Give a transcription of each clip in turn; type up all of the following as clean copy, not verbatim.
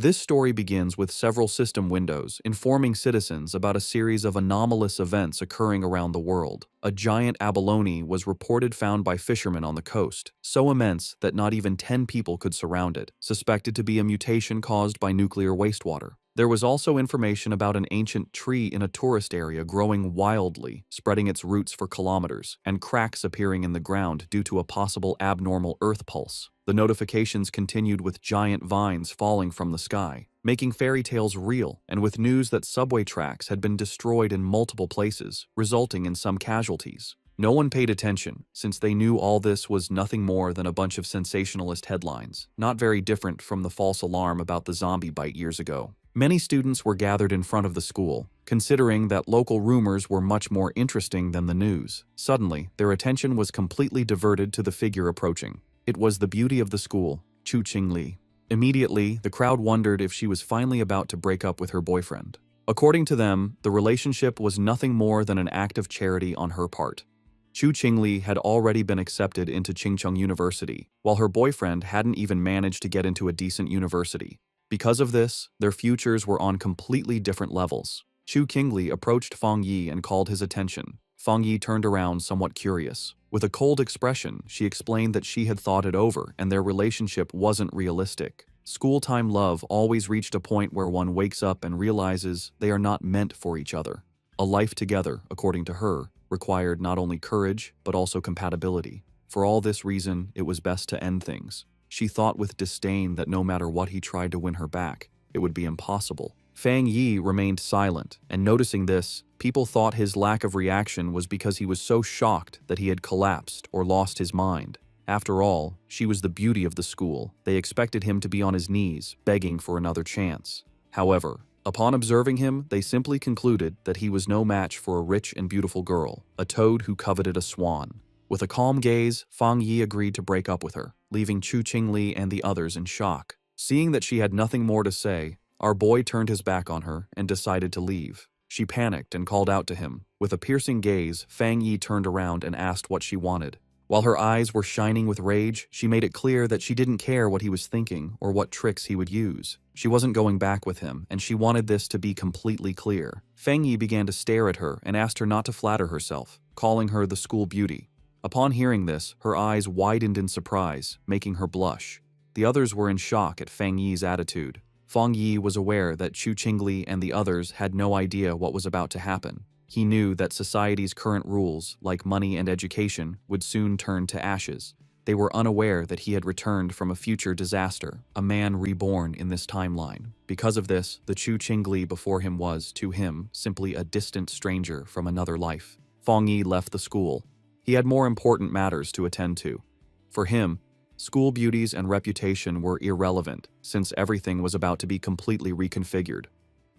This story begins with several system windows informing citizens about a series of anomalous events occurring around the world. A giant abalone was reported found by fishermen on the coast, so immense that not even 10 people could surround it, suspected to be a mutation caused by nuclear wastewater. There was also information about an ancient tree in a tourist area growing wildly, spreading its roots for kilometers, and cracks appearing in the ground due to a possible abnormal earth pulse. The notifications continued with giant vines falling from the sky, making fairy tales real, and with news that subway tracks had been destroyed in multiple places, resulting in some casualties. No one paid attention, since they knew all this was nothing more than a bunch of sensationalist headlines, not very different from the false alarm about the zombie bite years ago. Many students were gathered in front of the school, considering that local rumors were much more interesting than the news. Suddenly, their attention was completely diverted to the figure approaching. It was the beauty of the school, Chu Qingli. Immediately, the crowd wondered if she was finally about to break up with her boyfriend. According to them, the relationship was nothing more than an act of charity on her part. Chu Qingli had already been accepted into Qingcheng University, while her boyfriend hadn't even managed to get into a decent university. Because of this, their futures were on completely different levels. Chu Qingli approached Fang Yi and called his attention. Fang Yi turned around somewhat curious. With a cold expression, she explained that she had thought it over and their relationship wasn't realistic. School-time love always reached a point where one wakes up and realizes they are not meant for each other. A life together, according to her, required not only courage, but also compatibility. For all this reason, it was best to end things. She thought with disdain that no matter what he tried to win her back, it would be impossible. Fang Yi remained silent, and noticing this, people thought his lack of reaction was because he was so shocked that he had collapsed or lost his mind. After all, she was the beauty of the school. They expected him to be on his knees, begging for another chance. However, upon observing him, they simply concluded that he was no match for a rich and beautiful girl, a toad who coveted a swan. With a calm gaze, Fang Yi agreed to break up with her, leaving Chu Qingli and the others in shock. Seeing that she had nothing more to say, our boy turned his back on her and decided to leave. She panicked and called out to him. With a piercing gaze, Fang Yi turned around and asked what she wanted. While her eyes were shining with rage, she made it clear that she didn't care what he was thinking or what tricks he would use. She wasn't going back with him, and she wanted this to be completely clear. Fang Yi began to stare at her and asked her not to flatter herself, calling her the school beauty. Upon hearing this, her eyes widened in surprise, making her blush. The others were in shock at Fang Yi's attitude. Fang Yi was aware that Chu Qingli and the others had no idea what was about to happen. He knew that society's current rules, like money and education, would soon turn to ashes. They were unaware that he had returned from a future disaster, a man reborn in this timeline. Because of this, the Chu Qingli before him was, to him, simply a distant stranger from another life. Fang Yi left the school. He had more important matters to attend to. For him, school beauties and reputation were irrelevant, since everything was about to be completely reconfigured.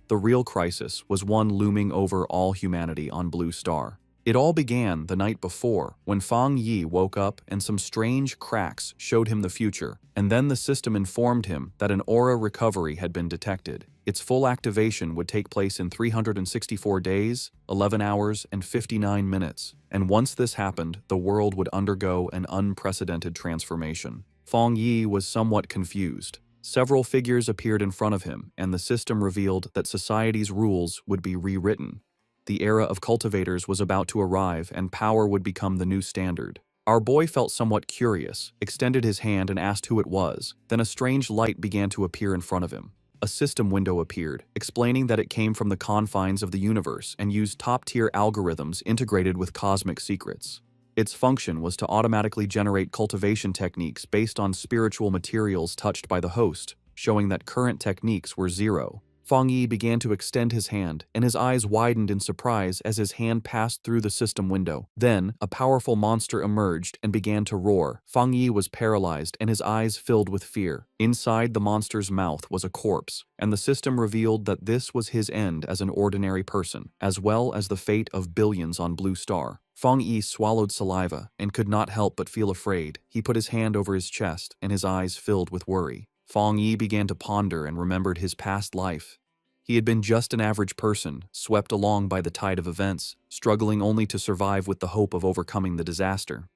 The real crisis was one looming over all humanity on Blue Star. It all began the night before, when Fang Yi woke up and some strange cracks showed him the future, and then the system informed him that an aura recovery had been detected. Its full activation would take place in 364 days, 11 hours, and 59 minutes, and once this happened, the world would undergo an unprecedented transformation. Fang Yi was somewhat confused. Several figures appeared in front of him, and the system revealed that society's rules would be rewritten. The era of cultivators was about to arrive, and power would become the new standard. Our boy felt somewhat curious, extended his hand and asked who it was. Then a strange light began to appear in front of him. A system window appeared, explaining that it came from the confines of the universe and used top-tier algorithms integrated with cosmic secrets. Its function was to automatically generate cultivation techniques based on spiritual materials touched by the host, showing that current techniques were zero. Fang Yi began to extend his hand, and his eyes widened in surprise as his hand passed through the system window. Then, a powerful monster emerged and began to roar. Fang Yi was paralyzed and his eyes filled with fear. Inside the monster's mouth was a corpse, and the system revealed that this was his end as an ordinary person, as well as the fate of billions on Blue Star. Fang Yi swallowed saliva and could not help but feel afraid. He put his hand over his chest, and his eyes filled with worry. Fang Yi began to ponder and remembered his past life. He had been just an average person, swept along by the tide of events, struggling only to survive with the hope of overcoming the disaster.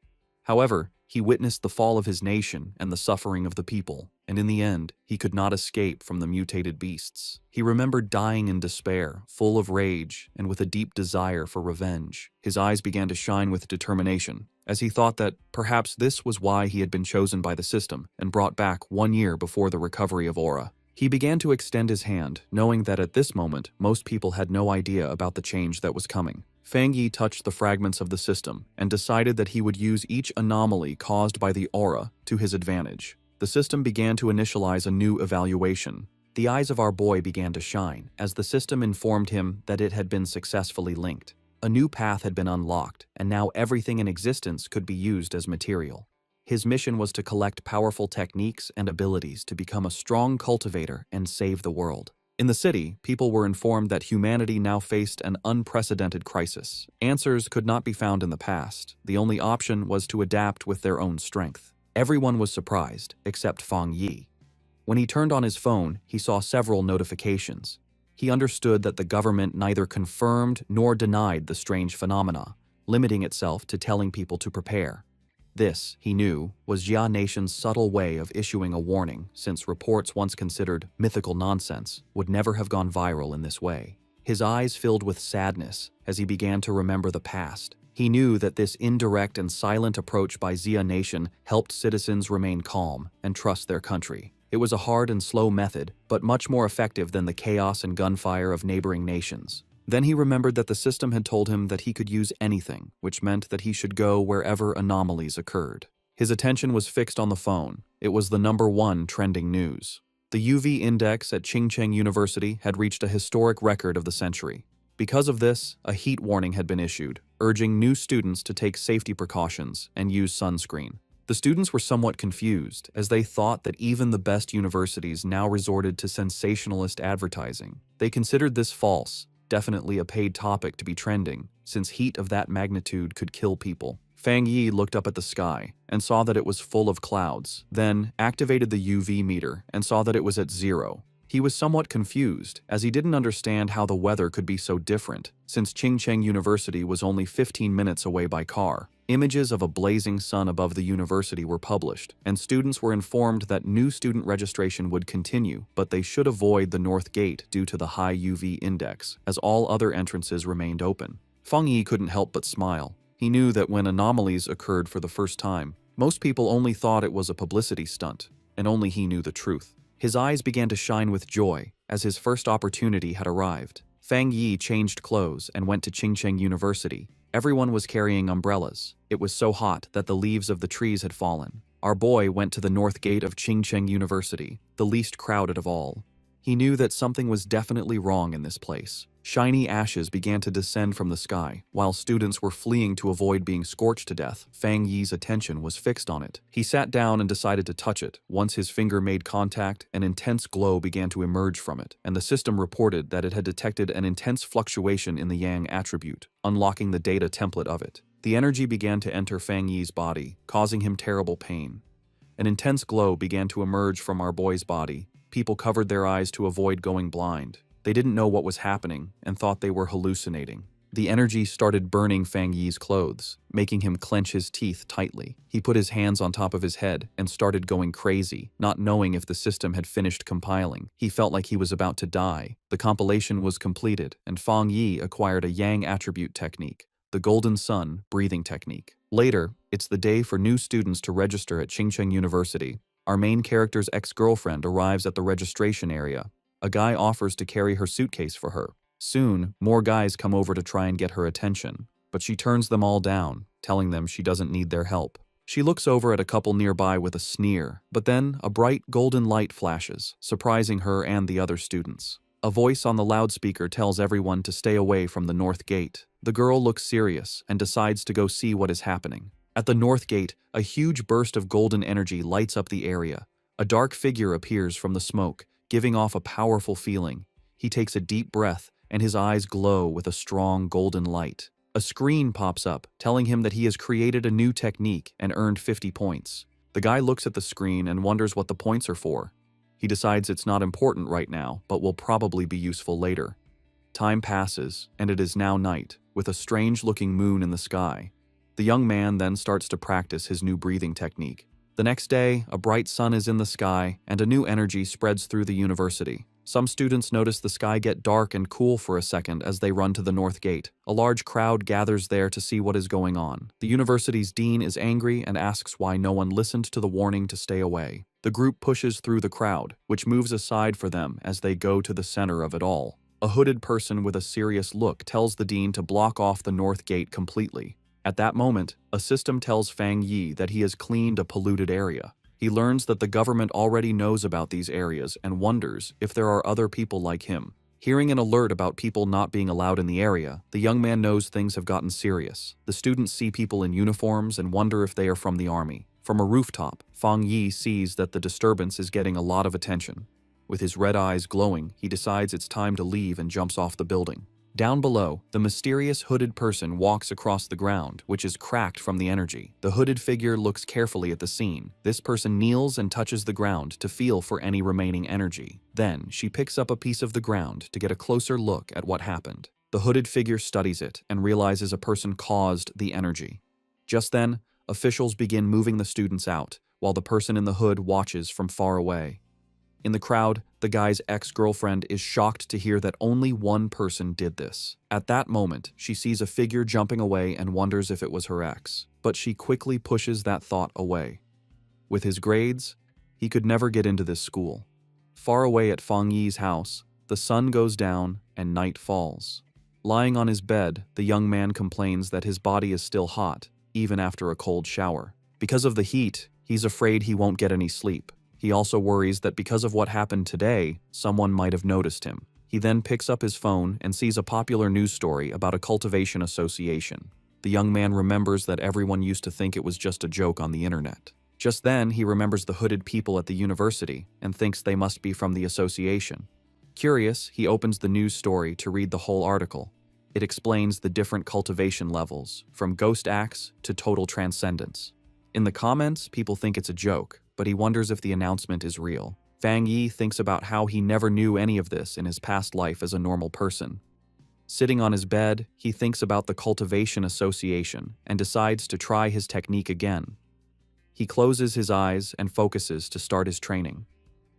However, He witnessed the fall of his nation and the suffering of the people, and in the end, he could not escape from the mutated beasts. He remembered dying in despair, full of rage, and with a deep desire for revenge. His eyes began to shine with determination, as he thought that perhaps this was why he had been chosen by the system and brought back 1 year before the recovery of Aura. He began to extend his hand, knowing that at this moment, most people had no idea about the change that was coming. Fang Yi touched the fragments of the system and decided that he would use each anomaly caused by the aura to his advantage. The system began to initialize a new evaluation. The eyes of our boy began to shine as the system informed him that it had been successfully linked. A new path had been unlocked, and now everything in existence could be used as material. His mission was to collect powerful techniques and abilities to become a strong cultivator and save the world. In the city, people were informed that humanity now faced an unprecedented crisis. Answers could not be found in the past. The only option was to adapt with their own strength. Everyone was surprised, except Fang Yi. When he turned on his phone, he saw several notifications. He understood that the government neither confirmed nor denied the strange phenomena, limiting itself to telling people to prepare. This, he knew, was Jia Nation's subtle way of issuing a warning, since reports once considered mythical nonsense would never have gone viral in this way. His eyes filled with sadness as he began to remember the past. He knew that this indirect and silent approach by Jia Nation helped citizens remain calm and trust their country. It was a hard and slow method, but much more effective than the chaos and gunfire of neighboring nations. Then he remembered that the system had told him that he could use anything, which meant that he should go wherever anomalies occurred. His attention was fixed on the phone. It was the #1 trending news. The UV index at Qingcheng University had reached a historic record of the century. Because of this, a heat warning had been issued, urging new students to take safety precautions and use sunscreen. The students were somewhat confused, as they thought that even the best universities now resorted to sensationalist advertising. They considered this false, definitely a paid topic to be trending, since heat of that magnitude could kill people. Fang Yi looked up at the sky and saw that it was full of clouds, then activated the UV meter and saw that it was at 0. He was somewhat confused, as he didn't understand how the weather could be so different, since Qingcheng University was only 15 minutes away by car. Images of a blazing sun above the university were published, and students were informed that new student registration would continue, but they should avoid the north gate due to the high UV index, as all other entrances remained open. Fang Yi couldn't help but smile. He knew that when anomalies occurred for the first time, most people only thought it was a publicity stunt, and only he knew the truth. His eyes began to shine with joy as his first opportunity had arrived. Fang Yi changed clothes and went to Qingcheng University. Everyone was carrying umbrellas. It was so hot that the leaves of the trees had fallen. Our boy went to the north gate of Qingcheng University, the least crowded of all. He knew that something was definitely wrong in this place. Shiny ashes began to descend from the sky. While students were fleeing to avoid being scorched to death, Fang Yi's attention was fixed on it. He sat down and decided to touch it. Once his finger made contact, an intense glow began to emerge from it, and the system reported that it had detected an intense fluctuation in the Yang attribute, unlocking the data template of it. The energy began to enter Fang Yi's body, causing him terrible pain. An intense glow began to emerge from our boy's body. People covered their eyes to avoid going blind. They didn't know what was happening and thought they were hallucinating. The energy started burning Fang Yi's clothes, making him clench his teeth tightly. He put his hands on top of his head and started going crazy, not knowing if the system had finished compiling. He felt like he was about to die. The compilation was completed, and Fang Yi acquired a Yang attribute technique, the Golden Sun breathing technique. Later, it's the day for new students to register at Qingcheng University. Our main character's ex-girlfriend arrives at the registration area. A guy offers to carry her suitcase for her. Soon, more guys come over to try and get her attention, but she turns them all down, telling them she doesn't need their help. She looks over at a couple nearby with a sneer, but then a bright golden light flashes, surprising her and the other students. A voice on the loudspeaker tells everyone to stay away from the north gate. The girl looks serious and decides to go see what is happening. At the north gate, a huge burst of golden energy lights up the area. A dark figure appears from the smoke, giving off a powerful feeling. He takes a deep breath, and his eyes glow with a strong golden light. A screen pops up, telling him that he has created a new technique and earned 50 points. The guy looks at the screen and wonders what the points are for. He decides it's not important right now, but will probably be useful later. Time passes, and it is now night, with a strange-looking moon in the sky. The young man then starts to practice his new breathing technique. The next day, a bright sun is in the sky, and a new energy spreads through the university. Some students notice the sky get dark and cool for a second as they run to the north gate. A large crowd gathers there to see what is going on. The university's dean is angry and asks why no one listened to the warning to stay away. The group pushes through the crowd, which moves aside for them as they go to the center of it all. A hooded person with a serious look tells the dean to block off the north gate completely. At that moment, a system tells Fang Yi that he has cleaned a polluted area. He learns that the government already knows about these areas and wonders if there are other people like him. Hearing an alert about people not being allowed in the area, the young man knows things have gotten serious. The students see people in uniforms and wonder if they are from the army. From a rooftop, Fang Yi sees that the disturbance is getting a lot of attention. With his red eyes glowing, he decides it's time to leave and jumps off the building. Down below, the mysterious hooded person walks across the ground, which is cracked from the energy. The hooded figure looks carefully at the scene. This person kneels and touches the ground to feel for any remaining energy. Then, she picks up a piece of the ground to get a closer look at what happened. The hooded figure studies it and realizes a person caused the energy. Just then, officials begin moving the students out, while the person in the hood watches from far away. In the crowd, the guy's ex-girlfriend is shocked to hear that only one person did this. At that moment, she sees a figure jumping away and wonders if it was her ex, but she quickly pushes that thought away. With his grades, he could never get into this school. Far away at Fang Yi's house, the sun goes down and night falls. Lying on his bed, the young man complains that his body is still hot, even after a cold shower. Because of the heat, he's afraid he won't get any sleep. He also worries that because of what happened today, someone might have noticed him. He then picks up his phone and sees a popular news story about a cultivation association. The young man remembers that everyone used to think it was just a joke on the internet. Just then, he remembers the hooded people at the university and thinks they must be from the association. Curious, he opens the news story to read the whole article. It explains the different cultivation levels, from ghost acts to total transcendence. In the comments, people think it's a joke, but he wonders if the announcement is real. Fang Yi thinks about how he never knew any of this in his past life as a normal person. Sitting on his bed, he thinks about the cultivation association and decides to try his technique again. He closes his eyes and focuses to start his training.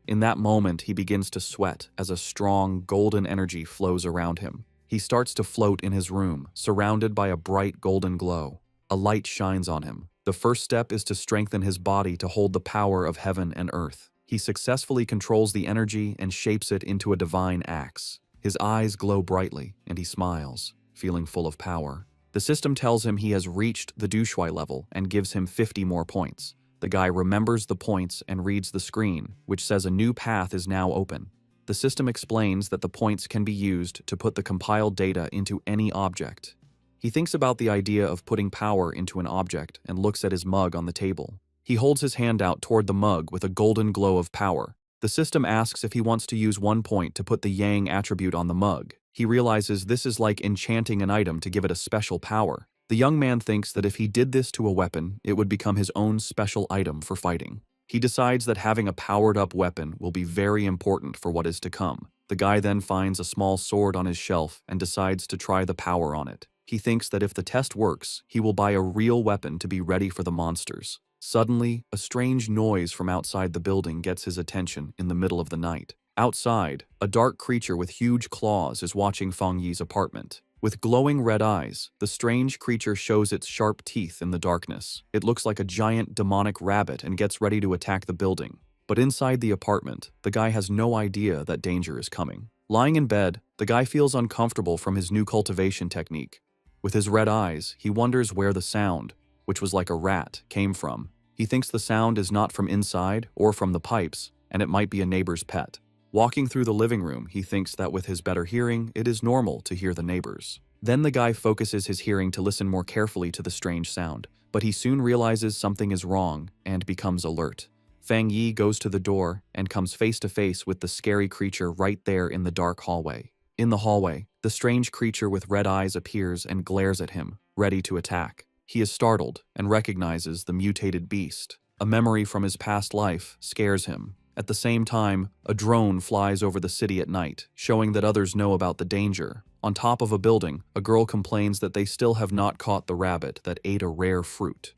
In that moment, he begins to sweat as a strong, golden energy flows around him. He starts to float in his room, surrounded by a bright golden glow. A light shines on him. The first step is to strengthen his body to hold the power of heaven and earth. He successfully controls the energy and shapes it into a divine axe. His eyes glow brightly, and he smiles, feeling full of power. The system tells him he has reached the Dushui level and gives him 50 more points. The guy remembers the points and reads the screen, which says a new path is now open. The system explains that the points can be used to put the compiled data into any object. He thinks about the idea of putting power into an object and looks at his mug on the table. He holds his hand out toward the mug with a golden glow of power. The system asks if he wants to use 1 point to put the Yang attribute on the mug. He realizes this is like enchanting an item to give it a special power. The young man thinks that if he did this to a weapon, it would become his own special item for fighting. He decides that having a powered-up weapon will be very important for what is to come. The guy then finds a small sword on his shelf and decides to try the power on it. He thinks that if the test works, he will buy a real weapon to be ready for the monsters. Suddenly, a strange noise from outside the building gets his attention in the middle of the night. Outside, a dark creature with huge claws is watching Fang Yi's apartment. With glowing red eyes, the strange creature shows its sharp teeth in the darkness. It looks like a giant demonic rabbit and gets ready to attack the building. But inside the apartment, the guy has no idea that danger is coming. Lying in bed, the guy feels uncomfortable from his new cultivation technique. With his red eyes, he wonders where the sound, which was like a rat, came from. He thinks the sound is not from inside or from the pipes, and it might be a neighbor's pet. Walking through the living room, he thinks that with his better hearing, it is normal to hear the neighbors. Then the guy focuses his hearing to listen more carefully to the strange sound, but he soon realizes something is wrong and becomes alert. Fang Yi goes to the door and comes face to face with the scary creature right there in the dark hallway. In the hallway, the strange creature with red eyes appears and glares at him, ready to attack. He is startled and recognizes the mutated beast. A memory from his past life scares him. At the same time, a drone flies over the city at night, showing that others know about the danger. On top of a building, a girl complains that they still have not caught the rabbit that ate a rare fruit.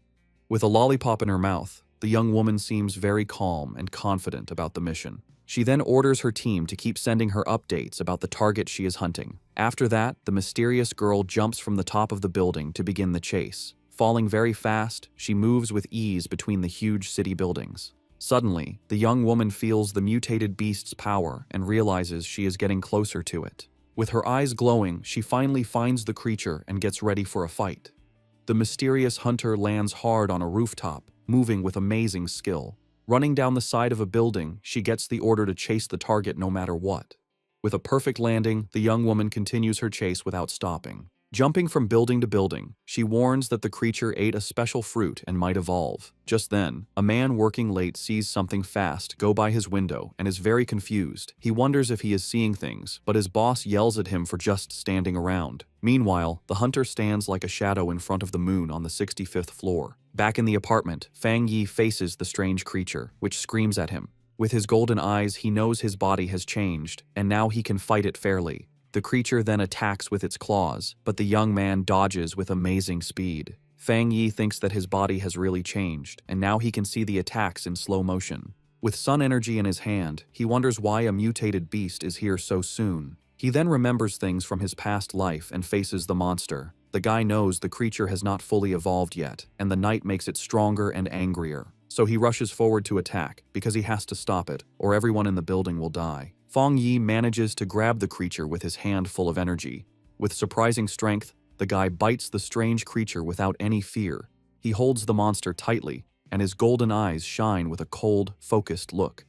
With a lollipop in her mouth, the young woman seems very calm and confident about the mission. She then orders her team to keep sending her updates about the target she is hunting. After that, the mysterious girl jumps from the top of the building to begin the chase. Falling very fast, she moves with ease between the huge city buildings. Suddenly, the young woman feels the mutated beast's power and realizes she is getting closer to it. With her eyes glowing, she finally finds the creature and gets ready for a fight. The mysterious hunter lands hard on a rooftop, moving with amazing skill. Running down the side of a building, she gets the order to chase the target no matter what. With a perfect landing, the young woman continues her chase without stopping. Jumping from building to building, she warns that the creature ate a special fruit and might evolve. Just then, a man working late sees something fast go by his window and is very confused. He wonders if he is seeing things, but his boss yells at him for just standing around. Meanwhile, the hunter stands like a shadow in front of the moon on the 65th floor. Back in the apartment, Fang Yi faces the strange creature, which screams at him. With his golden eyes, he knows his body has changed, and now he can fight it fairly. The creature then attacks with its claws, but the young man dodges with amazing speed. Fang Yi thinks that his body has really changed, and now he can see the attacks in slow motion. With sun energy in his hand, he wonders why a mutated beast is here so soon. He then remembers things from his past life and faces the monster. The guy knows the creature has not fully evolved yet, and the night makes it stronger and angrier. So he rushes forward to attack, because he has to stop it, or everyone in the building will die. Fang Yi manages to grab the creature with his hand full of energy. With surprising strength, the guy bites the strange creature without any fear. He holds the monster tightly, and his golden eyes shine with a cold, focused look.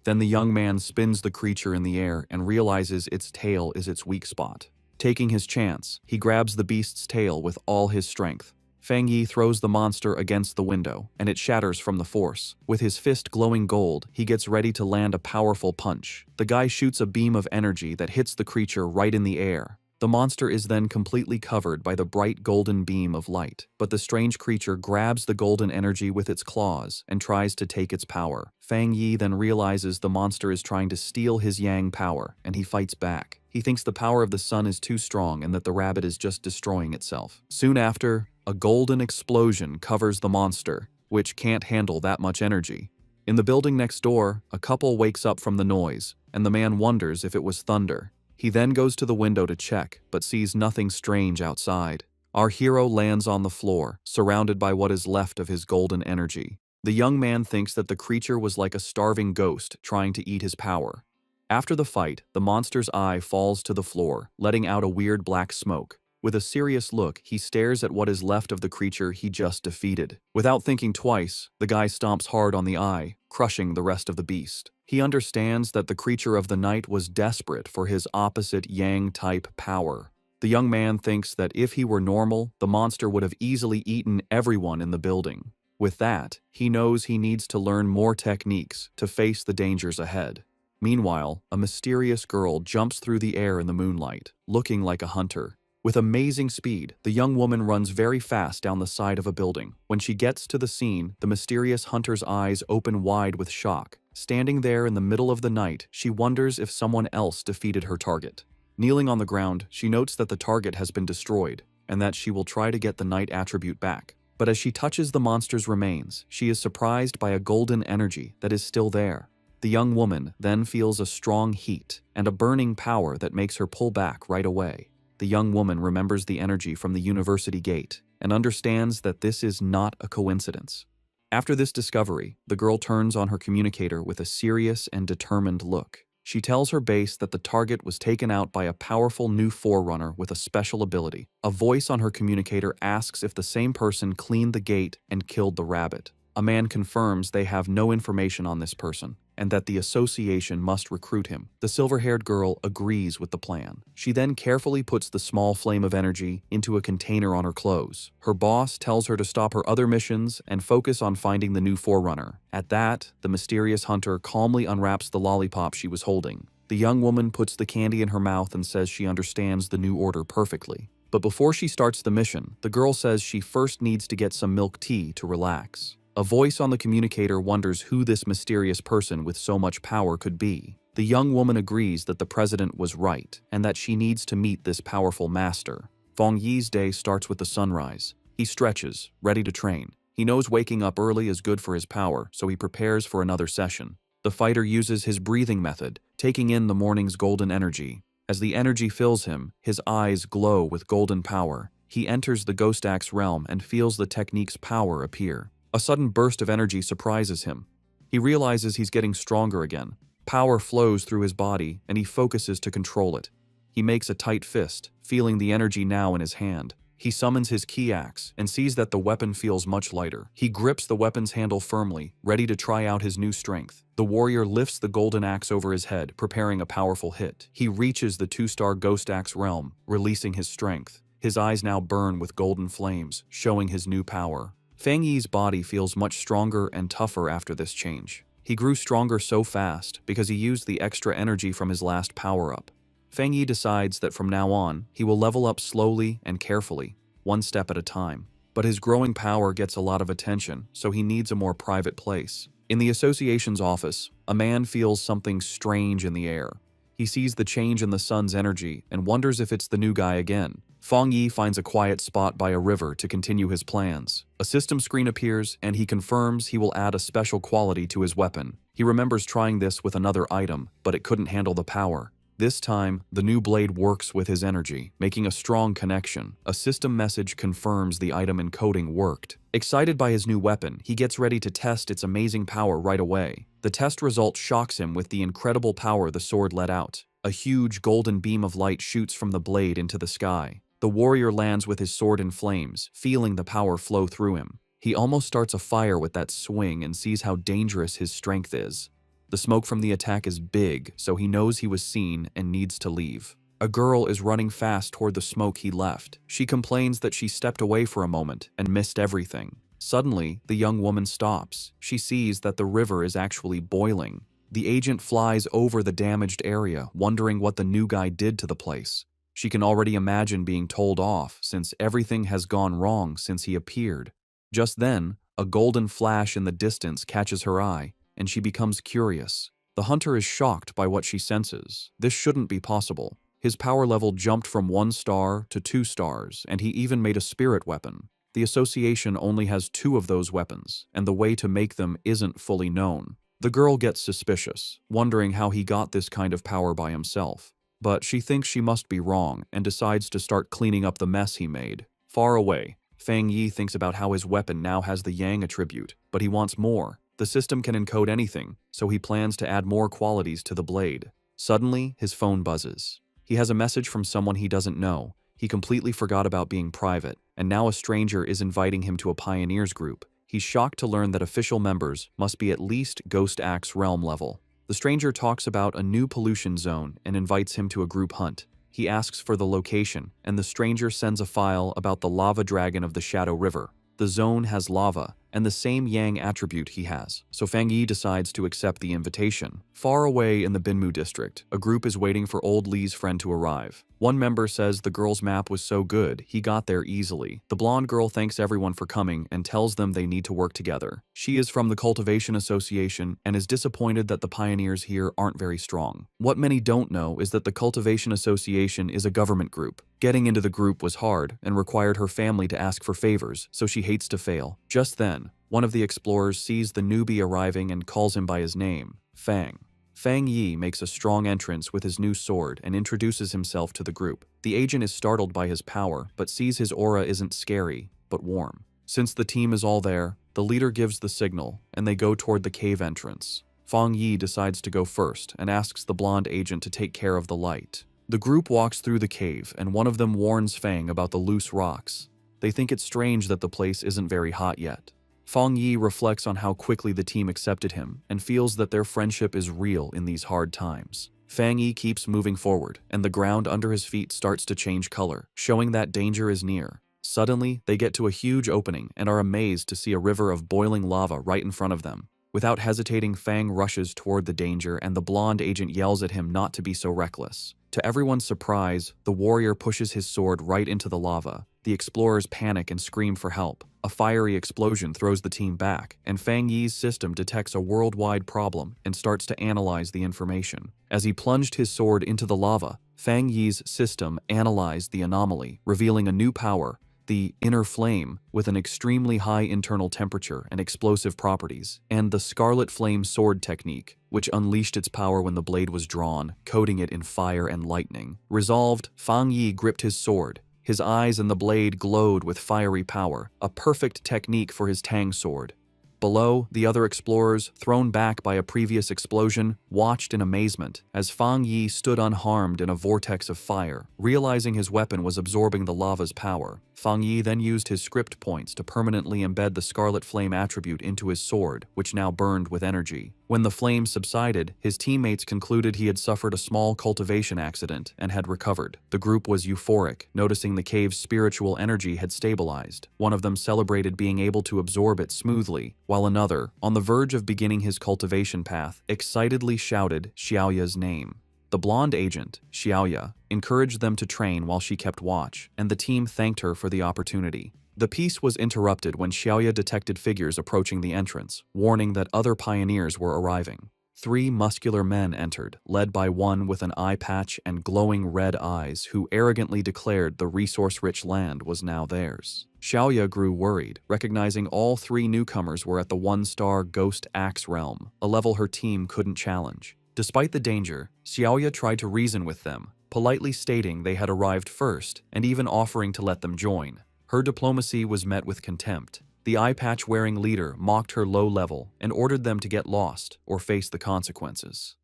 Then the young man spins the creature in the air and realizes its tail is its weak spot. Taking his chance, he grabs the beast's tail with all his strength. Fang Yi throws the monster against the window, and it shatters from the force. With his fist glowing gold, he gets ready to land a powerful punch. The guy shoots a beam of energy that hits the creature right in the air. The monster is then completely covered by the bright golden beam of light, but the strange creature grabs the golden energy with its claws and tries to take its power. Fang Yi then realizes the monster is trying to steal his yang power, and he fights back. He thinks the power of the sun is too strong and that the rabbit is just destroying itself. Soon after, a golden explosion covers the monster, which can't handle that much energy. In the building next door, a couple wakes up from the noise, and the man wonders if it was thunder. He then goes to the window to check, but sees nothing strange outside. Our hero lands on the floor, surrounded by what is left of his golden energy. The young man thinks that the creature was like a starving ghost trying to eat his power. After the fight, the monster's eye falls to the floor, letting out a weird black smoke. With a serious look, he stares at what is left of the creature he just defeated. Without thinking twice, the guy stomps hard on the eye, crushing the rest of the beast. He understands that the creature of the night was desperate for his opposite yang-type power. The young man thinks that if he were normal, the monster would have easily eaten everyone in the building. With that, he knows he needs to learn more techniques to face the dangers ahead. Meanwhile, a mysterious girl jumps through the air in the moonlight, looking like a hunter. With amazing speed, the young woman runs very fast down the side of a building. When she gets to the scene, the mysterious hunter's eyes open wide with shock. Standing there in the middle of the night, she wonders if someone else defeated her target. Kneeling on the ground, she notes that the target has been destroyed, and that she will try to get the night attribute back. But as she touches the monster's remains, she is surprised by a golden energy that is still there. The young woman then feels a strong heat and a burning power that makes her pull back right away. The young woman remembers the energy from the university gate and understands that this is not a coincidence. After this discovery, the girl turns on her communicator with a serious and determined look. She tells her base that the target was taken out by a powerful new forerunner with a special ability. A voice on her communicator asks if the same person cleaned the gate and killed the rabbit. A man confirms they have no information on this person, and that the association must recruit him. The silver-haired girl agrees with the plan. She then carefully puts the small flame of energy into a container on her clothes. Her boss tells her to stop her other missions and focus on finding the new forerunner. At that, the mysterious hunter calmly unwraps the lollipop she was holding. The young woman puts the candy in her mouth and says she understands the new order perfectly. But before she starts the mission, the girl says she first needs to get some milk tea to relax. A voice on the communicator wonders who this mysterious person with so much power could be. The young woman agrees that the president was right and that she needs to meet this powerful master. Fang Yi's day starts with the sunrise. He stretches, ready to train. He knows waking up early is good for his power, so he prepares for another session. The fighter uses his breathing method, taking in the morning's golden energy. As the energy fills him, his eyes glow with golden power. He enters the Ghost Axe realm and feels the technique's power appear. A sudden burst of energy surprises him. He realizes he's getting stronger again. Power flows through his body, and he focuses to control it. He makes a tight fist, feeling the energy now in his hand. He summons his key axe and sees that the weapon feels much lighter. He grips the weapon's handle firmly, ready to try out his new strength. The warrior lifts the golden axe over his head, preparing a powerful hit. He reaches the 2-star Ghost Axe realm, releasing his strength. His eyes now burn with golden flames, showing his new power. Fang Yi's body feels much stronger and tougher after this change. He grew stronger so fast because he used the extra energy from his last power-up. Fang Yi decides that from now on, he will level up slowly and carefully, one step at a time. But his growing power gets a lot of attention, so he needs a more private place. In the association's office, a man feels something strange in the air. He sees the change in the sun's energy and wonders if it's the new guy again. Fang Yi finds a quiet spot by a river to continue his plans. A system screen appears, and he confirms he will add a special quality to his weapon. He remembers trying this with another item, but it couldn't handle the power. This time, the new blade works with his energy, making a strong connection. A system message confirms the item encoding worked. Excited by his new weapon, he gets ready to test its amazing power right away. The test result shocks him with the incredible power the sword let out. A huge golden beam of light shoots from the blade into the sky. The warrior lands with his sword in flames, feeling the power flow through him. He almost starts a fire with that swing and sees how dangerous his strength is. The smoke from the attack is big, so he knows he was seen and needs to leave. A girl is running fast toward the smoke he left. She complains that she stepped away for a moment and missed everything. Suddenly, the young woman stops. She sees that the river is actually boiling. The agent flies over the damaged area, wondering what the new guy did to the place. She can already imagine being told off, since everything has gone wrong since he appeared. Just then, a golden flash in the distance catches her eye, and she becomes curious. The hunter is shocked by what she senses. This shouldn't be possible. His power level jumped from 1 star to 2 stars, and he even made a spirit weapon. The association only has 2 of those weapons, and the way to make them isn't fully known. The girl gets suspicious, wondering how he got this kind of power by himself. But she thinks she must be wrong and decides to start cleaning up the mess he made. Far away, Fang Yi thinks about how his weapon now has the Yang attribute, but he wants more. The system can encode anything, so he plans to add more qualities to the blade. Suddenly, his phone buzzes. He has a message from someone he doesn't know. He completely forgot about being private, and now a stranger is inviting him to a pioneers group. He's shocked to learn that official members must be at least Ghost Axe realm level. The stranger talks about a new pollution zone and invites him to a group hunt. He asks for the location, and the stranger sends a file about the lava dragon of the Shadow River. The zone has lava, and the same Yang attribute he has, so Fang Yi decides to accept the invitation. Far away in the Binmu district, a group is waiting for old Li's friend to arrive. One member says the girl's map was so good, he got there easily. The blonde girl thanks everyone for coming and tells them they need to work together. She is from the Cultivation Association and is disappointed that the pioneers here aren't very strong. What many don't know is that the Cultivation Association is a government group. Getting into the group was hard and required her family to ask for favors, so she hates to fail. Just then, one of the explorers sees the newbie arriving and calls him by his name, Fang. Fang Yi makes a strong entrance with his new sword and introduces himself to the group. The agent is startled by his power, but sees his aura isn't scary, but warm. Since the team is all there, the leader gives the signal, and they go toward the cave entrance. Fang Yi decides to go first and asks the blonde agent to take care of the light. The group walks through the cave, and one of them warns Fang about the loose rocks. They think it's strange that the place isn't very hot yet. Fang Yi reflects on how quickly the team accepted him and feels that their friendship is real in these hard times. Fang Yi keeps moving forward, and the ground under his feet starts to change color, showing that danger is near. Suddenly, they get to a huge opening and are amazed to see a river of boiling lava right in front of them. Without hesitating, Fang rushes toward the danger, and the blonde agent yells at him not to be so reckless. To everyone's surprise, the warrior pushes his sword right into the lava. The explorers panic and scream for help. A fiery explosion throws the team back, and Fang Yi's system detects a worldwide problem and starts to analyze the information. As he plunged his sword into the lava, Fang Yi's system analyzed the anomaly, revealing a new power, the inner flame, with an extremely high internal temperature and explosive properties, and the Scarlet Flame sword technique, which unleashed its power when the blade was drawn, coating it in fire and lightning. Resolved, Fang Yi gripped his sword. His eyes and the blade glowed with fiery power, a perfect technique for his Tang sword. Below, the other explorers, thrown back by a previous explosion, watched in amazement as Fang Yi stood unharmed in a vortex of fire. Realizing his weapon was absorbing the lava's power, Fang Yi then used his script points to permanently embed the Scarlet Flame attribute into his sword, which now burned with energy. When the flame subsided, his teammates concluded he had suffered a small cultivation accident and had recovered. The group was euphoric, noticing the cave's spiritual energy had stabilized. One of them celebrated being able to absorb it smoothly, while another, on the verge of beginning his cultivation path, excitedly shouted Xiaoya's name. The blonde agent, Xiaoya, encouraged them to train while she kept watch, and the team thanked her for the opportunity. The peace was interrupted when Xiaoya detected figures approaching the entrance, warning that other pioneers were arriving. 3 muscular men entered, led by one with an eye patch and glowing red eyes who arrogantly declared the resource-rich land was now theirs. Xiaoya grew worried, recognizing all 3 newcomers were at the 1-star Ghost Axe realm, a level her team couldn't challenge. Despite the danger, Xiaoya tried to reason with them, politely stating they had arrived first and even offering to let them join. Her diplomacy was met with contempt. The eye-patch-wearing leader mocked her low level and ordered them to get lost or face the consequences.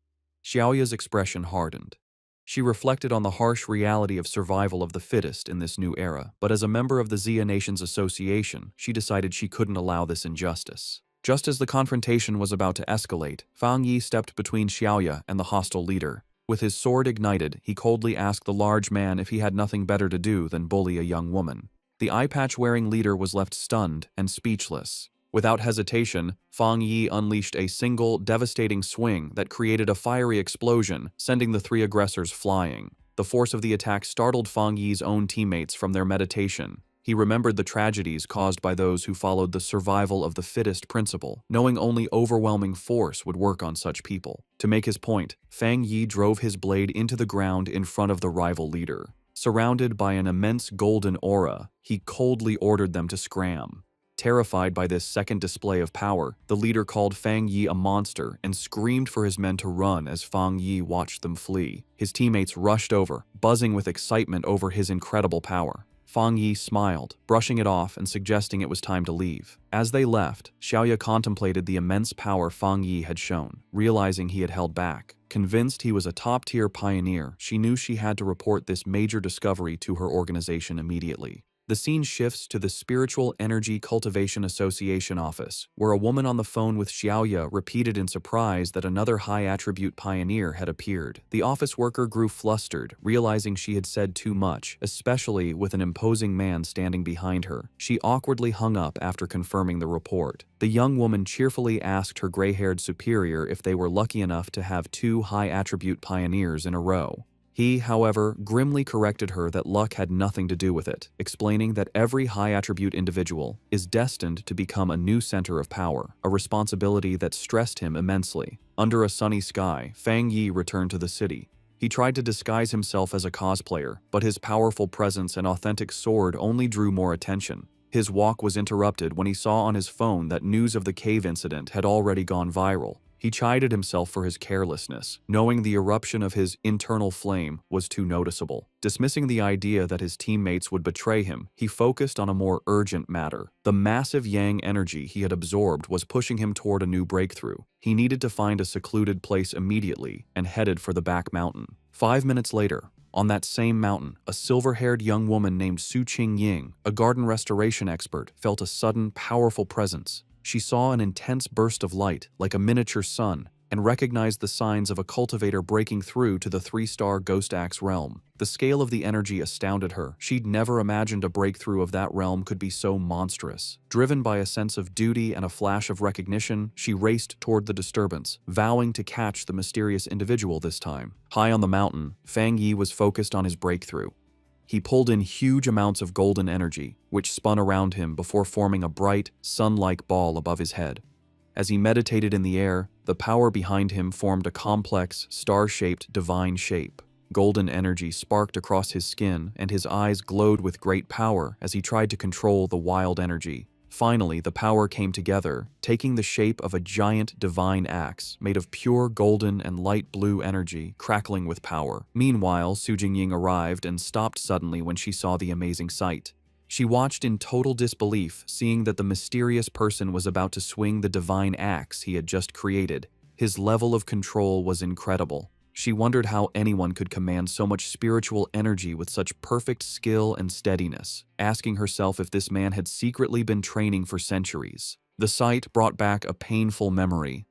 Xiaoya's expression hardened. She reflected on the harsh reality of survival of the fittest in this new era, but as a member of the Xia Nations Association, she decided she couldn't allow this injustice. Just as the confrontation was about to escalate, Fang Yi stepped between Xiaoya and the hostile leader. With his sword ignited, he coldly asked the large man if he had nothing better to do than bully a young woman. The eye-patch-wearing leader was left stunned and speechless. Without hesitation, Fang Yi unleashed a single, devastating swing that created a fiery explosion, sending the 3 aggressors flying. The force of the attack startled Fang Yi's own teammates from their meditation. He remembered the tragedies caused by those who followed the survival of the fittest principle, knowing only overwhelming force would work on such people. To make his point, Fang Yi drove his blade into the ground in front of the rival leader. Surrounded by an immense golden aura, he coldly ordered them to scram. Terrified by this second display of power, the leader called Fang Yi a monster and screamed for his men to run as Fang Yi watched them flee. His teammates rushed over, buzzing with excitement over his incredible power. Fang Yi smiled, brushing it off and suggesting it was time to leave. As they left, Xiaoya contemplated the immense power Fang Yi had shown, realizing he had held back. Convinced he was a top-tier pioneer, she knew she had to report this major discovery to her organization immediately. The scene shifts to the Spiritual Energy Cultivation Association office, where a woman on the phone with Xiaoya repeated in surprise that another high-attribute pioneer had appeared. The office worker grew flustered, realizing she had said too much, especially with an imposing man standing behind her. She awkwardly hung up after confirming the report. The young woman cheerfully asked her gray-haired superior if they were lucky enough to have 2 high-attribute pioneers in a row. He, however, grimly corrected her that luck had nothing to do with it, explaining that every high-attribute individual is destined to become a new center of power, a responsibility that stressed him immensely. Under a sunny sky, Fang Yi returned to the city. He tried to disguise himself as a cosplayer, but his powerful presence and authentic sword only drew more attention. His walk was interrupted when he saw on his phone that news of the cave incident had already gone viral. He chided himself for his carelessness, knowing the eruption of his internal flame was too noticeable. Dismissing the idea that his teammates would betray him, he focused on a more urgent matter. The massive yang energy he had absorbed was pushing him toward a new breakthrough. He needed to find a secluded place immediately and headed for the back mountain. 5 minutes later, on that same mountain, a silver-haired young woman named Su Qingying, a garden restoration expert, felt a sudden, powerful presence. She saw an intense burst of light, like a miniature sun, and recognized the signs of a cultivator breaking through to the 3-star Ghost Axe realm. The scale of the energy astounded her. She'd never imagined a breakthrough of that realm could be so monstrous. Driven by a sense of duty and a flash of recognition, she raced toward the disturbance, vowing to catch the mysterious individual this time. High on the mountain, Fang Yi was focused on his breakthrough. He pulled in huge amounts of golden energy, which spun around him before forming a bright, sun-like ball above his head. As he meditated in the air, the power behind him formed a complex, star-shaped divine shape. Golden energy sparked across his skin, and his eyes glowed with great power as he tried to control the wild energy. Finally, the power came together, taking the shape of a giant divine axe made of pure golden and light blue energy, crackling with power. Meanwhile, Su Jingying arrived and stopped suddenly when she saw the amazing sight. She watched in total disbelief, seeing that the mysterious person was about to swing the divine axe he had just created. His level of control was incredible. She wondered how anyone could command so much spiritual energy with such perfect skill and steadiness, asking herself if this man had secretly been training for centuries. The sight brought back a painful memory.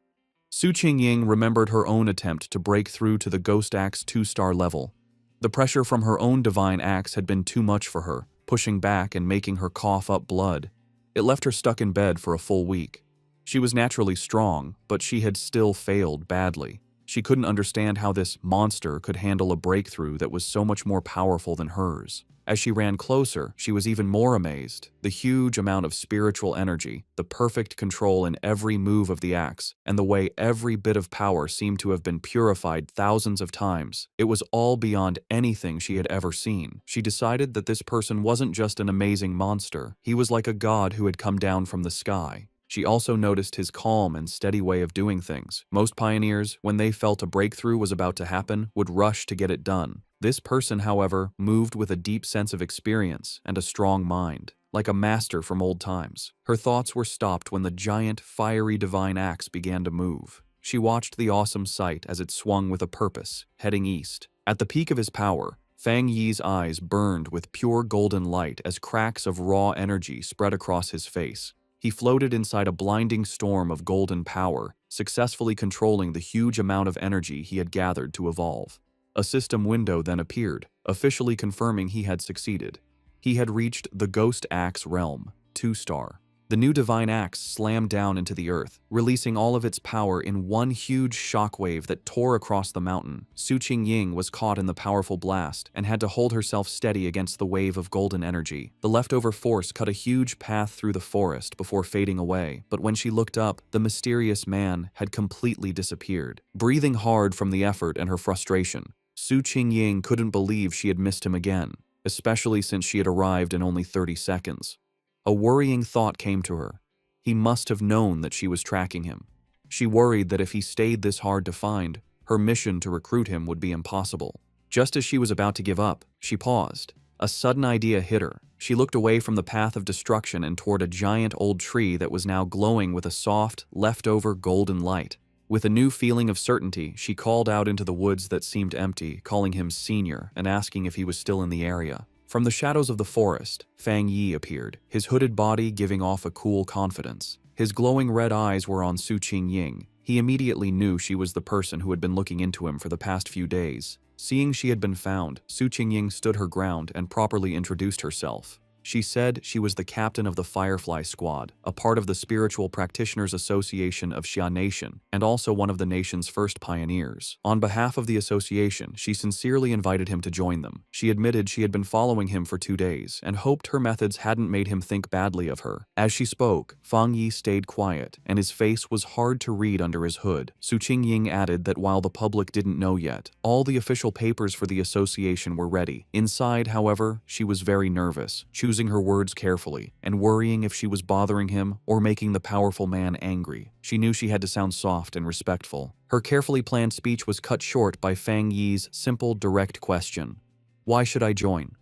Su Qingying remembered her own attempt to break through to the Ghost Axe 2-star level. The pressure from her own divine axe had been too much for her, pushing back and making her cough up blood. It left her stuck in bed for a full week. She was naturally strong, but she had still failed badly. She couldn't understand how this monster could handle a breakthrough that was so much more powerful than hers. As she ran closer, she was even more amazed. The huge amount of spiritual energy, the perfect control in every move of the axe, and the way every bit of power seemed to have been purified thousands of times. It was all beyond anything she had ever seen. She decided that this person wasn't just an amazing monster. He was like a god who had come down from the sky. She also noticed his calm and steady way of doing things. Most pioneers, when they felt a breakthrough was about to happen, would rush to get it done. This person, however, moved with a deep sense of experience and a strong mind, like a master from old times. Her thoughts were stopped when the giant, fiery divine axe began to move. She watched the awesome sight as it swung with a purpose, heading east. At the peak of his power, Fang Yi's eyes burned with pure golden light as cracks of raw energy spread across his face. He floated inside a blinding storm of golden power, successfully controlling the huge amount of energy he had gathered to evolve. A system window then appeared, officially confirming he had succeeded. He had reached the Ghost Axe realm, 2-star. The new divine axe slammed down into the earth, releasing all of its power in one huge shockwave that tore across the mountain. Su Qingying was caught in the powerful blast and had to hold herself steady against the wave of golden energy. The leftover force cut a huge path through the forest before fading away, but when she looked up, the mysterious man had completely disappeared. Breathing hard from the effort and her frustration, Su Qingying couldn't believe she had missed him again, especially since she had arrived in only 30 seconds. A worrying thought came to her. He must have known that she was tracking him. She worried that if he stayed this hard to find, her mission to recruit him would be impossible. Just as she was about to give up, she paused. A sudden idea hit her. She looked away from the path of destruction and toward a giant old tree that was now glowing with a soft, leftover golden light. With a new feeling of certainty, she called out into the woods that seemed empty, calling him Senior and asking if he was still in the area. From the shadows of the forest, Fang Yi appeared, his hooded body giving off a cool confidence. His glowing red eyes were on Su Qingying. He immediately knew she was the person who had been looking into him for the past few days. Seeing she had been found, Su Qingying stood her ground and properly introduced herself. She said she was the captain of the Firefly Squad, a part of the Spiritual Practitioners Association of Xia Nation, and also one of the nation's first pioneers. On behalf of the association, she sincerely invited him to join them. She admitted she had been following him for 2 days, and hoped her methods hadn't made him think badly of her. As she spoke, Fang Yi stayed quiet, and his face was hard to read under his hood. Su Qingying added that while the public didn't know yet, all the official papers for the association were ready. Inside, however, she was very nervous, choosing her words carefully, and worrying if she was bothering him or making the powerful man angry. She knew she had to sound soft and respectful. Her carefully planned speech was cut short by Fang Yi's simple, direct question. "Why should I join?"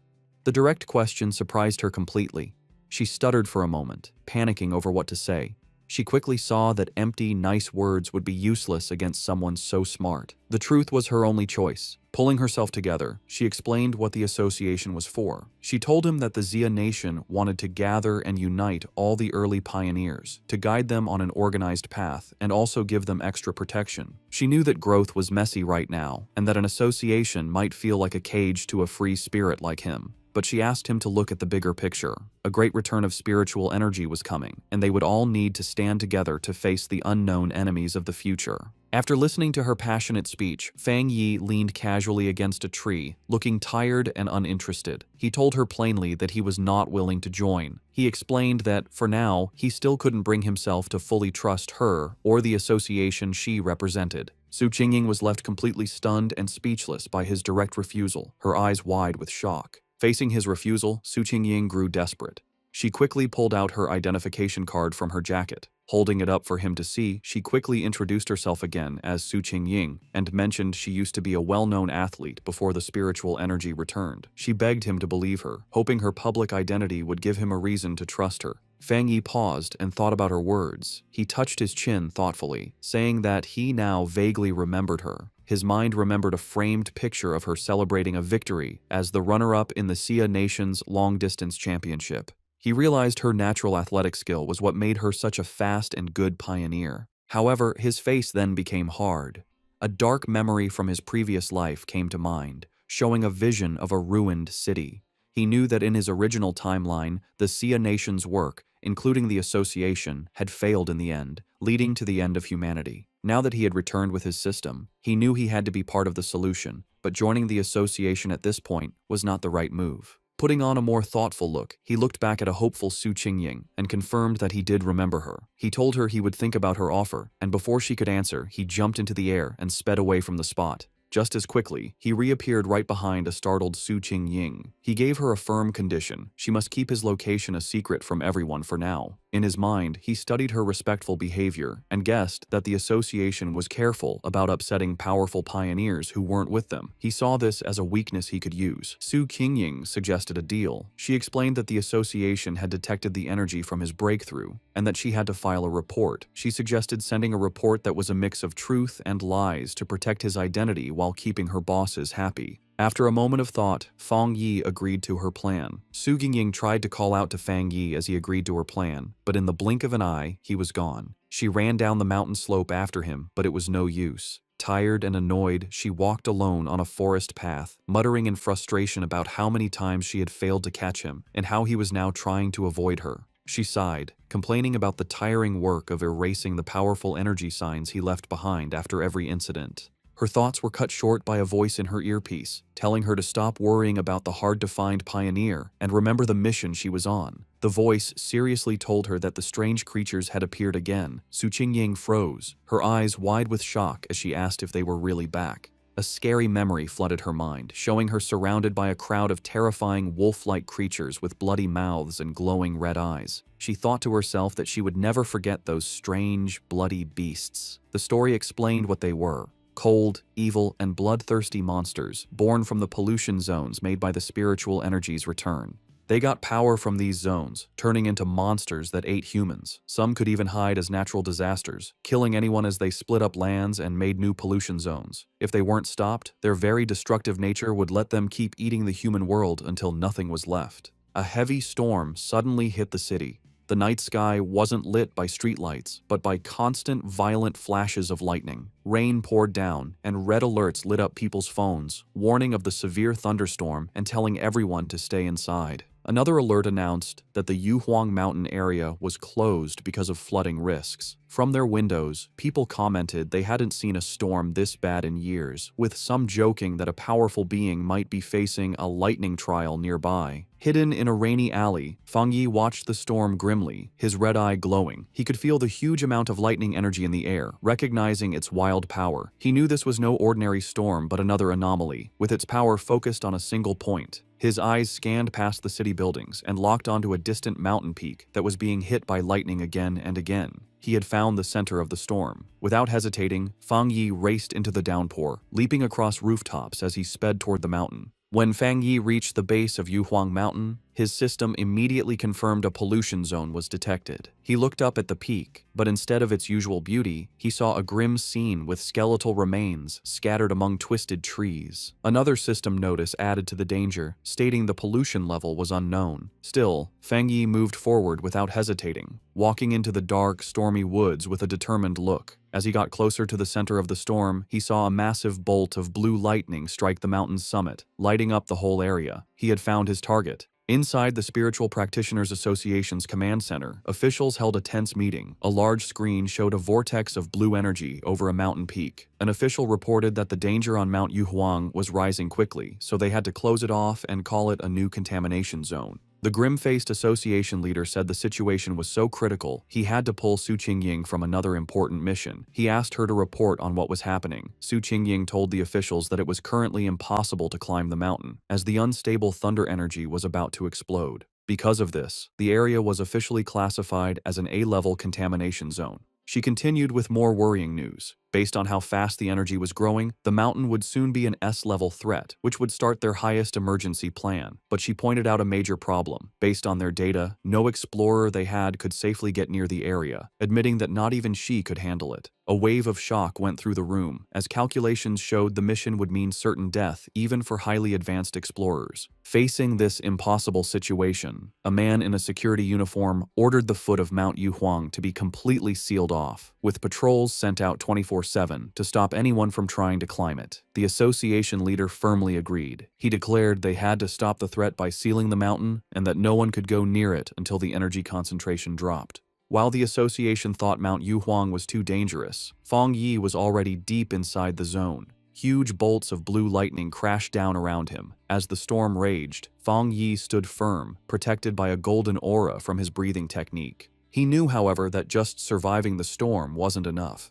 The direct question surprised her completely. She stuttered for a moment, panicking over what to say. She quickly saw that empty, nice words would be useless against someone so smart. The truth was her only choice. Pulling herself together, she explained what the association was for. She told him that the Xia Nation wanted to gather and unite all the early pioneers, to guide them on an organized path, and also give them extra protection. She knew that growth was messy right now, and that an association might feel like a cage to a free spirit like him. but she asked him to look at the bigger picture. A great return of spiritual energy was coming, and they would all need to stand together to face the unknown enemies of the future. After listening to her passionate speech, Fang Yi leaned casually against a tree, looking tired and uninterested. He told her plainly that he was not willing to join. He explained that, for now, he still couldn't bring himself to fully trust her or the association she represented. Su Qingying was left completely stunned and speechless by his direct refusal, her eyes wide with shock. Facing his refusal, Su Qingying grew desperate. She quickly pulled out her identification card from her jacket. Holding it up for him to see, she quickly introduced herself again as Su Qingying and mentioned she used to be a well-known athlete before the spiritual energy returned. She begged him to believe her, hoping her public identity would give him a reason to trust her. Fang Yi paused and thought about her words. He touched his chin thoughtfully, saying that he now vaguely remembered her. His mind remembered a framed picture of her celebrating a victory as the runner-up in the Sia Nations long-distance championship. He realized her natural athletic skill was what made her such a fast and good pioneer. However, his face then became hard. A dark memory from his previous life came to mind, showing a vision of a ruined city. He knew that in his original timeline, the Sia Nation's work, including the association, had failed in the end, leading to the end of humanity. Now that he had returned with his system, he knew he had to be part of the solution, but joining the association at this point was not the right move. Putting on a more thoughtful look, he looked back at a hopeful Su Qingying and confirmed that he did remember her. He told her he would think about her offer, and before she could answer, he jumped into the air and sped away from the spot. Just as quickly, he reappeared right behind a startled Su Qingying. He gave her a firm condition: she must keep his location a secret from everyone for now. In his mind, he studied her respectful behavior and guessed that the association was careful about upsetting powerful pioneers who weren't with them. He saw this as a weakness he could use. Su Qingying suggested a deal. She explained that the association had detected the energy from his breakthrough and that she had to file a report. She suggested sending a report that was a mix of truth and lies to protect his identity while keeping her bosses happy. After a moment of thought, Fang Yi agreed to her plan. Su Qingying tried to call out to Fang Yi as he agreed to her plan, but in the blink of an eye, he was gone. She ran down the mountain slope after him, but it was no use. Tired and annoyed, she walked alone on a forest path, muttering in frustration about how many times she had failed to catch him and how he was now trying to avoid her. She sighed, complaining about the tiring work of erasing the powerful energy signs he left behind after every incident. Her thoughts were cut short by a voice in her earpiece, telling her to stop worrying about the hard-to-find pioneer and remember the mission she was on. The voice seriously told her that the strange creatures had appeared again. Su Qingying froze, her eyes wide with shock as she asked if they were really back. A scary memory flooded her mind, showing her surrounded by a crowd of terrifying wolf-like creatures with bloody mouths and glowing red eyes. She thought to herself that she would never forget those strange, bloody beasts. The story explained what they were: cold, evil, and bloodthirsty monsters born from the pollution zones made by the spiritual energy's return. They got power from these zones, turning into monsters that ate humans. Some could even hide as natural disasters, killing anyone as they split up lands and made new pollution zones. If they weren't stopped, their very destructive nature would let them keep eating the human world until nothing was left. A heavy storm suddenly hit the city. The night sky wasn't lit by streetlights, but by constant, violent flashes of lightning. Rain poured down, and red alerts lit up people's phones, warning of the severe thunderstorm and telling everyone to stay inside. Another alert announced that the Yuhuang Mountain area was closed because of flooding risks. From their windows, people commented they hadn't seen a storm this bad in years, with some joking that a powerful being might be facing a lightning trial nearby. Hidden in a rainy alley, Fang Yi watched the storm grimly, his red eye glowing. He could feel the huge amount of lightning energy in the air, recognizing its wild power. He knew this was no ordinary storm but another anomaly, with its power focused on a single point. His eyes scanned past the city buildings and locked onto a distant mountain peak that was being hit by lightning again and again. He had found the center of the storm. Without hesitating, Fang Yi raced into the downpour, leaping across rooftops as he sped toward the mountain. When Fang Yi reached the base of Yuhuang Mountain, His system immediately confirmed a pollution zone was detected. He looked up at the peak, but instead of its usual beauty, he saw a grim scene with skeletal remains scattered among twisted trees. Another system notice added to the danger, stating the pollution level was unknown. Still, Fang Yi moved forward without hesitating, walking into the dark, stormy woods with a determined look. As he got closer to the center of the storm, he saw a massive bolt of blue lightning strike the mountain's summit, lighting up the whole area. He had found his target. Inside the Spiritual Practitioners Association's command center, officials held a tense meeting. A large screen showed a vortex of blue energy over a mountain peak. An official reported that the danger on Mount Yuhuang was rising quickly, so they had to close it off and call it a new contamination zone. The grim-faced association leader said the situation was so critical, he had to pull Su Qingying from another important mission. He asked her to report on what was happening. Su Qingying told the officials that it was currently impossible to climb the mountain, as the unstable thunder energy was about to explode. Because of this, the area was officially classified as an A-level contamination zone. She continued with more worrying news. Based on how fast the energy was growing, the mountain would soon be an S-level threat, which would start their highest emergency plan. But she pointed out a major problem. Based on their data, no explorer they had could safely get near the area, admitting that not even she could handle it. A wave of shock went through the room, as calculations showed the mission would mean certain death even for highly advanced explorers. Facing this impossible situation, a man in a security uniform ordered the foot of Mount Yuhuang to be completely sealed off, with patrols sent out 24/7 to stop anyone from trying to climb it. The association leader firmly agreed. He declared they had to stop the threat by sealing the mountain and that no one could go near it until the energy concentration dropped. While the association thought Mount Yuhuang was too dangerous, Fang Yi was already deep inside the zone. Huge bolts of blue lightning crashed down around him. As the storm raged, Fang Yi stood firm, protected by a golden aura from his breathing technique. He knew, however, that just surviving the storm wasn't enough.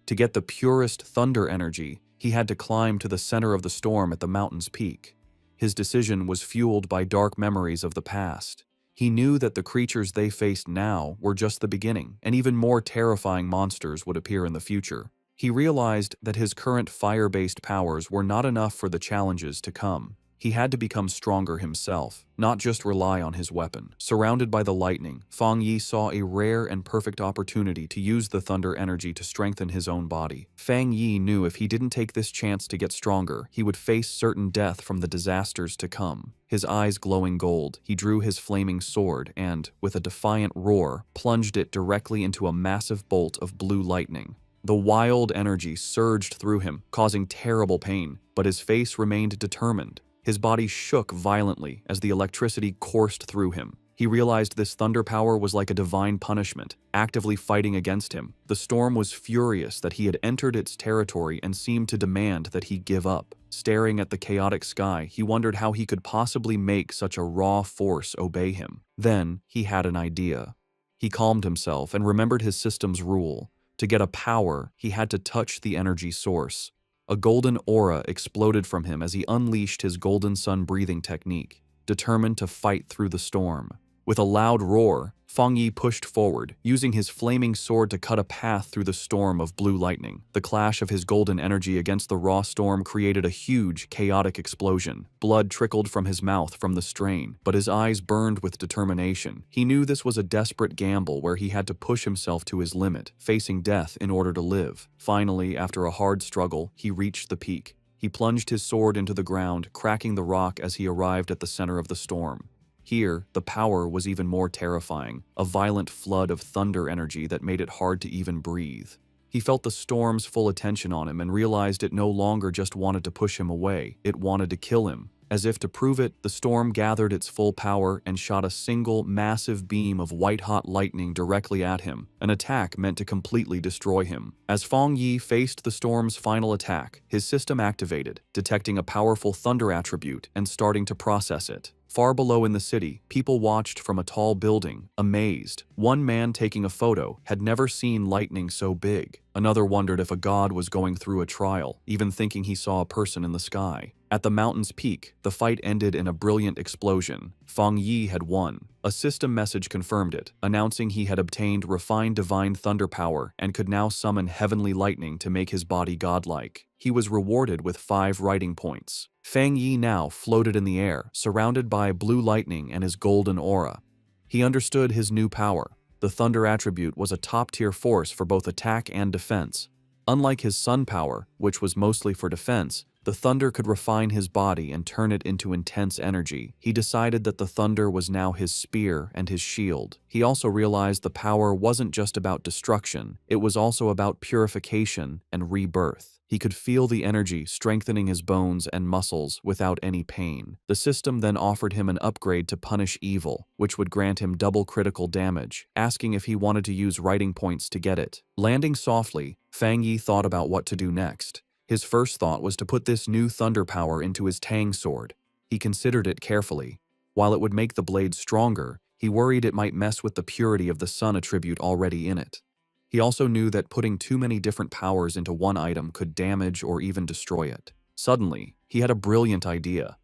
To get the purest thunder energy, he had to climb to the center of the storm at the mountain's peak. His decision was fueled by dark memories of the past. He knew that the creatures they faced now were just the beginning, and even more terrifying monsters would appear in the future. He realized that his current fire-based powers were not enough for the challenges to come. He had to become stronger himself, not just rely on his weapon. Surrounded by the lightning, Fang Yi saw a rare and perfect opportunity to use the thunder energy to strengthen his own body. Fang Yi knew if he didn't take this chance to get stronger, he would face certain death from the disasters to come. His eyes glowing gold, he drew his flaming sword and, with a defiant roar, plunged it directly into a massive bolt of blue lightning. The wild energy surged through him, causing terrible pain, but his face remained determined. His body shook violently as the electricity coursed through him. He realized this thunder power was like a divine punishment, actively fighting against him. The storm was furious that he had entered its territory and seemed to demand that he give up. Staring at the chaotic sky, he wondered how he could possibly make such a raw force obey him. Then, he had an idea. He calmed himself and remembered his system's rule. To get a power, he had to touch the energy source. A golden aura exploded from him as he unleashed his golden sun breathing technique, determined to fight through the storm. With a loud roar, Fang Yi pushed forward, using his flaming sword to cut a path through the storm of blue lightning. The clash of his golden energy against the raw storm created a huge, chaotic explosion. Blood trickled from his mouth from the strain, but his eyes burned with determination. He knew this was a desperate gamble where he had to push himself to his limit, facing death in order to live. Finally, after a hard struggle, he reached the peak. He plunged his sword into the ground, cracking the rock as he arrived at the center of the storm. Here, the power was even more terrifying, a violent flood of thunder energy that made it hard to even breathe. He felt the storm's full attention on him and realized it no longer just wanted to push him away, it wanted to kill him. As if to prove it, the storm gathered its full power and shot a single, massive beam of white-hot lightning directly at him, an attack meant to completely destroy him. As Fang Yi faced the storm's final attack, his system activated, detecting a powerful thunder attribute and starting to process it. Far below in the city, people watched from a tall building, amazed. One man taking a photo had never seen lightning so big. Another wondered if a god was going through a trial, even thinking he saw a person in the sky. At the mountain's peak, the fight ended in a brilliant explosion. Fang Yi had won. A system message confirmed it, announcing he had obtained refined divine thunder power and could now summon heavenly lightning to make his body godlike. He was rewarded with 5 writing points. Fang Yi now floated in the air, surrounded by blue lightning and his golden aura. He understood his new power. The thunder attribute was a top-tier force for both attack and defense. Unlike his sun power, which was mostly for defense, the thunder could refine his body and turn it into intense energy. He decided that the thunder was now his spear and his shield. He also realized the power wasn't just about destruction, it was also about purification and rebirth. He could feel the energy strengthening his bones and muscles without any pain. The system then offered him an upgrade to punish evil, which would grant him double critical damage, asking if he wanted to use writing points to get it. Landing softly, Fang Yi thought about what to do next. His first thought was to put this new thunder power into his Tang sword. He considered it carefully. While it would make the blade stronger, he worried it might mess with the purity of the sun attribute already in it. He also knew that putting too many different powers into one item could damage or even destroy it. Suddenly, he had a brilliant idea.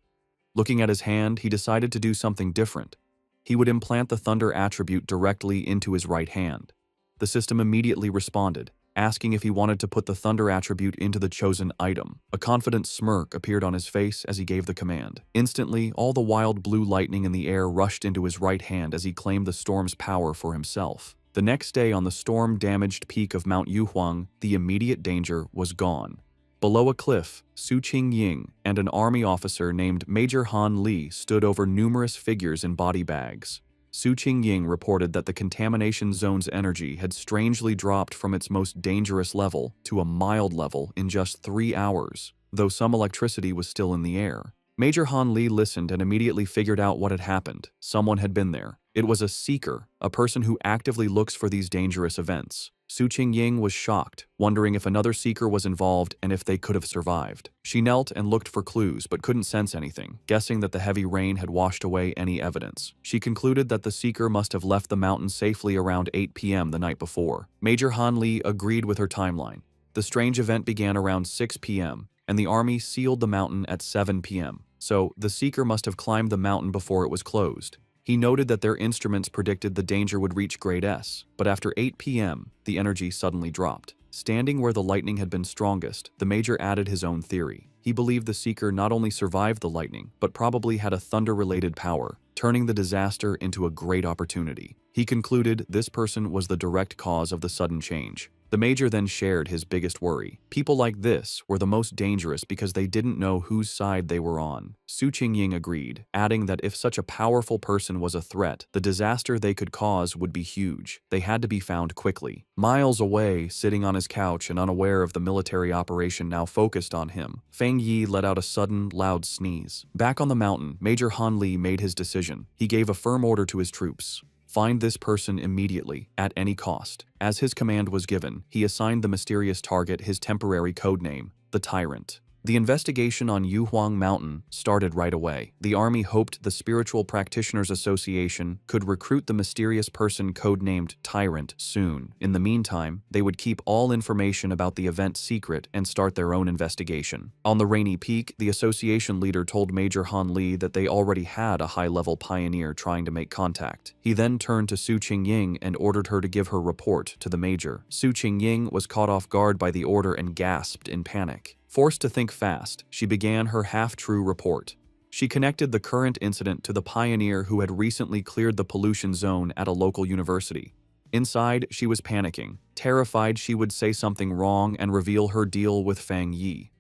Looking at his hand, he decided to do something different. He would implant the thunder attribute directly into his right hand. The system immediately responded, asking if he wanted to put the thunder attribute into the chosen item. A confident smirk appeared on his face as he gave the command. Instantly, all the wild blue lightning in the air rushed into his right hand as he claimed the storm's power for himself. The next day on the storm-damaged peak of Mount Yuhuang, the immediate danger was gone. Below a cliff, Su Qingying and an army officer named Major Han Li stood over numerous figures in body bags. Su Qingying reported that the contamination zone's energy had strangely dropped from its most dangerous level to a mild level in just 3 hours, though some electricity was still in the air. Major Han Li listened and immediately figured out what had happened. Someone had been there. It was a seeker, a person who actively looks for these dangerous events. Su Qingying was shocked, wondering if another seeker was involved and if they could have survived. She knelt and looked for clues but couldn't sense anything, guessing that the heavy rain had washed away any evidence. She concluded that the seeker must have left the mountain safely around 8 p.m. the night before. Major Han Li agreed with her timeline. The strange event began around 6 p.m., and the army sealed the mountain at 7 p.m., so the seeker must have climbed the mountain before it was closed. He noted that their instruments predicted the danger would reach grade S, but after 8 p.m., the energy suddenly dropped. Standing where the lightning had been strongest, the major added his own theory. He believed the seeker not only survived the lightning, but probably had a thunder-related power, turning the disaster into a great opportunity. He concluded this person was the direct cause of the sudden change. The major then shared his biggest worry. People like this were the most dangerous because they didn't know whose side they were on. Su Qingying agreed, adding that if such a powerful person was a threat, the disaster they could cause would be huge. They had to be found quickly. Miles away, sitting on his couch and unaware of the military operation now focused on him, Fang Yi let out a sudden, loud sneeze. Back on the mountain, Major Han Li made his decision. He gave a firm order to his troops. Find this person immediately, at any cost. As his command was given, he assigned the mysterious target his temporary codename, the Tyrant. The investigation on Yuhuang Mountain started right away. The army hoped the Spiritual Practitioners Association could recruit the mysterious person codenamed Tyrant soon. In the meantime, they would keep all information about the event secret and start their own investigation. On the rainy peak, the association leader told Major Han Li that they already had a high-level pioneer trying to make contact. He then turned to Su Qingying and ordered her to give her report to the major. Su Qingying was caught off guard by the order and gasped in panic. Forced to think fast, she began her half-true report. She connected the current incident to the pioneer who had recently cleared the pollution zone at a local university. Inside, she was panicking, terrified she would say something wrong and reveal her deal with Fang Yi.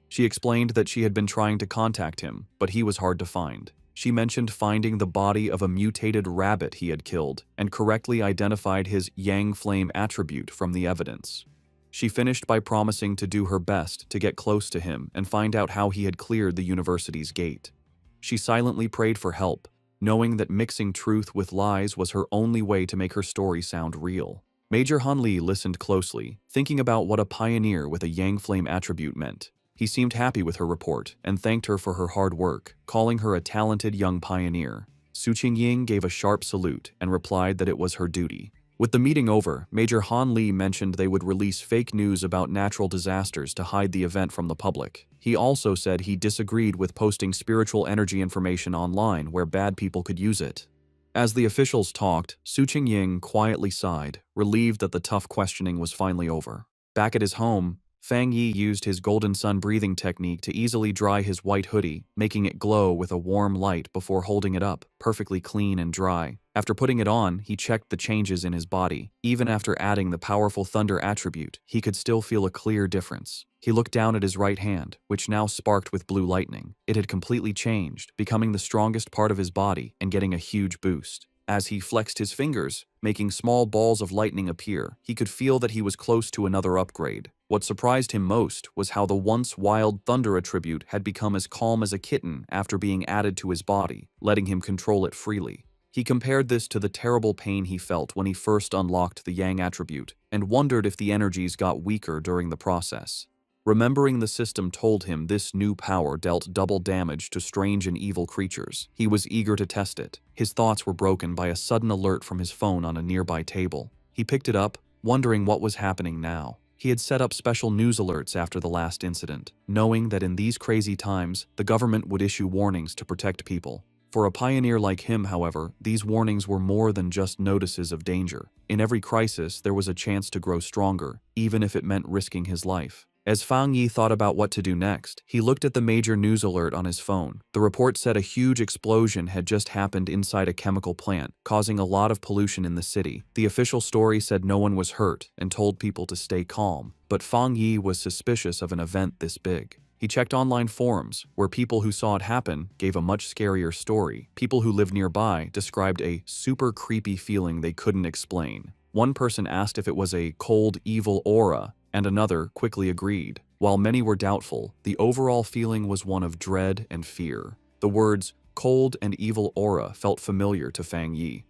She explained that she had been trying to contact him, but he was hard to find. She mentioned finding the body of a mutated rabbit he had killed and correctly identified his Yang Flame attribute from the evidence. She finished by promising to do her best to get close to him and find out how he had cleared the university's gate. She silently prayed for help, knowing that mixing truth with lies was her only way to make her story sound real. Major Han Li listened closely, thinking about what a pioneer with a Yang Flame attribute meant. He seemed happy with her report and thanked her for her hard work, calling her a talented young pioneer. Su Qingying gave a sharp salute and replied that it was her duty. With the meeting over, Major Han Li mentioned they would release fake news about natural disasters to hide the event from the public. He also said he disagreed with posting spiritual energy information online where bad people could use it. As the officials talked, Su Qingying quietly sighed, relieved that the tough questioning was finally over. Back at his home, Fang Yi used his golden sun breathing technique to easily dry his white hoodie, making it glow with a warm light before holding it up, perfectly clean and dry. After putting it on, he checked the changes in his body. Even after adding the powerful thunder attribute, he could still feel a clear difference. He looked down at his right hand, which now sparked with blue lightning. It had completely changed, becoming the strongest part of his body and getting a huge boost. As he flexed his fingers, making small balls of lightning appear, he could feel that he was close to another upgrade. What surprised him most was how the once wild thunder attribute had become as calm as a kitten after being added to his body, letting him control it freely. He compared this to the terrible pain he felt when he first unlocked the yang attribute, and wondered if the energies got weaker during the process. Remembering the system told him this new power dealt double damage to strange and evil creatures. He was eager to test it. His thoughts were broken by a sudden alert from his phone on a nearby table. He picked it up, wondering what was happening now. He had set up special news alerts after the last incident, knowing that in these crazy times, the government would issue warnings to protect people. For a pioneer like him, however, these warnings were more than just notices of danger. In every crisis, there was a chance to grow stronger, even if it meant risking his life. As Fang Yi thought about what to do next, he looked at the major news alert on his phone. The report said a huge explosion had just happened inside a chemical plant, causing a lot of pollution in the city. The official story said no one was hurt and told people to stay calm, but Fang Yi was suspicious of an event this big. He checked online forums, where people who saw it happen gave a much scarier story. People who lived nearby described a super creepy feeling they couldn't explain. One person asked if it was a cold, evil aura, and another quickly agreed. While many were doubtful, the overall feeling was one of dread and fear. The words cold and evil aura felt familiar to Fang Yi.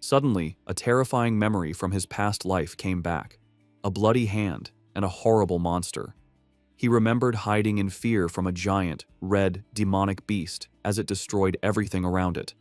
Suddenly, a terrifying memory from his past life came back. A bloody hand and a horrible monster. He remembered hiding in fear from a giant, red, demonic beast as it destroyed everything around it.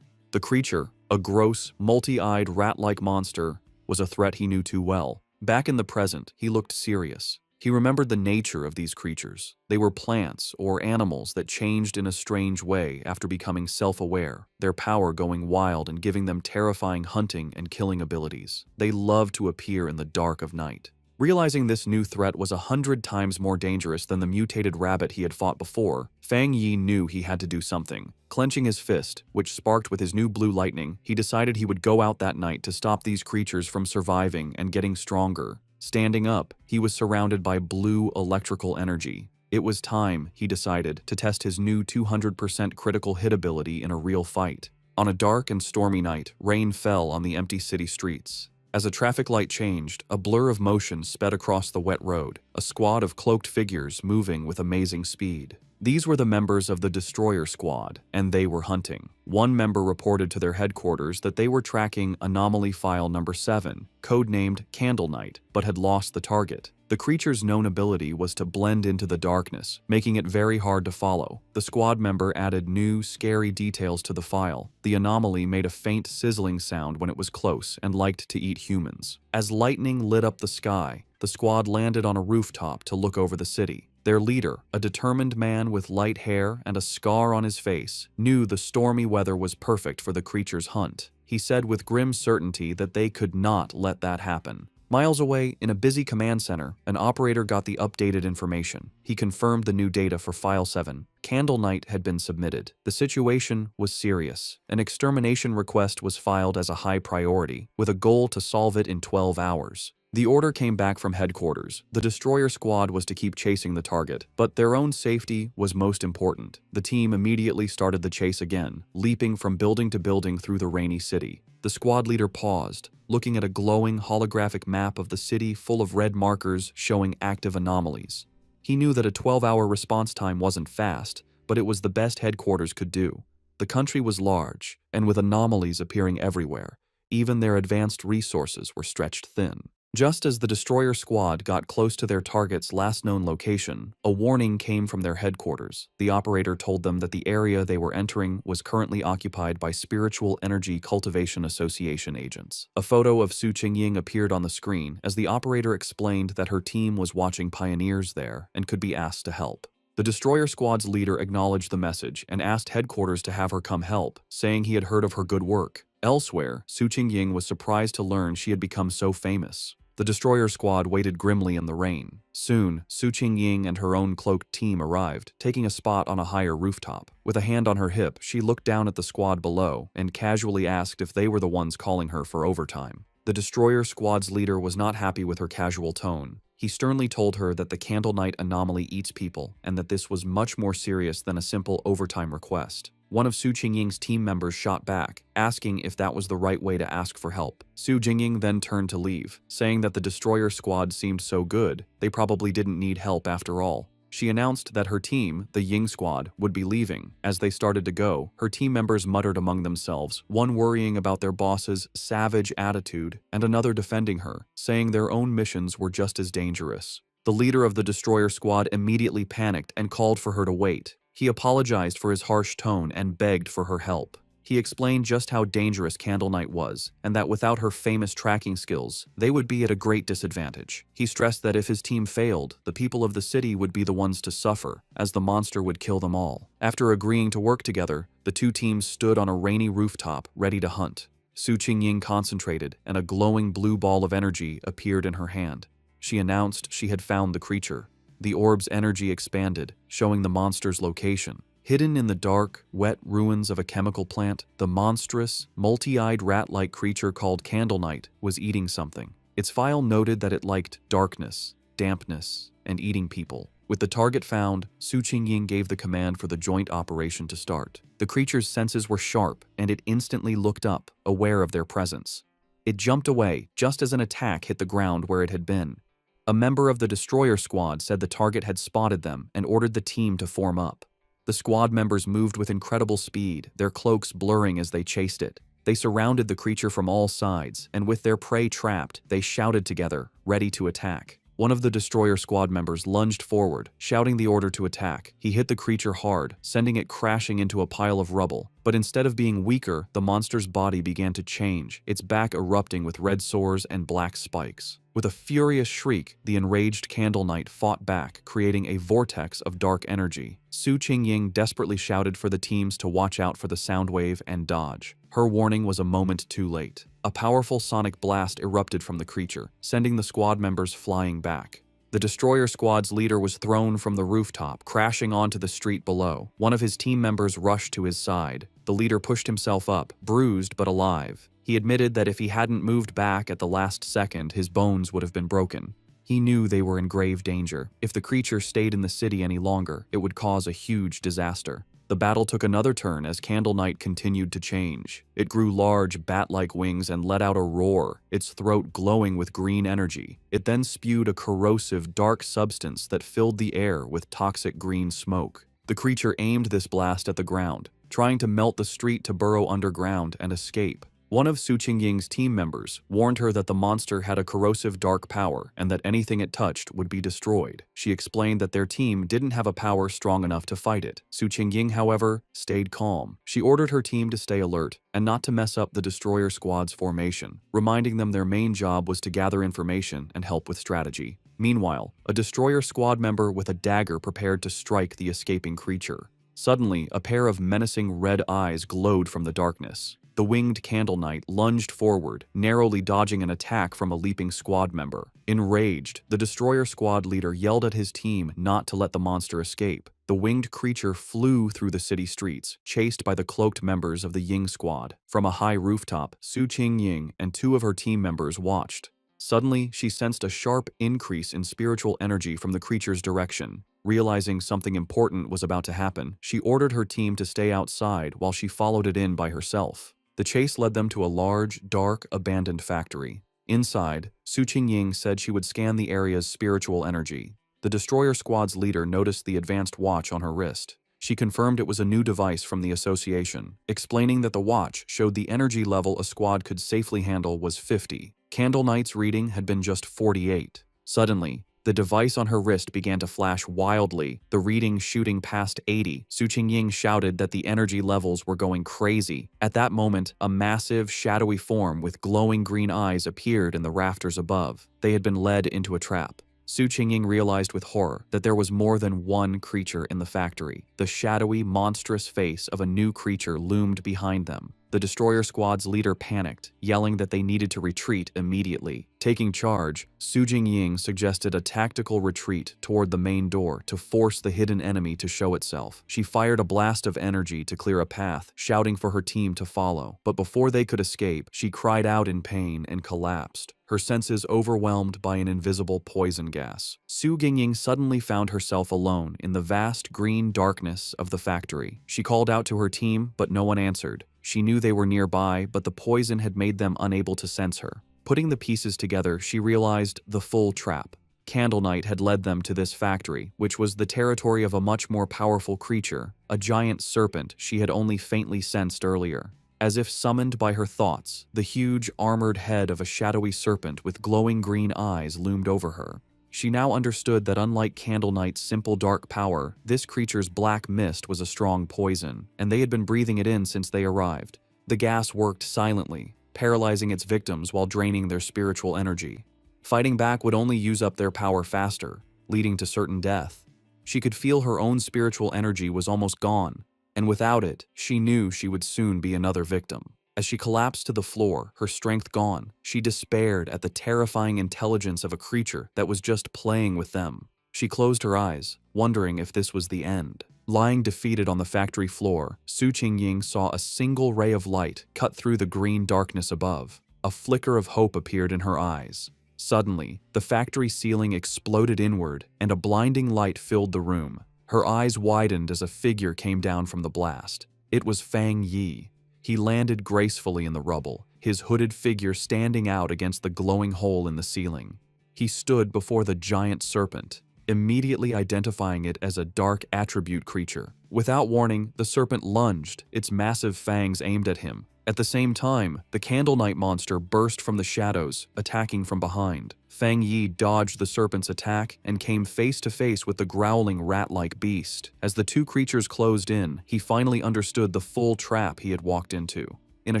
The creature, a gross, multi-eyed rat-like monster, was a threat he knew too well. Back in the present, he looked serious. He remembered the nature of these creatures. They were plants or animals that changed in a strange way after becoming self-aware, their power going wild and giving them terrifying hunting and killing abilities. They loved to appear in the dark of night. Realizing this new threat was 100 times more dangerous than the mutated rabbit he had fought before, Fang Yi knew he had to do something. Clenching his fist, which sparked with his new blue lightning, he decided he would go out that night to stop these creatures from surviving and getting stronger. Standing up, he was surrounded by blue electrical energy. It was time, he decided, to test his new 200% critical hit ability in a real fight. On a dark and stormy night, rain fell on the empty city streets. As a traffic light changed, a blur of motion sped across the wet road, a squad of cloaked figures moving with amazing speed. These were the members of the Destroyer Squad, and they were hunting. One member reported to their headquarters that they were tracking Anomaly File Number 7, codenamed Candle Night, but had lost the target. The creature's known ability was to blend into the darkness, making it very hard to follow. The squad member added new, scary details to the file. The anomaly made a faint sizzling sound when it was close and liked to eat humans. As lightning lit up the sky, the squad landed on a rooftop to look over the city. Their leader, a determined man with light hair and a scar on his face, knew the stormy weather was perfect for the creature's hunt. He said with grim certainty that they could not let that happen. Miles away, in a busy command center, an operator got the updated information. He confirmed the new data for File 7. Candle Night had been submitted. The situation was serious. An extermination request was filed as a high priority, with a goal to solve it in 12 hours. The order came back from headquarters. The Destroyer Squad was to keep chasing the target, but their own safety was most important. The team immediately started the chase again, leaping from building to building through the rainy city. The squad leader paused, looking at a glowing holographic map of the city full of red markers showing active anomalies. He knew that a 12-hour response time wasn't fast, but it was the best headquarters could do. The country was large, and with anomalies appearing everywhere, even their advanced resources were stretched thin. Just as the Destroyer Squad got close to their target's last known location, a warning came from their headquarters. The operator told them that the area they were entering was currently occupied by Spiritual Energy Cultivation Association agents. A photo of Su Qingying appeared on the screen as the operator explained that her team was watching pioneers there and could be asked to help. The Destroyer Squad's leader acknowledged the message and asked headquarters to have her come help, saying he had heard of her good work. Elsewhere, Su Qingying was surprised to learn she had become so famous. The destroyer squad waited grimly in the rain. Soon, Su Qingying and her own cloaked team arrived, taking a spot on a higher rooftop. With a hand on her hip, she looked down at the squad below and casually asked if they were the ones calling her for overtime. The destroyer squad's leader was not happy with her casual tone. He sternly told her that the Candle Night anomaly eats people and that this was much more serious than a simple overtime request. One of Su Qingying's team members shot back, asking if that was the right way to ask for help. Su Qingying then turned to leave, saying that the destroyer squad seemed so good, they probably didn't need help after all. She announced that her team, the Ying squad, would be leaving. As they started to go, her team members muttered among themselves, one worrying about their boss's savage attitude and another defending her, saying their own missions were just as dangerous. The leader of the destroyer squad immediately panicked and called for her to wait. He apologized for his harsh tone and begged for her help. He explained just how dangerous Candle Night was, and that without her famous tracking skills, they would be at a great disadvantage. He stressed that if his team failed, the people of the city would be the ones to suffer, as the monster would kill them all. After agreeing to work together, the two teams stood on a rainy rooftop, ready to hunt. Su Qingying concentrated, and a glowing blue ball of energy appeared in her hand. She announced she had found the creature. The orb's energy expanded, showing the monster's location. Hidden in the dark, wet ruins of a chemical plant, the monstrous, multi-eyed rat-like creature called Candle Night was eating something. Its file noted that it liked darkness, dampness, and eating people. With the target found, Su Qingying gave the command for the joint operation to start. The creature's senses were sharp, and it instantly looked up, aware of their presence. It jumped away, just as an attack hit the ground where it had been. A member of the destroyer squad said the target had spotted them and ordered the team to form up. The squad members moved with incredible speed, their cloaks blurring as they chased it. They surrounded the creature from all sides, and with their prey trapped, they shouted together, ready to attack. One of the destroyer squad members lunged forward, shouting the order to attack. He hit the creature hard, sending it crashing into a pile of rubble. But instead of being weaker, the monster's body began to change, its back erupting with red sores and black spikes. With a furious shriek, the enraged Candle Knight fought back, creating a vortex of dark energy. Su Qingying desperately shouted for the teams to watch out for the sound wave and dodge. Her warning was a moment too late. A powerful sonic blast erupted from the creature, sending the squad members flying back. The destroyer squad's leader was thrown from the rooftop, crashing onto the street below. One of his team members rushed to his side. The leader pushed himself up, bruised but alive. He admitted that if he hadn't moved back at the last second, his bones would have been broken. He knew they were in grave danger. If the creature stayed in the city any longer, it would cause a huge disaster. The battle took another turn as Candle Night continued to change. It grew large, bat-like wings and let out a roar, its throat glowing with green energy. It then spewed a corrosive, dark substance that filled the air with toxic green smoke. The creature aimed this blast at the ground, trying to melt the street to burrow underground and escape. One of Su Qingying's team members warned her that the monster had a corrosive dark power and that anything it touched would be destroyed. She explained that their team didn't have a power strong enough to fight it. Su Qingying, however, stayed calm. She ordered her team to stay alert and not to mess up the destroyer squad's formation, reminding them their main job was to gather information and help with strategy. Meanwhile, a destroyer squad member with a dagger prepared to strike the escaping creature. Suddenly, a pair of menacing red eyes glowed from the darkness. The winged Candle Knight lunged forward, narrowly dodging an attack from a leaping squad member. Enraged, the destroyer squad leader yelled at his team not to let the monster escape. The winged creature flew through the city streets, chased by the cloaked members of the Ying squad. From a high rooftop, Su Qingying and two of her team members watched. Suddenly, she sensed a sharp increase in spiritual energy from the creature's direction. Realizing something important was about to happen, she ordered her team to stay outside while she followed it in by herself. The chase led them to a large, dark, abandoned factory. Inside, Su Qingying said she would scan the area's spiritual energy. The destroyer squad's leader noticed the advanced watch on her wrist. She confirmed it was a new device from the association, explaining that the watch showed the energy level a squad could safely handle was 50. Candle Knight's reading had been just 48. Suddenly, the device on her wrist began to flash wildly, the reading shooting past 80. Su Qingying shouted that the energy levels were going crazy. At that moment, a massive, shadowy form with glowing green eyes appeared in the rafters above. They had been led into a trap. Su Qingying realized with horror that there was more than one creature in the factory. The shadowy, monstrous face of a new creature loomed behind them. The destroyer squad's leader panicked, yelling that they needed to retreat immediately. Taking charge, Su Jingying suggested a tactical retreat toward the main door to force the hidden enemy to show itself. She fired a blast of energy to clear a path, shouting for her team to follow. But before they could escape, she cried out in pain and collapsed, her senses overwhelmed by an invisible poison gas. Su Jingying suddenly found herself alone in the vast green darkness of the factory. She called out to her team, but no one answered. She knew they were nearby, but the poison had made them unable to sense her. Putting the pieces together, she realized the full trap. Candle Knight had led them to this factory, which was the territory of a much more powerful creature, a giant serpent she had only faintly sensed earlier. As if summoned by her thoughts, the huge, armored head of a shadowy serpent with glowing green eyes loomed over her. She now understood that unlike Candle Knight's simple dark power, this creature's black mist was a strong poison, and they had been breathing it in since they arrived. The gas worked silently, paralyzing its victims while draining their spiritual energy. Fighting back would only use up their power faster, leading to certain death. She could feel her own spiritual energy was almost gone, and without it, she knew she would soon be another victim. As she collapsed to the floor, her strength gone, she despaired at the terrifying intelligence of a creature that was just playing with them. She closed her eyes, wondering if this was the end. Lying defeated on the factory floor, Su Jingying saw a single ray of light cut through the green darkness above. A flicker of hope appeared in her eyes. Suddenly, the factory ceiling exploded inward, and a blinding light filled the room. Her eyes widened as a figure came down from the blast. It was Fang Yi. He landed gracefully in the rubble, his hooded figure standing out against the glowing hole in the ceiling. He stood before the giant serpent, immediately identifying it as a dark attribute creature. Without warning, the serpent lunged, its massive fangs aimed at him. At the same time, the Candle Knight monster burst from the shadows, attacking from behind. Fang Yi dodged the serpent's attack and came face to face with the growling rat-like beast. As the two creatures closed in, he finally understood the full trap he had walked into. In a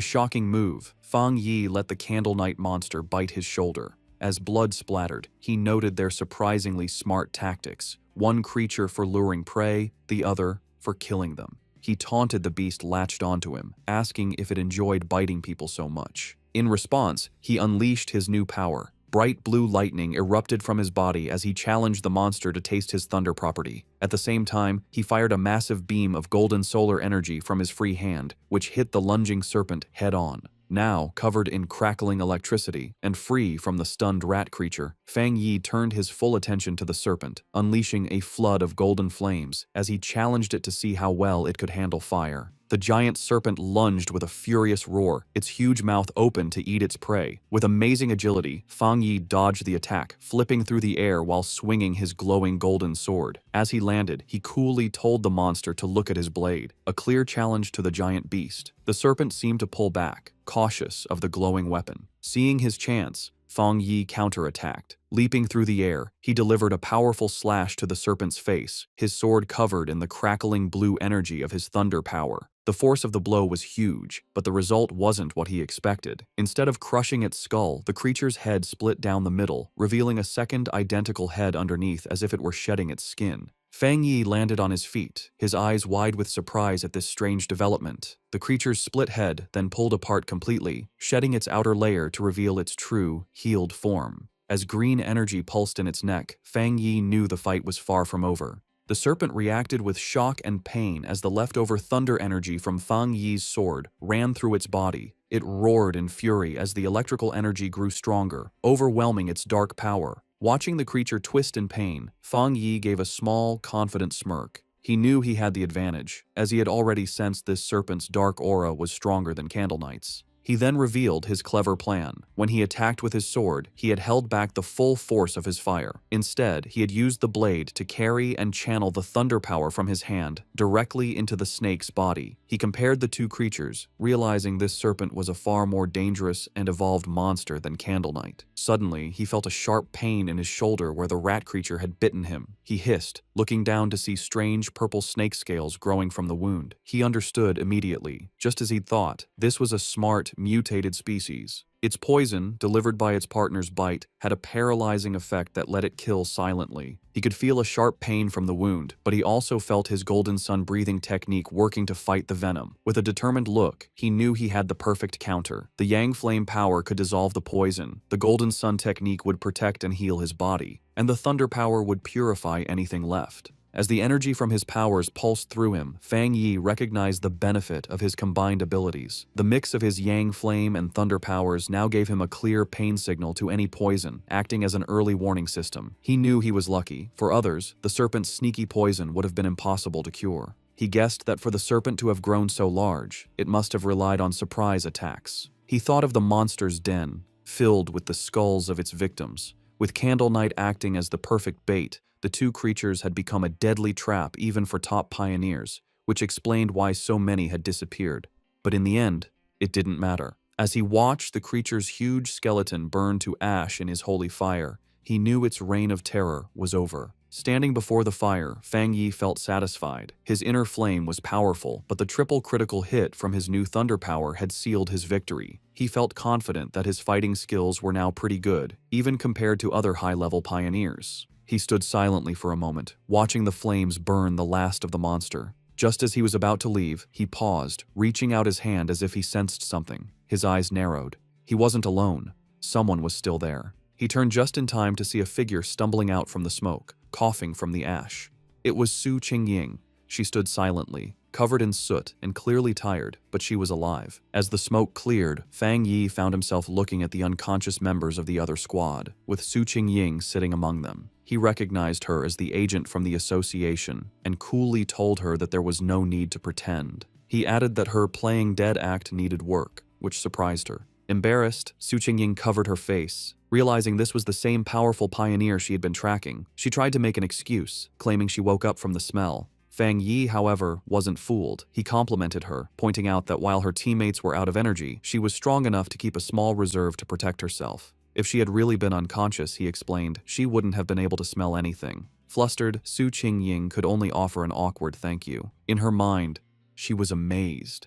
shocking move, Fang Yi let the Candle Knight monster bite his shoulder. As blood splattered, he noted their surprisingly smart tactics, one creature for luring prey, the other for killing them. He taunted the beast latched onto him, asking if it enjoyed biting people so much. In response, he unleashed his new power. Bright blue lightning erupted from his body as he challenged the monster to taste his thunder property. At the same time, he fired a massive beam of golden solar energy from his free hand, which hit the lunging serpent head-on. Now, covered in crackling electricity and free from the stunned rat creature, Fang Yi turned his full attention to the serpent, unleashing a flood of golden flames as he challenged it to see how well it could handle fire. The giant serpent lunged with a furious roar, its huge mouth open to eat its prey. With amazing agility, Fang Yi dodged the attack, flipping through the air while swinging his glowing golden sword. As he landed, he coolly told the monster to look at his blade, a clear challenge to the giant beast. The serpent seemed to pull back, cautious of the glowing weapon. Seeing his chance, Fang Yi counterattacked. Leaping through the air, he delivered a powerful slash to the serpent's face, his sword covered in the crackling blue energy of his thunder power. The force of the blow was huge, but the result wasn't what he expected. Instead of crushing its skull, the creature's head split down the middle, revealing a second identical head underneath as if it were shedding its skin. Fang Yi landed on his feet, his eyes wide with surprise at this strange development. The creature's split head then pulled apart completely, shedding its outer layer to reveal its true, healed form. As green energy pulsed in its neck, Fang Yi knew the fight was far from over. The serpent reacted with shock and pain as the leftover thunder energy from Fang Yi's sword ran through its body. It roared in fury as the electrical energy grew stronger, overwhelming its dark power. Watching the creature twist in pain, Fang Yi gave a small, confident smirk. He knew he had the advantage, as he had already sensed this serpent's dark aura was stronger than Candle Knight's. He then revealed his clever plan. When he attacked with his sword, he had held back the full force of his fire. Instead, he had used the blade to carry and channel the thunder power from his hand directly into the snake's body. He compared the two creatures, realizing this serpent was a far more dangerous and evolved monster than Candle Knight. Suddenly, he felt a sharp pain in his shoulder where the rat creature had bitten him. He hissed, looking down to see strange purple snake scales growing from the wound. He understood immediately. Just as he'd thought, this was a smart, mutated species. Its poison, delivered by its partner's bite, had a paralyzing effect that let it kill silently. He could feel a sharp pain from the wound, but he also felt his Golden Sun breathing technique working to fight the venom. With a determined look, he knew he had the perfect counter. The Yang Flame power could dissolve the poison, the Golden Sun technique would protect and heal his body, and the Thunder power would purify anything left. As the energy from his powers pulsed through him, Fang Yi recognized the benefit of his combined abilities. The mix of his Yang Flame and Thunder powers now gave him a clear pain signal to any poison, acting as an early warning system. He knew he was lucky. For others, the serpent's sneaky poison would have been impossible to cure. He guessed that for the serpent to have grown so large, it must have relied on surprise attacks. He thought of the monster's den, filled with the skulls of its victims. With Candle Knight acting as the perfect bait, the two creatures had become a deadly trap even for top pioneers, which explained why so many had disappeared. But in the end, it didn't matter. As he watched the creature's huge skeleton burn to ash in his holy fire, he knew its reign of terror was over. Standing before the fire, Fang Yi felt satisfied. His inner flame was powerful, but the triple critical hit from his new thunder power had sealed his victory. He felt confident that his fighting skills were now pretty good, even compared to other high-level pioneers. He stood silently for a moment, watching the flames burn the last of the monster. Just as he was about to leave, he paused, reaching out his hand as if he sensed something. His eyes narrowed. He wasn't alone. Someone was still there. He turned just in time to see a figure stumbling out from the smoke, coughing from the ash. It was Su Qingying. She stood silently, covered in soot and clearly tired, but she was alive. As the smoke cleared, Fang Yi found himself looking at the unconscious members of the other squad, with Su Qingying sitting among them. He recognized her as the agent from the association and coolly told her that there was no need to pretend. He added that her playing dead act needed work, which surprised her. Embarrassed, Su Qingying covered her face. Realizing this was the same powerful pioneer she had been tracking, she tried to make an excuse, claiming she woke up from the smell. Fang Yi, however, wasn't fooled. He complimented her, pointing out that while her teammates were out of energy, she was strong enough to keep a small reserve to protect herself. If she had really been unconscious, he explained, she wouldn't have been able to smell anything. Flustered, Su Qingying could only offer an awkward thank you. In her mind, she was amazed.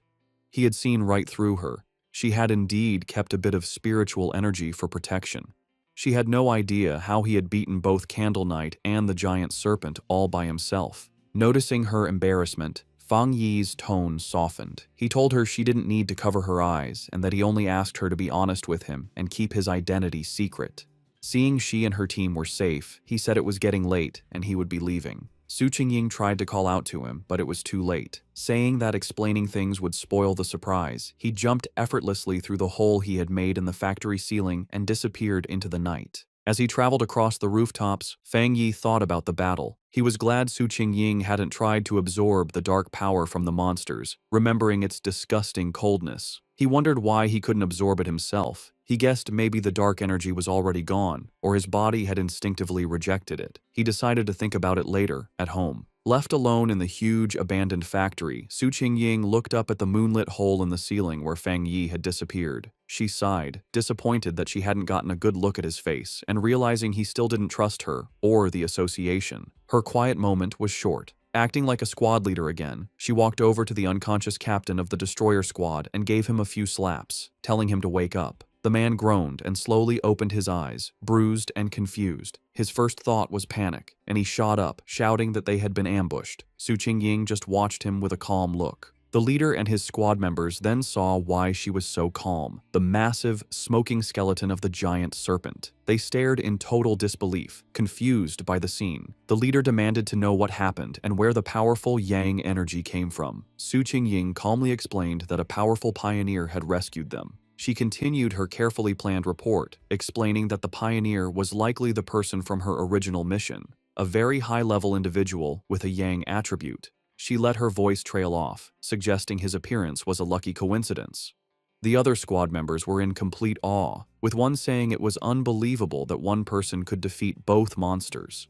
He had seen right through her. She had indeed kept a bit of spiritual energy for protection. She had no idea how he had beaten both Candle Knight and the giant serpent all by himself. Noticing her embarrassment, Fang Yi's tone softened. He told her she didn't need to cover her eyes and that he only asked her to be honest with him and keep his identity secret. Seeing she and her team were safe, he said it was getting late and he would be leaving. Su Qingying tried to call out to him, but it was too late. Saying that explaining things would spoil the surprise, he jumped effortlessly through the hole he had made in the factory ceiling and disappeared into the night. As he traveled across the rooftops, Fang Yi thought about the battle. He was glad Su Qingying hadn't tried to absorb the dark power from the monsters, remembering its disgusting coldness. He wondered why he couldn't absorb it himself. He guessed maybe the dark energy was already gone, or his body had instinctively rejected it. He decided to think about it later, at home. Left alone in the huge, abandoned factory, Su Qingying looked up at the moonlit hole in the ceiling where Fang Yi had disappeared. She sighed, disappointed that she hadn't gotten a good look at his face, and realizing he still didn't trust her, or the association. Her quiet moment was short. Acting like a squad leader again, she walked over to the unconscious captain of the destroyer squad and gave him a few slaps, telling him to wake up. The man groaned and slowly opened his eyes, bruised and confused. His first thought was panic, and he shot up, shouting that they had been ambushed. Su Qingying just watched him with a calm look. The leader and his squad members then saw why she was so calm: the massive, smoking skeleton of the giant serpent. They stared in total disbelief, confused by the scene. The leader demanded to know what happened and where the powerful Yang energy came from. Su Qingying calmly explained that a powerful pioneer had rescued them. She continued her carefully planned report, explaining that the pioneer was likely the person from her original mission, a very high-level individual with a Yang attribute. She let her voice trail off, suggesting his appearance was a lucky coincidence. The other squad members were in complete awe, with one saying it was unbelievable that one person could defeat both monsters.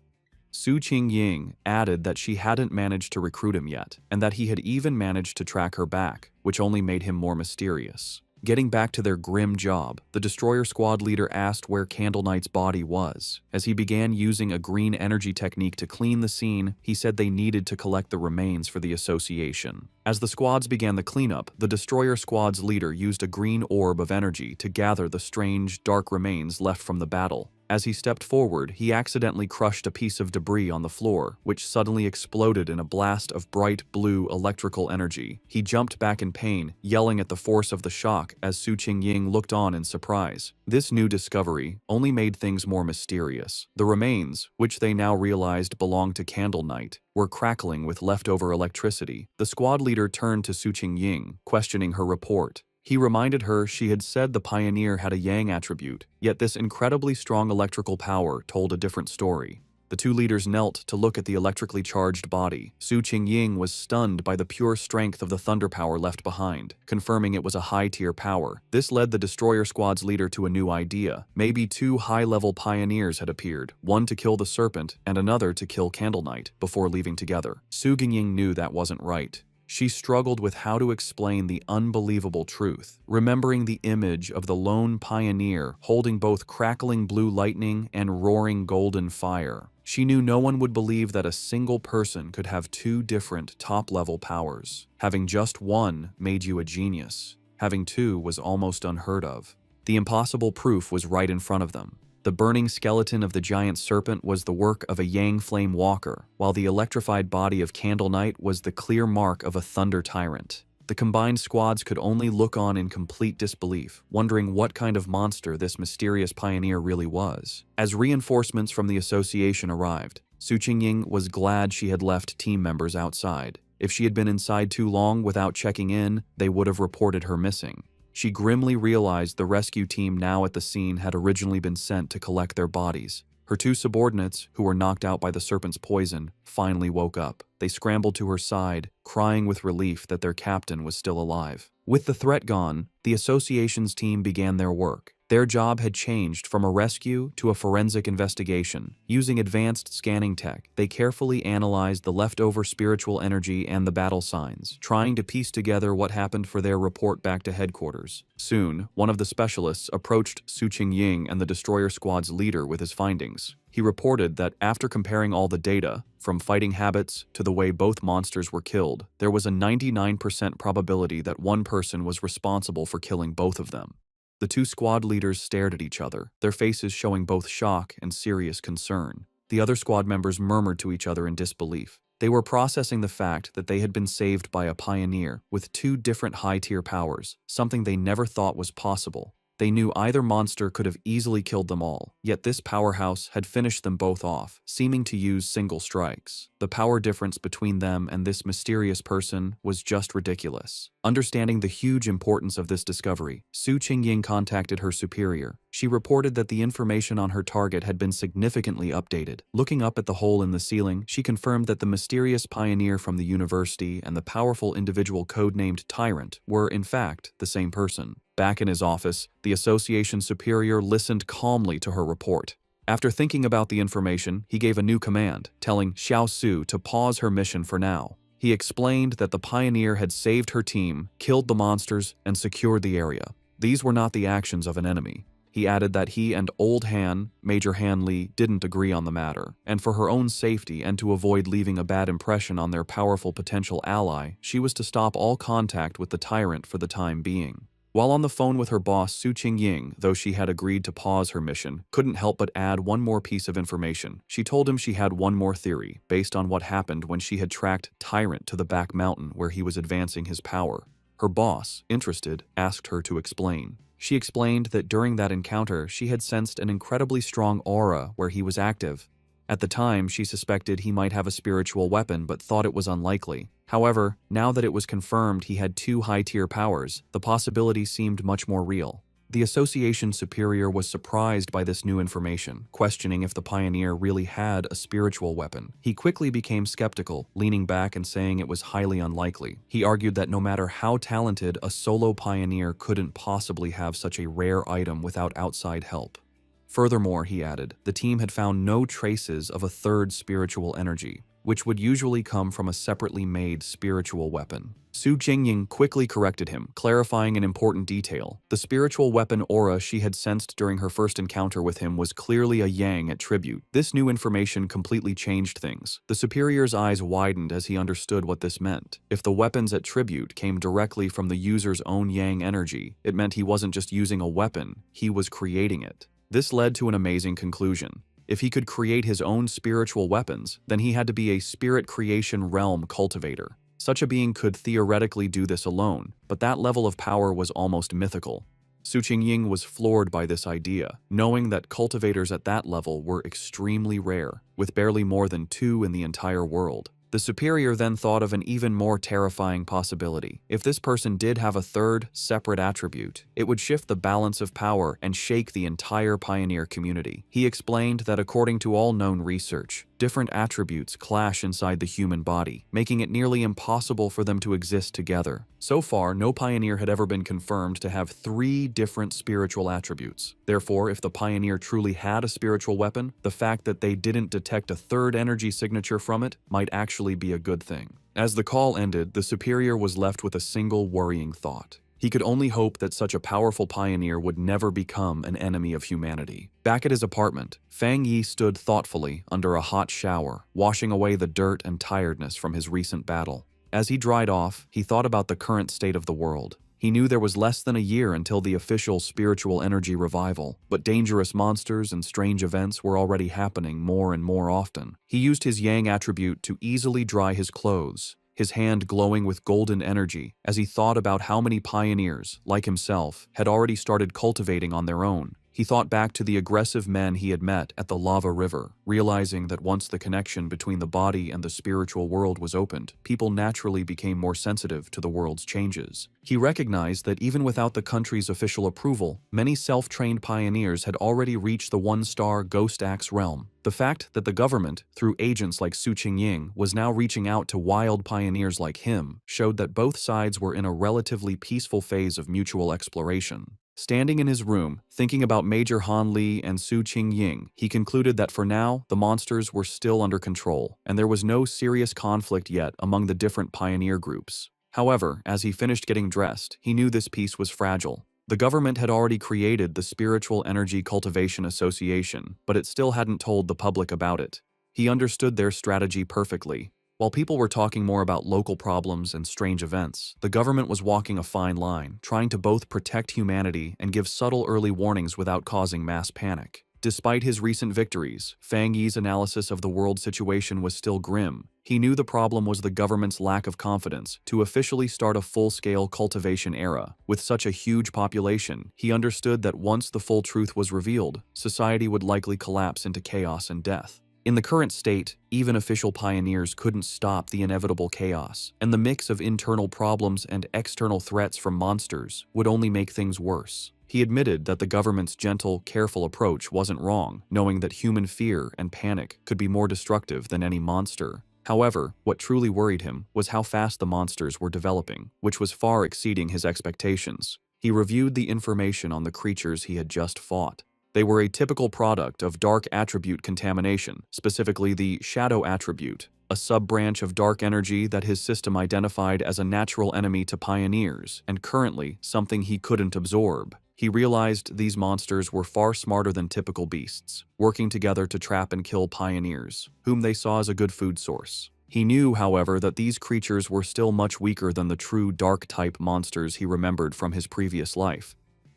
Su Qingying added that she hadn't managed to recruit him yet, and that he had even managed to track her back, which only made him more mysterious. Getting back to their grim job, the Destroyer Squad leader asked where Candle Knight's body was. As he began using a green energy technique to clean the scene, he said they needed to collect the remains for the association. As the squads began the cleanup, the Destroyer Squad's leader used a green orb of energy to gather the strange, dark remains left from the battle. As he stepped forward, he accidentally crushed a piece of debris on the floor, which suddenly exploded in a blast of bright blue electrical energy. He jumped back in pain, yelling at the force of the shock as Su Qingying looked on in surprise. This new discovery only made things more mysterious. The remains, which they now realized belonged to Candle Knight, were crackling with leftover electricity. The squad leader turned to Su Qingying, questioning her report. He reminded her she had said the Pioneer had a Yang attribute, yet this incredibly strong electrical power told a different story. The two leaders knelt to look at the electrically charged body. Su Qingying was stunned by the pure strength of the thunder power left behind, confirming it was a high-tier power. This led the Destroyer Squad's leader to a new idea. Maybe two high-level Pioneers had appeared, one to kill the Serpent and another to kill Candle Knight, before leaving together. Su Qingying knew that wasn't right. She struggled with how to explain the unbelievable truth, remembering the image of the lone Pioneer holding both crackling blue lightning and roaring golden fire. She knew no one would believe that a single person could have two different top-level powers. Having just one made you a genius. Having two was almost unheard of. The impossible proof was right in front of them. The burning skeleton of the giant serpent was the work of a Yang Flame Walker, while the electrified body of Candle Knight was the clear mark of a Thunder Tyrant. The combined squads could only look on in complete disbelief, wondering what kind of monster this mysterious pioneer really was. As reinforcements from the association arrived, Su Qingying was glad she had left team members outside. If she had been inside too long without checking in, they would have reported her missing. She grimly realized the rescue team now at the scene had originally been sent to collect their bodies. Her two subordinates, who were knocked out by the serpent's poison, finally woke up. They scrambled to her side, crying with relief that their captain was still alive. With the threat gone, the association's team began their work. Their job had changed from a rescue to a forensic investigation. Using advanced scanning tech, they carefully analyzed the leftover spiritual energy and the battle signs, trying to piece together what happened for their report back to headquarters. Soon, one of the specialists approached Su Qingying and the Destroyer Squad's leader with his findings. He reported that after comparing all the data, from fighting habits to the way both monsters were killed, there was a 99% probability that one person was responsible for killing both of them. The two squad leaders stared at each other, their faces showing both shock and serious concern. The other squad members murmured to each other in disbelief. They were processing the fact that they had been saved by a pioneer with two different high-tier powers, something they never thought was possible. They knew either monster could have easily killed them all, yet this powerhouse had finished them both off, seeming to use single strikes. The power difference between them and this mysterious person was just ridiculous. Understanding the huge importance of this discovery, Su Qingying contacted her superior. She reported that the information on her target had been significantly updated. Looking up at the hole in the ceiling, she confirmed that the mysterious pioneer from the university and the powerful individual codenamed Tyrant were, in fact, the same person. Back in his office, the association superior listened calmly to her report. After thinking about the information, he gave a new command, telling Xiao Su to pause her mission for now. He explained that the pioneer had saved her team, killed the monsters, and secured the area. These were not the actions of an enemy. He added that he and Old Han, Major Han Li, didn't agree on the matter, and for her own safety and to avoid leaving a bad impression on their powerful potential ally, she was to stop all contact with the tyrant for the time being. While on the phone with her boss, Su Qingying, though she had agreed to pause her mission, couldn't help but add one more piece of information. She told him she had one more theory, based on what happened when she had tracked Tyrant to the back mountain where he was advancing his power. Her boss, interested, asked her to explain. She explained that during that encounter, she had sensed an incredibly strong aura where he was active. At the time, she suspected he might have a spiritual weapon but thought it was unlikely. However, now that it was confirmed he had two high-tier powers, the possibility seemed much more real. The association superior was surprised by this new information, questioning if the pioneer really had a spiritual weapon. He quickly became skeptical, leaning back and saying it was highly unlikely. He argued that no matter how talented, a solo pioneer couldn't possibly have such a rare item without outside help. Furthermore, he added, the team had found no traces of a third spiritual energy, which would usually come from a separately made spiritual weapon. Su Jingying quickly corrected him, clarifying an important detail. The spiritual weapon aura she had sensed during her first encounter with him was clearly a yang attribute. This new information completely changed things. The superior's eyes widened as he understood what this meant. If the weapon's attribute came directly from the user's own yang energy, it meant he wasn't just using a weapon, he was creating it. This led to an amazing conclusion. If he could create his own spiritual weapons, then he had to be a spirit creation realm cultivator. Such a being could theoretically do this alone, but that level of power was almost mythical. Su Qingying was floored by this idea, knowing that cultivators at that level were extremely rare, with barely more than 2 in the entire world. The superior then thought of an even more terrifying possibility. If this person did have a third, separate attribute, it would shift the balance of power and shake the entire pioneer community. He explained that according to all known research, different attributes clash inside the human body, making it nearly impossible for them to exist together. So far, no pioneer had ever been confirmed to have 3 different spiritual attributes. Therefore, if the pioneer truly had a spiritual weapon, the fact that they didn't detect a third energy signature from it might actually be a good thing. As the call ended, the superior was left with a single worrying thought. He could only hope that such a powerful pioneer would never become an enemy of humanity. Back at his apartment, Fang Yi stood thoughtfully under a hot shower, washing away the dirt and tiredness from his recent battle. As he dried off, he thought about the current state of the world. He knew there was less than a year until the official spiritual energy revival, but dangerous monsters and strange events were already happening more and more often. He used his yang attribute to easily dry his clothes, his hand glowing with golden energy as he thought about how many pioneers, like himself, had already started cultivating on their own. He thought back to the aggressive men he had met at the lava river, realizing that once the connection between the body and the spiritual world was opened, people naturally became more sensitive to the world's changes. He recognized that even without the country's official approval, many self-trained pioneers had already reached the 1-star Ghost Axe realm. The fact that the government, through agents like Su Qingying, was now reaching out to wild pioneers like him showed that both sides were in a relatively peaceful phase of mutual exploration. Standing in his room, thinking about Major Han Li and Su Qingying, he concluded that for now, the monsters were still under control, and there was no serious conflict yet among the different pioneer groups. However, as he finished getting dressed, he knew this peace was fragile. The government had already created the Spiritual Energy Cultivation Association, but it still hadn't told the public about it. He understood their strategy perfectly. While people were talking more about local problems and strange events, the government was walking a fine line, trying to both protect humanity and give subtle early warnings without causing mass panic. Despite his recent victories, Fang Yi's analysis of the world situation was still grim. He knew the problem was the government's lack of confidence to officially start a full-scale cultivation era. With such a huge population, he understood that once the full truth was revealed, society would likely collapse into chaos and death. In the current state, even official pioneers couldn't stop the inevitable chaos, and the mix of internal problems and external threats from monsters would only make things worse. He admitted that the government's gentle, careful approach wasn't wrong, knowing that human fear and panic could be more destructive than any monster. However, what truly worried him was how fast the monsters were developing, which was far exceeding his expectations. He reviewed the information on the creatures he had just fought. They were a typical product of dark attribute contamination, specifically the shadow attribute, a sub-branch of dark energy that his system identified as a natural enemy to pioneers, and currently something he couldn't absorb. He realized these monsters were far smarter than typical beasts, working together to trap and kill pioneers, whom they saw as a good food source. He knew, however, that these creatures were still much weaker than the true dark-type monsters he remembered from his previous life.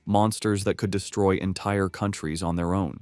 Monsters that could destroy entire countries on their own.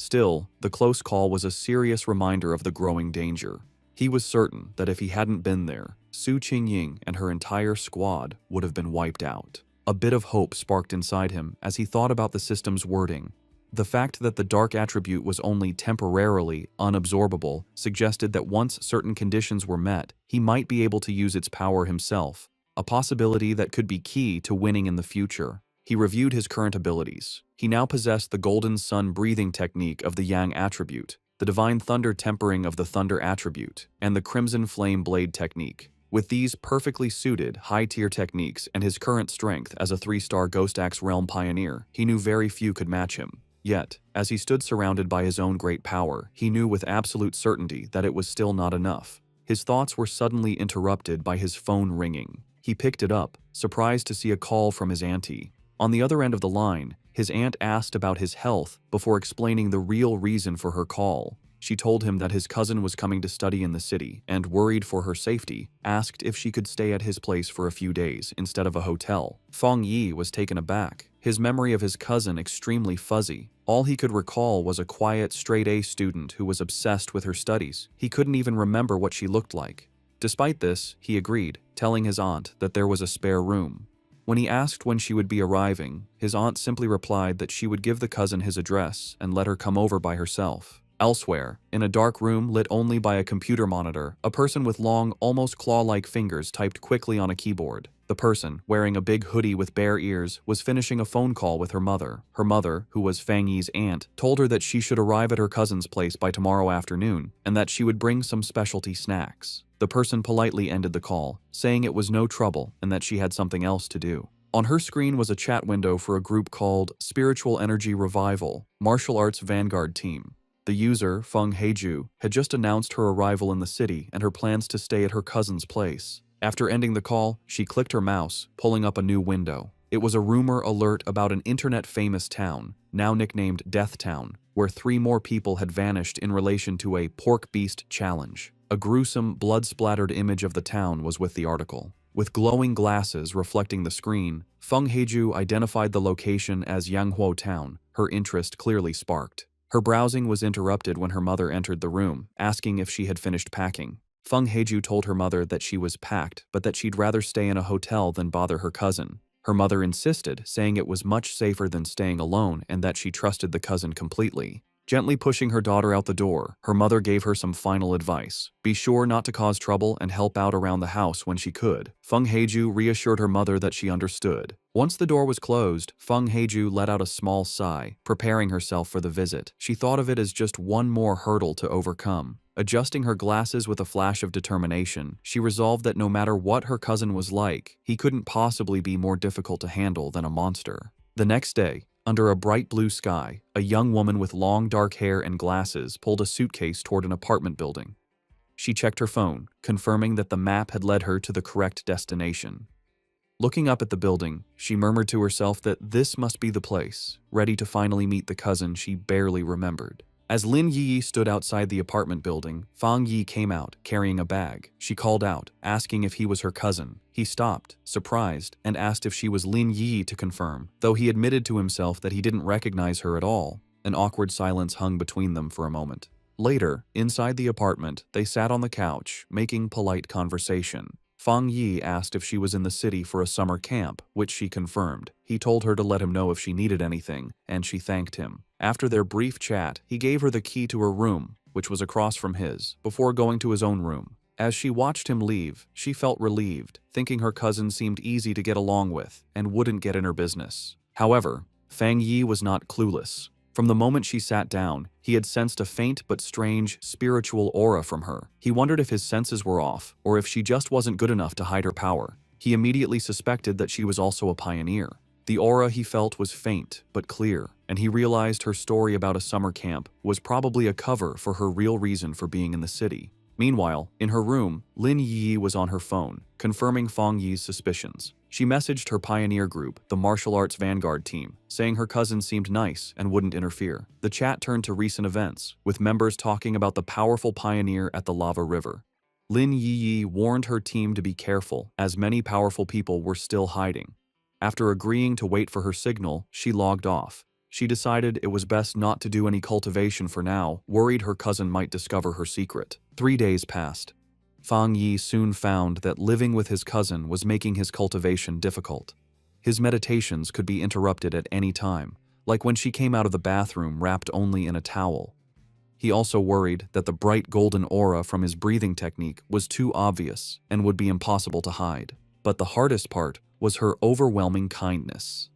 Still, the close call was a serious reminder of the growing danger. He was certain that if he hadn't been there, Su Qingying and her entire squad would have been wiped out. A bit of hope sparked inside him as he thought about the system's wording. The fact that the dark attribute was only temporarily unabsorbable suggested that once certain conditions were met, he might be able to use its power himself, a possibility that could be key to winning in the future. He reviewed his current abilities. He now possessed the Golden Sun breathing technique of the Yang attribute, the Divine Thunder tempering of the Thunder attribute, and the Crimson Flame Blade technique. With these perfectly suited, high-tier techniques and his current strength as a 3-star Ghost Axe Realm pioneer, he knew very few could match him. Yet, as he stood surrounded by his own great power, he knew with absolute certainty that it was still not enough. His thoughts were suddenly interrupted by his phone ringing. He picked it up, surprised to see a call from his auntie. On the other end of the line, his aunt asked about his health before explaining the real reason for her call. She told him that his cousin was coming to study in the city and, worried for her safety, asked if she could stay at his place for a few days instead of a hotel. Fang Yi was taken aback, his memory of his cousin extremely fuzzy. All he could recall was a quiet, straight-A student who was obsessed with her studies. He couldn't even remember what she looked like. Despite this, he agreed, telling his aunt that there was a spare room. When he asked when she would be arriving, his aunt simply replied that she would give the cousin his address and let her come over by herself. Elsewhere, in a dark room lit only by a computer monitor, a person with long, almost claw-like fingers typed quickly on a keyboard. The person, wearing a big hoodie with bare ears, was finishing a phone call with her mother. Her mother, who was Fang Yi's aunt, told her that she should arrive at her cousin's place by tomorrow afternoon and that she would bring some specialty snacks. The person politely ended the call, saying it was no trouble and that she had something else to do. On her screen was a chat window for a group called Spiritual Energy Revival, Martial Arts Vanguard Team. The user, Feng Heiju, had just announced her arrival in the city and her plans to stay at her cousin's place. After ending the call, she clicked her mouse, pulling up a new window. It was a rumor alert about an internet-famous town, now nicknamed Death Town, where 3 more people had vanished in relation to a pork beast challenge. A gruesome, blood-splattered image of the town was with the article. With glowing glasses reflecting the screen, Feng Heiju identified the location as Yanghuo Town. Her interest clearly sparked. Her browsing was interrupted when her mother entered the room, asking if she had finished packing. Feng Heiju told her mother that she was packed, but that she'd rather stay in a hotel than bother her cousin. Her mother insisted, saying it was much safer than staying alone and that she trusted the cousin completely. Gently pushing her daughter out the door, her mother gave her some final advice. Be sure not to cause trouble and help out around the house when she could. Feng Heiju reassured her mother that she understood. Once the door was closed, Feng Heiju let out a small sigh, preparing herself for the visit. She thought of it as just one more hurdle to overcome. Adjusting her glasses with a flash of determination, she resolved that no matter what her cousin was like, he couldn't possibly be more difficult to handle than a monster. The next day, under a bright blue sky, a young woman with long dark hair and glasses pulled a suitcase toward an apartment building. She checked her phone, confirming that the map had led her to the correct destination. Looking up at the building, she murmured to herself that this must be the place, ready to finally meet the cousin she barely remembered. As Lin Yi stood outside the apartment building, Fang Yi came out, carrying a bag. She called out, asking if he was her cousin. He stopped, surprised, and asked if she was Lin Yi to confirm, though he admitted to himself that he didn't recognize her at all. An awkward silence hung between them for a moment. Later, inside the apartment, they sat on the couch, making polite conversation. Fang Yi asked if she was in the city for a summer camp, which she confirmed. He told her to let him know if she needed anything, and she thanked him. After their brief chat, he gave her the key to her room, which was across from his, before going to his own room. As she watched him leave, she felt relieved, thinking her cousin seemed easy to get along with and wouldn't get in her business. However, Fang Yi was not clueless. From the moment she sat down, he had sensed a faint but strange spiritual aura from her. He wondered if his senses were off, or if she just wasn't good enough to hide her power. He immediately suspected that she was also a pioneer. The aura he felt was faint but clear, and he realized her story about a summer camp was probably a cover for her real reason for being in the city. Meanwhile, in her room, Lin Yi was on her phone, confirming Fang Yi's suspicions. She messaged her pioneer group, the Martial Arts Vanguard Team, saying her cousin seemed nice and wouldn't interfere. The chat turned to recent events, with members talking about the powerful pioneer at the lava river. Lin Yi warned her team to be careful, as many powerful people were still hiding. After agreeing to wait for her signal, she logged off. She decided it was best not to do any cultivation for now, worried her cousin might discover her secret. 3 days passed. Fang Yi soon found that living with his cousin was making his cultivation difficult. His meditations could be interrupted at any time, like when she came out of the bathroom wrapped only in a towel. He also worried that the bright golden aura from his breathing technique was too obvious and would be impossible to hide. But the hardest part was her overwhelming kindness.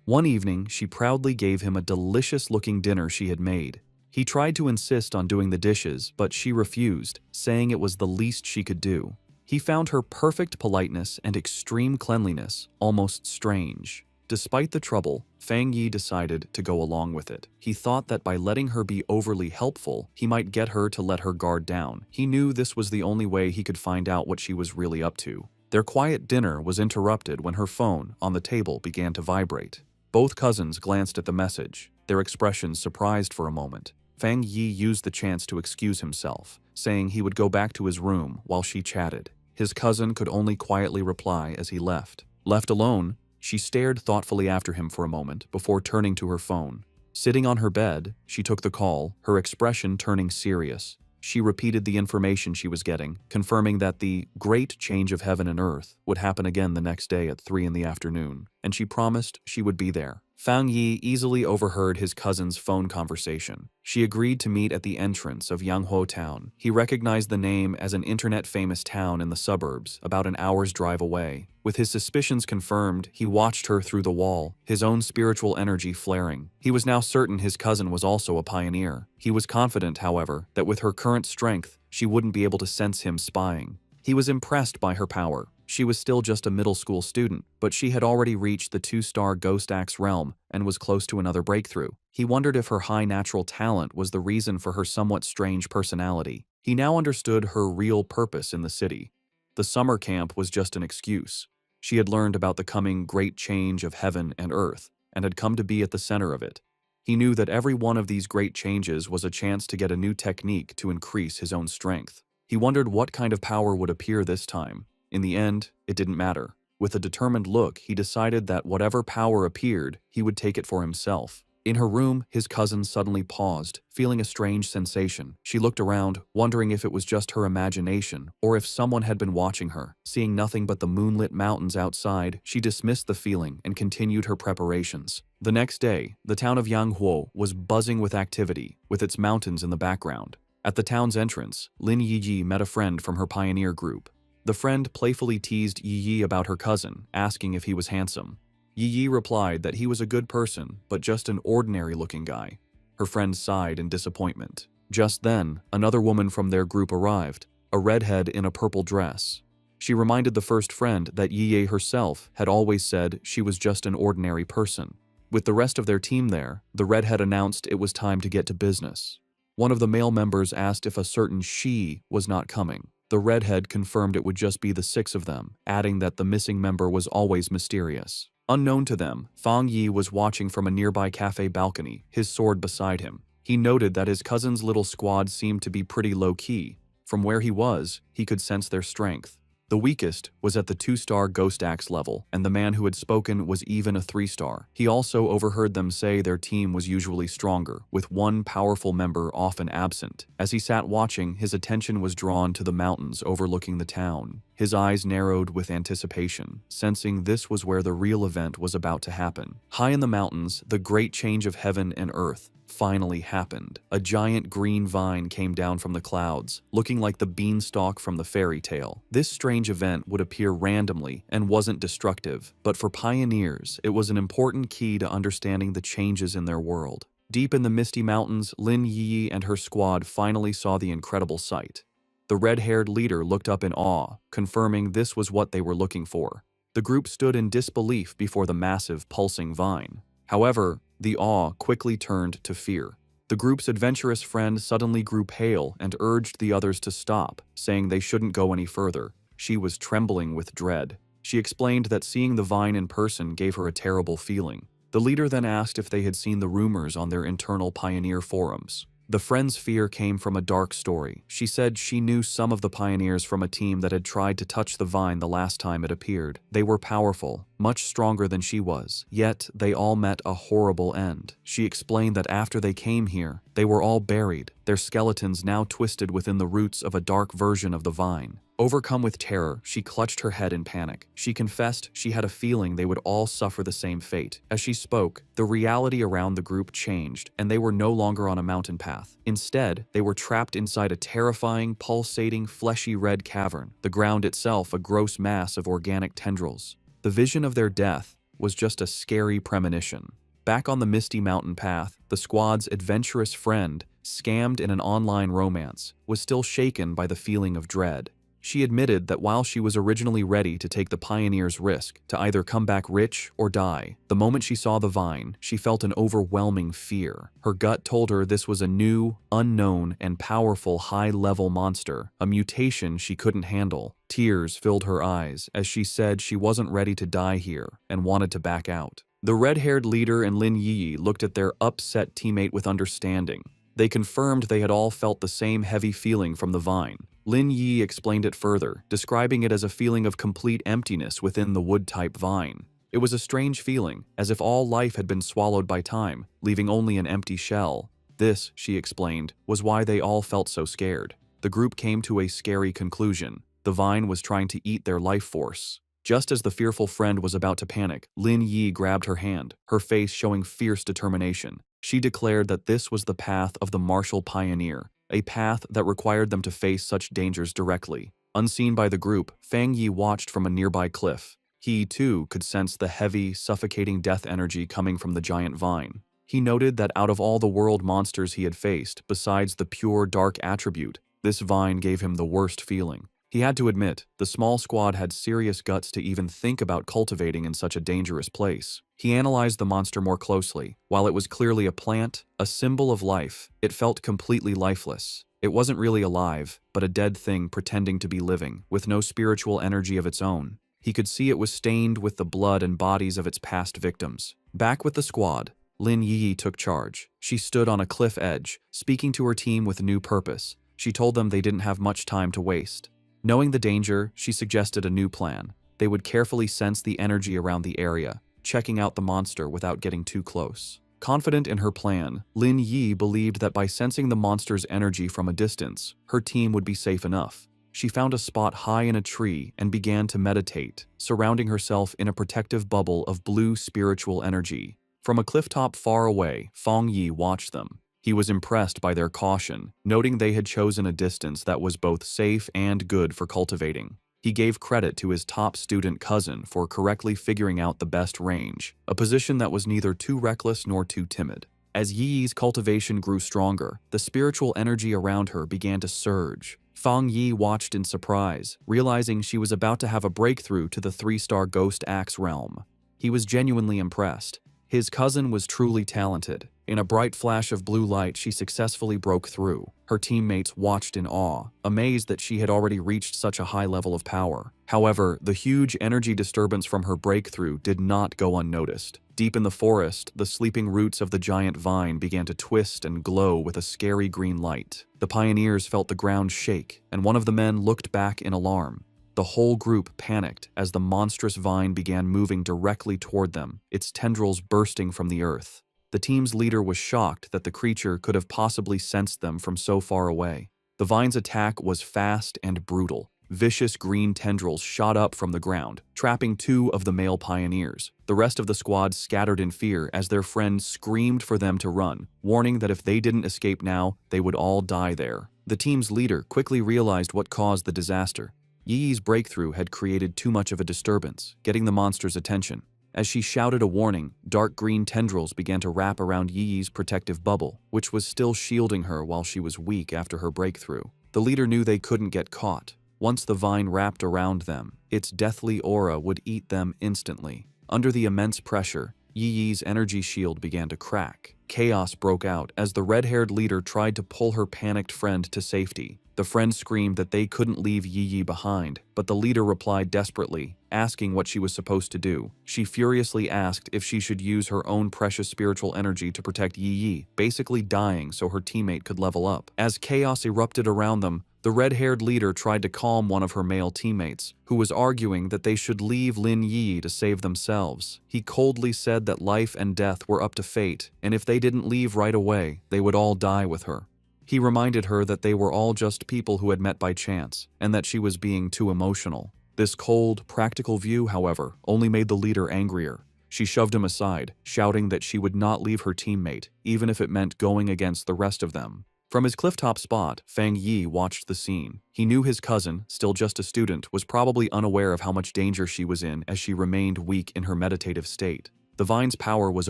One evening, she proudly gave him a delicious-looking dinner she had made. He tried to insist on doing the dishes, but she refused, saying it was the least she could do. He found her perfect politeness and extreme cleanliness almost strange. Despite the trouble, Fang Yi decided to go along with it. He thought that by letting her be overly helpful, he might get her to let her guard down. He knew this was the only way he could find out what she was really up to. Their quiet dinner was interrupted when her phone on the table began to vibrate. Both cousins glanced at the message, their expressions surprised for a moment. Fang Yi used the chance to excuse himself, saying he would go back to his room while she chatted. His cousin could only quietly reply as he left. Left alone, she stared thoughtfully after him for a moment before turning to her phone. Sitting on her bed, she took the call, her expression turning serious. She repeated the information she was getting, confirming that the great change of heaven and earth would happen again the next day at 3 in the afternoon, and she promised she would be there. Fang Yi easily overheard his cousin's phone conversation. She agreed to meet at the entrance of Yanghuo Town. He recognized the name as an internet-famous town in the suburbs, about an hour's drive away. With his suspicions confirmed, he watched her through the wall, his own spiritual energy flaring. He was now certain his cousin was also a pioneer. He was confident, however, that with her current strength, she wouldn't be able to sense him spying. He was impressed by her power. She was still just a middle school student, but she had already reached the 2-star Ghost Axe realm and was close to another breakthrough. He wondered if her high natural talent was the reason for her somewhat strange personality. He now understood her real purpose in the city. The summer camp was just an excuse. She had learned about the coming great change of heaven and earth, and had come to be at the center of it. He knew that every one of these great changes was a chance to get a new technique to increase his own strength. He wondered what kind of power would appear this time. In the end, it didn't matter. With a determined look, he decided that whatever power appeared, he would take it for himself. In her room, his cousin suddenly paused, feeling a strange sensation. She looked around, wondering if it was just her imagination, or if someone had been watching her. Seeing nothing but the moonlit mountains outside, she dismissed the feeling and continued her preparations. The next day, the town of Yanghuo was buzzing with activity, with its mountains in the background. At the town's entrance, Lin Yiyi met a friend from her pioneer group. The friend playfully teased Yiyi about her cousin, asking if he was handsome. Yiyi replied that he was a good person, but just an ordinary-looking guy. Her friend sighed in disappointment. Just then, another woman from their group arrived, a redhead in a purple dress. She reminded the first friend that Yiyi herself had always said she was just an ordinary person. With the rest of their team there, the redhead announced it was time to get to business. One of the male members asked if a certain she was not coming. The redhead confirmed it would just be the 6 of them, adding that the missing member was always mysterious. Unknown to them, Fang Yi was watching from a nearby cafe balcony, his sword beside him. He noted that his cousin's little squad seemed to be pretty low-key. From where he was, he could sense their strength. The weakest was at the 2-star Ghost Axe level, and the man who had spoken was even a 3-star. He also overheard them say their team was usually stronger, with one powerful member often absent. As he sat watching, his attention was drawn to the mountains overlooking the town. His eyes narrowed with anticipation, sensing this was where the real event was about to happen. High in the mountains, the great change of heaven and earth finally happened. A giant green vine came down from the clouds, looking like the beanstalk from the fairy tale. This strange event would appear randomly and wasn't destructive, but for pioneers, it was an important key to understanding the changes in their world. Deep in the misty mountains, Lin Yi and her squad finally saw the incredible sight. The red-haired leader looked up in awe, confirming this was what they were looking for. The group stood in disbelief before the massive, pulsing vine. However, the awe quickly turned to fear. The group's adventurous friend suddenly grew pale and urged the others to stop, saying they shouldn't go any further. She was trembling with dread. She explained that seeing the vine in person gave her a terrible feeling. The leader then asked if they had seen the rumors on their internal pioneer forums. The friend's fear came from a dark story. She said she knew some of the pioneers from a team that had tried to touch the vine the last time it appeared. They were powerful, much stronger than she was, yet they all met a horrible end. She explained that after they came here, they were all buried, their skeletons now twisted within the roots of a dark version of the vine. Overcome with terror, she clutched her head in panic. She confessed she had a feeling they would all suffer the same fate. As she spoke, the reality around the group changed, and they were no longer on a mountain path. Instead, they were trapped inside a terrifying, pulsating, fleshy red cavern, the ground itself a gross mass of organic tendrils. The vision of their death was just a scary premonition. Back on the misty mountain path, the squad's adventurous friend, scammed in an online romance, was still shaken by the feeling of dread. She admitted that while she was originally ready to take the pioneer's risk to either come back rich or die, the moment she saw the vine, she felt an overwhelming fear. Her gut told her this was a new, unknown, and powerful high-level monster, a mutation she couldn't handle. Tears filled her eyes as she said she wasn't ready to die here and wanted to back out. The red-haired leader and Lin Yi looked at their upset teammate with understanding. They confirmed they had all felt the same heavy feeling from the vine. Lin Yi explained it further, describing it as a feeling of complete emptiness within the wood-type vine. It was a strange feeling, as if all life had been swallowed by time, leaving only an empty shell. This, she explained, was why they all felt so scared. The group came to a scary conclusion. The vine was trying to eat their life force. Just as the fearful friend was about to panic, Lin Yi grabbed her hand, her face showing fierce determination. She declared that this was the path of the martial pioneer, a path that required them to face such dangers directly. Unseen by the group, Fang Yi watched from a nearby cliff. He, too, could sense the heavy, suffocating death energy coming from the giant vine. He noted that out of all the world monsters he had faced, besides the pure dark attribute, this vine gave him the worst feeling. He had to admit, the small squad had serious guts to even think about cultivating in such a dangerous place. He analyzed the monster more closely. While it was clearly a plant, a symbol of life, it felt completely lifeless. It wasn't really alive, but a dead thing pretending to be living, with no spiritual energy of its own. He could see it was stained with the blood and bodies of its past victims. Back with the squad, Lin Yi took charge. She stood on a cliff edge, speaking to her team with a new purpose. She told them they didn't have much time to waste. Knowing the danger, she suggested a new plan. They would carefully sense the energy around the area, checking out the monster without getting too close. Confident in her plan, Lin Yi believed that by sensing the monster's energy from a distance, her team would be safe enough. She found a spot high in a tree and began to meditate, surrounding herself in a protective bubble of blue spiritual energy. From a clifftop far away, Fang Yi watched them. He was impressed by their caution, noting they had chosen a distance that was both safe and good for cultivating. He gave credit to his top student cousin for correctly figuring out the best range, a position that was neither too reckless nor too timid. As Yi's cultivation grew stronger, the spiritual energy around her began to surge. Fang Yi watched in surprise, realizing she was about to have a breakthrough to the 3-star Ghost Axe realm. He was genuinely impressed. His cousin was truly talented. In a bright flash of blue light, she successfully broke through. Her teammates watched in awe, amazed that she had already reached such a high level of power. However, the huge energy disturbance from her breakthrough did not go unnoticed. Deep in the forest, the sleeping roots of the giant vine began to twist and glow with a scary green light. The pioneers felt the ground shake, and one of the men looked back in alarm. The whole group panicked as the monstrous vine began moving directly toward them, its tendrils bursting from the earth. The team's leader was shocked that the creature could have possibly sensed them from so far away. The vine's attack was fast and brutal. Vicious green tendrils shot up from the ground, trapping 2 of the male pioneers. The rest of the squad scattered in fear as their friend screamed for them to run, warning that if they didn't escape now, they would all die there. The team's leader quickly realized what caused the disaster. Yi's breakthrough had created too much of a disturbance, getting the monster's attention. As she shouted a warning, dark green tendrils began to wrap around Yi's protective bubble, which was still shielding her while she was weak after her breakthrough. The leader knew they couldn't get caught. Once the vine wrapped around them, its deathly aura would eat them instantly. Under the immense pressure, Yi's energy shield began to crack. Chaos broke out as the red-haired leader tried to pull her panicked friend to safety. The friend screamed that they couldn't leave Yi behind, but the leader replied desperately, asking what she was supposed to do. She furiously asked if she should use her own precious spiritual energy to protect Yi, basically dying so her teammate could level up. As chaos erupted around them, the red-haired leader tried to calm one of her male teammates, who was arguing that they should leave Lin Yi to save themselves. He coldly said that life and death were up to fate, and if they didn't leave right away, they would all die with her. He reminded her that they were all just people who had met by chance, and that she was being too emotional. This cold, practical view, however, only made the leader angrier. She shoved him aside, shouting that she would not leave her teammate, even if it meant going against the rest of them. From his clifftop spot, Fang Yi watched the scene. He knew his cousin, still just a student, was probably unaware of how much danger she was in as she remained weak in her meditative state. The vine's power was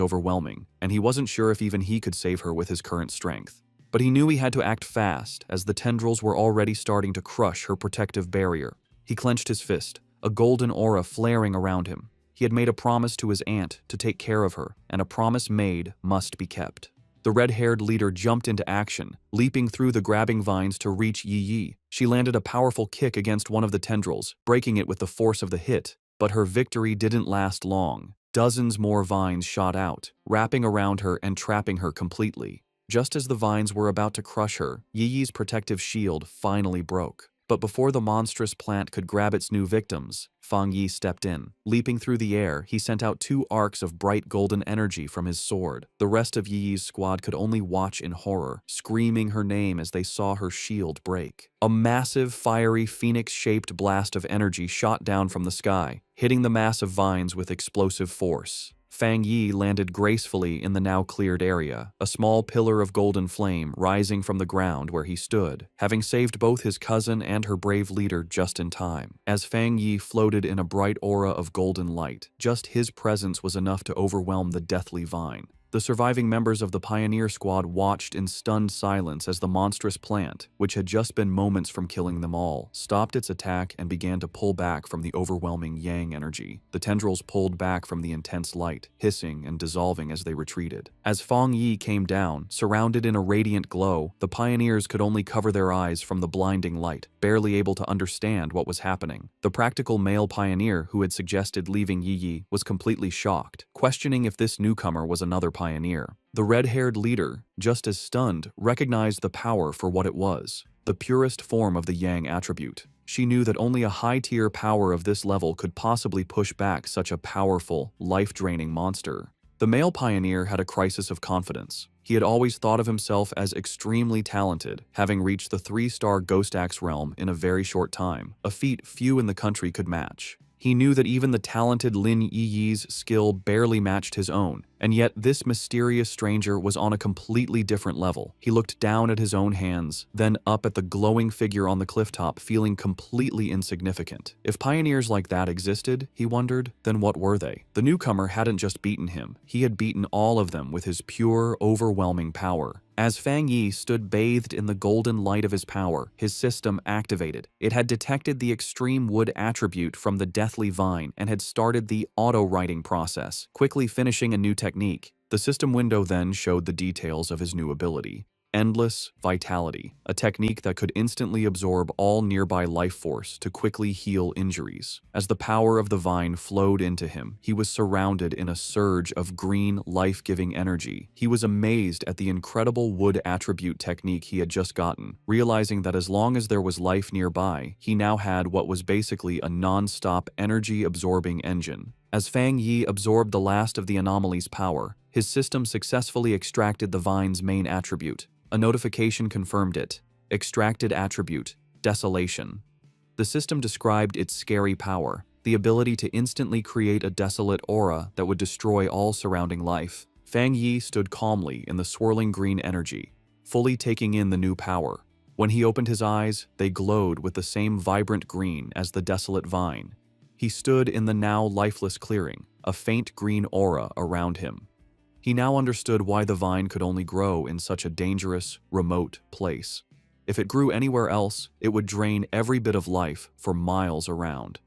overwhelming, and he wasn't sure if even he could save her with his current strength. But he knew he had to act fast, as the tendrils were already starting to crush her protective barrier. He clenched his fist, a golden aura flaring around him. He had made a promise to his aunt to take care of her, and a promise made must be kept. The red-haired leader jumped into action, leaping through the grabbing vines to reach Yi Yi. She landed a powerful kick against one of the tendrils, breaking it with the force of the hit. But her victory didn't last long. Dozens more vines shot out, wrapping around her and trapping her completely. Just as the vines were about to crush her, Yi Yi's protective shield finally broke. But before the monstrous plant could grab its new victims, Fang Yi stepped in. Leaping through the air, he sent out 2 arcs of bright golden energy from his sword. The rest of Yi Yi's squad could only watch in horror, screaming her name as they saw her shield break. A massive, fiery, phoenix-shaped blast of energy shot down from the sky, hitting the mass of vines with explosive force. Fang Yi landed gracefully in the now cleared area, a small pillar of golden flame rising from the ground where he stood, having saved both his cousin and her brave leader just in time. As Fang Yi floated in a bright aura of golden light, just his presence was enough to overwhelm the deathly vine. The surviving members of the pioneer squad watched in stunned silence as the monstrous plant, which had just been moments from killing them all, stopped its attack and began to pull back from the overwhelming yang energy. The tendrils pulled back from the intense light, hissing and dissolving as they retreated. As Fang Yi came down, surrounded in a radiant glow, the pioneers could only cover their eyes from the blinding light, barely able to understand what was happening. The practical male pioneer who had suggested leaving Yi Yi was completely shocked, questioning if this newcomer was another pioneer. The red-haired leader, just as stunned, recognized the power for what it was, the purest form of the yang attribute. She knew that only a high-tier power of this level could possibly push back such a powerful, life-draining monster. The male pioneer had a crisis of confidence. He had always thought of himself as extremely talented, having reached the 3-star Ghost Axe realm in a very short time, a feat few in the country could match. He knew that even the talented Lin Yi Yi's skill barely matched his own, and yet this mysterious stranger was on a completely different level. He looked down at his own hands, then up at the glowing figure on the clifftop, feeling completely insignificant. If pioneers like that existed, he wondered, then what were they? The newcomer hadn't just beaten him, he had beaten all of them with his pure, overwhelming power. As Fang Yi stood bathed in the golden light of his power, his system activated. It had detected the extreme wood attribute from the deathly vine and had started the auto-writing process, quickly finishing a new technique. The system window then showed the details of his new ability. Endless Vitality, a technique that could instantly absorb all nearby life force to quickly heal injuries. As the power of the vine flowed into him, he was surrounded in a surge of green, life-giving energy. He was amazed at the incredible wood attribute technique he had just gotten, realizing that as long as there was life nearby, he now had what was basically a non-stop energy-absorbing engine. As Fang Yi absorbed the last of the anomaly's power, his system successfully extracted the vine's main attribute. A notification confirmed it. Extracted attribute, Desolation. The system described its scary power, the ability to instantly create a desolate aura that would destroy all surrounding life. Fang Yi stood calmly in the swirling green energy, fully taking in the new power. When he opened his eyes, they glowed with the same vibrant green as the desolate vine. He stood in the now lifeless clearing, a faint green aura around him. He now understood why the vine could only grow in such a dangerous, remote place. If it grew anywhere else, it would drain every bit of life for miles around.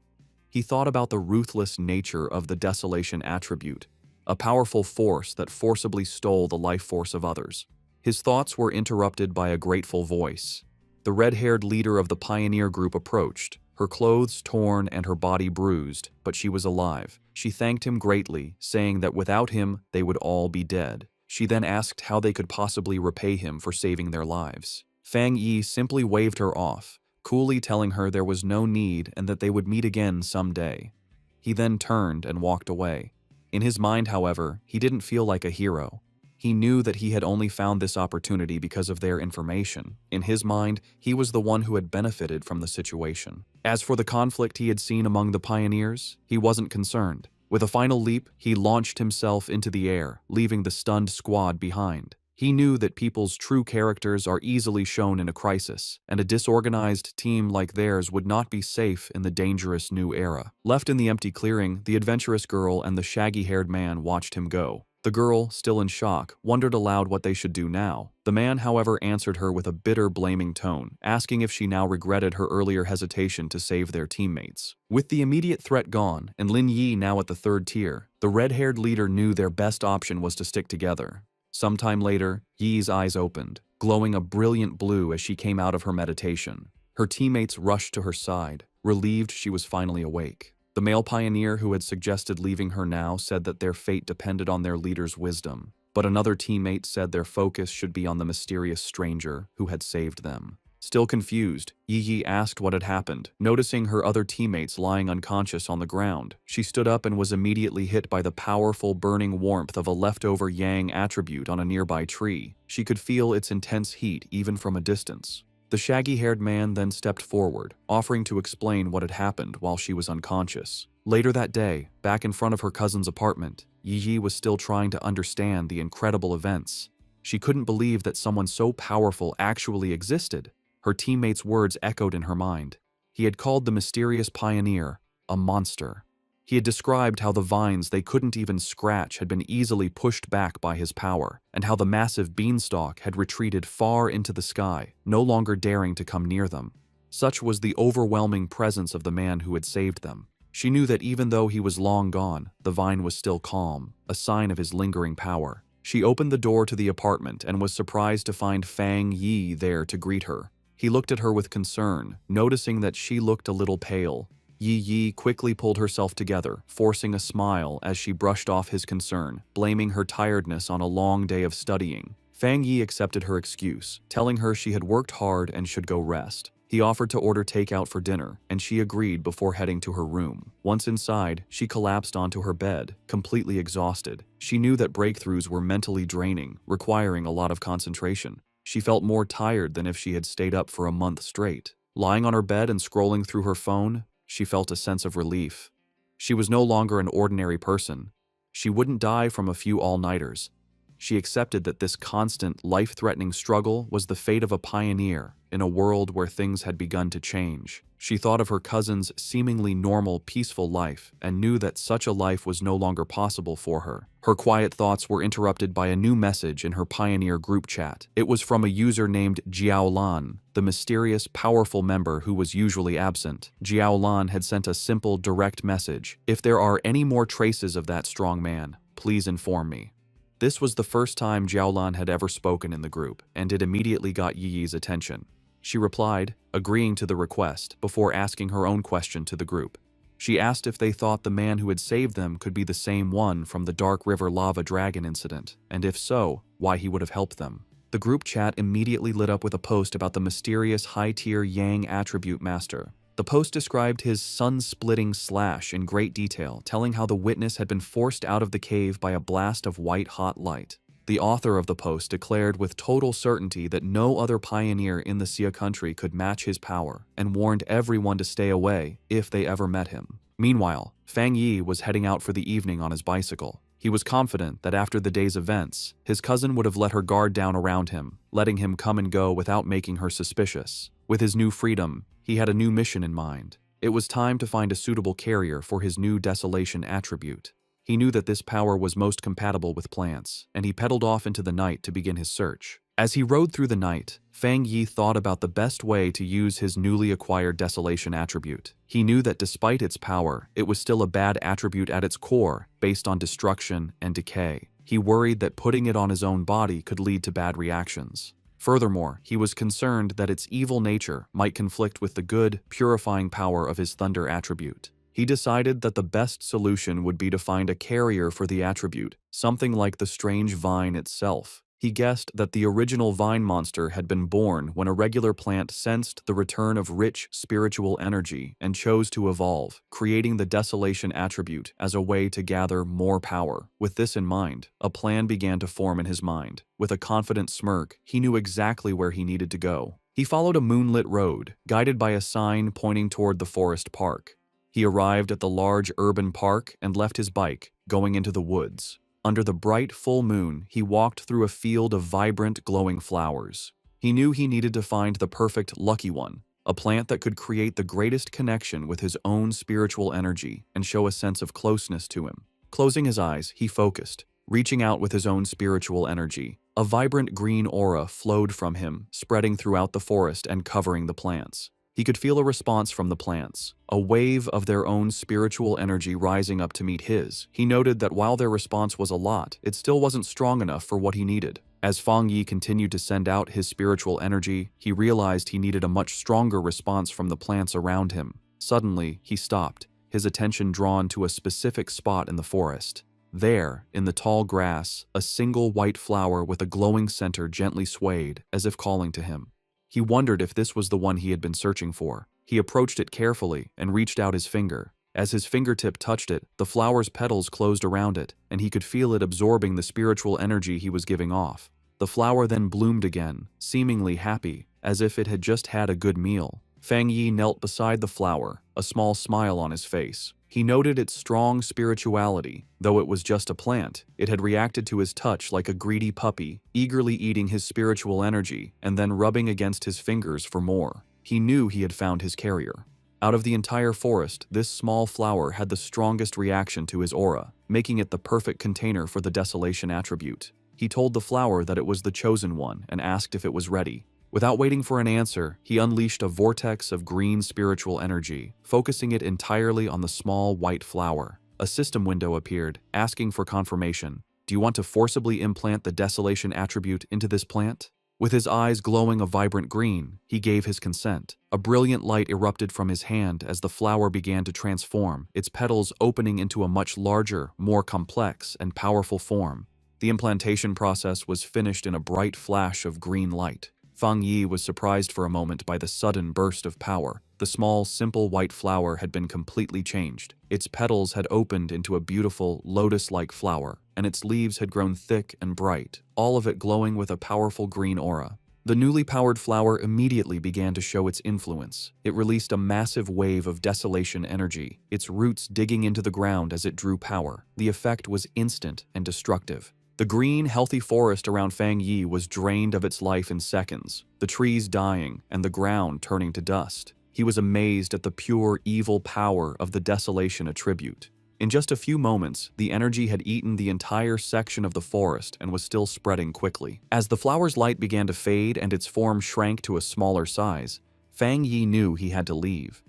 He thought about the ruthless nature of the Desolation attribute, a powerful force that forcibly stole the life force of others. His thoughts were interrupted by a grateful voice. The red-haired leader of the pioneer group approached, her clothes torn and her body bruised, but she was alive. She thanked him greatly, saying that without him, they would all be dead. She then asked how they could possibly repay him for saving their lives. Fang Yi simply waved her off, coolly telling her there was no need and that they would meet again someday. He then turned and walked away. In his mind, however, he didn't feel like a hero. He knew that he had only found this opportunity because of their information. In his mind, he was the one who had benefited from the situation. As for the conflict he had seen among the pioneers, he wasn't concerned. With a final leap, he launched himself into the air, leaving the stunned squad behind. He knew that people's true characters are easily shown in a crisis, and a disorganized team like theirs would not be safe in the dangerous new era. Left in the empty clearing, the adventurous girl and the shaggy-haired man watched him go. The girl, still in shock, wondered aloud what they should do now. The man, however, answered her with a bitter, blaming tone, asking if she now regretted her earlier hesitation to save their teammates. With the immediate threat gone, and Lin Yi now at the third tier, the red-haired leader knew their best option was to stick together. Sometime later, Yi's eyes opened, glowing a brilliant blue as she came out of her meditation. Her teammates rushed to her side, relieved she was finally awake. The male pioneer who had suggested leaving her now said that their fate depended on their leader's wisdom, but another teammate said their focus should be on the mysterious stranger who had saved them. Still confused, Yi asked what had happened. Noticing her other teammates lying unconscious on the ground, she stood up and was immediately hit by the powerful burning warmth of a leftover yang attribute on a nearby tree. She could feel its intense heat even from a distance. The shaggy-haired man then stepped forward, offering to explain what had happened while she was unconscious. Later that day, back in front of her cousin's apartment, Yi was still trying to understand the incredible events. She couldn't believe that someone so powerful actually existed. Her teammates' words echoed in her mind. He had called the mysterious pioneer a monster. He had described how the vines they couldn't even scratch had been easily pushed back by his power, and how the massive beanstalk had retreated far into the sky, no longer daring to come near them. Such was the overwhelming presence of the man who had saved them. She knew that even though he was long gone, the vine was still calm, a sign of his lingering power. She opened the door to the apartment and was surprised to find Fang Yi there to greet her. He looked at her with concern, noticing that she looked a little pale. Yi quickly pulled herself together, forcing a smile as she brushed off his concern, blaming her tiredness on a long day of studying. Fang Yi accepted her excuse, telling her she had worked hard and should go rest. He offered to order takeout for dinner, and she agreed before heading to her room. Once inside, she collapsed onto her bed, completely exhausted. She knew that breakthroughs were mentally draining, requiring a lot of concentration. She felt more tired than if she had stayed up for a month straight. Lying on her bed and scrolling through her phone, she felt a sense of relief. She was no longer an ordinary person. She wouldn't die from a few all-nighters. She accepted that this constant, life-threatening struggle was the fate of a pioneer in a world where things had begun to change. She thought of her cousin's seemingly normal, peaceful life and knew that such a life was no longer possible for her. Her quiet thoughts were interrupted by a new message in her Pioneer group chat. It was from a user named Jiaolan, the mysterious, powerful member who was usually absent. Jiaolan had sent a simple, direct message. "If there are any more traces of that strong man, please inform me." This was the first time Jiaolan had ever spoken in the group, and it immediately got Yi's attention. She replied, agreeing to the request, before asking her own question to the group. She asked if they thought the man who had saved them could be the same one from the Dark River Lava Dragon incident, and if so, why he would have helped them. The group chat immediately lit up with a post about the mysterious high-tier Yang attribute master. The post described his sun-splitting slash in great detail, telling how the witness had been forced out of the cave by a blast of white-hot light. The author of the post declared with total certainty that no other pioneer in the Xia country could match his power, and warned everyone to stay away if they ever met him. Meanwhile, Fang Yi was heading out for the evening on his bicycle. He was confident that after the day's events, his cousin would have let her guard down around him, letting him come and go without making her suspicious. With his new freedom, he had a new mission in mind. It was time to find a suitable carrier for his new desolation attribute. He knew that this power was most compatible with plants, and he pedaled off into the night to begin his search. As he rode through the night, Fang Yi thought about the best way to use his newly acquired desolation attribute. He knew that despite its power, it was still a bad attribute at its core, based on destruction and decay. He worried that putting it on his own body could lead to bad reactions. Furthermore, he was concerned that its evil nature might conflict with the good, purifying power of his thunder attribute. He decided that the best solution would be to find a carrier for the attribute, something like the strange vine itself. He guessed that the original vine monster had been born when a regular plant sensed the return of rich spiritual energy and chose to evolve, creating the desolation attribute as a way to gather more power. With this in mind, a plan began to form in his mind. With a confident smirk, he knew exactly where he needed to go. He followed a moonlit road, guided by a sign pointing toward the forest park. He arrived at the large urban park and left his bike, going into the woods. Under the bright full moon, he walked through a field of vibrant, glowing flowers. He knew he needed to find the perfect lucky one, a plant that could create the greatest connection with his own spiritual energy and show a sense of closeness to him. Closing his eyes, he focused, reaching out with his own spiritual energy. A vibrant green aura flowed from him, spreading throughout the forest and covering the plants. He could feel a response from the plants, a wave of their own spiritual energy rising up to meet his. He noted that while their response was a lot, it still wasn't strong enough for what he needed. As Fang Yi continued to send out his spiritual energy, he realized he needed a much stronger response from the plants around him. Suddenly, he stopped, his attention drawn to a specific spot in the forest. There, in the tall grass, a single white flower with a glowing center gently swayed, as if calling to him. He wondered if this was the one he had been searching for. He approached it carefully and reached out his finger. As his fingertip touched it, the flower's petals closed around it, and he could feel it absorbing the spiritual energy he was giving off. The flower then bloomed again, seemingly happy, as if it had just had a good meal. Fang Yi knelt beside the flower, a small smile on his face. He noted its strong spirituality. Though it was just a plant, it had reacted to his touch like a greedy puppy, eagerly eating his spiritual energy and then rubbing against his fingers for more. He knew he had found his carrier. Out of the entire forest, this small flower had the strongest reaction to his aura, making it the perfect container for the desolation attribute. He told the flower that it was the chosen one and asked if it was ready. Without waiting for an answer, he unleashed a vortex of green spiritual energy, focusing it entirely on the small white flower. A system window appeared, asking for confirmation. Do you want to forcibly implant the desolation attribute into this plant? With his eyes glowing a vibrant green, he gave his consent. A brilliant light erupted from his hand as the flower began to transform, its petals opening into a much larger, more complex, and powerful form. The implantation process was finished in a bright flash of green light. Fang Yi was surprised for a moment by the sudden burst of power. The small, simple white flower had been completely changed. Its petals had opened into a beautiful, lotus-like flower, and its leaves had grown thick and bright, all of it glowing with a powerful green aura. The newly powered flower immediately began to show its influence. It released a massive wave of desolation energy, its roots digging into the ground as it drew power. The effect was instant and destructive. The green, healthy forest around Fang Yi was drained of its life in seconds, the trees dying and the ground turning to dust. He was amazed at the pure, evil power of the desolation attribute. In just a few moments, the energy had eaten the entire section of the forest and was still spreading quickly. As the flower's light began to fade and its form shrank to a smaller size, Fang Yi knew he had to leave.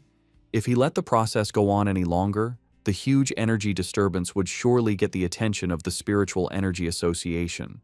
If he let the process go on any longer, the huge energy disturbance would surely get the attention of the Spiritual Energy Association.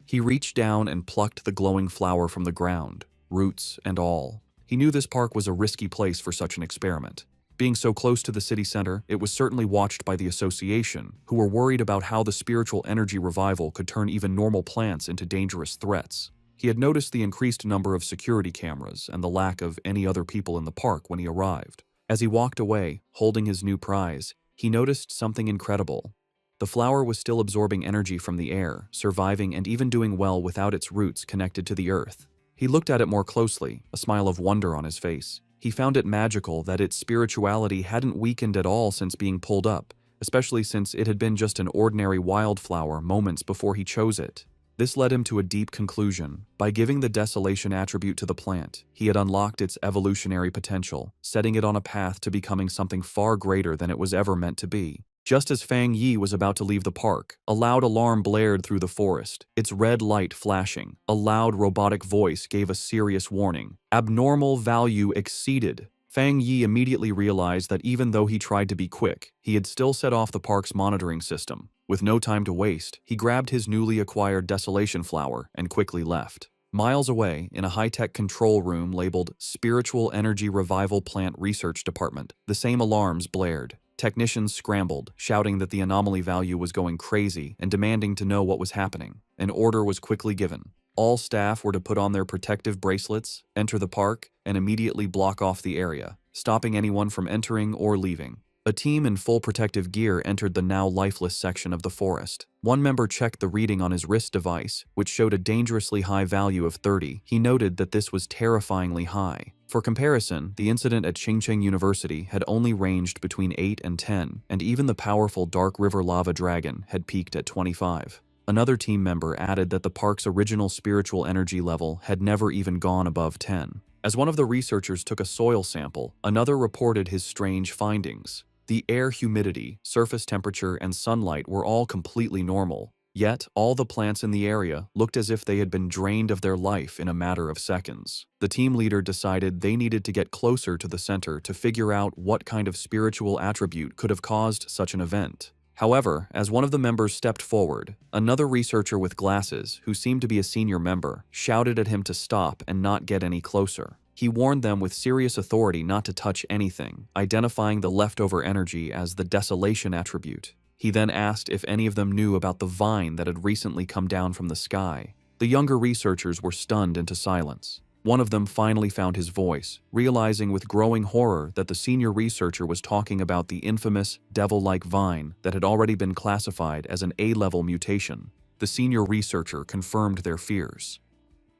He reached down and plucked the glowing flower from the ground, roots and all. He knew this park was a risky place for such an experiment. Being so close to the city center, it was certainly watched by the association, who were worried about how the spiritual energy revival could turn even normal plants into dangerous threats. He had noticed the increased number of security cameras and the lack of any other people in the park when he arrived. As he walked away, holding his new prize, he noticed something incredible. The flower was still absorbing energy from the air, surviving and even doing well without its roots connected to the earth. He looked at it more closely, a smile of wonder on his face. He found it magical that its spirituality hadn't weakened at all since being pulled up, especially since it had been just an ordinary wildflower moments before he chose it. This led him to a deep conclusion. By giving the desolation attribute to the plant, he had unlocked its evolutionary potential, setting it on a path to becoming something far greater than it was ever meant to be. Just as Fang Yi was about to leave the park, a loud alarm blared through the forest, its red light flashing. A loud robotic voice gave a serious warning. Abnormal value exceeded. Fang Yi immediately realized that even though he tried to be quick, he had still set off the park's monitoring system. With no time to waste, he grabbed his newly acquired desolation flower and quickly left. Miles away, in a high-tech control room labeled Spiritual Energy Revival Plant Research Department, the same alarms blared. Technicians scrambled, shouting that the anomaly value was going crazy and demanding to know what was happening. An order was quickly given. All staff were to put on their protective bracelets, enter the park, and immediately block off the area, stopping anyone from entering or leaving. A team in full protective gear entered the now lifeless section of the forest. One member checked the reading on his wrist device, which showed a dangerously high value of 30. He noted that this was terrifyingly high. For comparison, the incident at Qingcheng University had only ranged between 8 and 10, and even the powerful Dark River Lava Dragon had peaked at 25. Another team member added that the park's original spiritual energy level had never even gone above 10. As one of the researchers took a soil sample, another reported his strange findings. The air humidity, surface temperature, and sunlight were all completely normal. Yet, all the plants in the area looked as if they had been drained of their life in a matter of seconds. The team leader decided they needed to get closer to the center to figure out what kind of spiritual attribute could have caused such an event. However, as one of the members stepped forward, another researcher with glasses, who seemed to be a senior member, shouted at him to stop and not get any closer. He warned them with serious authority not to touch anything, identifying the leftover energy as the desolation attribute. He then asked if any of them knew about the vine that had recently come down from the sky. The younger researchers were stunned into silence. One of them finally found his voice, realizing with growing horror that the senior researcher was talking about the infamous devil-like vine that had already been classified as an A-level mutation. The senior researcher confirmed their fears.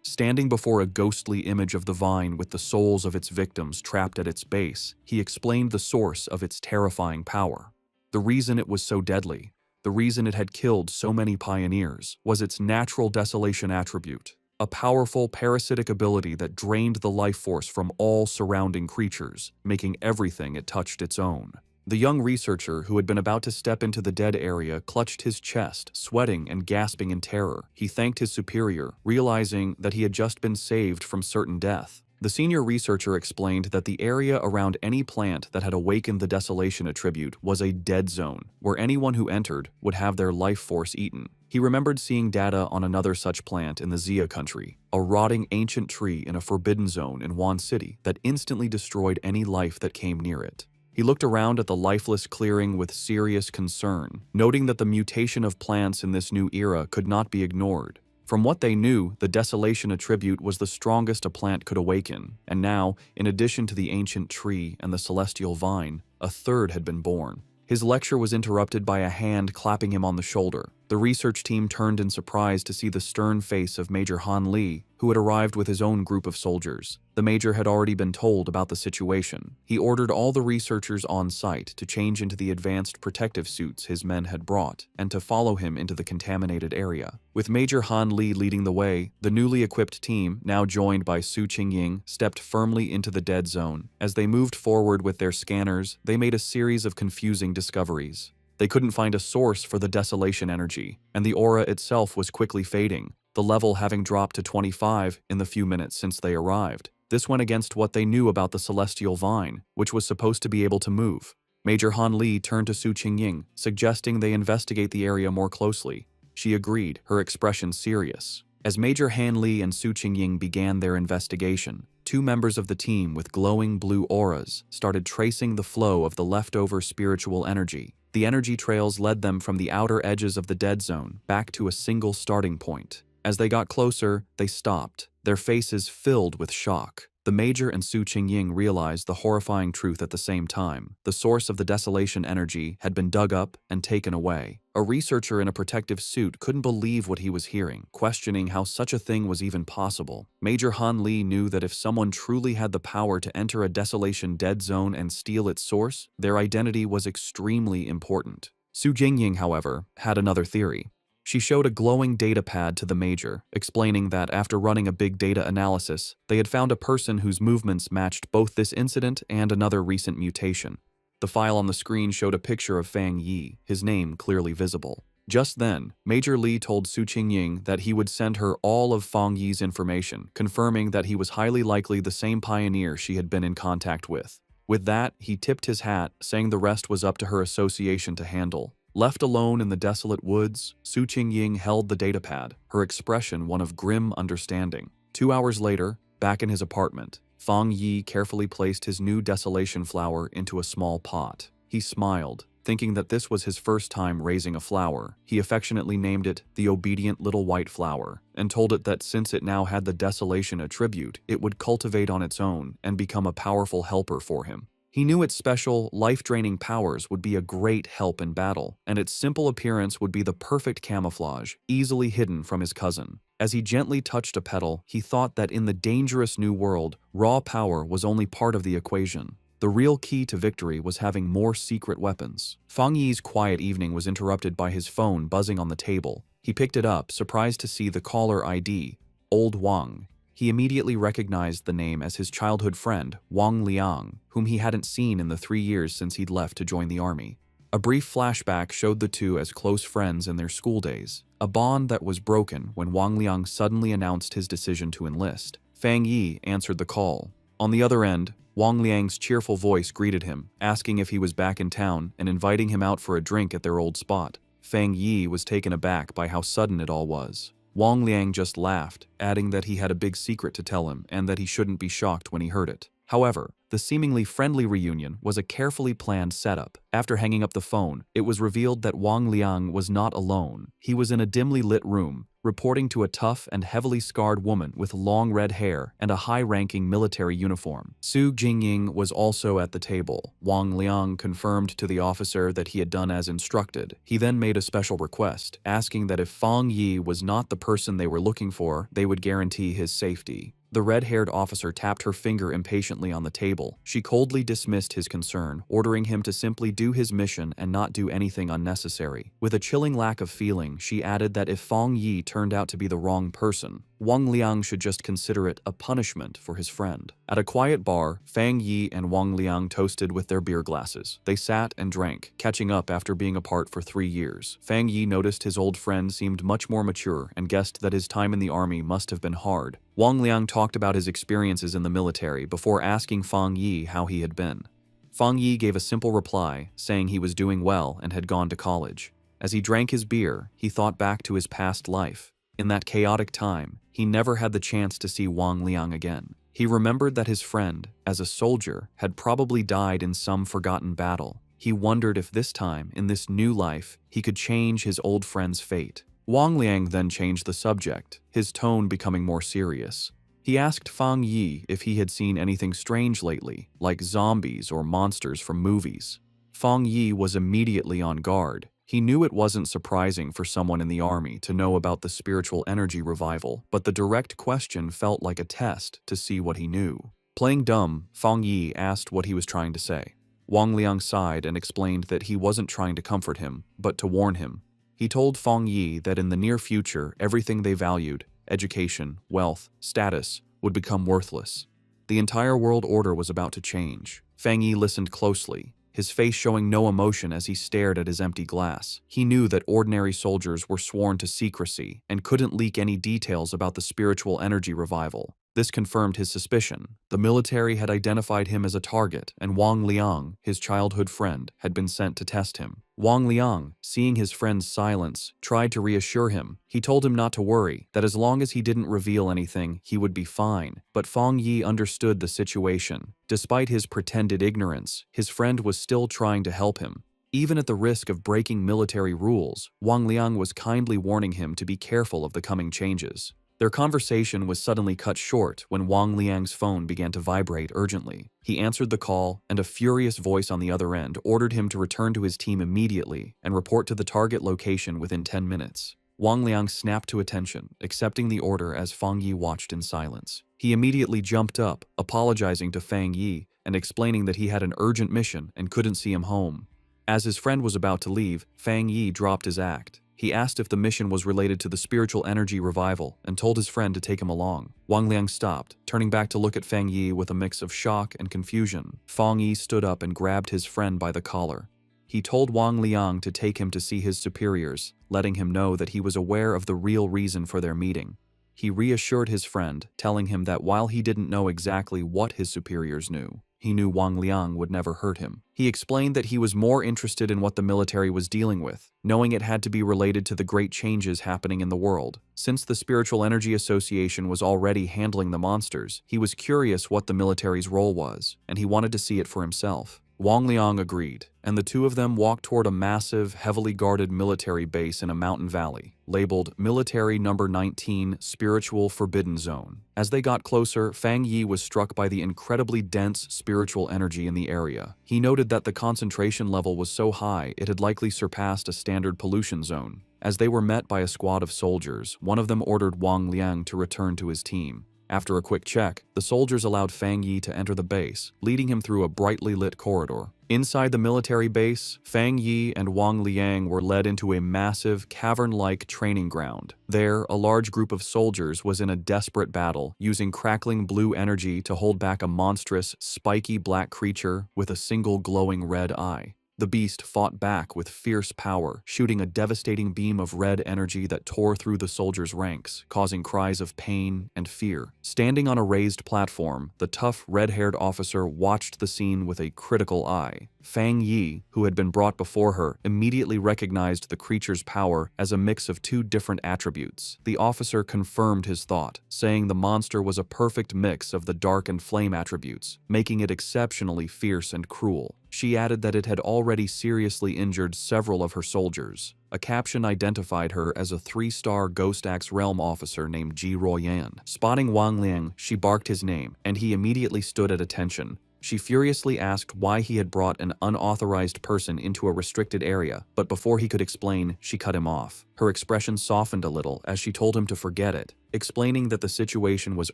Standing before a ghostly image of the vine with the souls of its victims trapped at its base, he explained the source of its terrifying power. The reason it was so deadly, the reason it had killed so many pioneers, was its natural desolation attribute, a powerful parasitic ability that drained the life force from all surrounding creatures, making everything it touched its own. The young researcher, who had been about to step into the dead area, clutched his chest, sweating and gasping in terror. He thanked his superior, realizing that he had just been saved from certain death. The senior researcher explained that the area around any plant that had awakened the desolation attribute was a dead zone, where anyone who entered would have their life force eaten. He remembered seeing data on another such plant in the Xia country, a rotting ancient tree in a forbidden zone in Wan City that instantly destroyed any life that came near it. He looked around at the lifeless clearing with serious concern, noting that the mutation of plants in this new era could not be ignored. From what they knew, the desolation attribute was the strongest a plant could awaken, and now, in addition to the ancient tree and the celestial vine, a third had been born. His lecture was interrupted by a hand clapping him on the shoulder. The research team turned in surprise to see the stern face of Major Han Li, who had arrived with his own group of soldiers. The major had already been told about the situation. He ordered all the researchers on site to change into the advanced protective suits his men had brought, and to follow him into the contaminated area. With Major Han Li leading the way, the newly equipped team, now joined by Su Qingying, stepped firmly into the dead zone. As they moved forward with their scanners, they made a series of confusing discoveries. They couldn't find a source for the desolation energy, and the aura itself was quickly fading, the level having dropped to 25 in the few minutes since they arrived. This went against what they knew about the celestial vine, which was supposed to be able to move. Major Han Li turned to Su Qingying, suggesting they investigate the area more closely. She agreed, her expression serious. As Major Han Li and Su Qingying began their investigation, two members of the team with glowing blue auras started tracing the flow of the leftover spiritual energy. The energy trails led them from the outer edges of the dead zone back to a single starting point. As they got closer, they stopped, their faces filled with shock. The Major and Su Qingying realized the horrifying truth at the same time. The source of the desolation energy had been dug up and taken away. A researcher in a protective suit couldn't believe what he was hearing, questioning how such a thing was even possible. Major Han Li knew that if someone truly had the power to enter a desolation dead zone and steal its source, their identity was extremely important. Su Qingying, however, had another theory. She showed a glowing data pad to the Major, explaining that after running a big data analysis, they had found a person whose movements matched both this incident and another recent mutation. The file on the screen showed a picture of Fang Yi, his name clearly visible. Just then, Major Li told Su Qingying that he would send her all of Fang Yi's information, confirming that he was highly likely the same pioneer she had been in contact with. With that, he tipped his hat, saying the rest was up to her association to handle. Left alone in the desolate woods, Su Qingying held the datapad, her expression one of grim understanding. 2 hours later, back in his apartment, Fang Yi carefully placed his new desolation flower into a small pot. He smiled, thinking that this was his first time raising a flower. He affectionately named it the obedient little white flower, and told it that since it now had the desolation attribute, it would cultivate on its own and become a powerful helper for him. He knew its special, life-draining powers would be a great help in battle, and its simple appearance would be the perfect camouflage, easily hidden from his cousin. As he gently touched a petal, he thought that in the dangerous new world, raw power was only part of the equation. The real key to victory was having more secret weapons. Fang Yi's quiet evening was interrupted by his phone buzzing on the table. He picked it up, surprised to see the caller ID, Old Wang. He immediately recognized the name as his childhood friend, Wang Liang, whom he hadn't seen in the 3 years since he'd left to join the army. A brief flashback showed the two as close friends in their school days. a bond that was broken when Wang Liang suddenly announced his decision to enlist. Fang Yi answered the call. On the other end, Wang Liang's cheerful voice greeted him, asking if he was back in town and inviting him out for a drink at their old spot. Fang Yi was taken aback by how sudden it all was. Wang Liang just laughed, adding that he had a big secret to tell him and that he shouldn't be shocked when he heard it. However, the seemingly friendly reunion was a carefully planned setup. After hanging up the phone, it was revealed that Wang Liang was not alone. He was in a dimly lit room, reporting to a tough and heavily scarred woman with long red hair and a high-ranking military uniform. Su Jingying was also at the table. Wang Liang confirmed to the officer that he had done as instructed. He then made a special request, asking that if Fang Yi was not the person they were looking for, they would guarantee his safety. The red-haired officer tapped her finger impatiently on the table. She coldly dismissed his concern, ordering him to simply do his mission and not do anything unnecessary. With a chilling lack of feeling, she added that if Fang Yi turned out to be the wrong person, Wang Liang should just consider it a punishment for his friend. At a quiet bar, Fang Yi and Wang Liang toasted with their beer glasses. They sat and drank, catching up after being apart for 3 years. Fang Yi noticed his old friend seemed much more mature and guessed that his time in the army must have been hard. Wang Liang talked about his experiences in the military before asking Fang Yi how he had been. Fang Yi gave a simple reply, saying he was doing well and had gone to college. As he drank his beer, he thought back to his past life. In that chaotic time, he never had the chance to see Wang Liang again. He remembered that his friend, as a soldier, had probably died in some forgotten battle. He wondered if this time, in this new life, he could change his old friend's fate. Wang Liang then changed the subject, his tone becoming more serious. He asked Fang Yi if he had seen anything strange lately, like zombies or monsters from movies. Fang Yi was immediately on guard. He knew it wasn't surprising for someone in the army to know about the spiritual energy revival, but the direct question felt like a test to see what he knew. Playing dumb, Fang Yi asked what he was trying to say. Wang Liang sighed and explained that he wasn't trying to comfort him, but to warn him. He told Fang Yi that in the near future, everything they valued, education, wealth, status, would become worthless. The entire world order was about to change. Fang Yi listened closely, his face showing no emotion as he stared at his empty glass. He knew that ordinary soldiers were sworn to secrecy and couldn't leak any details about the spiritual energy revival. This confirmed his suspicion. The military had identified him as a target, and Wang Liang, his childhood friend, had been sent to test him. Wang Liang, seeing his friend's silence, tried to reassure him. He told him not to worry, that as long as he didn't reveal anything, he would be fine. But Fang Yi understood the situation. Despite his pretended ignorance, his friend was still trying to help him. Even at the risk of breaking military rules, Wang Liang was kindly warning him to be careful of the coming changes. Their conversation was suddenly cut short when Wang Liang's phone began to vibrate urgently. He answered the call, and a furious voice on the other end ordered him to return to his team immediately and report to the target location within 10 minutes. Wang Liang snapped to attention, accepting the order as Fang Yi watched in silence. He immediately jumped up, apologizing to Fang Yi and explaining that he had an urgent mission and couldn't see him home. As his friend was about to leave, Fang Yi dropped his act. He asked if the mission was related to the spiritual energy revival and told his friend to take him along. Wang Liang stopped, turning back to look at Fang Yi with a mix of shock and confusion. Fang Yi stood up and grabbed his friend by the collar. He told Wang Liang to take him to see his superiors, letting him know that he was aware of the real reason for their meeting. He reassured his friend, telling him that while he didn't know exactly what his superiors knew, he knew Wang Liang would never hurt him. He explained that he was more interested in what the military was dealing with, knowing it had to be related to the great changes happening in the world. Since the Spiritual Energy Association was already handling the monsters, he was curious what the military's role was, and he wanted to see it for himself. Wang Liang agreed, and the two of them walked toward a massive, heavily guarded military base in a mountain valley, labeled Military No. 19 Spiritual Forbidden Zone. As they got closer, Fang Yi was struck by the incredibly dense spiritual energy in the area. He noted that the concentration level was so high it had likely surpassed a standard pollution zone. As they were met by a squad of soldiers, one of them ordered Wang Liang to return to his team. After a quick check, the soldiers allowed Fang Yi to enter the base, leading him through a brightly lit corridor. Inside the military base, Fang Yi and Wang Liang were led into a massive, cavern-like training ground. There, a large group of soldiers was in a desperate battle, using crackling blue energy to hold back a monstrous, spiky black creature with a single glowing red eye. The beast fought back with fierce power, shooting a devastating beam of red energy that tore through the soldiers' ranks, causing cries of pain and fear. Standing on a raised platform, the tough, red-haired officer watched the scene with a critical eye. Fang Yi, who had been brought before her, immediately recognized the creature's power as a mix of two different attributes. The officer confirmed his thought, saying the monster was a perfect mix of the dark and flame attributes, making it exceptionally fierce and cruel. She added that it had already seriously injured several of her soldiers. A caption identified her as a 3-star Ghost Axe Realm officer named Ji Royan. Spotting Wang Liang, she barked his name, and he immediately stood at attention. She furiously asked why he had brought an unauthorized person into a restricted area, but before he could explain, she cut him off. Her expression softened a little as she told him to forget it, explaining that the situation was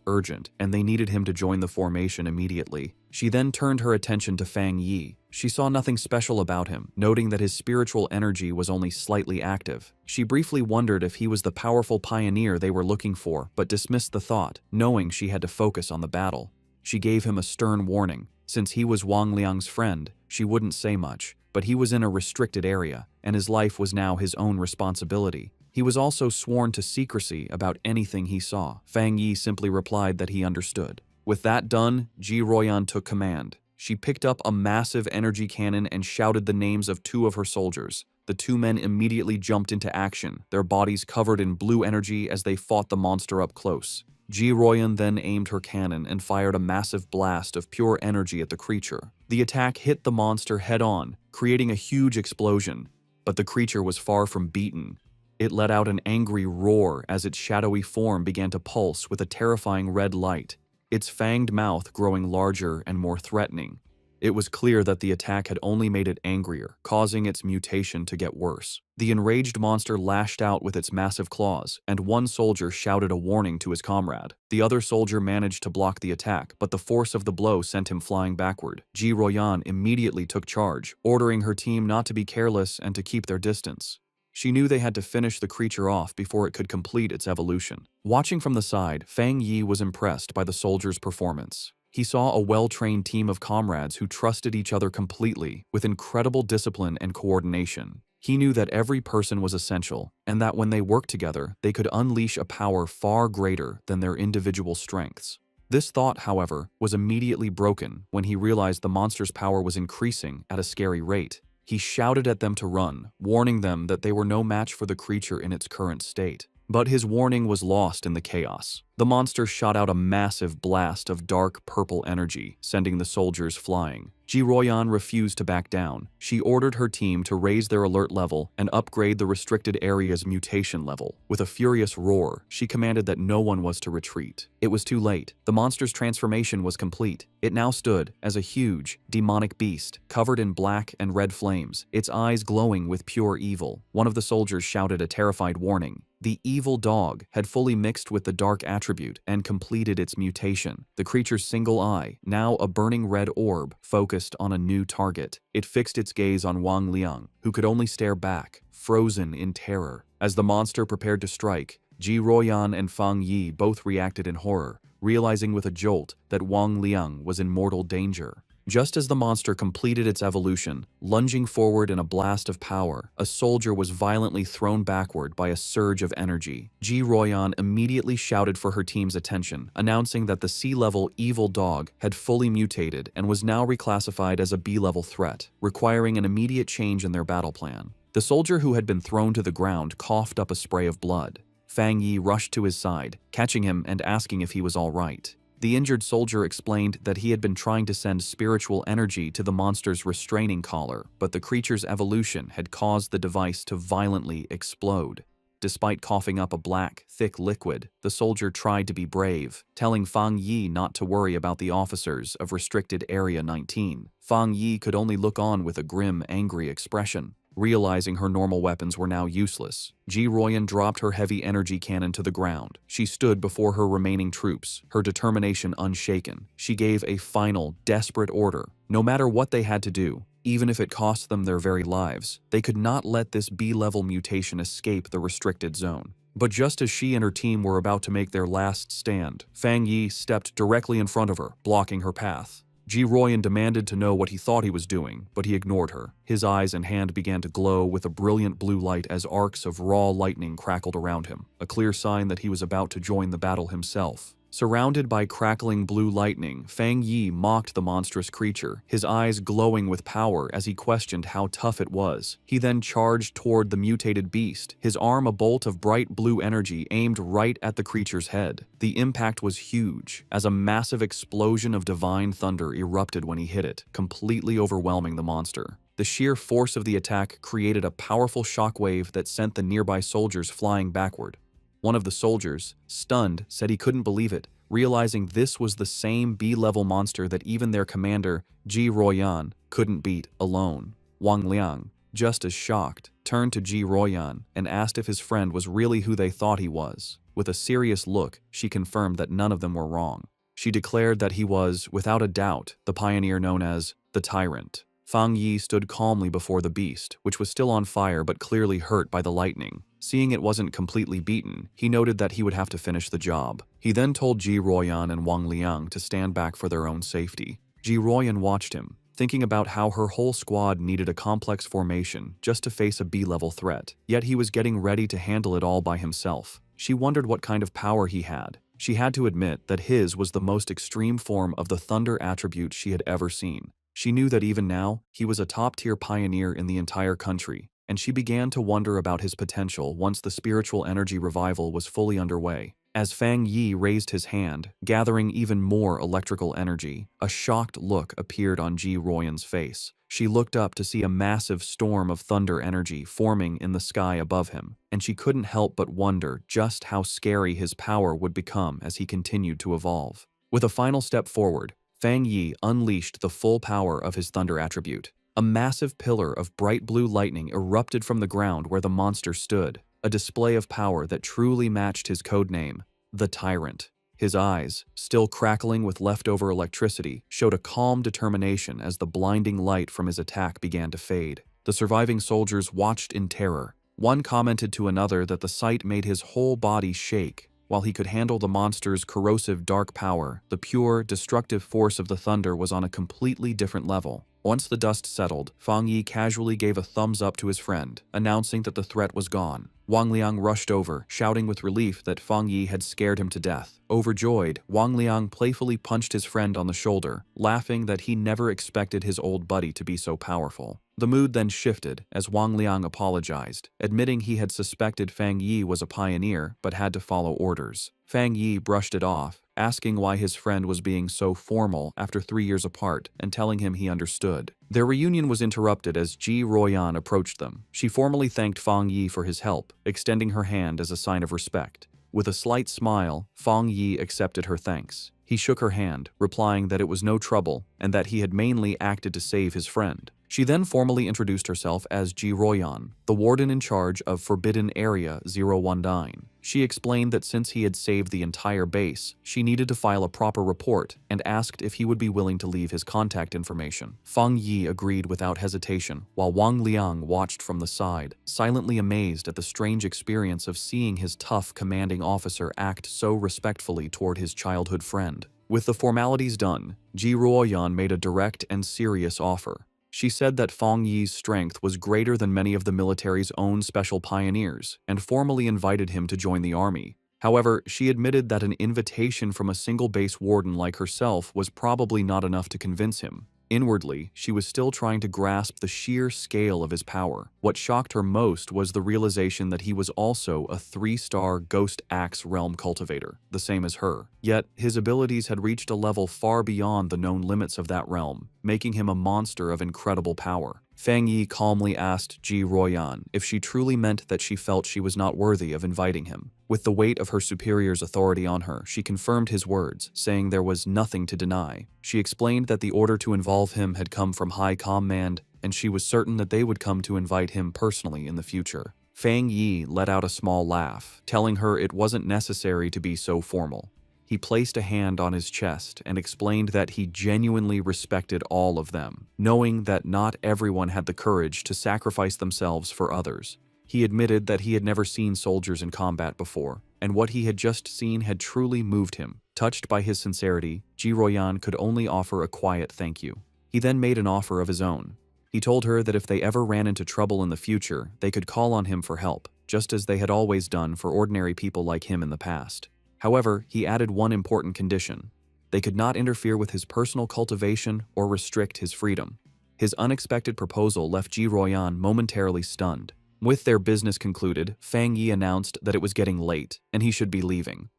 urgent and they needed him to join the formation immediately. She then turned her attention to Fang Yi. She saw nothing special about him, noting that his spiritual energy was only slightly active. She briefly wondered if he was the powerful pioneer they were looking for, but dismissed the thought, knowing she had to focus on the battle. She gave him a stern warning. Since he was Wang Liang's friend, she wouldn't say much, but he was in a restricted area, and his life was now his own responsibility. He was also sworn to secrecy about anything he saw. Fang Yi simply replied that he understood. With that done, Ji Royan took command. She picked up a massive energy cannon and shouted the names of 2 of her soldiers. The 2 men immediately jumped into action, their bodies covered in blue energy as they fought the monster up close. Ji Royan then aimed her cannon and fired a massive blast of pure energy at the creature. The attack hit the monster head-on, creating a huge explosion, but the creature was far from beaten. It let out an angry roar as its shadowy form began to pulse with a terrifying red light, its fanged mouth growing larger and more threatening. It was clear that the attack had only made it angrier, causing its mutation to get worse. The enraged monster lashed out with its massive claws, and one soldier shouted a warning to his comrade. The other soldier managed to block the attack, but the force of the blow sent him flying backward. Ji Royan immediately took charge, ordering her team not to be careless and to keep their distance. She knew they had to finish the creature off before it could complete its evolution. Watching from the side, Fang Yi was impressed by the soldiers' performance. He saw a well-trained team of comrades who trusted each other completely, with incredible discipline and coordination. He knew that every person was essential, and that when they worked together, they could unleash a power far greater than their individual strengths. This thought, however, was immediately broken when he realized the monster's power was increasing at a scary rate. He shouted at them to run, warning them that they were no match for the creature in its current state. But his warning was lost in the chaos. The monster shot out a massive blast of dark purple energy, sending the soldiers flying. Ji Royan refused to back down. She ordered her team to raise their alert level and upgrade the restricted area's mutation level. With a furious roar, she commanded that no one was to retreat. It was too late. The monster's transformation was complete. It now stood as a huge, demonic beast, covered in black and red flames, its eyes glowing with pure evil. One of the soldiers shouted a terrified warning. The evil dog had fully mixed with the dark attribute and completed its mutation. The creature's single eye, now a burning red orb, focused on a new target. It fixed its gaze on Wang Liang, who could only stare back, frozen in terror. As the monster prepared to strike, Ji Royan and Fang Yi both reacted in horror, realizing with a jolt that Wang Liang was in mortal danger. Just as the monster completed its evolution, lunging forward in a blast of power, a soldier was violently thrown backward by a surge of energy. Ji Royan immediately shouted for her team's attention, announcing that the C-level evil dog had fully mutated and was now reclassified as a B-level threat, requiring an immediate change in their battle plan. The soldier who had been thrown to the ground coughed up a spray of blood. Fang Yi rushed to his side, catching him and asking if he was all right. The injured soldier explained that he had been trying to send spiritual energy to the monster's restraining collar, but the creature's evolution had caused the device to violently explode. Despite coughing up a black, thick liquid, the soldier tried to be brave, telling Fang Yi not to worry about the officers of Restricted Area 19. Fang Yi could only look on with a grim, angry expression. Realizing her normal weapons were now useless, Ji Royan dropped her heavy energy cannon to the ground. She stood before her remaining troops, her determination unshaken. She gave a final, desperate order. No matter what they had to do, even if it cost them their very lives, they could not let this B-level mutation escape the restricted zone. But just as she and her team were about to make their last stand, Fang Yi stepped directly in front of her, blocking her path. Ji Royan demanded to know what he thought he was doing, but he ignored her. His eyes and hand began to glow with a brilliant blue light as arcs of raw lightning crackled around him, a clear sign that he was about to join the battle himself. Surrounded by crackling blue lightning, Fang Yi mocked the monstrous creature, his eyes glowing with power as he questioned how tough it was. He then charged toward the mutated beast, his arm a bolt of bright blue energy aimed right at the creature's head. The impact was huge, as a massive explosion of divine thunder erupted when he hit it, completely overwhelming the monster. The sheer force of the attack created a powerful shockwave that sent the nearby soldiers flying backward. One of the soldiers, stunned, said he couldn't believe it, realizing this was the same B-level monster that even their commander, Ji Royan, couldn't beat alone. Wang Liang, just as shocked, turned to Ji Royan and asked if his friend was really who they thought he was. With a serious look, she confirmed that none of them were wrong. She declared that he was, without a doubt, the pioneer known as the Tyrant. Fang Yi stood calmly before the beast, which was still on fire but clearly hurt by the lightning. Seeing it wasn't completely beaten, he noted that he would have to finish the job. He then told Ji Royan and Wang Liang to stand back for their own safety. Ji Royan watched him, thinking about how her whole squad needed a complex formation just to face a B-level threat, yet he was getting ready to handle it all by himself. She wondered what kind of power he had. She had to admit that his was the most extreme form of the thunder attribute she had ever seen. She knew that even now, he was a top-tier pioneer in the entire country, and she began to wonder about his potential once the spiritual energy revival was fully underway. As Fang Yi raised his hand, gathering even more electrical energy, a shocked look appeared on Ji Royan's face. She looked up to see a massive storm of thunder energy forming in the sky above him, and she couldn't help but wonder just how scary his power would become as he continued to evolve. With a final step forward, Fang Yi unleashed the full power of his thunder attribute. A massive pillar of bright blue lightning erupted from the ground where the monster stood, a display of power that truly matched his codename, the Tyrant. His eyes, still crackling with leftover electricity, showed a calm determination as the blinding light from his attack began to fade. The surviving soldiers watched in terror. One commented to another that the sight made his whole body shake. While he could handle the monster's corrosive dark power, the pure, destructive force of the thunder was on a completely different level. Once the dust settled, Fang Yi casually gave a thumbs up to his friend, announcing that the threat was gone. Wang Liang rushed over, shouting with relief that Fang Yi had scared him to death. Overjoyed, Wang Liang playfully punched his friend on the shoulder, laughing that he never expected his old buddy to be so powerful. The mood then shifted as Wang Liang apologized, admitting he had suspected Fang Yi was a pioneer but had to follow orders. Fang Yi brushed it off, asking why his friend was being so formal after 3 years apart and telling him he understood. Their reunion was interrupted as Ji Royan approached them. She formally thanked Fang Yi for his help, extending her hand as a sign of respect. With a slight smile, Fang Yi accepted her thanks. He shook her hand, replying that it was no trouble and that he had mainly acted to save his friend. She then formally introduced herself as Ji Royan, the warden in charge of Forbidden Area 019. She explained that since he had saved the entire base, she needed to file a proper report and asked if he would be willing to leave his contact information. Fang Yi agreed without hesitation, while Wang Liang watched from the side, silently amazed at the strange experience of seeing his tough commanding officer act so respectfully toward his childhood friend. With the formalities done, Ji Royan made a direct and serious offer. She said that Fang Yi's strength was greater than many of the military's own special pioneers and formally invited him to join the army. However, she admitted that an invitation from a single base warden like herself was probably not enough to convince him. Inwardly, she was still trying to grasp the sheer scale of his power. What shocked her most was the realization that he was also a 3-star Ghost Axe realm cultivator, the same as her. Yet, his abilities had reached a level far beyond the known limits of that realm, making him a monster of incredible power. Fang Yi calmly asked Ji Royan if she truly meant that she felt she was not worthy of inviting him. With the weight of her superior's authority on her, she confirmed his words, saying there was nothing to deny. She explained that the order to involve him had come from High Command, and she was certain that they would come to invite him personally in the future. Fang Yi let out a small laugh, telling her it wasn't necessary to be so formal. He placed a hand on his chest and explained that he genuinely respected all of them, knowing that not everyone had the courage to sacrifice themselves for others. He admitted that he had never seen soldiers in combat before, and what he had just seen had truly moved him. Touched by his sincerity, Ji Royan could only offer a quiet thank you. He then made an offer of his own. He told her that if they ever ran into trouble in the future, they could call on him for help, just as they had always done for ordinary people like him in the past. However, he added one important condition. They could not interfere with his personal cultivation or restrict his freedom. His unexpected proposal left Ji Royan momentarily stunned. With their business concluded, Fang Yi announced that it was getting late and he should be leaving.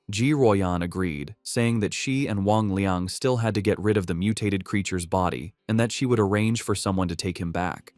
Ji Royan agreed, saying that she and Wang Liang still had to get rid of the mutated creature's body and that she would arrange for someone to take him back.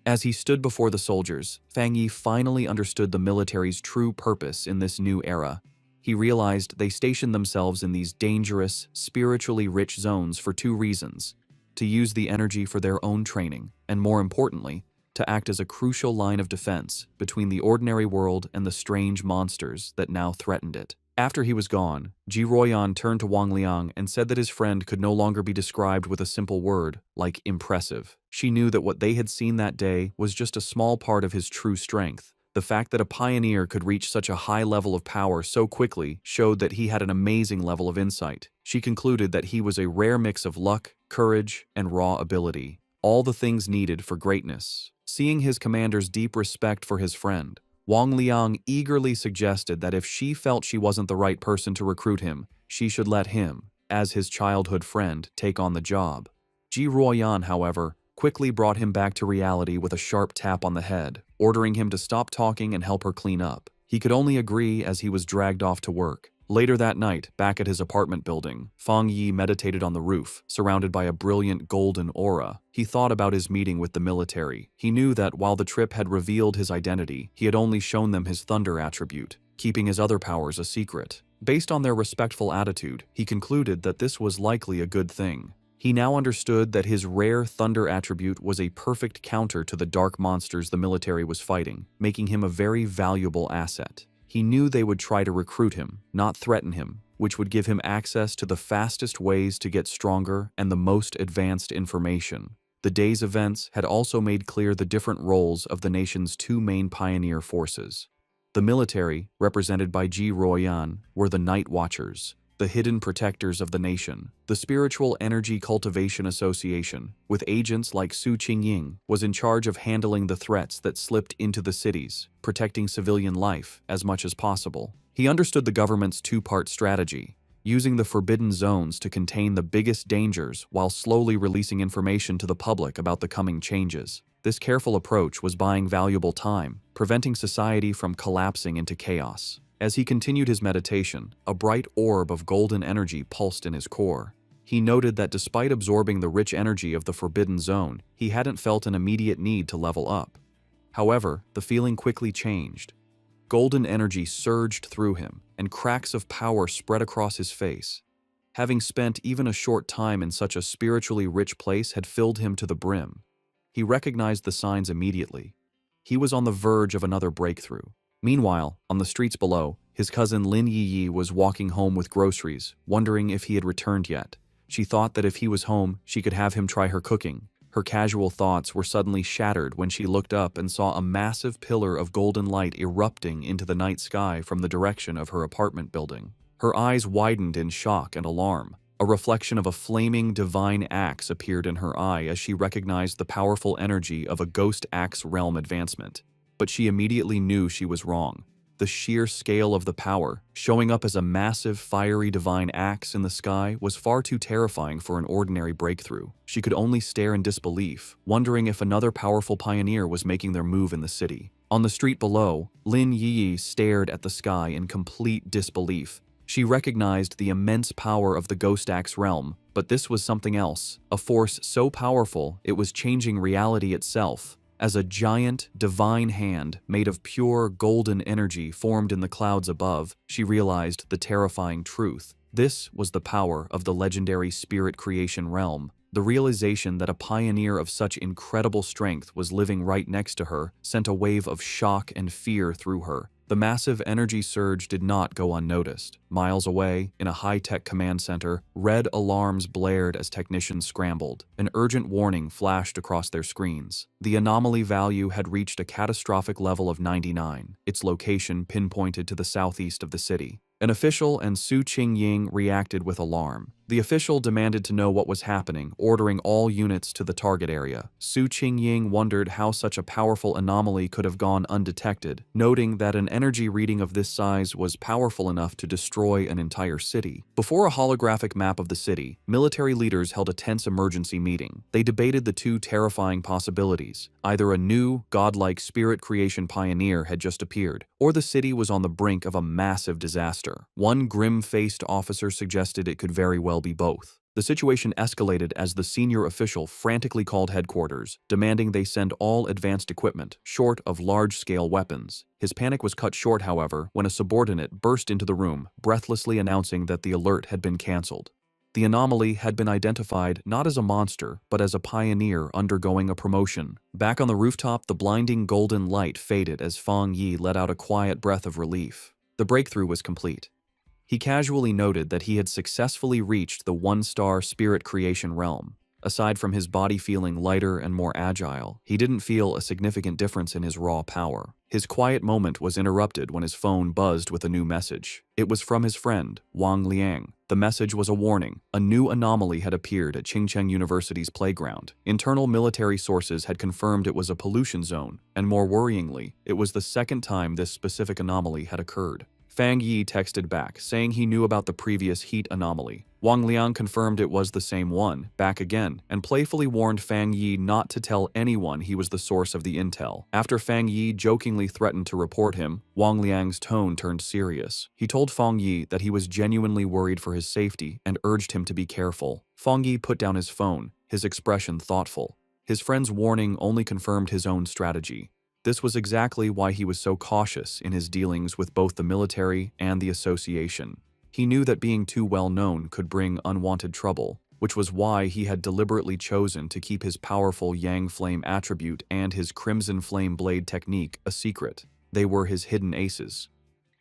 As he stood before the soldiers, Fang Yi finally understood the military's true purpose in this new era. He realized they stationed themselves in these dangerous, spiritually rich zones for two reasons: to use the energy for their own training, and more importantly, to act as a crucial line of defense between the ordinary world and the strange monsters that now threatened it. After he was gone, Ji Royan turned to Wang Liang and said that his friend could no longer be described with a simple word, like impressive. She knew that what they had seen that day was just a small part of his true strength. The fact that a pioneer could reach such a high level of power so quickly showed that he had an amazing level of insight. She concluded that he was a rare mix of luck, courage, and raw ability, all the things needed for greatness. Seeing his commander's deep respect for his friend, Wang Liang eagerly suggested that if she felt she wasn't the right person to recruit him, she should let him, as his childhood friend, take on the job. Ji Royan, however, quickly brought him back to reality with a sharp tap on the head, ordering him to stop talking and help her clean up. He could only agree as he was dragged off to work. Later that night, back at his apartment building, Fang Yi meditated on the roof, surrounded by a brilliant golden aura. He thought about his meeting with the military. He knew that while the trip had revealed his identity, he had only shown them his thunder attribute, keeping his other powers a secret. Based on their respectful attitude, he concluded that this was likely a good thing. He now understood that his rare thunder attribute was a perfect counter to the dark monsters the military was fighting, making him a very valuable asset. He knew they would try to recruit him, not threaten him, which would give him access to the fastest ways to get stronger and the most advanced information. The day's events had also made clear the different roles of the nation's two main pioneer forces. The military, represented by Ji Royan, were the Night Watchers, the hidden protectors of the nation. The Spiritual Energy Cultivation Association, with agents like Su Qingying, was in charge of handling the threats that slipped into the cities, protecting civilian life as much as possible. He understood the government's two-part strategy, using the forbidden zones to contain the biggest dangers while slowly releasing information to the public about the coming changes. This careful approach was buying valuable time, preventing society from collapsing into chaos. As he continued his meditation, a bright orb of golden energy pulsed in his core. He noted that despite absorbing the rich energy of the Forbidden Zone, he hadn't felt an immediate need to level up. However, the feeling quickly changed. Golden energy surged through him, and cracks of power spread across his face. Having spent even a short time in such a spiritually rich place had filled him to the brim. He recognized the signs immediately. He was on the verge of another breakthrough. Meanwhile, on the streets below, his cousin Lin Yi was walking home with groceries, wondering if he had returned yet. She thought that if he was home, she could have him try her cooking. Her casual thoughts were suddenly shattered when she looked up and saw a massive pillar of golden light erupting into the night sky from the direction of her apartment building. Her eyes widened in shock and alarm. A reflection of a flaming divine axe appeared in her eye as she recognized the powerful energy of a ghost axe realm advancement. But she immediately knew she was wrong. The sheer scale of the power, showing up as a massive fiery divine axe in the sky, was far too terrifying for an ordinary breakthrough. She could only stare in disbelief, wondering if another powerful pioneer was making their move in the city. On the street below, Lin Yi stared at the sky in complete disbelief. She recognized the immense power of the Ghost Axe realm, but this was something else, a force so powerful it was changing reality itself. As a giant, divine hand made of pure golden energy formed in the clouds above, she realized the terrifying truth. This was the power of the legendary spirit creation realm. The realization that a pioneer of such incredible strength was living right next to her sent a wave of shock and fear through her. The massive energy surge did not go unnoticed. Miles away, in a high-tech command center, red alarms blared as technicians scrambled. An urgent warning flashed across their screens. The anomaly value had reached a catastrophic level of 99, its location pinpointed to the southeast of the city. An official and Su Qingying reacted with alarm. The official demanded to know what was happening, ordering all units to the target area. Su Qingying wondered how such a powerful anomaly could have gone undetected, noting that an energy reading of this size was powerful enough to destroy an entire city. Before a holographic map of the city, military leaders held a tense emergency meeting. They debated the two terrifying possibilities. Either a new, godlike spirit creation pioneer had just appeared, or the city was on the brink of a massive disaster. One grim-faced officer suggested it could very well be both. The situation escalated as the senior official frantically called headquarters, demanding they send all advanced equipment, short of large-scale weapons. His panic was cut short, however, when a subordinate burst into the room, breathlessly announcing that the alert had been cancelled. The anomaly had been identified not as a monster, but as a pioneer undergoing a promotion. Back on the rooftop, the blinding golden light faded as Fang Yi let out a quiet breath of relief. The breakthrough was complete. He casually noted that he had successfully reached the one-star spirit creation realm. Aside from his body feeling lighter and more agile, he didn't feel a significant difference in his raw power. His quiet moment was interrupted when his phone buzzed with a new message. It was from his friend, Wang Liang. The message was a warning. A new anomaly had appeared at Qingcheng University's playground. Internal military sources had confirmed it was a pollution zone, and more worryingly, it was the second time this specific anomaly had occurred. Fang Yi texted back, saying he knew about the previous heat anomaly. Wang Liang confirmed it was the same one, back again, and playfully warned Fang Yi not to tell anyone he was the source of the intel. After Fang Yi jokingly threatened to report him, Wang Liang's tone turned serious. He told Fang Yi that he was genuinely worried for his safety and urged him to be careful. Fang Yi put down his phone, his expression thoughtful. His friend's warning only confirmed his own strategy. This was exactly why he was so cautious in his dealings with both the military and the association. He knew that being too well known could bring unwanted trouble, which was why he had deliberately chosen to keep his powerful Yang Flame attribute and his Crimson Flame Blade technique a secret. They were his hidden aces.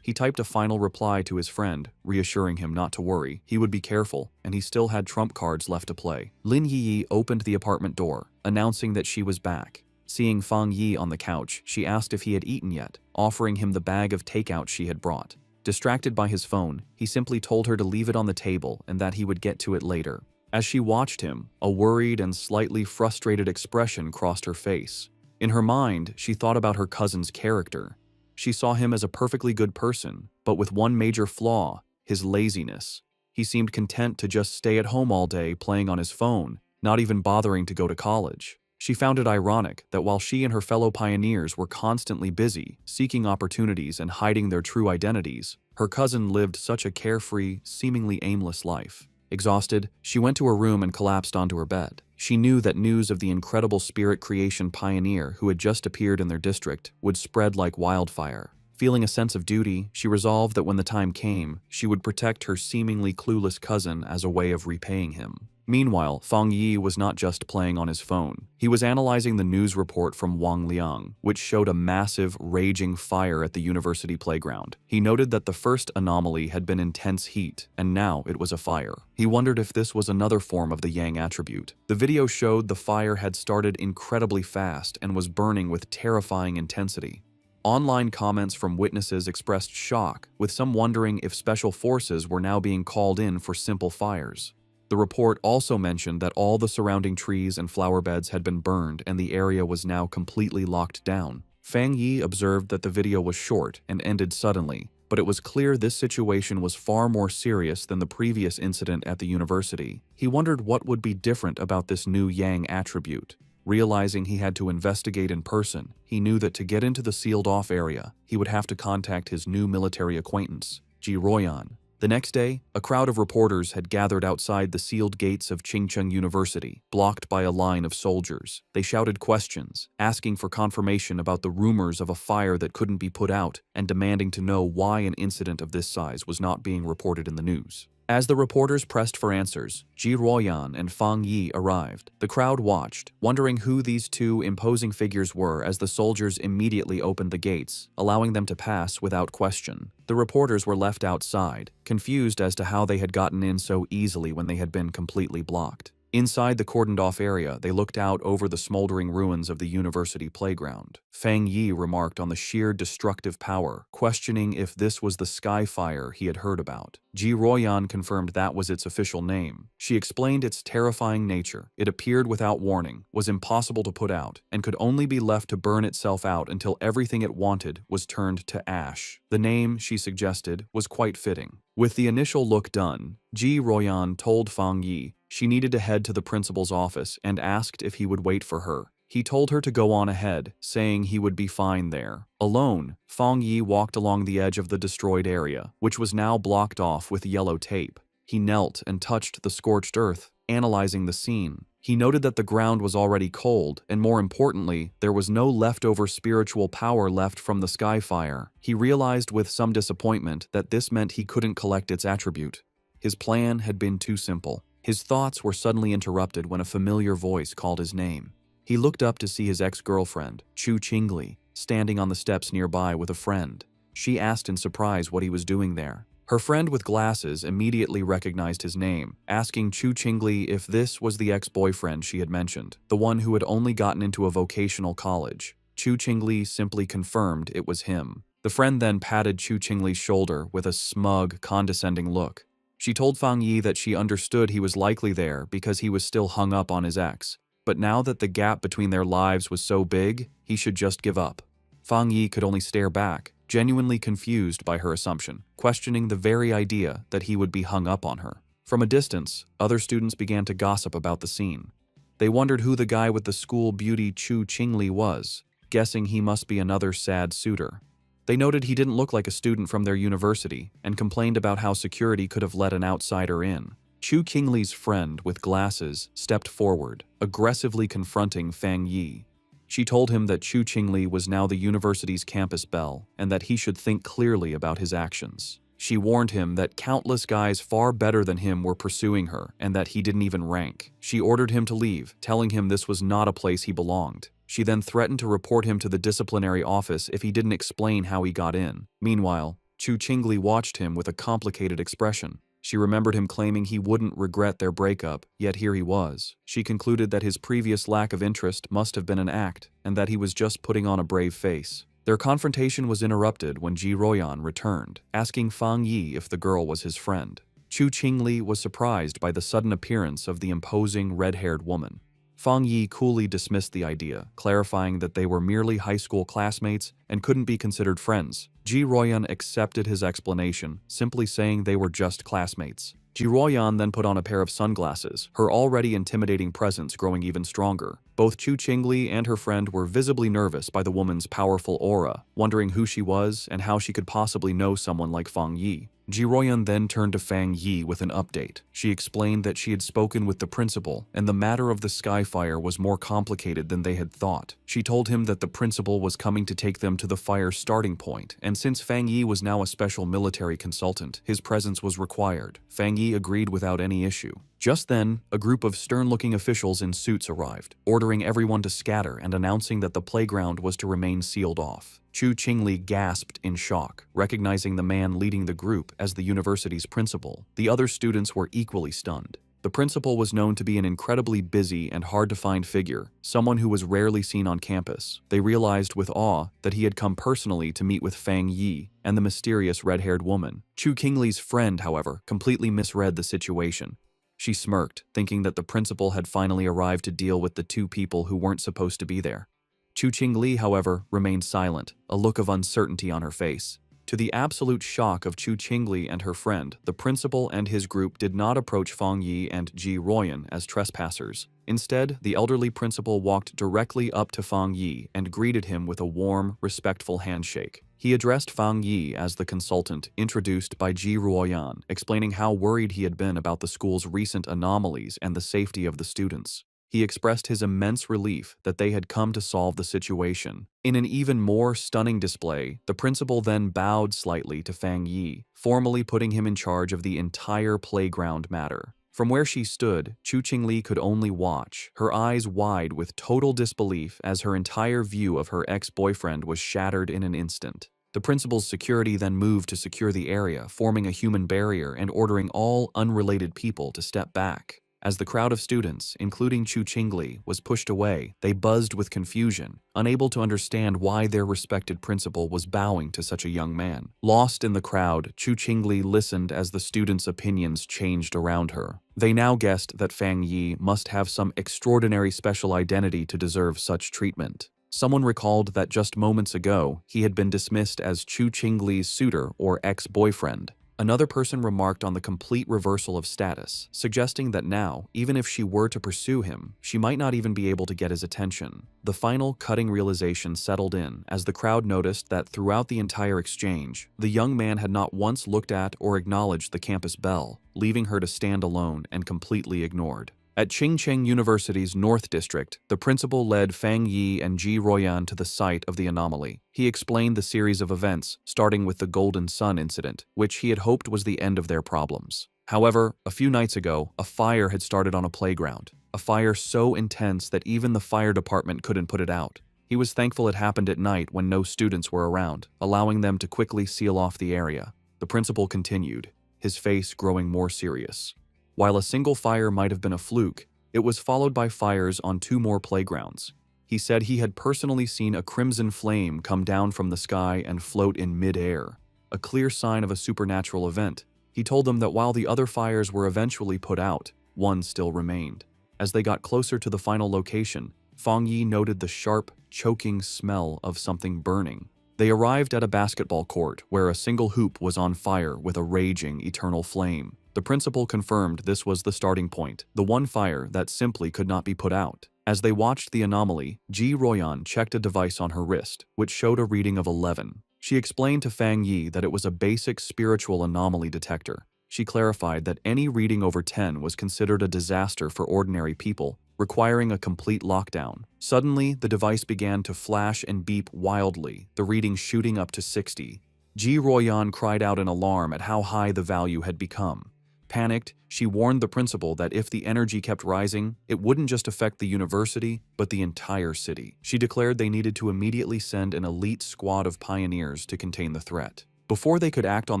He typed a final reply to his friend, reassuring him not to worry. He would be careful, and he still had trump cards left to play. Lin Yi opened the apartment door, announcing that she was back. Seeing Fang Yi on the couch, she asked if he had eaten yet, offering him the bag of takeout she had brought. Distracted by his phone, he simply told her to leave it on the table and that he would get to it later. As she watched him, a worried and slightly frustrated expression crossed her face. In her mind, she thought about her cousin's character. She saw him as a perfectly good person, but with one major flaw, his laziness. He seemed content to just stay at home all day playing on his phone, not even bothering to go to college. She found it ironic that while she and her fellow pioneers were constantly busy, seeking opportunities and hiding their true identities, her cousin lived such a carefree, seemingly aimless life. Exhausted, she went to her room and collapsed onto her bed. She knew that news of the incredible spirit creation pioneer who had just appeared in their district would spread like wildfire. Feeling a sense of duty, she resolved that when the time came, she would protect her seemingly clueless cousin as a way of repaying him. Meanwhile, Fang Yi was not just playing on his phone. He was analyzing the news report from Wang Liang, which showed a massive, raging fire at the university playground. He noted that the first anomaly had been intense heat, and now it was a fire. He wondered if this was another form of the Yang attribute. The video showed the fire had started incredibly fast and was burning with terrifying intensity. Online comments from witnesses expressed shock, with some wondering if special forces were now being called in for simple fires. The report also mentioned that all the surrounding trees and flower beds had been burned and the area was now completely locked down. Fang Yi observed that the video was short and ended suddenly, but it was clear this situation was far more serious than the previous incident at the university. He wondered what would be different about this new Yang attribute. Realizing he had to investigate in person, he knew that to get into the sealed-off area, he would have to contact his new military acquaintance, Ji Royan. The next day, a crowd of reporters had gathered outside the sealed gates of Qingcheng University, blocked by a line of soldiers. They shouted questions, asking for confirmation about the rumors of a fire that couldn't be put out, and demanding to know why an incident of this size was not being reported in the news. As the reporters pressed for answers, Ji Ruoyan and Fang Yi arrived. The crowd watched, wondering who these two imposing figures were as the soldiers immediately opened the gates, allowing them to pass without question. The reporters were left outside, confused as to how they had gotten in so easily when they had been completely blocked. Inside the cordoned-off area, they looked out over the smoldering ruins of the university playground. Fang Yi remarked on the sheer destructive power, questioning if this was the sky fire he had heard about. Ji Royan confirmed that was its official name. She explained its terrifying nature. It appeared without warning, was impossible to put out, and could only be left to burn itself out until everything it wanted was turned to ash. The name, she suggested, was quite fitting. With the initial look done, Ji Royan told Fang Yi she needed to head to the principal's office and asked if he would wait for her. He told her to go on ahead, saying he would be fine there. Alone, Fang Yi walked along the edge of the destroyed area, which was now blocked off with yellow tape. He knelt and touched the scorched earth, analyzing the scene. He noted that the ground was already cold, and more importantly, there was no leftover spiritual power left from the sky fire. He realized with some disappointment that this meant he couldn't collect its attribute. His plan had been too simple. His thoughts were suddenly interrupted when a familiar voice called his name. He looked up to see his ex-girlfriend, Chu Qingli, standing on the steps nearby with a friend. She asked in surprise what he was doing there. Her friend with glasses immediately recognized his name, asking Chu Qingli if this was the ex-boyfriend she had mentioned, the one who had only gotten into a vocational college. Chu Qingli simply confirmed it was him. The friend then patted Chu Qingli's shoulder with a smug, condescending look. She told Fang Yi that she understood he was likely there because he was still hung up on his ex, but now that the gap between their lives was so big, he should just give up. Fang Yi could only stare back, genuinely confused by her assumption, questioning the very idea that he would be hung up on her. From a distance, other students began to gossip about the scene. They wondered who the guy with the school beauty Chu Qingli was, guessing he must be another sad suitor. They noted he didn't look like a student from their university and complained about how security could have let an outsider in. Chu Qingli's friend with glasses stepped forward, aggressively confronting Fang Yi. She told him that Chu Qingli was now the university's campus belle and that he should think clearly about his actions. She warned him that countless guys far better than him were pursuing her and that he didn't even rank. She ordered him to leave, telling him this was not a place he belonged. She then threatened to report him to the disciplinary office if he didn't explain how he got in. Meanwhile, Chu Qingli watched him with a complicated expression. She remembered him claiming he wouldn't regret their breakup, yet here he was. She concluded that his previous lack of interest must have been an act, and that he was just putting on a brave face. Their confrontation was interrupted when Ji Royan returned, asking Fang Yi if the girl was his friend. Chu Qingli was surprised by the sudden appearance of the imposing red-haired woman. Fang Yi coolly dismissed the idea, clarifying that they were merely high school classmates and couldn't be considered friends. Ji Royan accepted his explanation, simply saying they were just classmates. Ji Royan then put on a pair of sunglasses, her already intimidating presence growing even stronger. Both Chu Qingli and her friend were visibly nervous by the woman's powerful aura, wondering who she was and how she could possibly know someone like Fang Yi. Ji Royan then turned to Fang Yi with an update. She explained that she had spoken with the principal, and the matter of the sky fire was more complicated than they had thought. She told him that the principal was coming to take them to the fire's starting point, and since Fang Yi was now a special military consultant, his presence was required. Fang Yi agreed without any issue. Just then, a group of stern-looking officials in suits arrived, ordering everyone to scatter and announcing that the playground was to remain sealed off. Chu Qingli gasped in shock, recognizing the man leading the group as the university's principal. The other students were equally stunned. The principal was known to be an incredibly busy and hard-to-find figure, someone who was rarely seen on campus. They realized with awe that he had come personally to meet with Fang Yi and the mysterious red-haired woman. Chu Qingli's friend, however, completely misread the situation. She smirked, thinking that the principal had finally arrived to deal with the two people who weren't supposed to be there. Chu Qingli, however, remained silent, a look of uncertainty on her face. To the absolute shock of Chu Qingli and her friend, the principal and his group did not approach Fang Yi and Ji Royan as trespassers. Instead, the elderly principal walked directly up to Fang Yi and greeted him with a warm, respectful handshake. He addressed Fang Yi as the consultant introduced by Ji Royan, explaining how worried he had been about the school's recent anomalies and the safety of the students. He expressed his immense relief that they had come to solve the situation. In an even more stunning display, the principal then bowed slightly to Fang Yi, formally putting him in charge of the entire playground matter. From where she stood, Chu Qingli could only watch, her eyes wide with total disbelief as her entire view of her ex-boyfriend was shattered in an instant. The principal's security then moved to secure the area, forming a human barrier and ordering all unrelated people to step back. As the crowd of students, including Chu Qingli, was pushed away, they buzzed with confusion, unable to understand why their respected principal was bowing to such a young man. Lost in the crowd, Chu Qingli listened as the students' opinions changed around her. They now guessed that Fang Yi must have some extraordinary special identity to deserve such treatment. Someone recalled that just moments ago, he had been dismissed as Chu Qingli's suitor or ex-boyfriend. Another person remarked on the complete reversal of status, suggesting that now, even if she were to pursue him, she might not even be able to get his attention. The final cutting realization settled in as the crowd noticed that throughout the entire exchange, the young man had not once looked at or acknowledged the campus belle, leaving her to stand alone and completely ignored. At Qingcheng University's North District, the principal led Fang Yi and Ji Royan to the site of the anomaly. He explained the series of events, starting with the Golden Sun incident, which he had hoped was the end of their problems. However, a few nights ago, a fire had started on a playground. A fire so intense that even the fire department couldn't put it out. He was thankful it happened at night when no students were around, allowing them to quickly seal off the area. The principal continued, his face growing more serious. While a single fire might have been a fluke, it was followed by fires on 2 more playgrounds. He said he had personally seen a crimson flame come down from the sky and float in mid-air, a clear sign of a supernatural event. He told them that while the other fires were eventually put out, one still remained. As they got closer to the final location, Fang Yi noted the sharp, choking smell of something burning. They arrived at a basketball court where a single hoop was on fire with a raging, eternal flame. The principal confirmed this was the starting point, the one fire that simply could not be put out. As they watched the anomaly, Ji Royan checked a device on her wrist, which showed a reading of 11. She explained to Fang Yi that it was a basic spiritual anomaly detector. She clarified that any reading over 10 was considered a disaster for ordinary people, requiring a complete lockdown. Suddenly, the device began to flash and beep wildly, the reading shooting up to 60. Ji Royan cried out in alarm at how high the value had become. Panicked, she warned the principal that if the energy kept rising, it wouldn't just affect the university, but the entire city. She declared they needed to immediately send an elite squad of pioneers to contain the threat. Before they could act on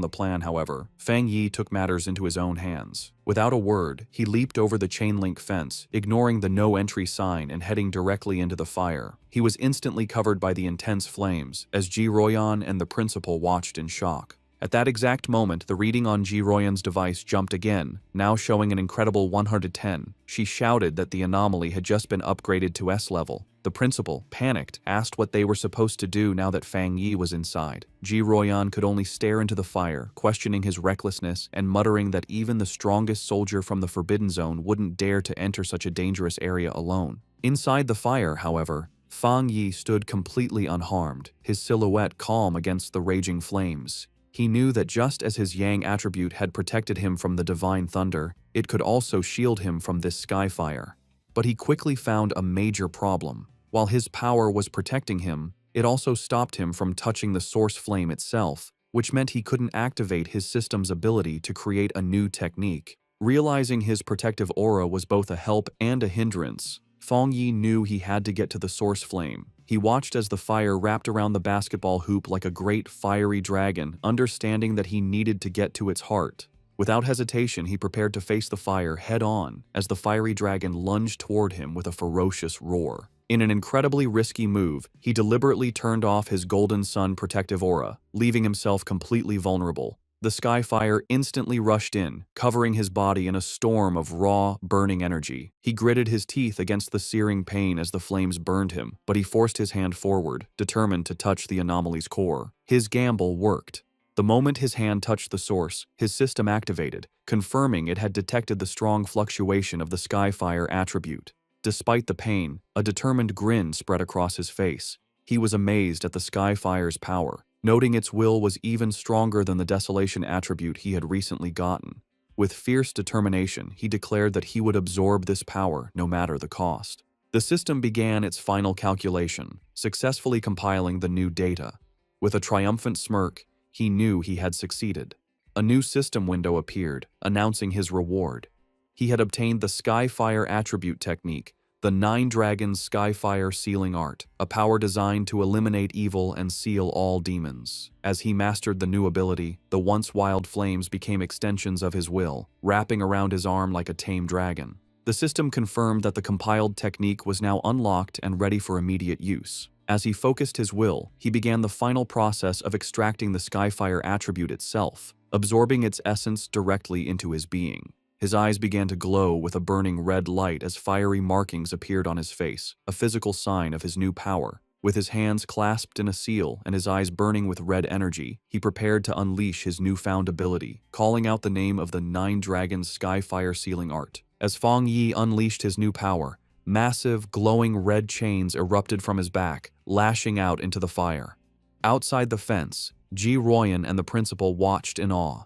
the plan, however, Fang Yi took matters into his own hands. Without a word, he leaped over the chain-link fence, ignoring the no-entry sign and heading directly into the fire. He was instantly covered by the intense flames, as Ji Royan and the principal watched in shock. At that exact moment, the reading on Ji Royan's device jumped again, now showing an incredible 110. She shouted that the anomaly had just been upgraded to S level. The principal, panicked, asked what they were supposed to do now that Fang Yi was inside. Ji Royan could only stare into the fire, questioning his recklessness and muttering that even the strongest soldier from the Forbidden Zone wouldn't dare to enter such a dangerous area alone. Inside the fire, however, Fang Yi stood completely unharmed, his silhouette calm against the raging flames. He knew that just as his Yang attribute had protected him from the divine thunder, it could also shield him from this sky fire. But he quickly found a major problem. While his power was protecting him, it also stopped him from touching the source flame itself, which meant he couldn't activate his system's ability to create a new technique. Realizing his protective aura was both a help and a hindrance, Fang Yi knew he had to get to the source flame. He watched as the fire wrapped around the basketball hoop like a great fiery dragon, understanding that he needed to get to its heart. Without hesitation, he prepared to face the fire head-on as the fiery dragon lunged toward him with a ferocious roar. In an incredibly risky move, he deliberately turned off his Golden Sun protective aura, leaving himself completely vulnerable. The sky fire instantly rushed in, covering his body in a storm of raw, burning energy. He gritted his teeth against the searing pain as the flames burned him, but he forced his hand forward, determined to touch the anomaly's core. His gamble worked. The moment his hand touched the source, his system activated, confirming it had detected the strong fluctuation of the sky fire attribute. Despite the pain, a determined grin spread across his face. He was amazed at the sky fire's power, noting its will was even stronger than the desolation attribute he had recently gotten. With fierce determination, he declared that he would absorb this power no matter the cost. The system began its final calculation, successfully compiling the new data. With a triumphant smirk, he knew he had succeeded. A new system window appeared, announcing his reward. He had obtained the Skyfire attribute technique, the 9 Dragons Skyfire Sealing Art, a power designed to eliminate evil and seal all demons. As he mastered the new ability, the once wild flames became extensions of his will, wrapping around his arm like a tame dragon. The system confirmed that the compiled technique was now unlocked and ready for immediate use. As he focused his will, he began the final process of extracting the Skyfire attribute itself, absorbing its essence directly into his being. His eyes began to glow with a burning red light as fiery markings appeared on his face, a physical sign of his new power. With his hands clasped in a seal and his eyes burning with red energy, he prepared to unleash his newfound ability, calling out the name of the Nine Dragons Skyfire sealing art. As Fang Yi unleashed his new power, massive, glowing red chains erupted from his back, lashing out into the fire. Outside the fence, Ji Royan and the principal watched in awe.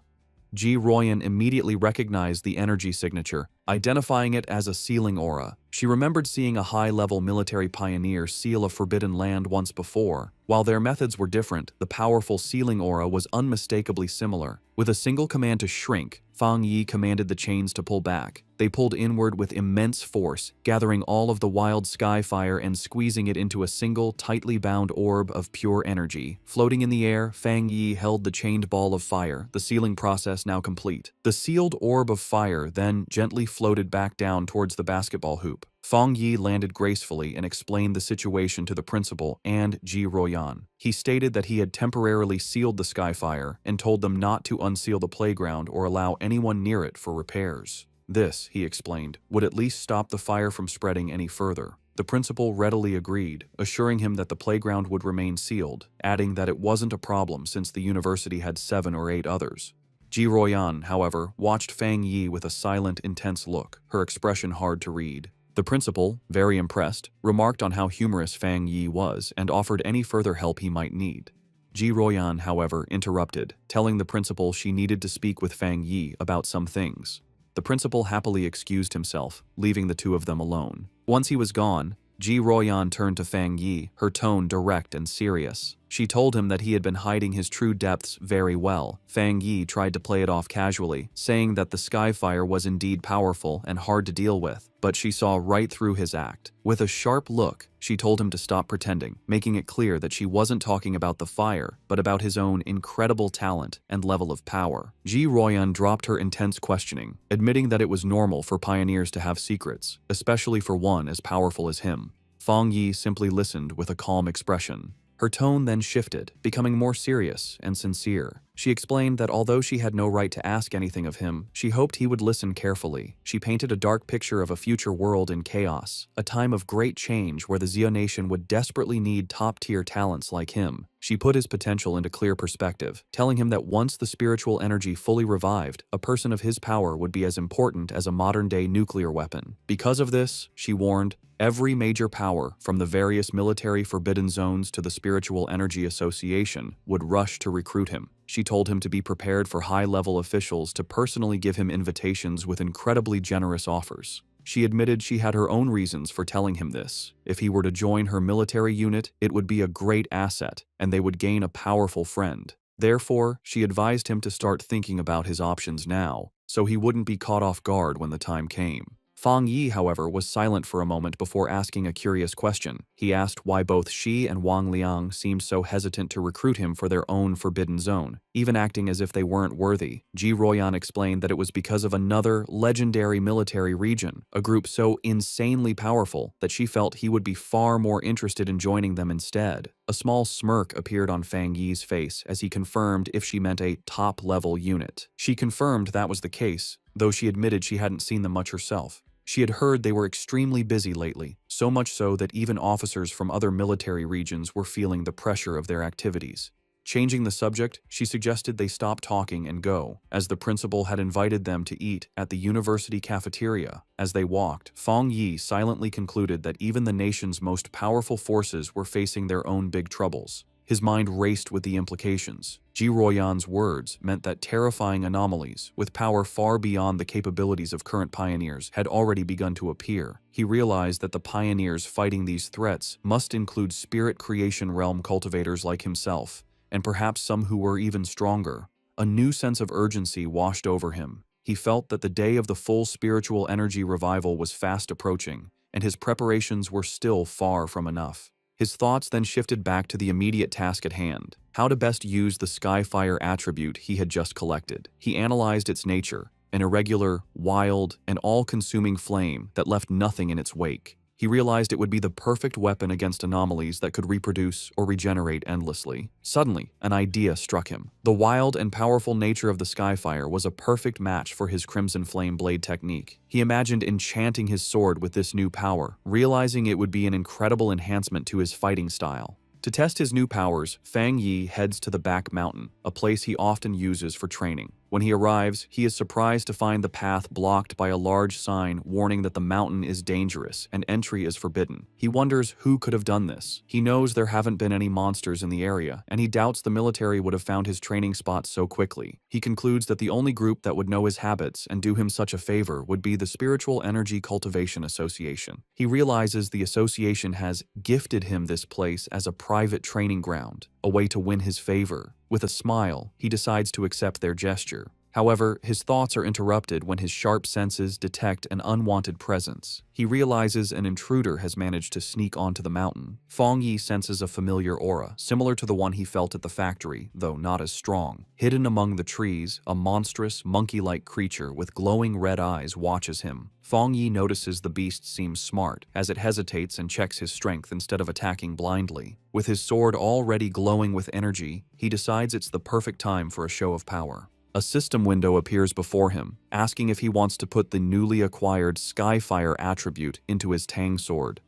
Ji Royan immediately recognized the energy signature, identifying it as a sealing aura. She remembered seeing a high-level military pioneer seal a forbidden land once before. While their methods were different, the powerful sealing aura was unmistakably similar. With a single command to shrink, Fang Yi commanded the chains to pull back. They pulled inward with immense force, gathering all of the wild sky fire and squeezing it into a single, tightly bound orb of pure energy. Floating in the air, Fang Yi held the chained ball of fire, the sealing process now complete. The sealed orb of fire then gently floated back down towards the basketball hoop. Fang Yi landed gracefully and explained the situation to the principal and Ji Royan. He stated that he had temporarily sealed the Skyfire and told them not to unseal the playground or allow anyone near it for repairs. This, he explained, would at least stop the fire from spreading any further. The principal readily agreed, assuring him that the playground would remain sealed, adding that it wasn't a problem since the university had 7 or 8 others. Ji Royan, however, watched Fang Yi with a silent, intense look, her expression hard to read. The principal, very impressed, remarked on how humorous Fang Yi was and offered any further help he might need. Ji Royan, however, interrupted, telling the principal she needed to speak with Fang Yi about some things. The principal happily excused himself, leaving the two of them alone. Once he was gone, Ji Royan turned to Fang Yi, her tone direct and serious. She told him that he had been hiding his true depths very well. Fang Yi tried to play it off casually, saying that the Skyfire was indeed powerful and hard to deal with, but she saw right through his act. With a sharp look, she told him to stop pretending, making it clear that she wasn't talking about the fire, but about his own incredible talent and level of power. Ji Royan dropped her intense questioning, admitting that it was normal for pioneers to have secrets, especially for one as powerful as him. Fang Yi simply listened with a calm expression. Her tone then shifted, becoming more serious and sincere. She explained that although she had no right to ask anything of him, she hoped he would listen carefully. She painted a dark picture of a future world in chaos, a time of great change where the Xia nation would desperately need top-tier talents like him. She put his potential into clear perspective, telling him that once the spiritual energy fully revived, a person of his power would be as important as a modern-day nuclear weapon. Because of this, she warned, every major power, from the various military forbidden zones to the Spiritual Energy Association, would rush to recruit him. She told him to be prepared for high-level officials to personally give him invitations with incredibly generous offers. She admitted she had her own reasons for telling him this. If he were to join her military unit, it would be a great asset, and they would gain a powerful friend. Therefore, she advised him to start thinking about his options now, so he wouldn't be caught off guard when the time came. Fang Yi, however, was silent for a moment before asking a curious question. He asked why both she and Wang Liang seemed so hesitant to recruit him for their own forbidden zone, even acting as if they weren't worthy. Ji Royan explained that it was because of another legendary military region, a group so insanely powerful that she felt he would be far more interested in joining them instead. A small smirk appeared on Fang Yi's face as he confirmed if she meant a top-level unit. She confirmed that was the case, though she admitted she hadn't seen them much herself. She had heard they were extremely busy lately, so much so that even officers from other military regions were feeling the pressure of their activities. Changing the subject, she suggested they stop talking and go, as the principal had invited them to eat at the university cafeteria. As they walked, Fang Yi silently concluded that even the nation's most powerful forces were facing their own big troubles. His mind raced with the implications. Ji Royan's words meant that terrifying anomalies, with power far beyond the capabilities of current pioneers, had already begun to appear. He realized that the pioneers fighting these threats must include spirit creation realm cultivators like himself, and perhaps some who were even stronger. A new sense of urgency washed over him. He felt that the day of the full spiritual energy revival was fast approaching, and his preparations were still far from enough. His thoughts then shifted back to the immediate task at hand, how to best use the Skyfire attribute he had just collected. He analyzed its nature, an irregular, wild, and all-consuming flame that left nothing in its wake. He realized it would be the perfect weapon against anomalies that could reproduce or regenerate endlessly. Suddenly, an idea struck him. The wild and powerful nature of the Skyfire was a perfect match for his Crimson Flame blade technique. He imagined enchanting his sword with this new power, realizing it would be an incredible enhancement to his fighting style. To test his new powers, Fang Yi heads to the back mountain, a place he often uses for training. When he arrives, he is surprised to find the path blocked by a large sign warning that the mountain is dangerous and entry is forbidden. He wonders who could have done this. He knows there haven't been any monsters in the area, and he doubts the military would have found his training spot so quickly. He concludes that the only group that would know his habits and do him such a favor would be the Spiritual Energy Cultivation Association. He realizes the association has gifted him this place as a private training ground, a way to win his favor. With a smile, he decides to accept their gesture. However, his thoughts are interrupted when his sharp senses detect an unwanted presence. He realizes an intruder has managed to sneak onto the mountain. Fang Yi senses a familiar aura, similar to the one he felt at the factory, though not as strong. Hidden among the trees, a monstrous, monkey-like creature with glowing red eyes watches him. Fang Yi notices the beast seems smart, as it hesitates and checks his strength instead of attacking blindly. With his sword already glowing with energy, he decides it's the perfect time for a show of power. A system window appears before him, asking if he wants to put the newly acquired Skyfire attribute into his Tang sword.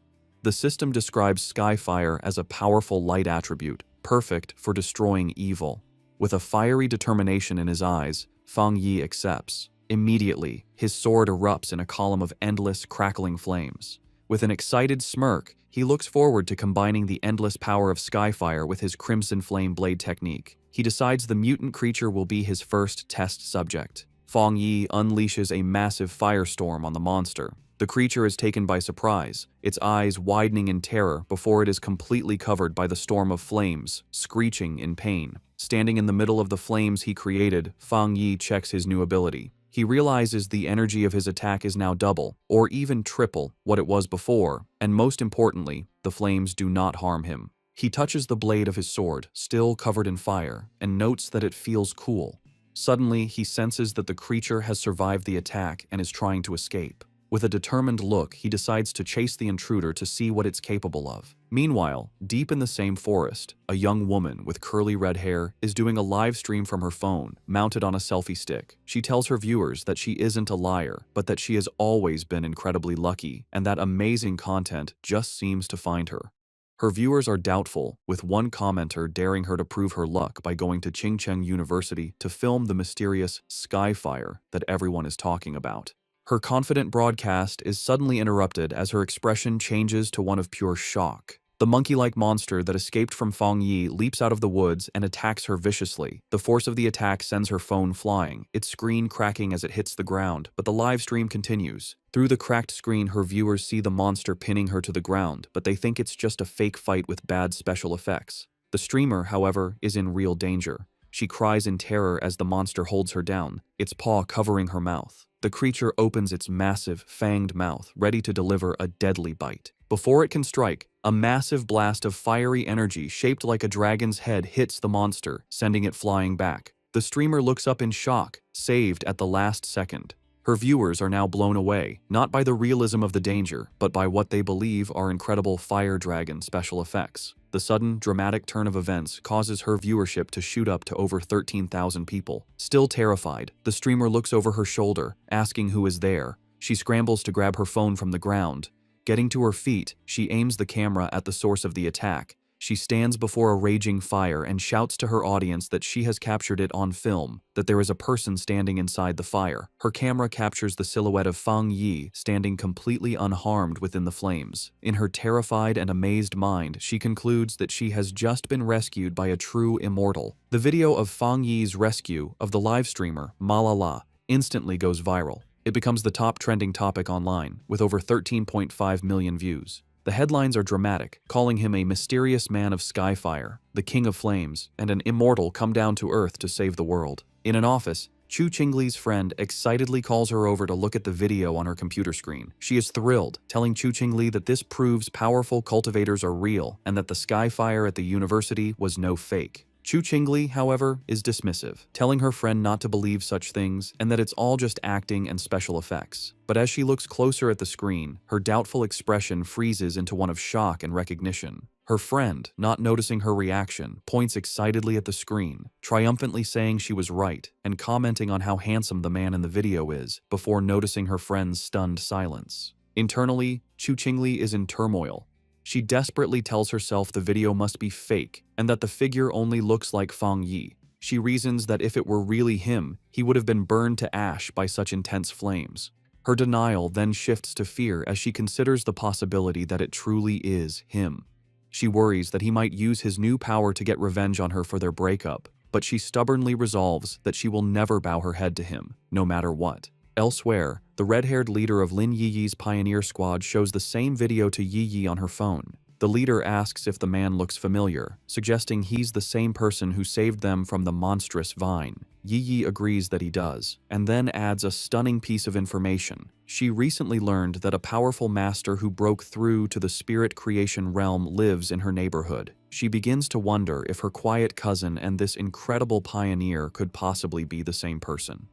The system describes Skyfire as a powerful light attribute, perfect for destroying evil. With a fiery determination in his eyes, Fang Yi accepts. Immediately, his sword erupts in a column of endless, crackling flames. With an excited smirk, he looks forward to combining the endless power of Skyfire with his Crimson Flame blade technique. He decides the mutant creature will be his first test subject. Fang Yi unleashes a massive firestorm on the monster. The creature is taken by surprise, its eyes widening in terror before it is completely covered by the storm of flames, screeching in pain. Standing in the middle of the flames he created, Fang Yi checks his new ability. He realizes the energy of his attack is now double, or even triple, what it was before, and most importantly, the flames do not harm him. He touches the blade of his sword, still covered in fire, and notes that it feels cool. Suddenly, he senses that the creature has survived the attack and is trying to escape. With a determined look, he decides to chase the intruder to see what it's capable of. Meanwhile, deep in the same forest, a young woman with curly red hair is doing a live stream from her phone, mounted on a selfie stick. She tells her viewers that she isn't a liar, but that she has always been incredibly lucky, and that amazing content just seems to find her. Her viewers are doubtful, with one commenter daring her to prove her luck by going to Qingcheng University to film the mysterious Skyfire that everyone is talking about. Her confident broadcast is suddenly interrupted as her expression changes to one of pure shock. The monkey-like monster that escaped from Fang Yi leaps out of the woods and attacks her viciously. The force of the attack sends her phone flying, its screen cracking as it hits the ground, but the live stream continues. Through the cracked screen, her viewers see the monster pinning her to the ground, but they think it's just a fake fight with bad special effects. The streamer, however, is in real danger. She cries in terror as the monster holds her down, its paw covering her mouth. The creature opens its massive, fanged mouth, ready to deliver a deadly bite. Before it can strike, a massive blast of fiery energy shaped like a dragon's head hits the monster, sending it flying back. The streamer looks up in shock, saved at the last second. Her viewers are now blown away, not by the realism of the danger, but by what they believe are incredible fire dragon special effects. The sudden, dramatic turn of events causes her viewership to shoot up to over 13,000 people. Still terrified, the streamer looks over her shoulder, asking who is there. She scrambles to grab her phone from the ground. Getting to her feet, she aims the camera at the source of the attack. She stands before a raging fire and shouts to her audience that she has captured it on film, that there is a person standing inside the fire. Her camera captures the silhouette of Fang Yi standing completely unharmed within the flames. In her terrified and amazed mind, she concludes that she has just been rescued by a true immortal. The video of Fang Yi's rescue of the live streamer, Malala, instantly goes viral. It becomes the top trending topic online, with over 13.5 million views. The headlines are dramatic, calling him a mysterious man of Skyfire, the king of flames, and an immortal come down to Earth to save the world. In an office, Chu Qingli's friend excitedly calls her over to look at the video on her computer screen. She is thrilled, telling Chu Qingli that this proves powerful cultivators are real and that the Skyfire at the university was no fake. Chu Qingli, however, is dismissive, telling her friend not to believe such things and that it's all just acting and special effects. But as she looks closer at the screen, her doubtful expression freezes into one of shock and recognition. Her friend, not noticing her reaction, points excitedly at the screen, triumphantly saying she was right and commenting on how handsome the man in the video is, before noticing her friend's stunned silence. Internally, Chu Qingli is in turmoil. She desperately tells herself the video must be fake and that the figure only looks like Fang Yi. She reasons that if it were really him, he would have been burned to ash by such intense flames. Her denial then shifts to fear as she considers the possibility that it truly is him. She worries that he might use his new power to get revenge on her for their breakup, but she stubbornly resolves that she will never bow her head to him, no matter what. Elsewhere, the red-haired leader of Lin Yiyi's pioneer squad shows the same video to Yiyi on her phone. The leader asks if the man looks familiar, suggesting he's the same person who saved them from the monstrous vine. Yiyi agrees that he does, and then adds a stunning piece of information. She recently learned that a powerful master who broke through to the spirit creation realm lives in her neighborhood. She begins to wonder if her quiet cousin and this incredible pioneer could possibly be the same person.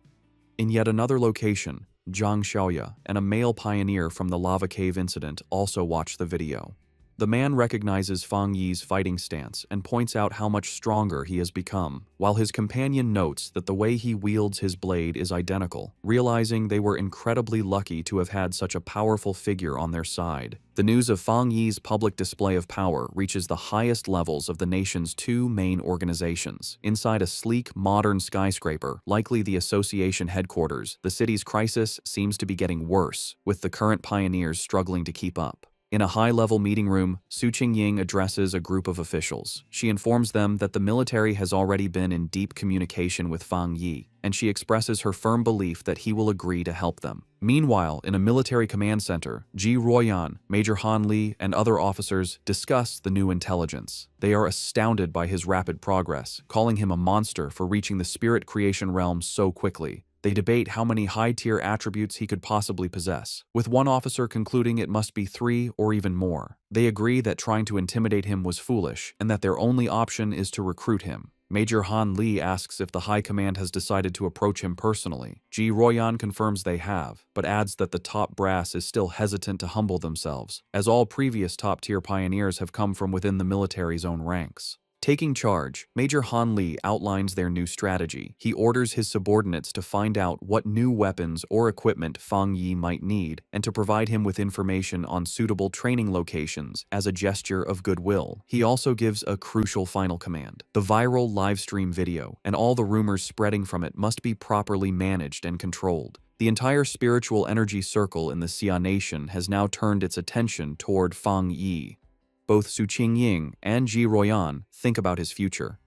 In yet another location, Zhang Xiaoya and a male pioneer from the lava cave incident also watch the video. The man recognizes Fang Yi's fighting stance and points out how much stronger he has become, while his companion notes that the way he wields his blade is identical, realizing they were incredibly lucky to have had such a powerful figure on their side. The news of Fang Yi's public display of power reaches the highest levels of the nation's two main organizations. Inside a sleek, modern skyscraper, likely the association headquarters, the city's crisis seems to be getting worse, with the current pioneers struggling to keep up. In a high-level meeting room, Su Qingying addresses a group of officials. She informs them that the military has already been in deep communication with Fang Yi, and she expresses her firm belief that he will agree to help them. Meanwhile, in a military command center, Ji Ruoyan, Major Han Li, and other officers discuss the new intelligence. They are astounded by his rapid progress, calling him a monster for reaching the spirit creation realm so quickly. They debate how many high-tier attributes he could possibly possess, with one officer concluding it must be 3 or even more. They agree that trying to intimidate him was foolish, and that their only option is to recruit him. Major Han Li asks if the High Command has decided to approach him personally. Ji Ruoyan confirms they have, but adds that the top brass is still hesitant to humble themselves, as all previous top-tier pioneers have come from within the military's own ranks. Taking charge, Major Han Li outlines their new strategy. He orders his subordinates to find out what new weapons or equipment Fang Yi might need and to provide him with information on suitable training locations as a gesture of goodwill. He also gives a crucial final command. The viral livestream video and all the rumors spreading from it must be properly managed and controlled. The entire spiritual energy circle in the Xia Nation has now turned its attention toward Fang Yi. Both Su Qingying and Ji Ruoyan think about his future.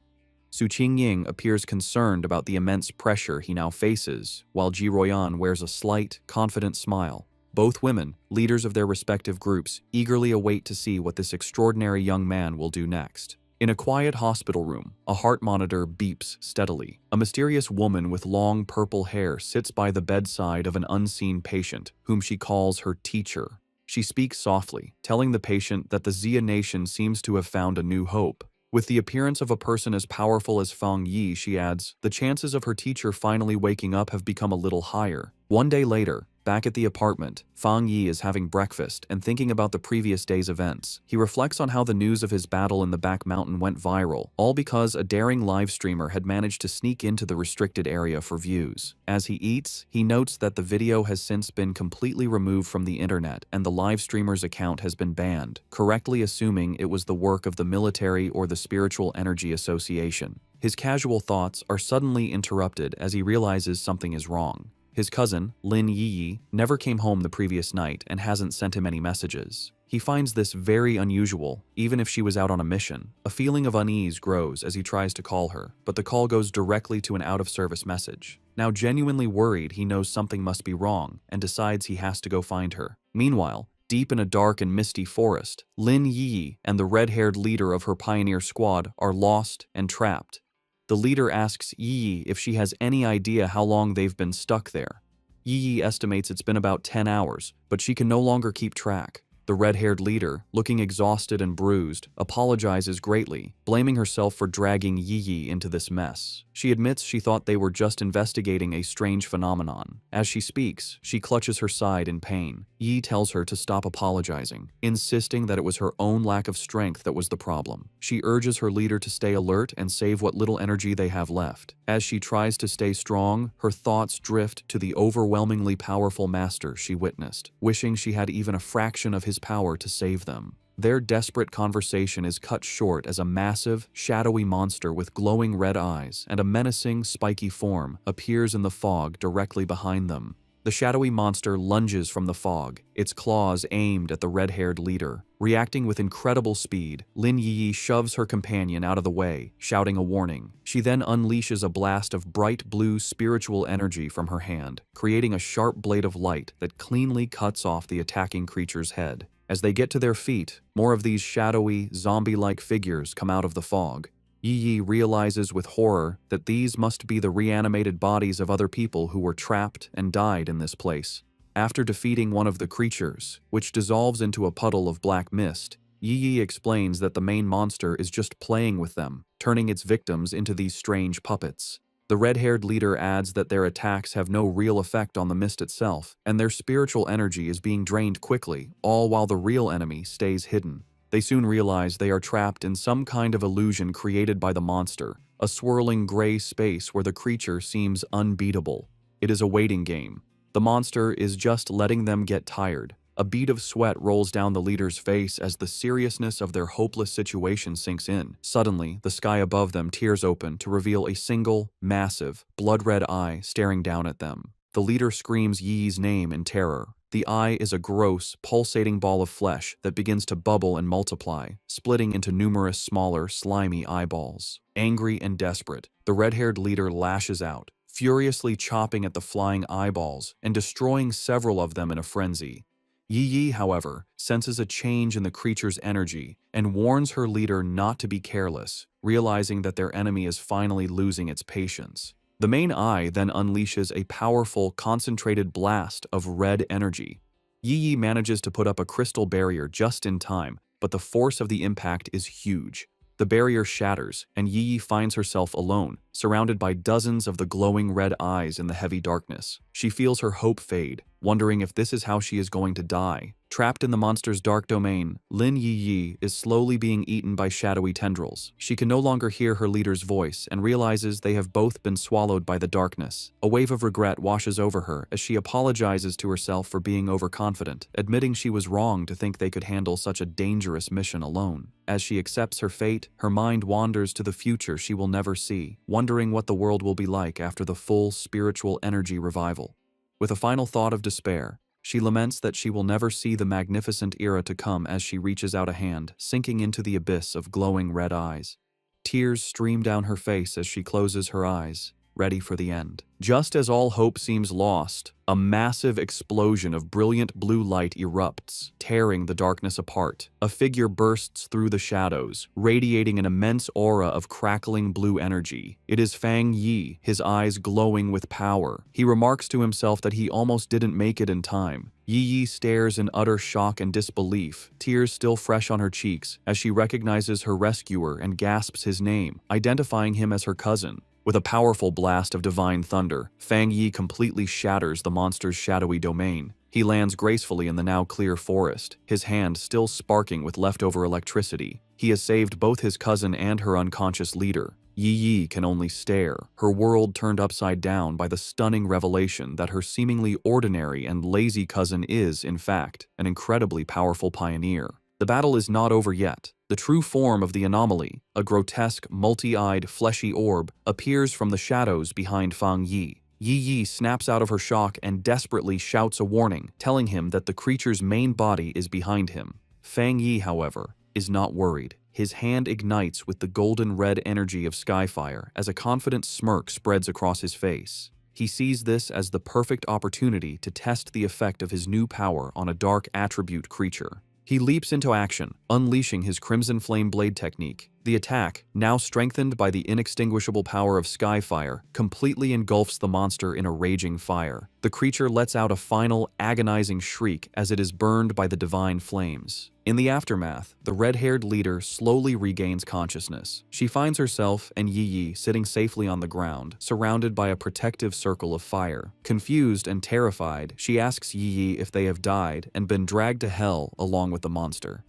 Su Qingying appears concerned about the immense pressure he now faces, while Ji Ruoyan wears a slight, confident smile. Both women, leaders of their respective groups, eagerly await to see what this extraordinary young man will do next. In a quiet hospital room, a heart monitor beeps steadily. A mysterious woman with long purple hair sits by the bedside of an unseen patient, whom she calls her teacher. She speaks softly, telling the patient that the Xia Nation seems to have found a new hope. With the appearance of a person as powerful as Fang Yi, she adds, the chances of her teacher finally waking up have become a little higher. One day later, back at the apartment, Fang Yi is having breakfast and thinking about the previous day's events. He reflects on how the news of his battle in the back mountain went viral, all because a daring live streamer had managed to sneak into the restricted area for views. As he eats, he notes that the video has since been completely removed from the internet and the live streamer's account has been banned, correctly assuming it was the work of the military or the Spiritual Energy Association. His casual thoughts are suddenly interrupted as he realizes something is wrong. His cousin, Lin Yiyi, never came home the previous night and hasn't sent him any messages. He finds this very unusual, even if she was out on a mission. A feeling of unease grows as he tries to call her, but the call goes directly to an out-of-service message. Now genuinely worried, he knows something must be wrong and decides he has to go find her. Meanwhile, deep in a dark and misty forest, Lin Yiyi and the red-haired leader of her pioneer squad are lost and trapped. The leader asks Yi if she has any idea how long they've been stuck there. Yi estimates it's been about 10 hours, but she can no longer keep track. The red-haired leader, looking exhausted and bruised, apologizes greatly, blaming herself for dragging Yi into this mess. She admits she thought they were just investigating a strange phenomenon. As she speaks, she clutches her side in pain. Yi tells her to stop apologizing, insisting that it was her own lack of strength that was the problem. She urges her leader to stay alert and save what little energy they have left. As she tries to stay strong, her thoughts drift to the overwhelmingly powerful master she witnessed, wishing she had even a fraction of his power to save them. Their desperate conversation is cut short as a massive, shadowy monster with glowing red eyes and a menacing, spiky form appears in the fog directly behind them. The shadowy monster lunges from the fog, its claws aimed at the red-haired leader. Reacting with incredible speed, Lin Yi shoves her companion out of the way, shouting a warning. She then unleashes a blast of bright blue spiritual energy from her hand, creating a sharp blade of light that cleanly cuts off the attacking creature's head. As they get to their feet, more of these shadowy, zombie-like figures come out of the fog. Yi realizes with horror that these must be the reanimated bodies of other people who were trapped and died in this place. After defeating one of the creatures, which dissolves into a puddle of black mist, Yi explains that the main monster is just playing with them, turning its victims into these strange puppets. The red-haired leader adds that their attacks have no real effect on the mist itself, and their spiritual energy is being drained quickly, all while the real enemy stays hidden. They soon realize they are trapped in some kind of illusion created by the monster, a swirling gray space where the creature seems unbeatable. It is a waiting game. The monster is just letting them get tired. A bead of sweat rolls down the leader's face as the seriousness of their hopeless situation sinks in. Suddenly, the sky above them tears open to reveal a single, massive, blood-red eye staring down at them. The leader screams Yi's name in terror. The eye is a gross, pulsating ball of flesh that begins to bubble and multiply, splitting into numerous smaller, slimy eyeballs. Angry and desperate, the red-haired leader lashes out, furiously chopping at the flying eyeballs and destroying several of them in a frenzy. Yi, however, senses a change in the creature's energy and warns her leader not to be careless, realizing that their enemy is finally losing its patience. The main eye then unleashes a powerful, concentrated blast of red energy. Yi manages to put up a crystal barrier just in time, but the force of the impact is huge. The barrier shatters, and Yi finds herself alone, surrounded by dozens of the glowing red eyes in the heavy darkness. She feels her hope fade, wondering if this is how she is going to die. Trapped in the monster's dark domain, Lin Yi is slowly being eaten by shadowy tendrils. She can no longer hear her leader's voice and realizes they have both been swallowed by the darkness. A wave of regret washes over her as she apologizes to herself for being overconfident, admitting she was wrong to think they could handle such a dangerous mission alone. As she accepts her fate, her mind wanders to the future she will never see, wondering what the world will be like after the full spiritual energy revival. With a final thought of despair, she laments that she will never see the magnificent era to come as she reaches out a hand, sinking into the abyss of glowing red eyes. Tears stream down her face as she closes her eyes, ready for the end. Just as all hope seems lost, a massive explosion of brilliant blue light erupts, tearing the darkness apart. A figure bursts through the shadows, radiating an immense aura of crackling blue energy. It is Fang Yi, his eyes glowing with power. He remarks to himself that he almost didn't make it in time. Yi stares in utter shock and disbelief, tears still fresh on her cheeks, as she recognizes her rescuer and gasps his name, identifying him as her cousin. With a powerful blast of divine thunder, Fang Yi completely shatters the monster's shadowy domain. He lands gracefully in the now clear forest, his hand still sparking with leftover electricity. He has saved both his cousin and her unconscious leader. Yi can only stare, her world turned upside down by the stunning revelation that her seemingly ordinary and lazy cousin is, in fact, an incredibly powerful pioneer. The battle is not over yet. The true form of the anomaly, a grotesque, multi-eyed, fleshy orb, appears from the shadows behind Fang Yi. Yi snaps out of her shock and desperately shouts a warning, telling him that the creature's main body is behind him. Fang Yi, however, is not worried. His hand ignites with the golden red energy of Skyfire as a confident smirk spreads across his face. He sees this as the perfect opportunity to test the effect of his new power on a dark attribute creature. He leaps into action, unleashing his Crimson Flame Blade technique. The attack, now strengthened by the inextinguishable power of Skyfire, completely engulfs the monster in a raging fire. The creature lets out a final, agonizing shriek as it is burned by the divine flames. In the aftermath, the red-haired leader slowly regains consciousness. She finds herself and Yi Yi sitting safely on the ground, surrounded by a protective circle of fire. Confused and terrified, she asks Yi Yi if they have died and been dragged to hell along with the monster.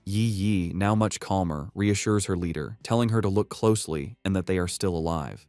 Yi Yi, now much calmer, reassures her leader, telling her to look closely and that they are still alive.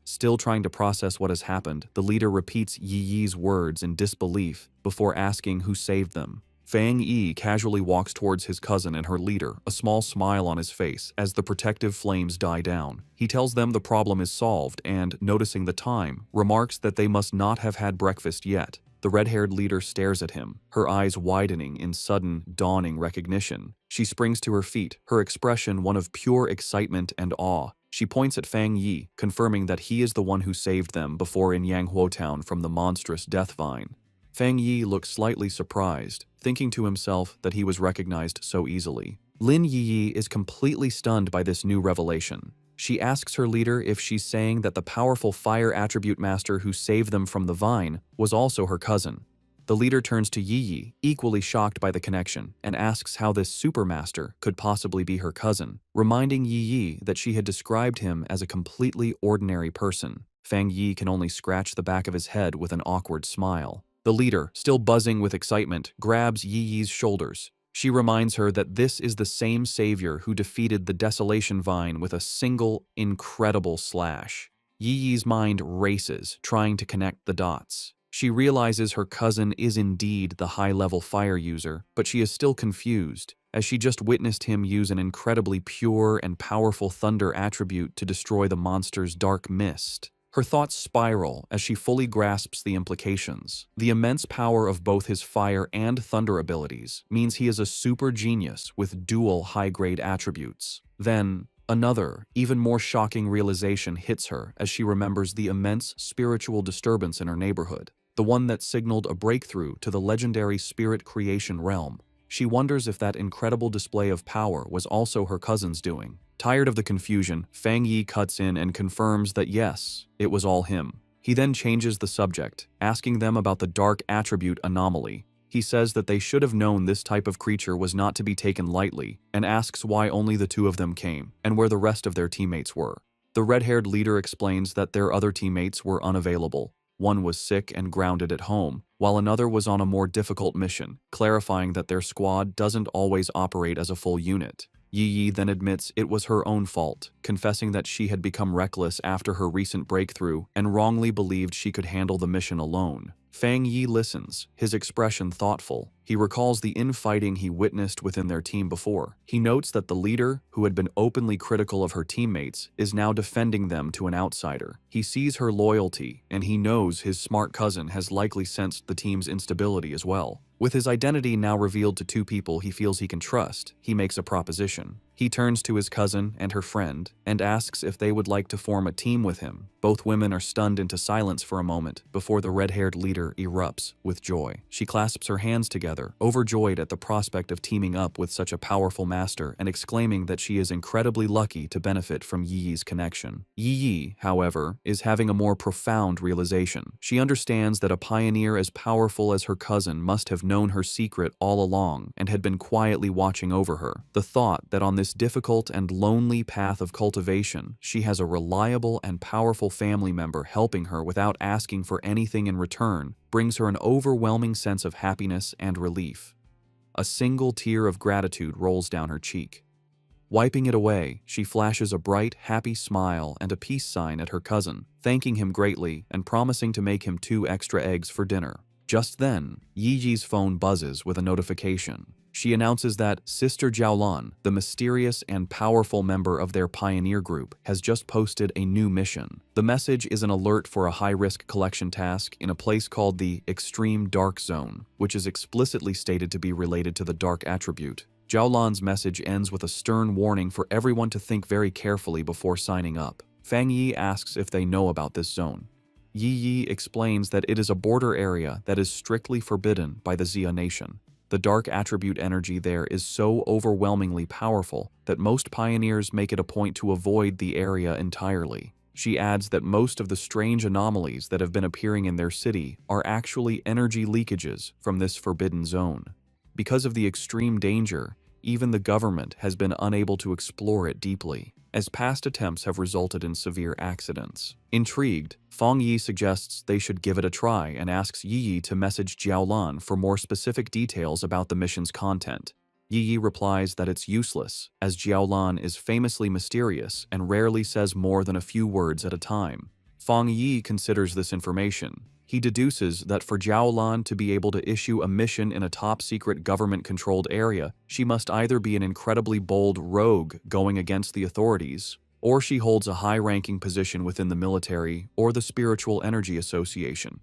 Still trying to process what has happened, the leader repeats Yi Yi's words in disbelief before asking who saved them. Fang Yi casually walks towards his cousin and her leader, a small smile on his face as the protective flames die down. He tells them the problem is solved and, noticing the time, remarks that they must not have had breakfast yet. The red-haired leader stares at him, her eyes widening in sudden, dawning recognition. She springs to her feet, her expression one of pure excitement and awe. She points at Fang Yi, confirming that he is the one who saved them before in Yanghuo Town from the monstrous death vine. Fang Yi looks slightly surprised, thinking to himself that he was recognized so easily. Lin Yi Yi is completely stunned by this new revelation. She asks her leader if she's saying that the powerful fire attribute master who saved them from the vine was also her cousin. The leader turns to Yi Yi, equally shocked by the connection, and asks how this supermaster could possibly be her cousin, reminding Yi Yi that she had described him as a completely ordinary person. Fang Yi can only scratch the back of his head with an awkward smile. The leader, still buzzing with excitement, grabs Yi Yi's shoulders. She reminds her that this is the same savior who defeated the Desolation Vine with a single, incredible slash. Yi Yi's mind races, trying to connect the dots. She realizes her cousin is indeed the high-level fire user, but she is still confused, as she just witnessed him use an incredibly pure and powerful thunder attribute to destroy the monster's dark mist. Her thoughts spiral as she fully grasps the implications. The immense power of both his fire and thunder abilities means he is a super genius with dual high-grade attributes. Then, another, even more shocking realization hits her as she remembers the immense spiritual disturbance in her neighborhood, the one that signaled a breakthrough to the legendary spirit creation realm. She wonders if that incredible display of power was also her cousin's doing. Tired of the confusion, Fang Yi cuts in and confirms that yes, it was all him. He then changes the subject, asking them about the dark attribute anomaly. He says that they should have known this type of creature was not to be taken lightly, and asks why only the two of them came, and where the rest of their teammates were. The red-haired leader explains that their other teammates were unavailable. One was sick and grounded at home, while another was on a more difficult mission, clarifying that their squad doesn't always operate as a full unit. Yi Yi then admits it was her own fault, confessing that she had become reckless after her recent breakthrough and wrongly believed she could handle the mission alone. Fang Yi listens, his expression thoughtful. He recalls the infighting he witnessed within their team before. He notes that the leader, who had been openly critical of her teammates, is now defending them to an outsider. He sees her loyalty, and he knows his smart cousin has likely sensed the team's instability as well. With his identity now revealed to two people he feels he can trust, he makes a proposition. He turns to his cousin and her friend and asks if they would like to form a team with him. Both women are stunned into silence for a moment before the red-haired leader erupts with joy. She clasps her hands together, overjoyed at the prospect of teaming up with such a powerful master and exclaiming that she is incredibly lucky to benefit from Yi Yi's connection. Yi Yi, however, is having a more profound realization. She understands that a pioneer as powerful as her cousin must have known her secret all along and had been quietly watching over her. The thought that on this difficult and lonely path of cultivation, she has a reliable and powerful family member helping her without asking for anything in return brings her an overwhelming sense of happiness and relief. A single tear of gratitude rolls down her cheek. Wiping it away, she flashes a bright, happy smile and a peace sign at her cousin, thanking him greatly and promising to make him 2 extra eggs for dinner. Just then, Yi Yi's phone buzzes with a notification. She announces that Sister Jiaolan, the mysterious and powerful member of their pioneer group, has just posted a new mission. The message is an alert for a high-risk collection task in a place called the Extreme Dark Zone, which is explicitly stated to be related to the dark attribute. Jiaolan's message ends with a stern warning for everyone to think very carefully before signing up. Fang Yi asks if they know about this zone. Yi Yi explains that it is a border area that is strictly forbidden by the Xia Nation. The dark attribute energy there is so overwhelmingly powerful that most pioneers make it a point to avoid the area entirely. She adds that most of the strange anomalies that have been appearing in their city are actually energy leakages from this forbidden zone. Because of the extreme danger, even the government has been unable to explore it deeply, as past attempts have resulted in severe accidents. Intrigued, Feng Yi suggests they should give it a try and asks Yi Yi to message Jiaolan for more specific details about the mission's content. Yi Yi replies that it's useless, as Jiaolan is famously mysterious and rarely says more than a few words at a time. Feng Yi considers this information. He deduces that for Jiaolan to be able to issue a mission in a top-secret government-controlled area, she must either be an incredibly bold rogue going against the authorities, or she holds a high-ranking position within the military or the Spiritual Energy Association.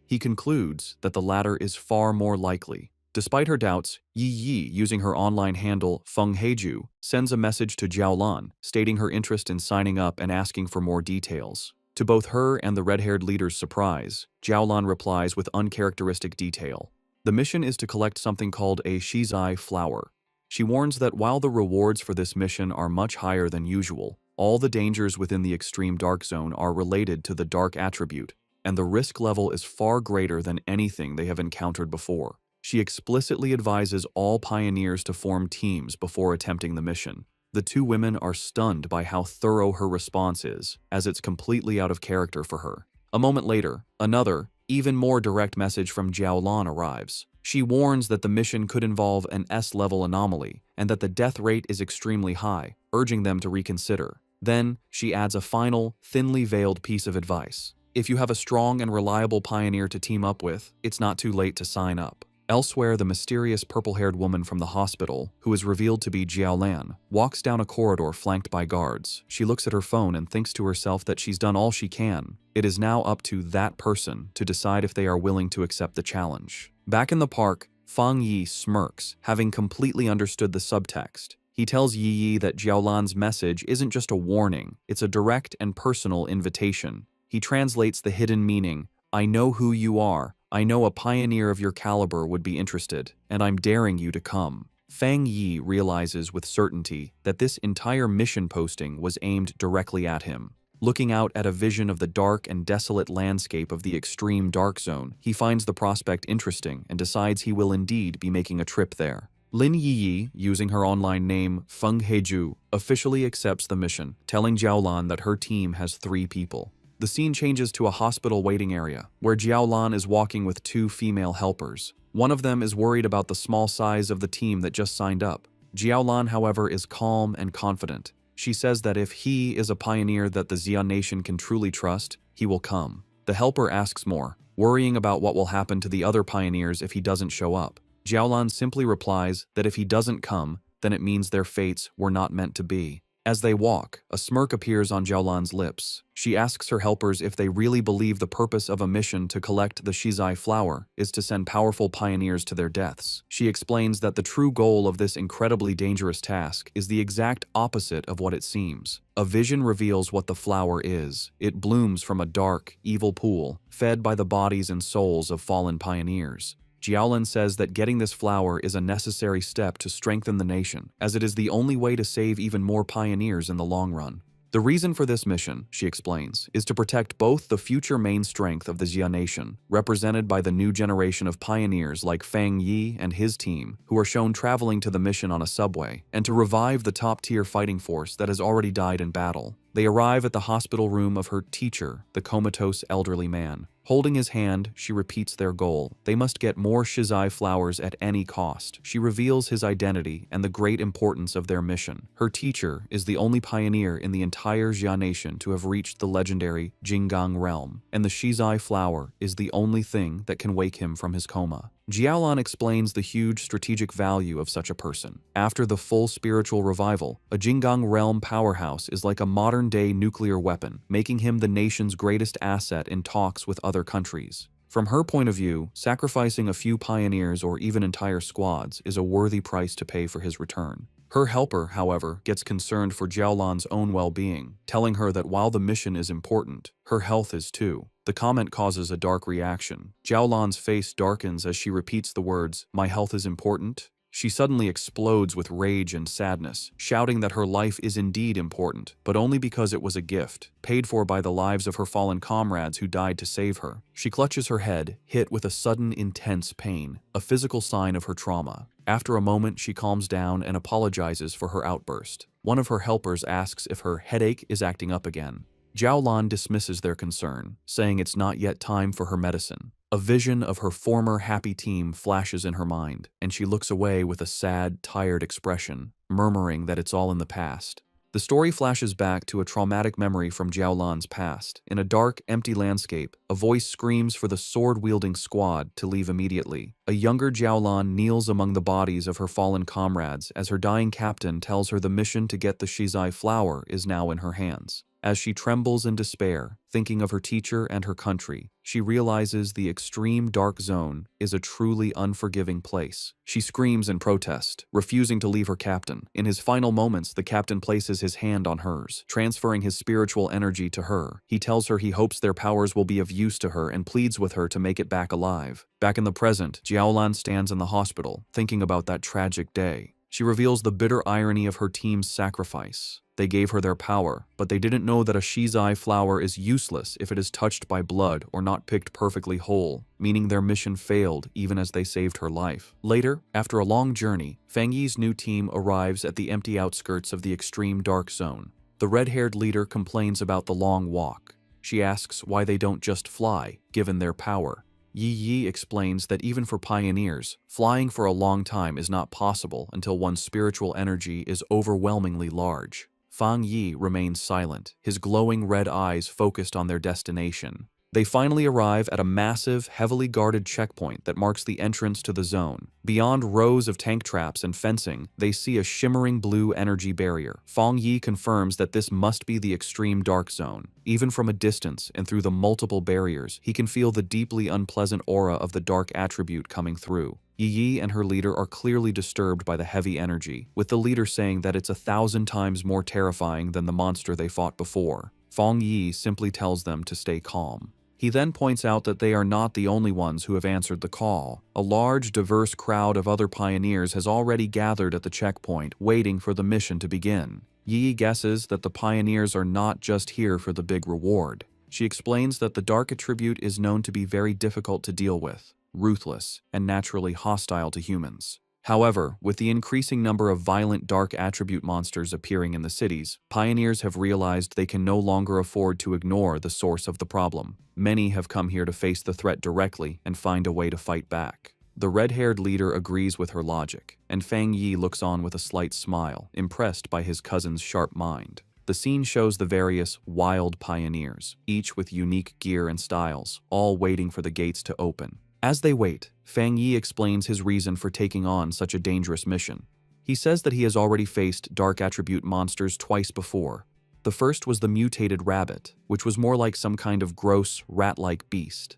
He concludes that the latter is far more likely. Despite her doubts, Yi Yi, using her online handle Feng Heiju, sends a message to Jiaolan, stating her interest in signing up and asking for more details. To both her and the red-haired leader's surprise, Jiaolan replies with uncharacteristic detail. The mission is to collect something called a shizai flower. She warns that while the rewards for this mission are much higher than usual, all the dangers within the extreme dark zone are related to the dark attribute, and the risk level is far greater than anything they have encountered before. She explicitly advises all pioneers to form teams before attempting the mission. The two women are stunned by how thorough her response is, as it's completely out of character for her. A moment later, another, even more direct message from Jiaolan arrives. She warns that the mission could involve an S-level anomaly, and that the death rate is extremely high, urging them to reconsider. Then, she adds a final, thinly veiled piece of advice. If you have a strong and reliable pioneer to team up with, it's not too late to sign up. Elsewhere, the mysterious purple-haired woman from the hospital, who is revealed to be Jiaolan, walks down a corridor flanked by guards. She looks at her phone and thinks to herself that she's done all she can. It is now up to that person to decide if they are willing to accept the challenge. Back in the park, Feng Yi smirks, having completely understood the subtext. He tells Yi Yi that Jiaolan's message isn't just a warning, it's a direct and personal invitation. He translates the hidden meaning, "I know who you are. I know a pioneer of your caliber would be interested, and I'm daring you to come." Feng Yi realizes with certainty that this entire mission posting was aimed directly at him. Looking out at a vision of the dark and desolate landscape of the extreme dark zone, he finds the prospect interesting and decides he will indeed be making a trip there. Lin Yi Yi, using her online name Feng Heiju, officially accepts the mission, telling Jiaolan that her team has 3 people. The scene changes to a hospital waiting area, where Jiaolan is walking with 2 female helpers. One of them is worried about the small size of the team that just signed up. Jiaolan, however, is calm and confident. She says that if he is a pioneer that the Xia nation can truly trust, he will come. The helper asks more, worrying about what will happen to the other pioneers if he doesn't show up. Jiaolan simply replies that if he doesn't come, then it means their fates were not meant to be. As they walk, a smirk appears on Jiaolan's lips. She asks her helpers if they really believe the purpose of a mission to collect the shizai flower is to send powerful pioneers to their deaths. She explains that the true goal of this incredibly dangerous task is the exact opposite of what it seems. A vision reveals what the flower is. It blooms from a dark, evil pool, fed by the bodies and souls of fallen pioneers. Jiaolan says that getting this flower is a necessary step to strengthen the nation, as it is the only way to save even more pioneers in the long run. The reason for this mission, she explains, is to protect both the future main strength of the Xia nation, represented by the new generation of pioneers like Feng Yi and his team, who are shown traveling to the mission on a subway, and to revive the top-tier fighting force that has already died in battle. They arrive at the hospital room of her teacher, the comatose elderly man. Holding his hand, she repeats their goal. They must get more shizai flowers at any cost. She reveals his identity and the great importance of their mission. Her teacher is the only pioneer in the entire Xia nation to have reached the legendary Jinggang realm, and the shizai flower is the only thing that can wake him from his coma. Jiaolan explains the huge strategic value of such a person. After the full spiritual revival, a Jinggang realm powerhouse is like a modern-day nuclear weapon, making him the nation's greatest asset in talks with other countries. From her point of view, sacrificing a few pioneers or even entire squads is a worthy price to pay for his return. Her helper, however, gets concerned for Jiaolan's own well-being, telling her that while the mission is important, her health is too. The comment causes a dark reaction. Jiaolan's face darkens as she repeats the words, "My health is important." She suddenly explodes with rage and sadness, shouting that her life is indeed important, but only because it was a gift, paid for by the lives of her fallen comrades who died to save her. She clutches her head, hit with a sudden, intense pain, a physical sign of her trauma. After a moment, she calms down and apologizes for her outburst. One of her helpers asks if her headache is acting up again. Jiaolan dismisses their concern, saying it's not yet time for her medicine. A vision of her former happy team flashes in her mind, and she looks away with a sad, tired expression, murmuring that it's all in the past. The story flashes back to a traumatic memory from Jiaolan's past. In a dark, empty landscape, a voice screams for the sword-wielding squad to leave immediately. A younger Jiaolan kneels among the bodies of her fallen comrades as her dying captain tells her the mission to get the Shizai flower is now in her hands. As she trembles in despair, thinking of her teacher and her country, she realizes the extreme dark zone is a truly unforgiving place. She screams in protest, refusing to leave her captain. In his final moments, the captain places his hand on hers, transferring his spiritual energy to her. He tells her he hopes their powers will be of use to her and pleads with her to make it back alive. Back in the present, Jiaolan stands in the hospital, thinking about that tragic day. She reveals the bitter irony of her team's sacrifice. They gave her their power, but they didn't know that a Shizai flower is useless if it is touched by blood or not picked perfectly whole, meaning their mission failed even as they saved her life. Later, after a long journey, Fang Yi's new team arrives at the empty outskirts of the extreme dark zone. The red-haired leader complains about the long walk. She asks why they don't just fly, given their power. Yi explains that even for pioneers, flying for a long time is not possible until one's spiritual energy is overwhelmingly large. Fang Yi remains silent, his glowing red eyes focused on their destination. They finally arrive at a massive, heavily guarded checkpoint that marks the entrance to the zone. Beyond rows of tank traps and fencing, they see a shimmering blue energy barrier. Fang Yi confirms that this must be the extreme dark zone. Even from a distance and through the multiple barriers, he can feel the deeply unpleasant aura of the dark attribute coming through. Yi and her leader are clearly disturbed by the heavy energy, with the leader saying that it's 1,000 times more terrifying than the monster they fought before. Fang Yi simply tells them to stay calm. He then points out that they are not the only ones who have answered the call. A large, diverse crowd of other pioneers has already gathered at the checkpoint, waiting for the mission to begin. Yi guesses that the pioneers are not just here for the big reward. She explains that the dark attribute is known to be very difficult to deal with, ruthless, and naturally hostile to humans. However, with the increasing number of violent dark attribute monsters appearing in the cities, pioneers have realized they can no longer afford to ignore the source of the problem. Many have come here to face the threat directly and find a way to fight back. The red-haired leader agrees with her logic, and Fang Yi looks on with a slight smile, impressed by his cousin's sharp mind. The scene shows the various wild pioneers, each with unique gear and styles, all waiting for the gates to open. As they wait, Fang Yi explains his reason for taking on such a dangerous mission. He says that he has already faced dark attribute monsters twice before. The first was the mutated rabbit, which was more like some kind of gross, rat-like beast.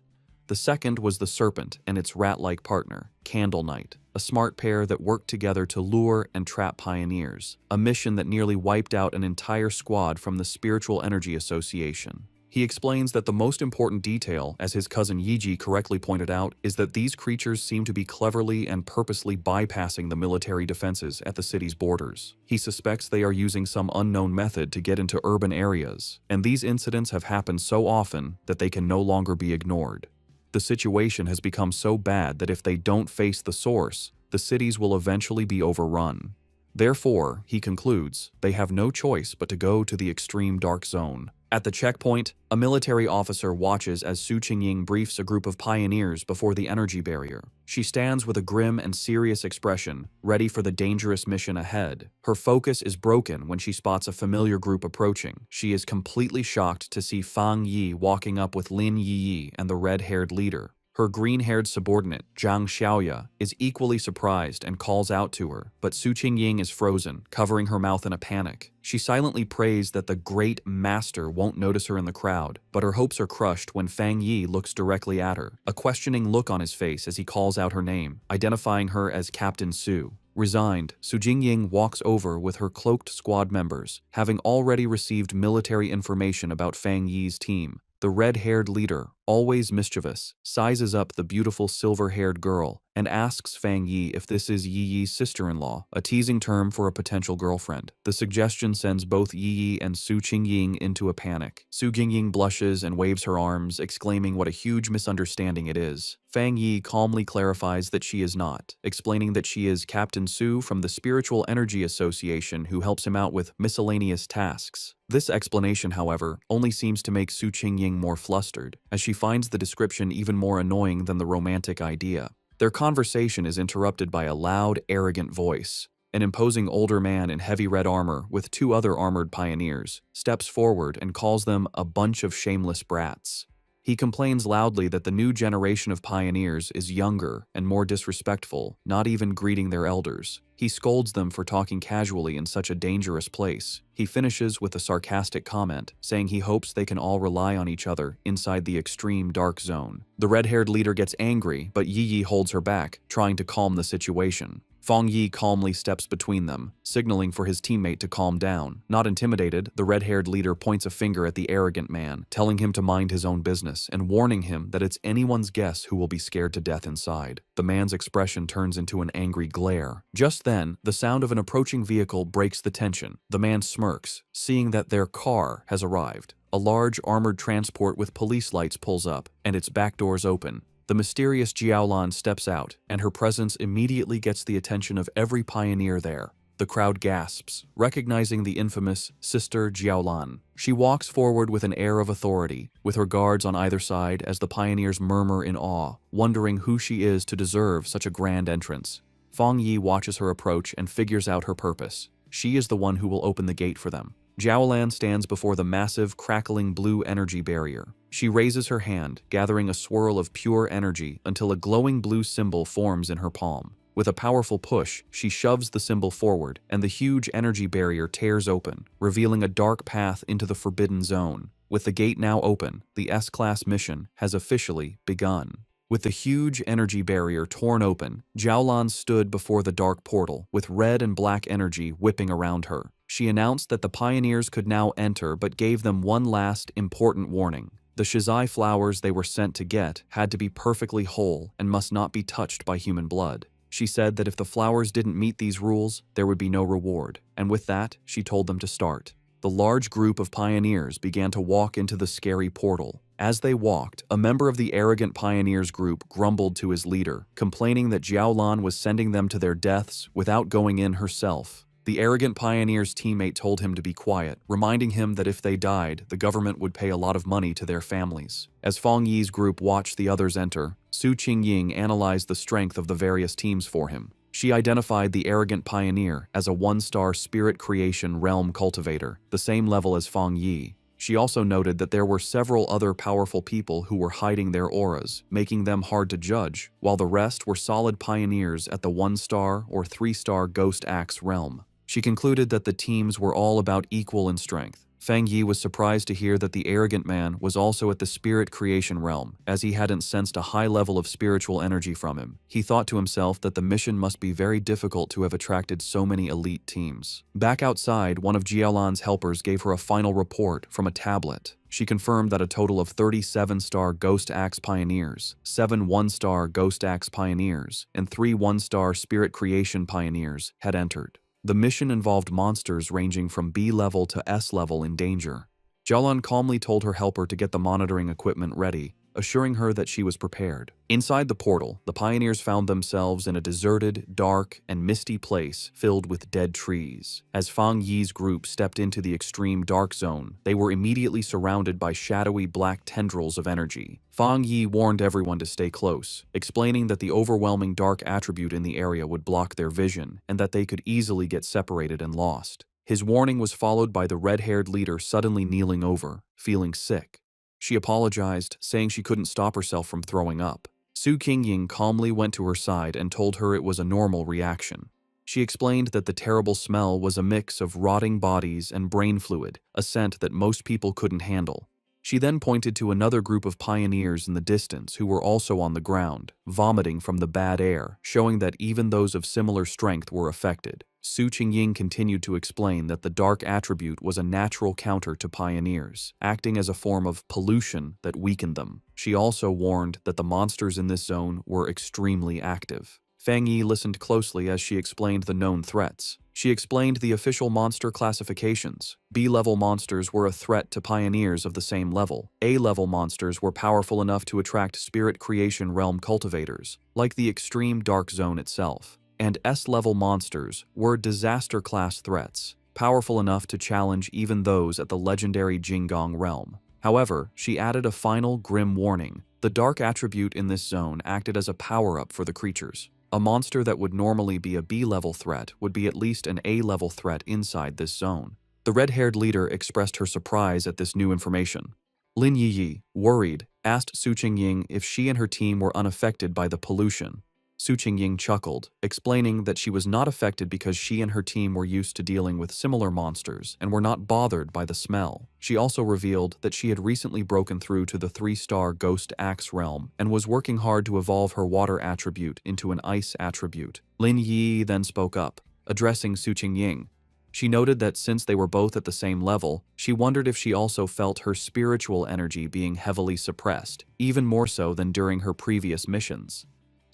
The second was the serpent and its rat-like partner, Candle Knight, a smart pair that worked together to lure and trap pioneers, a mission that nearly wiped out an entire squad from the Spiritual Energy Association. He explains that the most important detail, as his cousin Yiji correctly pointed out, is that these creatures seem to be cleverly and purposely bypassing the military defenses at the city's borders. He suspects they are using some unknown method to get into urban areas, and these incidents have happened so often that they can no longer be ignored. The situation has become so bad that if they don't face the source, the cities will eventually be overrun. Therefore, he concludes, they have no choice but to go to the extreme dark zone. At the checkpoint, a military officer watches as Su Qingying briefs a group of pioneers before the energy barrier. She stands with a grim and serious expression, ready for the dangerous mission ahead. Her focus is broken when she spots a familiar group approaching. She is completely shocked to see Fang Yi walking up with Lin Yi and the red-haired leader. Her green-haired subordinate, Zhang Xiaoya, is equally surprised and calls out to her, but Su Qingying is frozen, covering her mouth in a panic. She silently prays that the great master won't notice her in the crowd, but her hopes are crushed when Fang Yi looks directly at her, a questioning look on his face as he calls out her name, identifying her as Captain Su. Resigned, Su Jingying walks over with her cloaked squad members, having already received military information about Fang Yi's team. The red-haired leader, always mischievous, sizes up the beautiful silver-haired girl and asks Fang Yi if this is Yi Yi's sister-in-law, a teasing term for a potential girlfriend. The suggestion sends both Yi Yi and Su Qingying into a panic. Su Jingying blushes and waves her arms, exclaiming what a huge misunderstanding it is. Fang Yi calmly clarifies that she is not, explaining that she is Captain Su from the Spiritual Energy Association who helps him out with miscellaneous tasks. This explanation, however, only seems to make Su Qingying more flustered, as she finds the description even more annoying than the romantic idea. Their conversation is interrupted by a loud, arrogant voice. An imposing older man in heavy red armor with two other armored pioneers steps forward and calls them a bunch of shameless brats. He complains loudly that the new generation of pioneers is younger and more disrespectful, not even greeting their elders. He scolds them for talking casually in such a dangerous place. He finishes with a sarcastic comment, saying he hopes they can all rely on each other inside the extreme dark zone. The red-haired leader gets angry, but Yi Yi holds her back, trying to calm the situation. Fang Yi calmly steps between them, signaling for his teammate to calm down. Not intimidated, the red-haired leader points a finger at the arrogant man, telling him to mind his own business and warning him that it's anyone's guess who will be scared to death inside. The man's expression turns into an angry glare. Just then, the sound of an approaching vehicle breaks the tension. The man smirks, seeing that their car has arrived. A large armored transport with police lights pulls up, and its back doors open. The mysterious Jiaolan steps out, and her presence immediately gets the attention of every pioneer there. The crowd gasps, recognizing the infamous Sister Jiaolan. She walks forward with an air of authority, with her guards on either side as the pioneers murmur in awe, wondering who she is to deserve such a grand entrance. Fang Yi watches her approach and figures out her purpose. She is the one who will open the gate for them. Jiaolan stands before the massive, crackling blue energy barrier. She raises her hand, gathering a swirl of pure energy until a glowing blue symbol forms in her palm. With a powerful push, she shoves the symbol forward, and the huge energy barrier tears open, revealing a dark path into the Forbidden Zone. With the gate now open, the S-Class mission has officially begun. With the huge energy barrier torn open, Jiaolan stood before the dark portal, with red and black energy whipping around her. She announced that the pioneers could now enter, but gave them one last, important warning. The shizai flowers they were sent to get had to be perfectly whole and must not be touched by human blood. She said that if the flowers didn't meet these rules, there would be no reward, and with that, she told them to start. The large group of pioneers began to walk into the scary portal. As they walked, a member of the arrogant pioneers group grumbled to his leader, complaining that Jiaolan was sending them to their deaths without going in herself. The arrogant pioneer's teammate told him to be quiet, reminding him that if they died, the government would pay a lot of money to their families. As Fang Yi's group watched the others enter, Su Qingying analyzed the strength of the various teams for him. She identified the arrogant pioneer as a one-star spirit creation realm cultivator, the same level as Fang Yi. She also noted that there were several other powerful people who were hiding their auras, making them hard to judge, while the rest were solid pioneers at the 1-star or 3-star Ghost Axe realm. She concluded that the teams were all about equal in strength. Fang Yi was surprised to hear that the arrogant man was also at the spirit creation realm, as he hadn't sensed a high level of spiritual energy from him. He thought to himself that the mission must be very difficult to have attracted so many elite teams. Back outside, one of Jiaolan's helpers gave her a final report from a tablet. She confirmed that a total of 37-star Ghost Axe Pioneers, 7 1-star Ghost Axe Pioneers, and 3 1-star Spirit Creation Pioneers had entered. The mission involved monsters ranging from B level to S level in danger. Jiaolan calmly told her helper to get the monitoring equipment ready, assuring her that she was prepared. Inside the portal, the pioneers found themselves in a deserted, dark, and misty place filled with dead trees. As Fang Yi's group stepped into the extreme dark zone, they were immediately surrounded by shadowy black tendrils of energy. Fang Yi warned everyone to stay close, explaining that the overwhelming dark attribute in the area would block their vision, and that they could easily get separated and lost. His warning was followed by the red-haired leader suddenly kneeling over, feeling sick. She apologized, saying she couldn't stop herself from throwing up. Su Qingying calmly went to her side and told her it was a normal reaction. She explained that the terrible smell was a mix of rotting bodies and brain fluid, a scent that most people couldn't handle. She then pointed to another group of pioneers in the distance who were also on the ground, vomiting from the bad air, showing that even those of similar strength were affected. Su Qingying continued to explain that the dark attribute was a natural counter to pioneers, acting as a form of pollution that weakened them. She also warned that the monsters in this zone were extremely active. Fang Yi listened closely as she explained the known threats. She explained the official monster classifications. B-level monsters were a threat to pioneers of the same level. A-level monsters were powerful enough to attract spirit creation realm cultivators, like the extreme dark zone itself. And S-level monsters were disaster-class threats, powerful enough to challenge even those at the legendary Jinggong realm. However, she added a final grim warning. The dark attribute in this zone acted as a power-up for the creatures. A monster that would normally be a B-level threat would be at least an A-level threat inside this zone. The red-haired leader expressed her surprise at this new information. Lin Yiyi, worried, asked Su Qingying if she and her team were unaffected by the pollution. Su Qingying chuckled, explaining that she was not affected because she and her team were used to dealing with similar monsters and were not bothered by the smell. She also revealed that she had recently broken through to the 3-star Ghost Axe realm and was working hard to evolve her water attribute into an ice attribute. Lin Yi then spoke up, addressing Su Qingying. She noted that since they were both at the same level, she wondered if she also felt her spiritual energy being heavily suppressed, even more so than during her previous missions.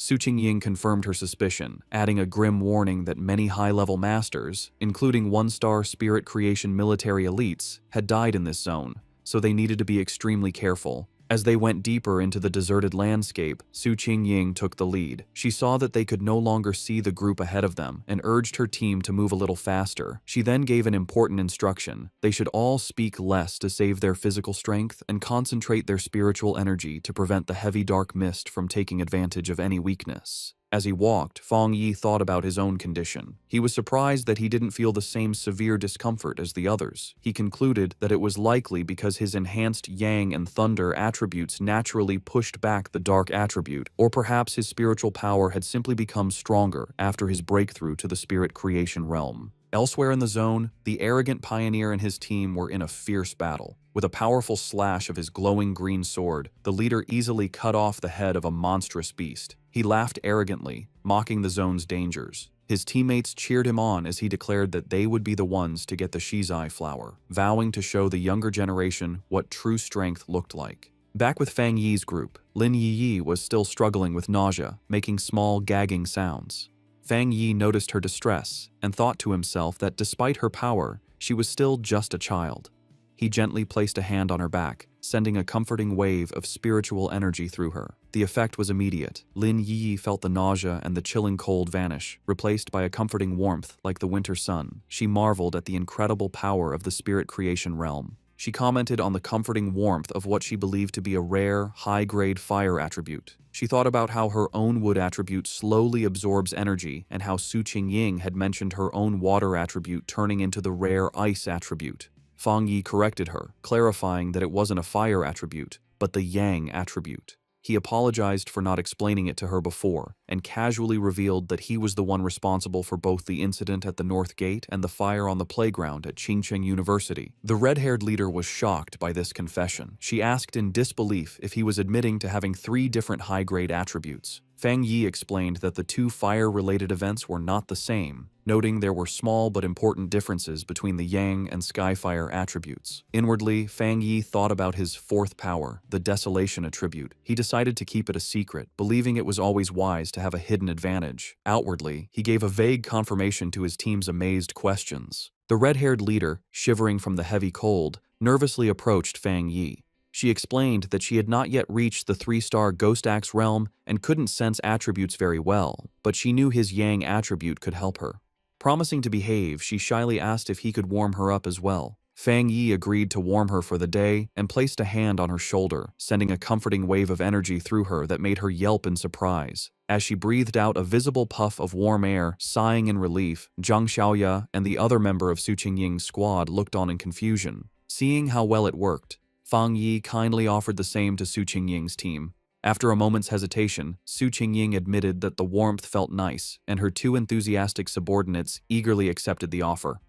Su Qingying confirmed her suspicion, adding a grim warning that many high-level masters, including 1-star spirit creation military elites, had died in this zone, so they needed to be extremely careful. As they went deeper into the deserted landscape, Su Qingying took the lead. She saw that they could no longer see the group ahead of them and urged her team to move a little faster. She then gave an important instruction. They should all speak less to save their physical strength and concentrate their spiritual energy to prevent the heavy dark mist from taking advantage of any weakness. As he walked, Fang Yi thought about his own condition. He was surprised that he didn't feel the same severe discomfort as the others. He concluded that it was likely because his enhanced yang and thunder attributes naturally pushed back the dark attribute, or perhaps his spiritual power had simply become stronger after his breakthrough to the spirit creation realm. Elsewhere in the zone, the arrogant pioneer and his team were in a fierce battle. With a powerful slash of his glowing green sword, the leader easily cut off the head of a monstrous beast. He laughed arrogantly, mocking the zone's dangers. His teammates cheered him on as he declared that they would be the ones to get the Shizai flower, vowing to show the younger generation what true strength looked like. Back with Fang Yi's group, Lin Yiyi was still struggling with nausea, making small gagging sounds. Fang Yi noticed her distress and thought to himself that despite her power, she was still just a child. He gently placed a hand on her back, sending a comforting wave of spiritual energy through her. The effect was immediate. Lin Yi felt the nausea and the chilling cold vanish, replaced by a comforting warmth like the winter sun. She marveled at the incredible power of the spirit creation realm. She commented on the comforting warmth of what she believed to be a rare, high-grade fire attribute. She thought about how her own wood attribute slowly absorbs energy and how Su Qingying had mentioned her own water attribute turning into the rare ice attribute. Fang Yi corrected her, clarifying that it wasn't a fire attribute, but the yang attribute. He apologized for not explaining it to her before, and casually revealed that he was the one responsible for both the incident at the North Gate and the fire on the playground at Qingcheng University. The red-haired leader was shocked by this confession. She asked in disbelief if he was admitting to having 3 different high-grade attributes. Fang Yi explained that the 2 fire-related events were not the same, noting there were small but important differences between the Yang and Skyfire attributes. Inwardly, Fang Yi thought about his 4th power, the Desolation attribute. He decided to keep it a secret, believing it was always wise to have a hidden advantage. Outwardly, he gave a vague confirmation to his team's amazed questions. The red-haired leader, shivering from the heavy cold, nervously approached Fang Yi. She explained that she had not yet reached the 3-star Ghost Axe realm and couldn't sense attributes very well, but she knew his Yang attribute could help her. Promising to behave, she shyly asked if he could warm her up as well. Fang Yi agreed to warm her for the day and placed a hand on her shoulder, sending a comforting wave of energy through her that made her yelp in surprise. As she breathed out a visible puff of warm air, sighing in relief, Zhang Xiaoya and the other member of Su Qingying's squad looked on in confusion. Seeing how well it worked, Fang Yi kindly offered the same to Su Qingying's team. After a moment's hesitation, Su Qingying admitted that the warmth felt nice, and her 2 enthusiastic subordinates eagerly accepted the offer.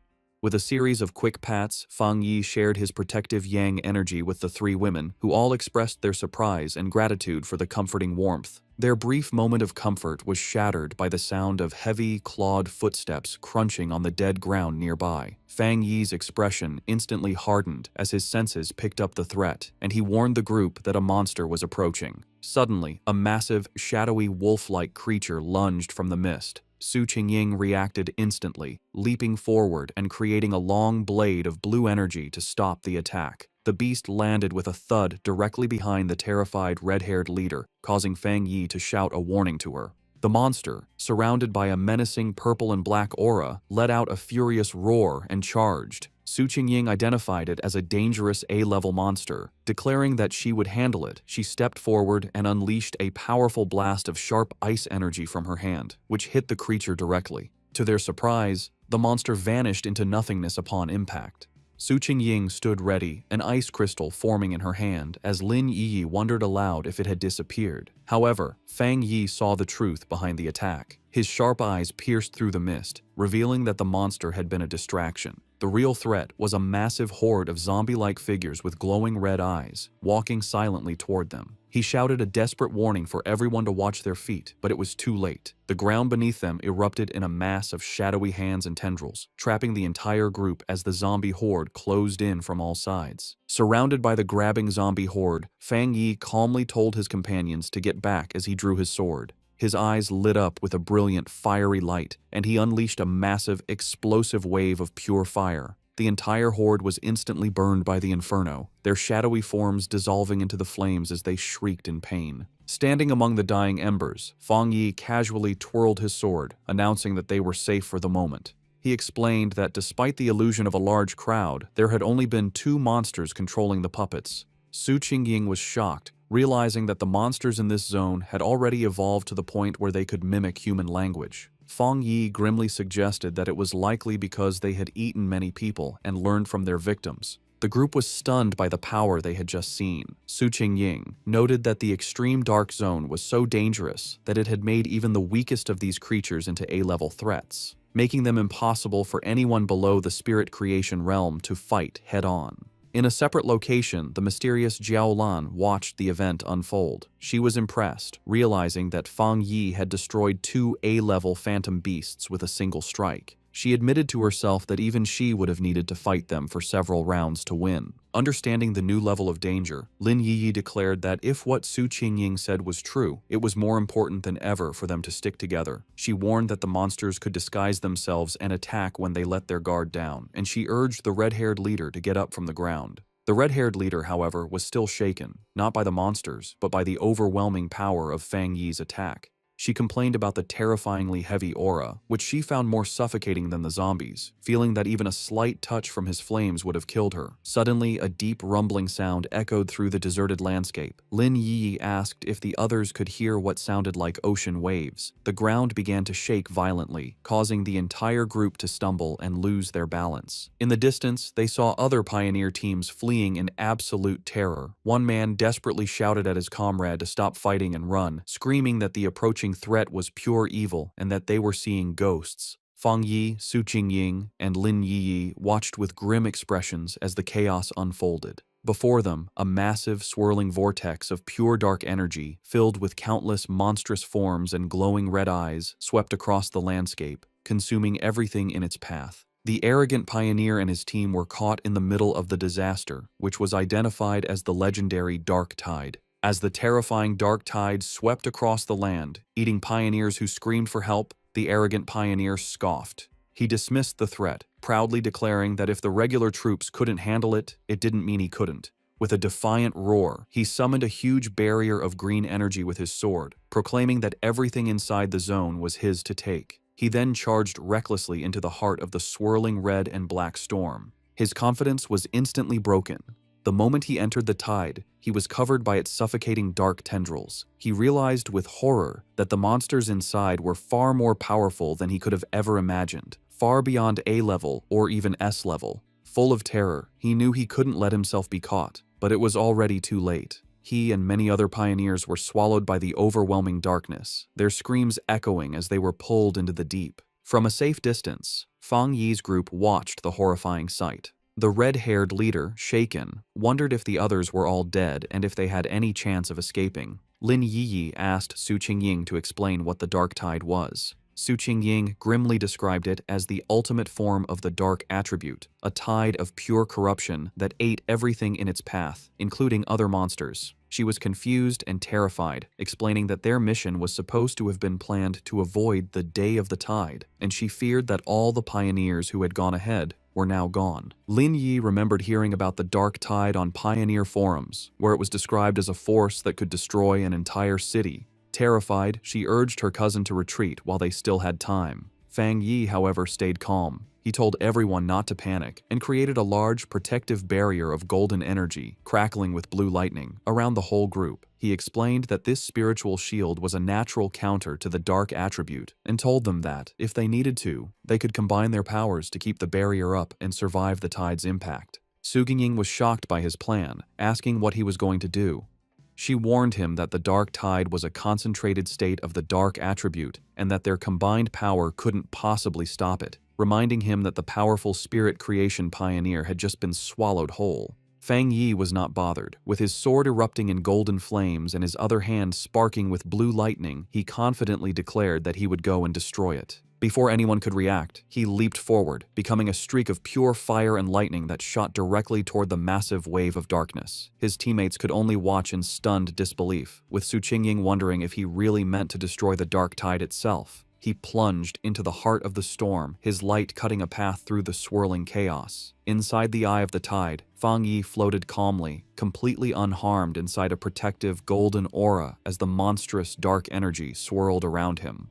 With a series of quick pats, Fang Yi shared his protective yang energy with the three women, who all expressed their surprise and gratitude for the comforting warmth. Their brief moment of comfort was shattered by the sound of heavy, clawed footsteps crunching on the dead ground nearby. Fang Yi's expression instantly hardened as his senses picked up the threat, and he warned the group that a monster was approaching. Suddenly, a massive, shadowy wolf-like creature lunged from the mist. Su Qingying reacted instantly, leaping forward and creating a long blade of blue energy to stop the attack. The beast landed with a thud directly behind the terrified red-haired leader, causing Fang Yi to shout a warning to her. The monster, surrounded by a menacing purple and black aura, let out a furious roar and charged. Su Qingying identified it as a dangerous A-level monster. Declaring that she would handle it, she stepped forward and unleashed a powerful blast of sharp ice energy from her hand, which hit the creature directly. To their surprise, the monster vanished into nothingness upon impact. Su Qingying stood ready, an ice crystal forming in her hand, as Lin Yi wondered aloud if it had disappeared. However, Fang Yi saw the truth behind the attack. His sharp eyes pierced through the mist, revealing that the monster had been a distraction. The real threat was a massive horde of zombie-like figures with glowing red eyes, walking silently toward them. He shouted a desperate warning for everyone to watch their feet, but it was too late. The ground beneath them erupted in a mass of shadowy hands and tendrils, trapping the entire group as the zombie horde closed in from all sides. Surrounded by the grabbing zombie horde, Fang Yi calmly told his companions to get back as he drew his sword. His eyes lit up with a brilliant, fiery light, and he unleashed a massive, explosive wave of pure fire. The entire horde was instantly burned by the inferno, their shadowy forms dissolving into the flames as they shrieked in pain. Standing among the dying embers, Fang Yi casually twirled his sword, announcing that they were safe for the moment. He explained that despite the illusion of a large crowd, there had only been 2 monsters controlling the puppets. Su Qingying was shocked, realizing that the monsters in this zone had already evolved to the point where they could mimic human language. Fang Yi grimly suggested that it was likely because they had eaten many people and learned from their victims. The group was stunned by the power they had just seen. Su Qingying noted that the extreme dark zone was so dangerous that it had made even the weakest of these creatures into A-level threats, making them impossible for anyone below the spirit creation realm to fight head-on. In a separate location, the mysterious Jiaolan watched the event unfold. She was impressed, realizing that Fang Yi had destroyed 2 A-level phantom beasts with a single strike. She admitted to herself that even she would have needed to fight them for several rounds to win. Understanding the new level of danger, Lin Yi declared that if what Su Qingying said was true, it was more important than ever for them to stick together. She warned that the monsters could disguise themselves and attack when they let their guard down, and she urged the red-haired leader to get up from the ground. The red-haired leader, however, was still shaken, not by the monsters, but by the overwhelming power of Fang Yi's attack. She complained about the terrifyingly heavy aura, which she found more suffocating than the zombies, feeling that even a slight touch from his flames would have killed her. Suddenly, a deep rumbling sound echoed through the deserted landscape. Lin Yi asked if the others could hear what sounded like ocean waves. The ground began to shake violently, causing the entire group to stumble and lose their balance. In the distance, they saw other pioneer teams fleeing in absolute terror. One man desperately shouted at his comrade to stop fighting and run, screaming that the approaching threat was pure evil and that they were seeing ghosts. Fang Yi, Su Qingying, and Lin Yi watched with grim expressions as the chaos unfolded. Before them, a massive, swirling vortex of pure dark energy, filled with countless monstrous forms and glowing red eyes, swept across the landscape, consuming everything in its path. The arrogant pioneer and his team were caught in the middle of the disaster, which was identified as the legendary Dark Tide. As the terrifying dark tide swept across the land, eating pioneers who screamed for help, the arrogant pioneer scoffed. He dismissed the threat, proudly declaring that if the regular troops couldn't handle it, it didn't mean he couldn't. With a defiant roar, he summoned a huge barrier of green energy with his sword, proclaiming that everything inside the zone was his to take. He then charged recklessly into the heart of the swirling red and black storm. His confidence was instantly broken. The moment he entered the tide, he was covered by its suffocating dark tendrils. He realized with horror that the monsters inside were far more powerful than he could have ever imagined, far beyond A-level or even S-level. Full of terror, he knew he couldn't let himself be caught, but it was already too late. He and many other pioneers were swallowed by the overwhelming darkness, their screams echoing as they were pulled into the deep. From a safe distance, Fang Yi's group watched the horrifying sight. The red-haired leader, shaken, wondered if the others were all dead and if they had any chance of escaping. Lin Yiyi asked Su Qingying to explain what the dark tide was. Su Qingying grimly described it as the ultimate form of the dark attribute, a tide of pure corruption that ate everything in its path, including other monsters. She was confused and terrified, explaining that their mission was supposed to have been planned to avoid the Day of the Tide, and she feared that all the pioneers who had gone ahead were now gone. Lin Yi remembered hearing about the dark tide on pioneer forums, where it was described as a force that could destroy an entire city. Terrified, she urged her cousin to retreat while they still had time. Fang Yi, however, stayed calm. He told everyone not to panic and created a large protective barrier of golden energy, crackling with blue lightning, around the whole group. He explained that this spiritual shield was a natural counter to the dark attribute and told them that, if they needed to, they could combine their powers to keep the barrier up and survive the tide's impact. Su Qingying was shocked by his plan, asking what he was going to do. She warned him that the dark tide was a concentrated state of the dark attribute and that their combined power couldn't possibly stop it, reminding him that the powerful spirit creation pioneer had just been swallowed whole. Fang Yi was not bothered. With his sword erupting in golden flames and his other hand sparking with blue lightning, he confidently declared that he would go and destroy it. Before anyone could react, he leaped forward, becoming a streak of pure fire and lightning that shot directly toward the massive wave of darkness. His teammates could only watch in stunned disbelief, with Su Qingying wondering if he really meant to destroy the dark tide itself. He plunged into the heart of the storm, his light cutting a path through the swirling chaos. Inside the eye of the tide, Fang Yi floated calmly, completely unharmed inside a protective golden aura as the monstrous dark energy swirled around him.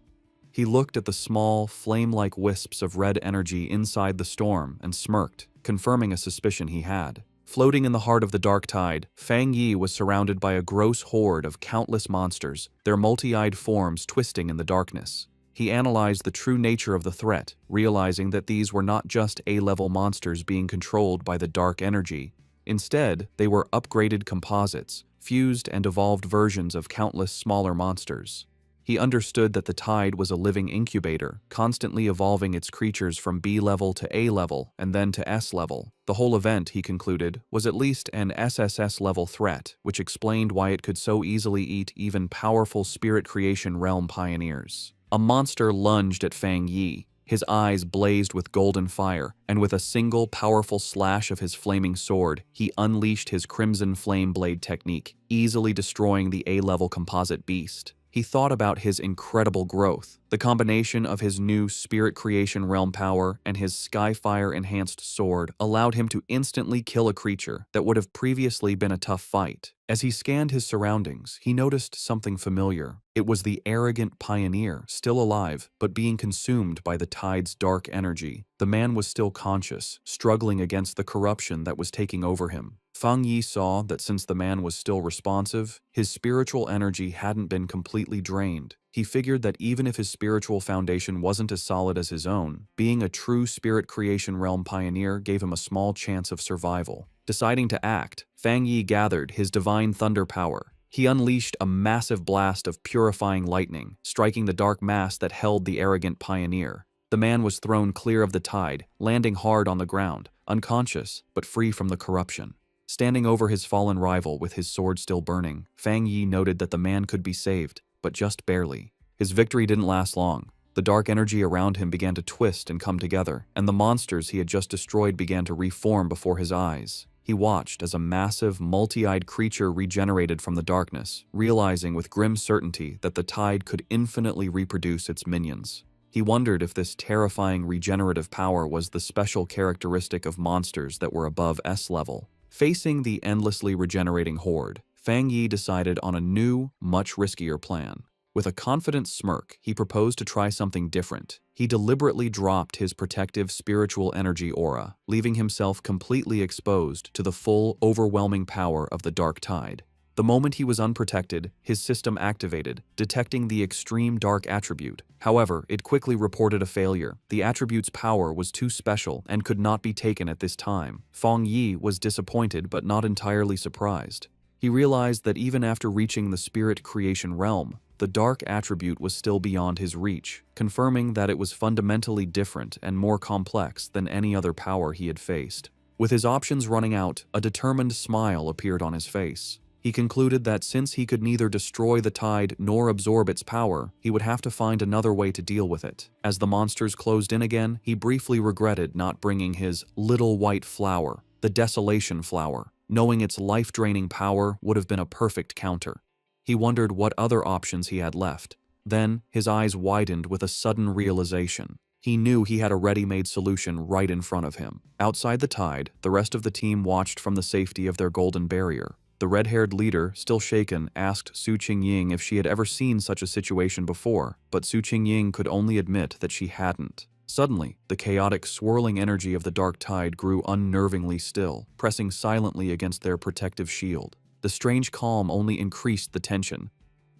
He looked at the small, flame-like wisps of red energy inside the storm and smirked, confirming a suspicion he had. Floating in the heart of the dark tide, Fang Yi was surrounded by a gross horde of countless monsters, their multi-eyed forms twisting in the darkness. He analyzed the true nature of the threat, realizing that these were not just A-level monsters being controlled by the dark energy. Instead, they were upgraded composites, fused and evolved versions of countless smaller monsters. He understood that the tide was a living incubator, constantly evolving its creatures from B-level to A-level and then to S-level. The whole event, he concluded, was at least an SSS-level threat, which explained why it could so easily eat even powerful spirit creation realm pioneers. A monster lunged at Fang Yi. His eyes blazed with golden fire, and with a single powerful slash of his flaming sword, he unleashed his crimson flame blade technique, easily destroying the A-level composite beast. He thought about his incredible growth. The combination of his new spirit creation realm power and his skyfire-enhanced sword allowed him to instantly kill a creature that would have previously been a tough fight. As he scanned his surroundings, he noticed something familiar. It was the arrogant pioneer, still alive, but being consumed by the tide's dark energy. The man was still conscious, struggling against the corruption that was taking over him. Fang Yi saw that since the man was still responsive, his spiritual energy hadn't been completely drained. He figured that even if his spiritual foundation wasn't as solid as his own, being a true spirit creation realm pioneer gave him a small chance of survival. Deciding to act, Fang Yi gathered his divine thunder power. He unleashed a massive blast of purifying lightning, striking the dark mass that held the arrogant pioneer. The man was thrown clear of the tide, landing hard on the ground, unconscious but free from the corruption. Standing over his fallen rival with his sword still burning, Fang Yi noted that the man could be saved, but just barely. His victory didn't last long. The dark energy around him began to twist and come together, and the monsters he had just destroyed began to reform before his eyes. He watched as a massive, multi-eyed creature regenerated from the darkness, realizing with grim certainty that the tide could infinitely reproduce its minions. He wondered if this terrifying regenerative power was the special characteristic of monsters that were above S-level. Facing the endlessly regenerating horde, Fang Yi decided on a new, much riskier plan. With a confident smirk, he proposed to try something different. He deliberately dropped his protective spiritual energy aura, leaving himself completely exposed to the full, overwhelming power of the dark tide. The moment he was unprotected, his system activated, detecting the extreme dark attribute. However, it quickly reported a failure. The attribute's power was too special and could not be taken at this time. Fang Yi was disappointed but not entirely surprised. He realized that even after reaching the spirit creation realm, the dark attribute was still beyond his reach, confirming that it was fundamentally different and more complex than any other power he had faced. With his options running out, a determined smile appeared on his face. He concluded that since he could neither destroy the tide nor absorb its power, he would have to find another way to deal with it. As the monsters closed in again, he briefly regretted not bringing his little white flower, the Desolation Flower, knowing its life-draining power would have been a perfect counter. He wondered what other options he had left. Then, his eyes widened with a sudden realization. He knew he had a ready-made solution right in front of him. Outside the tide, the rest of the team watched from the safety of their golden barrier. The red-haired leader, still shaken, asked Su Qingying if she had ever seen such a situation before, but Su Qingying could only admit that she hadn't. Suddenly, the chaotic, swirling energy of the dark tide grew unnervingly still, pressing silently against their protective shield. The strange calm only increased the tension.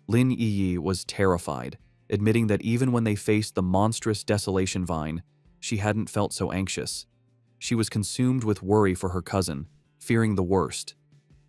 Lin Yi was terrified, admitting that even when they faced the monstrous Desolation Vine, she hadn't felt so anxious. She was consumed with worry for her cousin, fearing the worst.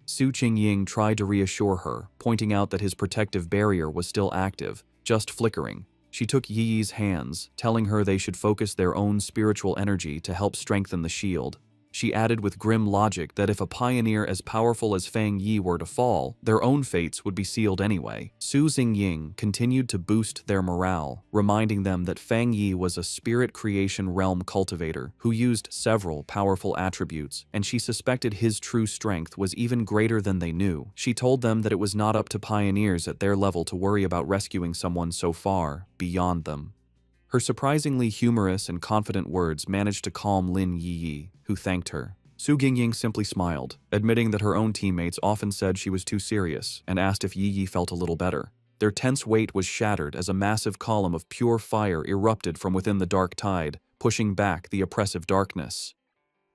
Su Qingying tried to reassure her, pointing out that his protective barrier was still active, just flickering. She took Yi's hands, telling her they should focus their own spiritual energy to help strengthen the shield. She added with grim logic that if a pioneer as powerful as Fang Yi were to fall, their own fates would be sealed anyway. Su Xingying continued to boost their morale, reminding them that Fang Yi was a spirit creation realm cultivator who used several powerful attributes, and she suspected his true strength was even greater than they knew. She told them that it was not up to pioneers at their level to worry about rescuing someone so far beyond them. Her surprisingly humorous and confident words managed to calm Lin Yi, who thanked her. Su Xingying simply smiled, admitting that her own teammates often said she was too serious, and asked if Yi felt a little better. Their tense weight was shattered as a massive column of pure fire erupted from within the dark tide, pushing back the oppressive darkness.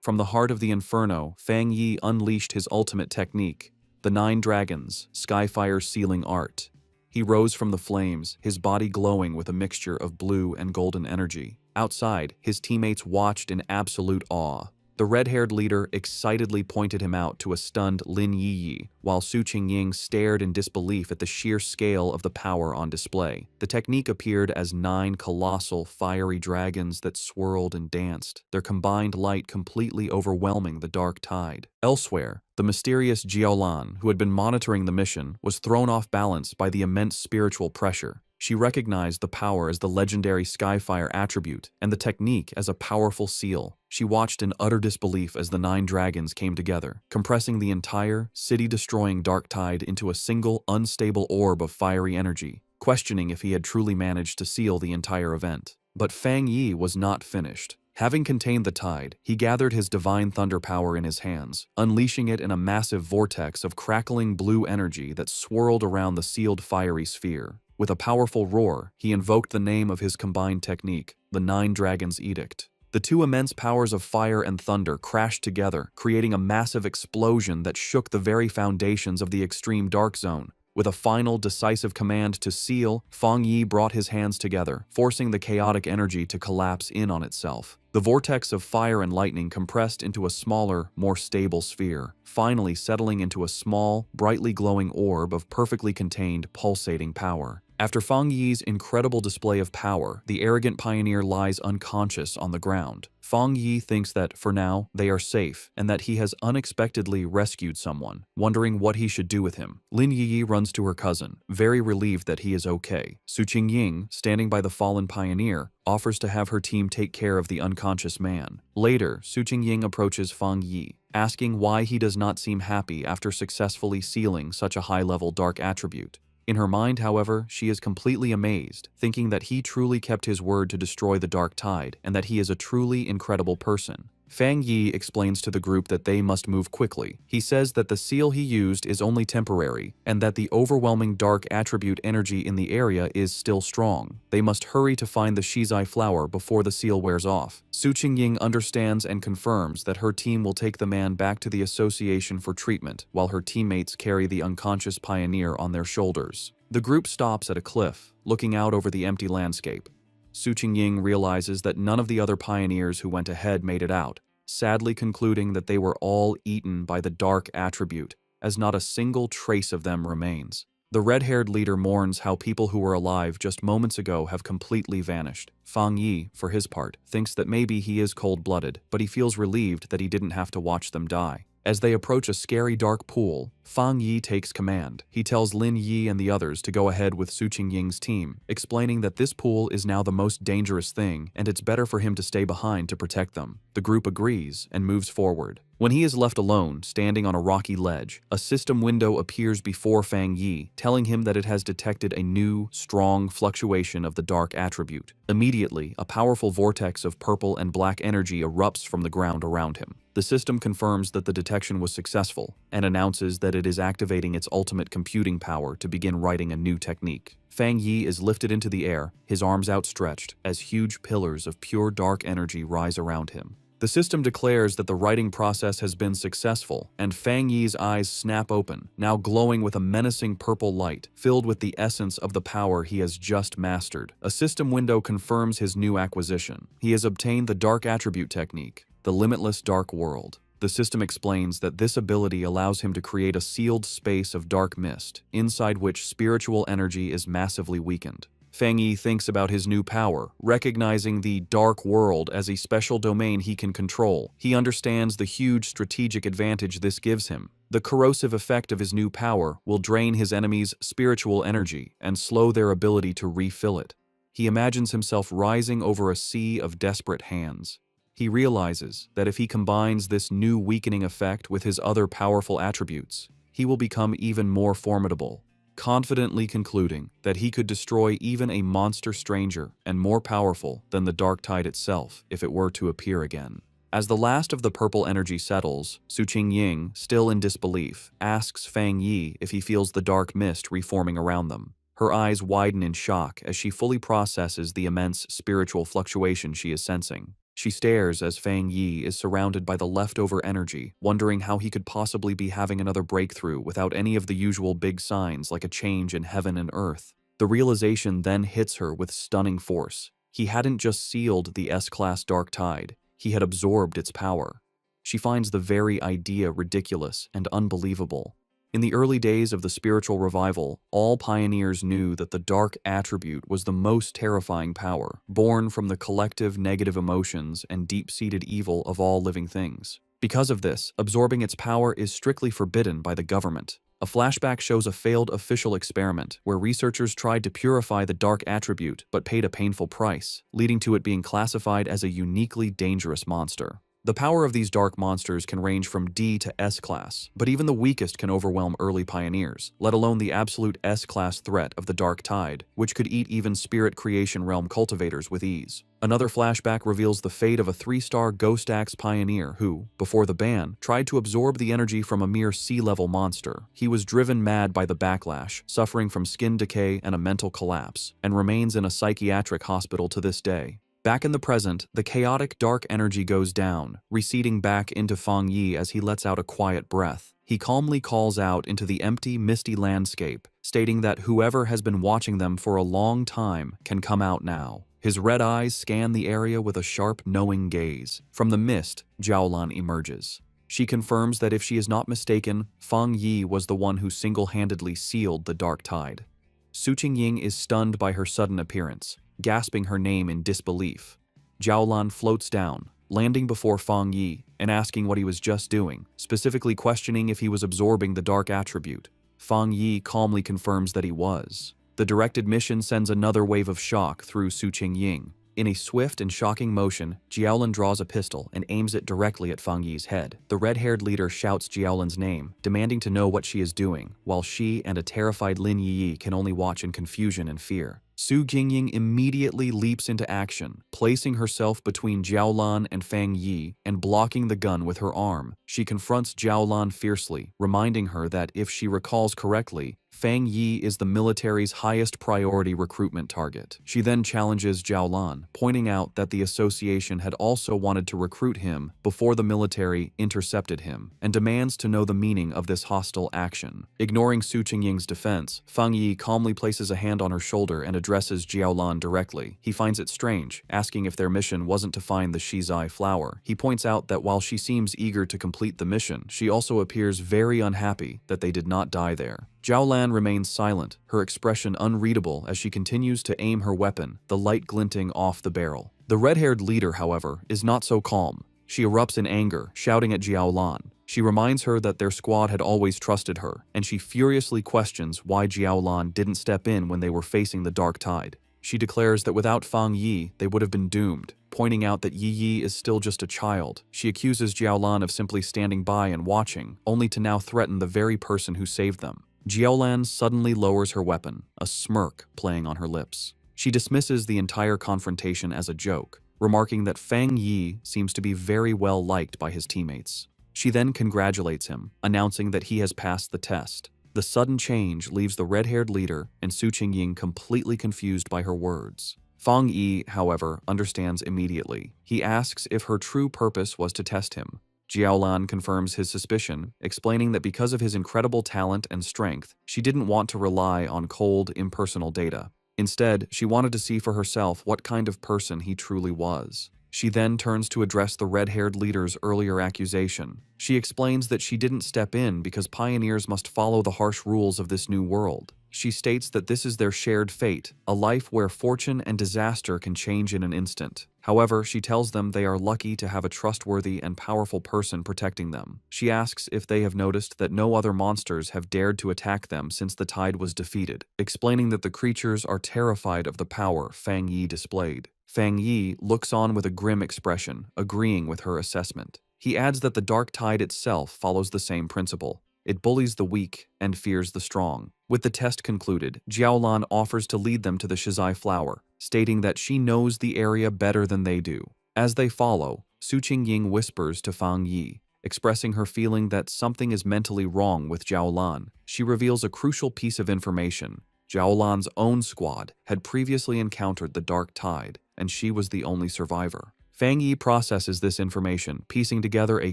From the heart of the inferno, Fang Yi unleashed his ultimate technique, the 9 Dragons, Skyfire Sealing Art. He rose from the flames, his body glowing with a mixture of blue and golden energy. Outside, his teammates watched in absolute awe. The red-haired leader excitedly pointed him out to a stunned Lin Yi, while Su Qingying stared in disbelief at the sheer scale of the power on display. The technique appeared as 9 colossal, fiery dragons that swirled and danced, their combined light completely overwhelming the dark tide. Elsewhere, the mysterious Jiaolan, who had been monitoring the mission, was thrown off balance by the immense spiritual pressure. She recognized the power as the legendary Skyfire attribute and the technique as a powerful seal. She watched in utter disbelief as the 9 dragons came together, compressing the entire, city-destroying dark tide into a single, unstable orb of fiery energy, questioning if he had truly managed to seal the entire event. But Fang Yi was not finished. Having contained the tide, he gathered his divine thunder power in his hands, unleashing it in a massive vortex of crackling blue energy that swirled around the sealed fiery sphere. With a powerful roar, he invoked the name of his combined technique, the 9 Dragons' Edict. The 2 immense powers of fire and thunder crashed together, creating a massive explosion that shook the very foundations of the extreme dark zone. With a final, decisive command to seal, Fang Yi brought his hands together, forcing the chaotic energy to collapse in on itself. The vortex of fire and lightning compressed into a smaller, more stable sphere, finally settling into a small, brightly glowing orb of perfectly contained, pulsating power. After Fang Yi's incredible display of power, the arrogant pioneer lies unconscious on the ground. Fang Yi thinks that, for now, they are safe, and that he has unexpectedly rescued someone, wondering what he should do with him. Lin Yi runs to her cousin, very relieved that he is okay. Su Qingying, standing by the fallen pioneer, offers to have her team take care of the unconscious man. Later, Su Qingying approaches Fang Yi, asking why he does not seem happy after successfully sealing such a high-level dark attribute. In her mind, however, she is completely amazed, thinking that he truly kept his word to destroy the dark tide, and that he is a truly incredible person. Fang Yi explains to the group that they must move quickly. He says that the seal he used is only temporary, and that the overwhelming dark attribute energy in the area is still strong. They must hurry to find the Shizai flower before the seal wears off. Su Qingying understands and confirms that her team will take the man back to the association for treatment, while her teammates carry the unconscious pioneer on their shoulders. The group stops at a cliff, looking out over the empty landscape. Su Qingying realizes that none of the other pioneers who went ahead made it out, sadly concluding that they were all eaten by the dark attribute, as not a single trace of them remains. The red-haired leader mourns how people who were alive just moments ago have completely vanished. Fang Yi, for his part, thinks that maybe he is cold-blooded, but he feels relieved that he didn't have to watch them die. As they approach a scary dark pool, Fang Yi takes command. He tells Lin Yi and the others to go ahead with Su Qingying's team, explaining that this pool is now the most dangerous thing and it's better for him to stay behind to protect them. The group agrees and moves forward. When he is left alone, standing on a rocky ledge, a system window appears before Fang Yi, telling him that it has detected a new, strong fluctuation of the dark attribute. Immediately, a powerful vortex of purple and black energy erupts from the ground around him. The system confirms that the detection was successful and announces that it is activating its ultimate computing power to begin writing a new technique. Fang Yi is lifted into the air, his arms outstretched, as huge pillars of pure dark energy rise around him. The system declares that the writing process has been successful, and Fang Yi's eyes snap open, now glowing with a menacing purple light, filled with the essence of the power he has just mastered. A system window confirms his new acquisition. He has obtained the Dark Attribute Technique, the Limitless Dark World. The system explains that this ability allows him to create a sealed space of dark mist, inside which spiritual energy is massively weakened. Fang Yi thinks about his new power, recognizing the Dark World as a special domain he can control. He understands the huge strategic advantage this gives him. The corrosive effect of his new power will drain his enemies' spiritual energy and slow their ability to refill it. He imagines himself rising over a sea of desperate hands. He realizes that if he combines this new weakening effect with his other powerful attributes, he will become even more formidable, confidently concluding that he could destroy even a monster stranger and more powerful than the Dark Tide itself if it were to appear again. As the last of the purple energy settles, Su Qingying, still in disbelief, asks Fang Yi if he feels the dark mist reforming around them. Her eyes widen in shock as she fully processes the immense spiritual fluctuation she is sensing. She stares as Fang Yi is surrounded by the leftover energy, wondering how he could possibly be having another breakthrough without any of the usual big signs like a change in heaven and earth. The realization then hits her with stunning force. He hadn't just sealed the S-Class Dark Tide, he had absorbed its power. She finds the very idea ridiculous and unbelievable. In the early days of the spiritual revival, all pioneers knew that the dark attribute was the most terrifying power, born from the collective negative emotions and deep-seated evil of all living things. Because of this, absorbing its power is strictly forbidden by the government. A flashback shows a failed official experiment where researchers tried to purify the dark attribute but paid a painful price, leading to it being classified as a uniquely dangerous monster. The power of these dark monsters can range from D to S-Class, but even the weakest can overwhelm early pioneers, let alone the absolute S-Class threat of the Dark Tide, which could eat even Spirit Creation Realm cultivators with ease. Another flashback reveals the fate of a 3-star Ghost Axe pioneer who, before the ban, tried to absorb the energy from a mere sea-level monster. He was driven mad by the backlash, suffering from skin decay and a mental collapse, and remains in a psychiatric hospital to this day. Back in the present, the chaotic dark energy goes down, receding back into Fang Yi as he lets out a quiet breath. He calmly calls out into the empty, misty landscape, stating that whoever has been watching them for a long time can come out now. His red eyes scan the area with a sharp, knowing gaze. From the mist, Jiaolan emerges. She confirms that if she is not mistaken, Fang Yi was the one who single-handedly sealed the Dark Tide. Su Qingying is stunned by her sudden appearance, gasping her name in disbelief. Jiaolan floats down, landing before Fang Yi and asking what he was just doing, specifically questioning if he was absorbing the dark attribute. Fang Yi calmly confirms that he was. The directed mission sends another wave of shock through Su Qingying. In a swift and shocking motion, Jiaolan draws a pistol and aims it directly at Fang Yi's head. The red-haired leader shouts Jiaolan's name, demanding to know what she is doing, while she and a terrified Lin Yi can only watch in confusion and fear. Su Qingying immediately leaps into action, placing herself between Jiaolan and Fang Yi and blocking the gun with her arm. She confronts Jiaolan fiercely, reminding her that if she recalls correctly, Fang Yi is the military's highest priority recruitment target. She then challenges Jiaolan, pointing out that the association had also wanted to recruit him before the military intercepted him, and demands to know the meaning of this hostile action. Ignoring Su Qingying's defense, Fang Yi calmly places a hand on her shoulder and addresses Jiaolan directly. He finds it strange, asking if their mission wasn't to find the Shizai flower. He points out that while she seems eager to complete the mission, she also appears very unhappy that they did not die there. Jiaolan remains silent, her expression unreadable as she continues to aim her weapon, the light glinting off the barrel. The red-haired leader, however, is not so calm. She erupts in anger, shouting at Jiaolan. She reminds her that their squad had always trusted her, and she furiously questions why Jiaolan didn't step in when they were facing the dark tide. She declares that without Fang Yi, they would have been doomed, pointing out that Yi Yi is still just a child. She accuses Jiaolan of simply standing by and watching, only to now threaten the very person who saved them. Jiaolan suddenly lowers her weapon, a smirk playing on her lips. She dismisses the entire confrontation as a joke, remarking that Fang Yi seems to be very well liked by his teammates. She then congratulates him, announcing that he has passed the test. The sudden change leaves the red-haired leader and Su Qingying completely confused by her words. Fang Yi, however, understands immediately. He asks if her true purpose was to test him. Jiaolan confirms his suspicion, explaining that because of his incredible talent and strength, she didn't want to rely on cold, impersonal data. Instead, she wanted to see for herself what kind of person he truly was. She then turns to address the red-haired leader's earlier accusation. She explains that she didn't step in because pioneers must follow the harsh rules of this new world. She states that this is their shared fate, a life where fortune and disaster can change in an instant. However, she tells them they are lucky to have a trustworthy and powerful person protecting them. She asks if they have noticed that no other monsters have dared to attack them since the tide was defeated, explaining that the creatures are terrified of the power Fang Yi displayed. Fang Yi looks on with a grim expression, agreeing with her assessment. He adds that the dark tide itself follows the same principle. It bullies the weak and fears the strong. With the test concluded, Jiaolan offers to lead them to the Shizai flower, stating that she knows the area better than they do. As they follow, Su Qingying whispers to Fang Yi, expressing her feeling that something is mentally wrong with Jiaolan. She reveals a crucial piece of information. Jiaolan's own squad had previously encountered the dark tide, and she was the only survivor. Fang Yi processes this information, piecing together a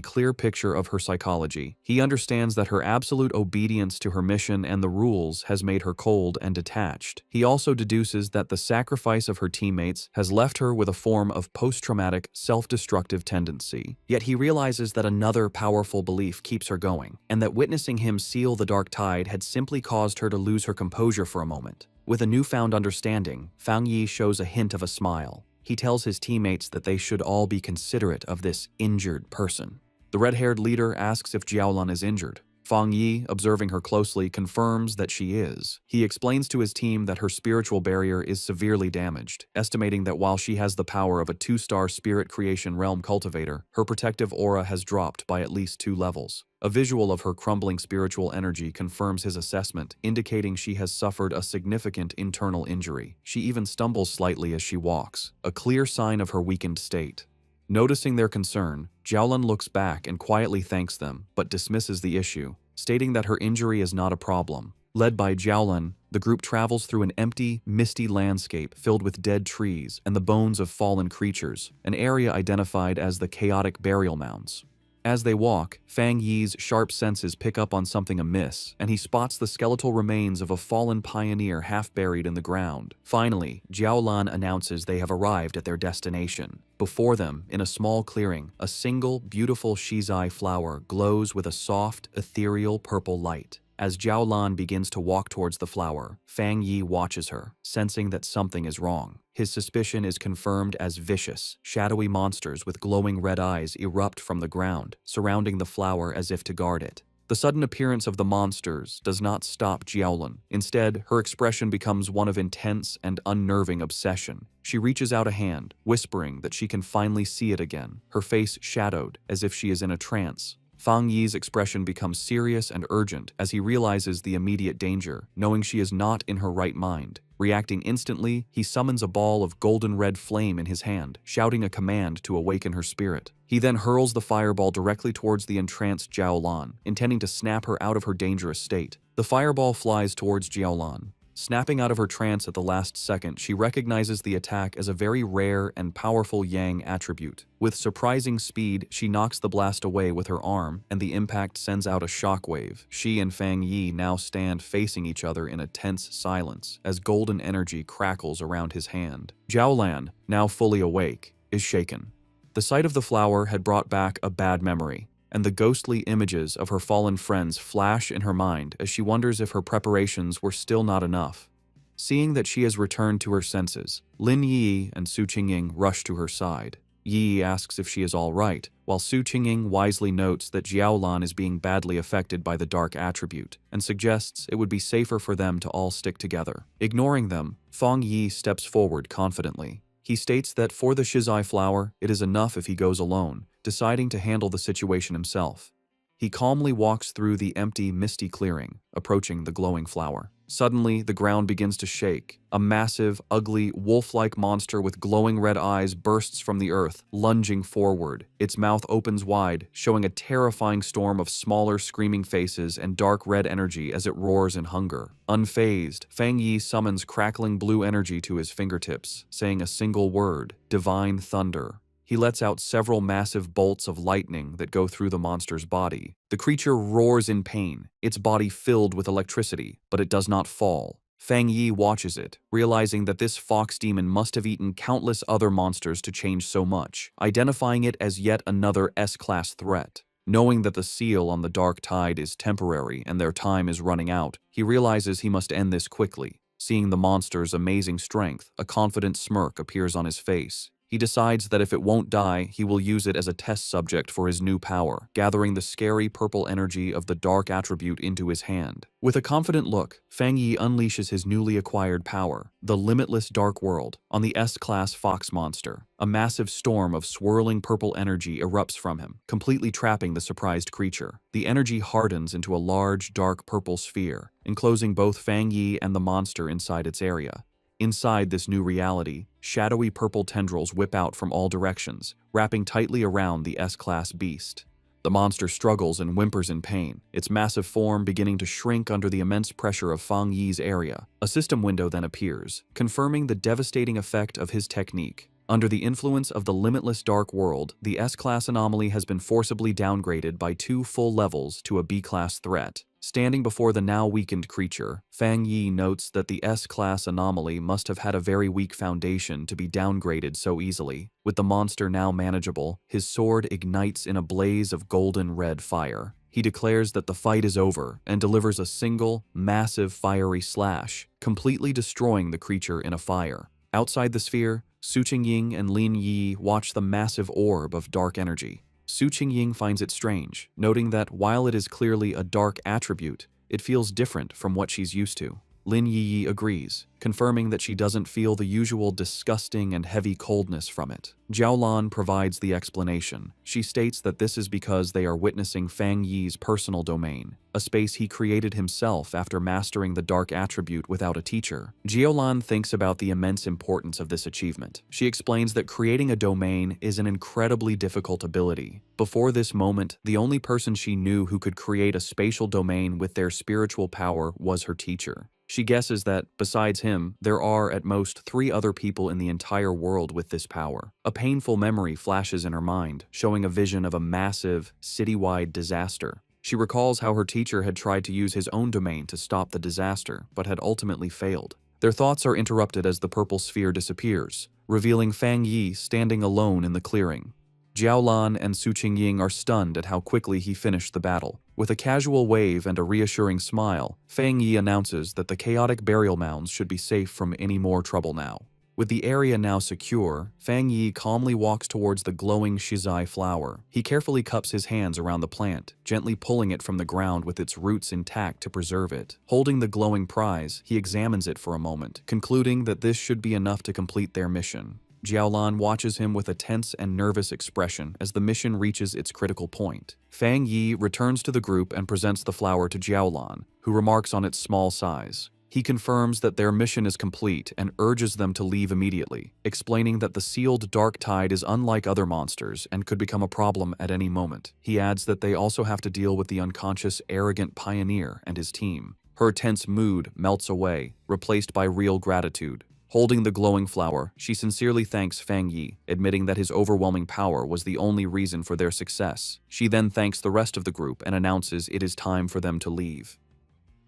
clear picture of her psychology. He understands that her absolute obedience to her mission and the rules has made her cold and detached. He also deduces that the sacrifice of her teammates has left her with a form of post-traumatic, self-destructive tendency. Yet he realizes that another powerful belief keeps her going, and that witnessing him seal the dark tide had simply caused her to lose her composure for a moment. With a newfound understanding, Fang Yi shows a hint of a smile. He tells his teammates that they should all be considerate of this injured person. The red-haired leader asks if Jiaolan is injured. Fang Yi, observing her closely, confirms that she is. He explains to his team that her spiritual barrier is severely damaged, estimating that while she has the power of a 2-star spirit creation realm cultivator, her protective aura has dropped by at least 2 levels. A visual of her crumbling spiritual energy confirms his assessment, indicating she has suffered a significant internal injury. She even stumbles slightly as she walks, a clear sign of her weakened state. Noticing their concern, Jiaolan looks back and quietly thanks them, but dismisses the issue, stating that her injury is not a problem. Led by Jiaolan, the group travels through an empty, misty landscape filled with dead trees and the bones of fallen creatures, an area identified as the chaotic burial mounds. As they walk, Fang Yi's sharp senses pick up on something amiss, and he spots the skeletal remains of a fallen pioneer half buried in the ground. Finally, Jiaolan announces they have arrived at their destination. Before them, in a small clearing, a single, beautiful shizai flower glows with a soft, ethereal purple light. As Jiaolan begins to walk towards the flower, Fang Yi watches her, sensing that something is wrong. His suspicion is confirmed as vicious, shadowy monsters with glowing red eyes erupt from the ground, surrounding the flower as if to guard it. The sudden appearance of the monsters does not stop Jiaolan. Instead, her expression becomes one of intense and unnerving obsession. She reaches out a hand, whispering that she can finally see it again, her face shadowed as if she is in a trance. Fang Yi's expression becomes serious and urgent as he realizes the immediate danger, knowing she is not in her right mind. Reacting instantly, he summons a ball of golden red flame in his hand, shouting a command to awaken her spirit. He then hurls the fireball directly towards the entranced Jiaolan, intending to snap her out of her dangerous state. The fireball flies towards Jiaolan. Snapping out of her trance at the last second, she recognizes the attack as a very rare and powerful Yang attribute. With surprising speed, she knocks the blast away with her arm, and the impact sends out a shockwave. She and Fang Yi now stand facing each other in a tense silence, as golden energy crackles around his hand. Jiaolan, now fully awake, is shaken. The sight of the flower had brought back a bad memory. and the ghostly images of her fallen friends flash in her mind as she wonders if her preparations were still not enough. Seeing that she has returned to her senses, Lin Yi and Su Qingying rush to her side. Yi asks if she is all right, while Su Qingying wisely notes that Jiaolan is being badly affected by the dark attribute, and suggests it would be safer for them to all stick together. Ignoring them, Fang Yi steps forward confidently. He states that for the Shizai flower, it is enough if he goes alone, deciding to handle the situation himself. He calmly walks through the empty, misty clearing, approaching the glowing flower. Suddenly, the ground begins to shake. A massive, ugly, wolf-like monster with glowing red eyes bursts from the earth, lunging forward. Its mouth opens wide, showing a terrifying storm of smaller, screaming faces and dark red energy as it roars in hunger. Unfazed, Fang Yi summons crackling blue energy to his fingertips, saying a single word: Divine Thunder. He lets out several massive bolts of lightning that go through the monster's body. The creature roars in pain, its body filled with electricity, but it does not fall. Fang Yi watches it, realizing that this fox demon must have eaten countless other monsters to change so much, identifying it as yet another S-class threat. Knowing that the seal on the dark tide is temporary and their time is running out, he realizes he must end this quickly. Seeing the monster's amazing strength, a confident smirk appears on his face. He decides that if it won't die, he will use it as a test subject for his new power, gathering the scary purple energy of the dark attribute into his hand. With a confident look, Fang Yi unleashes his newly acquired power, the limitless dark world, on the S-class fox monster. A massive storm of swirling purple energy erupts from him, completely trapping the surprised creature. The energy hardens into a large, dark purple sphere, enclosing both Fang Yi and the monster inside its area. Inside this new reality, shadowy purple tendrils whip out from all directions, wrapping tightly around the S-class beast. The monster struggles and whimpers in pain, its massive form beginning to shrink under the immense pressure of Fang Yi's area. A system window then appears, confirming the devastating effect of his technique. Under the influence of the limitless dark world, the S-class anomaly has been forcibly downgraded by 2 full levels to a B-class threat. Standing before the now weakened creature, Fang Yi notes that the S-class anomaly must have had a very weak foundation to be downgraded so easily. With the monster now manageable, his sword ignites in a blaze of golden red fire. He declares that the fight is over and delivers a single, massive fiery slash, completely destroying the creature in a fire. Outside the sphere, Su Qingying and Lin Yi watch the massive orb of dark energy. Su Qingying finds it strange, noting that while it is clearly a dark attribute, it feels different from what she's used to. Lin Yi agrees, confirming that she doesn't feel the usual disgusting and heavy coldness from it. Jiaolan provides the explanation. She states that this is because they are witnessing Fang Yi's personal domain, a space he created himself after mastering the dark attribute without a teacher. Jiaolan thinks about the immense importance of this achievement. She explains that creating a domain is an incredibly difficult ability. Before this moment, the only person she knew who could create a spatial domain with their spiritual power was her teacher. She guesses that, besides him, there are at most 3 other people in the entire world with this power. A painful memory flashes in her mind, showing a vision of a massive, citywide disaster. She recalls how her teacher had tried to use his own domain to stop the disaster, but had ultimately failed. Their thoughts are interrupted as the purple sphere disappears, revealing Fang Yi standing alone in the clearing. Jiaolan and Su Qingying are stunned at how quickly he finished the battle. With a casual wave and a reassuring smile, Fang Yi announces that the chaotic burial mounds should be safe from any more trouble now. With the area now secure, Fang Yi calmly walks towards the glowing Shizai flower. He carefully cups his hands around the plant, gently pulling it from the ground with its roots intact to preserve it. Holding the glowing prize, he examines it for a moment, concluding that this should be enough to complete their mission. Jiaolan watches him with a tense and nervous expression as the mission reaches its critical point. Fang Yi returns to the group and presents the flower to Jiaolan, who remarks on its small size. He confirms that their mission is complete and urges them to leave immediately, explaining that the sealed dark tide is unlike other monsters and could become a problem at any moment. He adds that they also have to deal with the unconscious, arrogant pioneer and his team. Her tense mood melts away, replaced by real gratitude. Holding the glowing flower, she sincerely thanks Fang Yi, admitting that his overwhelming power was the only reason for their success. She then thanks the rest of the group and announces it is time for them to leave.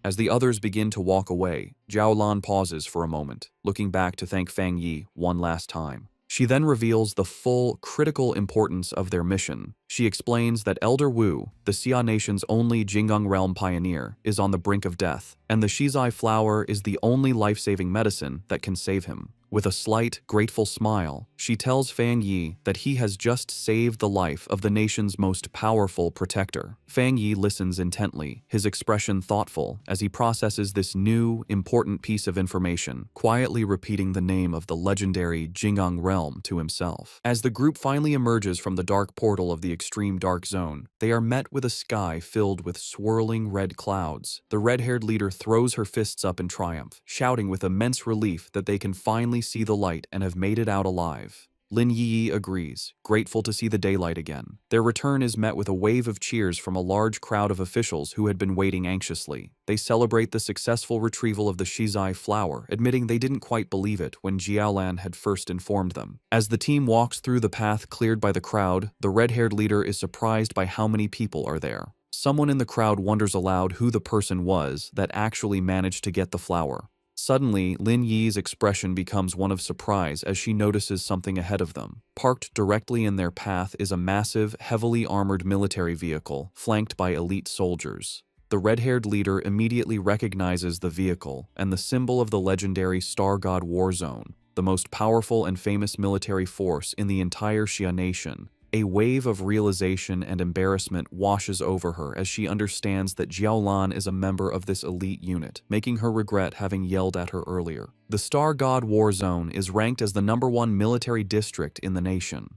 As the others begin to walk away, Jiaolan pauses for a moment, looking back to thank Fang Yi one last time. She then reveals the full, critical importance of their mission. She explains that Elder Wu, the Xia Nation's only Jinggang realm pioneer, is on the brink of death, and the Shizai flower is the only life-saving medicine that can save him. With a slight, grateful smile, she tells Fang Yi that he has just saved the life of the nation's most powerful protector. Fang Yi listens intently, his expression thoughtful as he processes this new, important piece of information, quietly repeating the name of the legendary Jinggang realm to himself. As the group finally emerges from the dark portal of the extreme dark zone, they are met with a sky filled with swirling red clouds. The red-haired leader throws her fists up in triumph, shouting with immense relief that they can finally see the light and have made it out alive. Lin Yi agrees, grateful to see the daylight again. Their return is met with a wave of cheers from a large crowd of officials who had been waiting anxiously. They celebrate the successful retrieval of the Shizai flower, admitting they didn't quite believe it when Jiaolan had first informed them. As the team walks through the path cleared by the crowd, the red-haired leader is surprised by how many people are there. Someone in the crowd wonders aloud who the person was that actually managed to get the flower. Suddenly, Lin Yi's expression becomes one of surprise as she notices something ahead of them. Parked directly in their path is a massive, heavily armored military vehicle, flanked by elite soldiers. The red-haired leader immediately recognizes the vehicle and the symbol of the legendary Star God War Zone, the most powerful and famous military force in the entire Xia Nation. A wave of realization and embarrassment washes over her as she understands that Jiaolan is a member of this elite unit, making her regret having yelled at her earlier. The Star God War Zone is ranked as the #1 military district in the nation.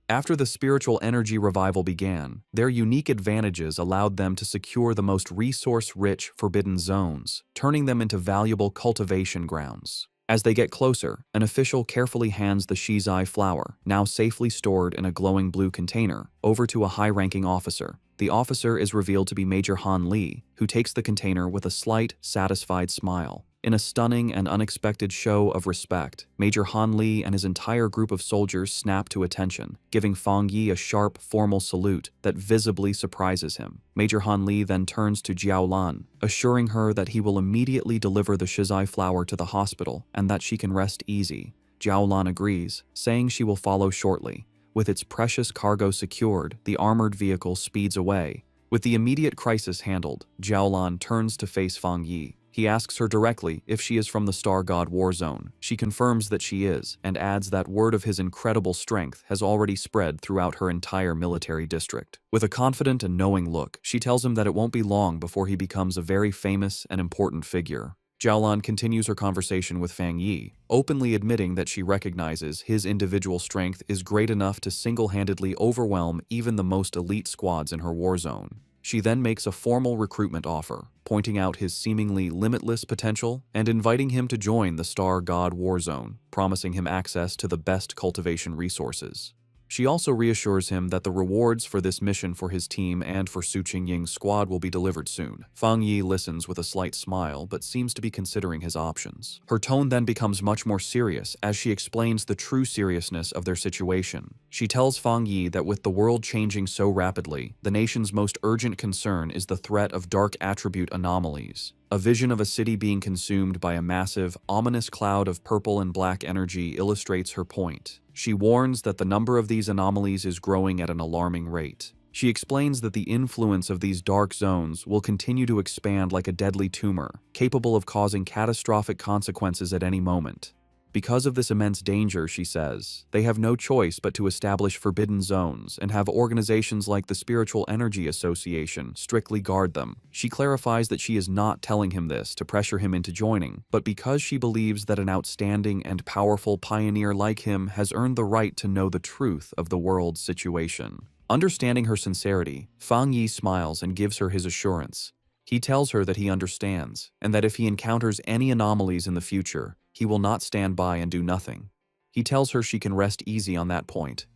After the spiritual energy revival began, their unique advantages allowed them to secure the most resource-rich forbidden zones, turning them into valuable cultivation grounds. As they get closer, an official carefully hands the Shizai flower, now safely stored in a glowing blue container, over to a high-ranking officer. The officer is revealed to be Major Han Li, who takes the container with a slight, satisfied smile. In a stunning and unexpected show of respect, Major Han Li and his entire group of soldiers snap to attention, giving Fang Yi a sharp, formal salute that visibly surprises him. Major Han Li then turns to Jiaolan, assuring her that he will immediately deliver the Shizai flower to the hospital and that she can rest easy. Jiaolan agrees, saying she will follow shortly. With its precious cargo secured, the armored vehicle speeds away. With the immediate crisis handled, Jiaolan turns to face Fang Yi. He asks her directly if she is from the Star God War Zone. She confirms that she is, and adds that word of his incredible strength has already spread throughout her entire military district. With a confident and knowing look, she tells him that it won't be long before he becomes a very famous and important figure. Jiaolan continues her conversation with Fang Yi, openly admitting that she recognizes his individual strength is great enough to single-handedly overwhelm even the most elite squads in her war zone. She then makes a formal recruitment offer, pointing out his seemingly limitless potential and inviting him to join the Star God War Zone, promising him access to the best cultivation resources. She also reassures him that the rewards for this mission for his team and for Su Qingying's squad will be delivered soon. Fang Yi listens with a slight smile but seems to be considering his options. Her tone then becomes much more serious as she explains the true seriousness of their situation. She tells Fang Yi that with the world changing so rapidly, the nation's most urgent concern is the threat of dark attribute anomalies. A vision of a city being consumed by a massive, ominous cloud of purple and black energy illustrates her point. She warns that the number of these anomalies is growing at an alarming rate. She explains that the influence of these dark zones will continue to expand like a deadly tumor, capable of causing catastrophic consequences at any moment. Because of this immense danger, she says, they have no choice but to establish forbidden zones and have organizations like the Spiritual Energy Association strictly guard them. She clarifies that she is not telling him this to pressure him into joining, but because she believes that an outstanding and powerful pioneer like him has earned the right to know the truth of the world's situation. Understanding her sincerity, Fang Yi smiles and gives her his assurance. He tells her that he understands, and that if he encounters any anomalies in the future, he will not stand by and do nothing. He tells her she can rest easy on that point.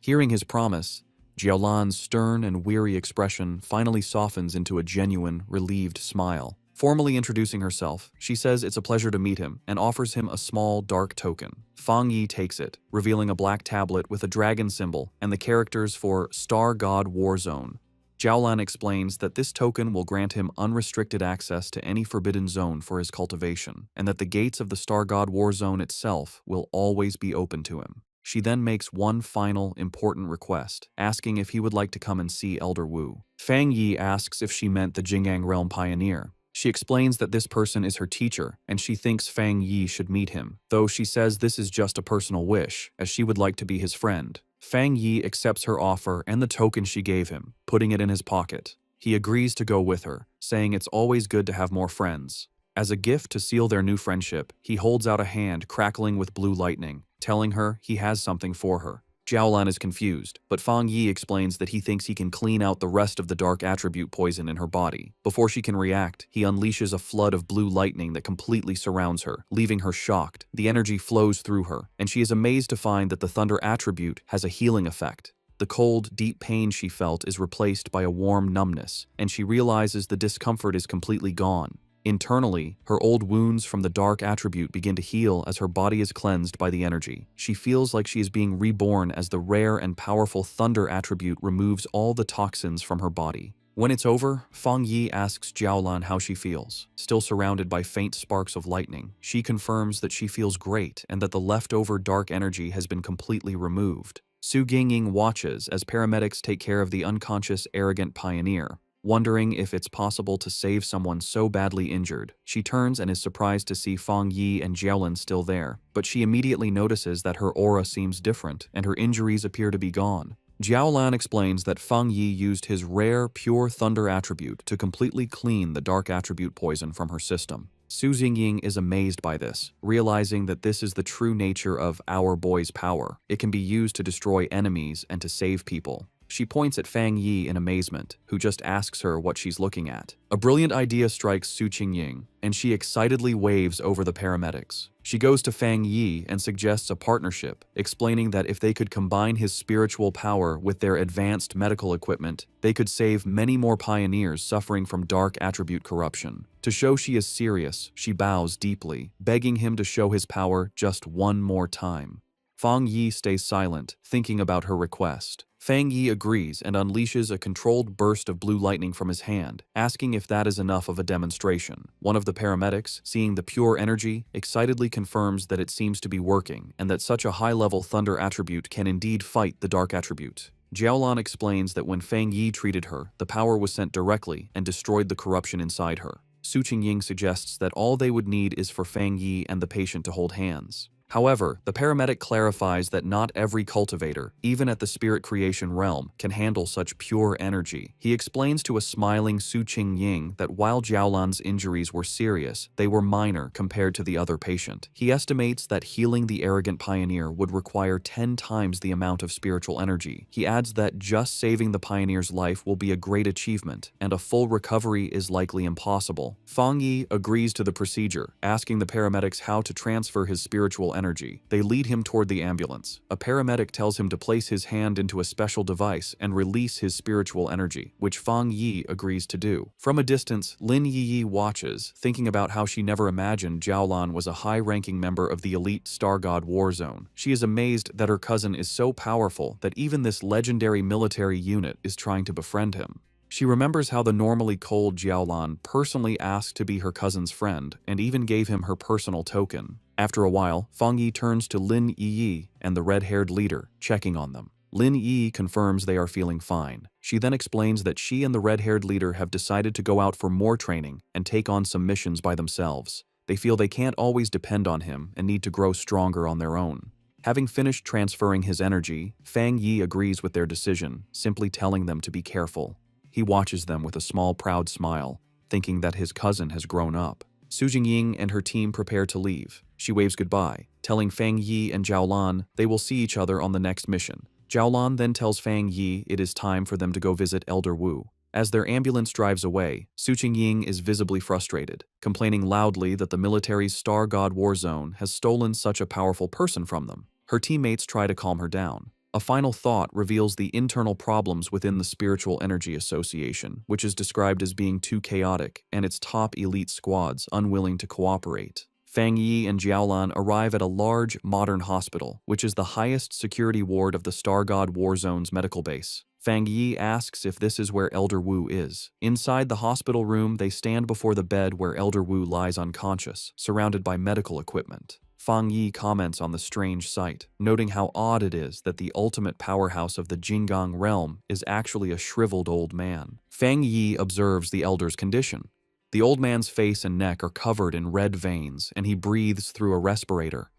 Hearing his promise, Jiaolan's stern and weary expression finally softens into a genuine, relieved smile. Formally introducing herself, she says it's a pleasure to meet him and offers him a small, dark token. Fang Yi takes it, revealing a black tablet with a dragon symbol and the characters for Star God War Zone. Jiaolan explains that this token will grant him unrestricted access to any forbidden zone for his cultivation, and that the gates of the Star God War Zone itself will always be open to him. She then makes one final, important request, asking if he would like to come and see Elder Wu. Fang Yi asks if she meant the Jingang Realm Pioneer. She explains that this person is her teacher, and she thinks Fang Yi should meet him, though she says this is just a personal wish, as she would like to be his friend. Fang Yi accepts her offer and the token she gave him, putting it in his pocket. He agrees to go with her, saying it's always good to have more friends. As a gift to seal their new friendship, he holds out a hand crackling with blue lightning, telling her he has something for her. Jiaolan is confused, but Fang Yi explains that he thinks he can clean out the rest of the dark attribute poison in her body. Before she can react, he unleashes a flood of blue lightning that completely surrounds her, leaving her shocked. The energy flows through her, and she is amazed to find that the thunder attribute has a healing effect. The cold, deep pain she felt is replaced by a warm numbness, and she realizes the discomfort is completely gone. Internally, her old wounds from the dark attribute begin to heal as her body is cleansed by the energy. She feels like she is being reborn as the rare and powerful thunder attribute removes all the toxins from her body. When it's over, Fang Yi asks Jiaolan how she feels. Still surrounded by faint sparks of lightning, she confirms that she feels great and that the leftover dark energy has been completely removed. Su Gingying watches as paramedics take care of the unconscious, arrogant pioneer. Wondering if it's possible to save someone so badly injured, she turns and is surprised to see Fang Yi and Jiaolan still there, but she immediately notices that her aura seems different and her injuries appear to be gone. Jiaolan explains that Fang Yi used his rare, pure thunder attribute to completely clean the dark attribute poison from her system. Su Gingying is amazed by this, realizing that this is the true nature of our boy's power. It can be used to destroy enemies and to save people. She points at Fang Yi in amazement, who just asks her what she's looking at. A brilliant idea strikes Su Qingying, and she excitedly waves over the paramedics. She goes to Fang Yi and suggests a partnership, explaining that if they could combine his spiritual power with their advanced medical equipment, they could save many more pioneers suffering from dark attribute corruption. To show she is serious, she bows deeply, begging him to show his power just one more time. Fang Yi stays silent, thinking about her request. Fang Yi agrees and unleashes a controlled burst of blue lightning from his hand, asking if that is enough of a demonstration. One of the paramedics, seeing the pure energy, excitedly confirms that it seems to be working and that such a high-level thunder attribute can indeed fight the dark attribute. Jiaolan explains that when Fang Yi treated her, the power was sent directly and destroyed the corruption inside her. Su Qingying suggests that all they would need is for Fang Yi and the patient to hold hands. However, the paramedic clarifies that not every cultivator, even at the spirit creation realm, can handle such pure energy. He explains to a smiling Su Qingying that while Jiaolan's injuries were serious, they were minor compared to the other patient. He estimates that healing the arrogant pioneer would require 10 times the amount of spiritual energy. He adds that just saving the pioneer's life will be a great achievement, and a full recovery is likely impossible. Fang Yi agrees to the procedure, asking the paramedics how to transfer his spiritual energy. They lead him toward the ambulance. A paramedic tells him to place his hand into a special device and release his spiritual energy, which Fang Yi agrees to do. From a distance, Lin Yi watches, thinking about how she never imagined Jiaolan was a high-ranking member of the elite Star God War Zone. She is amazed that her cousin is so powerful that even this legendary military unit is trying to befriend him. She remembers how the normally cold Jiaolan personally asked to be her cousin's friend and even gave him her personal token. After a while, Fang Yi turns to Lin Yi and the red-haired leader, checking on them. Lin Yi confirms they are feeling fine. She then explains that she and the red-haired leader have decided to go out for more training and take on some missions by themselves. They feel they can't always depend on him and need to grow stronger on their own. Having finished transferring his energy, Fang Yi agrees with their decision, simply telling them to be careful. He watches them with a small, proud smile, thinking that his cousin has grown up. Su Gingying and her team prepare to leave. She waves goodbye, telling Fang Yi and Jiaolan they will see each other on the next mission. Jiaolan then tells Fang Yi it is time for them to go visit Elder Wu. As their ambulance drives away, Su Gingying is visibly frustrated, complaining loudly that the military's Star God War Zone has stolen such a powerful person from them. Her teammates try to calm her down. A final thought reveals the internal problems within the Spiritual Energy Association, which is described as being too chaotic, and its top elite squads unwilling to cooperate. Fang Yi and Jiaolan arrive at a large, modern hospital, which is the highest security ward of the Star God War Zone's medical base. Fang Yi asks if this is where Elder Wu is. Inside the hospital room, they stand before the bed where Elder Wu lies unconscious, surrounded by medical equipment. Fang Yi comments on the strange sight, noting how odd it is that the ultimate powerhouse of the Jinggang realm is actually a shriveled old man. Fang Yi observes the elder's condition. The old man's face and neck are covered in red veins, and he breathes through a respirator.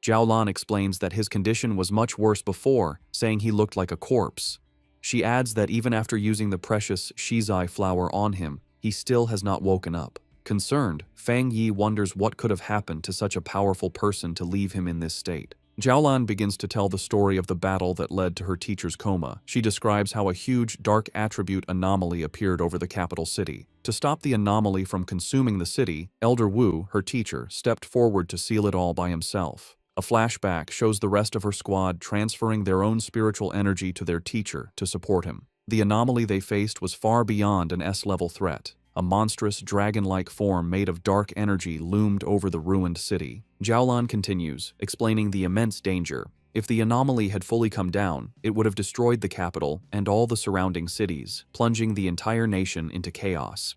Jiaolan explains that his condition was much worse before, saying he looked like a corpse. She adds that even after using the precious shizai flower on him, he still has not woken up. Concerned, Fang Yi wonders what could have happened to such a powerful person to leave him in this state. Jiaolan begins to tell the story of the battle that led to her teacher's coma. She describes how a huge dark attribute anomaly appeared over the capital city. To stop the anomaly from consuming the city, Elder Wu, her teacher, stepped forward to seal it all by himself. A flashback shows the rest of her squad transferring their own spiritual energy to their teacher to support him. The anomaly they faced was far beyond an S-level threat. A monstrous, dragon-like form made of dark energy loomed over the ruined city. Jiaolan continues, explaining the immense danger. If the anomaly had fully come down, it would have destroyed the capital and all the surrounding cities, plunging the entire nation into chaos.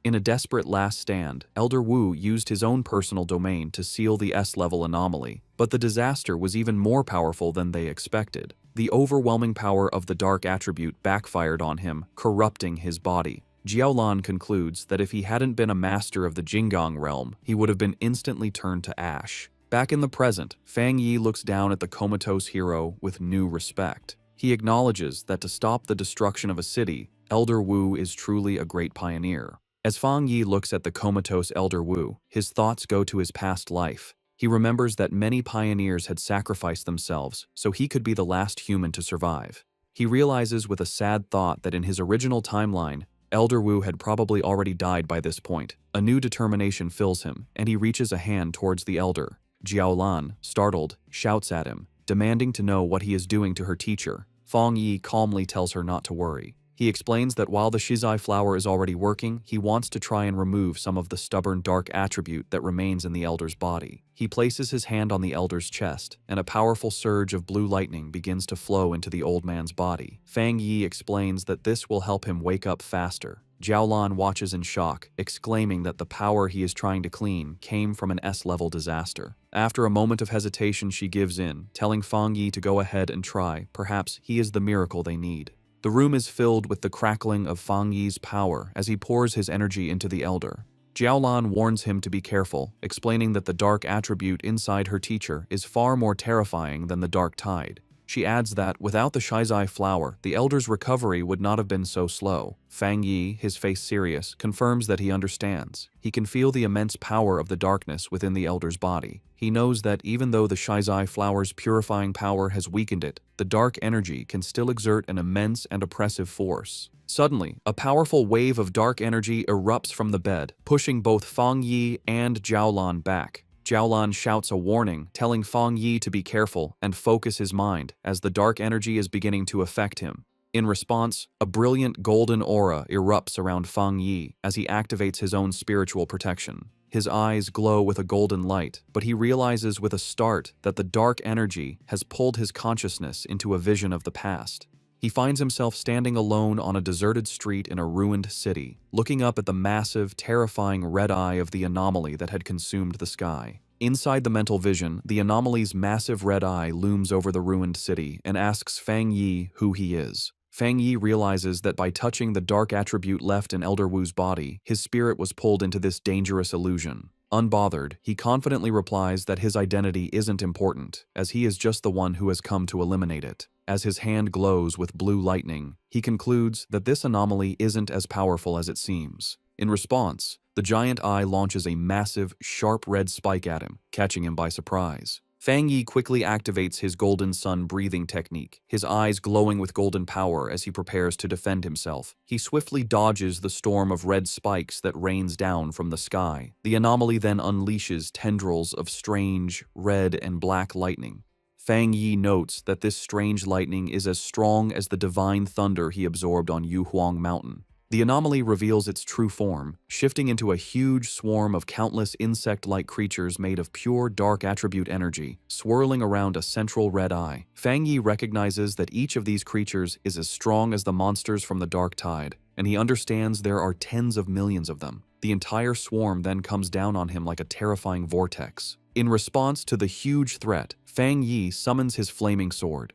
In a desperate last stand, Elder Wu used his own personal domain to seal the S-level anomaly, but the disaster was even more powerful than they expected. The overwhelming power of the dark attribute backfired on him, corrupting his body. Jiaolan concludes that if he hadn't been a master of the Jinggang realm, he would have been instantly turned to ash. Back in the present, Fang Yi looks down at the comatose hero with new respect. He acknowledges that to stop the destruction of a city, Elder Wu is truly a great pioneer. As Fang Yi looks at the comatose Elder Wu, his thoughts go to his past life. He remembers that many pioneers had sacrificed themselves so he could be the last human to survive. He realizes with a sad thought that in his original timeline, Elder Wu had probably already died by this point. A new determination fills him, and he reaches a hand towards the elder. Jiaolan, startled, shouts at him, demanding to know what he is doing to her teacher. Fang Yi calmly tells her not to worry. He explains that while the shizai flower is already working, he wants to try and remove some of the stubborn dark attribute that remains in the elder's body. He places his hand on the elder's chest, and a powerful surge of blue lightning begins to flow into the old man's body. Fang Yi explains that this will help him wake up faster. Jiaolan watches in shock, exclaiming that the power he is trying to clean came from an S-level disaster. After a moment of hesitation, she gives in, telling Fang Yi to go ahead and try. Perhaps he is the miracle they need. The room is filled with the crackling of Fang Yi's power as he pours his energy into the elder. Jiaolan warns him to be careful, explaining that the dark attribute inside her teacher is far more terrifying than the dark tide. She adds that, without the shizai flower, the elder's recovery would not have been so slow. Fang Yi, his face serious, confirms that he understands. He can feel the immense power of the darkness within the elder's body. He knows that even though the shizai flower's purifying power has weakened it, the dark energy can still exert an immense and oppressive force. Suddenly, a powerful wave of dark energy erupts from the bed, pushing both Fang Yi and Jiaolan back. Jiaolan shouts a warning, telling Fang Yi to be careful and focus his mind as the dark energy is beginning to affect him. In response, a brilliant golden aura erupts around Fang Yi as he activates his own spiritual protection. His eyes glow with a golden light, but he realizes with a start that the dark energy has pulled his consciousness into a vision of the past. He finds himself standing alone on a deserted street in a ruined city, looking up at the massive, terrifying red eye of the anomaly that had consumed the sky. Inside the mental vision, the anomaly's massive red eye looms over the ruined city and asks Fang Yi who he is. Fang Yi realizes that by touching the dark attribute left in Elder Wu's body, his spirit was pulled into this dangerous illusion. Unbothered, he confidently replies that his identity isn't important, as he is just the one who has come to eliminate it. As his hand glows with blue lightning, he concludes that this anomaly isn't as powerful as it seems. In response, the giant eye launches a massive, sharp red spike at him, catching him by surprise. Fang Yi quickly activates his golden sun breathing technique, his eyes glowing with golden power as he prepares to defend himself. He swiftly dodges the storm of red spikes that rains down from the sky. The anomaly then unleashes tendrils of strange, red and black lightning. Fang Yi notes that this strange lightning is as strong as the divine thunder he absorbed on Yuhuang Mountain. The anomaly reveals its true form, shifting into a huge swarm of countless insect-like creatures made of pure dark attribute energy, swirling around a central red eye. Fang Yi recognizes that each of these creatures is as strong as the monsters from the dark tide, and he understands there are tens of millions of them. The entire swarm then comes down on him like a terrifying vortex. In response to the huge threat, Fang Yi summons his flaming sword.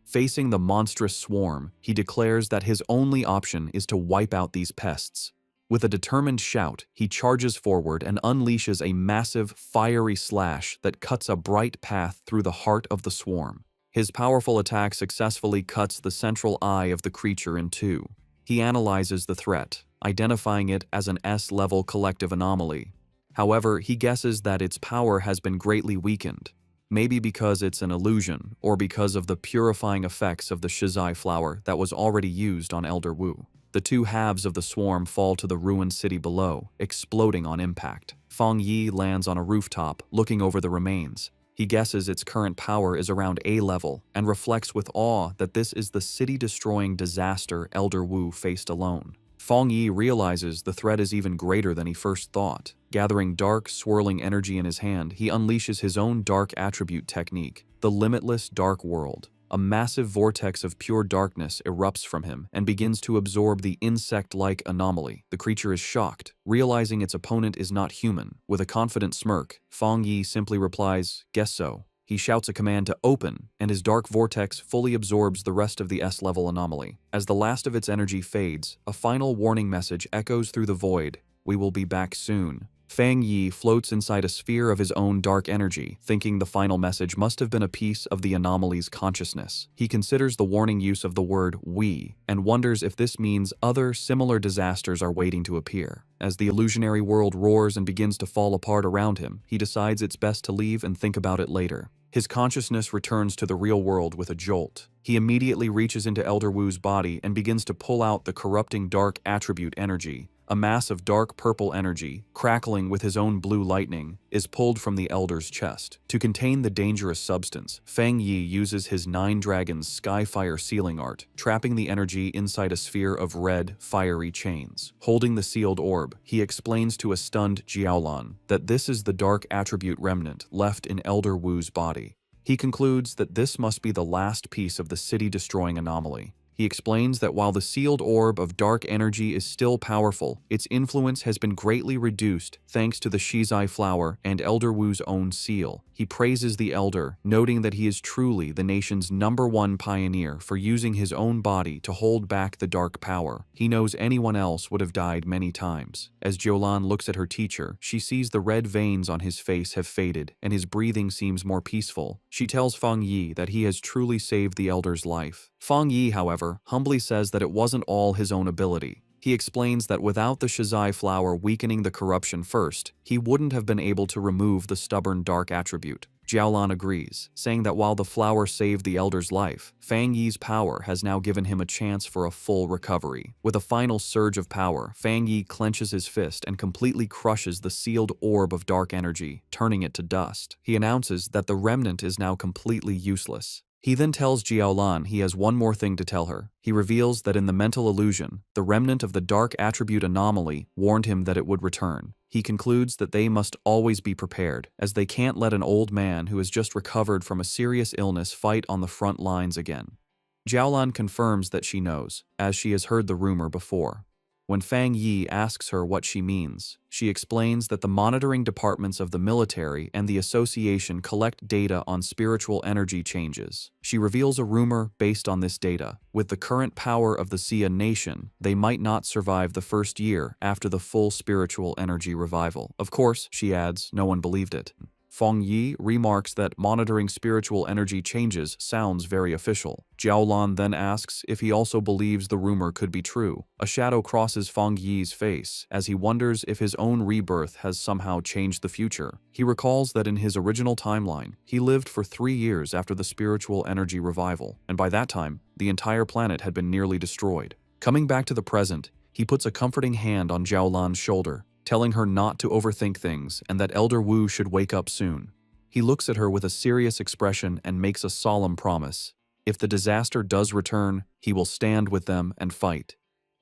Facing the monstrous swarm, he declares that his only option is to wipe out these pests. With a determined shout, he charges forward and unleashes a massive, fiery slash that cuts a bright path through the heart of the swarm. His powerful attack successfully cuts the central eye of the creature in two. He analyzes the threat, identifying it as an S-level collective anomaly. However, he guesses that its power has been greatly weakened, maybe because it's an illusion or because of the purifying effects of the shizai flower that was already used on Elder Wu. The two halves of the swarm fall to the ruined city below, exploding on impact. Fang Yi lands on a rooftop, looking over the remains. He guesses its current power is around A level and reflects with awe that this is the city-destroying disaster Elder Wu faced alone. Fang Yi realizes the threat is even greater than he first thought. Gathering dark, swirling energy in his hand, he unleashes his own dark attribute technique, the limitless dark world. A massive vortex of pure darkness erupts from him and begins to absorb the insect-like anomaly. The creature is shocked, realizing its opponent is not human. With a confident smirk, Fang Yi simply replies, "Guess so." He shouts a command to open, and his dark vortex fully absorbs the rest of the S-level anomaly. As the last of its energy fades, a final warning message echoes through the void. "We will be back soon." Fang Yi floats inside a sphere of his own dark energy, thinking the final message must have been a piece of the anomaly's consciousness. He considers the warning use of the word "we" and wonders if this means other similar disasters are waiting to appear. As the illusionary world roars and begins to fall apart around him, he decides it's best to leave and think about it later. His consciousness returns to the real world with a jolt. He immediately reaches into Elder Wu's body and begins to pull out the corrupting dark attribute energy. A mass of dark purple energy, crackling with his own blue lightning, is pulled from the Elder's chest. To contain the dangerous substance, Fang Yi uses his Nine Dragons Skyfire sealing art, trapping the energy inside a sphere of red, fiery chains. Holding the sealed orb, he explains to a stunned Jiaolan that this is the dark attribute remnant left in Elder Wu's body. He concludes that this must be the last piece of the city-destroying anomaly. He explains that while the sealed orb of dark energy is still powerful, its influence has been greatly reduced thanks to the shizai flower and Elder Wu's own seal. He praises the Elder, noting that he is truly the nation's #1 pioneer for using his own body to hold back the dark power. He knows anyone else would have died many times. As Jiolan looks at her teacher, she sees the red veins on his face have faded and his breathing seems more peaceful. She tells Fang Yi that he has truly saved the Elder's life. Fang Yi, however, humbly says that it wasn't all his own ability. He explains that without the shizai flower weakening the corruption first, he wouldn't have been able to remove the stubborn dark attribute. Jiaolan agrees, saying that while the flower saved the Elder's life, Fang Yi's power has now given him a chance for a full recovery. With a final surge of power, Fang Yi clenches his fist and completely crushes the sealed orb of dark energy, turning it to dust. He announces that the remnant is now completely useless. He then tells Jiaolan he has one more thing to tell her. He reveals that in the mental illusion, the remnant of the dark attribute anomaly warned him that it would return. He concludes that they must always be prepared, as they can't let an old man who has just recovered from a serious illness fight on the front lines again. Jiaolan confirms that she knows, as she has heard the rumor before. When Fang Yi asks her what she means, she explains that the monitoring departments of the military and the association collect data on spiritual energy changes. She reveals a rumor based on this data. With the current power of the Xia nation, they might not survive the first year after the full spiritual energy revival. Of course, she adds, no one believed it. Fang Yi remarks that monitoring spiritual energy changes sounds very official. Jiaolan then asks if he also believes the rumor could be true. A shadow crosses Fang Yi's face as he wonders if his own rebirth has somehow changed the future. He recalls that in his original timeline, he lived for 3 years after the spiritual energy revival, and by that time, the entire planet had been nearly destroyed. Coming back to the present, he puts a comforting hand on Jiaolan's shoulder, telling her not to overthink things and that Elder Wu should wake up soon. He looks at her with a serious expression and makes a solemn promise. If the disaster does return, he will stand with them and fight.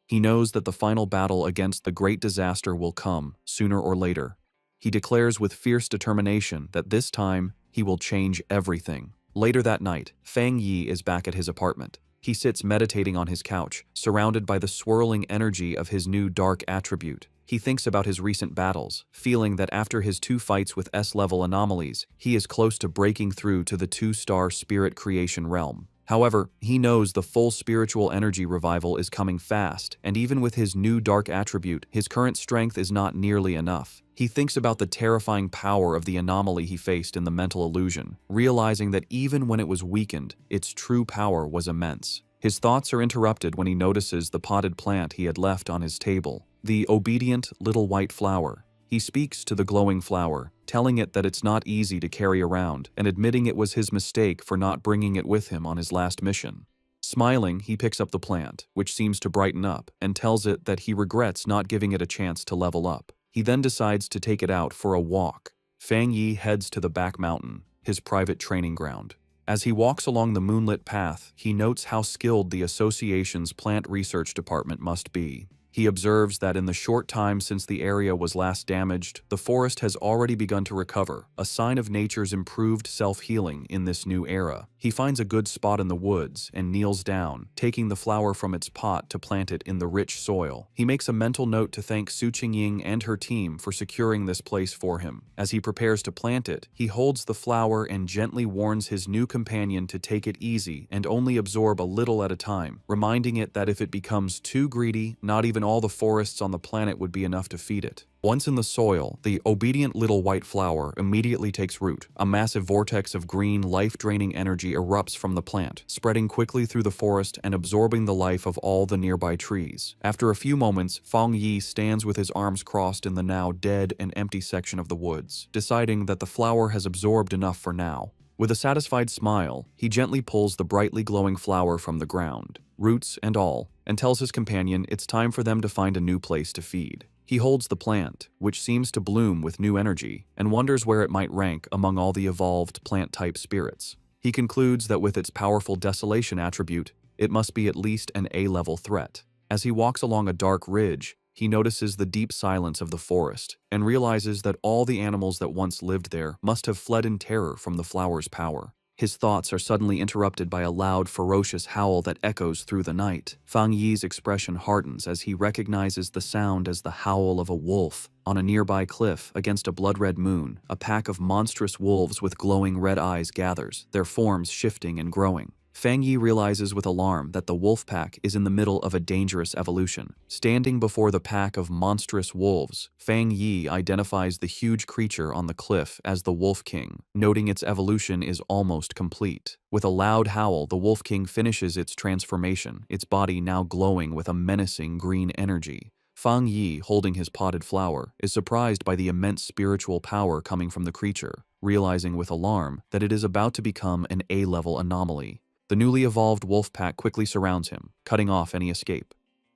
He knows that the final battle against the great disaster will come, sooner or later. He declares with fierce determination that this time, he will change everything. Later that night, Fang Yi is back at his apartment. He sits meditating on his couch, surrounded by the swirling energy of his new dark attribute. He thinks about his recent battles, feeling that after his 2 fights with S-level anomalies, he is close to breaking through to the 2-star spirit creation realm. However, he knows the full spiritual energy revival is coming fast, and even with his new dark attribute, his current strength is not nearly enough. He thinks about the terrifying power of the anomaly he faced in the mental illusion, realizing that even when it was weakened, its true power was immense. His thoughts are interrupted when he notices the potted plant he had left on his table, the obedient little white flower. He speaks to the glowing flower, telling it that it's not easy to carry around and admitting it was his mistake for not bringing it with him on his last mission. Smiling, he picks up the plant, which seems to brighten up, and tells it that he regrets not giving it a chance to level up. He then decides to take it out for a walk. Fang Yi heads to the back mountain, his private training ground. As he walks along the moonlit path, he notes how skilled the association's plant research department must be. He observes that in the short time since the area was last damaged, the forest has already begun to recover, a sign of nature's improved self-healing in this new era. He finds a good spot in the woods and kneels down, taking the flower from its pot to plant it in the rich soil. He makes a mental note to thank Su Qingying and her team for securing this place for him. As he prepares to plant it, he holds the flower and gently warns his new companion to take it easy and only absorb a little at a time, reminding it that if it becomes too greedy, not even all the forests on the planet would be enough to feed it. Once in the soil, the obedient little white flower immediately takes root. A massive vortex of green, life-draining energy erupts from the plant, spreading quickly through the forest and absorbing the life of all the nearby trees. After a few moments, Fang Yi stands with his arms crossed in the now dead and empty section of the woods, deciding that the flower has absorbed enough for now. With a satisfied smile, he gently pulls the brightly glowing flower from the ground, roots and all, and tells his companion it's time for them to find a new place to feed. He holds the plant, which seems to bloom with new energy, and wonders where it might rank among all the evolved plant-type spirits. He concludes that with its powerful desolation attribute, it must be at least an A-level threat. As he walks along a dark ridge, he notices the deep silence of the forest and realizes that all the animals that once lived there must have fled in terror from the flower's power. His thoughts are suddenly interrupted by a loud, ferocious howl that echoes through the night. Fang Yi's expression hardens as he recognizes the sound as the howl of a wolf. On a nearby cliff, against a blood-red moon, a pack of monstrous wolves with glowing red eyes gathers, their forms shifting and growing. Fang Yi realizes with alarm that the wolf pack is in the middle of a dangerous evolution. Standing before the pack of monstrous wolves, Fang Yi identifies the huge creature on the cliff as the Wolf King, noting its evolution is almost complete. With a loud howl, the Wolf King finishes its transformation, its body now glowing with a menacing green energy. Fang Yi, holding his potted flower, is surprised by the immense spiritual power coming from the creature, realizing with alarm that it is about to become an A-level anomaly. The newly evolved wolf pack quickly surrounds him, cutting off any escape.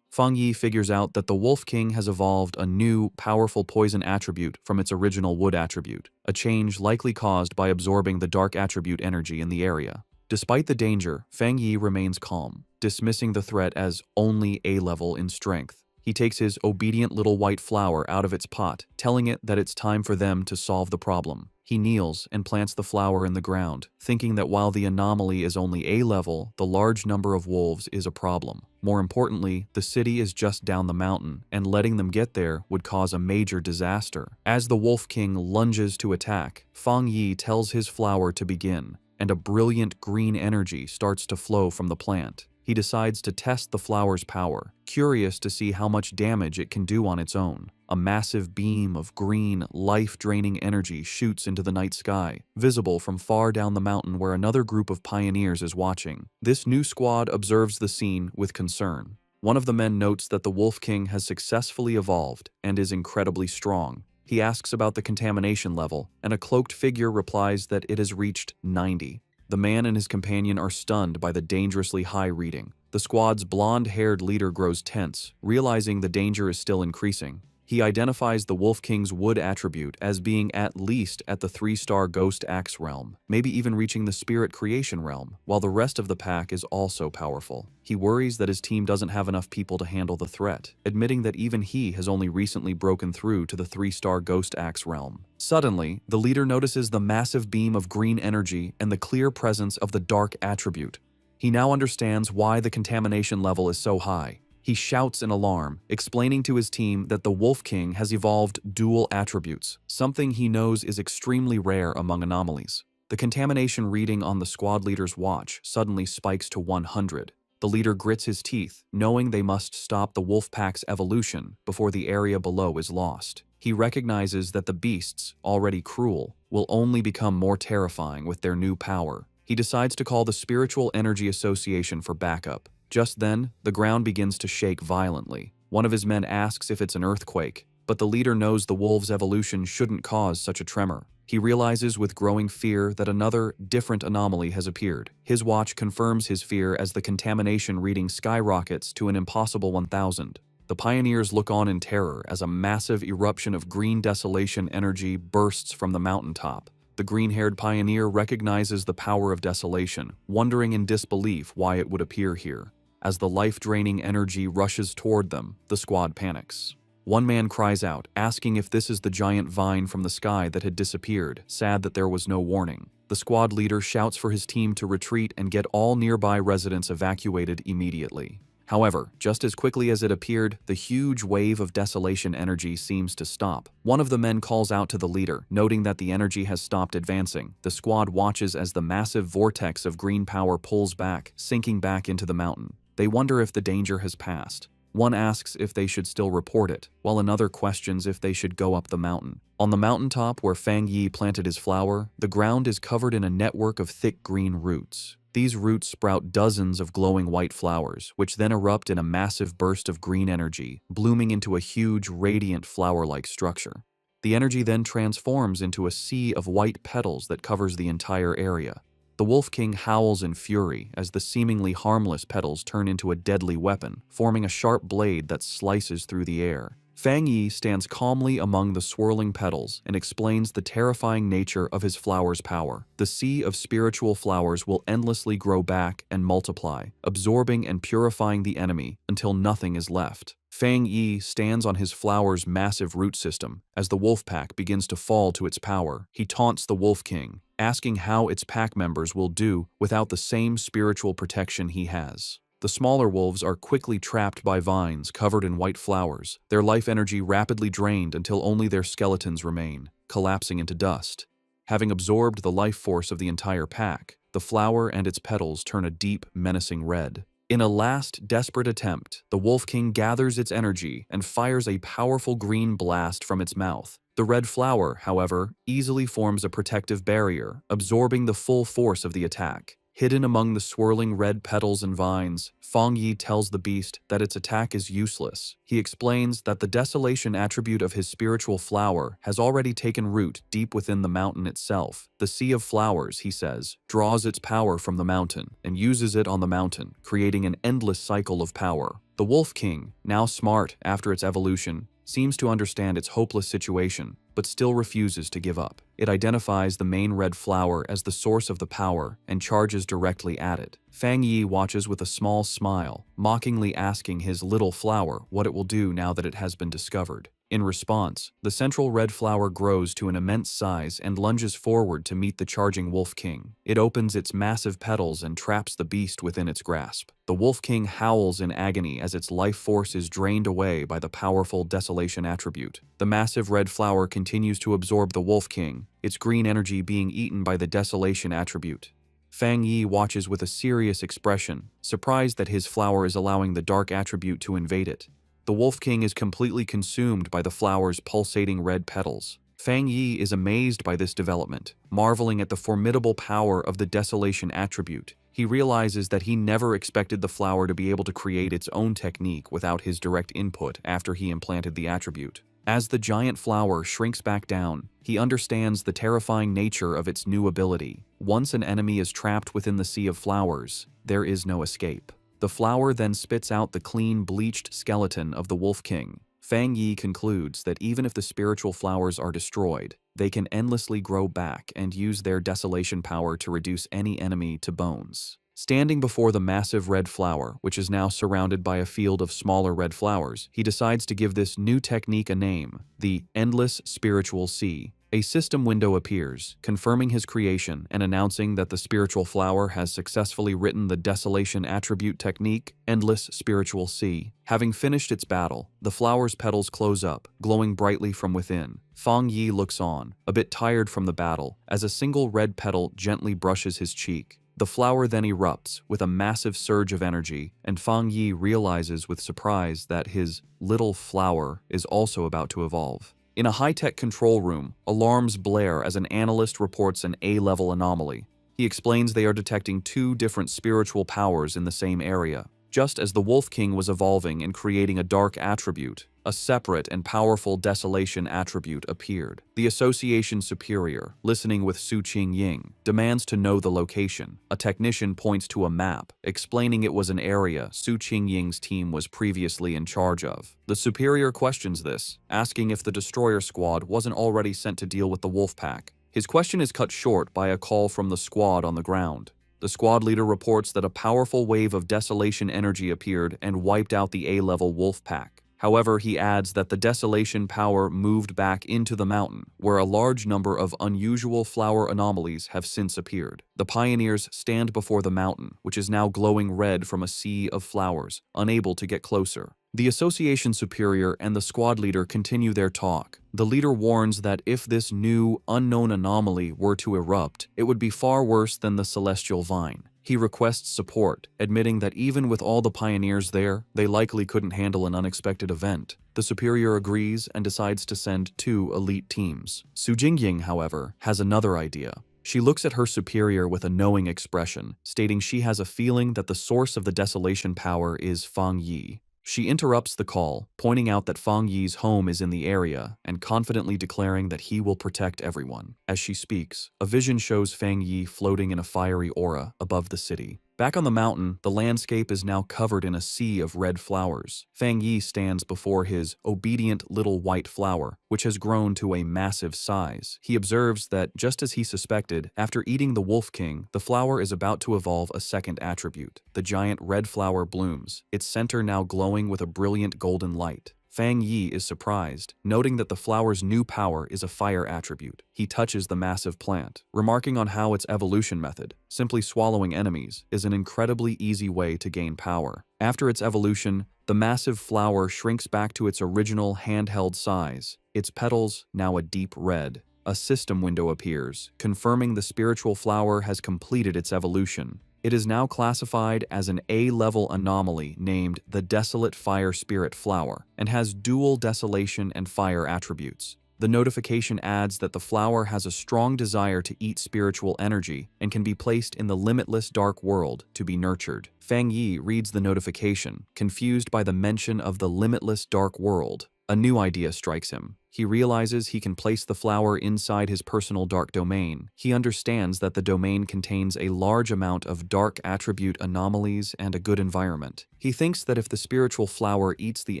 Fang Yi figures out that the Wolf King has evolved a new, powerful poison attribute from its original wood attribute, a change likely caused by absorbing the dark attribute energy in the area. Despite the danger, Fang Yi remains calm, dismissing the threat as only A-level in strength. He takes his obedient little white flower out of its pot, telling it that it's time for them to solve the problem. He kneels and plants the flower in the ground, thinking that while the anomaly is only A-level, the large number of wolves is a problem. More importantly, the city is just down the mountain, and letting them get there would cause a major disaster. As the Wolf King lunges to attack, Fang Yi tells his flower to begin, and a brilliant green energy starts to flow from the plant. He decides to test the flower's power, curious to see how much damage it can do on its own. A massive beam of green, life-draining energy shoots into the night sky, visible from far down the mountain where another group of pioneers is watching. This new squad observes the scene with concern. One of the men notes that the Wolf King has successfully evolved and is incredibly strong. He asks about the contamination level, and a cloaked figure replies that it has reached 90. The man and his companion are stunned by the dangerously high reading. The squad's blonde-haired leader grows tense, realizing the danger is still increasing. He identifies the Wolf King's wood attribute as being at least at the 3-star Ghost Axe realm, maybe even reaching the Spirit Creation realm, while the rest of the pack is also powerful. He worries that his team doesn't have enough people to handle the threat, admitting that even he has only recently broken through to the 3-star Ghost Axe realm. Suddenly, the leader notices the massive beam of green energy and the clear presence of the dark attribute. He now understands why the contamination level is so high. He shouts in alarm, explaining to his team that the Wolf King has evolved dual attributes, something he knows is extremely rare among anomalies. The contamination reading on the squad leader's watch suddenly spikes to 100. The leader grits his teeth, knowing they must stop the wolf pack's evolution before the area below is lost. He recognizes that the beasts, already cruel, will only become more terrifying with their new power. He decides to call the Spiritual Energy Association for backup. Just then, the ground begins to shake violently. One of his men asks if it's an earthquake, but the leader knows the wolf's evolution shouldn't cause such a tremor. He realizes with growing fear that another, different anomaly has appeared. His watch confirms his fear as the contamination reading skyrockets to an impossible 1000. The pioneers look on in terror as a massive eruption of green desolation energy bursts from the mountaintop. The green-haired pioneer recognizes the power of desolation, wondering in disbelief why it would appear here. As the life-draining energy rushes toward them, the squad panics. One man cries out, asking if this is the giant vine from the sky that had disappeared, sad that there was no warning. The squad leader shouts for his team to retreat and get all nearby residents evacuated immediately. However, just as quickly as it appeared, the huge wave of desolation energy seems to stop. One of the men calls out to the leader, noting that the energy has stopped advancing. The squad watches as the massive vortex of green power pulls back, sinking back into the mountain. They wonder if the danger has passed. One asks if they should still report it, while another questions if they should go up the mountain. On the mountaintop where Fang Yi planted his flower, the ground is covered in a network of thick green roots. These roots sprout dozens of glowing white flowers, which then erupt in a massive burst of green energy, blooming into a huge, radiant flower-like structure. The energy then transforms into a sea of white petals that covers the entire area. The Wolf King howls in fury as the seemingly harmless petals turn into a deadly weapon, forming a sharp blade that slices through the air. Fang Yi stands calmly among the swirling petals and explains the terrifying nature of his flower's power. The sea of spiritual flowers will endlessly grow back and multiply, absorbing and purifying the enemy until nothing is left. Fang Yi stands on his flower's massive root system. As the wolf pack begins to fall to its power, he taunts the Wolf King, asking how its pack members will do without the same spiritual protection he has. The smaller wolves are quickly trapped by vines covered in white flowers, their life energy rapidly drained until only their skeletons remain, collapsing into dust. Having absorbed the life force of the entire pack, the flower and its petals turn a deep, menacing red. In a last, desperate attempt, the Wolf King gathers its energy and fires a powerful green blast from its mouth. The red flower, however, easily forms a protective barrier, absorbing the full force of the attack. Hidden among the swirling red petals and vines, Fang Yi tells the beast that its attack is useless. He explains that the desolation attribute of his spiritual flower has already taken root deep within the mountain itself. The Sea of Flowers, he says, draws its power from the mountain and uses it on the mountain, creating an endless cycle of power. The Wolf King, now smart after its evolution, seems to understand its hopeless situation, but still refuses to give up. It identifies the main red flower as the source of the power and charges directly at it. Fang Yi watches with a small smile, mockingly asking his little flower what it will do now that it has been discovered. In response, the central red flower grows to an immense size and lunges forward to meet the charging Wolf King. It opens its massive petals and traps the beast within its grasp. The Wolf King howls in agony as its life force is drained away by the powerful desolation attribute. The massive red flower continues to absorb the Wolf King, its green energy being eaten by the desolation attribute. Fang Yi watches with a serious expression, surprised that his flower is allowing the dark attribute to invade it. The Wolf King is completely consumed by the flower's pulsating red petals. Fang Yi is amazed by this development, marveling at the formidable power of the desolation attribute. He realizes that he never expected the flower to be able to create its own technique without his direct input after he implanted the attribute. As the giant flower shrinks back down, he understands the terrifying nature of its new ability. Once an enemy is trapped within the Sea of Flowers, there is no escape. The flower then spits out the clean, bleached skeleton of the Wolf King. Fang Yi concludes that even if the spiritual flowers are destroyed, they can endlessly grow back and use their desolation power to reduce any enemy to bones. Standing before the massive red flower, which is now surrounded by a field of smaller red flowers, he decides to give this new technique a name, the Endless Spiritual Sea. A system window appears, confirming his creation and announcing that the spiritual flower has successfully written the Desolation attribute technique, Endless Spiritual Sea. Having finished its battle, the flower's petals close up, glowing brightly from within. Fang Yi looks on, a bit tired from the battle, as a single red petal gently brushes his cheek. The flower then erupts with a massive surge of energy, and Fang Yi realizes with surprise that his little flower is also about to evolve. In a high-tech control room, alarms blare as an analyst reports an A-level anomaly. He explains they are detecting two different spiritual powers in the same area. Just as the Wolf King was evolving and creating a dark attribute, a separate and powerful Desolation attribute appeared. The Association Superior, listening with Su Qingying, demands to know the location. A technician points to a map, explaining it was an area Su Qingying's team was previously in charge of. The Superior questions this, asking if the Destroyer Squad wasn't already sent to deal with the Wolf Pack. His question is cut short by a call from the squad on the ground. The squad leader reports that a powerful wave of Desolation energy appeared and wiped out the A-level Wolf Pack. However, he adds that the Desolation power moved back into the mountain, where a large number of unusual flower anomalies have since appeared. The pioneers stand before the mountain, which is now glowing red from a sea of flowers, unable to get closer. The Association Superior and the squad leader continue their talk. The leader warns that if this new, unknown anomaly were to erupt, it would be far worse than the Celestial Vine. He requests support, admitting that even with all the pioneers there, they likely couldn't handle an unexpected event. The Superior agrees and decides to send 2 elite teams. Su Jingying, however, has another idea. She looks at her superior with a knowing expression, stating she has a feeling that the source of the Desolation power is Fang Yi. She interrupts the call, pointing out that Fang Yi's home is in the area and confidently declaring that he will protect everyone. As she speaks, a vision shows Fang Yi floating in a fiery aura above the city. Back on the mountain, the landscape is now covered in a sea of red flowers. Fang Yi stands before his obedient little white flower, which has grown to a massive size. He observes that, just as he suspected, after eating the Wolf King, the flower is about to evolve a second attribute. The giant red flower blooms, its center now glowing with a brilliant golden light. Fang Yi is surprised, noting that the flower's new power is a fire attribute. He touches the massive plant, remarking on how its evolution method, simply swallowing enemies, is an incredibly easy way to gain power. After its evolution, the massive flower shrinks back to its original handheld size, its petals now a deep red. A system window appears, confirming the spiritual flower has completed its evolution. It is now classified as an A-level anomaly named the Desolate Fire Spirit Flower and has dual desolation and fire attributes. The notification adds that the flower has a strong desire to eat spiritual energy and can be placed in the limitless dark world to be nurtured. Fang Yi reads the notification, confused by the mention of the limitless dark world. A new idea strikes him. He realizes he can place the flower inside his personal dark domain. He understands that the domain contains a large amount of dark attribute anomalies and a good environment. He thinks that if the spiritual flower eats the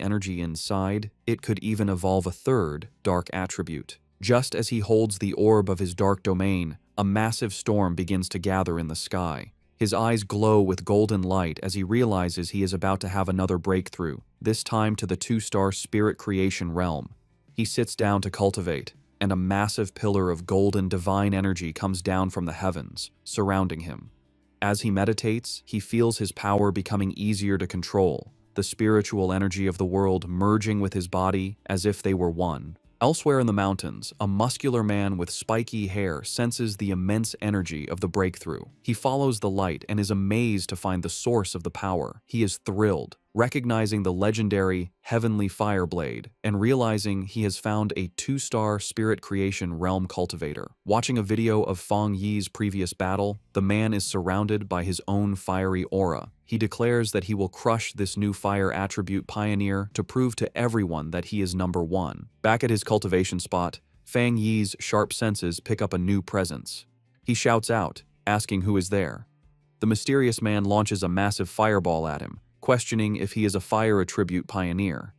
energy inside, it could even evolve a third dark attribute. Just as he holds the orb of his dark domain, a massive storm begins to gather in the sky. His eyes glow with golden light as he realizes he is about to have another breakthrough, this time to the 2-star spirit creation realm. He sits down to cultivate, and a massive pillar of golden divine energy comes down from the heavens, surrounding him. As he meditates, he feels his power becoming easier to control, the spiritual energy of the world merging with his body as if they were one. Elsewhere in the mountains, a muscular man with spiky hair senses the immense energy of the breakthrough. He follows the light and is amazed to find the source of the power. He is thrilled, recognizing the legendary Heavenly Fireblade and realizing he has found a 2-star spirit creation realm cultivator. Watching a video of Fang Yi's previous battle, the man is surrounded by his own fiery aura. He declares that he will crush this new fire attribute pioneer to prove to everyone that he is number 1. Back at his cultivation spot, Fang Yi's sharp senses pick up a new presence. He shouts out, asking who is there. The mysterious man launches a massive fireball at him, questioning if he is a fire attribute pioneer.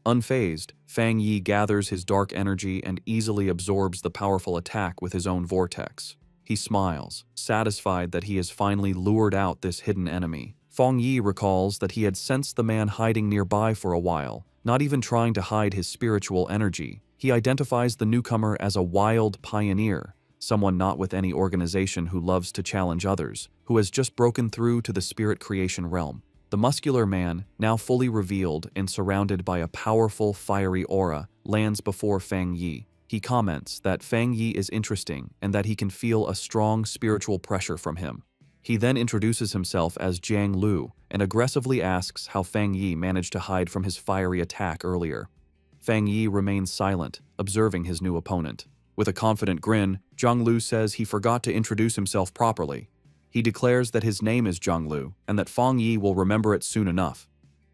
Unfazed, Fang Yi gathers his dark energy and easily absorbs the powerful attack with his own vortex. He smiles, satisfied that he has finally lured out this hidden enemy. Fang Yi recalls that he had sensed the man hiding nearby for a while, not even trying to hide his spiritual energy. He identifies the newcomer as a wild pioneer, someone not with any organization who loves to challenge others, who has just broken through to the spirit creation realm. The muscular man, now fully revealed and surrounded by a powerful, fiery aura, lands before Fang Yi. He comments that Fang Yi is interesting and that he can feel a strong spiritual pressure from him. He then introduces himself as Jiang Lu and aggressively asks how Fang Yi managed to hide from his fiery attack earlier. Fang Yi remains silent, observing his new opponent. With a confident grin, Jiang Lu says he forgot to introduce himself properly. He declares that his name is Jiang Lu and that Fang Yi will remember it soon enough.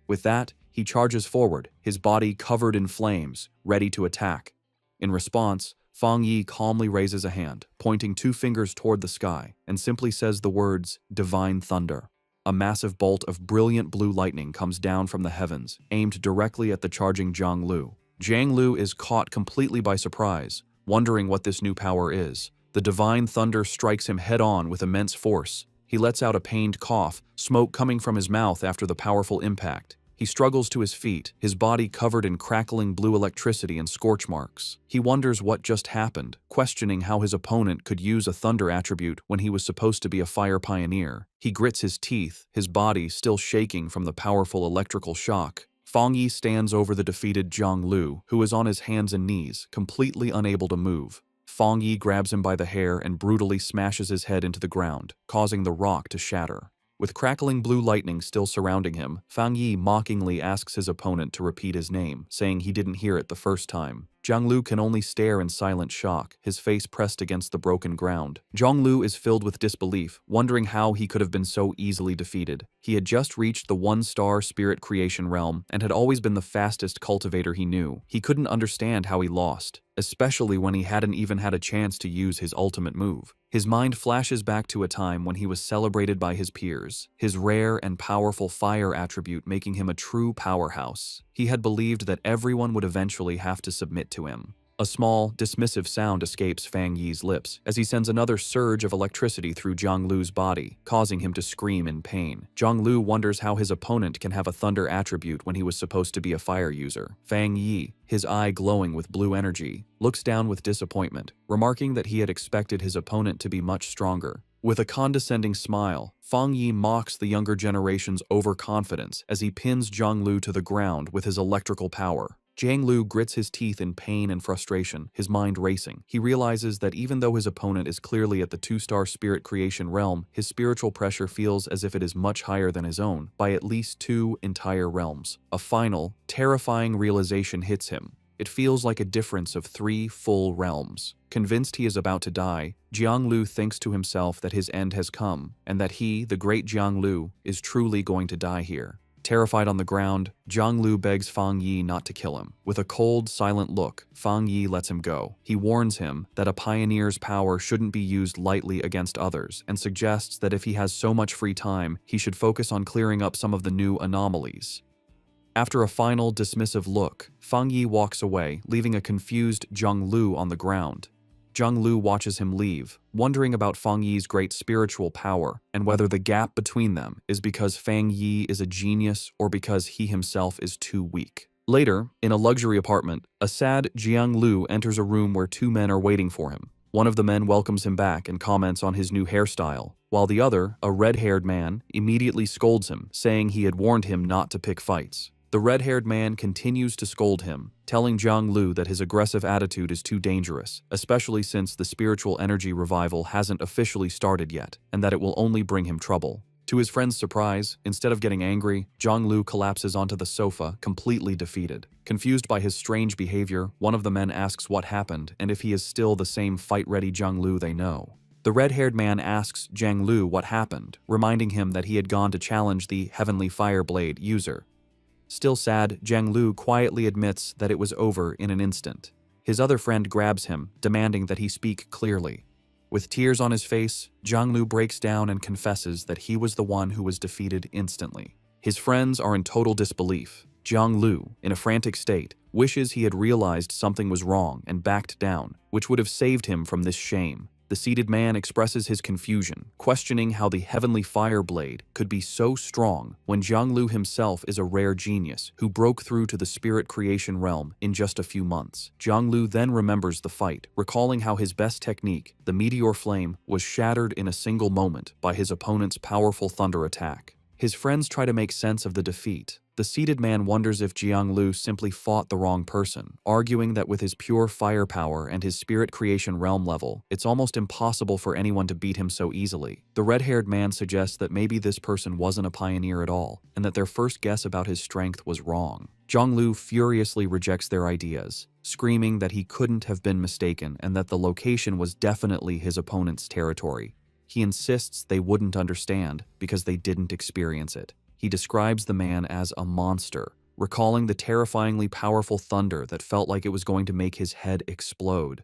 With that, he charges forward, his body covered in flames, ready to attack. In response, Fang Yi calmly raises a hand, pointing 2 fingers toward the sky, and simply says the words, "Divine Thunder." A massive bolt of brilliant blue lightning comes down from the heavens, aimed directly at the charging Jiang Lu. Jiang Lu is caught completely by surprise, wondering what this new power is. The divine thunder strikes him head-on with immense force. He lets out a pained cough, smoke coming from his mouth after the powerful impact. He struggles to his feet, his body covered in crackling blue electricity and scorch marks. He wonders what just happened, questioning how his opponent could use a thunder attribute when he was supposed to be a fire pioneer. He grits his teeth, his body still shaking from the powerful electrical shock. Fang Yi stands over the defeated Jiang Lu, who is on his hands and knees, completely unable to move. Fang Yi grabs him by the hair and brutally smashes his head into the ground, causing the rock to shatter. With crackling blue lightning still surrounding him, Fang Yi mockingly asks his opponent to repeat his name, saying he didn't hear it the first time. Jiang Lu can only stare in silent shock, his face pressed against the broken ground. Jiang Lu is filled with disbelief, wondering how he could have been so easily defeated. He had just reached the 1-star spirit creation realm and had always been the fastest cultivator he knew. He couldn't understand how he lost, especially when he hadn't even had a chance to use his ultimate move. His mind flashes back to a time when he was celebrated by his peers, his rare and powerful fire attribute making him a true powerhouse. He had believed that everyone would eventually have to submit to him. A small, dismissive sound escapes Fang Yi's lips as he sends another surge of electricity through Jiang Lu's body, causing him to scream in pain. Jiang Lu wonders how his opponent can have a thunder attribute when he was supposed to be a fire user. Fang Yi, his eye glowing with blue energy, looks down with disappointment, remarking that he had expected his opponent to be much stronger. With a condescending smile, Fang Yi mocks the younger generation's overconfidence as he pins Jiang Lu to the ground with his electrical power. Jiang Lu grits his teeth in pain and frustration, his mind racing. He realizes that even though his opponent is clearly at the 2-star spirit creation realm, his spiritual pressure feels as if it is much higher than his own, by at least 2 entire realms. A final, terrifying realization hits him. It feels like a difference of 3 full realms. Convinced he is about to die, Jiang Lu thinks to himself that his end has come, and that he, the great Jiang Lu, is truly going to die here. Terrified on the ground, Jiang Lu begs Fang Yi not to kill him. With a cold, silent look, Fang Yi lets him go. He warns him that a pioneer's power shouldn't be used lightly against others, and suggests that if he has so much free time, he should focus on clearing up some of the new anomalies. After a final, dismissive look, Fang Yi walks away, leaving a confused Jiang Lu on the ground. Jiang Lu watches him leave, wondering about Fang Yi's great spiritual power and whether the gap between them is because Fang Yi is a genius or because he himself is too weak. Later, in a luxury apartment, a sad Jiang Lu enters a room where 2 men are waiting for him. One of the men welcomes him back and comments on his new hairstyle, while the other, a red-haired man, immediately scolds him, saying he had warned him not to pick fights. The red-haired man continues to scold him, telling Jiang Lu that his aggressive attitude is too dangerous, especially since the spiritual energy revival hasn't officially started yet, and that it will only bring him trouble. To his friend's surprise, instead of getting angry, Jiang Lu collapses onto the sofa, completely defeated. Confused by his strange behavior, one of the men asks what happened and if he is still the same fight-ready Jiang Lu they know. The red-haired man asks Jiang Lu what happened, reminding him that he had gone to challenge the Heavenly Fireblade user. Still sad, Jiang Lu quietly admits that it was over in an instant. His other friend grabs him, demanding that he speak clearly. With tears on his face, Jiang Lu breaks down and confesses that he was the one who was defeated instantly. His friends are in total disbelief. Jiang Lu, in a frantic state, wishes he had realized something was wrong and backed down, which would have saved him from this shame. The seated man expresses his confusion, questioning how the heavenly fire blade could be so strong when Jianglu himself is a rare genius who broke through to the spirit creation realm in just a few months. Jianglu then remembers the fight, recalling how his best technique, the meteor flame, was shattered in a single moment by his opponent's powerful thunder attack. His friends try to make sense of the defeat. The seated man wonders if Jianglu simply fought the wrong person, arguing that with his pure firepower and his spirit creation realm level, it's almost impossible for anyone to beat him so easily. The red-haired man suggests that maybe this person wasn't a pioneer at all, and that their first guess about his strength was wrong. Jianglu furiously rejects their ideas, screaming that he couldn't have been mistaken and that the location was definitely his opponent's territory. He insists they wouldn't understand because they didn't experience it. He describes the man as a monster, recalling the terrifyingly powerful thunder that felt like it was going to make his head explode.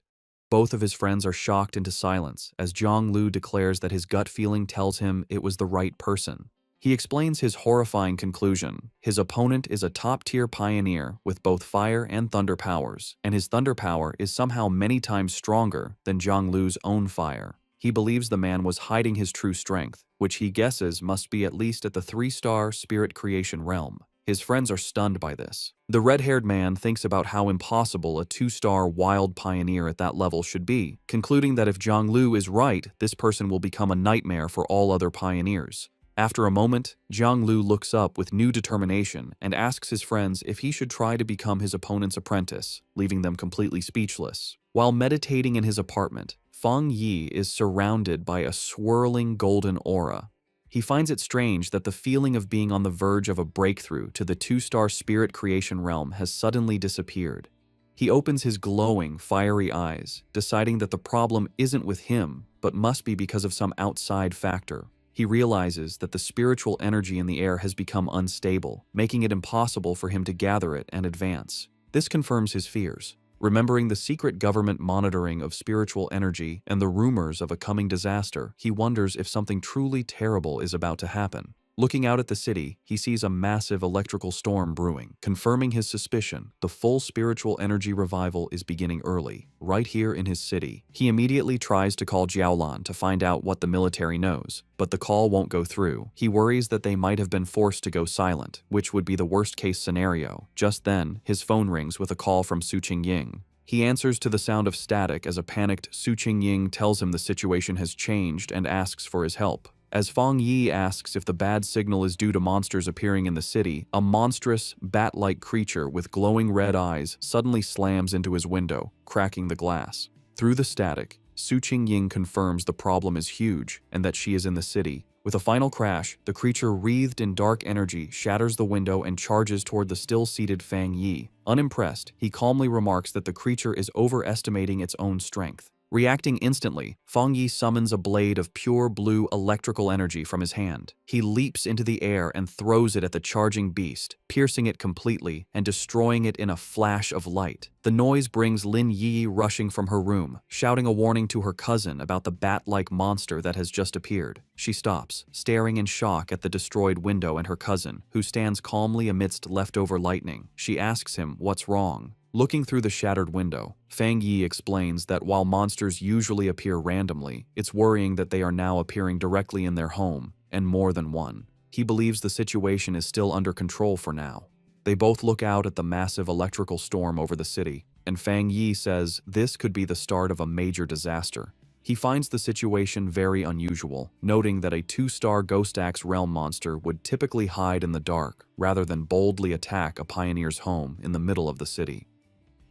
Both of his friends are shocked into silence as Jianglu declares that his gut feeling tells him it was the right person. He explains his horrifying conclusion. His opponent is a top-tier pioneer with both fire and thunder powers, and his thunder power is somehow many times stronger than Jianglu's own fire. He believes the man was hiding his true strength, which he guesses must be at least at the 3-star spirit creation realm. His friends are stunned by this. The red-haired man thinks about how impossible a 2-star wild pioneer at that level should be, concluding that if Jianglu is right, this person will become a nightmare for all other pioneers. After a moment, Jianglu looks up with new determination and asks his friends if he should try to become his opponent's apprentice, leaving them completely speechless. While meditating in his apartment, Feng Yi is surrounded by a swirling golden aura. He finds it strange that the feeling of being on the verge of a breakthrough to the 2-star spirit creation realm has suddenly disappeared. He opens his glowing, fiery eyes, deciding that the problem isn't with him, but must be because of some outside factor. He realizes that the spiritual energy in the air has become unstable, making it impossible for him to gather it and advance. This confirms his fears. Remembering the secret government monitoring of spiritual energy and the rumors of a coming disaster, he wonders if something truly terrible is about to happen. Looking out at the city, he sees a massive electrical storm brewing. Confirming his suspicion, the full spiritual energy revival is beginning early, right here in his city. He immediately tries to call Jiaolan to find out what the military knows, but the call won't go through. He worries that they might have been forced to go silent, which would be the worst-case scenario. Just then, his phone rings with a call from Su Qingying. He answers to the sound of static as a panicked Su Qingying tells him the situation has changed and asks for his help. As Feng Yi asks if the bad signal is due to monsters appearing in the city, a monstrous, bat-like creature with glowing red eyes suddenly slams into his window, cracking the glass. Through the static, Su Qingying confirms the problem is huge and that she is in the city. With a final crash, the creature wreathed in dark energy shatters the window and charges toward the still-seated Feng Yi. Unimpressed, he calmly remarks that the creature is overestimating its own strength. Reacting instantly, Feng Yi summons a blade of pure blue electrical energy from his hand. He leaps into the air and throws it at the charging beast, piercing it completely and destroying it in a flash of light. The noise brings Lin Yi rushing from her room, shouting a warning to her cousin about the bat-like monster that has just appeared. She stops, staring in shock at the destroyed window and her cousin, who stands calmly amidst leftover lightning. She asks him what's wrong. Looking through the shattered window, Feng Yi explains that while monsters usually appear randomly, it's worrying that they are now appearing directly in their home, and more than one. He believes the situation is still under control for now. They both look out at the massive electrical storm over the city, and Feng Yi says this could be the start of a major disaster. He finds the situation very unusual, noting that a 2-star Ghost Axe realm monster would typically hide in the dark rather than boldly attack a pioneer's home in the middle of the city.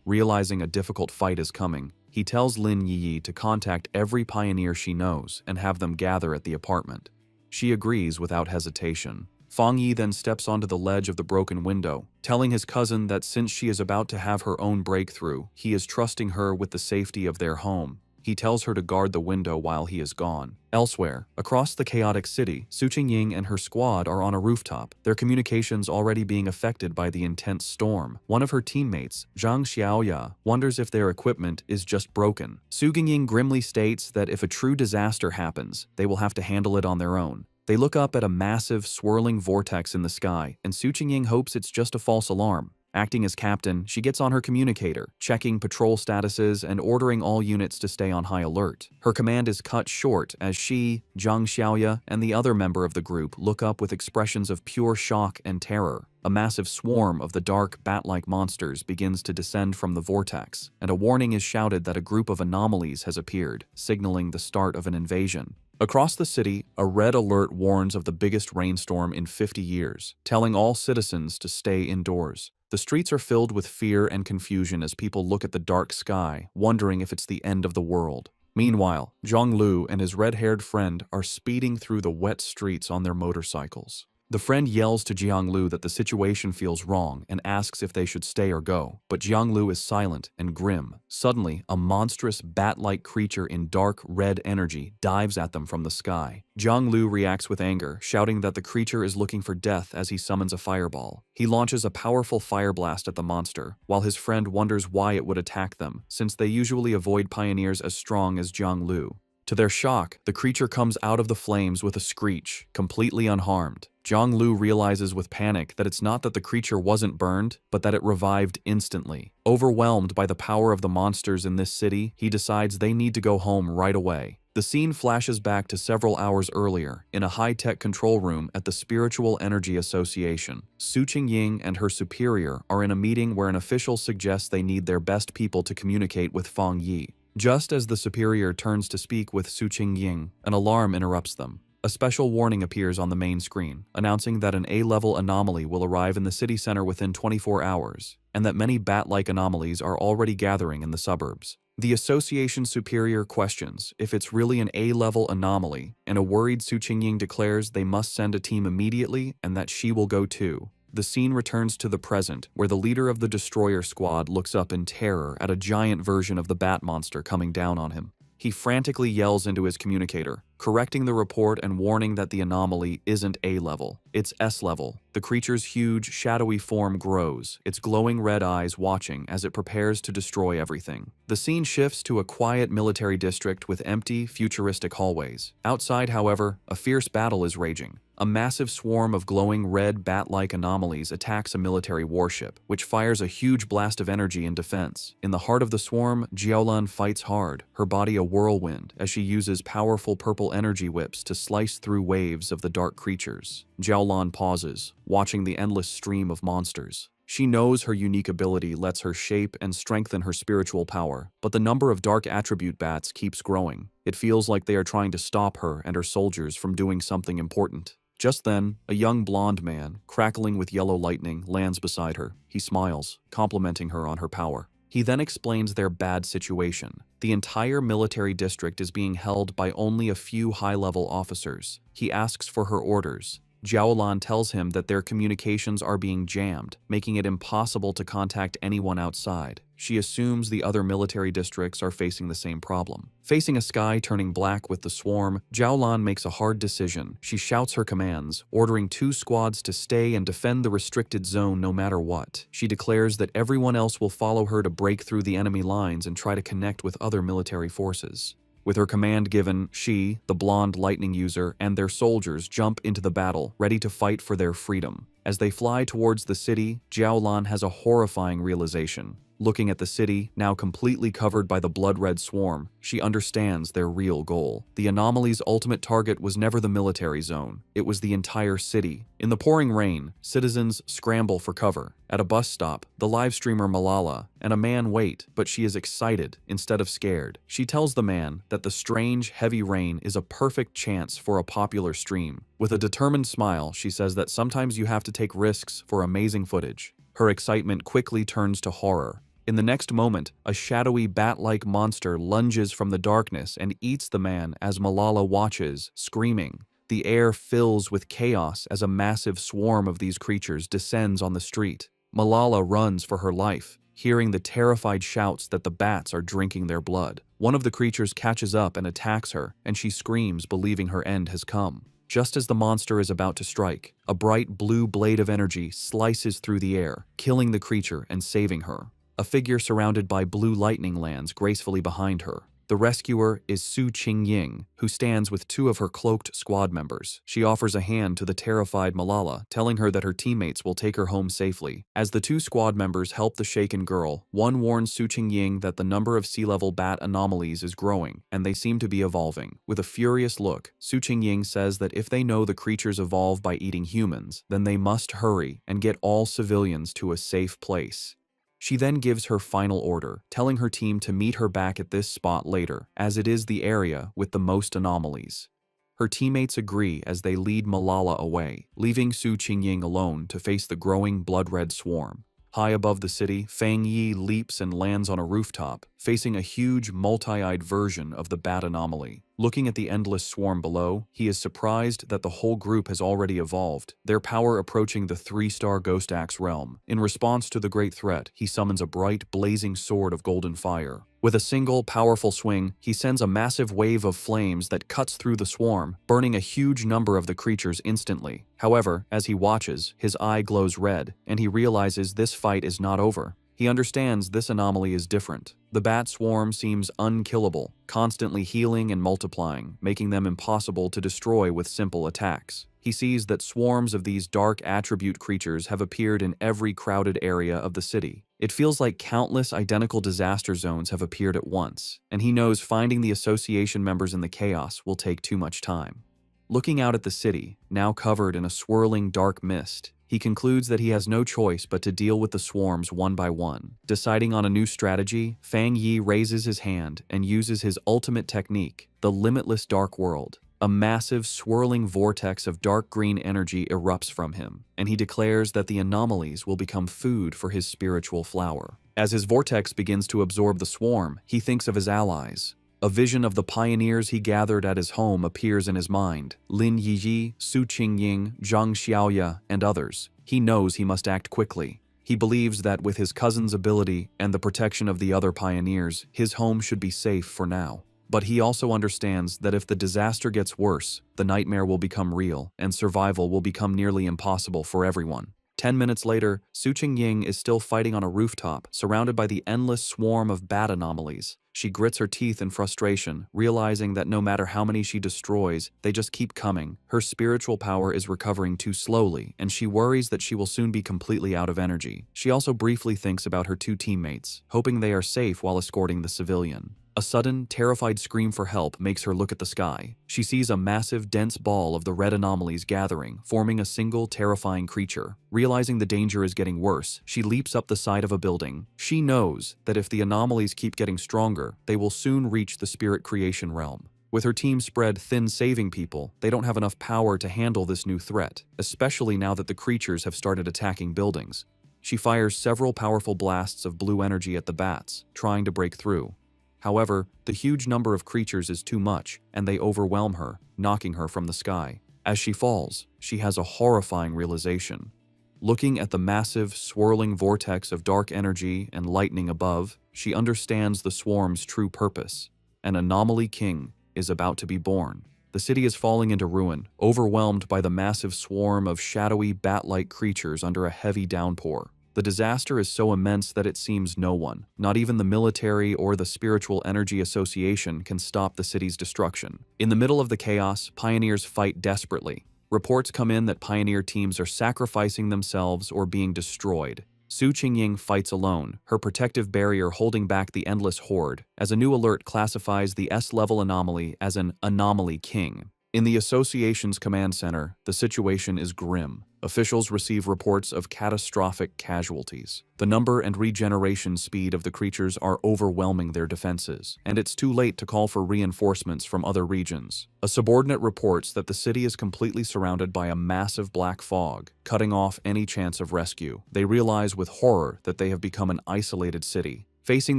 Realizing a difficult fight is coming, he tells Lin Yi to contact every pioneer she knows and have them gather at the apartment. She agrees without hesitation. Feng Yi then steps onto the ledge of the broken window, telling his cousin that since she is about to have her own breakthrough, he is trusting her with the safety of their home. He tells her to guard the window while he is gone. Elsewhere, across the chaotic city, Su Qingying and her squad are on a rooftop, their communications already being affected by the intense storm. One of her teammates, Zhang Xiaoya, wonders if their equipment is just broken. Su Qingying grimly states that if a true disaster happens, they will have to handle it on their own. They look up at a massive, swirling vortex in the sky, and Su Qingying hopes it's just a false alarm. Acting as captain, she gets on her communicator, checking patrol statuses and ordering all units to stay on high alert. Her command is cut short as she, Zhang Xiaoya, and the other member of the group look up with expressions of pure shock and terror. A massive swarm of the dark, bat-like monsters begins to descend from the vortex, and a warning is shouted that a group of anomalies has appeared, signaling the start of an invasion. Across the city, a red alert warns of the biggest rainstorm in 50 years, telling all citizens to stay indoors. The streets are filled with fear and confusion as people look at the dark sky, wondering if it's the end of the world. Meanwhile, Zhonglu and his red-haired friend are speeding through the wet streets on their motorcycles. The friend yells to Jianglu that the situation feels wrong and asks if they should stay or go, but Jianglu is silent and grim. Suddenly, a monstrous bat-like creature in dark red energy dives at them from the sky. Jianglu reacts with anger, shouting that the creature is looking for death as he summons a fireball. He launches a powerful fire blast at the monster, while his friend wonders why it would attack them, since they usually avoid pioneers as strong as Jianglu. To their shock, the creature comes out of the flames with a screech, completely unharmed. Zhonglu realizes with panic that it's not that the creature wasn't burned, but that it revived instantly. Overwhelmed by the power of the monsters in this city, he decides they need to go home right away. The scene flashes back to several hours earlier, in a high-tech control room at the Spiritual Energy Association. Su Qingying and her superior are in a meeting where an official suggests they need their best people to communicate with Fang Yi. Just as the superior turns to speak with Su Qingying, an alarm interrupts them. A special warning appears on the main screen, announcing that an A-level anomaly will arrive in the city center within 24 hours, and that many bat-like anomalies are already gathering in the suburbs. The association superior questions if it's really an A-level anomaly, and a worried Su Qingying declares they must send a team immediately and that she will go too. The scene returns to the present, where the leader of the destroyer squad looks up in terror at a giant version of the bat monster coming down on him. He frantically yells into his communicator, correcting the report and warning that the anomaly isn't A-level, it's S-level. The creature's huge, shadowy form grows, its glowing red eyes watching as it prepares to destroy everything. The scene shifts to a quiet military district with empty, futuristic hallways. Outside, however, a fierce battle is raging. A massive swarm of glowing red bat-like anomalies attacks a military warship, which fires a huge blast of energy in defense. In the heart of the swarm, Jiaolan fights hard, her body a whirlwind, as she uses powerful purple energy whips to slice through waves of the dark creatures. Jiaolan pauses, watching the endless stream of monsters. She knows her unique ability lets her shape and strengthen her spiritual power, but the number of dark attribute bats keeps growing. It feels like they are trying to stop her and her soldiers from doing something important. Just then, a young blonde man, crackling with yellow lightning, lands beside her. He smiles, complimenting her on her power. He then explains their bad situation. The entire military district is being held by only a few high-level officers. He asks for her orders. Jiaolan tells him that their communications are being jammed, making it impossible to contact anyone outside. She assumes the other military districts are facing the same problem. Facing a sky turning black with the swarm, Jiaolan makes a hard decision. She shouts her commands, ordering 2 squads to stay and defend the restricted zone no matter what. She declares that everyone else will follow her to break through the enemy lines and try to connect with other military forces. With her command given, she, the blonde lightning user, and their soldiers jump into the battle, ready to fight for their freedom. As they fly towards the city, Jiaolan has a horrifying realization. Looking at the city, now completely covered by the blood-red swarm, she understands their real goal. The anomaly's ultimate target was never the military zone. It was the entire city. In the pouring rain, citizens scramble for cover. At a bus stop, the live streamer Malala and a man wait, but she is excited instead of scared. She tells the man that the strange, heavy rain is a perfect chance for a popular stream. With a determined smile, she says that sometimes you have to take risks for amazing footage. Her excitement quickly turns to horror. In the next moment, a shadowy bat-like monster lunges from the darkness and eats the man as Malala watches, screaming. The air fills with chaos as a massive swarm of these creatures descends on the street. Malala runs for her life, hearing the terrified shouts that the bats are drinking their blood. One of the creatures catches up and attacks her, and she screams, believing her end has come. Just as the monster is about to strike, a bright blue blade of energy slices through the air, killing the creature and saving her. A figure surrounded by blue lightning lands gracefully behind her. The rescuer is Su Qingying, who stands with two of her cloaked squad members. She offers a hand to the terrified Malala, telling her that her teammates will take her home safely. As the two squad members help the shaken girl, one warns Su Qingying that the number of sea-level bat anomalies is growing, and they seem to be evolving. With a furious look, Su Qingying says that if they know the creatures evolve by eating humans, then they must hurry and get all civilians to a safe place. She then gives her final order, telling her team to meet her back at this spot later, as it is the area with the most anomalies. Her teammates agree as they lead Malala away, leaving Su Qingying alone to face the growing blood-red swarm. High above the city, Fang Yi leaps and lands on a rooftop, facing a huge multi-eyed version of the bat anomaly. Looking at the endless swarm below, he is surprised that the whole group has already evolved, their power approaching the 3-star Ghost Axe realm. In response to the great threat, he summons a bright, blazing sword of golden fire. With a single, powerful swing, he sends a massive wave of flames that cuts through the swarm, burning a huge number of the creatures instantly. However, as he watches, his eye glows red, and he realizes this fight is not over. He understands this anomaly is different. The bat swarm seems unkillable, constantly healing and multiplying, making them impossible to destroy with simple attacks. He sees that swarms of these dark attribute creatures have appeared in every crowded area of the city. It feels like countless identical disaster zones have appeared at once, and he knows finding the association members in the chaos will take too much time. Looking out at the city, now covered in a swirling dark mist, he concludes that he has no choice but to deal with the swarms one by one. Deciding on a new strategy, Fang Yi raises his hand and uses his ultimate technique, the limitless dark world. A massive, swirling vortex of dark green energy erupts from him, and he declares that the anomalies will become food for his spiritual flower. As his vortex begins to absorb the swarm, he thinks of his allies. A vision of the pioneers he gathered at his home appears in his mind: Lin Yiyi, Su Qingying, Zhang Xiaoya, and others. He knows he must act quickly. He believes that with his cousin's ability and the protection of the other pioneers, his home should be safe for now. But he also understands that if the disaster gets worse, the nightmare will become real, and survival will become nearly impossible for everyone. 10 minutes later, Su Qingying is still fighting on a rooftop, surrounded by the endless swarm of bat anomalies. She grits her teeth in frustration, realizing that no matter how many she destroys, they just keep coming. Her spiritual power is recovering too slowly, and she worries that she will soon be completely out of energy. She also briefly thinks about her two teammates, hoping they are safe while escorting the civilian. A sudden, terrified scream for help makes her look at the sky. She sees a massive, dense ball of the red anomalies gathering, forming a single, terrifying creature. Realizing the danger is getting worse, she leaps up the side of a building. She knows that if the anomalies keep getting stronger, they will soon reach the spirit creation realm. With her team spread thin saving people, they don't have enough power to handle this new threat, especially now that the creatures have started attacking buildings. She fires several powerful blasts of blue energy at the bats, trying to break through. However, the huge number of creatures is too much, and they overwhelm her, knocking her from the sky. As she falls, she has a horrifying realization. Looking at the massive, swirling vortex of dark energy and lightning above, she understands the swarm's true purpose. An anomaly king is about to be born. The city is falling into ruin, overwhelmed by the massive swarm of shadowy, bat-like creatures under a heavy downpour. The disaster is so immense that it seems no one, not even the military or the Spiritual Energy Association, can stop the city's destruction. In the middle of the chaos, pioneers fight desperately. Reports come in that pioneer teams are sacrificing themselves or being destroyed. Su Qingying fights alone, her protective barrier holding back the endless horde, as a new alert classifies the S-level anomaly as an anomaly king. In the association's command center, the situation is grim. Officials receive reports of catastrophic casualties. The number and regeneration speed of the creatures are overwhelming their defenses, and it's too late to call for reinforcements from other regions. A subordinate reports that the city is completely surrounded by a massive black fog, cutting off any chance of rescue. They realize with horror that they have become an isolated city. Facing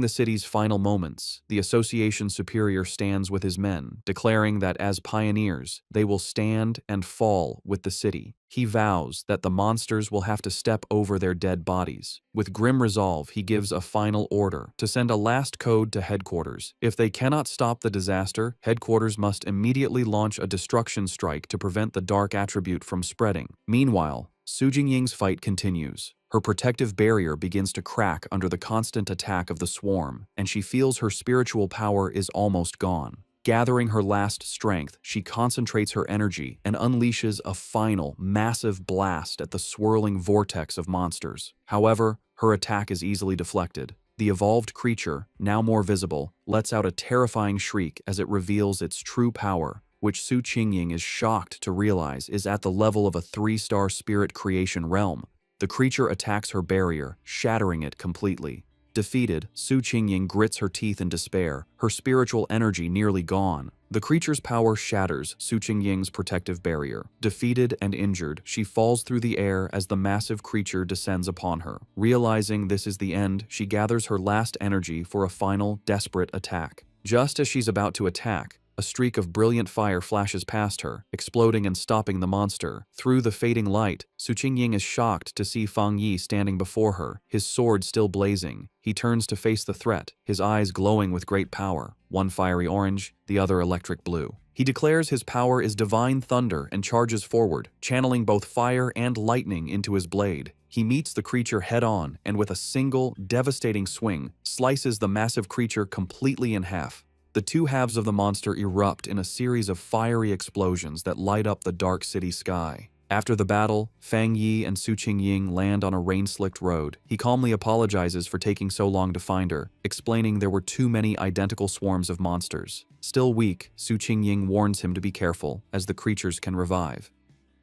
the city's final moments, the association superior stands with his men, declaring that as pioneers, they will stand and fall with the city. He vows that the monsters will have to step over their dead bodies. With grim resolve, he gives a final order to send a last code to headquarters. If they cannot stop the disaster, headquarters must immediately launch a destruction strike to prevent the dark attribute from spreading. Meanwhile, Su Jingying's fight continues. Her protective barrier begins to crack under the constant attack of the swarm, and she feels her spiritual power is almost gone. Gathering her last strength, she concentrates her energy and unleashes a final, massive blast at the swirling vortex of monsters. However, her attack is easily deflected. The evolved creature, now more visible, lets out a terrifying shriek as it reveals its true power, which Su Qingying is shocked to realize is at the level of a 3-star spirit creation realm. The creature attacks her barrier, shattering it completely. Defeated, Su Qingying grits her teeth in despair, her spiritual energy nearly gone. The creature's power shatters Su Qingying's protective barrier. Defeated and injured, she falls through the air as the massive creature descends upon her. Realizing this is the end, she gathers her last energy for a final, desperate attack. Just as she's about to attack, a streak of brilliant fire flashes past her, exploding and stopping the monster. Through the fading light, Su Qingying is shocked to see Fang Yi standing before her, his sword still blazing. He turns to face the threat, his eyes glowing with great power, one fiery orange, the other electric blue. He declares his power is divine thunder and charges forward, channeling both fire and lightning into his blade. He meets the creature head-on and with a single, devastating swing, slices the massive creature completely in half. The two halves of the monster erupt in a series of fiery explosions that light up the dark city sky. After the battle, Fang Yi and Su Qingying land on a rain-slicked road. He calmly apologizes for taking so long to find her, explaining there were too many identical swarms of monsters. Still weak, Su Qingying warns him to be careful, as the creatures can revive.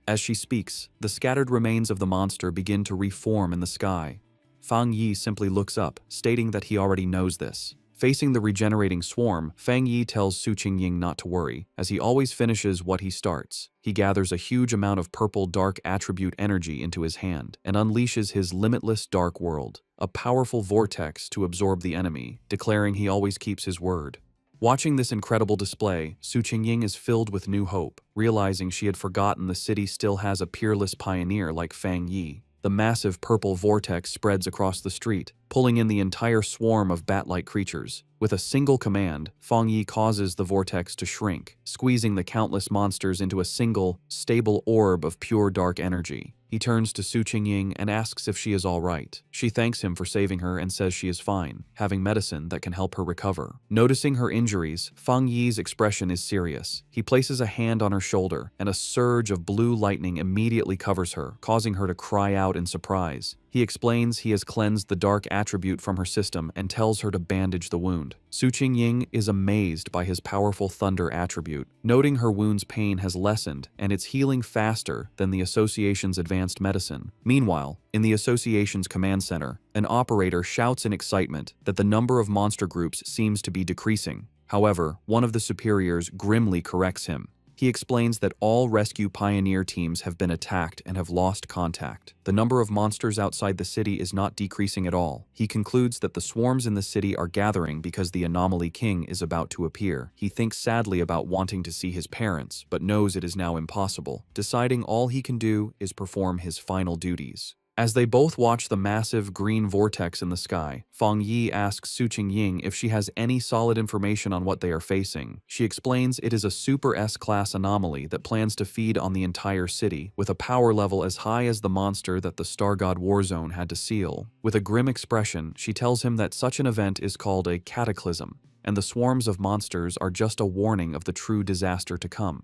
As she speaks, the scattered remains of the monster begin to reform in the sky. Fang Yi simply looks up, stating that he already knows this. Facing the regenerating swarm, Fang Yi tells Su Qingying not to worry, as he always finishes what he starts. He gathers a huge amount of purple dark attribute energy into his hand and unleashes his limitless dark world, a powerful vortex to absorb the enemy, declaring he always keeps his word. Watching this incredible display, Su Qingying is filled with new hope, realizing she had forgotten the city still has a peerless pioneer like Fang Yi. The massive purple vortex spreads across the street, pulling in the entire swarm of bat-like creatures. With a single command, Fang Yi causes the vortex to shrink, squeezing the countless monsters into a single, stable orb of pure dark energy. He turns to Su Qingying and asks if she is all right. She thanks him for saving her and says she is fine, having medicine that can help her recover. Noticing her injuries, Fang Yi's expression is serious. He places a hand on her shoulder, and a surge of blue lightning immediately covers her, causing her to cry out in surprise. He explains he has cleansed the dark attribute from her system and tells her to bandage the wound. Su Qingying is amazed by his powerful thunder attribute, noting her wound's pain has lessened and it's healing faster than the association's advanced medicine. Meanwhile, in the association's command center, an operator shouts in excitement that the number of monster groups seems to be decreasing. However, one of the superiors grimly corrects him. He explains that all rescue pioneer teams have been attacked and have lost contact. The number of monsters outside the city is not decreasing at all. He concludes that the swarms in the city are gathering because the anomaly king is about to appear. He thinks sadly about wanting to see his parents, but knows it is now impossible, deciding all he can do is perform his final duties. As they both watch the massive green vortex in the sky, Fang Yi asks Su Qingying if she has any solid information on what they are facing. She explains it is a Super S-class anomaly that plans to feed on the entire city, with a power level as high as the monster that the Star God Warzone had to seal. With a grim expression, she tells him that such an event is called a cataclysm, and the swarms of monsters are just a warning of the true disaster to come.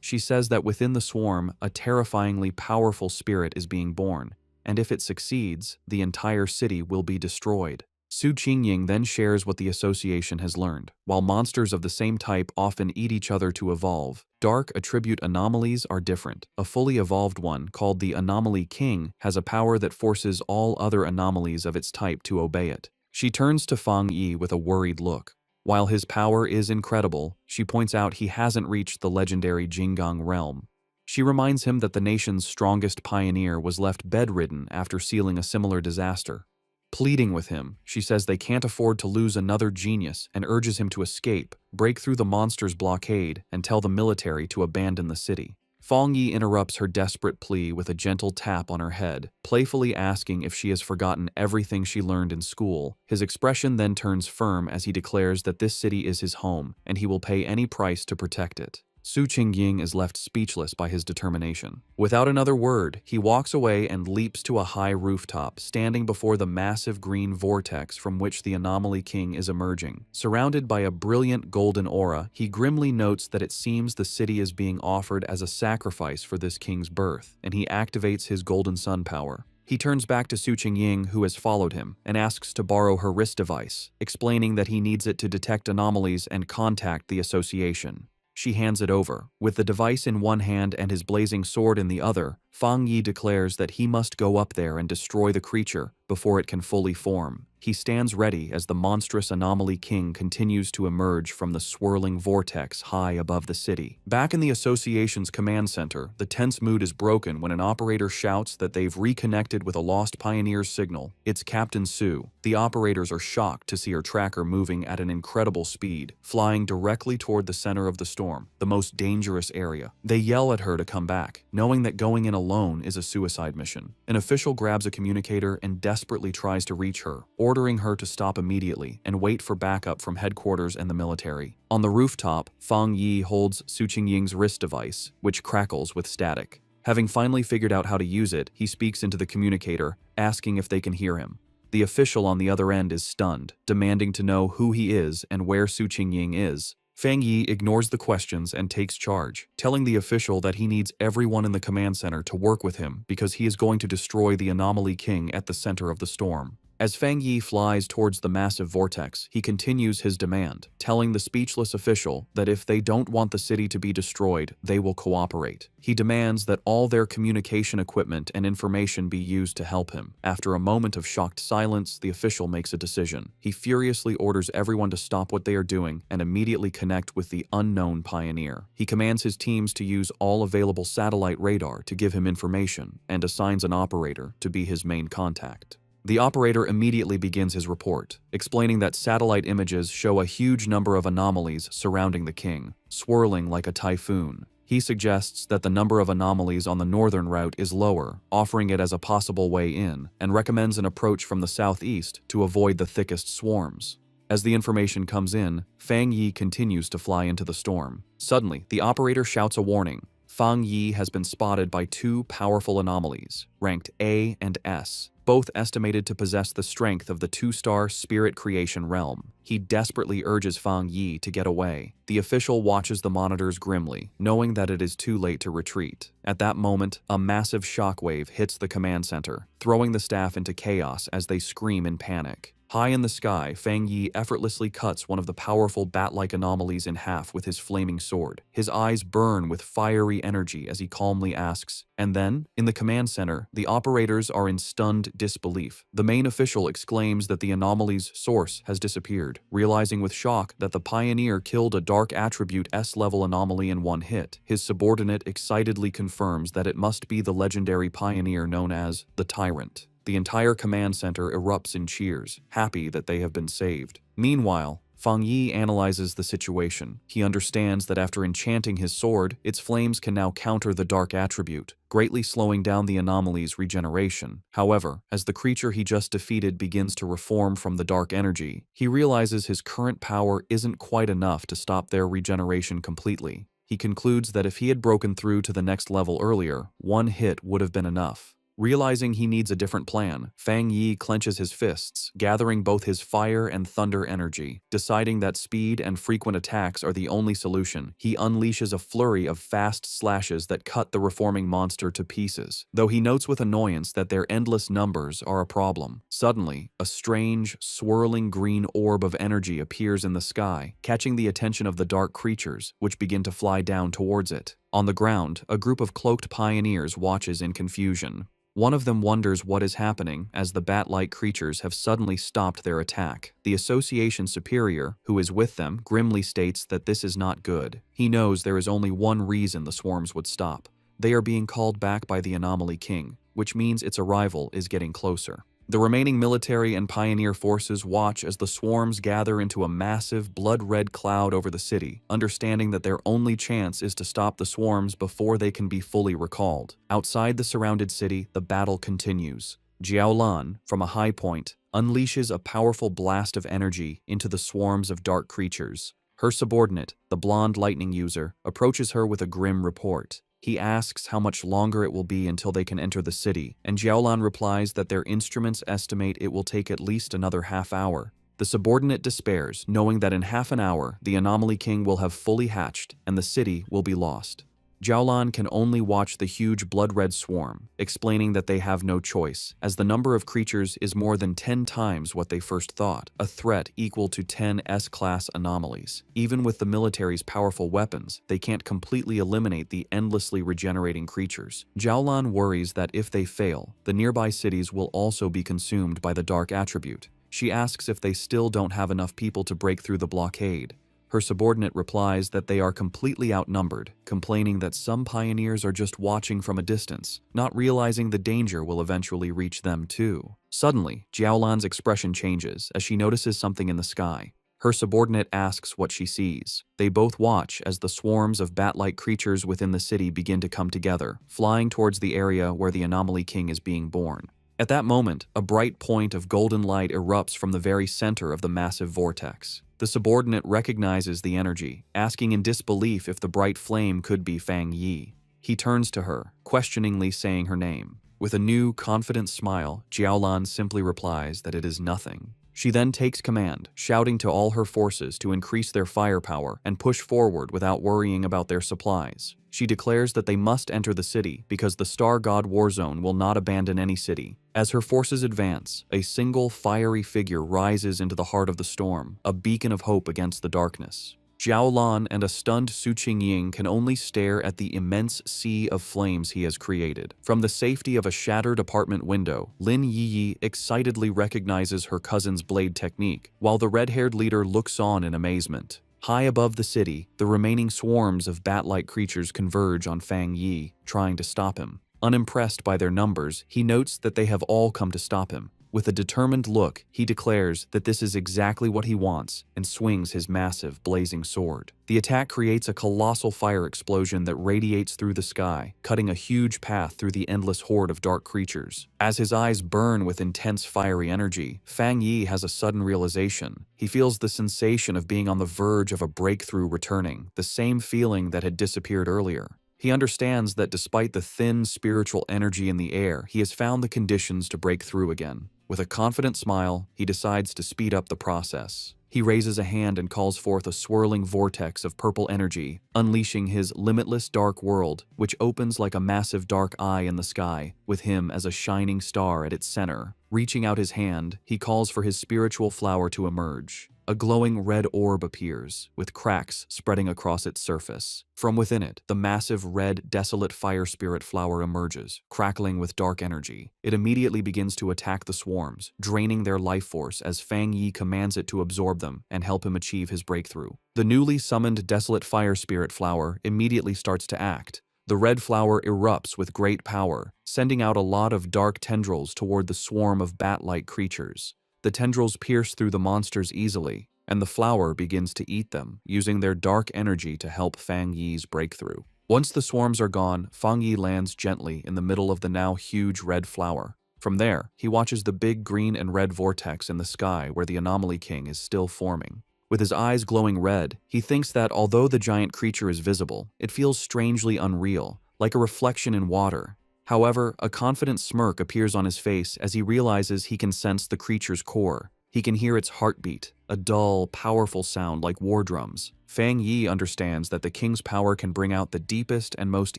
She says that within the swarm, a terrifyingly powerful spirit is being born, and if it succeeds, the entire city will be destroyed. Su Qingying then shares what the association has learned. While monsters of the same type often eat each other to evolve, dark attribute anomalies are different. A fully evolved one, called the Anomaly King, has a power that forces all other anomalies of its type to obey it. She turns to Fang Yi with a worried look. While his power is incredible, she points out he hasn't reached the legendary Jinggang realm. She reminds him that the nation's strongest pioneer was left bedridden after sealing a similar disaster. Pleading with him, she says they can't afford to lose another genius and urges him to escape, break through the monster's blockade, and tell the military to abandon the city. Fang Yi interrupts her desperate plea with a gentle tap on her head, playfully asking if she has forgotten everything she learned in school. His expression then turns firm as he declares that this city is his home, and he will pay any price to protect it. Su Qingying is left speechless by his determination. Without another word, he walks away and leaps to a high rooftop, standing before the massive green vortex from which the Anomaly King is emerging. Surrounded by a brilliant golden aura, he grimly notes that it seems the city is being offered as a sacrifice for this king's birth, and he activates his golden sun power. He turns back to Su Qingying, who has followed him, and asks to borrow her wrist device, explaining that he needs it to detect anomalies and contact the association. She hands it over. With the device in one hand and his blazing sword in the other, Fang Yi declares that he must go up there and destroy the creature before it can fully form. He stands ready as the monstrous Anomaly King continues to emerge from the swirling vortex high above the city. Back in the association's command center, the tense mood is broken when an operator shouts that they've reconnected with a lost pioneer's signal. It's Captain Su. The operators are shocked to see her tracker moving at an incredible speed, flying directly toward the center of the storm, the most dangerous area. They yell at her to come back, knowing that going in alone is a suicide mission. An official grabs a communicator and desperately tries to reach her, ordering her to stop immediately and wait for backup from headquarters and the military. On the rooftop, Fang Yi holds Su Qingying's wrist device, which crackles with static. Having finally figured out how to use it, he speaks into the communicator, asking if they can hear him. The official on the other end is stunned, demanding to know who he is and where Su Qingying is. Fang Yi ignores the questions and takes charge, telling the official that he needs everyone in the command center to work with him because he is going to destroy the Anomaly King at the center of the storm. As Fang Yi flies towards the massive vortex, he continues his demand, telling the speechless official that if they don't want the city to be destroyed, they will cooperate. He demands that all their communication equipment and information be used to help him. After a moment of shocked silence, the official makes a decision. He furiously orders everyone to stop what they are doing and immediately connect with the unknown pioneer. He commands his teams to use all available satellite radar to give him information and assigns an operator to be his main contact. The operator immediately begins his report, explaining that satellite images show a huge number of anomalies surrounding the king, swirling like a typhoon. He suggests that the number of anomalies on the northern route is lower, offering it as a possible way in, and recommends an approach from the southeast to avoid the thickest swarms. As the information comes in, Fang Yi continues to fly into the storm. Suddenly, the operator shouts a warning. Fang Yi has been spotted by two powerful anomalies, ranked A and S, both estimated to possess the strength of the two-star spirit creation realm. He desperately urges Fang Yi to get away. The official watches the monitors grimly, knowing that it is too late to retreat. At that moment, a massive shockwave hits the command center, throwing the staff into chaos as they scream in panic. High in the sky, Fang Yi effortlessly cuts one of the powerful bat-like anomalies in half with his flaming sword. His eyes burn with fiery energy as he calmly asks, and then, in the command center, the operators are in stunned disbelief. The main official exclaims that the anomaly's source has disappeared, realizing with shock that the pioneer killed a dark attribute S-level anomaly in one hit. His subordinate excitedly confirms that it must be the legendary pioneer known as the Tyrant. The entire command center erupts in cheers, happy that they have been saved. Meanwhile, Fang Yi analyzes the situation. He understands that after enchanting his sword, its flames can now counter the dark attribute, greatly slowing down the anomaly's regeneration. However, as the creature he just defeated begins to reform from the dark energy, he realizes his current power isn't quite enough to stop their regeneration completely. He concludes that if he had broken through to the next level earlier, one hit would have been enough. Realizing he needs a different plan, Fang Yi clenches his fists, gathering both his fire and thunder energy. Deciding that speed and frequent attacks are the only solution, he unleashes a flurry of fast slashes that cut the reforming monster to pieces, though he notes with annoyance that their endless numbers are a problem. Suddenly, a strange, swirling green orb of energy appears in the sky, catching the attention of the dark creatures, which begin to fly down towards it. On the ground, a group of cloaked pioneers watches in confusion. One of them wonders what is happening as the bat-like creatures have suddenly stopped their attack. The association superior, who is with them, grimly states that this is not good. He knows there is only one reason the swarms would stop. They are being called back by the Anomaly King, which means its arrival is getting closer. The remaining military and pioneer forces watch as the swarms gather into a massive, blood-red cloud over the city, understanding that their only chance is to stop the swarms before they can be fully recalled. Outside the surrounded city, the battle continues. Jiaolan, from a high point, unleashes a powerful blast of energy into the swarms of dark creatures. Her subordinate, the blonde lightning user, approaches her with a grim report. He asks how much longer it will be until they can enter the city, and Jiaolan replies that their instruments estimate it will take at least another half hour. The subordinate despairs, knowing that in half an hour, the Anomaly King will have fully hatched and the city will be lost. Jiaolan can only watch the huge blood-red swarm, explaining that they have no choice, as the number of creatures is more than 10 times what they first thought, a threat equal to 10 S-class anomalies. Even with the military's powerful weapons, they can't completely eliminate the endlessly regenerating creatures. Jiaolan worries that if they fail, the nearby cities will also be consumed by the dark attribute. She asks if they still don't have enough people to break through the blockade. Her subordinate replies that they are completely outnumbered, complaining that some pioneers are just watching from a distance, not realizing the danger will eventually reach them too. Suddenly, Jiaolan's expression changes as she notices something in the sky. Her subordinate asks what she sees. They both watch as the swarms of bat-like creatures within the city begin to come together, flying towards the area where the Anomaly King is being born. At that moment, a bright point of golden light erupts from the very center of the massive vortex. The subordinate recognizes the energy, asking in disbelief if the bright flame could be Fang Yi. He turns to her, questioningly saying her name. With a new, confident smile, Jiaolan simply replies that it is nothing. She then takes command, shouting to all her forces to increase their firepower and push forward without worrying about their supplies. She declares that they must enter the city because the Star God Warzone will not abandon any city. As her forces advance, a single fiery figure rises into the heart of the storm, a beacon of hope against the darkness. Jiaolan and a stunned Su Qingying can only stare at the immense sea of flames he has created. From the safety of a shattered apartment window, Lin Yiyi excitedly recognizes her cousin's blade technique, while the red-haired leader looks on in amazement. High above the city, the remaining swarms of bat-like creatures converge on Fang Yi, trying to stop him. Unimpressed by their numbers, he notes that they have all come to stop him. With a determined look, he declares that this is exactly what he wants and swings his massive, blazing sword. The attack creates a colossal fire explosion that radiates through the sky, cutting a huge path through the endless horde of dark creatures. As his eyes burn with intense fiery energy, Fang Yi has a sudden realization. He feels the sensation of being on the verge of a breakthrough returning, the same feeling that had disappeared earlier. He understands that despite the thin spiritual energy in the air, he has found the conditions to break through again. With a confident smile, he decides to speed up the process. He raises a hand and calls forth a swirling vortex of purple energy, unleashing his limitless dark world, which opens like a massive dark eye in the sky, with him as a shining star at its center. Reaching out his hand, he calls for his spiritual flower to emerge. A glowing red orb appears, with cracks spreading across its surface. From within it, the massive red, desolate fire spirit flower emerges, crackling with dark energy. It immediately begins to attack the swarms, draining their life force as Fang Yi commands it to absorb them and help him achieve his breakthrough. The newly summoned desolate fire spirit flower immediately starts to act. The red flower erupts with great power, sending out a lot of dark tendrils toward the swarm of bat-like creatures. The tendrils pierce through the monsters easily, and the flower begins to eat them, using their dark energy to help Fang Yi's breakthrough. Once the swarms are gone, Fang Yi lands gently in the middle of the now huge red flower. From there, he watches the big green and red vortex in the sky where the Anomaly King is still forming. With his eyes glowing red, he thinks that although the giant creature is visible, it feels strangely unreal, like a reflection in water. However, a confident smirk appears on his face as he realizes he can sense the creature's core. He can hear its heartbeat, a dull, powerful sound like war drums. Fang Yi understands that the king's power can bring out the deepest and most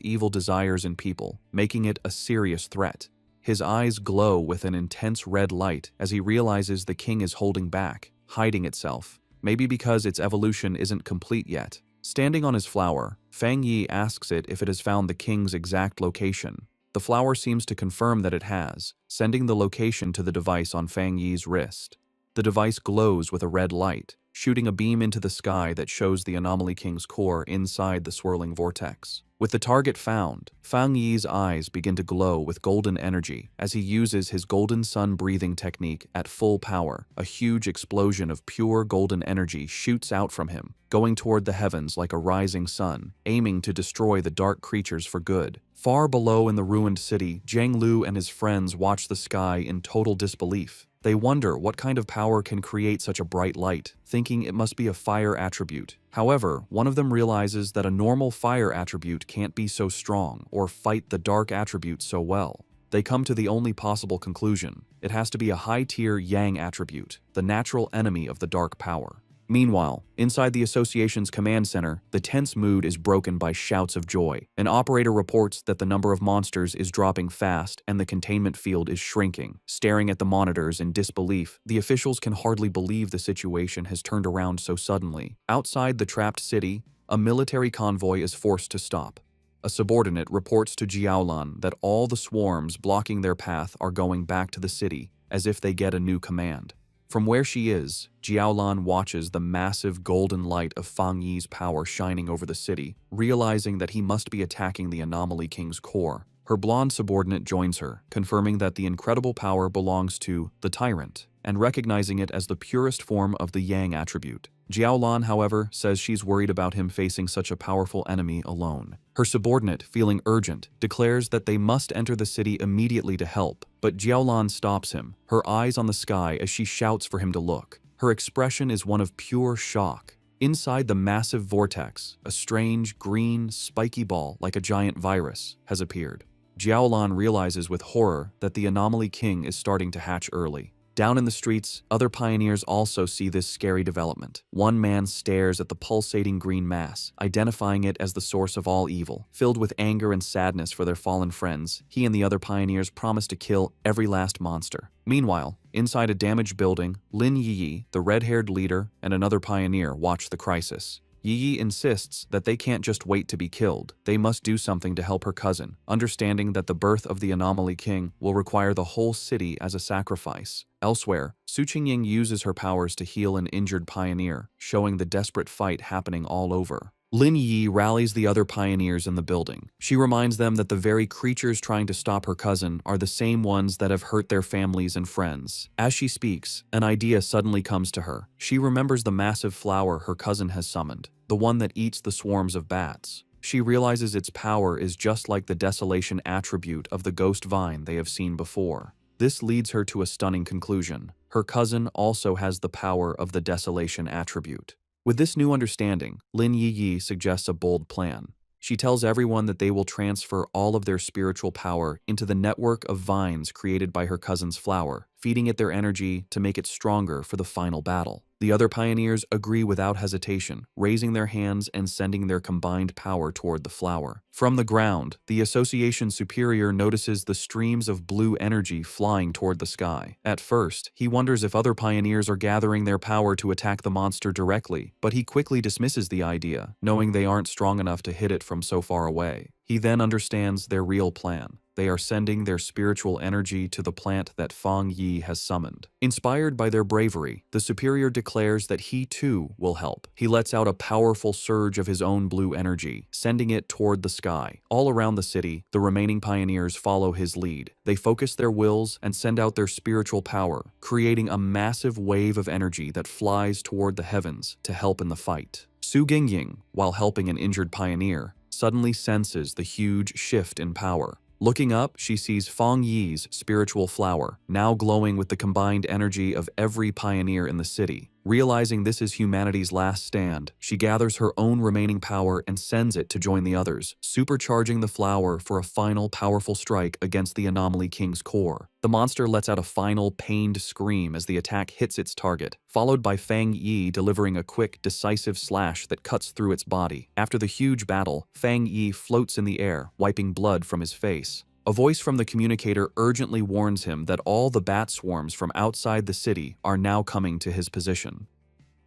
evil desires in people, making it a serious threat. His eyes glow with an intense red light as he realizes the king is holding back, hiding itself, maybe because its evolution isn't complete yet. Standing on his flower, Fang Yi asks it if it has found the king's exact location. The flower seems to confirm that it has, sending the location to the device on Fang Yi's wrist. The device glows with a red light, shooting a beam into the sky that shows the Anomaly King's core inside the swirling vortex. With the target found, Fang Yi's eyes begin to glow with golden energy as he uses his golden sun breathing technique at full power. A huge explosion of pure golden energy shoots out from him, going toward the heavens like a rising sun, aiming to destroy the dark creatures for good. Far below in the ruined city, Zhang Lu and his friends watch the sky in total disbelief. They wonder what kind of power can create such a bright light, thinking it must be a fire attribute. However, one of them realizes that a normal fire attribute can't be so strong or fight the dark attribute so well. They come to the only possible conclusion: it has to be a high-tier yang attribute, the natural enemy of the dark power. Meanwhile, inside the association's command center, the tense mood is broken by shouts of joy. An operator reports that the number of monsters is dropping fast and the containment field is shrinking. Staring at the monitors in disbelief, the officials can hardly believe the situation has turned around so suddenly. Outside the trapped city, a military convoy is forced to stop. A subordinate reports to Jiaolan that all the swarms blocking their path are going back to the city, as if they get a new command. From where she is, Jiaolan watches the massive golden light of Fang Yi's power shining over the city, realizing that he must be attacking the Anomaly King's core. Her blonde subordinate joins her, confirming that the incredible power belongs to the Tyrant, and recognizing it as the purest form of the Yang attribute. Jiaolan, however, says she's worried about him facing such a powerful enemy alone. Her subordinate, feeling urgent, declares that they must enter the city immediately to help, but Jiaolan stops him, her eyes on the sky as she shouts for him to look. Her expression is one of pure shock. Inside the massive vortex, a strange, green, spiky ball like a giant virus has appeared. Jiaolan realizes with horror that the Anomaly King is starting to hatch early. Down in the streets, other pioneers also see this scary development. One man stares at the pulsating green mass, identifying it as the source of all evil. Filled with anger and sadness for their fallen friends, he and the other pioneers promise to kill every last monster. Meanwhile, inside a damaged building, Lin Yi, the red-haired leader, and another pioneer watch the crisis. Yi insists that they can't just wait to be killed. They must do something to help her cousin, understanding that the birth of the Anomaly King will require the whole city as a sacrifice. Elsewhere, Su Qingying uses her powers to heal an injured pioneer, showing the desperate fight happening all over. Lin Yi rallies the other pioneers in the building. She reminds them that the very creatures trying to stop her cousin are the same ones that have hurt their families and friends. As she speaks, an idea suddenly comes to her. She remembers the massive flower her cousin has summoned, the one that eats the swarms of bats. She realizes its power is just like the desolation attribute of the ghost vine they have seen before. This leads her to a stunning conclusion. Her cousin also has the power of the desolation attribute. With this new understanding, Lin Yi suggests a bold plan. She tells everyone that they will transfer all of their spiritual power into the network of vines created by her cousin's flower, feeding it their energy to make it stronger for the final battle. The other pioneers agree without hesitation, raising their hands and sending their combined power toward the flower. From the ground, the association superior notices the streams of blue energy flying toward the sky. At first, he wonders if other pioneers are gathering their power to attack the monster directly, but he quickly dismisses the idea, knowing they aren't strong enough to hit it from so far away. He then understands their real plan. They are sending their spiritual energy to the plant that Fang Yi has summoned. Inspired by their bravery, the superior declares that he too will help. He lets out a powerful surge of his own blue energy, sending it toward the sky. All around the city, the remaining pioneers follow his lead. They focus their wills and send out their spiritual power, creating a massive wave of energy that flies toward the heavens to help in the fight. Su Qingying, while helping an injured pioneer, suddenly senses the huge shift in power. Looking up, she sees Fang Yi's spiritual flower, now glowing with the combined energy of every pioneer in the city. Realizing this is humanity's last stand, she gathers her own remaining power and sends it to join the others, supercharging the flower for a final powerful strike against the Anomaly King's core. The monster lets out a final pained scream as the attack hits its target, followed by Fang Yi delivering a quick, decisive slash that cuts through its body. After the huge battle, Fang Yi floats in the air, wiping blood from his face. A voice from the communicator urgently warns him that all the bat swarms from outside the city are now coming to his position.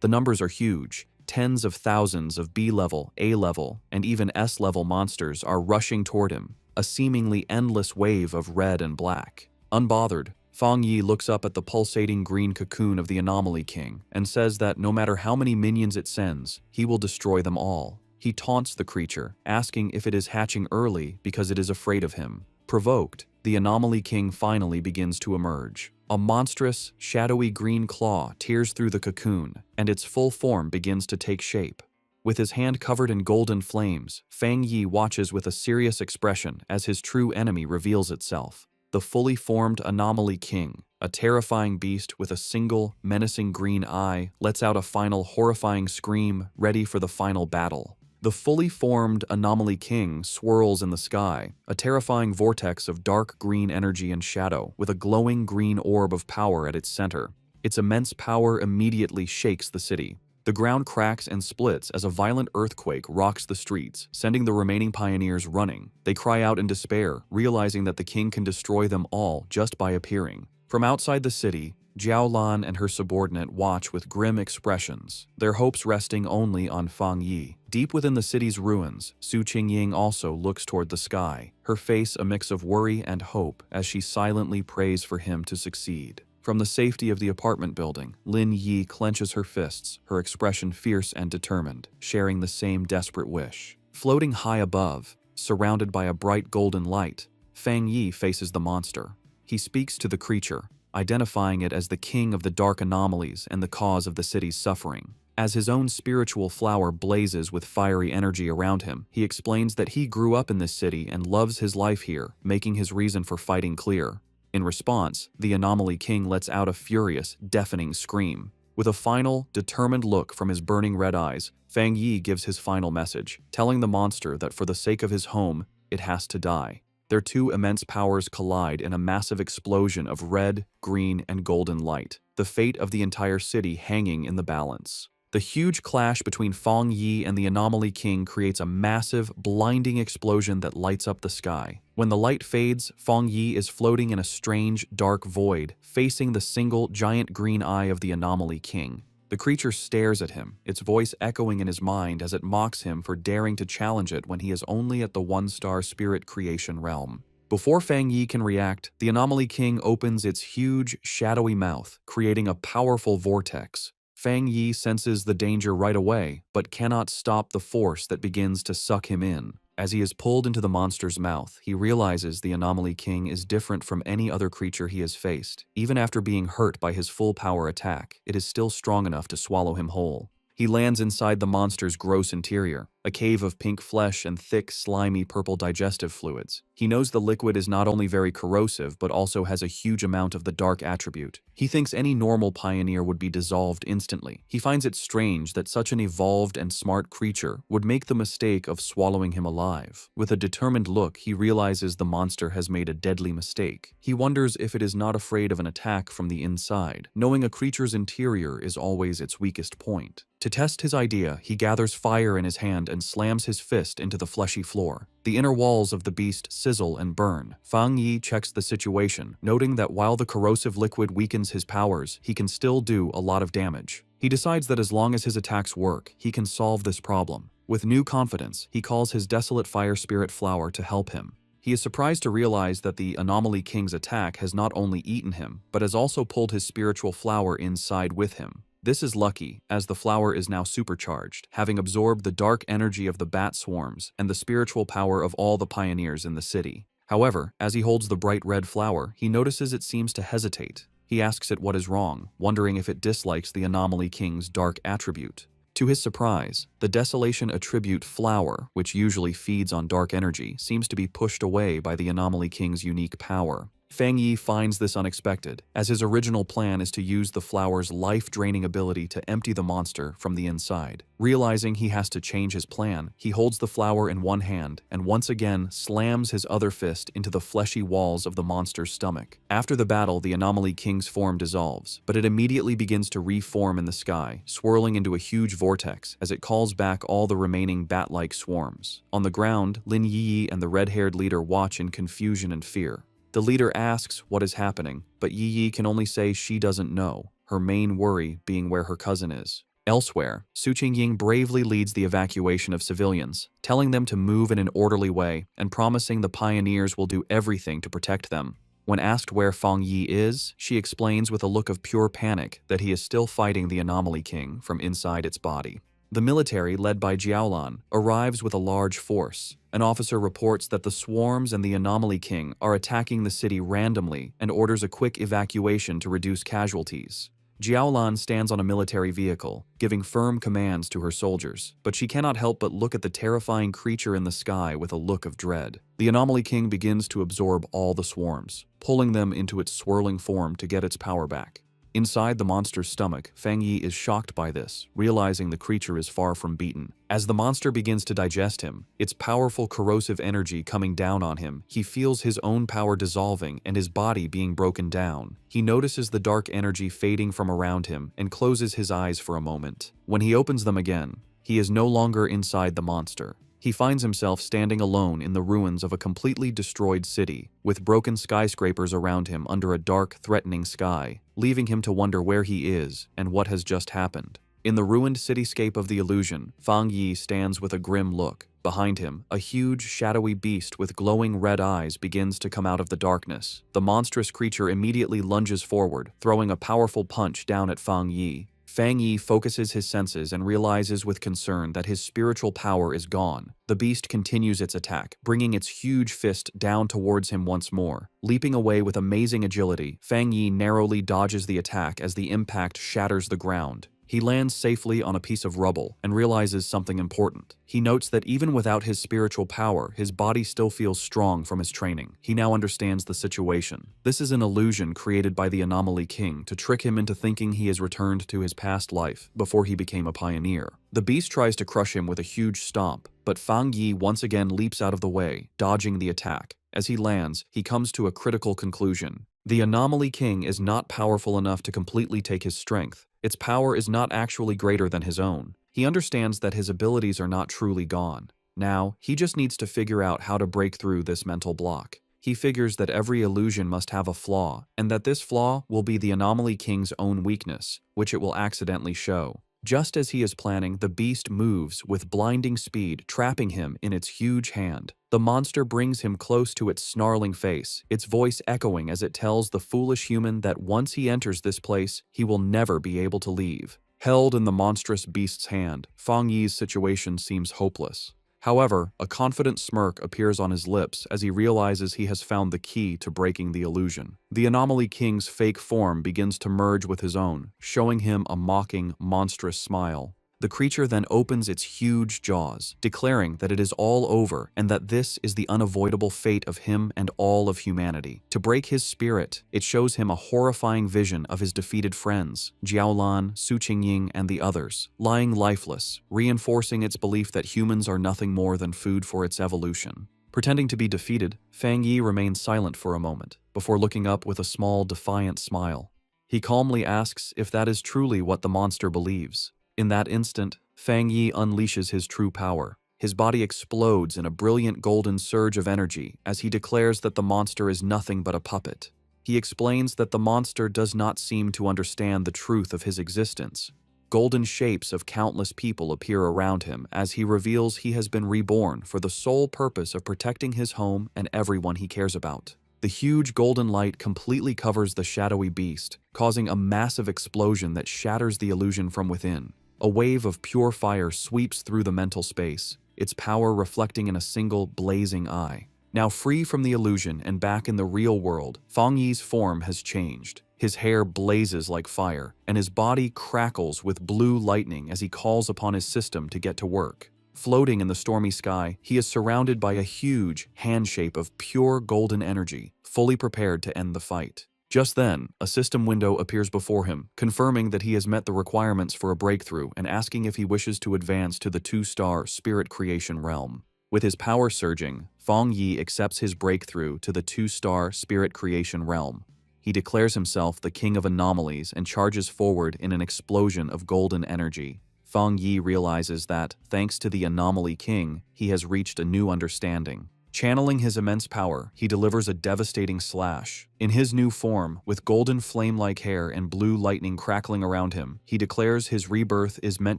The numbers are huge. Tens of thousands of B-level, A-level, and even S-level monsters are rushing toward him, a seemingly endless wave of red and black. Unbothered, Fang Yi looks up at the pulsating green cocoon of the Anomaly King and says that no matter how many minions it sends, he will destroy them all. He taunts the creature, asking if it is hatching early because it is afraid of him. Provoked, the Anomaly King finally begins to emerge. A monstrous, shadowy green claw tears through the cocoon, and its full form begins to take shape. With his hand covered in golden flames, Fang Yi watches with a serious expression as his true enemy reveals itself. The fully formed Anomaly King, A terrifying beast with a single, menacing green eye lets out a final horrifying scream, ready for the final battle. The fully formed Anomaly King swirls in the sky, a terrifying vortex of dark green energy and shadow, with a glowing green orb of power at its center. Its immense power immediately shakes the city. The ground cracks and splits as a violent earthquake rocks the streets, sending the remaining pioneers running. They cry out in despair, realizing that the king can destroy them all just by appearing. From outside the city, Jiaolan and her subordinate watch with grim expressions, their hopes resting only on Fang Yi. Deep within the city's ruins, Su Qingying also looks toward the sky, her face a mix of worry and hope as she silently prays for him to succeed. From the safety of the apartment building, Lin Yi clenches her fists, her expression fierce and determined, sharing the same desperate wish. Floating high above, surrounded by a bright golden light, Fang Yi faces the monster. He speaks to the creature, identifying it as the king of the dark anomalies and the cause of the city's suffering. As his own spiritual flower blazes with fiery energy around him, he explains that he grew up in this city and loves his life here, making his reason for fighting clear. In response, the Anomaly King lets out a furious, deafening scream. With a final, determined look from his burning red eyes, Fang Yi gives his final message, telling the monster that for the sake of his home, it has to die. Their two immense powers collide in a massive explosion of red, green, and golden light, the fate of the entire city hanging in the balance. The huge clash between Fang Yi and the Anomaly King creates a massive, blinding explosion that lights up the sky. When the light fades, Fang Yi is floating in a strange, dark void, facing the single, giant green eye of the Anomaly King. The creature stares at him, its voice echoing in his mind as it mocks him for daring to challenge it when he is only at the one-star spirit creation realm. Before Fang Yi can react, the Anomaly King opens its huge, shadowy mouth, creating a powerful vortex. Fang Yi senses the danger right away, but cannot stop the force that begins to suck him in. As he is pulled into the monster's mouth, he realizes the Anomaly King is different from any other creature he has faced. Even after being hurt by his full power attack, it is still strong enough to swallow him whole. He lands inside the monster's gross interior, a cave of pink flesh and thick, slimy purple digestive fluids. He knows the liquid is not only very corrosive, but also has a huge amount of the dark attribute. He thinks any normal pioneer would be dissolved instantly. He finds it strange that such an evolved and smart creature would make the mistake of swallowing him alive. With a determined look, he realizes the monster has made a deadly mistake. He wonders if it is not afraid of an attack from the inside, knowing a creature's interior is always its weakest point. To test his idea, he gathers fire in his hand and slams his fist into the fleshy floor. The inner walls of the beast sizzle and burn. Fang Yi checks the situation, noting that while the corrosive liquid weakens his powers, he can still do a lot of damage. He decides that as long as his attacks work, he can solve this problem. With new confidence, he calls his desolate fire spirit flower to help him. He is surprised to realize that the Anomaly King's attack has not only eaten him, but has also pulled his spiritual flower inside with him. This is lucky, as the flower is now supercharged, having absorbed the dark energy of the bat swarms and the spiritual power of all the pioneers in the city. However, as he holds the bright red flower, he notices it seems to hesitate. He asks it what is wrong, wondering if it dislikes the Anomaly King's dark attribute. To his surprise, the Desolation attribute flower, which usually feeds on dark energy, seems to be pushed away by the Anomaly King's unique power. Fang Yi finds this unexpected, as his original plan is to use the flower's life-draining ability to empty the monster from the inside. Realizing he has to change his plan, he holds the flower in one hand and once again slams his other fist into the fleshy walls of the monster's stomach. After the battle, the Anomaly King's form dissolves, but it immediately begins to reform in the sky, swirling into a huge vortex as it calls back all the remaining bat-like swarms. On the ground, Lin Yi and the red-haired leader watch in confusion and fear. The leader asks what is happening, but Yi can only say she doesn't know, her main worry being where her cousin is. Elsewhere, Su Qingying bravely leads the evacuation of civilians, telling them to move in an orderly way and promising the pioneers will do everything to protect them. When asked where Fang Yi is, she explains with a look of pure panic that he is still fighting the Anomaly King from inside its body. The military, led by Jiaolan, arrives with a large force. An officer reports that the swarms and the Anomaly King are attacking the city randomly and orders a quick evacuation to reduce casualties. Jiaolan stands on a military vehicle, giving firm commands to her soldiers, but she cannot help but look at the terrifying creature in the sky with a look of dread. The Anomaly King begins to absorb all the swarms, pulling them into its swirling form to get its power back. Inside the monster's stomach, Fang Yi is shocked by this, realizing the creature is far from beaten. As the monster begins to digest him, its powerful corrosive energy coming down on him, he feels his own power dissolving and his body being broken down. He notices the dark energy fading from around him and closes his eyes for a moment. When he opens them again, he is no longer inside the monster. He finds himself standing alone in the ruins of a completely destroyed city, with broken skyscrapers around him under a dark, threatening sky, leaving him to wonder where he is and what has just happened. In the ruined cityscape of the illusion, Fang Yi stands with a grim look. Behind him, a huge, shadowy beast with glowing red eyes begins to come out of the darkness. The monstrous creature immediately lunges forward, throwing a powerful punch down at Fang Yi. Fang Yi focuses his senses and realizes with concern that his spiritual power is gone. The beast continues its attack, bringing its huge fist down towards him once more. Leaping away with amazing agility, Fang Yi narrowly dodges the attack as the impact shatters the ground. He lands safely on a piece of rubble and realizes something important. He notes that even without his spiritual power, his body still feels strong from his training. He now understands the situation. This is an illusion created by the Anomaly King to trick him into thinking he has returned to his past life before he became a pioneer. The beast tries to crush him with a huge stomp, but Fang Yi once again leaps out of the way, dodging the attack. As he lands, he comes to a critical conclusion. The Anomaly King is not powerful enough to completely take his strength. Its power is not actually greater than his own. He understands that his abilities are not truly gone. Now, he just needs to figure out how to break through this mental block. He figures that every illusion must have a flaw, and that this flaw will be the Anomaly King's own weakness, which it will accidentally show. Just as he is planning, the beast moves with blinding speed, trapping him in its huge hand. The monster brings him close to its snarling face, its voice echoing as it tells the foolish human that once he enters this place, he will never be able to leave. Held in the monstrous beast's hand, Fang Yi's situation seems hopeless. However, a confident smirk appears on his lips as he realizes he has found the key to breaking the illusion. The Anomaly King's fake form begins to merge with his own, showing him a mocking, monstrous smile. The creature then opens its huge jaws, declaring that it is all over and that this is the unavoidable fate of him and all of humanity. To break his spirit, it shows him a horrifying vision of his defeated friends, Jiaolan, Su Qingying, and the others, lying lifeless, reinforcing its belief that humans are nothing more than food for its evolution. Pretending to be defeated, Fang Yi remains silent for a moment, before looking up with a small, defiant smile. He calmly asks if that is truly what the monster believes. In that instant, Fang Yi unleashes his true power. His body explodes in a brilliant golden surge of energy as he declares that the monster is nothing but a puppet. He explains that the monster does not seem to understand the truth of his existence. Golden shapes of countless people appear around him as he reveals he has been reborn for the sole purpose of protecting his home and everyone he cares about. The huge golden light completely covers the shadowy beast, causing a massive explosion that shatters the illusion from within. A wave of pure fire sweeps through the mental space, its power reflecting in a single blazing eye. Now free from the illusion and back in the real world, Fang Yi's form has changed. His hair blazes like fire, and his body crackles with blue lightning as he calls upon his system to get to work. Floating in the stormy sky, he is surrounded by a huge hand shape of pure golden energy, fully prepared to end the fight. Just then, a system window appears before him, confirming that he has met the requirements for a breakthrough and asking if he wishes to advance to the 2-star Spirit Creation realm. With his power surging, Fang Yi accepts his breakthrough to the 2-star Spirit Creation realm. He declares himself the King of Anomalies and charges forward in an explosion of golden energy. Fang Yi realizes that, thanks to the Anomaly King, he has reached a new understanding. Channeling his immense power, he delivers a devastating slash. In his new form, with golden flame-like hair and blue lightning crackling around him, he declares his rebirth is meant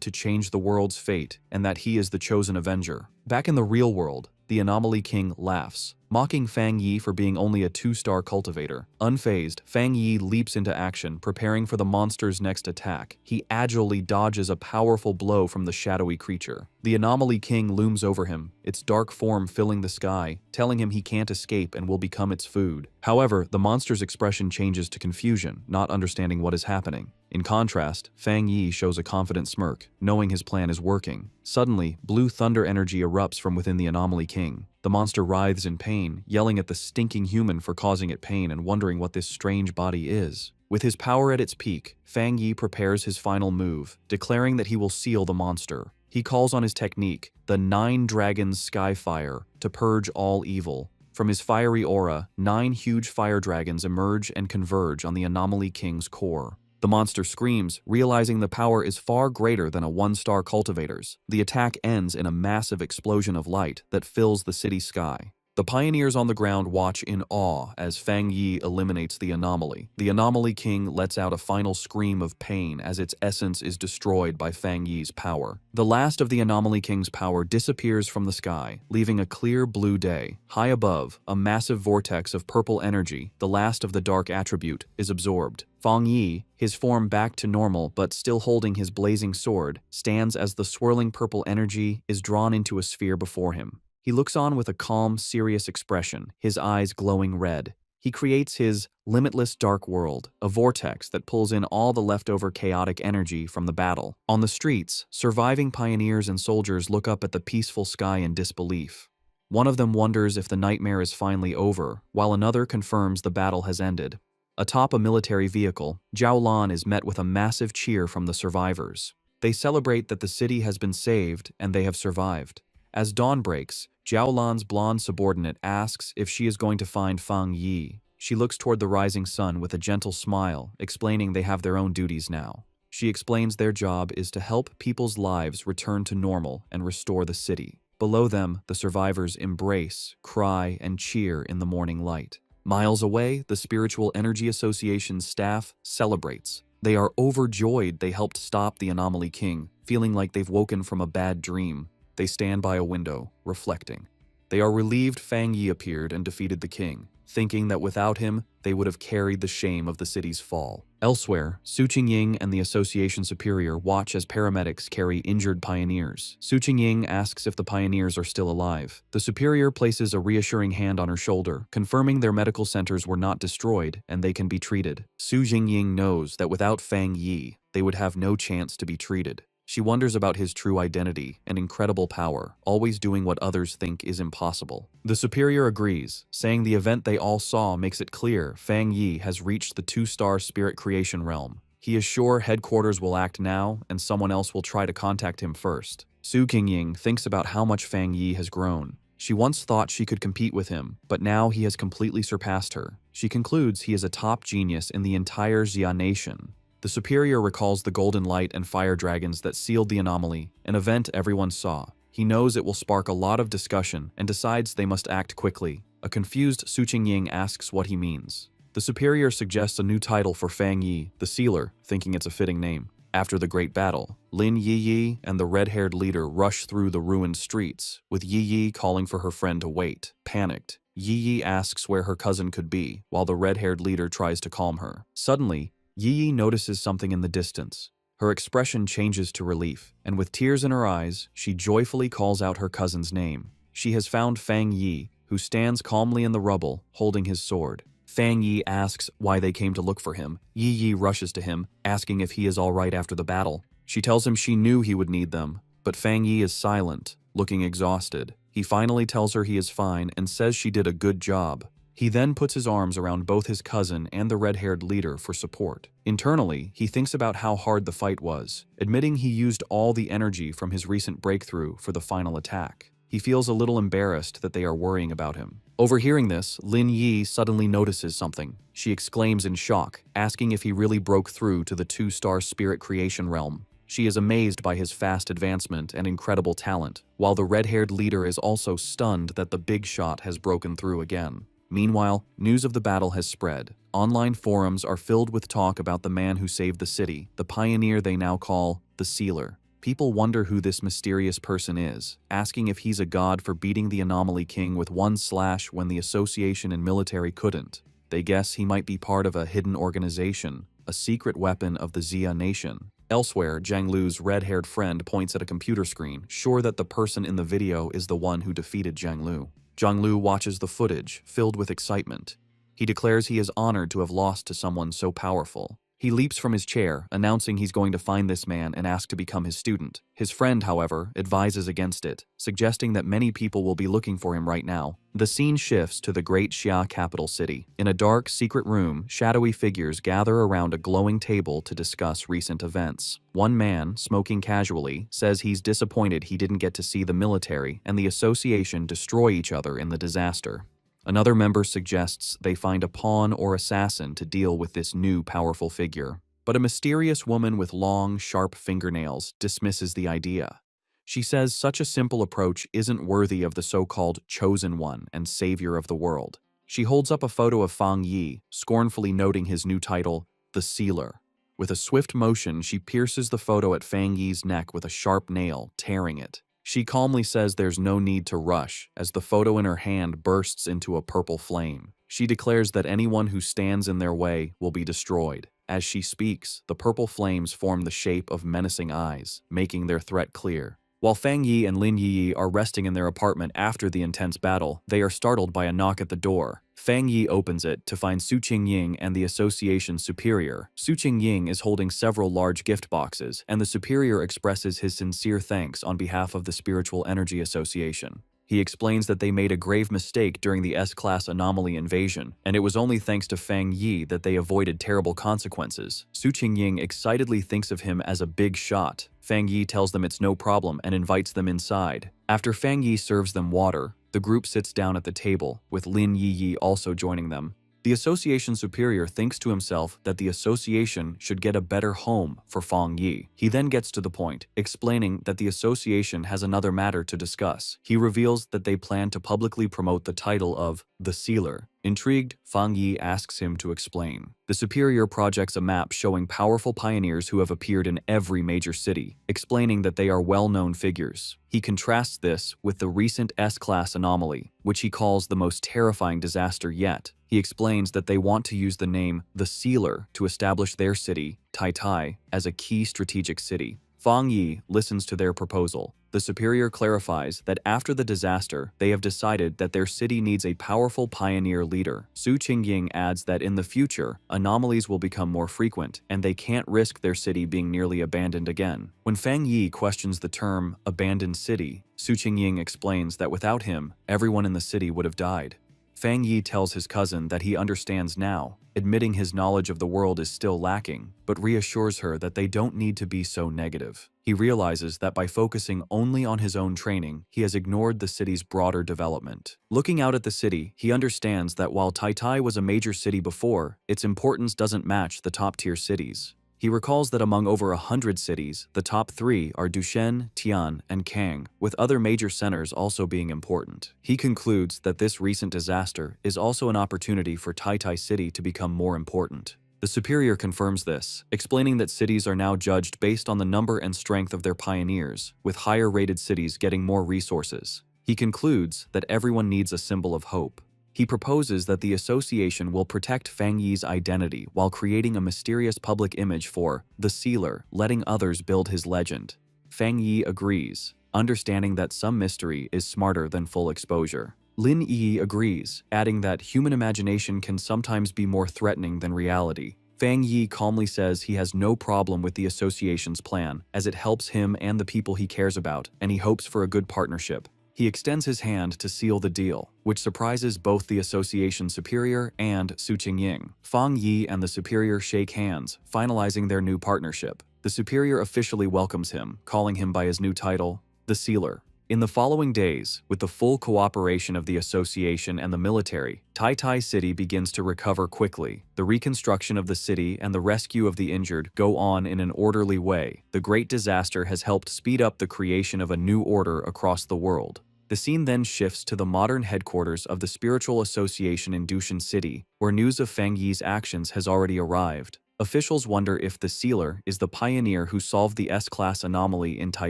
to change the world's fate and that he is the chosen avenger. Back in the real world, the Anomaly King laughs. mocking Fang Yi for being only a 2-star cultivator. Unfazed, Fang Yi leaps into action, preparing for the monster's next attack. He agilely dodges a powerful blow from the shadowy creature. The Anomaly King looms over him, its dark form filling the sky, telling him he can't escape and will become its food. However, the monster's expression changes to confusion, not understanding what is happening. In contrast, Fang Yi shows a confident smirk, knowing his plan is working. Suddenly, blue thunder energy erupts from within the Anomaly King. The monster writhes in pain, yelling at the stinking human for causing it pain and wondering what this strange body is. With his power at its peak, Fang Yi prepares his final move, declaring that he will seal the monster. He calls on his technique, the 9 Dragons Skyfire, to purge all evil. From his fiery aura, 9 huge fire dragons emerge and converge on the Anomaly King's core. The monster screams, realizing the power is far greater than a 1-star cultivator's. The attack ends in a massive explosion of light that fills the city sky. The pioneers on the ground watch in awe as Fang Yi eliminates the anomaly. The Anomaly King lets out a final scream of pain as its essence is destroyed by Fang Yi's power. The last of the Anomaly King's power disappears from the sky, leaving a clear blue day. High above, a massive vortex of purple energy, the last of the dark attribute, is absorbed. Fang Yi, his form back to normal but still holding his blazing sword, stands as the swirling purple energy is drawn into a sphere before him. He looks on with a calm, serious expression, his eyes glowing red. He creates his limitless dark world, a vortex that pulls in all the leftover chaotic energy from the battle. On the streets, surviving pioneers and soldiers look up at the peaceful sky in disbelief. One of them wonders if the nightmare is finally over, while another confirms the battle has ended. Atop a military vehicle, Jiaolan is met with a massive cheer from the survivors. They celebrate that the city has been saved and they have survived. As dawn breaks, Jiaolan's blonde subordinate asks if she is going to find Fang Yi. She looks toward the rising sun with a gentle smile, explaining they have their own duties now. She explains their job is to help people's lives return to normal and restore the city. Below them, the survivors embrace, cry, and cheer in the morning light. Miles away, the Spiritual Energy Association's staff celebrates. They are overjoyed they helped stop the Anomaly King, feeling like they've woken from a bad dream. They stand by a window, reflecting. They are relieved Fang Yi appeared and defeated the king, thinking that without him, they would have carried the shame of the city's fall. Elsewhere, Su Qingying and the association superior watch as paramedics carry injured pioneers. Su Qingying asks if the pioneers are still alive. The superior places a reassuring hand on her shoulder, confirming their medical centers were not destroyed and they can be treated. Su Qingying knows that without Fang Yi, they would have no chance to be treated. She wonders about his true identity and incredible power, always doing what others think is impossible. The superior agrees, saying the event they all saw makes it clear Fang Yi has reached the 2-star spirit creation realm. He is sure headquarters will act now and someone else will try to contact him first. Su Qingying thinks about how much Fang Yi has grown. She once thought she could compete with him, but now he has completely surpassed her. She concludes he is a top genius in the entire Xia nation. The superior recalls the golden light and fire dragons that sealed the anomaly, an event everyone saw. He knows it will spark a lot of discussion and decides they must act quickly. A confused Su Qingying asks what he means. The superior suggests a new title for Fang Yi, the Sealer, thinking it's a fitting name. After the great battle, Lin Yi and the red-haired leader rush through the ruined streets, with Yi calling for her friend to wait. Panicked, Yi asks where her cousin could be, while the red-haired leader tries to calm her. Suddenly, Yi notices something in the distance. Her expression changes to relief, and with tears in her eyes, she joyfully calls out her cousin's name. She has found Fang Yi, who stands calmly in the rubble, holding his sword. Fang Yi asks why they came to look for him. Yi rushes to him, asking if he is all right after the battle. She tells him she knew he would need them, but Fang Yi is silent, looking exhausted. He finally tells her he is fine and says she did a good job. He then puts his arms around both his cousin and the red-haired leader for support. Internally, he thinks about how hard the fight was, admitting he used all the energy from his recent breakthrough for the final attack. He feels a little embarrassed that they are worrying about him. Overhearing this, Lin Yi suddenly notices something. She exclaims in shock, asking if he really broke through to the 2-star spirit creation realm. She is amazed by his fast advancement and incredible talent, while the red-haired leader is also stunned that the big shot has broken through again. Meanwhile, news of the battle has spread. Online forums are filled with talk about the man who saved the city, the pioneer they now call the Sealer. People wonder who this mysterious person is, asking if he's a god for beating the Anomaly King with one slash when the association and military couldn't. They guess he might be part of a hidden organization, a secret weapon of the Xia nation. Elsewhere, Zhang Lu's red-haired friend points at a computer screen, sure that the person in the video is the one who defeated Zhang Lu. Zhang Lu watches the footage, filled with excitement. He declares he is honored to have lost to someone so powerful. He leaps from his chair, announcing he's going to find this man and ask to become his student. His friend, however, advises against it, suggesting that many people will be looking for him right now. The scene shifts to the great Xia capital city. In a dark, secret room, shadowy figures gather around a glowing table to discuss recent events. One man, smoking casually, says he's disappointed he didn't get to see the military and the association destroy each other in the disaster. Another member suggests they find a pawn or assassin to deal with this new powerful figure. But a mysterious woman with long, sharp fingernails dismisses the idea. She says such a simple approach isn't worthy of the so-called chosen one and savior of the world. She holds up a photo of Fang Yi, scornfully noting his new title, the Sealer. With a swift motion, she pierces the photo at Fang Yi's neck with a sharp nail, tearing it. She calmly says there's no need to rush, as the photo in her hand bursts into a purple flame. She declares that anyone who stands in their way will be destroyed. As she speaks, the purple flames form the shape of menacing eyes, making their threat clear. While Fang Yi and Lin Yi are resting in their apartment after the intense battle, they are startled by a knock at the door. Fang Yi opens it to find Su Qingying and the association's superior. Su Qingying is holding several large gift boxes, and the superior expresses his sincere thanks on behalf of the Spiritual Energy Association. He explains that they made a grave mistake during the S-class anomaly invasion, and it was only thanks to Fang Yi that they avoided terrible consequences. Su Qingying excitedly thinks of him as a big shot. Fang Yi tells them it's no problem and invites them inside. After Fang Yi serves them water, the group sits down at the table, with Lin Yi also joining them. The association superior thinks to himself that the association should get a better home for Fang Yi. He then gets to the point, explaining that the association has another matter to discuss. He reveals that they plan to publicly promote the title of the Sealer. Intrigued, Fang Yi asks him to explain. The superior projects a map showing powerful pioneers who have appeared in every major city, explaining that they are well-known figures. He contrasts this with the recent S-class anomaly, which he calls the most terrifying disaster yet. He explains that they want to use the name the Sealer to establish their city, Tai, as a key strategic city. Fang Yi listens to their proposal. The superior clarifies that after the disaster, they have decided that their city needs a powerful pioneer leader. Su Qingying adds that in the future, anomalies will become more frequent, and they can't risk their city being nearly abandoned again. When Fang Yi questions the term abandoned city, Su Qingying explains that without him, everyone in the city would have died. Fang Yi tells his cousin that he understands now, admitting his knowledge of the world is still lacking, but reassures her that they don't need to be so negative. He realizes that by focusing only on his own training, he has ignored the city's broader development. Looking out at the city, he understands that while Tai was a major city before, its importance doesn't match the top-tier cities. He recalls that among over 100 cities, the top 3 are Dushen, Tian, and Kang, with other major centers also being important. He concludes that this recent disaster is also an opportunity for Tai City to become more important. The superior confirms this, explaining that cities are now judged based on the number and strength of their pioneers, with higher-rated cities getting more resources. He concludes that everyone needs a symbol of hope. He proposes that the association will protect Fang Yi's identity while creating a mysterious public image for the Sealer, letting others build his legend. Fang Yi agrees, understanding that some mystery is smarter than full exposure. Lin Yi agrees, adding that human imagination can sometimes be more threatening than reality. Fang Yi calmly says he has no problem with the association's plan, as it helps him and the people he cares about, and he hopes for a good partnership. He extends his hand to seal the deal, which surprises both the association superior and Su Qingying. Fang Yi and the superior shake hands, finalizing their new partnership. The superior officially welcomes him, calling him by his new title, the Sealer. In the following days, with the full cooperation of the association and the military, Tai City begins to recover quickly. The reconstruction of the city and the rescue of the injured go on in an orderly way. The great disaster has helped speed up the creation of a new order across the world. The scene then shifts to the modern headquarters of the Spiritual Association in Dushan City, where news of Fang Yi's actions has already arrived. Officials wonder if the sealer is the pioneer who solved the S-class anomaly in Tai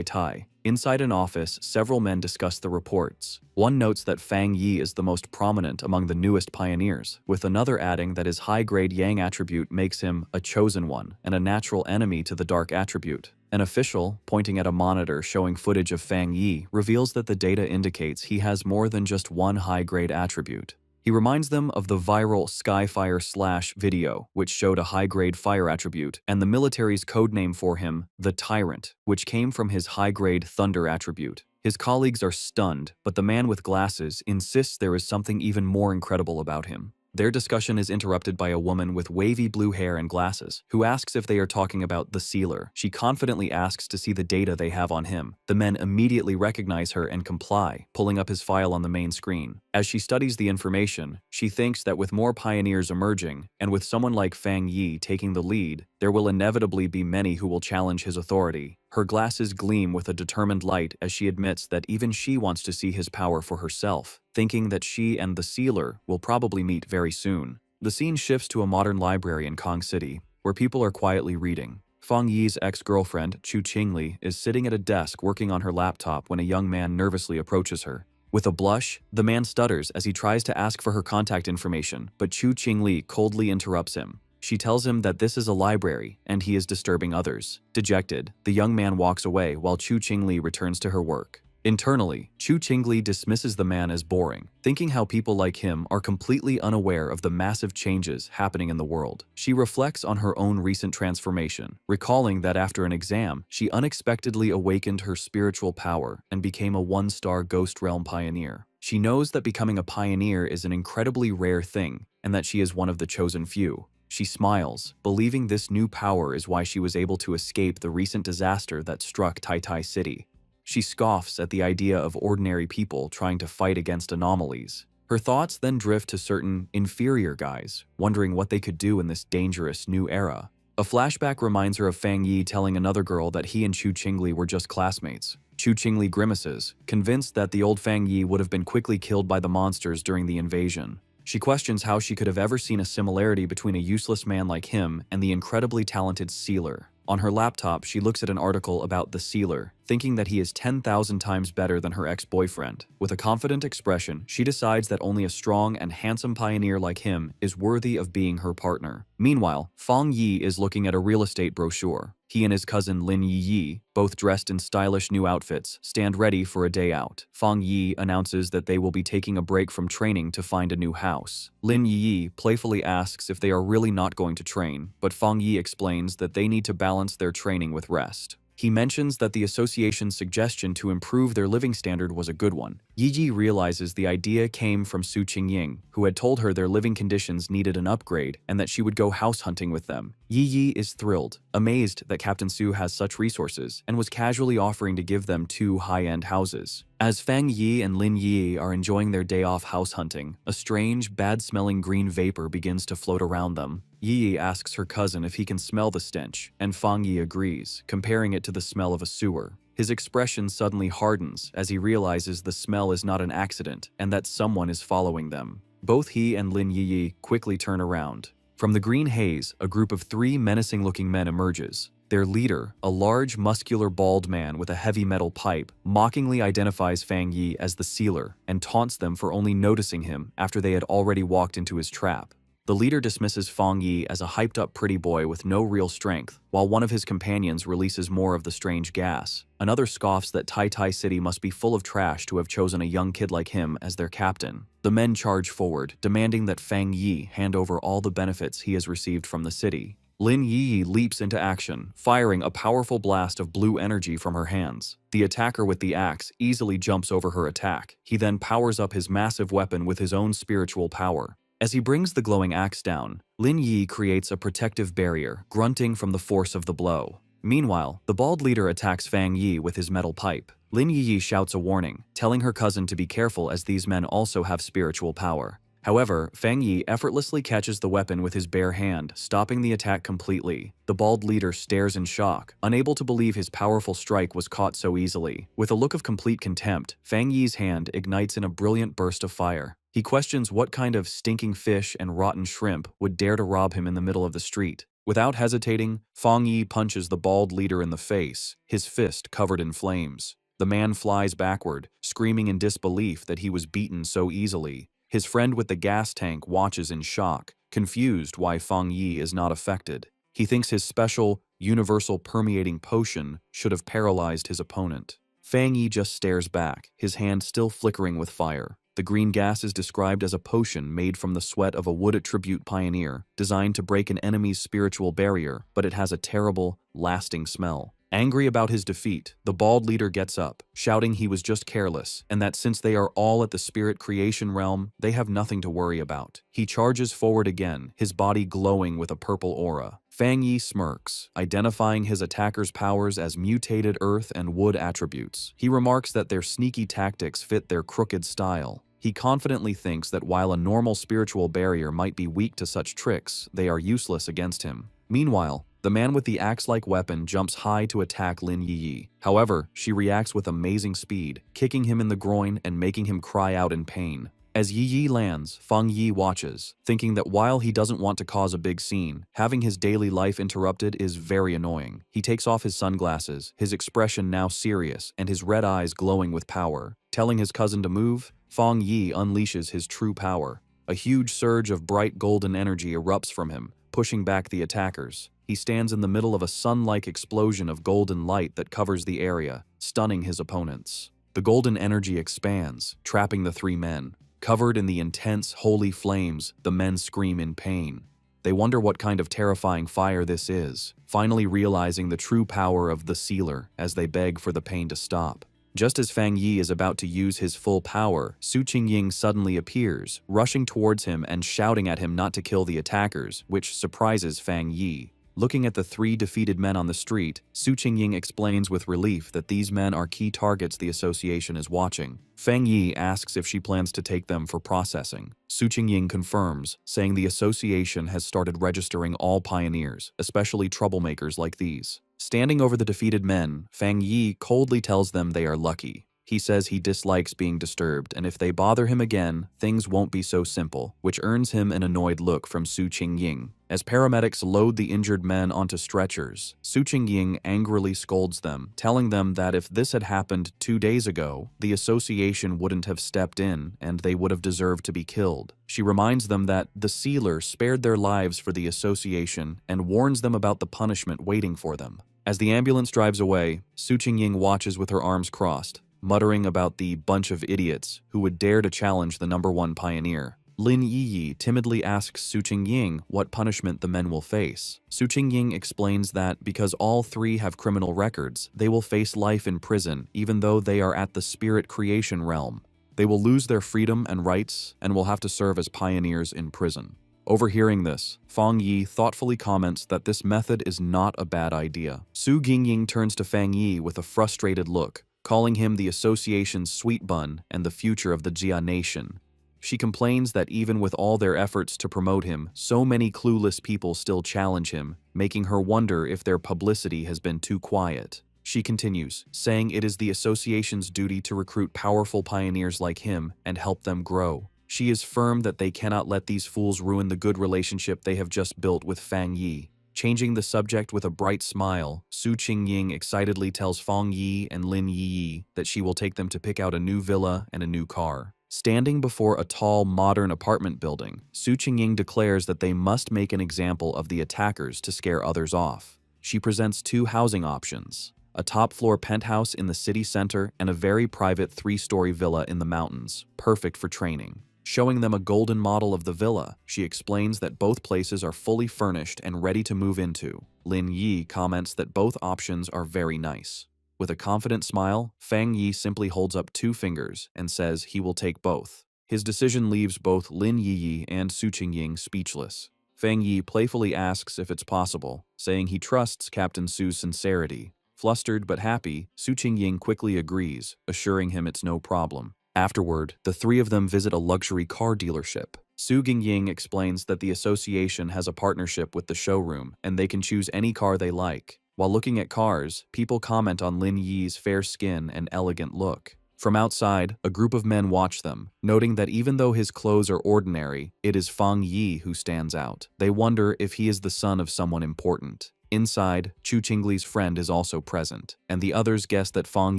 Tai. Inside an office, several men discuss the reports. One notes that Fang Yi is the most prominent among the newest pioneers, with another adding that his high-grade Yang attribute makes him a chosen one and a natural enemy to the dark attribute. An official, pointing at a monitor showing footage of Fang Yi, reveals that the data indicates he has more than just one high-grade attribute. He reminds them of the viral Skyfire Slash video, which showed a high-grade fire attribute, and the military's codename for him, the Tyrant, which came from his high-grade Thunder attribute. His colleagues are stunned, but the man with glasses insists there is something even more incredible about him. Their discussion is interrupted by a woman with wavy blue hair and glasses, who asks if they are talking about the sealer. She confidently asks to see the data they have on him. The men immediately recognize her and comply, pulling up his file on the main screen. As she studies the information, she thinks that with more pioneers emerging, and with someone like Fang Yi taking the lead, there will inevitably be many who will challenge his authority. Her glasses gleam with a determined light as she admits that even she wants to see his power for herself, thinking that she and the sealer will probably meet very soon. The scene shifts to a modern library in Kong City, where people are quietly reading. Fang Yi's ex-girlfriend, Chu Qingli, is sitting at a desk working on her laptop when a young man nervously approaches her. With a blush, the man stutters as he tries to ask for her contact information, but Chu Qingli coldly interrupts him. She tells him that this is a library, and he is disturbing others. Dejected, the young man walks away while Chu Qingli returns to her work. Internally, Chu Qingli dismisses the man as boring, thinking how people like him are completely unaware of the massive changes happening in the world. She reflects on her own recent transformation, recalling that after an exam, she unexpectedly awakened her spiritual power and became a one-star Ghost Realm pioneer. She knows that becoming a pioneer is an incredibly rare thing, and that she is one of the chosen few. She smiles, believing this new power is why she was able to escape the recent disaster that struck Tai Tai City. She scoffs at the idea of ordinary people trying to fight against anomalies. Her thoughts then drift to certain inferior guys, wondering what they could do in this dangerous new era. A flashback reminds her of Fang Yi telling another girl that he and Chu Qingli were just classmates. Chu Qingli grimaces, convinced that the old Fang Yi would have been quickly killed by the monsters during the invasion. She questions how she could have ever seen a similarity between a useless man like him and the incredibly talented sealer. On her laptop, she looks at an article about the sealer, thinking that he is 10,000 times better than her ex-boyfriend. With a confident expression, she decides that only a strong and handsome pioneer like him is worthy of being her partner. Meanwhile, Fang Yi is looking at a real estate brochure. He and his cousin Lin Yi, both dressed in stylish new outfits, stand ready for a day out. Fang Yi announces that they will be taking a break from training to find a new house. Lin Yi playfully asks if they are really not going to train, but Fang Yi explains that they need to balance their training with rest. He mentions that the association's suggestion to improve their living standard was a good one. Yi realizes the idea came from Su Qingying, who had told her their living conditions needed an upgrade and that she would go house hunting with them. Yi is thrilled, amazed that Captain Su has such resources, and was casually offering to give them 2 high-end houses. As Fang Yi and Lin Yi are enjoying their day off house hunting, a strange, bad-smelling green vapor begins to float around them. Yi asks her cousin if he can smell the stench, and Fang Yi agrees, comparing it to the smell of a sewer. His expression suddenly hardens as he realizes the smell is not an accident and that someone is following them. Both he and Lin Yi quickly turn around. From the green haze, a group of 3 menacing-looking men emerges. Their leader, a large, muscular, bald man with a heavy metal pipe, mockingly identifies Fang Yi as the sealer and taunts them for only noticing him after they had already walked into his trap. The leader dismisses Fang Yi as a hyped-up pretty boy with no real strength, while one of his companions releases more of the strange gas. Another scoffs that Tai Tai City must be full of trash to have chosen a young kid like him as their captain. The men charge forward, demanding that Fang Yi hand over all the benefits he has received from the city. Lin Yi leaps into action, firing a powerful blast of blue energy from her hands. The attacker with the axe easily jumps over her attack. He then powers up his massive weapon with his own spiritual power. As he brings the glowing axe down, Lin Yi creates a protective barrier, grunting from the force of the blow. Meanwhile, the bald leader attacks Fang Yi with his metal pipe. Lin Yi shouts a warning, telling her cousin to be careful as these men also have spiritual power. However, Fang Yi effortlessly catches the weapon with his bare hand, stopping the attack completely. The bald leader stares in shock, unable to believe his powerful strike was caught so easily. With a look of complete contempt, Fang Yi's hand ignites in a brilliant burst of fire. He questions what kind of stinking fish and rotten shrimp would dare to rob him in the middle of the street. Without hesitating, Fang Yi punches the bald leader in the face, his fist covered in flames. The man flies backward, screaming in disbelief that he was beaten so easily. His friend with the gas tank watches in shock, confused why Fang Yi is not affected. He thinks his special, universal permeating potion should have paralyzed his opponent. Fang Yi just stares back, his hand still flickering with fire. The green gas is described as a potion made from the sweat of a wood attribute pioneer, designed to break an enemy's spiritual barrier, but it has a terrible, lasting smell. Angry about his defeat, the bald leader gets up, shouting he was just careless, and that since they are all at the spirit creation realm, they have nothing to worry about. He charges forward again, his body glowing with a purple aura. Fang Yi smirks, identifying his attacker's powers as mutated earth and wood attributes. He remarks that their sneaky tactics fit their crooked style. He confidently thinks that while a normal spiritual barrier might be weak to such tricks, they are useless against him. Meanwhile, the man with the axe-like weapon jumps high to attack Lin Yi. However, she reacts with amazing speed, kicking him in the groin and making him cry out in pain. As Yi lands, Fang Yi watches, thinking that while he doesn't want to cause a big scene, having his daily life interrupted is very annoying. He takes off his sunglasses, his expression now serious and his red eyes glowing with power. Telling his cousin to move, Fang Yi unleashes his true power. A huge surge of bright golden energy erupts from him, pushing back the attackers. He stands in the middle of a sun-like explosion of golden light that covers the area, stunning his opponents. The golden energy expands, trapping the three men. Covered in the intense, holy flames, the men scream in pain. They wonder what kind of terrifying fire this is, finally realizing the true power of the sealer as they beg for the pain to stop. Just as Fang Yi is about to use his full power, Su Qingying suddenly appears, rushing towards him and shouting at him not to kill the attackers, which surprises Fang Yi. Looking at the three defeated men on the street, Su Qingying explains with relief that these men are key targets the association is watching. Fang Yi asks if she plans to take them for processing. Su Qingying confirms, saying the association has started registering all pioneers, especially troublemakers like these. Standing over the defeated men, Fang Yi coldly tells them they are lucky. He says he dislikes being disturbed, and if they bother him again, things won't be so simple, which earns him an annoyed look from Su Qingying. As paramedics load the injured men onto stretchers, Su Qingying angrily scolds them, telling them that if this had happened 2 days ago, the association wouldn't have stepped in and they would have deserved to be killed. She reminds them that the sealer spared their lives for the association and warns them about the punishment waiting for them. As the ambulance drives away, Su Qingying watches with her arms crossed, muttering about the bunch of idiots who would dare to challenge the #1 pioneer. Lin Yi timidly asks Su Qingying what punishment the men will face. Su Qingying explains that because all three have criminal records, they will face life in prison even though they are at the spirit creation realm. They will lose their freedom and rights and will have to serve as pioneers in prison. Overhearing this, Fang Yi thoughtfully comments that this method is not a bad idea. Su Qingying turns to Fang Yi with a frustrated look, calling him the association's sweet bun and the future of the Jia nation. She complains that even with all their efforts to promote him, so many clueless people still challenge him, making her wonder if their publicity has been too quiet. She continues, saying it is the association's duty to recruit powerful pioneers like him and help them grow. She is firm that they cannot let these fools ruin the good relationship they have just built with Fang Yi. Changing the subject with a bright smile, Su Qingying excitedly tells Fang Yi and Lin Yi that she will take them to pick out a new villa and a new car. Standing before a tall, modern apartment building, Su Qingying declares that they must make an example of the attackers to scare others off. She presents 2 housing options: a top-floor penthouse in the city center and a very private 3-story villa in the mountains, perfect for training. Showing them a golden model of the villa, she explains that both places are fully furnished and ready to move into. Lin Yi comments that both options are very nice. With a confident smile, Fang Yi simply holds up 2 fingers and says he will take both. His decision leaves both Lin Yi and Su Qingying speechless. Fang Yi playfully asks if it's possible, saying he trusts Captain Su's sincerity. Flustered but happy, Su Qingying quickly agrees, assuring him it's no problem. Afterward, the 3 of them visit a luxury car dealership. Su Qingying explains that the association has a partnership with the showroom, and they can choose any car they like. While looking at cars, people comment on Lin Yi's fair skin and elegant look. From outside, a group of men watch them, noting that even though his clothes are ordinary, it is Fang Yi who stands out. They wonder if he is the son of someone important. Inside, Chu Qingli's friend is also present, and the others guess that Fang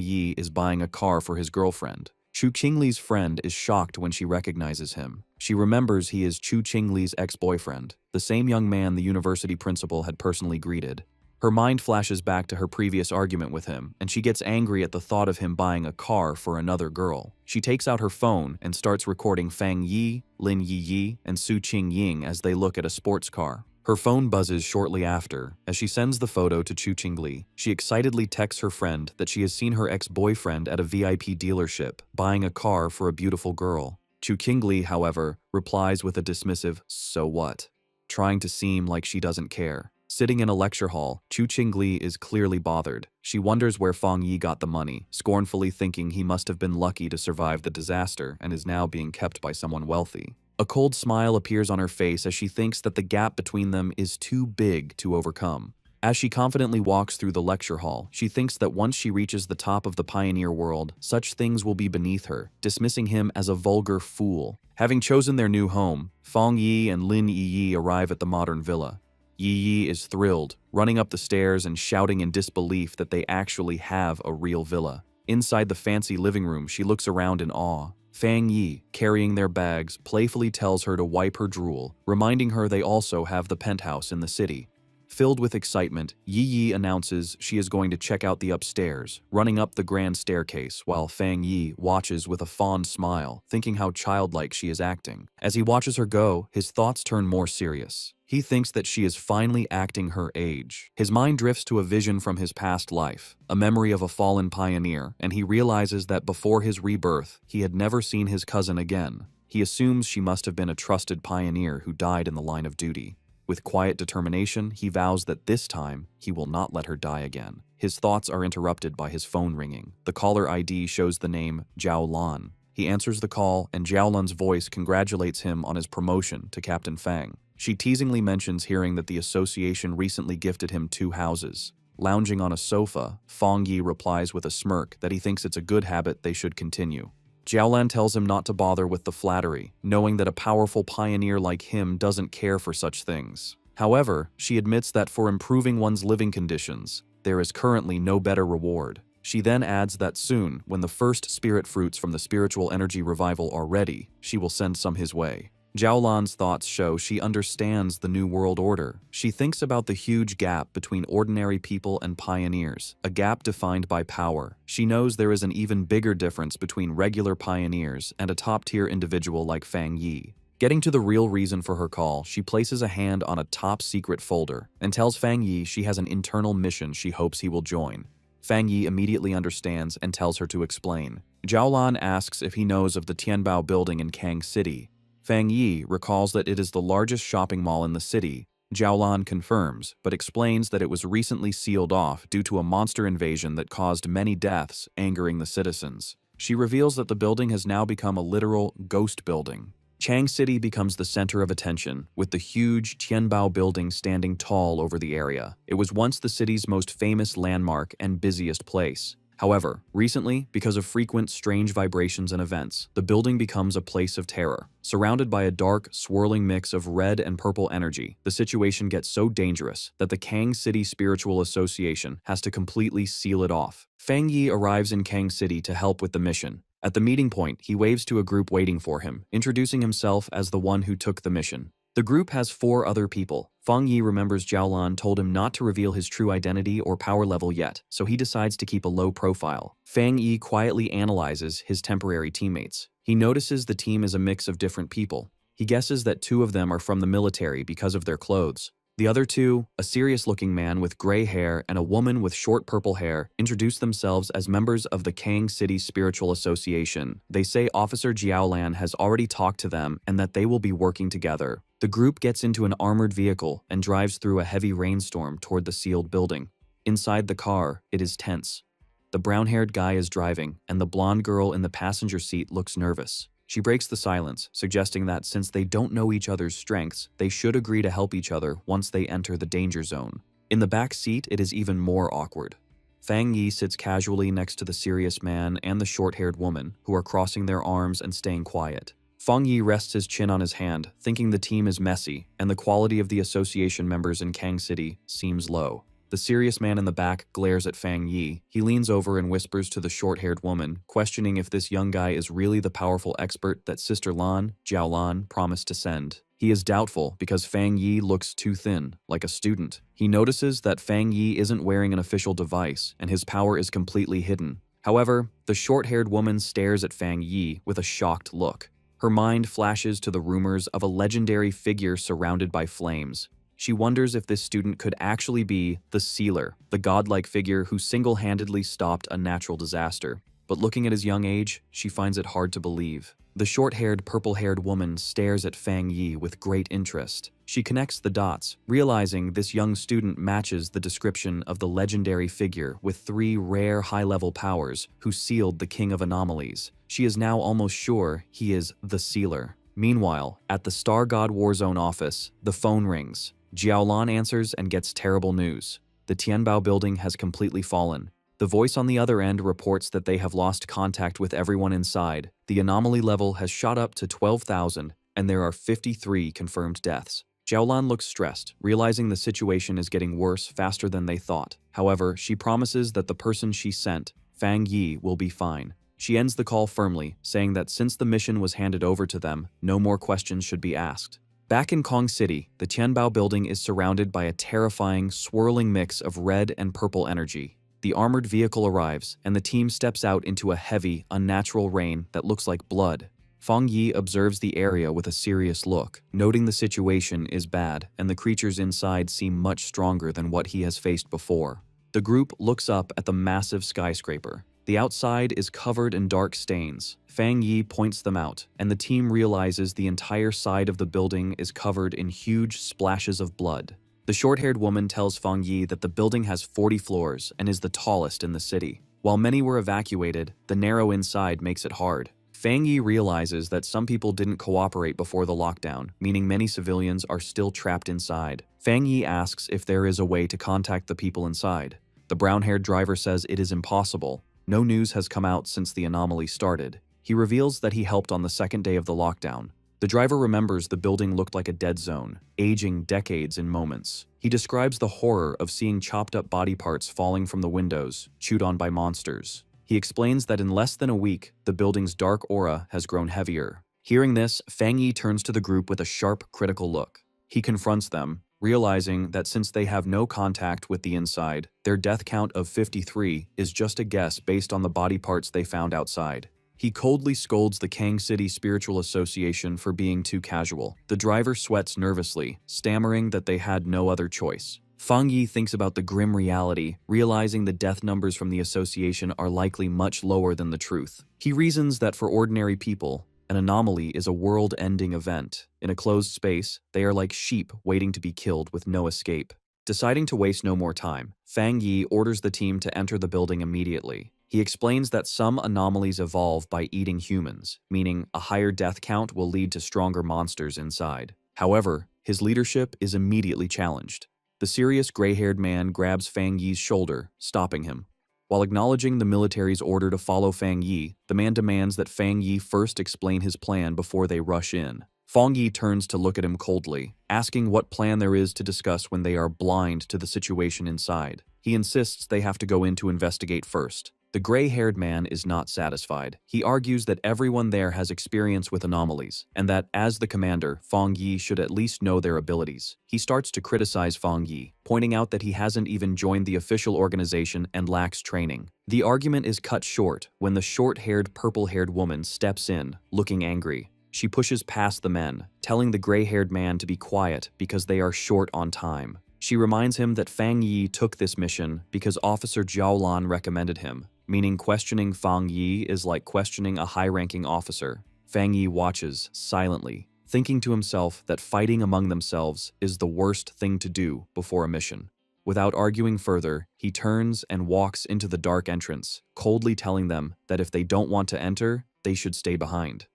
Yi is buying a car for his girlfriend. Chu Qingli's friend is shocked when she recognizes him. She remembers he is Chu Qingli's ex-boyfriend, the same young man the university principal had personally greeted. Her mind flashes back to her previous argument with him, and she gets angry at the thought of him buying a car for another girl. She takes out her phone and starts recording Fang Yi, Lin Yi, and Su Qingying as they look at a sports car. Her phone buzzes shortly after. As she sends the photo to Chu Qingli, she excitedly texts her friend that she has seen her ex-boyfriend at a VIP dealership, buying a car for a beautiful girl. Chu Qingli, however, replies with a dismissive, "So what?" trying to seem like she doesn't care. Sitting in a lecture hall, Chu Qingli is clearly bothered. She wonders where Fang Yi got the money, scornfully thinking he must have been lucky to survive the disaster and is now being kept by someone wealthy. A cold smile appears on her face as she thinks that the gap between them is too big to overcome. As she confidently walks through the lecture hall, she thinks that once she reaches the top of the pioneer world, such things will be beneath her, dismissing him as a vulgar fool. Having chosen their new home, Fang Yi and Lin Yi arrive at the modern villa. Yi is thrilled, running up the stairs and shouting in disbelief that they actually have a real villa. Inside the fancy living room, she looks around in awe. Fang Yi, carrying their bags, playfully tells her to wipe her drool, reminding her they also have the penthouse in the city. Filled with excitement, Yi announces she is going to check out the upstairs, running up the grand staircase while Fang Yi watches with a fond smile, thinking how childlike she is acting. As he watches her go, his thoughts turn more serious. He thinks that she is finally acting her age. His mind drifts to a vision from his past life, a memory of a fallen pioneer, and he realizes that before his rebirth, he had never seen his cousin again. He assumes she must have been a trusted pioneer who died in the line of duty. With quiet determination, he vows that this time, he will not let her die again. His thoughts are interrupted by his phone ringing. The caller ID shows the name Zhao Lan. He answers the call, and Zhao Lan's voice congratulates him on his promotion to Captain Fang. She teasingly mentions hearing that the association recently gifted him 2 houses. Lounging on a sofa, Fang Yi replies with a smirk that he thinks it's a good habit they should continue. Jiaolan tells him not to bother with the flattery, knowing that a powerful pioneer like him doesn't care for such things. However, she admits that for improving one's living conditions, there is currently no better reward. She then adds that soon, when the first spirit fruits from the spiritual energy revival are ready, she will send some his way. Jiaolan's thoughts show she understands the New World Order. She thinks about the huge gap between ordinary people and pioneers, a gap defined by power. She knows there is an even bigger difference between regular pioneers and a top-tier individual like Fang Yi. Getting to the real reason for her call, she places a hand on a top-secret folder and tells Fang Yi she has an internal mission she hopes he will join. Fang Yi immediately understands and tells her to explain. Jiaolan asks if he knows of the Tianbao building in Kang City. Fang Yi recalls that it is the largest shopping mall in the city. Jiaolan confirms, but explains that it was recently sealed off due to a monster invasion that caused many deaths, angering the citizens. She reveals that the building has now become a literal ghost building. Chang City becomes the center of attention, with the huge Tianbao building standing tall over the area. It was once the city's most famous landmark and busiest place. However, recently, because of frequent strange vibrations and events, the building becomes a place of terror. Surrounded by a dark, swirling mix of red and purple energy, the situation gets so dangerous that the Kang City Spiritual Association has to completely seal it off. Fang Yi arrives in Kang City to help with the mission. At the meeting point, he waves to a group waiting for him, introducing himself as the one who took the mission. The group has 4 other people. Fang Yi remembers Jiaolan told him not to reveal his true identity or power level yet, so he decides to keep a low profile. Fang Yi quietly analyzes his temporary teammates. He notices the team is a mix of different people. He guesses that 2 of them are from the military because of their clothes. The other 2, a serious-looking man with gray hair and a woman with short purple hair, introduce themselves as members of the Kang City Spiritual Association. They say Officer Jiaolan has already talked to them and that they will be working together. The group gets into an armored vehicle and drives through a heavy rainstorm toward the sealed building. Inside the car, it is tense. The brown-haired guy is driving, and the blonde girl in the passenger seat looks nervous. She breaks the silence, suggesting that since they don't know each other's strengths, they should agree to help each other once they enter the danger zone. In the back seat, it is even more awkward. Fang Yi sits casually next to the serious man and the short-haired woman, who are crossing their arms and staying quiet. Fang Yi rests his chin on his hand, thinking the team is messy, and the quality of the association members in Kang City seems low. The serious man in the back glares at Fang Yi. He leans over and whispers to the short-haired woman, questioning if this young guy is really the powerful expert that Sister Lan, Jiao Lan, promised to send. He is doubtful because Fang Yi looks too thin, like a student. He notices that Fang Yi isn't wearing an official device, and his power is completely hidden. However, the short-haired woman stares at Fang Yi with a shocked look. Her mind flashes to the rumors of a legendary figure surrounded by flames. She wonders if this student could actually be the Sealer, the godlike figure who single-handedly stopped a natural disaster. But looking at his young age, she finds it hard to believe. The short-haired, purple-haired woman stares at Fang Yi with great interest. She connects the dots, realizing this young student matches the description of the legendary figure with 3 rare high-level powers who sealed the King of Anomalies. She is now almost sure he is the Sealer. Meanwhile, at the Star God Warzone office, the phone rings. Jiao Lan answers and gets terrible news. The Tianbao building has completely fallen. The voice on the other end reports that they have lost contact with everyone inside. The anomaly level has shot up to 12,000, and there are 53 confirmed deaths. Jiao Lan looks stressed, realizing the situation is getting worse faster than they thought. However, she promises that the person she sent, Fang Yi, will be fine. She ends the call firmly, saying that since the mission was handed over to them, no more questions should be asked. Back in Kong City, the Tianbao building is surrounded by a terrifying, swirling mix of red and purple energy. The armored vehicle arrives, and the team steps out into a heavy, unnatural rain that looks like blood. Fang Yi observes the area with a serious look, noting the situation is bad and the creatures inside seem much stronger than what he has faced before. The group looks up at the massive skyscraper. The outside is covered in dark stains. Fang Yi points them out, and the team realizes the entire side of the building is covered in huge splashes of blood. The short-haired woman tells Fang Yi that the building has 40 floors and is the tallest in the city. While many were evacuated, the narrow inside makes it hard. Fang Yi realizes that some people didn't cooperate before the lockdown, meaning many civilians are still trapped inside. Fang Yi asks if there is a way to contact the people inside. The brown-haired driver says it is impossible. No news has come out since the anomaly started. He reveals that he helped on the second day of the lockdown. The driver remembers the building looked like a dead zone, aging decades in moments. He describes the horror of seeing chopped up body parts falling from the windows, chewed on by monsters. He explains that in less than a week, the building's dark aura has grown heavier. Hearing this, Fang Yi turns to the group with a sharp, critical look. He confronts them, realizing that since they have no contact with the inside, their death count of 53 is just a guess based on the body parts they found outside. He coldly scolds the Kang City Spiritual Association for being too casual. The driver sweats nervously, stammering that they had no other choice. Fang Yi thinks about the grim reality, realizing the death numbers from the association are likely much lower than the truth. He reasons that for ordinary people, an anomaly is a world-ending event. In a closed space, they are like sheep waiting to be killed with no escape. Deciding to waste no more time, Fang Yi orders the team to enter the building immediately. He explains that some anomalies evolve by eating humans, meaning a higher death count will lead to stronger monsters inside. However, his leadership is immediately challenged. The serious gray-haired man grabs Fang Yi's shoulder, stopping him. While acknowledging the military's order to follow Fang Yi, the man demands that Fang Yi first explain his plan before they rush in. Fang Yi turns to look at him coldly, asking what plan there is to discuss when they are blind to the situation inside. He insists they have to go in to investigate first. The gray-haired man is not satisfied. He argues that everyone there has experience with anomalies, and that, as the commander, Fang Yi should at least know their abilities. He starts to criticize Fang Yi, pointing out that he hasn't even joined the official organization and lacks training. The argument is cut short when the short-haired, purple-haired woman steps in, looking angry. She pushes past the men, telling the gray-haired man to be quiet because they are short on time. She reminds him that Fang Yi took this mission because Officer Jiao Lan recommended him, meaning questioning Fang Yi is like questioning a high-ranking officer. Fang Yi watches silently, thinking to himself that fighting among themselves is the worst thing to do before a mission. Without arguing further, he turns and walks into the dark entrance, coldly telling them that if they don't want to enter, they should stay behind.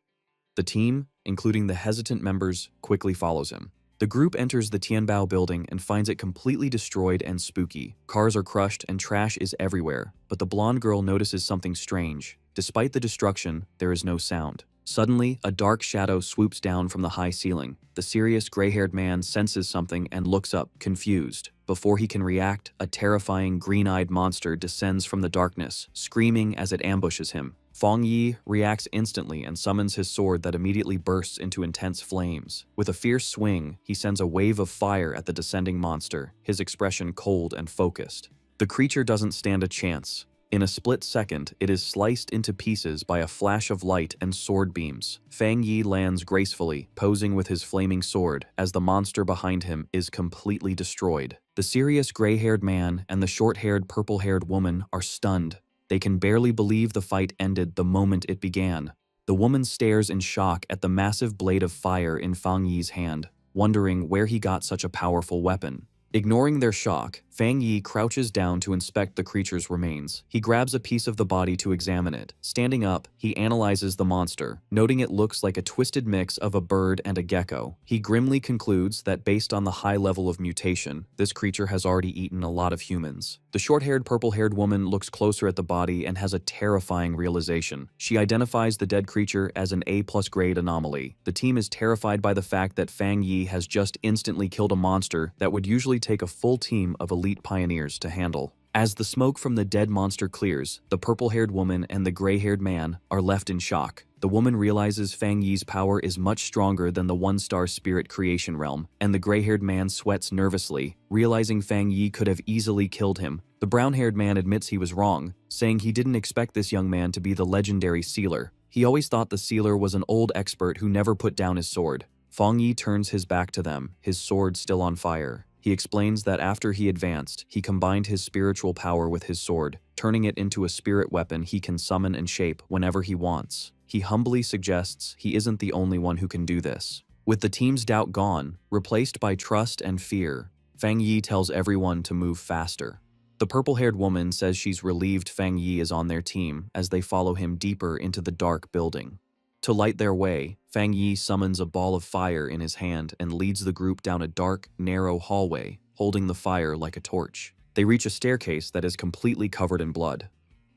The team, including the hesitant members, quickly follows him. The group enters the Tianbao building and finds it completely destroyed and spooky. Cars are crushed and trash is everywhere, but the blonde girl notices something strange. Despite the destruction, there is no sound. Suddenly, a dark shadow swoops down from the high ceiling. The serious gray-haired man senses something and looks up, confused. Before he can react, a terrifying green-eyed monster descends from the darkness, screaming as it ambushes him. Fang Yi reacts instantly and summons his sword that immediately bursts into intense flames. With a fierce swing, he sends a wave of fire at the descending monster, his expression cold and focused. The creature doesn't stand a chance. In a split second, it is sliced into pieces by a flash of light and sword beams. Fang Yi lands gracefully, posing with his flaming sword, as the monster behind him is completely destroyed. The serious gray-haired man and the short-haired purple-haired woman are stunned. They can barely believe the fight ended the moment it began. The woman stares in shock at the massive blade of fire in Fang Yi's hand, wondering where he got such a powerful weapon. Ignoring their shock, Fang Yi crouches down to inspect the creature's remains. He grabs a piece of the body to examine it. Standing up, he analyzes the monster, noting it looks like a twisted mix of a bird and a gecko. He grimly concludes that based on the high level of mutation, this creature has already eaten a lot of humans. The short-haired, purple-haired woman looks closer at the body and has a terrifying realization. She identifies the dead creature as an A+ grade anomaly. The team is terrified by the fact that Fang Yi has just instantly killed a monster that would usually take a full team of elite pioneers to handle. As the smoke from the dead monster clears, the purple-haired woman and the gray-haired man are left in shock. The woman realizes Fang Yi's power is much stronger than the one-star spirit creation realm, and the gray-haired man sweats nervously, realizing Fang Yi could have easily killed him. The brown-haired man admits he was wrong, saying he didn't expect this young man to be the legendary sealer. He always thought the sealer was an old expert who never put down his sword. Fang Yi turns his back to them, his sword still on fire. He explains that after he advanced, he combined his spiritual power with his sword, turning it into a spirit weapon he can summon and shape whenever he wants. He humbly suggests he isn't the only one who can do this. With the team's doubt gone, replaced by trust and fear, Fang Yi tells everyone to move faster. The purple-haired woman says she's relieved Fang Yi is on their team as they follow him deeper into the dark building. To light their way, Fang Yi summons a ball of fire in his hand and leads the group down a dark, narrow hallway, holding the fire like a torch. They reach a staircase that is completely covered in blood.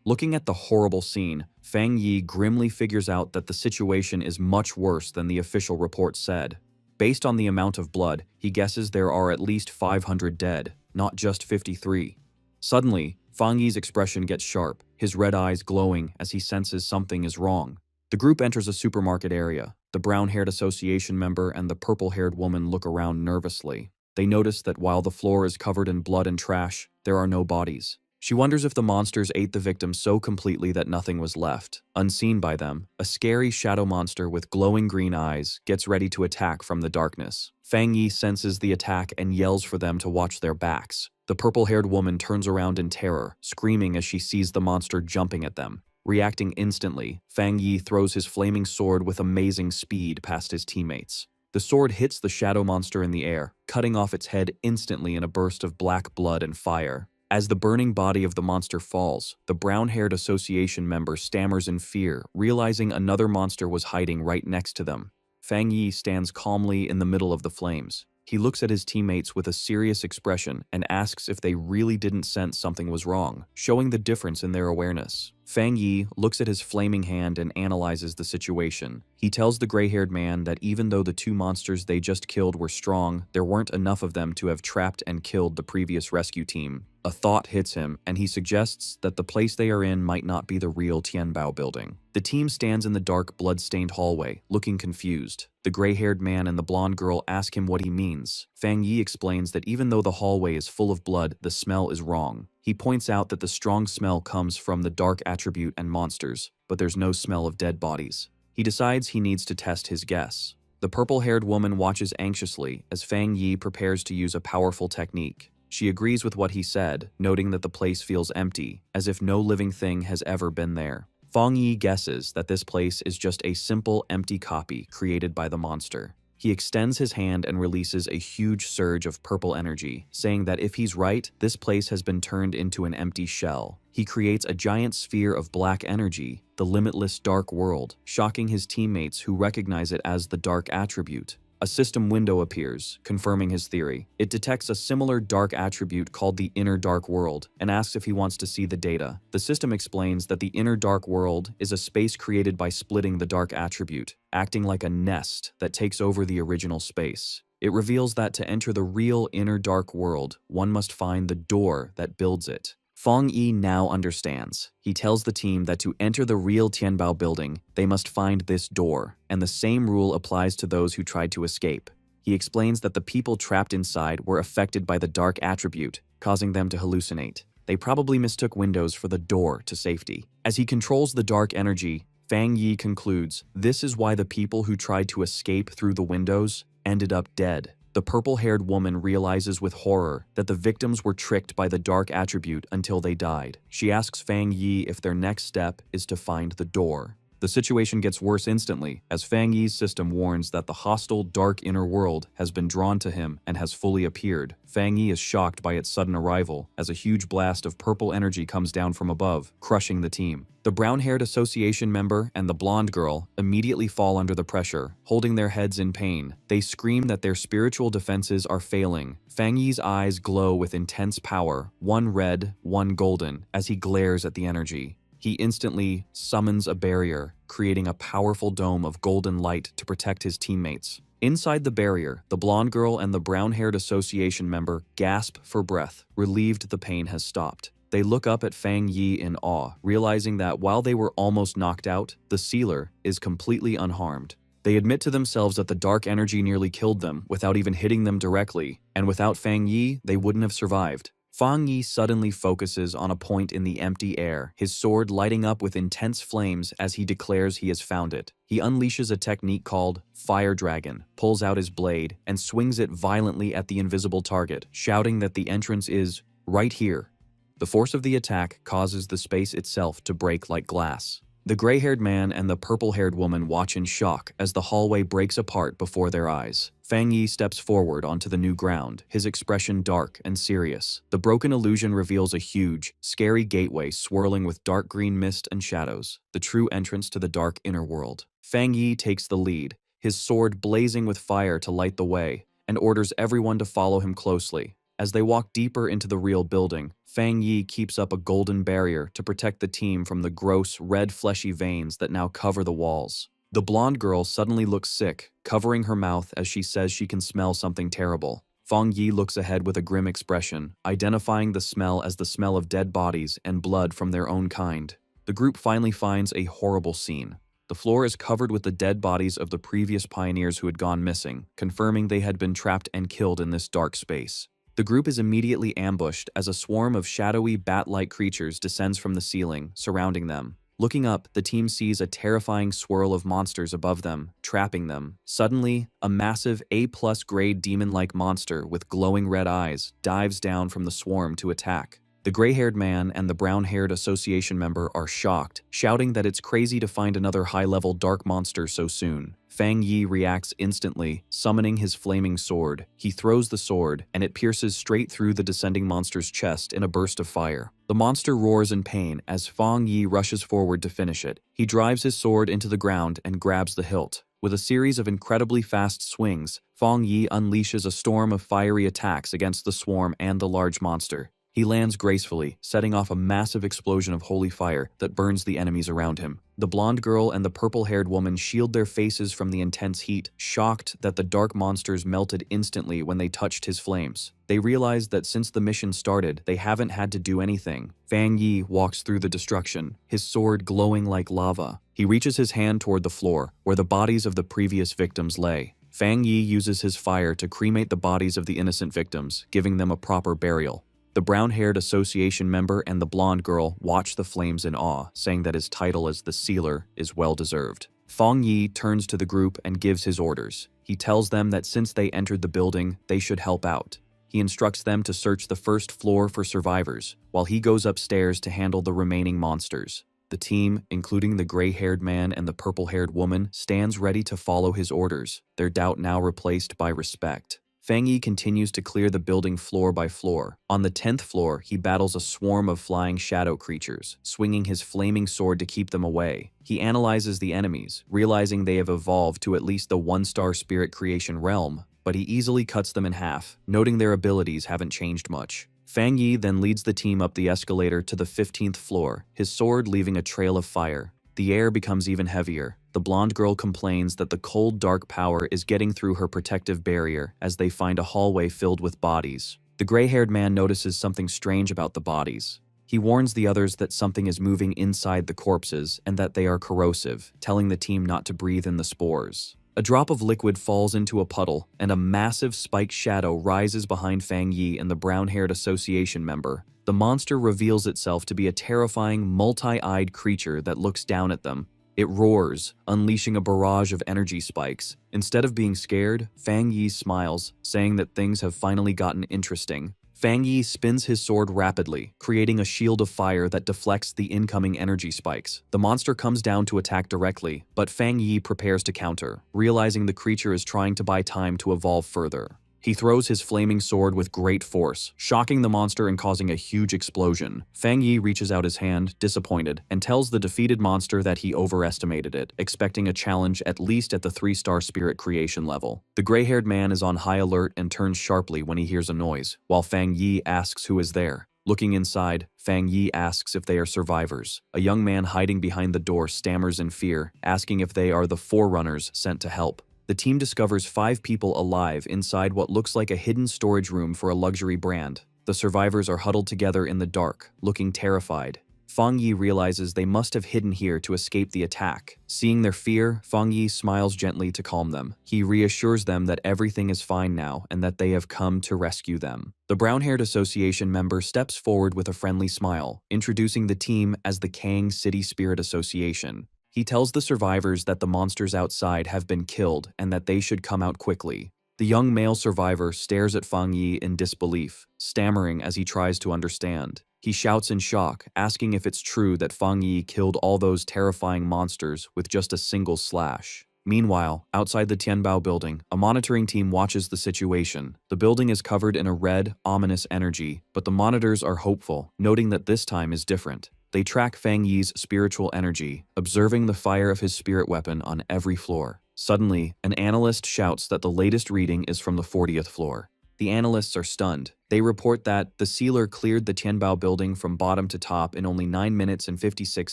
Looking at the horrible scene, Fang Yi grimly figures out that the situation is much worse than the official report said. Based on the amount of blood, he guesses there are at least 500 dead, not just 53. Suddenly, Fang Yi's expression gets sharp, his red eyes glowing as he senses something is wrong. The group enters a supermarket area. The brown-haired association member and the purple-haired woman look around nervously. They notice that while the floor is covered in blood and trash, there are no bodies. She wonders if the monsters ate the victim so completely that nothing was left. Unseen by them, a scary shadow monster with glowing green eyes gets ready to attack from the darkness. Fang Yi senses the attack and yells for them to watch their backs. The purple-haired woman turns around in terror, screaming as she sees the monster jumping at them. Reacting instantly, Fang Yi throws his flaming sword with amazing speed past his teammates. The sword hits the shadow monster in the air, cutting off its head instantly in a burst of black blood and fire. As the burning body of the monster falls, the brown-haired association member stammers in fear, realizing another monster was hiding right next to them. Fang Yi stands calmly in the middle of the flames. He looks at his teammates with a serious expression and asks if they really didn't sense something was wrong, showing the difference in their awareness. Fang Yi looks at his flaming hand and analyzes the situation. He tells the gray-haired man that even though the two monsters they just killed were strong, there weren't enough of them to have trapped and killed the previous rescue team. A thought hits him, and he suggests that the place they are in might not be the real Tianbao building. The team stands in the dark, blood-stained hallway, looking confused. The gray-haired man and the blonde girl ask him what he means. Fang Yi explains that even though the hallway is full of blood, the smell is wrong. He points out that the strong smell comes from the dark attribute and monsters, but there's no smell of dead bodies. He decides he needs to test his guess. The purple-haired woman watches anxiously as Fang Yi prepares to use a powerful technique. She agrees with what he said, noting that the place feels empty, as if no living thing has ever been there. Fang Yi guesses that this place is just a simple, empty copy created by the monster. He extends his hand and releases a huge surge of purple energy, saying that if he's right, this place has been turned into an empty shell. He creates a giant sphere of black energy, the limitless dark world, shocking his teammates who recognize it as the dark attribute. A system window appears, confirming his theory. It detects a similar dark attribute called the inner dark world and asks if he wants to see the data. The system explains that the inner dark world is a space created by splitting the dark attribute, acting like a nest that takes over the original space. It reveals that to enter the real inner dark world, one must find the door that builds it. Feng Yi now understands. He tells the team that to enter the real Tianbao building, they must find this door, and the same rule applies to those who tried to escape. He explains that the people trapped inside were affected by the dark attribute, causing them to hallucinate. They probably mistook windows for the door to safety. As he controls the dark energy, Feng Yi concludes, this is why the people who tried to escape through the windows ended up dead. The purple-haired woman realizes with horror that the victims were tricked by the dark attribute until they died. She asks Feng Yi if their next step is to find the door. The situation gets worse instantly, as Feng Yi's system warns that the hostile dark inner world has been drawn to him and has fully appeared. Feng Yi is shocked by its sudden arrival, as a huge blast of purple energy comes down from above, crushing the team. The brown-haired association member and the blonde girl immediately fall under the pressure, holding their heads in pain. They scream that their spiritual defenses are failing. Feng Yi's eyes glow with intense power, one red, one golden, as he glares at the energy. He instantly summons a barrier, creating a powerful dome of golden light to protect his teammates. Inside the barrier, the blonde girl and the brown-haired association member gasp for breath, relieved the pain has stopped. They look up at Feng Yi in awe, realizing that while they were almost knocked out, the sealer is completely unharmed. They admit to themselves that the dark energy nearly killed them without even hitting them directly, and without Feng Yi, they wouldn't have survived. Feng Yi suddenly focuses on a point in the empty air, his sword lighting up with intense flames as he declares he has found it. He unleashes a technique called Fire Dragon, pulls out his blade, and swings it violently at the invisible target, shouting that the entrance is right here. The force of the attack causes the space itself to break like glass. The gray-haired man and the purple-haired woman watch in shock as the hallway breaks apart before their eyes. Feng Yi steps forward onto the new ground, his expression dark and serious. The broken illusion reveals a huge, scary gateway swirling with dark green mist and shadows, the true entrance to the dark inner world. Feng Yi takes the lead, his sword blazing with fire to light the way, and orders everyone to follow him closely. As they walk deeper into the real building, Feng Yi keeps up a golden barrier to protect the team from the gross, red fleshy veins that now cover the walls. The blonde girl suddenly looks sick, covering her mouth as she says she can smell something terrible. Feng Yi looks ahead with a grim expression, identifying the smell as the smell of dead bodies and blood from their own kind. The group finally finds a horrible scene. The floor is covered with the dead bodies of the previous pioneers who had gone missing, confirming they had been trapped and killed in this dark space. The group is immediately ambushed as a swarm of shadowy bat-like creatures descends from the ceiling, surrounding them. Looking up, the team sees a terrifying swirl of monsters above them, trapping them. Suddenly, a massive A+ grade demon-like monster with glowing red eyes dives down from the swarm to attack. The gray-haired man and the brown-haired association member are shocked, shouting that it's crazy to find another high-level dark monster so soon. Feng Yi reacts instantly, summoning his flaming sword. He throws the sword, and it pierces straight through the descending monster's chest in a burst of fire. The monster roars in pain as Feng Yi rushes forward to finish it. He drives his sword into the ground and grabs the hilt. With a series of incredibly fast swings, Feng Yi unleashes a storm of fiery attacks against the swarm and the large monster. He lands gracefully, setting off a massive explosion of holy fire that burns the enemies around him. The blonde girl and the purple-haired woman shield their faces from the intense heat, shocked that the dark monsters melted instantly when they touched his flames. They realize that since the mission started, they haven't had to do anything. Feng Yi walks through the destruction, his sword glowing like lava. He reaches his hand toward the floor, where the bodies of the previous victims lay. Feng Yi uses his fire to cremate the bodies of the innocent victims, giving them a proper burial. The brown-haired association member and the blonde girl watch the flames in awe, saying that his title as the Sealer is well-deserved. Feng Yi turns to the group and gives his orders. He tells them that since they entered the building, they should help out. He instructs them to search the first floor for survivors, while he goes upstairs to handle the remaining monsters. The team, including the gray-haired man and the purple-haired woman, stands ready to follow his orders, their doubt now replaced by respect. Fang Yi continues to clear the building floor by floor. On the 10th floor, he battles a swarm of flying shadow creatures, swinging his flaming sword to keep them away. He analyzes the enemies, realizing they have evolved to at least the 1-star spirit creation realm, but he easily cuts them in half, noting their abilities haven't changed much. Fang Yi then leads the team up the escalator to the 15th floor, his sword leaving a trail of fire. The air becomes even heavier. The blonde girl complains that the cold, dark power is getting through her protective barrier as they find a hallway filled with bodies. The gray-haired man notices something strange about the bodies. He warns the others that something is moving inside the corpses and that they are corrosive, telling the team not to breathe in the spores. A drop of liquid falls into a puddle, and a massive spiked shadow rises behind Fang Yi and the brown-haired association member. The monster reveals itself to be a terrifying, multi-eyed creature that looks down at them. It roars, unleashing a barrage of energy spikes. Instead of being scared, Fang Yi smiles, saying that things have finally gotten interesting. Fang Yi spins his sword rapidly, creating a shield of fire that deflects the incoming energy spikes. The monster comes down to attack directly, but Fang Yi prepares to counter, realizing the creature is trying to buy time to evolve further. He throws his flaming sword with great force, shocking the monster and causing a huge explosion. Fang Yi reaches out his hand, disappointed, and tells the defeated monster that he overestimated it, expecting a challenge at least at the 3-star spirit creation level. The gray-haired man is on high alert and turns sharply when he hears a noise, while Fang Yi asks who is there. Looking inside, Fang Yi asks if they are survivors. A young man hiding behind the door stammers in fear, asking if they are the forerunners sent to help. The team discovers 5 people alive inside what looks like a hidden storage room for a luxury brand. The survivors are huddled together in the dark, looking terrified. Fang Yi realizes they must have hidden here to escape the attack. Seeing their fear, Fang Yi smiles gently to calm them. He reassures them that everything is fine now and that they have come to rescue them. The brown-haired association member steps forward with a friendly smile, introducing the team as the Kang City Spirit Association. He tells the survivors that the monsters outside have been killed and that they should come out quickly. The young male survivor stares at Fang Yi in disbelief, stammering as he tries to understand. He shouts in shock, asking if it's true that Fang Yi killed all those terrifying monsters with just a single slash. Meanwhile, outside the Tianbao building, a monitoring team watches the situation. The building is covered in a red, ominous energy, but the monitors are hopeful, noting that this time is different. They track Fang Yi's spiritual energy, observing the fire of his spirit weapon on every floor. Suddenly, an analyst shouts that the latest reading is from the 40th floor. The analysts are stunned. They report that the sealer cleared the Tianbao building from bottom to top in only 9 minutes and 56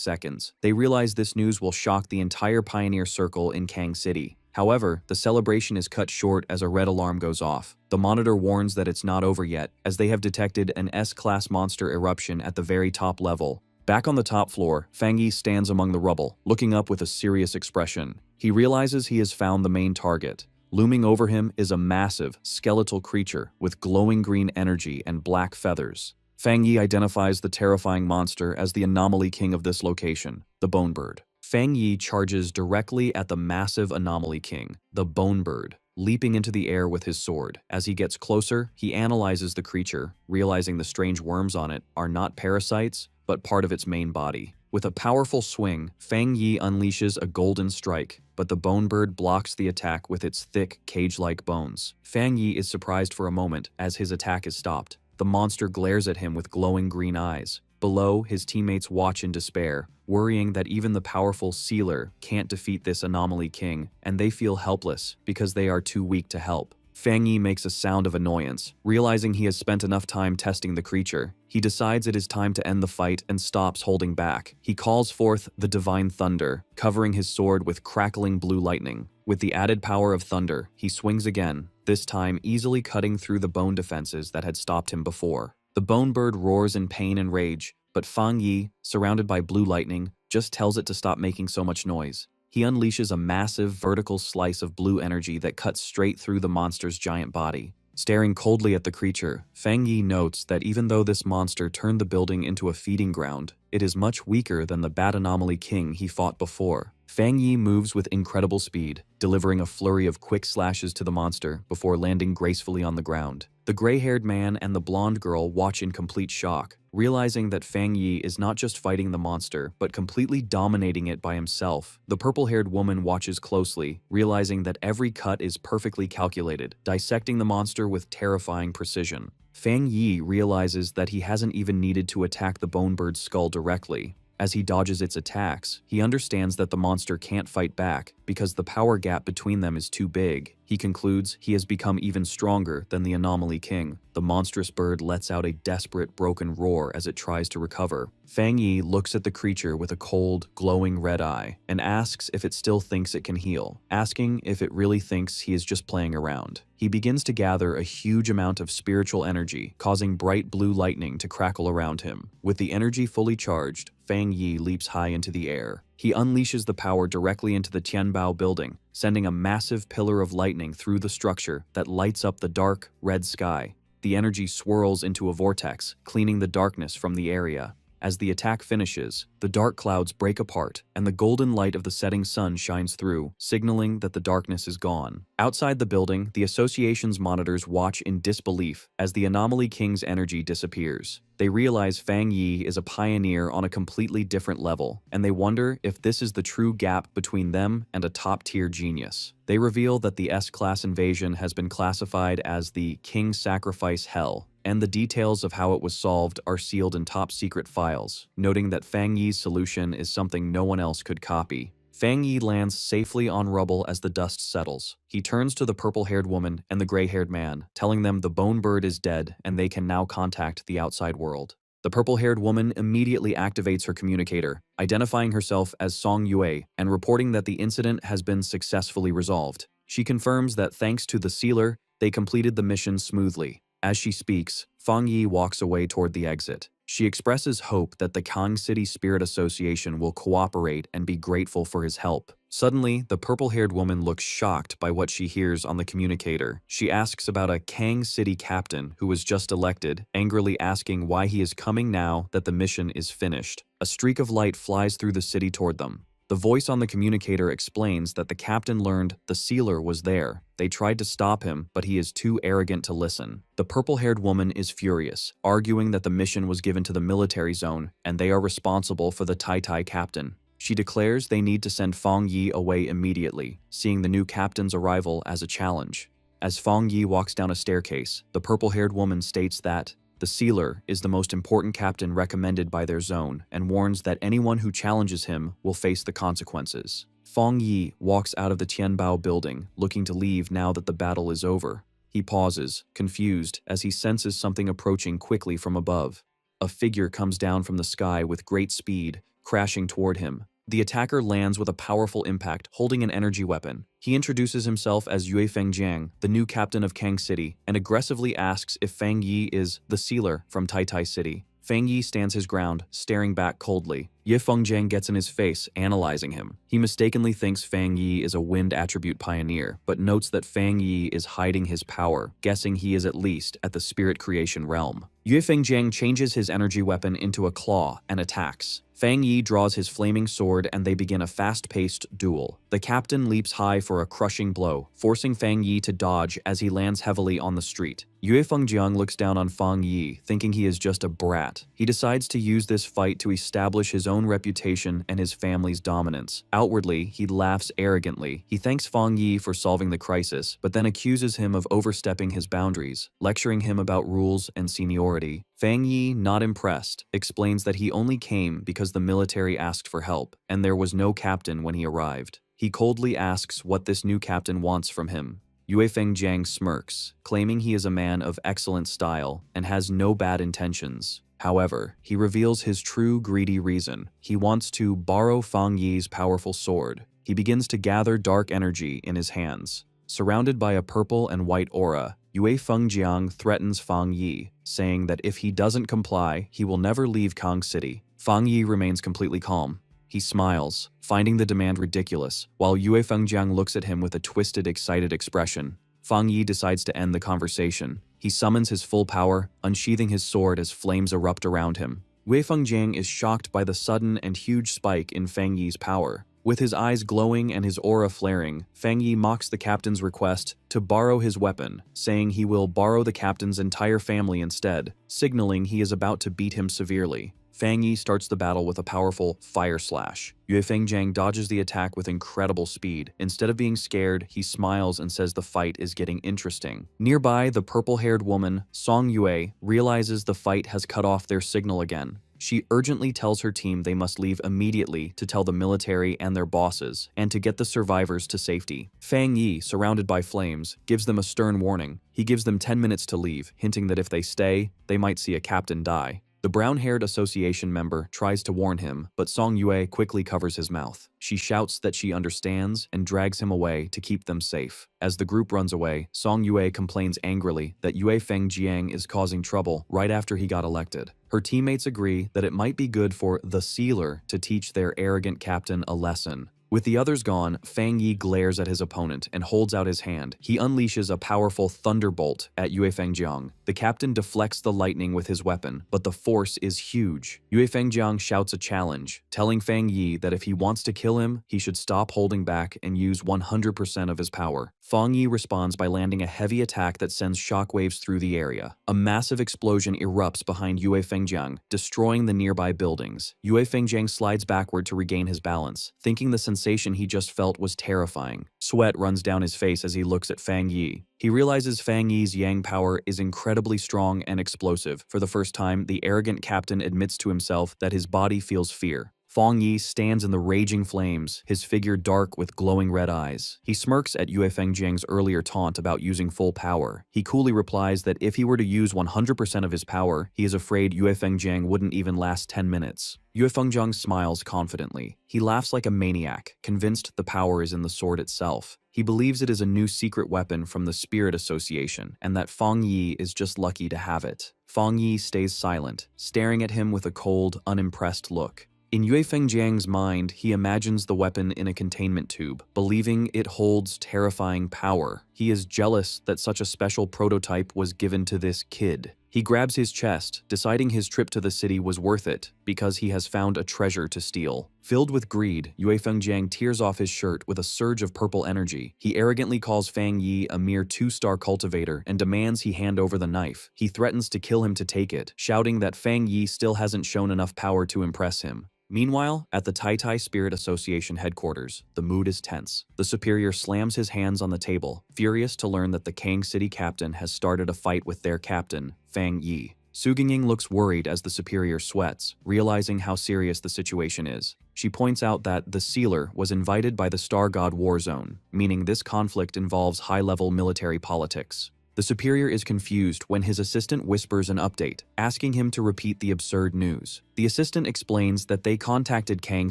seconds. They realize this news will shock the entire Pioneer Circle in Kang City. However, the celebration is cut short as a red alarm goes off. The monitor warns that it's not over yet, as they have detected an S-class monster eruption at the very top level. Back on the top floor, Fang Yi stands among the rubble, looking up with a serious expression. He realizes he has found the main target. Looming over him is a massive, skeletal creature with glowing green energy and black feathers. Fang Yi identifies the terrifying monster as the anomaly king of this location, the Bone Bird. Fang Yi charges directly at the massive anomaly king, the Bone Bird, leaping into the air with his sword. As he gets closer, he analyzes the creature, realizing the strange worms on it are not parasites, but part of its main body. With a powerful swing, Fang Yi unleashes a golden strike, but the Bone Bird blocks the attack with its thick, cage-like bones. Fang Yi is surprised for a moment as his attack is stopped. The monster glares at him with glowing green eyes. Below, his teammates watch in despair, worrying that even the powerful sealer can't defeat this anomaly king, and they feel helpless because they are too weak to help. Fang Yi makes a sound of annoyance, realizing he has spent enough time testing the creature. He decides it is time to end the fight and stops holding back. He calls forth the Divine Thunder, covering his sword with crackling blue lightning. With the added power of thunder, he swings again, this time easily cutting through the bone defenses that had stopped him before. The Bone Bird roars in pain and rage, but Fang Yi, surrounded by blue lightning, just tells it to stop making so much noise. He unleashes a massive vertical slice of blue energy that cuts straight through the monster's giant body. Staring coldly at the creature, Fang Yi notes that even though this monster turned the building into a feeding ground, it is much weaker than the Bat Anomaly King he fought before. Fang Yi moves with incredible speed, delivering a flurry of quick slashes to the monster before landing gracefully on the ground. The gray-haired man and the blonde girl watch in complete shock, realizing that Fang Yi is not just fighting the monster, but completely dominating it by himself. The purple-haired woman watches closely, realizing that every cut is perfectly calculated, dissecting the monster with terrifying precision. Fang Yi realizes that he hasn't even needed to attack the bone bird's skull directly. As he dodges its attacks, he understands that the monster can't fight back because the power gap between them is too big. He concludes he has become even stronger than the Anomaly King. The monstrous bird lets out a desperate, broken roar as it tries to recover. Fang Yi looks at the creature with a cold, glowing red eye and asks if it still thinks it can heal, asking if it really thinks he is just playing around. He begins to gather a huge amount of spiritual energy, causing bright blue lightning to crackle around him. With the energy fully charged, Fang Yi leaps high into the air. He unleashes the power directly into the Tianbao building, sending a massive pillar of lightning through the structure that lights up the dark, red sky. The energy swirls into a vortex, cleaning the darkness from the area. As the attack finishes, the dark clouds break apart, and the golden light of the setting sun shines through, signaling that the darkness is gone. Outside the building, the association's monitors watch in disbelief as the Anomaly King's energy disappears. They realize Fang Yi is a pioneer on a completely different level, and they wonder if this is the true gap between them and a top-tier genius. They reveal that the S-Class invasion has been classified as the King Sacrifice Hell, and the details of how it was solved are sealed in top-secret files, noting that Fang Yi's solution is something no one else could copy. Fang Yi lands safely on rubble as the dust settles. He turns to the purple-haired woman and the gray-haired man, telling them the bone bird is dead and they can now contact the outside world. The purple-haired woman immediately activates her communicator, identifying herself as Song Yue and reporting that the incident has been successfully resolved. She confirms that thanks to the sealer, they completed the mission smoothly. As she speaks, Fang Yi walks away toward the exit. She expresses hope that the Kang City Spirit Association will cooperate and be grateful for his help. Suddenly, the purple-haired woman looks shocked by what she hears on the communicator. She asks about a Kang City captain who was just elected, angrily asking why he is coming now that the mission is finished. A streak of light flies through the city toward them. The voice on the communicator explains that the captain learned the sealer was there. They tried to stop him, but he is too arrogant to listen. The purple-haired woman is furious, arguing that the mission was given to the military zone and they are responsible for the Tai captain. She declares they need to send Fang Yi away immediately, seeing the new captain's arrival as a challenge. As Fang Yi walks down a staircase, the purple-haired woman states that the sealer is the most important captain recommended by their zone and warns that anyone who challenges him will face the consequences. Fang Yi walks out of the Tianbao building, looking to leave now that the battle is over. He pauses, confused, as he senses something approaching quickly from above. A figure comes down from the sky with great speed, crashing toward him. The attacker lands with a powerful impact, holding an energy weapon. He introduces himself as Yue Fengjiang, the new captain of Kang City, and aggressively asks if Fang Yi is the sealer from Tai City. Fang Yi stands his ground, staring back coldly. Yue Fengjiang gets in his face, analyzing him. He mistakenly thinks Fang Yi is a wind attribute pioneer, but notes that Fang Yi is hiding his power, guessing he is at least at the spirit creation realm. Yue Fengjiang changes his energy weapon into a claw and attacks. Fang Yi draws his flaming sword and they begin a fast-paced duel. The captain leaps high for a crushing blow, forcing Fang Yi to dodge as he lands heavily on the street. Yue Fengjiang looks down on Fang Yi, thinking he is just a brat. He decides to use this fight to establish his own reputation and his family's dominance. Outwardly, he laughs arrogantly. He thanks Fang Yi for solving the crisis, but then accuses him of overstepping his boundaries, lecturing him about rules and seniority. Fang Yi, not impressed, explains that he only came because the military asked for help, and there was no captain when he arrived. He coldly asks what this new captain wants from him. Yue Fengjiang smirks, claiming he is a man of excellent style and has no bad intentions. However, he reveals his true greedy reason. He wants to borrow Fang Yi's powerful sword. He begins to gather dark energy in his hands. Surrounded by a purple and white aura, Yue Fengjiang threatens Fang Yi, saying that if he doesn't comply, he will never leave Kang City. Fang Yi remains completely calm. He smiles, finding the demand ridiculous, while Yue Fengjiang looks at him with a twisted, excited expression. Fang Yi decides to end the conversation. He summons his full power, unsheathing his sword as flames erupt around him. Yue Fengjiang is shocked by the sudden and huge spike in Fang Yi's power. With his eyes glowing and his aura flaring, Fang Yi mocks the captain's request to borrow his weapon, saying he will borrow the captain's entire family instead, signaling he is about to beat him severely. Fang Yi starts the battle with a powerful fire slash. Yue Fengjiang dodges the attack with incredible speed. Instead of being scared, he smiles and says the fight is getting interesting. Nearby, the purple-haired woman, Song Yue, realizes the fight has cut off their signal again. She urgently tells her team they must leave immediately to tell the military and their bosses, and to get the survivors to safety. Fang Yi, surrounded by flames, gives them a stern warning. He gives them 10 minutes to leave, hinting that if they stay, they might see a captain die. The brown-haired association member tries to warn him, but Song Yue quickly covers his mouth. She shouts that she understands and drags him away to keep them safe. As the group runs away, Song Yue complains angrily that Yue Fengjiang is causing trouble right after he got elected. Her teammates agree that it might be good for the Sealer to teach their arrogant captain a lesson. With the others gone, Fang Yi glares at his opponent and holds out his hand. He unleashes a powerful thunderbolt at Yue Fengjiang. The captain deflects the lightning with his weapon, but the force is huge. Yue Fengjiang shouts a challenge, telling Fang Yi that if he wants to kill him, he should stop holding back and use 100% of his power. Fang Yi responds by landing a heavy attack that sends shockwaves through the area. A massive explosion erupts behind Yue Fengjiang, destroying the nearby buildings. Yue Fengjiang slides backward to regain his balance, thinking the sensation he just felt was terrifying. Sweat runs down his face as he looks at Fang Yi. He realizes Fang Yi's yang power is incredibly strong and explosive. For the first time, the arrogant captain admits to himself that his body feels fear. Fang Yi stands in the raging flames, his figure dark with glowing red eyes. He smirks at Yue Fengjiang's earlier taunt about using full power. He coolly replies that if he were to use 100% of his power, he is afraid Yue Fengjiang wouldn't even last 10 minutes. Yue Fengjiang smiles confidently. He laughs like a maniac, convinced the power is in the sword itself. He believes it is a new secret weapon from the Spirit Association, and that Fang Yi is just lucky to have it. Fang Yi stays silent, staring at him with a cold, unimpressed look. In Yue Fengjiang's mind, he imagines the weapon in a containment tube, believing it holds terrifying power. He is jealous that such a special prototype was given to this kid. He grabs his chest, deciding his trip to the city was worth it because he has found a treasure to steal. Filled with greed, Yue Fengjiang tears off his shirt with a surge of purple energy. He arrogantly calls Fang Yi a mere 2-star cultivator and demands he hand over the knife. He threatens to kill him to take it, shouting that Fang Yi still hasn't shown enough power to impress him. Meanwhile, at the Tai Spirit Association headquarters, the mood is tense. The superior slams his hands on the table, furious to learn that the Kang City captain has started a fight with their captain, Fang Yi. Su Gingying looks worried as the superior sweats, realizing how serious the situation is. She points out that the Sealer was invited by the Star God War Zone, meaning this conflict involves high-level military politics. The superior is confused when his assistant whispers an update, asking him to repeat the absurd news. The assistant explains that they contacted Kang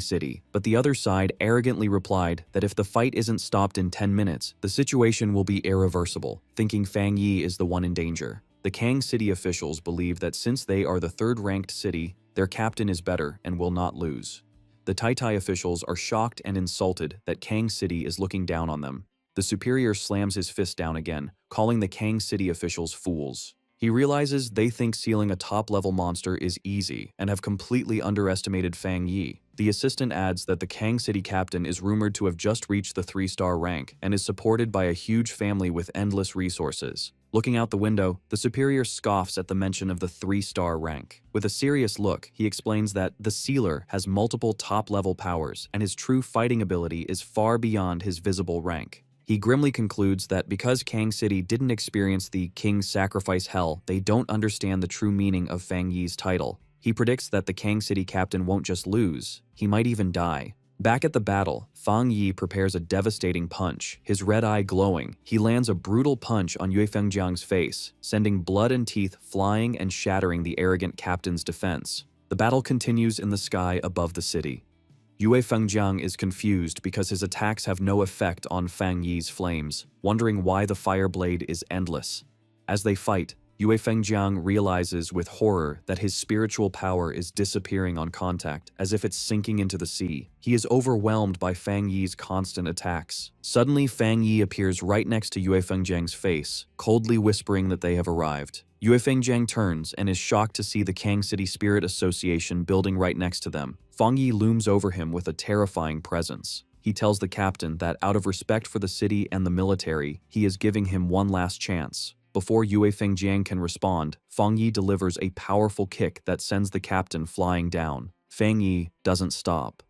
City, but the other side arrogantly replied that if the fight isn't stopped in 10 minutes, the situation will be irreversible, thinking Fang Yi is the one in danger. The Kang City officials believe that since they are the third-ranked city, their captain is better and will not lose. The Tai officials are shocked and insulted that Kang City is looking down on them. The superior slams his fist down again, calling the Kang City officials fools. He realizes they think sealing a top-level monster is easy and have completely underestimated Fang Yi. The assistant adds that the Kang City captain is rumored to have just reached the 3-star rank and is supported by a huge family with endless resources. Looking out the window, the superior scoffs at the mention of the 3-star rank. With a serious look, he explains that the Sealer has multiple top-level powers and his true fighting ability is far beyond his visible rank. He grimly concludes that because Kang City didn't experience the King's Sacrifice Hell, they don't understand the true meaning of Fang Yi's title. He predicts that the Kang City captain won't just lose, he might even die. Back at the battle, Fang Yi prepares a devastating punch, his red eye glowing. He lands a brutal punch on Yue Fengjiang's face, sending blood and teeth flying and shattering the arrogant captain's defense. The battle continues in the sky above the city. Yue Fengjiang is confused because his attacks have no effect on Fang Yi's flames, wondering why the fire blade is endless. As they fight, Yue Fengjiang realizes with horror that his spiritual power is disappearing on contact, as if it's sinking into the sea. He is overwhelmed by Fang Yi's constant attacks. Suddenly, Fang Yi appears right next to Yue Fengjiang's face, coldly whispering that they have arrived. Yue Fengjiang turns and is shocked to see the Kang City Spirit Association building right next to them. Fang Yi looms over him with a terrifying presence. He tells the captain that out of respect for the city and the military, he is giving him one last chance. Before Yue Fengjiang can respond, Fang Yi delivers a powerful kick that sends the captain flying down. Fang Yi doesn't stop.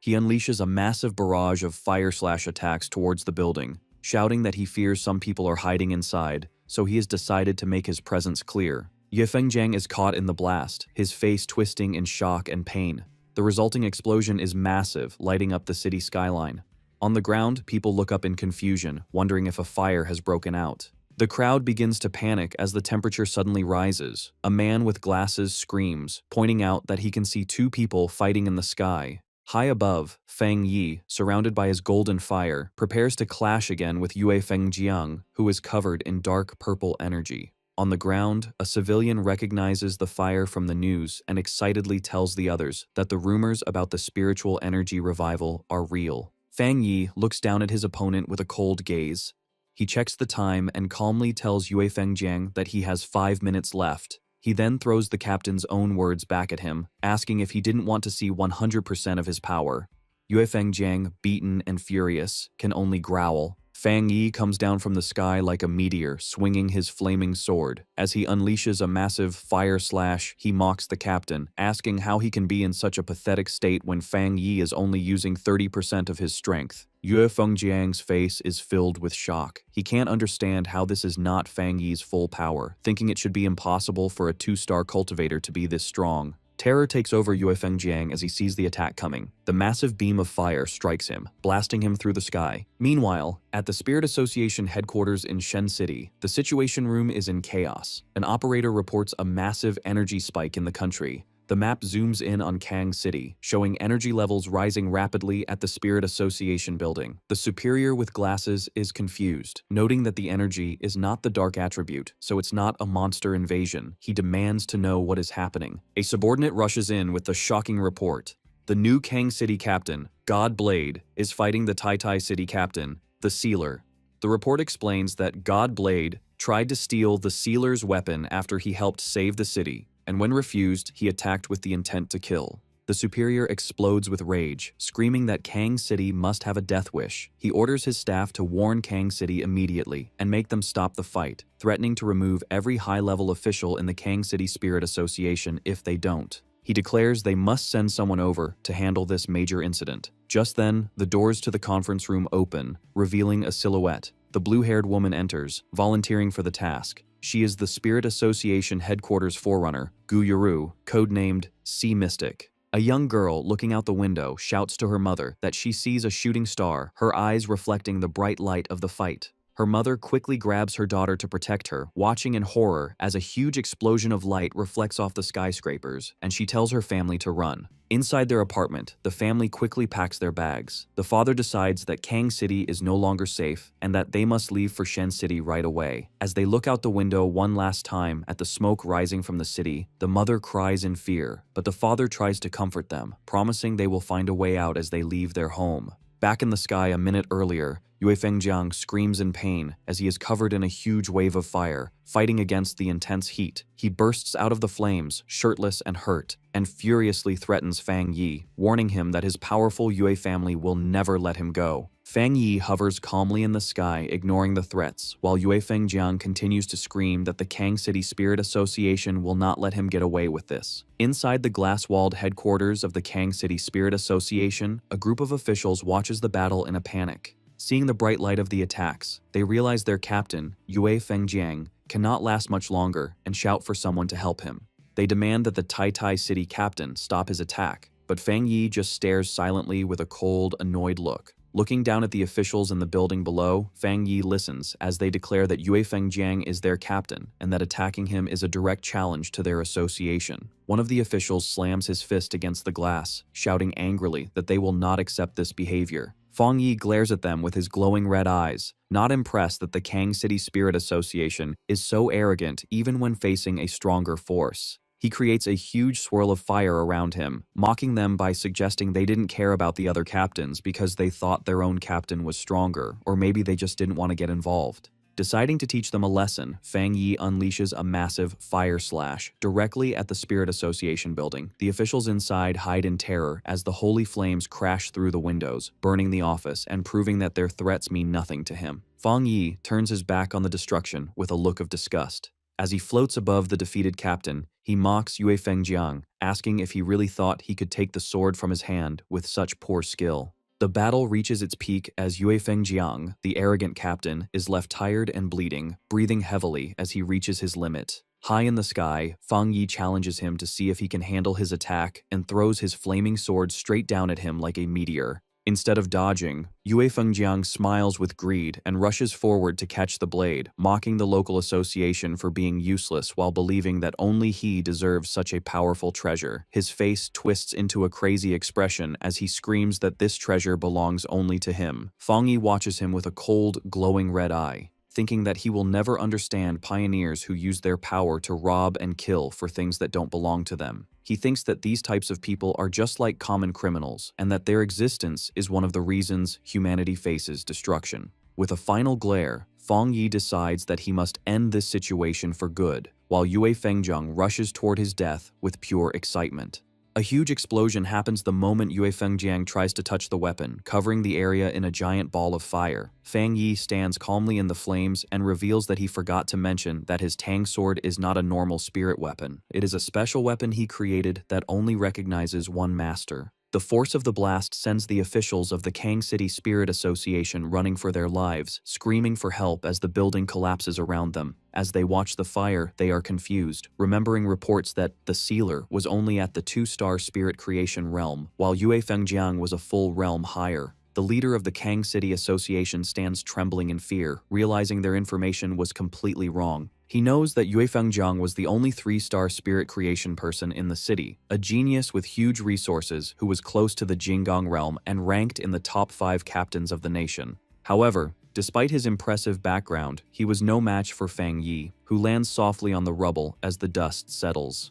He unleashes a massive barrage of fire/attacks towards the building, shouting that he fears some people are hiding inside, so he has decided to make his presence clear. Yue Fengjiang is caught in the blast, his face twisting in shock and pain. The resulting explosion is massive, lighting up the city skyline. On the ground, people look up in confusion, wondering if a fire has broken out. The crowd begins to panic as the temperature suddenly rises. A man with glasses screams, pointing out that he can see two people fighting in the sky. High above, Fang Yi, surrounded by his golden fire, prepares to clash again with Yue Fengjiang, who is covered in dark purple energy. On the ground, a civilian recognizes the fire from the news and excitedly tells the others that the rumors about the spiritual energy revival are real. Fang Yi looks down at his opponent with a cold gaze. He checks the time and calmly tells Yue Fengjiang that he has 5 minutes left. He then throws the captain's own words back at him, asking if he didn't want to see 100% of his power. Yue Fengjiang, beaten and furious, can only growl. Fang Yi comes down from the sky like a meteor, swinging his flaming sword. As he unleashes a massive fire slash, he mocks the captain, asking how he can be in such a pathetic state when Fang Yi is only using 30% of his strength. Yue Fengjiang's face is filled with shock. He can't understand how this is not Fang Yi's full power, thinking it should be impossible for a 2-star cultivator to be this strong. Terror takes over Yue Fengjiang as he sees the attack coming. The massive beam of fire strikes him, blasting him through the sky. Meanwhile, at the Spirit Association headquarters in Shen City, the Situation Room is in chaos. An operator reports a massive energy spike in the country. The map zooms in on Kang City, showing energy levels rising rapidly at the Spirit Association building. The superior with glasses is confused, noting that the energy is not the dark attribute, so it's not a monster invasion. He demands to know what is happening. A subordinate rushes in with the shocking report. The new Kang City captain, God Blade, is fighting the Tai Tai City captain, the Sealer. The report explains that God Blade tried to steal the Sealer's weapon after he helped save the city, and when refused, he attacked with the intent to kill. The superior explodes with rage, screaming that Kang City must have a death wish. He orders his staff to warn Kang City immediately and make them stop the fight, threatening to remove every high-level official in the Kang City Spirit Association if they don't. He declares they must send someone over to handle this major incident. Just then, the doors to the conference room open, revealing a silhouette. The blue-haired woman enters, volunteering for the task. She is the Spirit Association headquarters forerunner, Gu Yuru, codenamed Sea Mystic. A young girl looking out the window shouts to her mother that she sees a shooting star, her eyes reflecting the bright light of the fight. Her mother quickly grabs her daughter to protect her, watching in horror as a huge explosion of light reflects off the skyscrapers, and she tells her family to run. Inside their apartment, the family quickly packs their bags. The father decides that Kang City is no longer safe and that they must leave for Shen City right away. As they look out the window one last time at the smoke rising from the city, the mother cries in fear, but the father tries to comfort them, promising they will find a way out as they leave their home. Back in the sky a minute earlier, Yue Fengjiang screams in pain as he is covered in a huge wave of fire, fighting against the intense heat. He bursts out of the flames, shirtless and hurt, and furiously threatens Fang Yi, warning him that his powerful Yue family will never let him go. Fang Yi hovers calmly in the sky, ignoring the threats, while Yue Fengjiang continues to scream that the Kang City Spirit Association will not let him get away with this. Inside the glass-walled headquarters of the Kang City Spirit Association, a group of officials watches the battle in a panic. Seeing the bright light of the attacks, they realize their captain, Yue Fengjiang, cannot last much longer and shout for someone to help him. They demand that the Tai Tai City captain stop his attack, but Fang Yi just stares silently with a cold, annoyed look. Looking down at the officials in the building below, Fang Yi listens as they declare that Yue Fengjiang is their captain and that attacking him is a direct challenge to their association. One of the officials slams his fist against the glass, shouting angrily that they will not accept this behavior. Fang Yi glares at them with his glowing red eyes, not impressed that the Kang City Spirit Association is so arrogant even when facing a stronger force. He creates a huge swirl of fire around him, mocking them by suggesting they didn't care about the other captains because they thought their own captain was stronger, or maybe they just didn't want to get involved. Deciding to teach them a lesson, Fang Yi unleashes a massive fire slash directly at the Spirit Association building. The officials inside hide in terror as the holy flames crash through the windows, burning the office and proving that their threats mean nothing to him. Fang Yi turns his back on the destruction with a look of disgust. As he floats above the defeated captain, he mocks Yue Fengjiang, asking if he really thought he could take the sword from his hand with such poor skill. The battle reaches its peak as Yue Fengjiang, the arrogant captain, is left tired and bleeding, breathing heavily as he reaches his limit. High in the sky, Fang Yi challenges him to see if he can handle his attack and throws his flaming sword straight down at him like a meteor. Instead of dodging, Yue Fengjiang smiles with greed and rushes forward to catch the blade, mocking the local association for being useless while believing that only he deserves such a powerful treasure. His face twists into a crazy expression as he screams that this treasure belongs only to him. Fang Yi watches him with a cold, glowing red eye, thinking that he will never understand pioneers who use their power to rob and kill for things that don't belong to them. He thinks that these types of people are just like common criminals, and that their existence is one of the reasons humanity faces destruction. With a final glare, Fang Yi decides that he must end this situation for good, while Yue Fengjiang rushes toward his death with pure excitement. A huge explosion happens the moment Yue Fengjiang tries to touch the weapon, covering the area in a giant ball of fire. Fang Yi stands calmly in the flames and reveals that he forgot to mention that his Tang sword is not a normal spirit weapon. It is a special weapon he created that only recognizes one master. The force of the blast sends the officials of the Kang City Spirit Association running for their lives, screaming for help as the building collapses around them. As they watch the fire, they are confused, remembering reports that the Sealer was only at the 2-star spirit creation realm, while Yue Fengjiang was a full realm higher. The leader of the Kang City Association stands trembling in fear, realizing their information was completely wrong. He knows that Yue Fengjiang was the only 3-star spirit creation person in the city, a genius with huge resources who was close to the Jinggang realm and ranked in the top 5 captains of the nation. However, despite his impressive background, he was no match for Fang Yi, who lands softly on the rubble as the dust settles.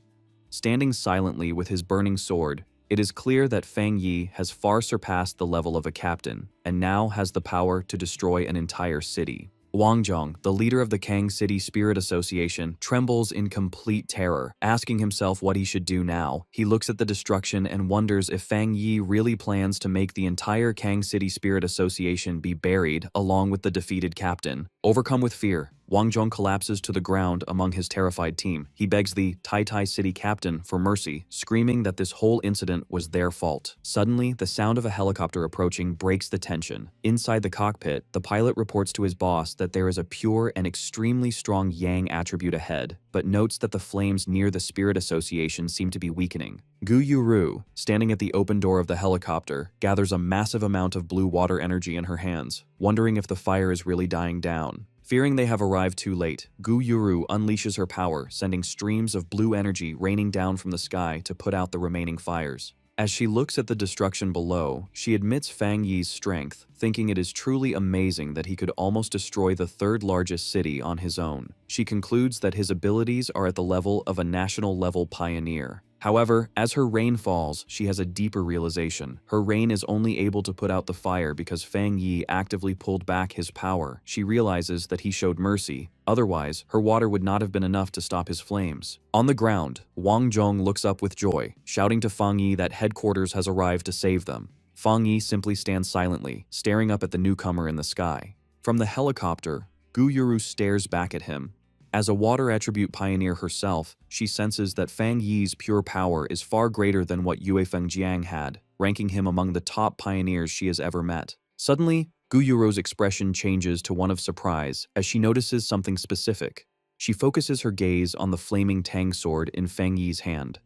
Standing silently with his burning sword, it is clear that Fang Yi has far surpassed the level of a captain, and now has the power to destroy an entire city. Wang Zhong, the leader of the Kang City Spirit Association, trembles in complete terror, asking himself what he should do now. He looks at the destruction and wonders if Fang Yi really plans to make the entire Kang City Spirit Association be buried along with the defeated captain. Overcome with fear, Wang Zhong collapses to the ground among his terrified team. He begs the Tai City captain for mercy, screaming that this whole incident was their fault. Suddenly, the sound of a helicopter approaching breaks the tension. Inside the cockpit, the pilot reports to his boss that there is a pure and extremely strong Yang attribute ahead, but notes that the flames near the Spirit Association seem to be weakening. Gu Yuru, standing at the open door of the helicopter, gathers a massive amount of blue water energy in her hands, wondering if the fire is really dying down. Fearing they have arrived too late, Gu Yuru unleashes her power, sending streams of blue energy raining down from the sky to put out the remaining fires. As she looks at the destruction below, she admits Fang Yi's strength, thinking it is truly amazing that he could almost destroy the 3rd largest city on his own. She concludes that his abilities are at the level of a national-level pioneer. However, as her rain falls, she has a deeper realization. Her rain is only able to put out the fire because Fang Yi actively pulled back his power. She realizes that he showed mercy. Otherwise, her water would not have been enough to stop his flames. On the ground, Wang Zhong looks up with joy, shouting to Fang Yi that headquarters has arrived to save them. Fang Yi simply stands silently, staring up at the newcomer in the sky. From the helicopter, Gu Yuru stares back at him. As a water attribute pioneer herself, she senses that Fang Yi's pure power is far greater than what Yue Fengjiang had, ranking him among the top pioneers she has ever met. Suddenly, Gu Yuru's expression changes to one of surprise as she notices something specific. She focuses her gaze on the flaming Tang sword in Fang Yi's hand.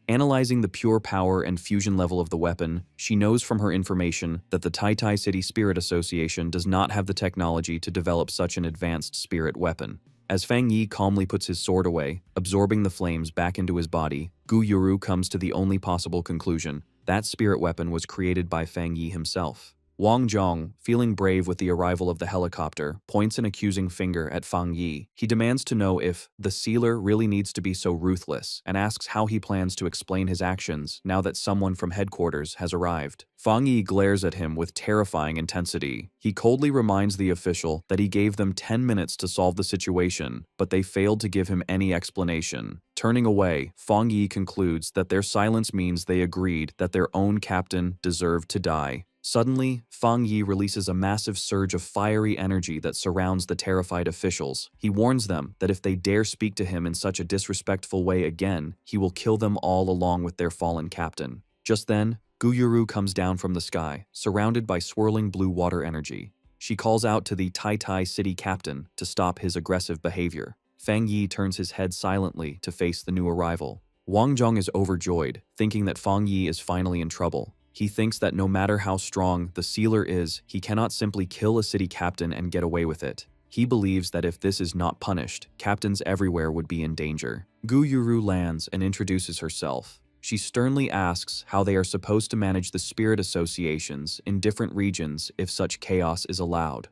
Analyzing the pure power and fusion level of the weapon, she knows from her information that the Tai City Spirit Association does not have the technology to develop such an advanced spirit weapon. As Fang Yi calmly puts his sword away, absorbing the flames back into his body, Gu Yuru comes to the only possible conclusion: that spirit weapon was created by Fang Yi himself. Wang Zhong, feeling brave with the arrival of the helicopter, points an accusing finger at Fang Yi. He demands to know if the sealer really needs to be so ruthless and asks how he plans to explain his actions now that someone from headquarters has arrived. Fang Yi glares at him with terrifying intensity. He coldly reminds the official that he gave them 10 minutes to solve the situation, but they failed to give him any explanation. Turning away, Fang Yi concludes that their silence means they agreed that their own captain deserved to die. Suddenly, Fang Yi releases a massive surge of fiery energy that surrounds the terrified officials. He warns them that if they dare speak to him in such a disrespectful way again, he will kill them all along with their fallen captain. Just then, Guyuru comes down from the sky, surrounded by swirling blue water energy. She calls out to the Tai Tai city captain to stop his aggressive behavior. Fang Yi turns his head silently to face the new arrival. Wang Zhong is overjoyed, thinking that Fang Yi is finally in trouble. He thinks that no matter how strong the sealer is, he cannot simply kill a city captain and get away with it. He believes that if this is not punished, captains everywhere would be in danger. Gu Yuru lands and introduces herself. She sternly asks how they are supposed to manage the spirit associations in different regions if such chaos is allowed.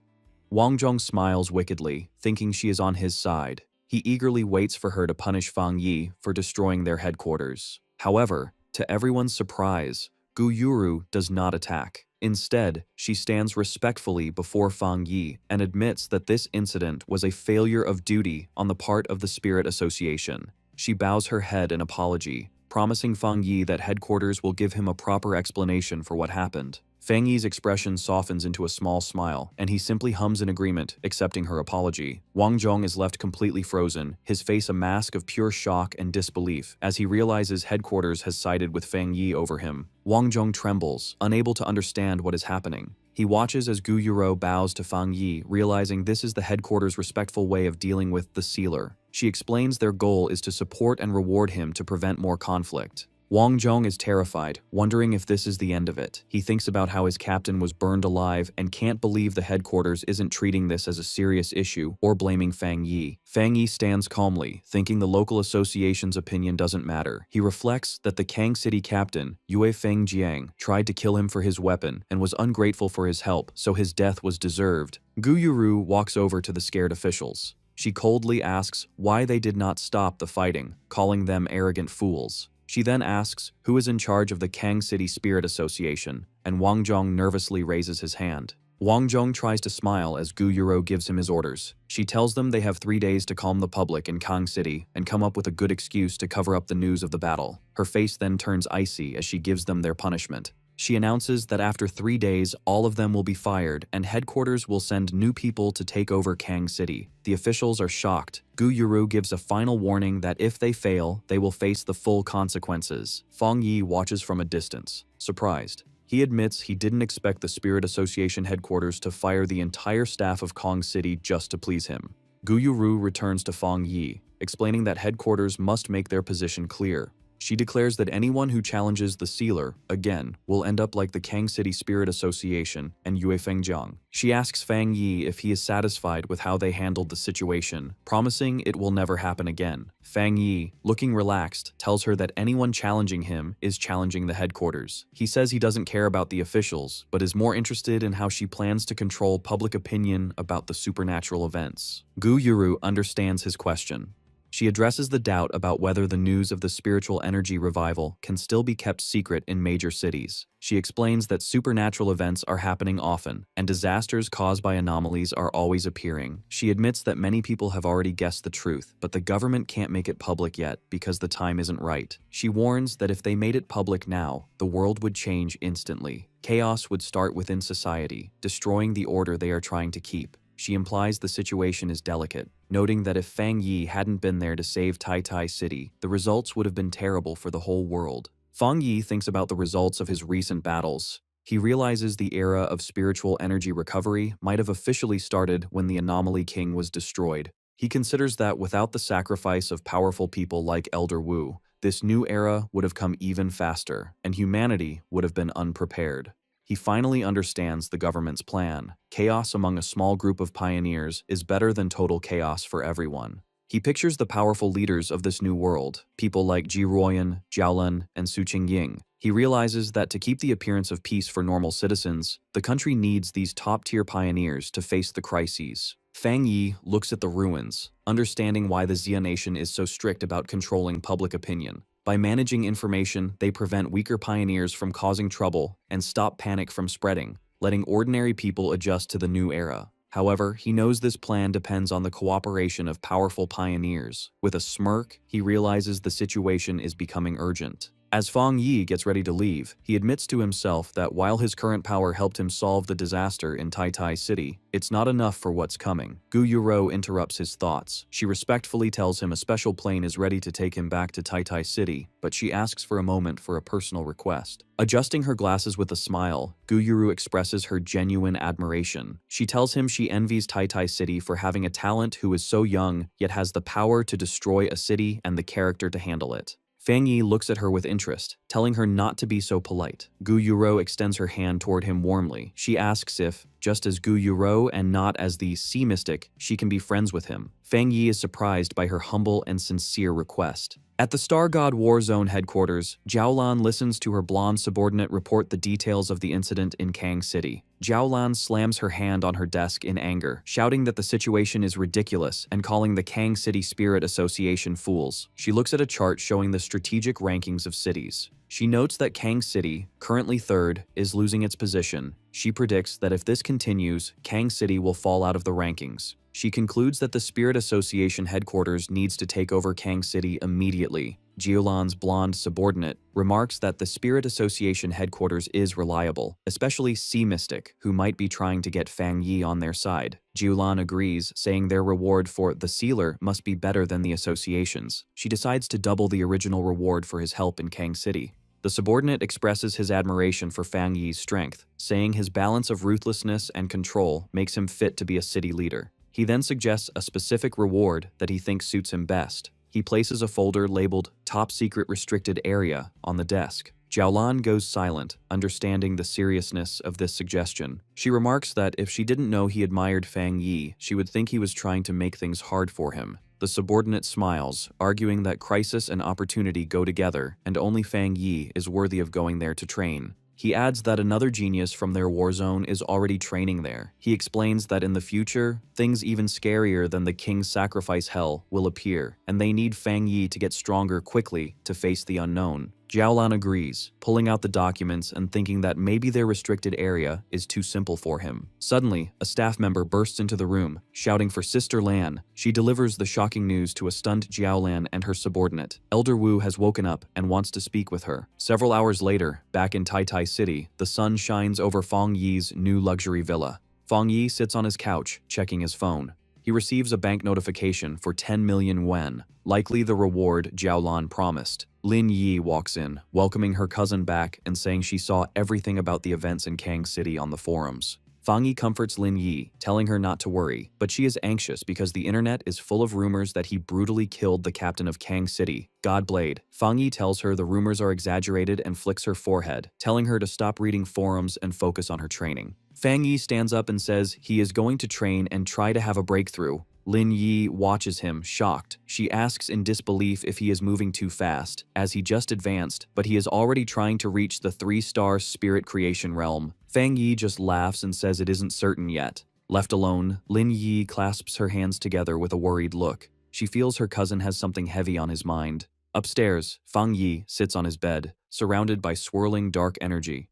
Wang Zhong smiles wickedly, thinking she is on his side. He eagerly waits for her to punish Fang Yi for destroying their headquarters. However, to everyone's surprise, Gu Yuru does not attack. Instead, she stands respectfully before Fang Yi and admits that this incident was a failure of duty on the part of the Spirit Association. She bows her head in apology, promising Fang Yi that headquarters will give him a proper explanation for what happened. Fang Yi's expression softens into a small smile, and he simply hums in agreement, accepting her apology. Wang Zhong is left completely frozen, his face a mask of pure shock and disbelief, as he realizes headquarters has sided with Fang Yi over him. Wang Zhong trembles, unable to understand what is happening. He watches as Gu Yuro bows to Fang Yi, realizing this is the headquarters' respectful way of dealing with the sealer. She explains their goal is to support and reward him to prevent more conflict. Wang Zhong is terrified, wondering if this is the end of it. He thinks about how his captain was burned alive and can't believe the headquarters isn't treating this as a serious issue or blaming Fang Yi. Fang Yi stands calmly, thinking the local association's opinion doesn't matter. He reflects that the Kang City captain, Yue Feng Jiang, tried to kill him for his weapon and was ungrateful for his help, so his death was deserved. Gu Yuru walks over to the scared officials. She coldly asks why they did not stop the fighting, calling them arrogant fools. She then asks who is in charge of the Kang City Spirit Association, and Wang Zhong nervously raises his hand. Wang Zhong tries to smile as Gu Yuro gives him his orders. She tells them they have 3 days to calm the public in Kang City and come up with a good excuse to cover up the news of the battle. Her face then turns icy as she gives them their punishment. She announces that after 3 days, all of them will be fired and headquarters will send new people to take over Kang City. The officials are shocked. Gu Yuru gives a final warning that if they fail, they will face the full consequences. Fang Yi watches from a distance, surprised. He admits he didn't expect the Spirit Association headquarters to fire the entire staff of Kang City just to please him. Gu Yuru returns to Fang Yi, explaining that headquarters must make their position clear. She declares that anyone who challenges the sealer, again, will end up like the Kang City Spirit Association and Yue Fengjiang. She asks Fang Yi if he is satisfied with how they handled the situation, promising it will never happen again. Fang Yi, looking relaxed, tells her that anyone challenging him is challenging the headquarters. He says he doesn't care about the officials, but is more interested in how she plans to control public opinion about the supernatural events. Gu Yuru understands his question. She addresses the doubt about whether the news of the spiritual energy revival can still be kept secret in major cities. She explains that supernatural events are happening often, and disasters caused by anomalies are always appearing. She admits that many people have already guessed the truth, but the government can't make it public yet because the time isn't right. She warns that if they made it public now, the world would change instantly. Chaos would start within society, destroying the order they are trying to keep. She implies the situation is delicate, noting that if Fang Yi hadn't been there to save Tai Tai City, the results would have been terrible for the whole world. Fang Yi thinks about the results of his recent battles. He realizes the era of spiritual energy recovery might have officially started when the Anomaly King was destroyed. He considers that without the sacrifice of powerful people like Elder Wu, this new era would have come even faster, and humanity would have been unprepared. He finally understands the government's plan. Chaos among a small group of pioneers is better than total chaos for everyone. He pictures the powerful leaders of this new world, people like Ji Ruoyan, Jiao Lun, and Su Qingying. He realizes that to keep the appearance of peace for normal citizens, the country needs these top-tier pioneers to face the crises. Fang Yi looks at the ruins, understanding why the Xia nation is so strict about controlling public opinion. By managing information, they prevent weaker pioneers from causing trouble and stop panic from spreading, letting ordinary people adjust to the new era. However, he knows this plan depends on the cooperation of powerful pioneers. With a smirk, he realizes the situation is becoming urgent. As Fang Yi gets ready to leave, he admits to himself that while his current power helped him solve the disaster in Tai City, it's not enough for what's coming. Gu Yuro interrupts his thoughts. She respectfully tells him a special plane is ready to take him back to Tai City, but she asks for a moment for a personal request. Adjusting her glasses with a smile, Gu Yuro expresses her genuine admiration. She tells him she envies Tai City for having a talent who is so young, yet has the power to destroy a city and the character to handle it. Fang Yi looks at her with interest, telling her not to be so polite. Gu Yuro extends her hand toward him warmly. She asks if, just as Gu Yuro and not as the sea mystic, she can be friends with him. Fang Yi is surprised by her humble and sincere request. At the Star God War Zone headquarters, Jiaolan listens to her blonde subordinate report the details of the incident in Kang City. Jiaolan slams her hand on her desk in anger, shouting that the situation is ridiculous and calling the Kang City Spirit Association fools. She looks at a chart showing the strategic rankings of cities. She notes that Kang City, currently third, is losing its position. She predicts that if this continues, Kang City will fall out of the rankings. She concludes that the Spirit Association headquarters needs to take over Kang City immediately. Jiaolan's blonde subordinate remarks that the Spirit Association headquarters is reliable, especially Sea Mystic, who might be trying to get Fang Yi on their side. Jiaolan agrees, saying their reward for the sealer must be better than the association's. She decides to double the original reward for his help in Kang City. The subordinate expresses his admiration for Fang Yi's strength, saying his balance of ruthlessness and control makes him fit to be a city leader. He then suggests a specific reward that he thinks suits him best. He places a folder labeled Top Secret Restricted Area on the desk. Jiaolan goes silent, understanding the seriousness of this suggestion. She remarks that if she didn't know he admired Fang Yi, she would think he was trying to make things hard for him. The subordinate smiles, arguing that crisis and opportunity go together, and only Fang Yi is worthy of going there to train. He adds that another genius from their war zone is already training there. He explains that in the future, things even scarier than the king's sacrifice hell will appear, and they need Fang Yi to get stronger quickly to face the unknown. Jiaolan agrees, pulling out the documents and thinking that maybe their restricted area is too simple for him. Suddenly, a staff member bursts into the room, shouting for Sister Lan. She delivers the shocking news to a stunned Jiaolan and her subordinate. Elder Wu has woken up and wants to speak with her. Several hours later, back in Tai City, the sun shines over Fang Yi's new luxury villa. Fang Yi sits on his couch, checking his phone. He receives a bank notification for 10 million yuan, likely the reward Jiaolan promised. Lin Yi walks in, welcoming her cousin back and saying she saw everything about the events in Kang City on the forums. Fang Yi comforts Lin Yi, telling her not to worry, but she is anxious because the internet is full of rumors that he brutally killed the captain of Kang City, Godblade. Fang Yi tells her the rumors are exaggerated and flicks her forehead, telling her to stop reading forums and focus on her training. Fang Yi stands up and says he is going to train and try to have a breakthrough. Lin Yi watches him, shocked. She asks in disbelief if he is moving too fast, as he just advanced, but he is already trying to reach the 3-star spirit creation realm. Fang Yi just laughs and says it isn't certain yet. Left alone, Lin Yi clasps her hands together with a worried look. She feels her cousin has something heavy on his mind. Upstairs, Fang Yi sits on his bed, surrounded by swirling dark energy.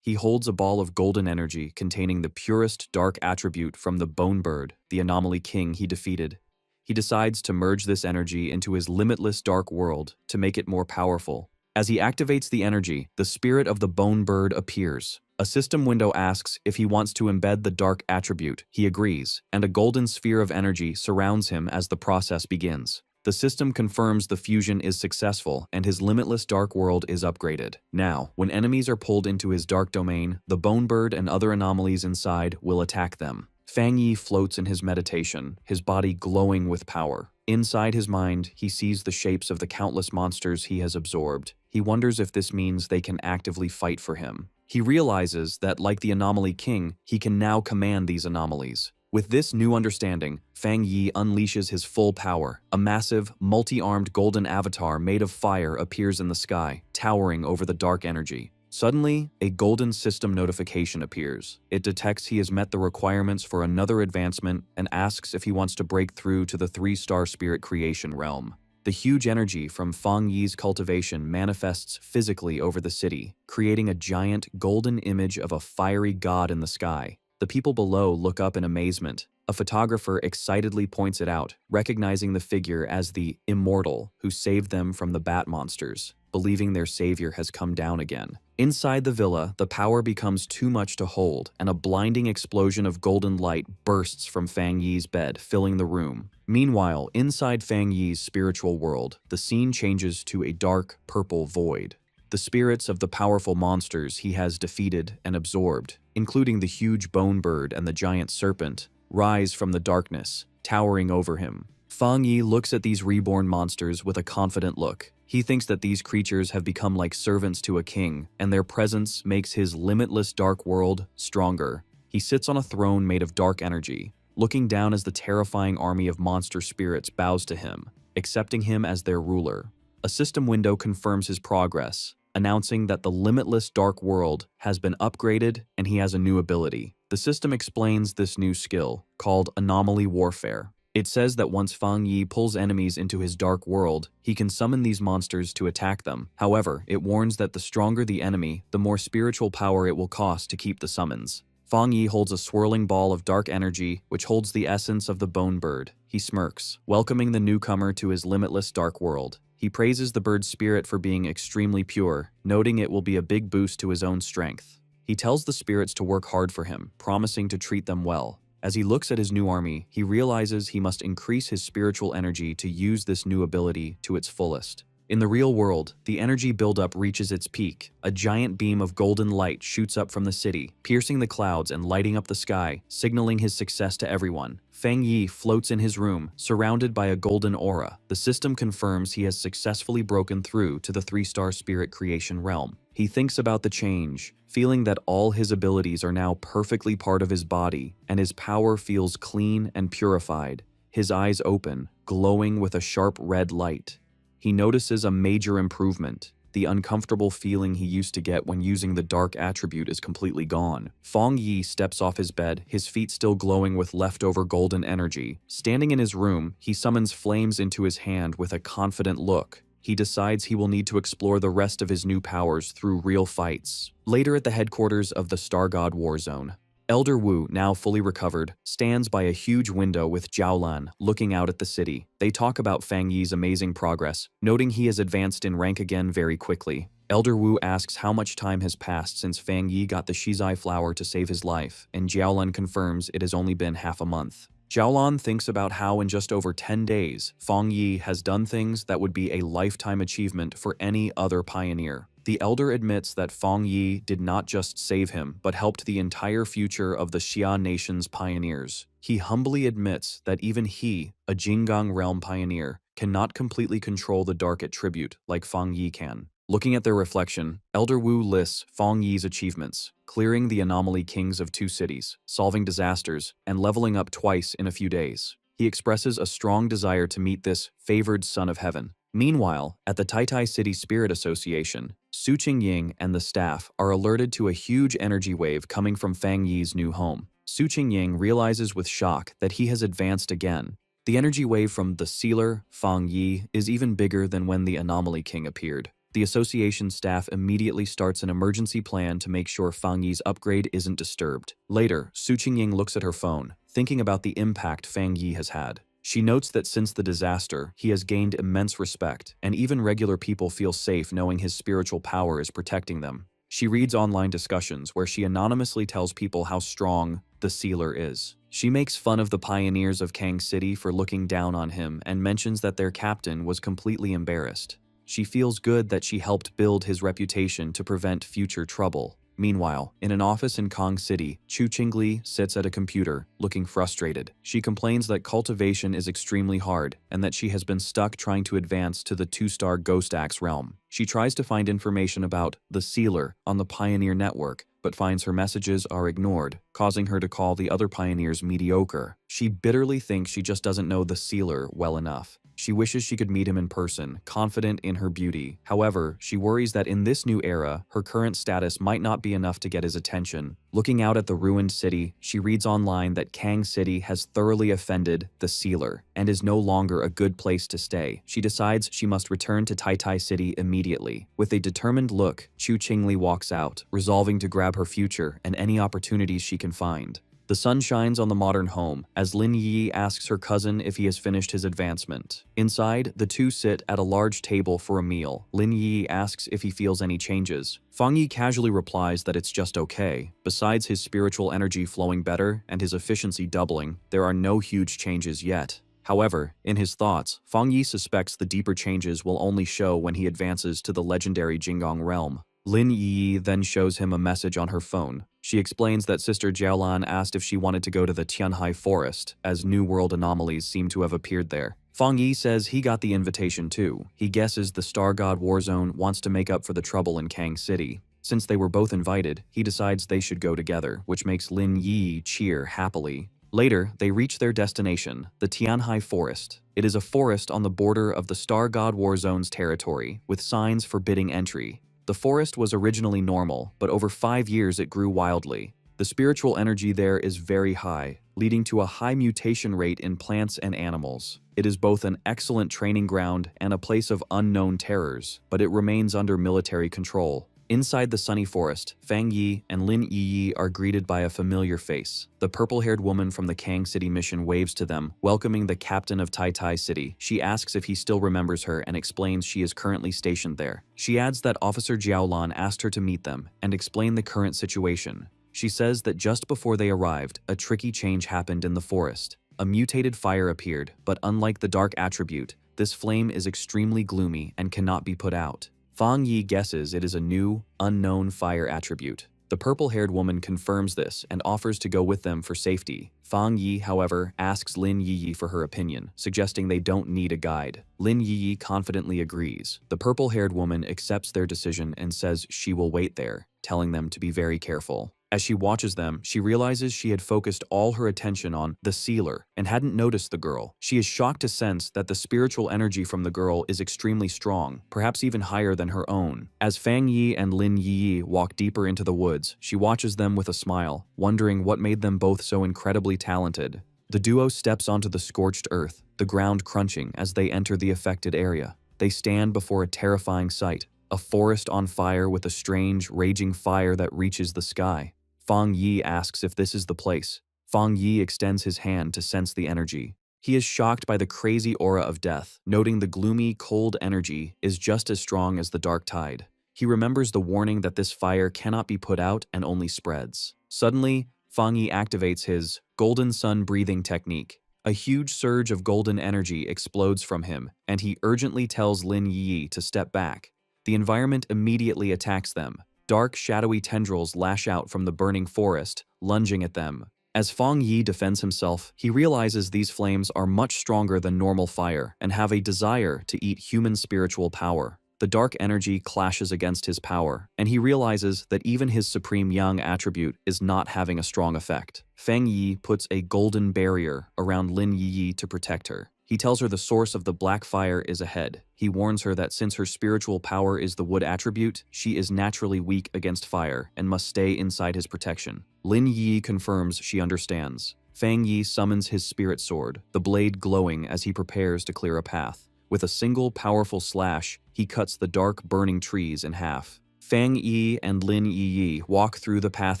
He holds a ball of golden energy containing the purest dark attribute from the Bone Bird, the anomaly king he defeated. He decides to merge this energy into his limitless dark world to make it more powerful. As he activates the energy, the spirit of the Bone Bird appears. A system window asks if he wants to embed the dark attribute. He agrees, and a golden sphere of energy surrounds him as the process begins. The system confirms the fusion is successful and his limitless dark world is upgraded. Now, when enemies are pulled into his dark domain, the Bone Bird and other anomalies inside will attack them. Fang Yi floats in his meditation, his body glowing with power. Inside his mind, he sees the shapes of the countless monsters he has absorbed. He wonders if this means they can actively fight for him. He realizes that, like the Anomaly King, he can now command these anomalies. With this new understanding, Fang Yi unleashes his full power. A massive, multi-armed golden avatar made of fire appears in the sky, towering over the dark energy. Suddenly, a golden system notification appears. It detects he has met the requirements for another advancement and asks if he wants to break through to the 3-star spirit creation realm. The huge energy from Fang Yi's cultivation manifests physically over the city, creating a giant golden image of a fiery god in the sky. The people below look up in amazement. A photographer excitedly points it out, recognizing the figure as the immortal who saved them from the bat monsters, believing their savior has come down again. Inside the villa, the power becomes too much to hold, and a blinding explosion of golden light bursts from Fang Yi's bed, filling the room. Meanwhile, inside Fang Yi's spiritual world, the scene changes to a dark, purple void. The spirits of the powerful monsters he has defeated and absorbed, including the huge bone bird and the giant serpent, rise from the darkness, towering over him. Fang Yi looks at these reborn monsters with a confident look. He thinks that these creatures have become like servants to a king, and their presence makes his limitless dark world stronger. He sits on a throne made of dark energy, looking down as the terrifying army of monster spirits bows to him, accepting him as their ruler. A system window confirms his progress, announcing that the limitless dark world has been upgraded and he has a new ability. The system explains this new skill, called Anomaly Warfare. It says that once Fang Yi pulls enemies into his dark world, he can summon these monsters to attack them. However, it warns that the stronger the enemy, the more spiritual power it will cost to keep the summons. Fang Yi holds a swirling ball of dark energy, which holds the essence of the bone bird. He smirks, welcoming the newcomer to his limitless dark world. He praises the bird's spirit for being extremely pure, noting it will be a big boost to his own strength. He tells the spirits to work hard for him, promising to treat them well. As he looks at his new army, he realizes he must increase his spiritual energy to use this new ability to its fullest. In the real world, the energy buildup reaches its peak. A giant beam of golden light shoots up from the city, piercing the clouds and lighting up the sky, signaling his success to everyone. Fang Yi floats in his room, surrounded by a golden aura. The system confirms he has successfully broken through to the 3-star spirit creation realm. He thinks about the change, feeling that all his abilities are now perfectly part of his body, and his power feels clean and purified. His eyes open, glowing with a sharp red light. He notices a major improvement. The uncomfortable feeling he used to get when using the dark attribute is completely gone. Fang Yi steps off his bed, his feet still glowing with leftover golden energy. Standing in his room, he summons flames into his hand with a confident look. He decides he will need to explore the rest of his new powers through real fights. Later at the headquarters of the Star God War Zone, Elder Wu, now fully recovered, stands by a huge window with Jiaolan looking out at the city. They talk about Fang Yi's amazing progress, noting he has advanced in rank again very quickly. Elder Wu asks how much time has passed since Fang Yi got the Shizai flower to save his life, and Jiaolan confirms it has only been half a month. Jiaolan thinks about how in just over 10 days, Fang Yi has done things that would be a lifetime achievement for any other pioneer. The elder admits that Fang Yi did not just save him, but helped the entire future of the Xia nation's pioneers. He humbly admits that even he, a Jinggang realm pioneer, cannot completely control the dark attribute like Fang Yi can. Looking at their reflection, Elder Wu lists Fang Yi's achievements, clearing the anomaly kings of 2 cities, solving disasters, and leveling up twice in a few days. He expresses a strong desire to meet this favored son of heaven. Meanwhile, at the Taitai City Spirit Association, Su Qingying and the staff are alerted to a huge energy wave coming from Fang Yi's new home. Su Qingying realizes with shock that he has advanced again. The energy wave from the sealer, Fang Yi, is even bigger than when the Anomaly King appeared. The association staff immediately starts an emergency plan to make sure Fang Yi's upgrade isn't disturbed. Later, Su Qingying looks at her phone, thinking about the impact Fang Yi has had. She notes that since the disaster, he has gained immense respect, and even regular people feel safe knowing his spiritual power is protecting them. She reads online discussions where she anonymously tells people how strong the sealer is. She makes fun of the pioneers of Kang City for looking down on him and mentions that their captain was completely embarrassed. She feels good that she helped build his reputation to prevent future trouble. Meanwhile, in an office in Kong City, Chu Qingli sits at a computer, looking frustrated. She complains that cultivation is extremely hard and that she has been stuck trying to advance to the 2-star Ghost Axe realm. She tries to find information about the Sealer on the Pioneer Network, but but finds her messages are ignored, causing her to call the other pioneers mediocre. She bitterly thinks she just doesn't know the sealer well enough. She wishes she could meet him in person, confident in her beauty. However, she worries that in this new era, her current status might not be enough to get his attention. Looking out at the ruined city, she reads online that Kang City has thoroughly offended the sealer and is no longer a good place to stay. She decides she must return to Tai City immediately. With a determined look, Chu Qingli walks out, resolving to grab her future and any opportunities she can find. The sun shines on the modern home as Lin Yi asks her cousin if he has finished his advancement. Inside, the two sit at a large table for a meal. Lin Yi asks if he feels any changes. Fang Yi casually replies that it's just okay. Besides his spiritual energy flowing better and his efficiency doubling, there are no huge changes yet. However, in his thoughts, Fang Yi suspects the deeper changes will only show when he advances to the legendary Jingong realm. Lin Yi then shows him a message on her phone. She explains that Sister Jiaolan asked if she wanted to go to the Tianhai forest, as New World anomalies seem to have appeared there. Fang Yi says he got the invitation too. He guesses the Star God Warzone wants to make up for the trouble in Kang City. Since they were both invited, he decides they should go together, which makes Lin Yi cheer happily. Later, they reach their destination, the Tianhai Forest. It is a forest on the border of the Star God Warzone's territory, with signs forbidding entry. The forest was originally normal, but over 5 years it grew wildly. The spiritual energy there is very high, leading to a high mutation rate in plants and animals. It is both an excellent training ground and a place of unknown terrors, but it remains under military control. Inside the sunny forest, Fang Yi and Lin Yi are greeted by a familiar face. The purple-haired woman from the Kang City mission waves to them, welcoming the captain of Tai City. She asks if he still remembers her and explains she is currently stationed there. She adds that Officer Jiaolan asked her to meet them and explain the current situation. She says that just before they arrived, a tricky change happened in the forest. A mutated fire appeared, but unlike the dark attribute, this flame is extremely gloomy and cannot be put out. Fang Yi guesses it is a new, unknown fire attribute. The purple-haired woman confirms this and offers to go with them for safety. Fang Yi, however, asks Lin Yi for her opinion, suggesting they don't need a guide. Lin Yi confidently agrees. The purple-haired woman accepts their decision and says she will wait there, telling them to be very careful. As she watches them, she realizes she had focused all her attention on the sealer and hadn't noticed the girl. She is shocked to sense that the spiritual energy from the girl is extremely strong, perhaps even higher than her own. As Fang Yi and Lin Yi walk deeper into the woods, she watches them with a smile, wondering what made them both so incredibly talented. The duo steps onto the scorched earth, the ground crunching as they enter the affected area. They stand before a terrifying sight, a forest on fire with a strange, raging fire that reaches the sky. Fang Yi asks if this is the place. Fang Yi extends his hand to sense the energy. He is shocked by the crazy aura of death, noting the gloomy, cold energy is just as strong as the dark tide. He remembers the warning that this fire cannot be put out and only spreads. Suddenly, Fang Yi activates his golden sun breathing technique. A huge surge of golden energy explodes from him, and he urgently tells Lin Yi to step back. The environment immediately attacks them. Dark, shadowy tendrils lash out from the burning forest, lunging at them. As Fang Yi defends himself, he realizes these flames are much stronger than normal fire and have a desire to eat human spiritual power. The dark energy clashes against his power, and he realizes that even his supreme yang attribute is not having a strong effect. Fang Yi puts a golden barrier around Lin Yi to protect her. He tells her the source of the black fire is ahead. He warns her that since her spiritual power is the wood attribute, she is naturally weak against fire and must stay inside his protection. Lin Yi confirms she understands. Fang Yi summons his spirit sword, the blade glowing as he prepares to clear a path. With a single powerful slash, he cuts the dark, burning trees in half. Fang Yi and Lin Yi walk through the path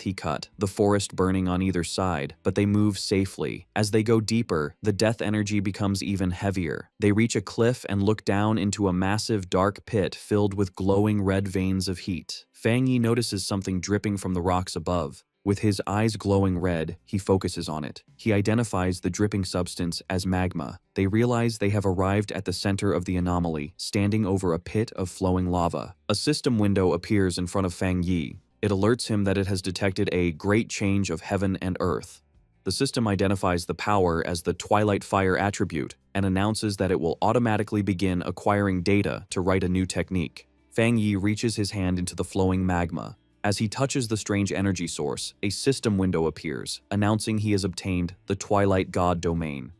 he cut, the forest burning on either side, but they move safely. As they go deeper, the death energy becomes even heavier. They reach a cliff and look down into a massive dark pit filled with glowing red veins of heat. Fang Yi notices something dripping from the rocks above. With his eyes glowing red, he focuses on it. He identifies the dripping substance as magma. They realize they have arrived at the center of the anomaly, standing over a pit of flowing lava. A system window appears in front of Fang Yi. It alerts him that it has detected a great change of heaven and earth. The system identifies the power as the Twilight Fire attribute and announces that it will automatically begin acquiring data to write a new technique. Fang Yi reaches his hand into the flowing magma. As he touches the strange energy source, a system window appears, announcing he has obtained the Twilight God domain.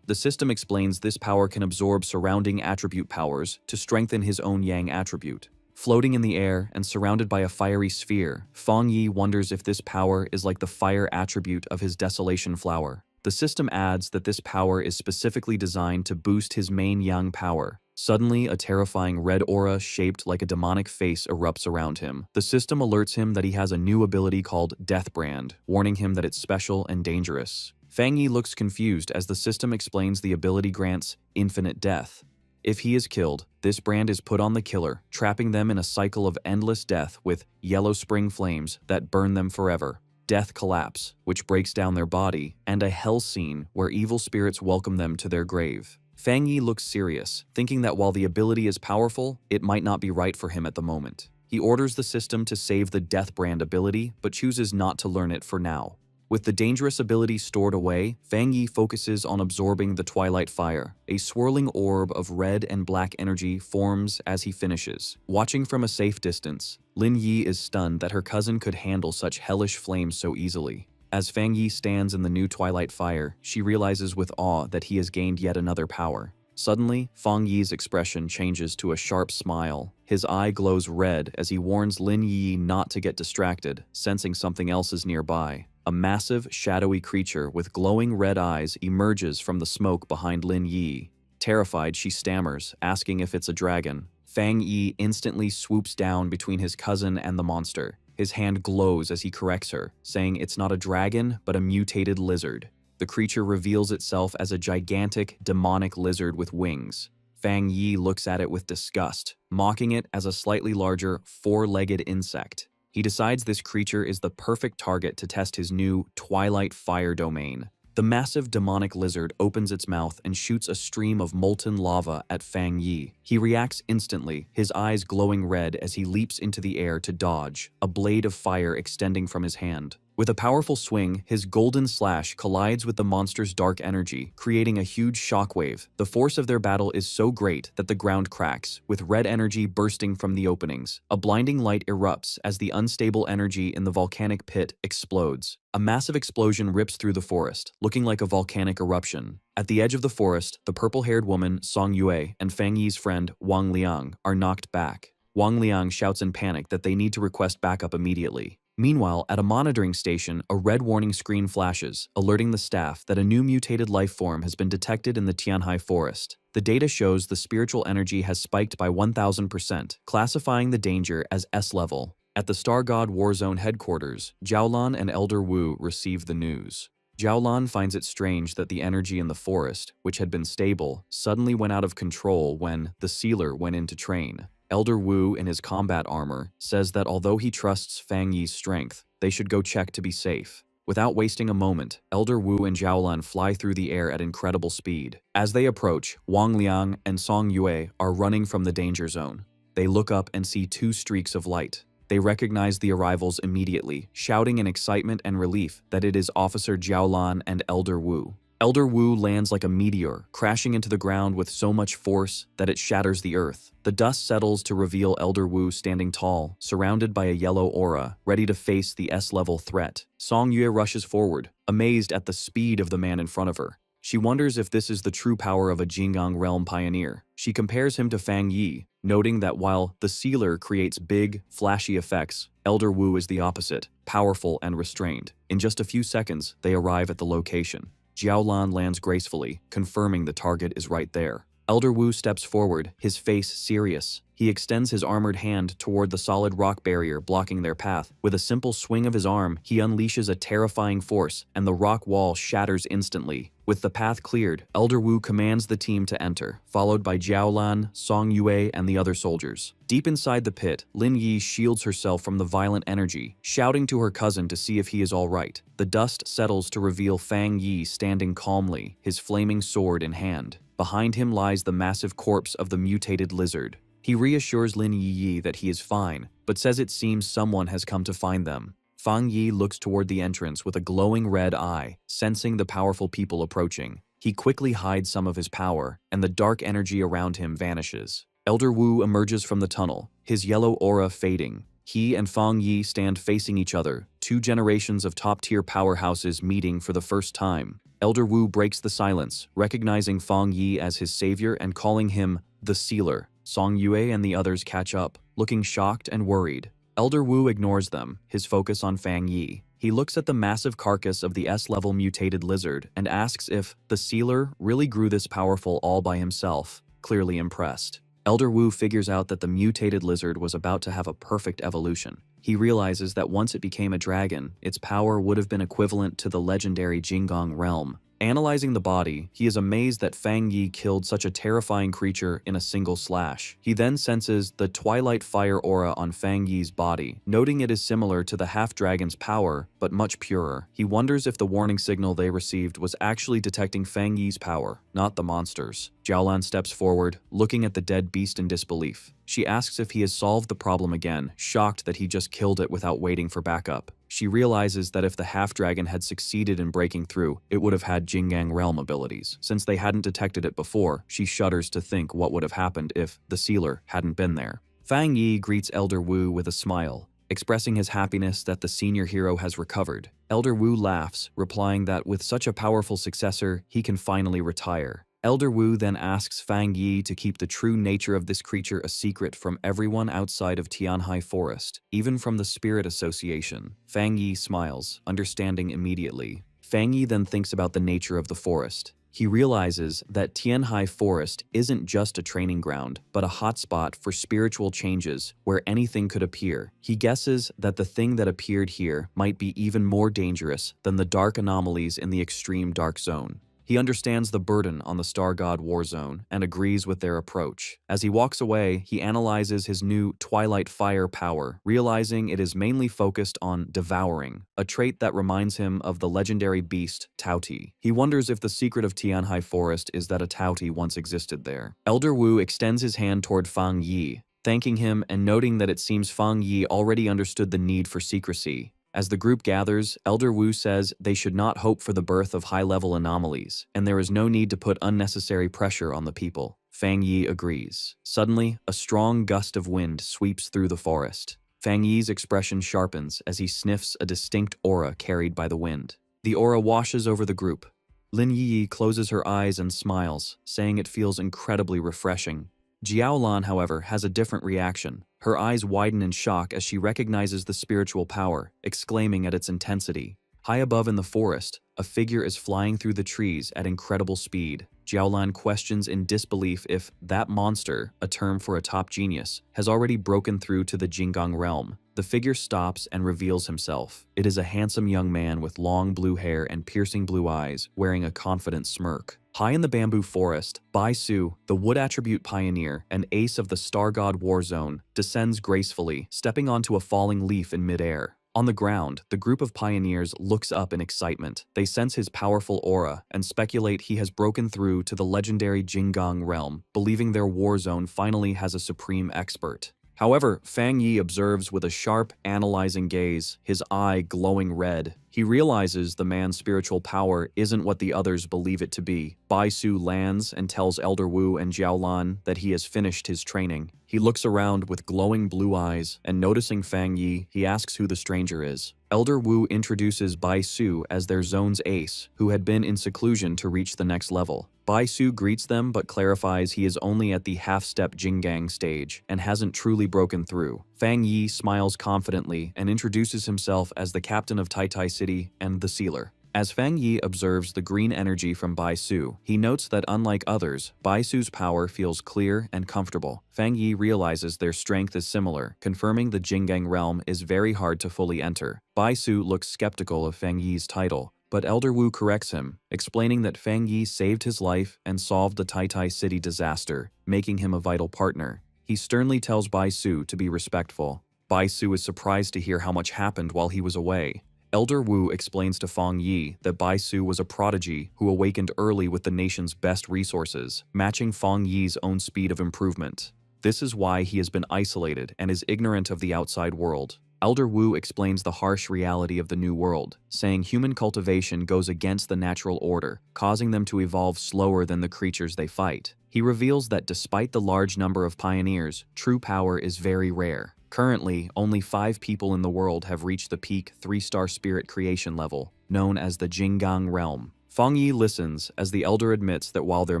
The system explains this power can absorb surrounding attribute powers to strengthen his own Yang attribute. Floating in the air and surrounded by a fiery sphere, Fang Yi wonders if this power is like the fire attribute of his Desolation Flower. The system adds that this power is specifically designed to boost his main Yang power. Suddenly, a terrifying red aura shaped like a demonic face erupts around him. The system alerts him that he has a new ability called Death Brand, warning him that it's special and dangerous. Fang Yi looks confused as the system explains the ability grants infinite death. If he is killed, this brand is put on the killer, trapping them in a cycle of endless death with yellow spring flames that burn them forever. Death collapse, which breaks down their body, and a hell scene where evil spirits welcome them to their grave. Fang Yi looks serious, thinking that while the ability is powerful, it might not be right for him at the moment. He orders the system to save the Death Brand ability, but chooses not to learn it for now. With the dangerous ability stored away, Fang Yi focuses on absorbing the Twilight Fire. A swirling orb of red and black energy forms as he finishes. Watching from a safe distance, Lin Yi is stunned that her cousin could handle such hellish flames so easily. As Fang Yi stands in the new Twilight Fire, she realizes with awe that he has gained yet another power. Suddenly, Fang Yi's expression changes to a sharp smile. His eye glows red as he warns Lin Yi not to get distracted, sensing something else is nearby. A massive, shadowy creature with glowing red eyes emerges from the smoke behind Lin Yi. Terrified, she stammers, asking if it's a dragon. Fang Yi instantly swoops down between his cousin and the monster. His hand glows as he corrects her, saying it's not a dragon, but a mutated lizard. The creature reveals itself as a gigantic, demonic lizard with wings. Fang Yi looks at it with disgust, mocking it as a slightly larger, four-legged insect. He decides this creature is the perfect target to test his new Twilight Fire domain. The massive demonic lizard opens its mouth and shoots a stream of molten lava at Fang Yi. He reacts instantly, his eyes glowing red as he leaps into the air to dodge, a blade of fire extending from his hand. With a powerful swing, his golden slash collides with the monster's dark energy, creating a huge shockwave. The force of their battle is so great that the ground cracks, with red energy bursting from the openings. A blinding light erupts as the unstable energy in the volcanic pit explodes. A massive explosion rips through the forest, looking like a volcanic eruption. At the edge of the forest, the purple-haired woman, Song Yue, and Fang Yi's friend, Wang Liang, are knocked back. Wang Liang shouts in panic that they need to request backup immediately. Meanwhile, at a monitoring station, a red warning screen flashes, alerting the staff that a new mutated life form has been detected in the Tianhai forest. The data shows the spiritual energy has spiked by 1000%, classifying the danger as S-level. At the Star God Warzone headquarters, Jiaolan and Elder Wu receive the news. Jiaolan finds it strange that the energy in the forest, which had been stable, suddenly went out of control when the sealer went in to train. Elder Wu, in his combat armor, says that although he trusts Fang Yi's strength, they should go check to be safe. Without wasting a moment, Elder Wu and Jiaolan fly through the air at incredible speed. As they approach, Wang Liang and Song Yue are running from the danger zone. They look up and see two streaks of light. They recognize the arrivals immediately, shouting in excitement and relief that it is Officer Jiaolan and Elder Wu. Elder Wu lands like a meteor, crashing into the ground with so much force that it shatters the earth. The dust settles to reveal Elder Wu standing tall, surrounded by a yellow aura, ready to face the S-level threat. Song Yue rushes forward, amazed at the speed of the man in front of her. She wonders if this is the true power of a Jinggang realm pioneer. She compares him to Fang Yi, noting that while the sealer creates big, flashy effects, Elder Wu is the opposite, powerful and restrained. In just a few seconds, they arrive at the location. Jiaolan lands gracefully, confirming the target is right there. Elder Wu steps forward, his face serious. He extends his armored hand toward the solid rock barrier blocking their path. With a simple swing of his arm, he unleashes a terrifying force, and the rock wall shatters instantly. With the path cleared, Elder Wu commands the team to enter, followed by Jiaolan, Song Yue, and the other soldiers. Deep inside the pit, Lin Yi shields herself from the violent energy, shouting to her cousin to see if he is all right. The dust settles to reveal Fang Yi standing calmly, his flaming sword in hand. Behind him lies the massive corpse of the mutated lizard. He reassures Lin Yi that he is fine, but says it seems someone has come to find them. Fang Yi looks toward the entrance with a glowing red eye, sensing the powerful people approaching. He quickly hides some of his power, and the dark energy around him vanishes. Elder Wu emerges from the tunnel, his yellow aura fading. He and Fang Yi stand facing each other, two generations of top-tier powerhouses meeting for the first time. Elder Wu breaks the silence, recognizing Fang Yi as his savior and calling him the Sealer. Song Yue and the others catch up, looking shocked and worried. Elder Wu ignores them, his focus on Fang Yi. He looks at the massive carcass of the S-level mutated lizard and asks if the Sealer really grew this powerful all by himself, clearly impressed. Elder Wu figures out that the mutated lizard was about to have a perfect evolution. He realizes that once it became a dragon, its power would have been equivalent to the legendary Jinggang realm. Analyzing the body, he is amazed that Fang Yi killed such a terrifying creature in a single slash. He then senses the twilight fire aura on Fang Yi's body, noting it is similar to the half-dragon's power, but much purer. He wonders if the warning signal they received was actually detecting Fang Yi's power, not the monster's. Jiaolan steps forward, looking at the dead beast in disbelief. She asks if he has solved the problem again, shocked that he just killed it without waiting for backup. She realizes that if the half-dragon had succeeded in breaking through, it would have had Jinggang realm abilities. Since they hadn't detected it before, she shudders to think what would have happened if the Sealer hadn't been there. Fang Yi greets Elder Wu with a smile, expressing his happiness that the senior hero has recovered. Elder Wu laughs, replying that with such a powerful successor, he can finally retire. Elder Wu then asks Fang Yi to keep the true nature of this creature a secret from everyone outside of Tianhai Forest, even from the Spirit Association. Fang Yi smiles, understanding immediately. Fang Yi then thinks about the nature of the forest. He realizes that Tianhai Forest isn't just a training ground, but a hotspot for spiritual changes where anything could appear. He guesses that the thing that appeared here might be even more dangerous than the dark anomalies in the extreme dark zone. He understands the burden on the Star God War Zone and agrees with their approach. As he walks away, he analyzes his new Twilight Fire power, realizing it is mainly focused on devouring, a trait that reminds him of the legendary beast Taoti. He wonders if the secret of Tianhai Forest is that a Taoti once existed there. Elder Wu extends his hand toward Fang Yi, thanking him and noting that it seems Fang Yi already understood the need for secrecy. As the group gathers, Elder Wu says they should not hope for the birth of high-level anomalies, and there is no need to put unnecessary pressure on the people. Fang Yi agrees. Suddenly, a strong gust of wind sweeps through the forest. Fang Yi's expression sharpens as he sniffs a distinct aura carried by the wind. The aura washes over the group. Lin Yi closes her eyes and smiles, saying it feels incredibly refreshing. Jiaolan, however, has a different reaction. Her eyes widen in shock as she recognizes the spiritual power, exclaiming at its intensity. High above in the forest, a figure is flying through the trees at incredible speed. Jiaolan questions in disbelief if that monster, a term for a top genius, has already broken through to the Jinggang realm. The figure stops and reveals himself. It is a handsome young man with long blue hair and piercing blue eyes, wearing a confident smirk. High in the bamboo forest, Bai Su, the wood attribute pioneer and ace of the Star God War Zone, descends gracefully, stepping onto a falling leaf in midair. On the ground, the group of pioneers looks up in excitement. They sense his powerful aura and speculate he has broken through to the legendary Jinggang realm, believing their war zone finally has a supreme expert. However, Fang Yi observes with a sharp, analyzing gaze, his eye glowing red. He realizes the man's spiritual power isn't what the others believe it to be. Bai Su lands and tells Elder Wu and Jiaolan that he has finished his training. He looks around with glowing blue eyes, and noticing Fang Yi, he asks who the stranger is. Elder Wu introduces Bai Su as their zone's ace, who had been in seclusion to reach the next level. Bai Su greets them but clarifies he is only at the half-step Jinggang stage and hasn't truly broken through. Fang Yi smiles confidently and introduces himself as the captain of Tai City and the Sealer. As Fang Yi observes the green energy from Bai Su, he notes that unlike others, Bai Su's power feels clear and comfortable. Fang Yi realizes their strength is similar, confirming the Jinggang realm is very hard to fully enter. Bai Su looks skeptical of Fang Yi's title, but Elder Wu corrects him, explaining that Fang Yi saved his life and solved the Tai City disaster, making him a vital partner. He sternly tells Bai Su to be respectful. Bai Su is surprised to hear how much happened while he was away. Elder Wu explains to Fang Yi that Bai Su was a prodigy who awakened early with the nation's best resources, matching Fang Yi's own speed of improvement. This is why he has been isolated and is ignorant of the outside world. Elder Wu explains the harsh reality of the new world, saying human cultivation goes against the natural order, causing them to evolve slower than the creatures they fight. He reveals that despite the large number of pioneers, true power is very rare. Currently, only 5 people in the world have reached the peak 3-star spirit creation level, known as the Jinggang realm. Fang Yi listens as the elder admits that while there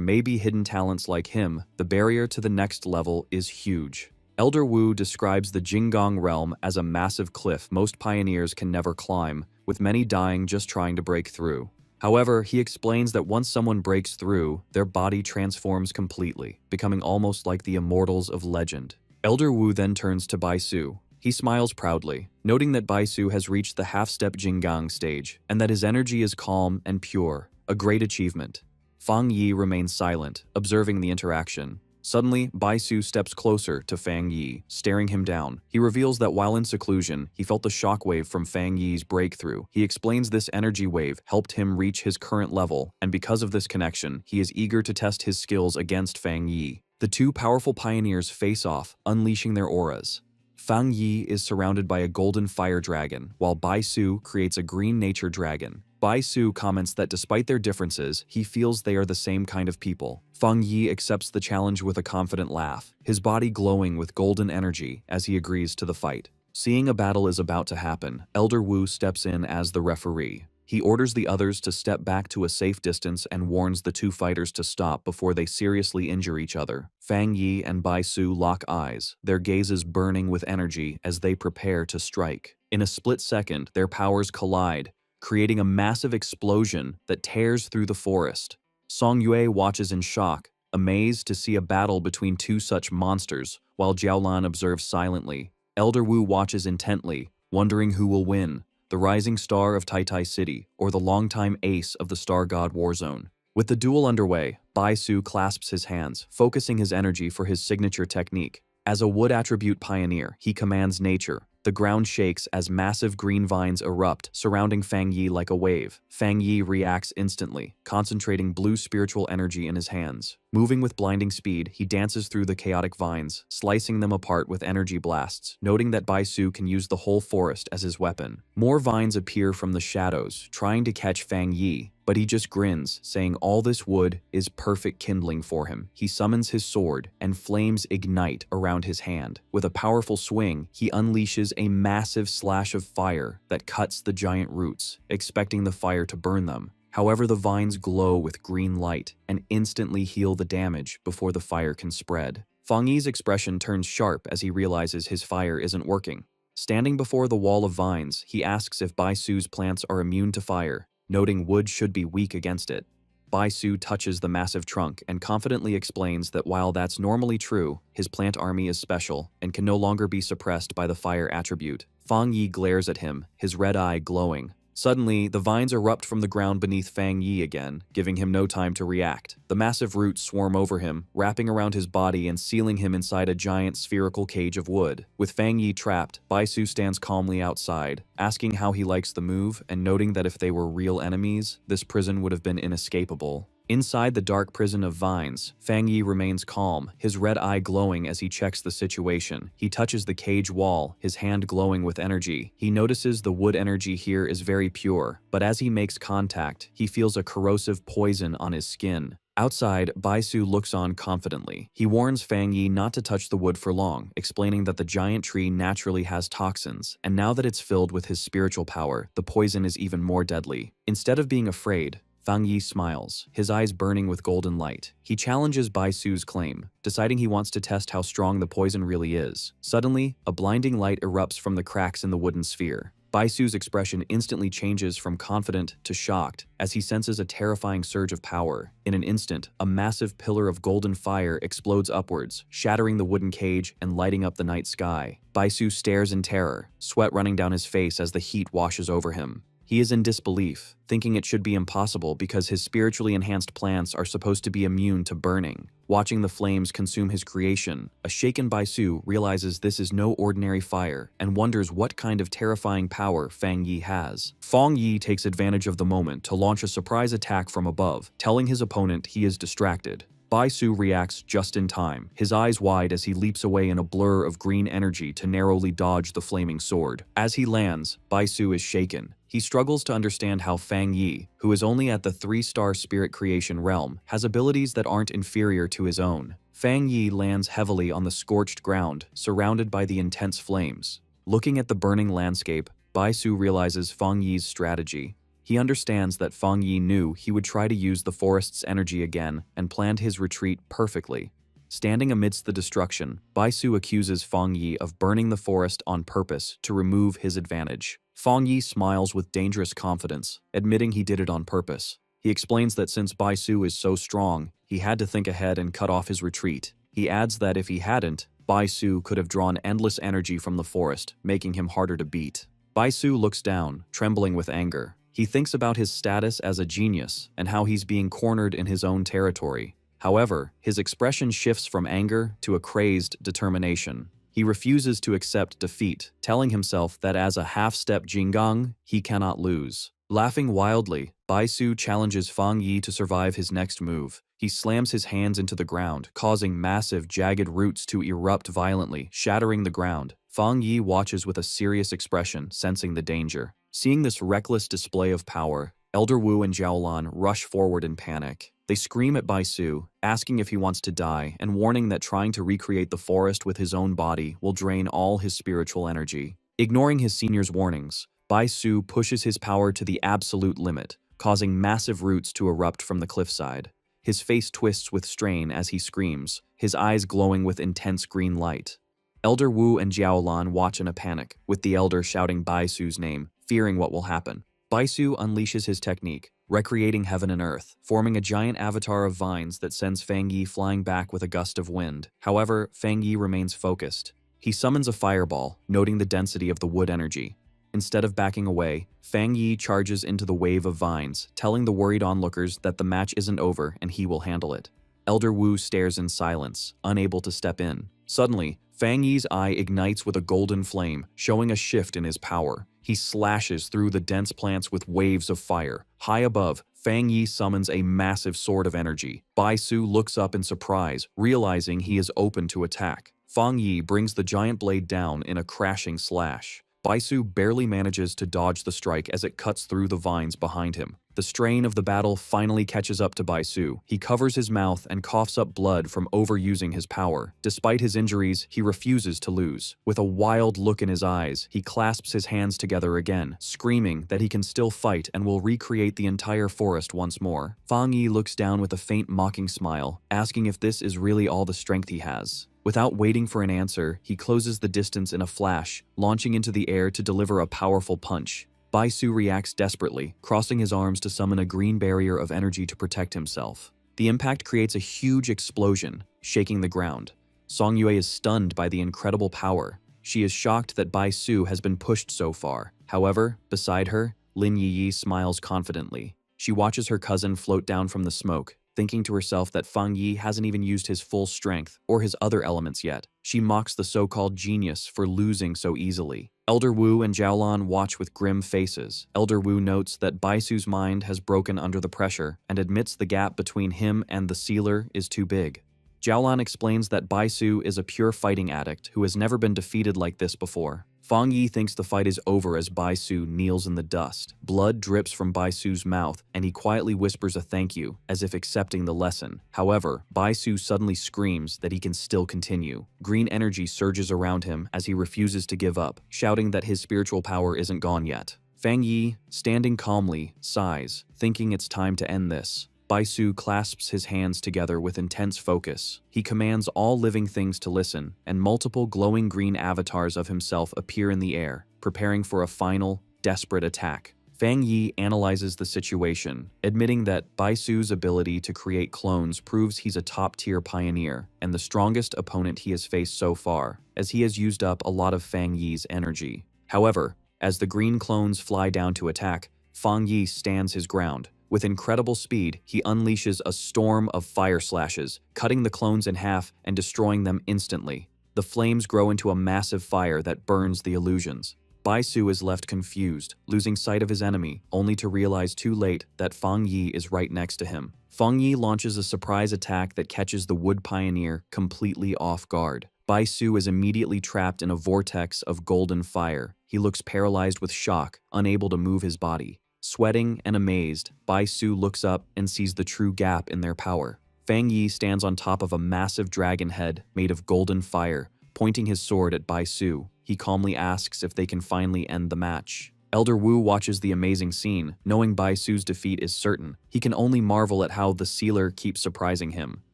may be hidden talents like him, the barrier to the next level is huge. Elder Wu describes the Jinggang realm as a massive cliff most pioneers can never climb, with many dying just trying to break through. However, he explains that once someone breaks through, their body transforms completely, becoming almost like the immortals of legend. Elder Wu then turns to Bai Su. He smiles proudly, noting that Bai Su has reached the half-step Jinggang stage, and that his energy is calm and pure, a great achievement. Fang Yi remains silent, observing the interaction. Suddenly, Bai Su steps closer to Fang Yi, staring him down. He reveals that while in seclusion, he felt the shockwave from Fang Yi's breakthrough. He explains this energy wave helped him reach his current level, and because of this connection, he is eager to test his skills against Fang Yi. The two powerful pioneers face off, unleashing their auras. Fang Yi is surrounded by a golden fire dragon, while Bai Su creates a green nature dragon. Bai Su comments that despite their differences, he feels they are the same kind of people. Fang Yi accepts the challenge with a confident laugh, his body glowing with golden energy as he agrees to the fight. Seeing a battle is about to happen, Elder Wu steps in as the referee. He orders the others to step back to a safe distance and warns the two fighters to stop before they seriously injure each other. Fang Yi and Bai Su lock eyes, their gazes burning with energy as they prepare to strike. In a split second, their powers collide, creating a massive explosion that tears through the forest. Song Yue watches in shock, amazed to see a battle between two such monsters, while Jiaolan observes silently. Elder Wu watches intently, wondering who will win, the rising star of Tai Tai City or the longtime ace of the Star God Warzone. With the duel underway, Bai Su clasps his hands, focusing his energy for his signature technique. As a wood attribute pioneer, he commands nature. The ground shakes as massive green vines erupt, surrounding Fang Yi like a wave. Fang Yi reacts instantly, concentrating blue spiritual energy in his hands. Moving with blinding speed, he dances through the chaotic vines, slicing them apart with energy blasts, noting that Bai Su can use the whole forest as his weapon. More vines appear from the shadows, trying to catch Fang Yi, but he just grins, saying all this wood is perfect kindling for him. He summons his sword, and flames ignite around his hand. With a powerful swing, he unleashes a massive slash of fire that cuts the giant roots, expecting the fire to burn them. However, the vines glow with green light and instantly heal the damage before the fire can spread. Fang Yi's expression turns sharp as he realizes his fire isn't working. Standing before the wall of vines, he asks if Bai Su's plants are immune to fire, noting wood should be weak against it. Bai Su touches the massive trunk and confidently explains that while that's normally true, his plant army is special and can no longer be suppressed by the fire attribute. Fang Yi glares at him, his red eye glowing. Suddenly, the vines erupt from the ground beneath Fang Yi again, giving him no time to react. The massive roots swarm over him, wrapping around his body and sealing him inside a giant spherical cage of wood. With Fang Yi trapped, Bai Su stands calmly outside, asking how he likes the move and noting that if they were real enemies, this prison would have been inescapable. Inside the dark prison of vines, Fang Yi remains calm, his red eye glowing as he checks the situation. He touches the cage wall, his hand glowing with energy. He notices the wood energy here is very pure, but as he makes contact, he feels a corrosive poison on his skin. Outside, Bai Su looks on confidently. He warns Fang Yi not to touch the wood for long, explaining that the giant tree naturally has toxins, and now that it's filled with his spiritual power, the poison is even more deadly. Instead of being afraid, Fang Yi smiles, his eyes burning with golden light. He challenges Bai Su's claim, deciding he wants to test how strong the poison really is. Suddenly, a blinding light erupts from the cracks in the wooden sphere. Bai Su's expression instantly changes from confident to shocked as he senses a terrifying surge of power. In an instant, a massive pillar of golden fire explodes upwards, shattering the wooden cage and lighting up the night sky. Bai Su stares in terror, sweat running down his face as the heat washes over him. He is in disbelief, thinking it should be impossible because his spiritually enhanced plants are supposed to be immune to burning. Watching the flames consume his creation, a shaken Bai Su realizes this is no ordinary fire and wonders what kind of terrifying power Fang Yi has. Fang Yi takes advantage of the moment to launch a surprise attack from above, telling his opponent he is distracted. Bai Su reacts just in time, his eyes wide as he leaps away in a blur of green energy to narrowly dodge the flaming sword. As he lands, Bai Su is shaken. He struggles to understand how Fang Yi, who is only at the 3-star spirit creation realm, has abilities that aren't inferior to his own. Fang Yi lands heavily on the scorched ground, surrounded by the intense flames. Looking at the burning landscape, Bai Su realizes Fang Yi's strategy. He understands that Fang Yi knew he would try to use the forest's energy again and planned his retreat perfectly. Standing amidst the destruction, Bai Su accuses Fang Yi of burning the forest on purpose to remove his advantage. Fang Yi smiles with dangerous confidence, admitting he did it on purpose. He explains that since Bai Su is so strong, he had to think ahead and cut off his retreat. He adds that if he hadn't, Bai Su could have drawn endless energy from the forest, making him harder to beat. Bai Su looks down, trembling with anger. He thinks about his status as a genius and how he's being cornered in his own territory. However, his expression shifts from anger to a crazed determination. He refuses to accept defeat, telling himself that as a half-step Jinggang, he cannot lose. Laughing wildly, Bai Su challenges Fang Yi to survive his next move. He slams his hands into the ground, causing massive, jagged roots to erupt violently, shattering the ground. Fang Yi watches with a serious expression, sensing the danger. Seeing this reckless display of power, Elder Wu and Jiaolan rush forward in panic. They scream at Bai Su, asking if he wants to die and warning that trying to recreate the forest with his own body will drain all his spiritual energy. Ignoring his senior's warnings, Bai Su pushes his power to the absolute limit, causing massive roots to erupt from the cliffside. His face twists with strain as he screams, his eyes glowing with intense green light. Elder Wu and Jiaolan watch in a panic, with the elder shouting Bai Su's name, fearing what will happen. Bai Su unleashes his technique, recreating heaven and earth, forming a giant avatar of vines that sends Fang Yi flying back with a gust of wind. However, Fang Yi remains focused. He summons a fireball, noting the density of the wood energy. Instead of backing away, Fang Yi charges into the wave of vines, telling the worried onlookers that the match isn't over and he will handle it. Elder Wu stares in silence, unable to step in. Suddenly, Fang Yi's eye ignites with a golden flame, showing a shift in his power. He slashes through the dense plants with waves of fire. High above, Fang Yi summons a massive sword of energy. Bai Su looks up in surprise, realizing he is open to attack. Fang Yi brings the giant blade down in a crashing slash. Bai Su barely manages to dodge the strike as it cuts through the vines behind him. The strain of the battle finally catches up to Bai Su. He covers his mouth and coughs up blood from overusing his power. Despite his injuries, he refuses to lose. With a wild look in his eyes, he clasps his hands together again, screaming that he can still fight and will recreate the entire forest once more. Fang Yi looks down with a faint mocking smile, asking if this is really all the strength he has. Without waiting for an answer, he closes the distance in a flash, launching into the air to deliver a powerful punch. Bai Su reacts desperately, crossing his arms to summon a green barrier of energy to protect himself. The impact creates a huge explosion, shaking the ground. Song Yue is stunned by the incredible power. She is shocked that Bai Su has been pushed so far. However, beside her, Lin Yi smiles confidently. She watches her cousin float down from the smoke, thinking to herself that Fang Yi hasn't even used his full strength or his other elements yet. She mocks the so-called genius for losing so easily. Elder Wu and Jiaolan watch with grim faces. Elder Wu notes that Bai Su's mind has broken under the pressure and admits the gap between him and the sealer is too big. Jiaolan explains that Bai Su is a pure fighting addict who has never been defeated like this before. Fang Yi thinks the fight is over as Bai Su kneels in the dust. Blood drips from Bai Su's mouth, and he quietly whispers a thank you, as if accepting the lesson. However, Bai Su suddenly screams that he can still continue. Green energy surges around him as he refuses to give up, shouting that his spiritual power isn't gone yet. Fang Yi, standing calmly, sighs, thinking it's time to end this. Bai Su clasps his hands together with intense focus. He commands all living things to listen, and multiple glowing green avatars of himself appear in the air, preparing for a final, desperate attack. Fang Yi analyzes the situation, admitting that Bai Su's ability to create clones proves he's a top-tier pioneer and the strongest opponent he has faced so far, as he has used up a lot of Fang Yi's energy. However, as the green clones fly down to attack, Fang Yi stands his ground. With incredible speed, he unleashes a storm of fire slashes, cutting the clones in half and destroying them instantly. The flames grow into a massive fire that burns the illusions. Bai Su is left confused, losing sight of his enemy, only to realize too late that Fang Yi is right next to him. Fang Yi launches a surprise attack that catches the wood pioneer completely off guard. Bai Su is immediately trapped in a vortex of golden fire. He looks paralyzed with shock, unable to move his body. Sweating and amazed, Bai Su looks up and sees the true gap in their power. Fang Yi stands on top of a massive dragon head made of golden fire, pointing his sword at Bai Su. He calmly asks if they can finally end the match. Elder Wu watches the amazing scene, knowing Bai Su's defeat is certain. He can only marvel at how the sealer keeps surprising him.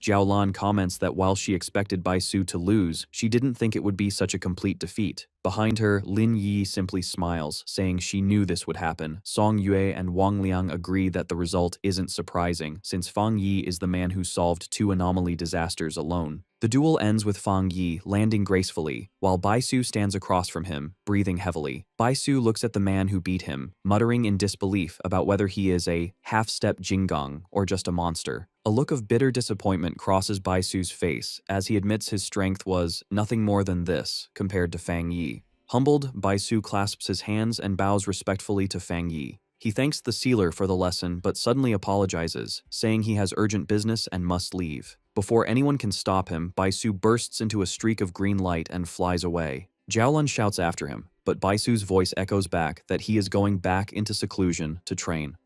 Jiaolan comments that while she expected Bai Su to lose, she didn't think it would be such a complete defeat. Behind her, Lin Yi simply smiles, saying she knew this would happen. Song Yue and Wang Liang agree that the result isn't surprising, since Fang Yi is the man who solved 2 anomaly disasters alone. The duel ends with Fang Yi landing gracefully, while Bai Su stands across from him, breathing heavily. Bai Su looks at the man who beat him, muttering in disbelief about whether he is a half-step Jinggang or just a monster. A look of bitter disappointment crosses Bai Su's face as he admits his strength was nothing more than this compared to Fang Yi. Humbled, Bai Su clasps his hands and bows respectfully to Fang Yi. He thanks the sealer for the lesson but suddenly apologizes, saying he has urgent business and must leave. Before anyone can stop him, Bai Su bursts into a streak of green light and flies away. Jiaolun shouts after him, but Bai Su's voice echoes back that he is going back into seclusion to train.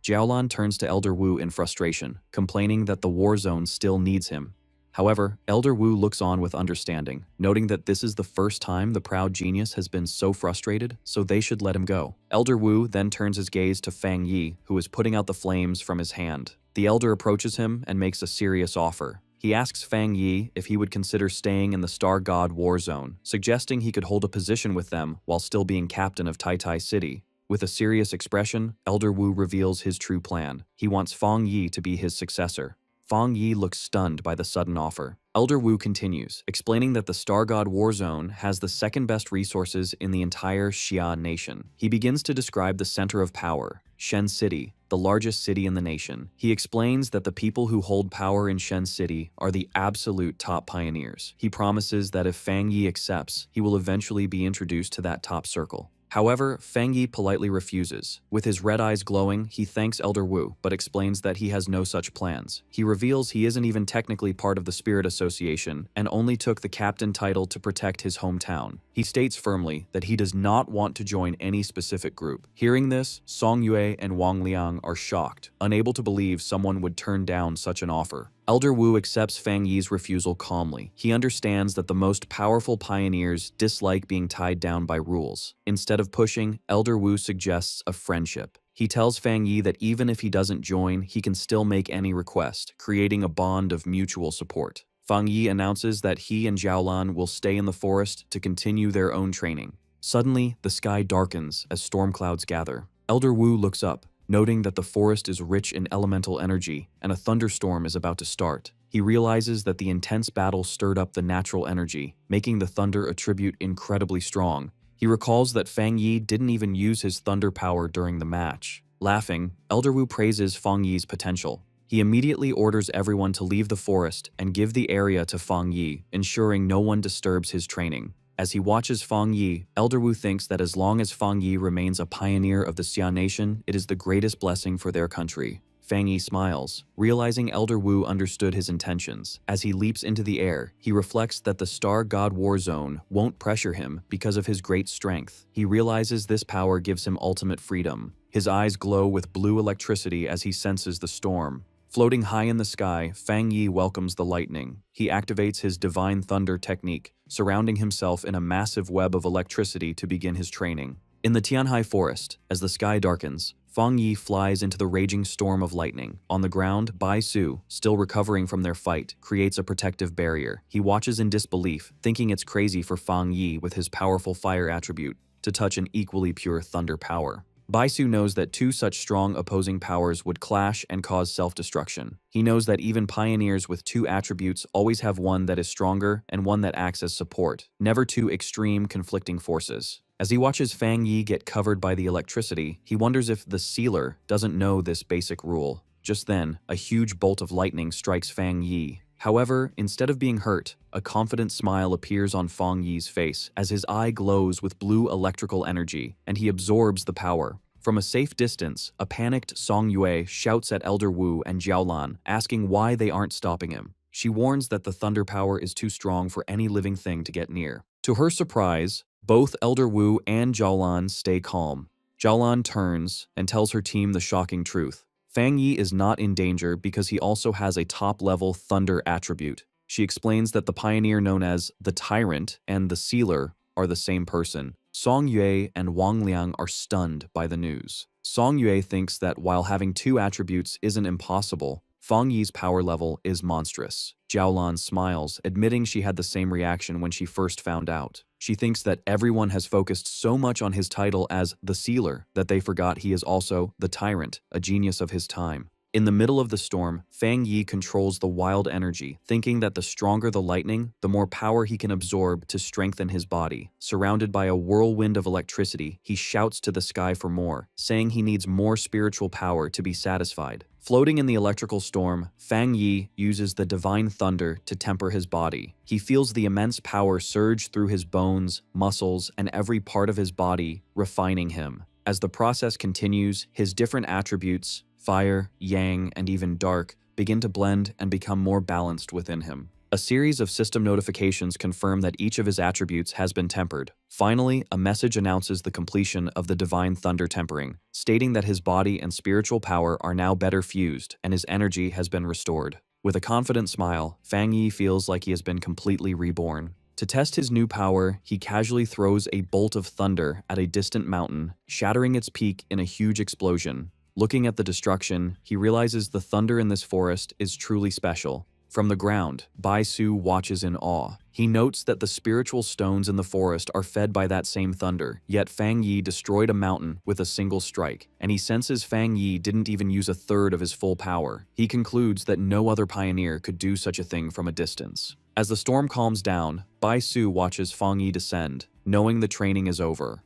Jiaolan turns to Elder Wu in frustration, complaining that the war zone still needs him. However, Elder Wu looks on with understanding, noting that this is the first time the proud genius has been so frustrated, so they should let him go. Elder Wu then turns his gaze to Fang Yi, who is putting out the flames from his hand. The elder approaches him and makes a serious offer. He asks Fang Yi if he would consider staying in the Star God War Zone, suggesting he could hold a position with them while still being captain of Tai Tai City. With a serious expression, Elder Wu reveals his true plan. He wants Fang Yi to be his successor. Fang Yi looks stunned by the sudden offer. Elder Wu continues, explaining that the Star God War Zone has the second best resources in the entire Xia nation. He begins to describe the center of power, Shen City, the largest city in the nation. He explains that the people who hold power in Shen City are the absolute top pioneers. He promises that if Fang Yi accepts, he will eventually be introduced to that top circle. However, Fang Yi politely refuses. With his red eyes glowing, he thanks Elder Wu, but explains that he has no such plans. He reveals he isn't even technically part of the Spirit Association and only took the captain title to protect his hometown. He states firmly that he does not want to join any specific group. Hearing this, Song Yue and Wang Liang are shocked, unable to believe someone would turn down such an offer. Elder Wu accepts Fang Yi's refusal calmly. He understands that the most powerful pioneers dislike being tied down by rules. Instead of pushing, Elder Wu suggests a friendship. He tells Fang Yi that even if he doesn't join, he can still make any request, creating a bond of mutual support. Fang Yi announces that he and Jiaolan will stay in the forest to continue their own training. Suddenly, the sky darkens as storm clouds gather. Elder Wu looks up, noting that the forest is rich in elemental energy and a thunderstorm is about to start. He realizes that the intense battle stirred up the natural energy, making the thunder attribute incredibly strong. He recalls that Fang Yi didn't even use his thunder power during the match. Laughing, Elder Wu praises Fang Yi's potential. He immediately orders everyone to leave the forest and give the area to Fang Yi, ensuring no one disturbs his training. As he watches Fang Yi, Elder Wu thinks that as long as Fang Yi remains a pioneer of the Xia Nation, it is the greatest blessing for their country. Fang Yi smiles, realizing Elder Wu understood his intentions. As he leaps into the air, he reflects that the Star God War Zone won't pressure him because of his great strength. He realizes this power gives him ultimate freedom. His eyes glow with blue electricity as he senses the storm. Floating high in the sky, Fang Yi welcomes the lightning. He activates his Divine Thunder technique, surrounding himself in a massive web of electricity to begin his training. In the Tianhai forest, as the sky darkens, Fang Yi flies into the raging storm of lightning. On the ground, Bai Su, still recovering from their fight, creates a protective barrier. He watches in disbelief, thinking it's crazy for Fang Yi with his powerful fire attribute to touch an equally pure thunder power. Bai Su knows that two such strong opposing powers would clash and cause self-destruction. He knows that even pioneers with two attributes always have one that is stronger and one that acts as support, never two extreme conflicting forces. As he watches Fang Yi get covered by the electricity, he wonders if the sealer doesn't know this basic rule. Just then, a huge bolt of lightning strikes Fang Yi. However, instead of being hurt, a confident smile appears on Fang Yi's face as his eye glows with blue electrical energy, and he absorbs the power. From a safe distance, a panicked Song Yue shouts at Elder Wu and Jiaolan, asking why they aren't stopping him. She warns that the thunder power is too strong for any living thing to get near. To her surprise, both Elder Wu and Jiaolan stay calm. Jiaolan turns and tells her team the shocking truth. Fang Yi is not in danger because he also has a top-level thunder attribute. She explains that the pioneer known as the Tyrant and the Sealer are the same person. Song Yue and Wang Liang are stunned by the news. Song Yue thinks that while having two attributes isn't impossible, Fang Yi's power level is monstrous. Jiaolan smiles, admitting she had the same reaction when she first found out. She thinks that everyone has focused so much on his title as the Sealer that they forgot he is also the Tyrant, a genius of his time. In the middle of the storm, Fang Yi controls the wild energy, thinking that the stronger the lightning, the more power he can absorb to strengthen his body. Surrounded by a whirlwind of electricity, he shouts to the sky for more, saying he needs more spiritual power to be satisfied. Floating in the electrical storm, Fang Yi uses the divine thunder to temper his body. He feels the immense power surge through his bones, muscles, and every part of his body, refining him. As the process continues, his different attributes, fire, yang, and even dark, begin to blend and become more balanced within him. A series of system notifications confirm that each of his attributes has been tempered. Finally, a message announces the completion of the divine thunder tempering, stating that his body and spiritual power are now better fused and his energy has been restored. With a confident smile, Fang Yi feels like he has been completely reborn. To test his new power, he casually throws a bolt of thunder at a distant mountain, shattering its peak in a huge explosion. Looking at the destruction, he realizes the thunder in this forest is truly special. From the ground, Bai Su watches in awe. He notes that the spiritual stones in the forest are fed by that same thunder, yet Fang Yi destroyed a mountain with a single strike, and he senses Fang Yi didn't even use a third of his full power. He concludes that no other pioneer could do such a thing from a distance. As the storm calms down, Bai Su watches Fang Yi descend, knowing the training is over.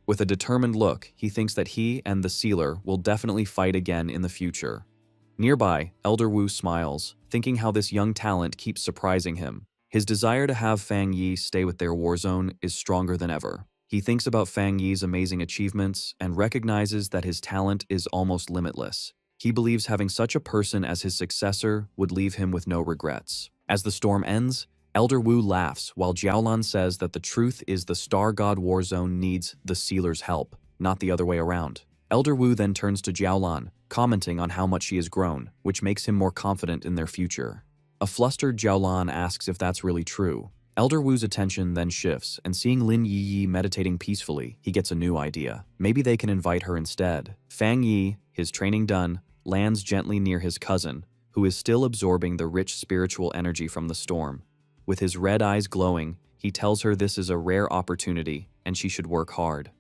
With a determined look, he thinks that he and the Sealer will definitely fight again in the future. Nearby, Elder Wu smiles, thinking how this young talent keeps surprising him. His desire to have Fang Yi stay with their war zone is stronger than ever. He thinks about Fang Yi's amazing achievements and recognizes that his talent is almost limitless. He believes having such a person as his successor would leave him with no regrets. As the storm ends, Elder Wu laughs while Jiaolan says that the truth is the Star God War Zone needs the Sealer's help, not the other way around. Elder Wu then turns to Jiaolan, commenting on how much she has grown, which makes him more confident in their future. A flustered Jiaolan asks if that's really true. Elder Wu's attention then shifts, and seeing Lin Yi meditating peacefully, he gets a new idea. Maybe they can invite her instead. Fang Yi, his training done, lands gently near his cousin, who is still absorbing the rich spiritual energy from the storm. With his red eyes glowing, he tells her this is a rare opportunity and she should work hard.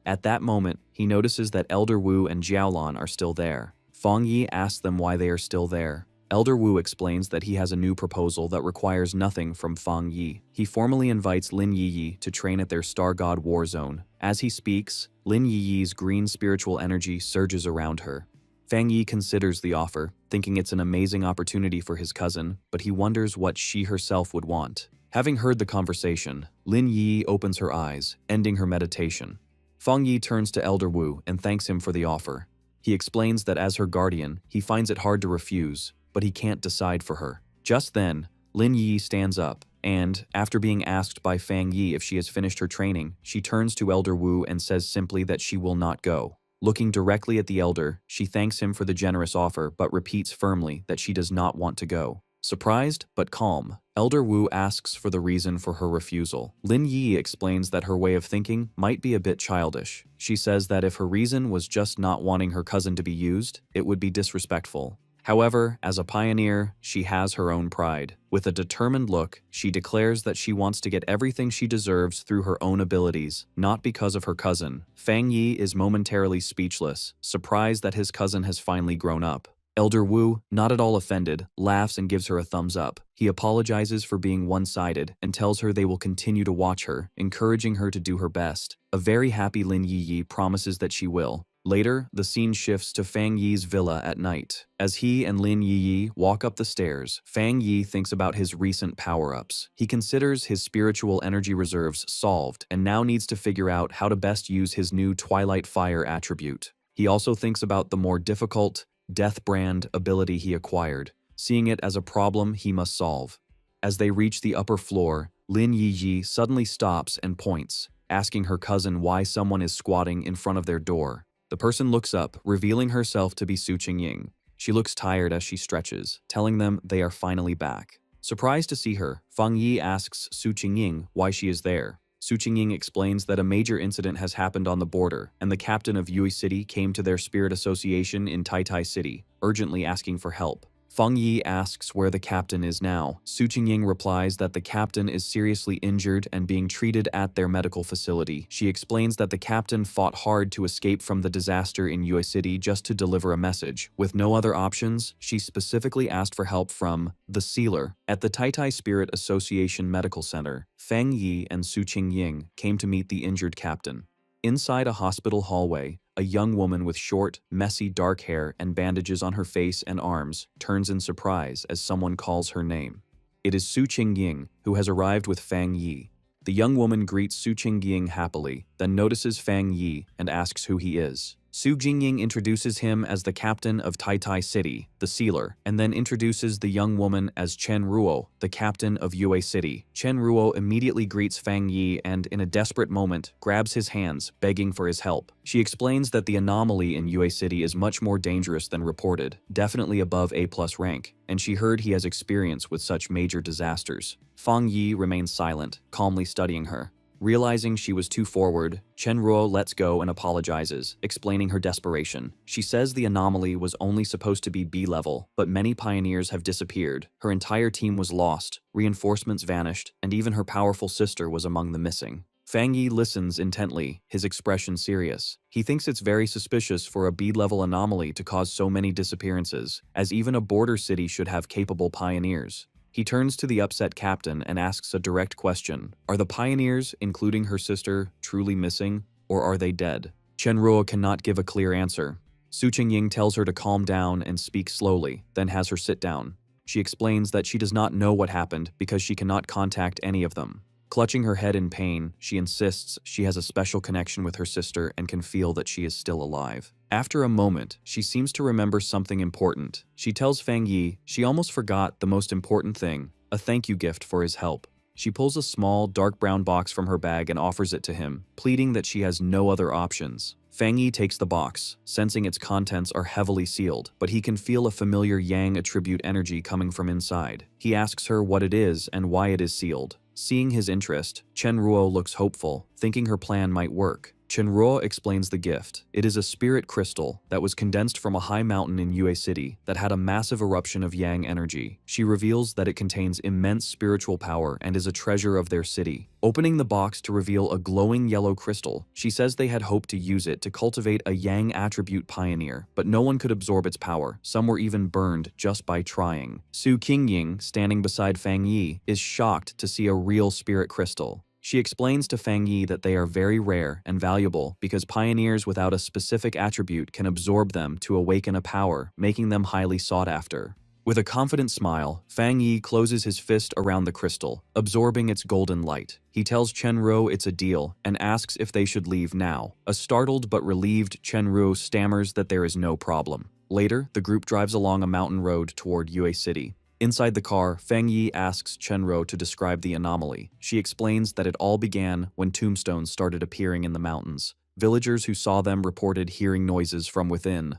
At that moment, he notices that Elder Wu and Jiaolan are still there. Fang Yi asks them why they are still there. Elder Wu explains that he has a new proposal that requires nothing from Fang Yi. He formally invites Lin Yi to train at their Star God War Zone. As he speaks, Lin Yi's green spiritual energy surges around her. Fang Yi considers the offer, thinking it's an amazing opportunity for his cousin, but he wonders what she herself would want. Having heard the conversation, Lin Yi opens her eyes, ending her meditation. Fang Yi turns to Elder Wu and thanks him for the offer. He explains that as her guardian, he finds it hard to refuse, but he can't decide for her. Just then, Lin Yi stands up, and, after being asked by Fang Yi if she has finished her training, she turns to Elder Wu and says simply that she will not go. Looking directly at the elder, she thanks him for the generous offer but repeats firmly that she does not want to go. Surprised but calm, Elder Wu asks for the reason for her refusal. Lin Yi explains that her way of thinking might be a bit childish. She says that if her reason was just not wanting her cousin to be used, it would be disrespectful. However, as a pioneer, she has her own pride. With a determined look, she declares that she wants to get everything she deserves through her own abilities, not because of her cousin. Fang Yi is momentarily speechless, surprised that his cousin has finally grown up. Elder Wu, not at all offended, laughs and gives her a thumbs up. He apologizes for being one-sided and tells her they will continue to watch her, encouraging her to do her best. A very happy Lin Yi promises that she will. Later, the scene shifts to Fang Yi's villa at night. As he and Lin Yi walk up the stairs, Fang Yi thinks about his recent power-ups. He considers his spiritual energy reserves solved and now needs to figure out how to best use his new Twilight Fire attribute. He also thinks about the more difficult, Death Brand ability he acquired, seeing it as a problem he must solve. As they reach the upper floor, Lin Yi suddenly stops and points, asking her cousin why someone is squatting in front of their door. The person looks up, revealing herself to be Su Qingying. She looks tired as she stretches, telling them they are finally back. Surprised to see her, Fang Yi asks Su Qingying why she is there. Su Qingying explains that a major incident has happened on the border, and the captain of Yue City came to their spirit association in Tai City, urgently asking for help. Fang Yi asks where the captain is now. Su Qingying replies that the captain is seriously injured and being treated at their medical facility. She explains that the captain fought hard to escape from the disaster in Yue City just to deliver a message. With no other options, she specifically asked for help from the sealer. At the Tai Spirit Association Medical Center, Fang Yi and Su Qingying came to meet the injured captain. Inside a hospital hallway, a young woman with short, messy dark hair and bandages on her face and arms turns in surprise as someone calls her name. It is Su Qingying, who has arrived with Fang Yi. The young woman greets Su Qingying happily, then notices Fang Yi and asks who he is. Su Qingying introduces him as the captain of Tai City, the sealer, and then introduces the young woman as Chen Ruo, the captain of Yue City. Chen Ruo immediately greets Fang Yi and, in a desperate moment, grabs his hands, begging for his help. She explains that the anomaly in Yue City is much more dangerous than reported, definitely above A+ rank, and she heard he has experience with such major disasters. Fang Yi remains silent, calmly studying her. Realizing she was too forward, Chen Ruo lets go and apologizes, explaining her desperation. She says the anomaly was only supposed to be B-level, but many pioneers have disappeared. Her entire team was lost, reinforcements vanished, and even her powerful sister was among the missing. Fang Yi listens intently, his expression serious. He thinks it's very suspicious for a B-level anomaly to cause so many disappearances, as even a border city should have capable pioneers. He turns to the upset captain and asks a direct question. Are the pioneers, including her sister, truly missing, or are they dead? Chen Ruo cannot give a clear answer. Su Qingying tells her to calm down and speak slowly, then has her sit down. She explains that she does not know what happened because she cannot contact any of them. Clutching her head in pain, she insists she has a special connection with her sister and can feel that she is still alive. After a moment, she seems to remember something important. She tells Fang Yi she almost forgot the most important thing, a thank you gift for his help. She pulls a small, dark brown box from her bag and offers it to him, pleading that she has no other options. Fang Yi takes the box, sensing its contents are heavily sealed, but he can feel a familiar Yang attribute energy coming from inside. He asks her what it is and why it is sealed. Seeing his interest, Chen Ruo looks hopeful, thinking her plan might work. Chen Ruo explains the gift. It is a spirit crystal that was condensed from a high mountain in Yue City that had a massive eruption of Yang energy. She reveals that it contains immense spiritual power and is a treasure of their city. Opening the box to reveal a glowing yellow crystal, she says they had hoped to use it to cultivate a Yang attribute pioneer, but no one could absorb its power. Some were even burned just by trying. Su Qingying, standing beside Fang Yi, is shocked to see a real spirit crystal. She explains to Fang Yi that they are very rare and valuable because pioneers without a specific attribute can absorb them to awaken a power, making them highly sought after. With a confident smile, Fang Yi closes his fist around the crystal, absorbing its golden light. He tells Chen Ruo it's a deal and asks if they should leave now. A startled but relieved Chen Ruo stammers that there is no problem. Later, the group drives along a mountain road toward Yue City. Inside the car, Fang Yi asks Chen Ruo to describe the anomaly. She explains that it all began when tombstones started appearing in the mountains. Villagers who saw them reported hearing noises from within.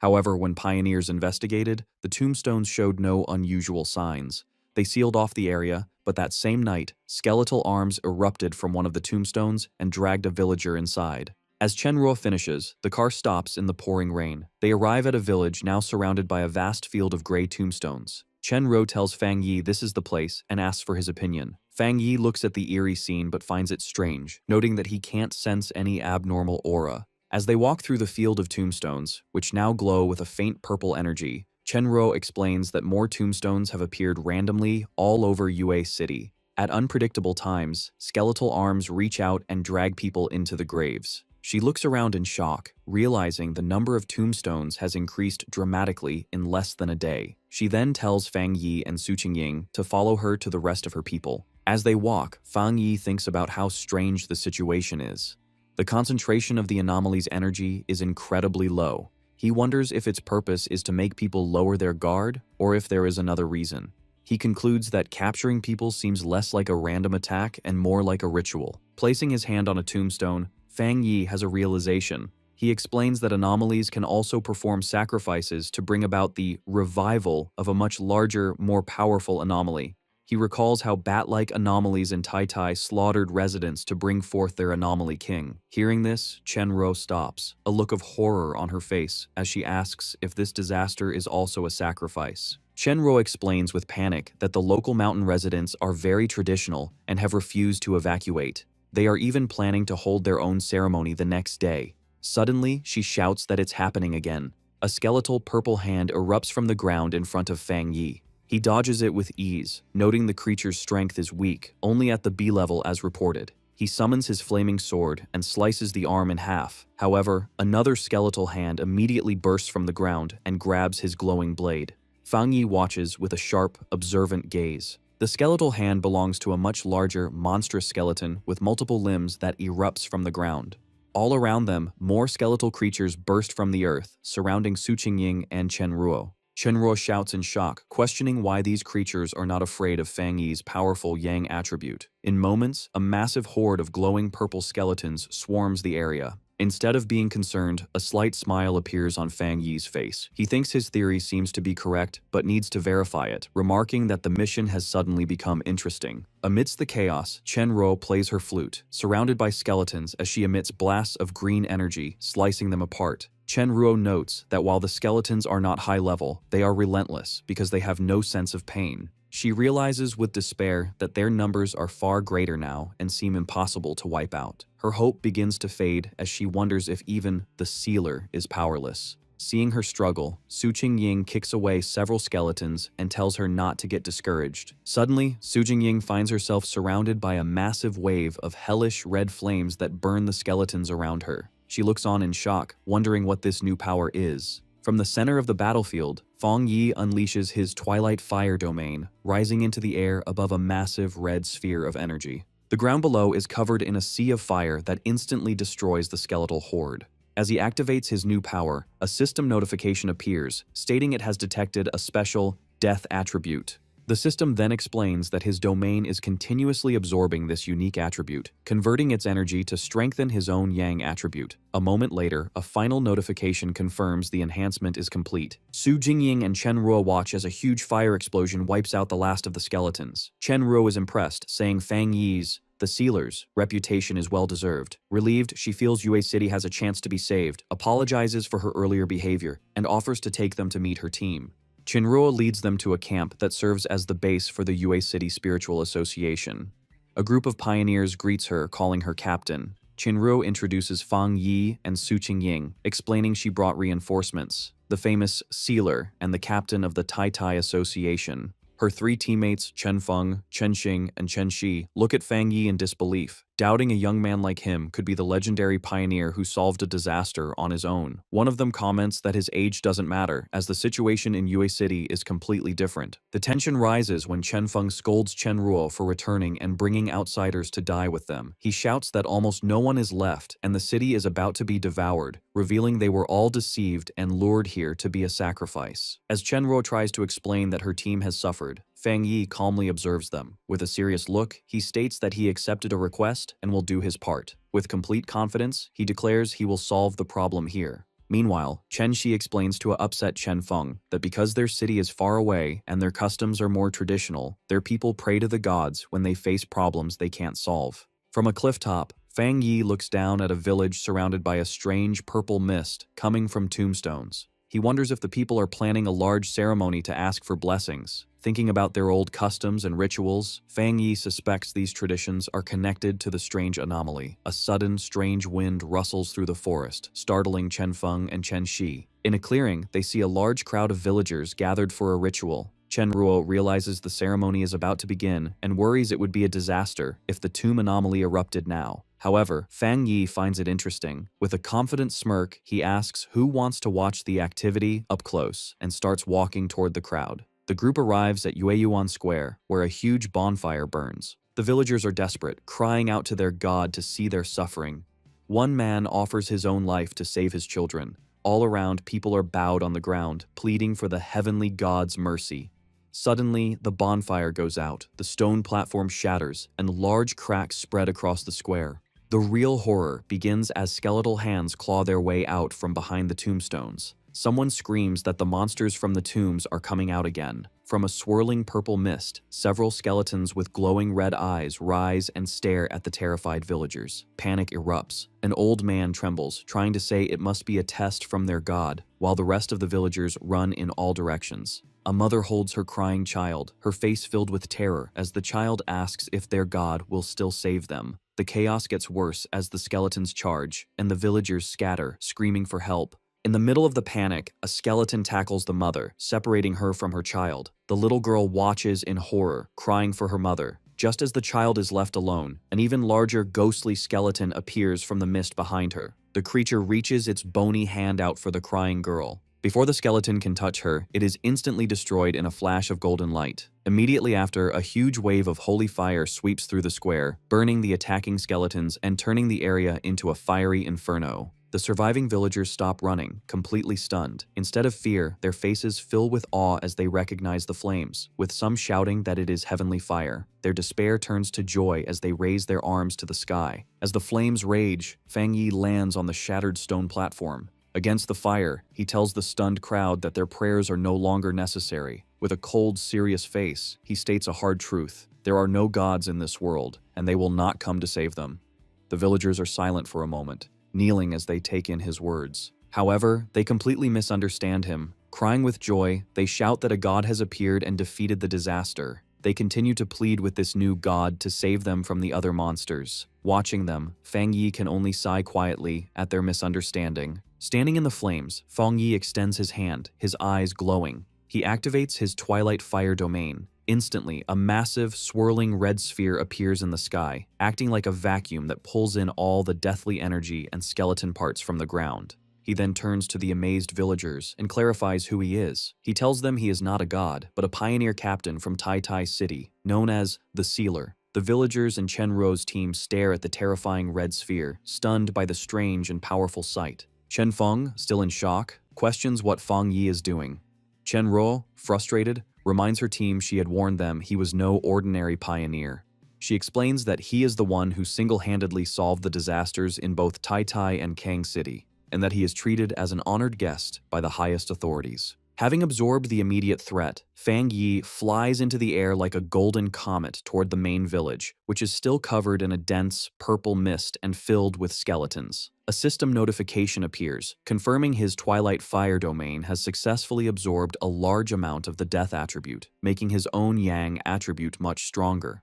However, when pioneers investigated, the tombstones showed no unusual signs. They sealed off the area, but that same night, skeletal arms erupted from one of the tombstones and dragged a villager inside. As Chen Ruo finishes, the car stops in the pouring rain. They arrive at a village now surrounded by a vast field of gray tombstones. Chen Ruo tells Fang Yi this is the place and asks for his opinion. Fang Yi looks at the eerie scene but finds it strange, noting that he can't sense any abnormal aura. As they walk through the field of tombstones, which now glow with a faint purple energy, Chen Ruo explains that more tombstones have appeared randomly all over Yue City. At unpredictable times, skeletal arms reach out and drag people into the graves. She looks around in shock, realizing the number of tombstones has increased dramatically in less than a day. She then tells Fang Yi and Su Qingying to follow her to the rest of her people. As they walk, Fang Yi thinks about how strange the situation is. The concentration of the anomaly's energy is incredibly low. He wonders if its purpose is to make people lower their guard or if there is another reason. He concludes that capturing people seems less like a random attack and more like a ritual. Placing his hand on a tombstone, Fang Yi has a realization. He explains that anomalies can also perform sacrifices to bring about the revival of a much larger, more powerful anomaly. He recalls how bat-like anomalies in Tai Tai slaughtered residents to bring forth their anomaly king. Hearing this, Chenro stops, a look of horror on her face as she asks if this disaster is also a sacrifice. Chenro explains with panic that the local mountain residents are very traditional and have refused to evacuate. They are even planning to hold their own ceremony the next day. Suddenly, she shouts that it's happening again. A skeletal purple hand erupts from the ground in front of Fang Yi. He dodges it with ease, noting the creature's strength is weak, only at the B level as reported. He summons his flaming sword and slices the arm in half. However, another skeletal hand immediately bursts from the ground and grabs his glowing blade. Fang Yi watches with a sharp, observant gaze. The skeletal hand belongs to a much larger, monstrous skeleton with multiple limbs that erupts from the ground. All around them, more skeletal creatures burst from the earth, surrounding Su Qingying and Chenruo. Chenruo shouts in shock, questioning why these creatures are not afraid of Fang Yi's powerful yang attribute. In moments, a massive horde of glowing purple skeletons swarms the area. Instead of being concerned, a slight smile appears on Fang Yi's face. He thinks his theory seems to be correct, but needs to verify it, remarking that the mission has suddenly become interesting. Amidst the chaos, Chenruo plays her flute, surrounded by skeletons as she emits blasts of green energy, slicing them apart. Chenruo notes that while the skeletons are not high level, they are relentless because they have no sense of pain. She realizes with despair that their numbers are far greater now and seem impossible to wipe out. Her hope begins to fade as she wonders if even the Sealer is powerless. Seeing her struggle, Su Qingying kicks away several skeletons and tells her not to get discouraged. Suddenly, Su Qingying finds herself surrounded by a massive wave of hellish red flames that burn the skeletons around her. She looks on in shock, wondering what this new power is. From the center of the battlefield, Fang Yi unleashes his Twilight Fire domain, rising into the air above a massive red sphere of energy. The ground below is covered in a sea of fire that instantly destroys the skeletal horde. As he activates his new power, a system notification appears, stating it has detected a special death attribute. The system then explains that his domain is continuously absorbing this unique attribute, converting its energy to strengthen his own yang attribute. A moment later, a final notification confirms the enhancement is complete. Su Qingying and Chenruo watch as a huge fire explosion wipes out the last of the skeletons. Chenruo is impressed, saying Fang Yi's, the Sealer's, reputation is well-deserved. Relieved, she feels Yue City has a chance to be saved, apologizes for her earlier behavior, and offers to take them to meet her team. Chenruo leads them to a camp that serves as the base for the Yue City Spiritual Association. A group of pioneers greets her, calling her captain. Chenruo introduces Fang Yi and Su Qingying, explaining she brought reinforcements, the famous Sealer and the captain of the Tai Tai Association. Her three teammates, Chen Feng, Chen Xing, and Chen Shi, look at Fang Yi in disbelief, doubting a young man like him could be the legendary pioneer who solved a disaster on his own. One of them comments that his age doesn't matter, as the situation in Yue City is completely different. The tension rises when Chen Feng scolds Chen Ruo for returning and bringing outsiders to die with them. He shouts that almost no one is left and the city is about to be devoured, revealing they were all deceived and lured here to be a sacrifice. As Chen Ruo tries to explain that her team has suffered, Fang Yi calmly observes them. With a serious look, he states that he accepted a request and will do his part. With complete confidence, he declares he will solve the problem here. Meanwhile, Chen Shi explains to a upset Chen Feng that because their city is far away and their customs are more traditional, their people pray to the gods when they face problems they can't solve. From a cliff top, Fang Yi looks down at a village surrounded by a strange purple mist coming from tombstones. He wonders if the people are planning a large ceremony to ask for blessings. Thinking about their old customs and rituals, Fang Yi suspects these traditions are connected to the strange anomaly. A sudden, strange wind rustles through the forest, startling Chen Feng and Chen Shi. In a clearing, they see a large crowd of villagers gathered for a ritual. Chen Ruo realizes the ceremony is about to begin and worries it would be a disaster if the tomb anomaly erupted now. However, Fang Yi finds it interesting. With a confident smirk, he asks who wants to watch the activity up close and starts walking toward the crowd. The group arrives at Yueyuan Square, where a huge bonfire burns. The villagers are desperate, crying out to their god to see their suffering. One man offers his own life to save his children. All around, people are bowed on the ground, pleading for the heavenly god's mercy. Suddenly, the bonfire goes out, the stone platform shatters, and large cracks spread across the square. The real horror begins as skeletal hands claw their way out from behind the tombstones. Someone screams that the monsters from the tombs are coming out again. From a swirling purple mist, several skeletons with glowing red eyes rise and stare at the terrified villagers. Panic erupts. An old man trembles, trying to say it must be a test from their god, while the rest of the villagers run in all directions. A mother holds her crying child, her face filled with terror as the child asks if their god will still save them. The chaos gets worse as the skeletons charge, and the villagers scatter, screaming for help. In the middle of the panic, a skeleton tackles the mother, separating her from her child. The little girl watches in horror, crying for her mother. Just as the child is left alone, an even larger ghostly skeleton appears from the mist behind her. The creature reaches its bony hand out for the crying girl. Before the skeleton can touch her, it is instantly destroyed in a flash of golden light. Immediately after, a huge wave of holy fire sweeps through the square, burning the attacking skeletons and turning the area into a fiery inferno. The surviving villagers stop running, completely stunned. Instead of fear, their faces fill with awe as they recognize the flames, with some shouting that it is heavenly fire. Their despair turns to joy as they raise their arms to the sky. As the flames rage, Fang Yi lands on the shattered stone platform. Against the fire, he tells the stunned crowd that their prayers are no longer necessary. With a cold, serious face, he states a hard truth. There are no gods in this world, and they will not come to save them. The villagers are silent for a moment, kneeling as they take in his words. However, they completely misunderstand him. Crying with joy, they shout that a god has appeared and defeated the disaster. They continue to plead with this new god to save them from the other monsters. Watching them, Fang Yi can only sigh quietly at their misunderstanding. Standing in the flames, Fang Yi extends his hand, his eyes glowing. He activates his Twilight Fire domain. Instantly, a massive, swirling red sphere appears in the sky, acting like a vacuum that pulls in all the deathly energy and skeleton parts from the ground. He then turns to the amazed villagers and clarifies who he is. He tells them he is not a god, but a pioneer captain from Tai Tai City, known as the Sealer. The villagers and Chen Ruo's team stare at the terrifying red sphere, stunned by the strange and powerful sight. Chen Feng, still in shock, questions what Fang Yi is doing. Chen Ruo, frustrated, reminds her team she had warned them he was no ordinary pioneer. She explains that he is the one who single-handedly solved the disasters in both Tai Tai and Kang City, and that he is treated as an honored guest by the highest authorities. Having absorbed the immediate threat, Fang Yi flies into the air like a golden comet toward the main village, which is still covered in a dense, purple mist and filled with skeletons. A system notification appears, confirming his Twilight Fire domain has successfully absorbed a large amount of the death attribute, making his own Yang attribute much stronger.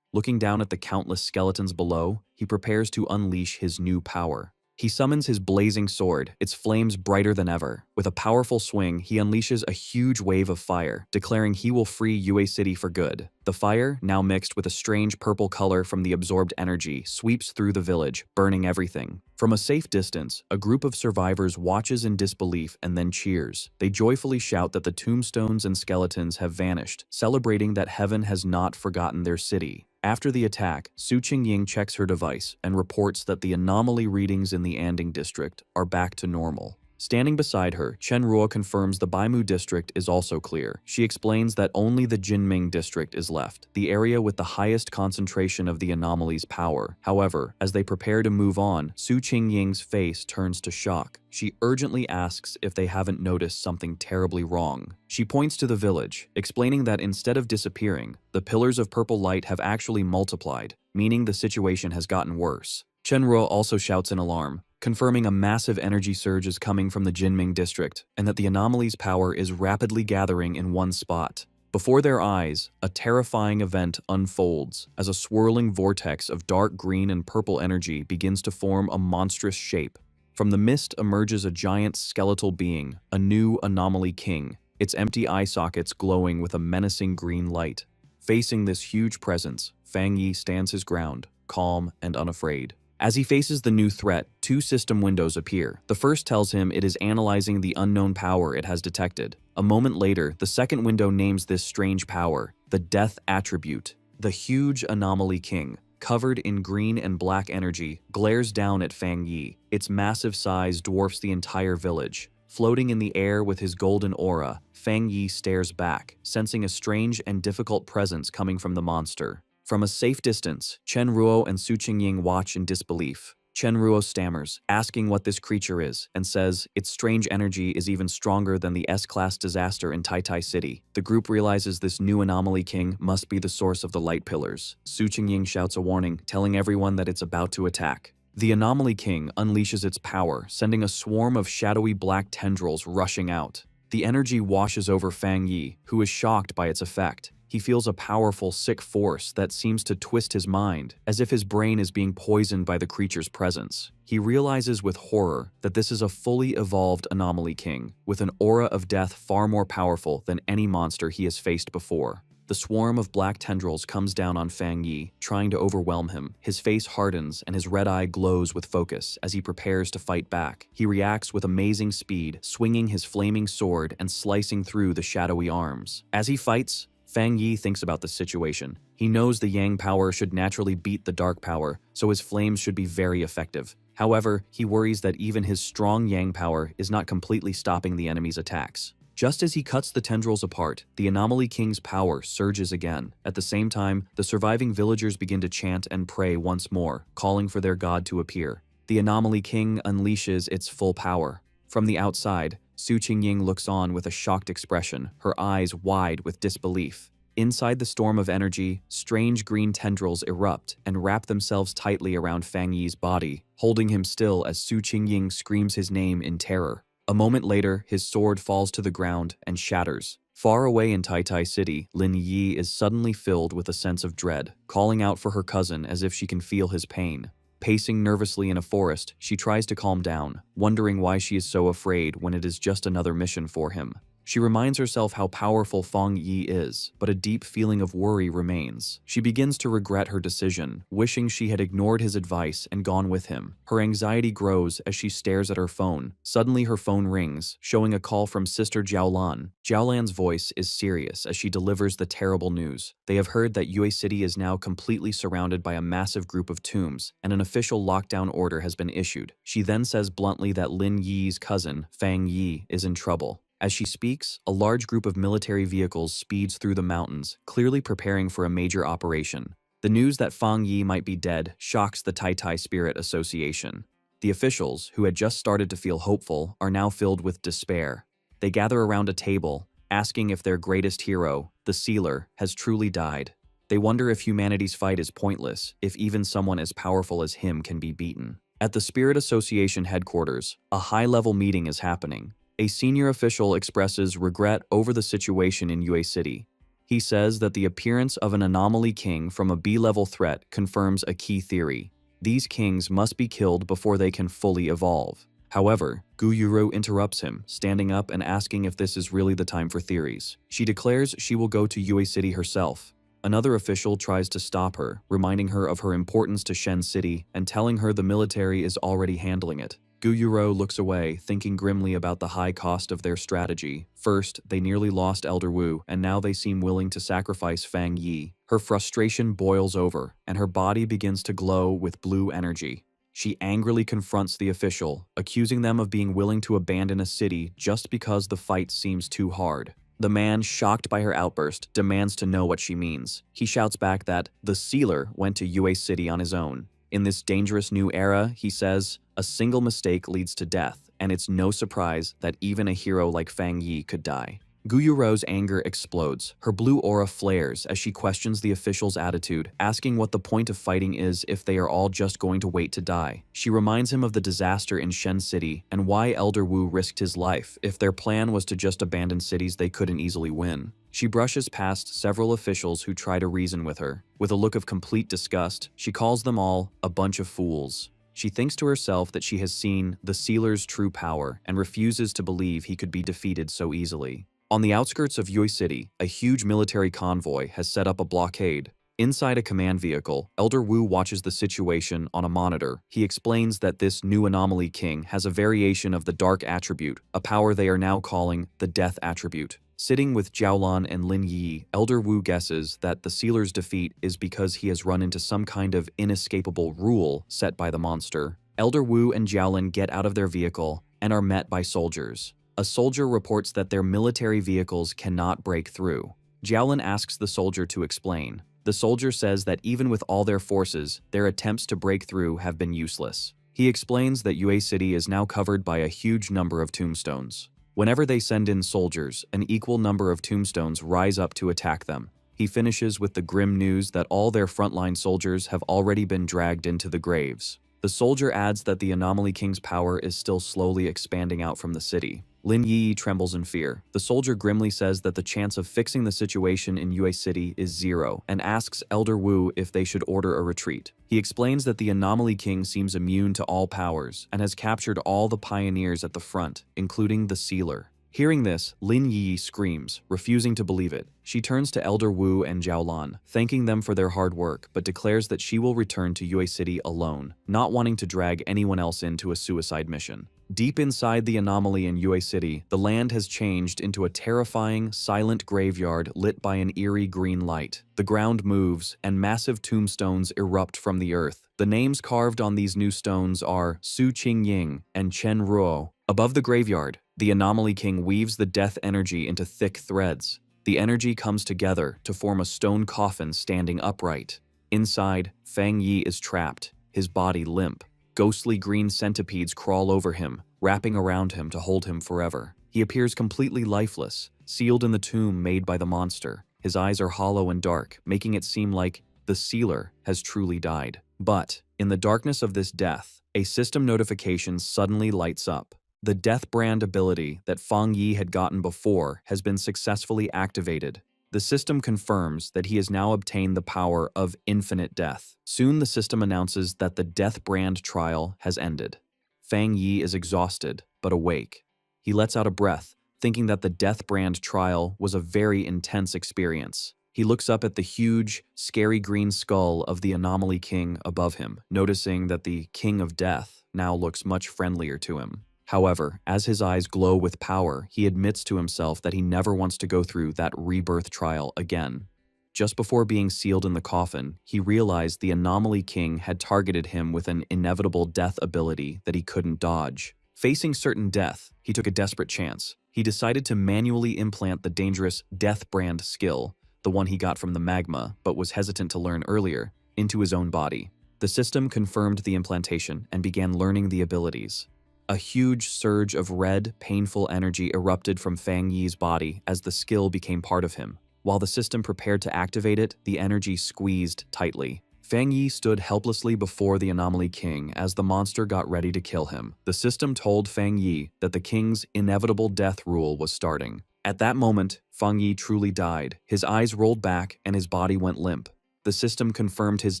Looking down at the countless skeletons below, he prepares to unleash his new power. He summons his blazing sword, its flames brighter than ever. With a powerful swing, he unleashes a huge wave of fire, declaring he will free Yue City for good. The fire, now mixed with a strange purple color from the absorbed energy, sweeps through the village, burning everything. From a safe distance, a group of survivors watches in disbelief and then cheers. They joyfully shout that the tombstones and skeletons have vanished, celebrating that heaven has not forgotten their city. After the attack, Su Qingying checks her device and reports that the anomaly readings in the Anding district are back to normal. Standing beside her, Chen Ruo confirms the Baimu district is also clear. She explains that only the Jinming district is left, the area with the highest concentration of the anomaly's power. However, as they prepare to move on, Su Qingying's face turns to shock. She urgently asks if they haven't noticed something terribly wrong. She points to the village, explaining that instead of disappearing, the pillars of purple light have actually multiplied, meaning the situation has gotten worse. Chen Ruo also shouts in alarm, confirming a massive energy surge is coming from the Jinming district and that the anomaly's power is rapidly gathering in one spot. Before their eyes, a terrifying event unfolds as a swirling vortex of dark green and purple energy begins to form a monstrous shape. From the mist emerges a giant skeletal being, a new anomaly king, its empty eye sockets glowing with a menacing green light. Facing this huge presence, Fang Yi stands his ground, calm and unafraid. As he faces the new threat, two system windows appear. The first tells him it is analyzing the unknown power it has detected. A moment later, the second window names this strange power, the Death Attribute. The huge anomaly king, covered in green and black energy, glares down at Fang Yi. Its massive size dwarfs the entire village. Floating in the air with his golden aura, Fang Yi stares back, sensing a strange and difficult presence coming from the monster. From a safe distance, Chen Ruo and Su Qingying watch in disbelief. Chen Ruo stammers, asking what this creature is, and says its strange energy is even stronger than the S-class disaster in Tai City. The group realizes this new anomaly king must be the source of the light pillars. Su Qingying shouts a warning, telling everyone that it's about to attack. The anomaly king unleashes its power, sending a swarm of shadowy black tendrils rushing out. The energy washes over Fang Yi, who is shocked by its effect. He feels a powerful, sick force that seems to twist his mind, as if his brain is being poisoned by the creature's presence. He realizes with horror that this is a fully evolved anomaly king, with an aura of death far more powerful than any monster he has faced before. The swarm of black tendrils comes down on Fang Yi, trying to overwhelm him. His face hardens and his red eye glows with focus as he prepares to fight back. He reacts with amazing speed, swinging his flaming sword and slicing through the shadowy arms. As he fights, Fang Yi thinks about the situation. He knows the Yang power should naturally beat the Dark power, so his flames should be very effective. However, he worries that even his strong Yang power is not completely stopping the enemy's attacks. Just as he cuts the tendrils apart, the Anomaly King's power surges again. At the same time, the surviving villagers begin to chant and pray once more, calling for their god to appear. The Anomaly King unleashes its full power. From the outside, Su Qingying looks on with a shocked expression, her eyes wide with disbelief. Inside the storm of energy, strange green tendrils erupt and wrap themselves tightly around Fang Yi's body, holding him still as Su Qingying screams his name in terror. A moment later, his sword falls to the ground and shatters. Far away in Tai City, Lin Yi is suddenly filled with a sense of dread, calling out for her cousin as if she can feel his pain. Pacing nervously in a forest, she tries to calm down, wondering why she is so afraid when it is just another mission for him. She reminds herself how powerful Fang Yi is, but a deep feeling of worry remains. She begins to regret her decision, wishing she had ignored his advice and gone with him. Her anxiety grows as she stares at her phone. Suddenly her phone rings, showing a call from Sister Jiaolan. Jiaolan's voice is serious as she delivers the terrible news. They have heard that Yue City is now completely surrounded by a massive group of tombs, and an official lockdown order has been issued. She then says bluntly that Lin Yi's cousin, Fang Yi, is in trouble. As she speaks, a large group of military vehicles speeds through the mountains, clearly preparing for a major operation. The news that Fang Yi might be dead shocks the Tai Spirit Association. The officials, who had just started to feel hopeful, are now filled with despair. They gather around a table, asking if their greatest hero, the Sealer, has truly died. They wonder if humanity's fight is pointless, if even someone as powerful as him can be beaten. At the Spirit Association headquarters, a high-level meeting is happening. A senior official expresses regret over the situation in Yue City. He says that the appearance of an anomaly king from a B-level threat confirms a key theory. These kings must be killed before they can fully evolve. However, Gu Yuro interrupts him, standing up and asking if this is really the time for theories. She declares she will go to Yue City herself. Another official tries to stop her, reminding her of her importance to Shen City and telling her the military is already handling it. Gu Yuro looks away, thinking grimly about the high cost of their strategy. First, they nearly lost Elder Wu, and now they seem willing to sacrifice Fang Yi. Her frustration boils over, and her body begins to glow with blue energy. She angrily confronts the official, accusing them of being willing to abandon a city just because the fight seems too hard. The man, shocked by her outburst, demands to know what she means. He shouts back that the Sealer went to Yue City on his own. In this dangerous new era, he says, a single mistake leads to death, and it's no surprise that even a hero like Fang Yi could die. Gu Yuro's anger explodes. Her blue aura flares as she questions the official's attitude, asking what the point of fighting is if they are all just going to wait to die. She reminds him of the disaster in Shen City and why Elder Wu risked his life if their plan was to just abandon cities they couldn't easily win. She brushes past several officials who try to reason with her. With a look of complete disgust, she calls them all a bunch of fools. She thinks to herself that she has seen the Sealer's true power and refuses to believe he could be defeated so easily. On the outskirts of Yue City, a huge military convoy has set up a blockade. Inside a command vehicle, Elder Wu watches the situation on a monitor. He explains that this new anomaly king has a variation of the dark attribute, a power they are now calling the death attribute. Sitting with Jiaolan and Lin Yi, Elder Wu guesses that the Sealer's defeat is because he has run into some kind of inescapable rule set by the monster. Elder Wu and Jiaolan get out of their vehicle and are met by soldiers. A soldier reports that their military vehicles cannot break through. Jiaolan asks the soldier to explain. The soldier says that even with all their forces, their attempts to break through have been useless. He explains that Yue City is now covered by a huge number of tombstones. Whenever they send in soldiers, an equal number of tombstones rise up to attack them. He finishes with the grim news that all their frontline soldiers have already been dragged into the graves. The soldier adds that the Anomaly King's power is still slowly expanding out from the city. Lin Yi trembles in fear. The soldier grimly says that the chance of fixing the situation in Yue City is 0 and asks Elder Wu if they should order a retreat. He explains that the Anomaly King seems immune to all powers and has captured all the pioneers at the front, including the Sealer. Hearing this, Lin Yi screams, refusing to believe it. She turns to Elder Wu and Jiaolan, thanking them for their hard work, but declares that she will return to Yue City alone, not wanting to drag anyone else into a suicide mission. Deep inside the anomaly in Yue City, the land has changed into a terrifying, silent graveyard lit by an eerie green light. The ground moves, and massive tombstones erupt from the earth. The names carved on these new stones are Su Qingying and Chen Ruo. Above the graveyard, the Anomaly King weaves the death energy into thick threads. The energy comes together to form a stone coffin standing upright. Inside, Fang Yi is trapped, his body limp. Ghostly green centipedes crawl over him, wrapping around him to hold him forever. He appears completely lifeless, sealed in the tomb made by the monster. His eyes are hollow and dark, making it seem like the Sealer has truly died. But, in the darkness of this death, a system notification suddenly lights up. The Death Brand ability that Fang Yi had gotten before has been successfully activated. The system confirms that he has now obtained the power of infinite death. Soon the system announces that the Death Brand trial has ended. Fang Yi is exhausted, but awake. He lets out a breath, thinking that the Death Brand trial was a very intense experience. He looks up at the huge, scary green skull of the Anomaly King above him, noticing that the King of Death now looks much friendlier to him. However, as his eyes glow with power, he admits to himself that he never wants to go through that rebirth trial again. Just before being sealed in the coffin, he realized the Anomaly King had targeted him with an inevitable death ability that he couldn't dodge. Facing certain death, he took a desperate chance. He decided to manually implant the dangerous Death Brand skill, the one he got from the magma but was hesitant to learn earlier, into his own body. The system confirmed the implantation and began learning the abilities. A huge surge of red, painful energy erupted from Fang Yi's body as the skill became part of him. While the system prepared to activate it, the energy squeezed tightly. Fang Yi stood helplessly before the Anomaly King as the monster got ready to kill him. The system told Fang Yi that the king's inevitable death rule was starting. At that moment, Fang Yi truly died. His eyes rolled back and his body went limp. The system confirmed his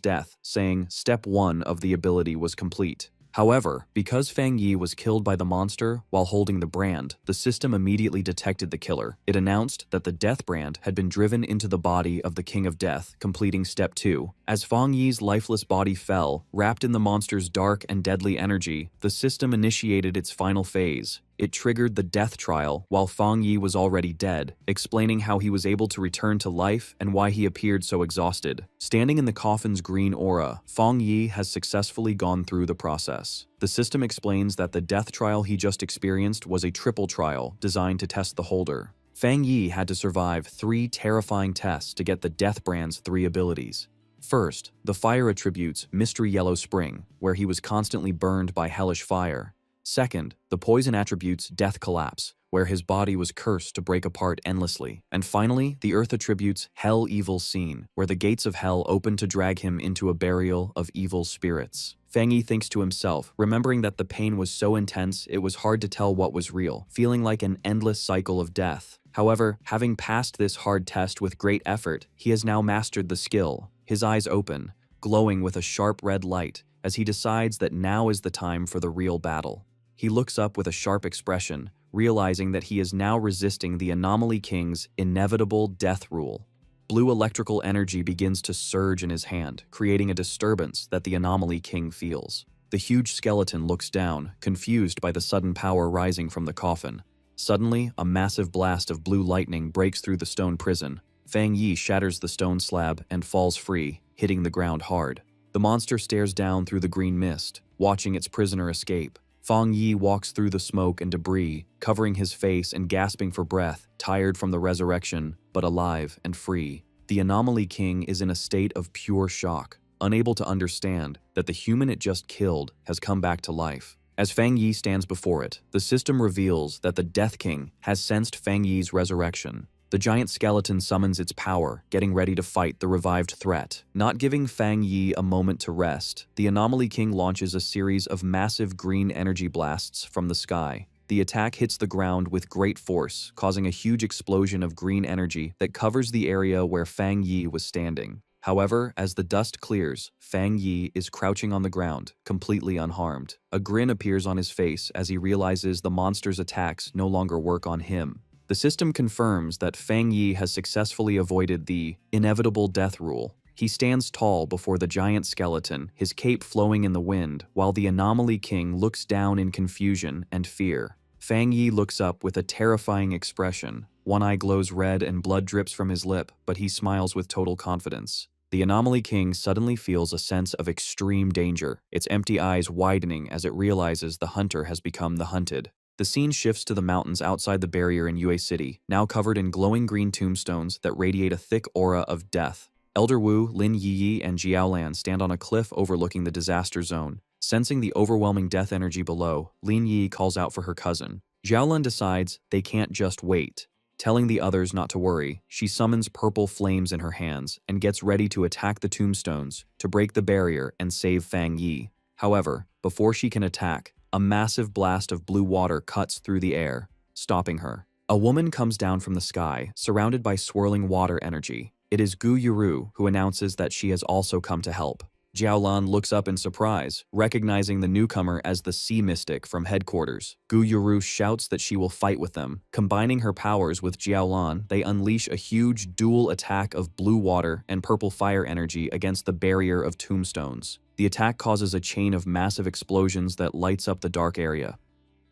death, saying step 1 of the ability was complete. However, because Fang Yi was killed by the monster while holding the brand, the system immediately detected the killer. It announced that the Death Brand had been driven into the body of the King of Death, completing step 2. As Fang Yi's lifeless body fell, wrapped in the monster's dark and deadly energy, the system initiated its final phase. It triggered the death trial while Fang Yi was already dead, explaining how he was able to return to life and why he appeared so exhausted. Standing in the coffin's green aura, Fang Yi has successfully gone through the process. The system explains that the death trial he just experienced was a triple trial designed to test the holder. Fang Yi had to survive 3 terrifying tests to get the Death Brand's 3 abilities. First, the fire attributes Mystery Yellow Spring, where he was constantly burned by hellish fire. Second, the poison attributes Death Collapse, where his body was cursed to break apart endlessly. And finally, the earth attributes Hell Evil Scene, where the gates of hell open to drag him into a burial of evil spirits. Fang Yi thinks to himself, remembering that the pain was so intense it was hard to tell what was real, feeling like an endless cycle of death. However, having passed this hard test with great effort, he has now mastered the skill. His eyes open, glowing with a sharp red light, as he decides that now is the time for the real battle. He looks up with a sharp expression, realizing that he is now resisting the Anomaly King's inevitable death rule. Blue electrical energy begins to surge in his hand, creating a disturbance that the Anomaly King feels. The huge skeleton looks down, confused by the sudden power rising from the coffin. Suddenly, a massive blast of blue lightning breaks through the stone prison. Fang Yi shatters the stone slab and falls free, hitting the ground hard. The monster stares down through the green mist, watching its prisoner escape. Fang Yi walks through the smoke and debris, covering his face and gasping for breath, tired from the resurrection, but alive and free. The Anomaly King is in a state of pure shock, unable to understand that the human it just killed has come back to life. As Fang Yi stands before it, the system reveals that the Death King has sensed Fang Yi's resurrection. The giant skeleton summons its power, getting ready to fight the revived threat. Not giving Fang Yi a moment to rest, the Anomaly King launches a series of massive green energy blasts from the sky. The attack hits the ground with great force, causing a huge explosion of green energy that covers the area where Fang Yi was standing. However, as the dust clears, Fang Yi is crouching on the ground, completely unharmed. A grin appears on his face as he realizes the monster's attacks no longer work on him. The system confirms that Fang Yi has successfully avoided the inevitable death rule. He stands tall before the giant skeleton, his cape flowing in the wind, while the Anomaly King looks down in confusion and fear. Fang Yi looks up with a terrifying expression. One eye glows red and blood drips from his lip, but he smiles with total confidence. The Anomaly King suddenly feels a sense of extreme danger, its empty eyes widening as it realizes the hunter has become the hunted. The scene shifts to the mountains outside the barrier in Yue City, now covered in glowing green tombstones that radiate a thick aura of death. Elder Wu, Lin Yi, and Jiaolan stand on a cliff overlooking the disaster zone. Sensing the overwhelming death energy below, Lin Yi calls out for her cousin. Jiaolan decides they can't just wait. Telling the others not to worry, she summons purple flames in her hands and gets ready to attack the tombstones to break the barrier and save Fang Yi. However, before she can attack, a massive blast of blue water cuts through the air, stopping her. A woman comes down from the sky, surrounded by swirling water energy. It is Gu Yuru who announces that she has also come to help. Jiaolan looks up in surprise, recognizing the newcomer as the Sea Mystic from headquarters. Gu Yuru shouts that she will fight with them. Combining her powers with Jiaolan, they unleash a huge dual attack of blue water and purple fire energy against the barrier of tombstones. The attack causes a chain of massive explosions that lights up the dark area.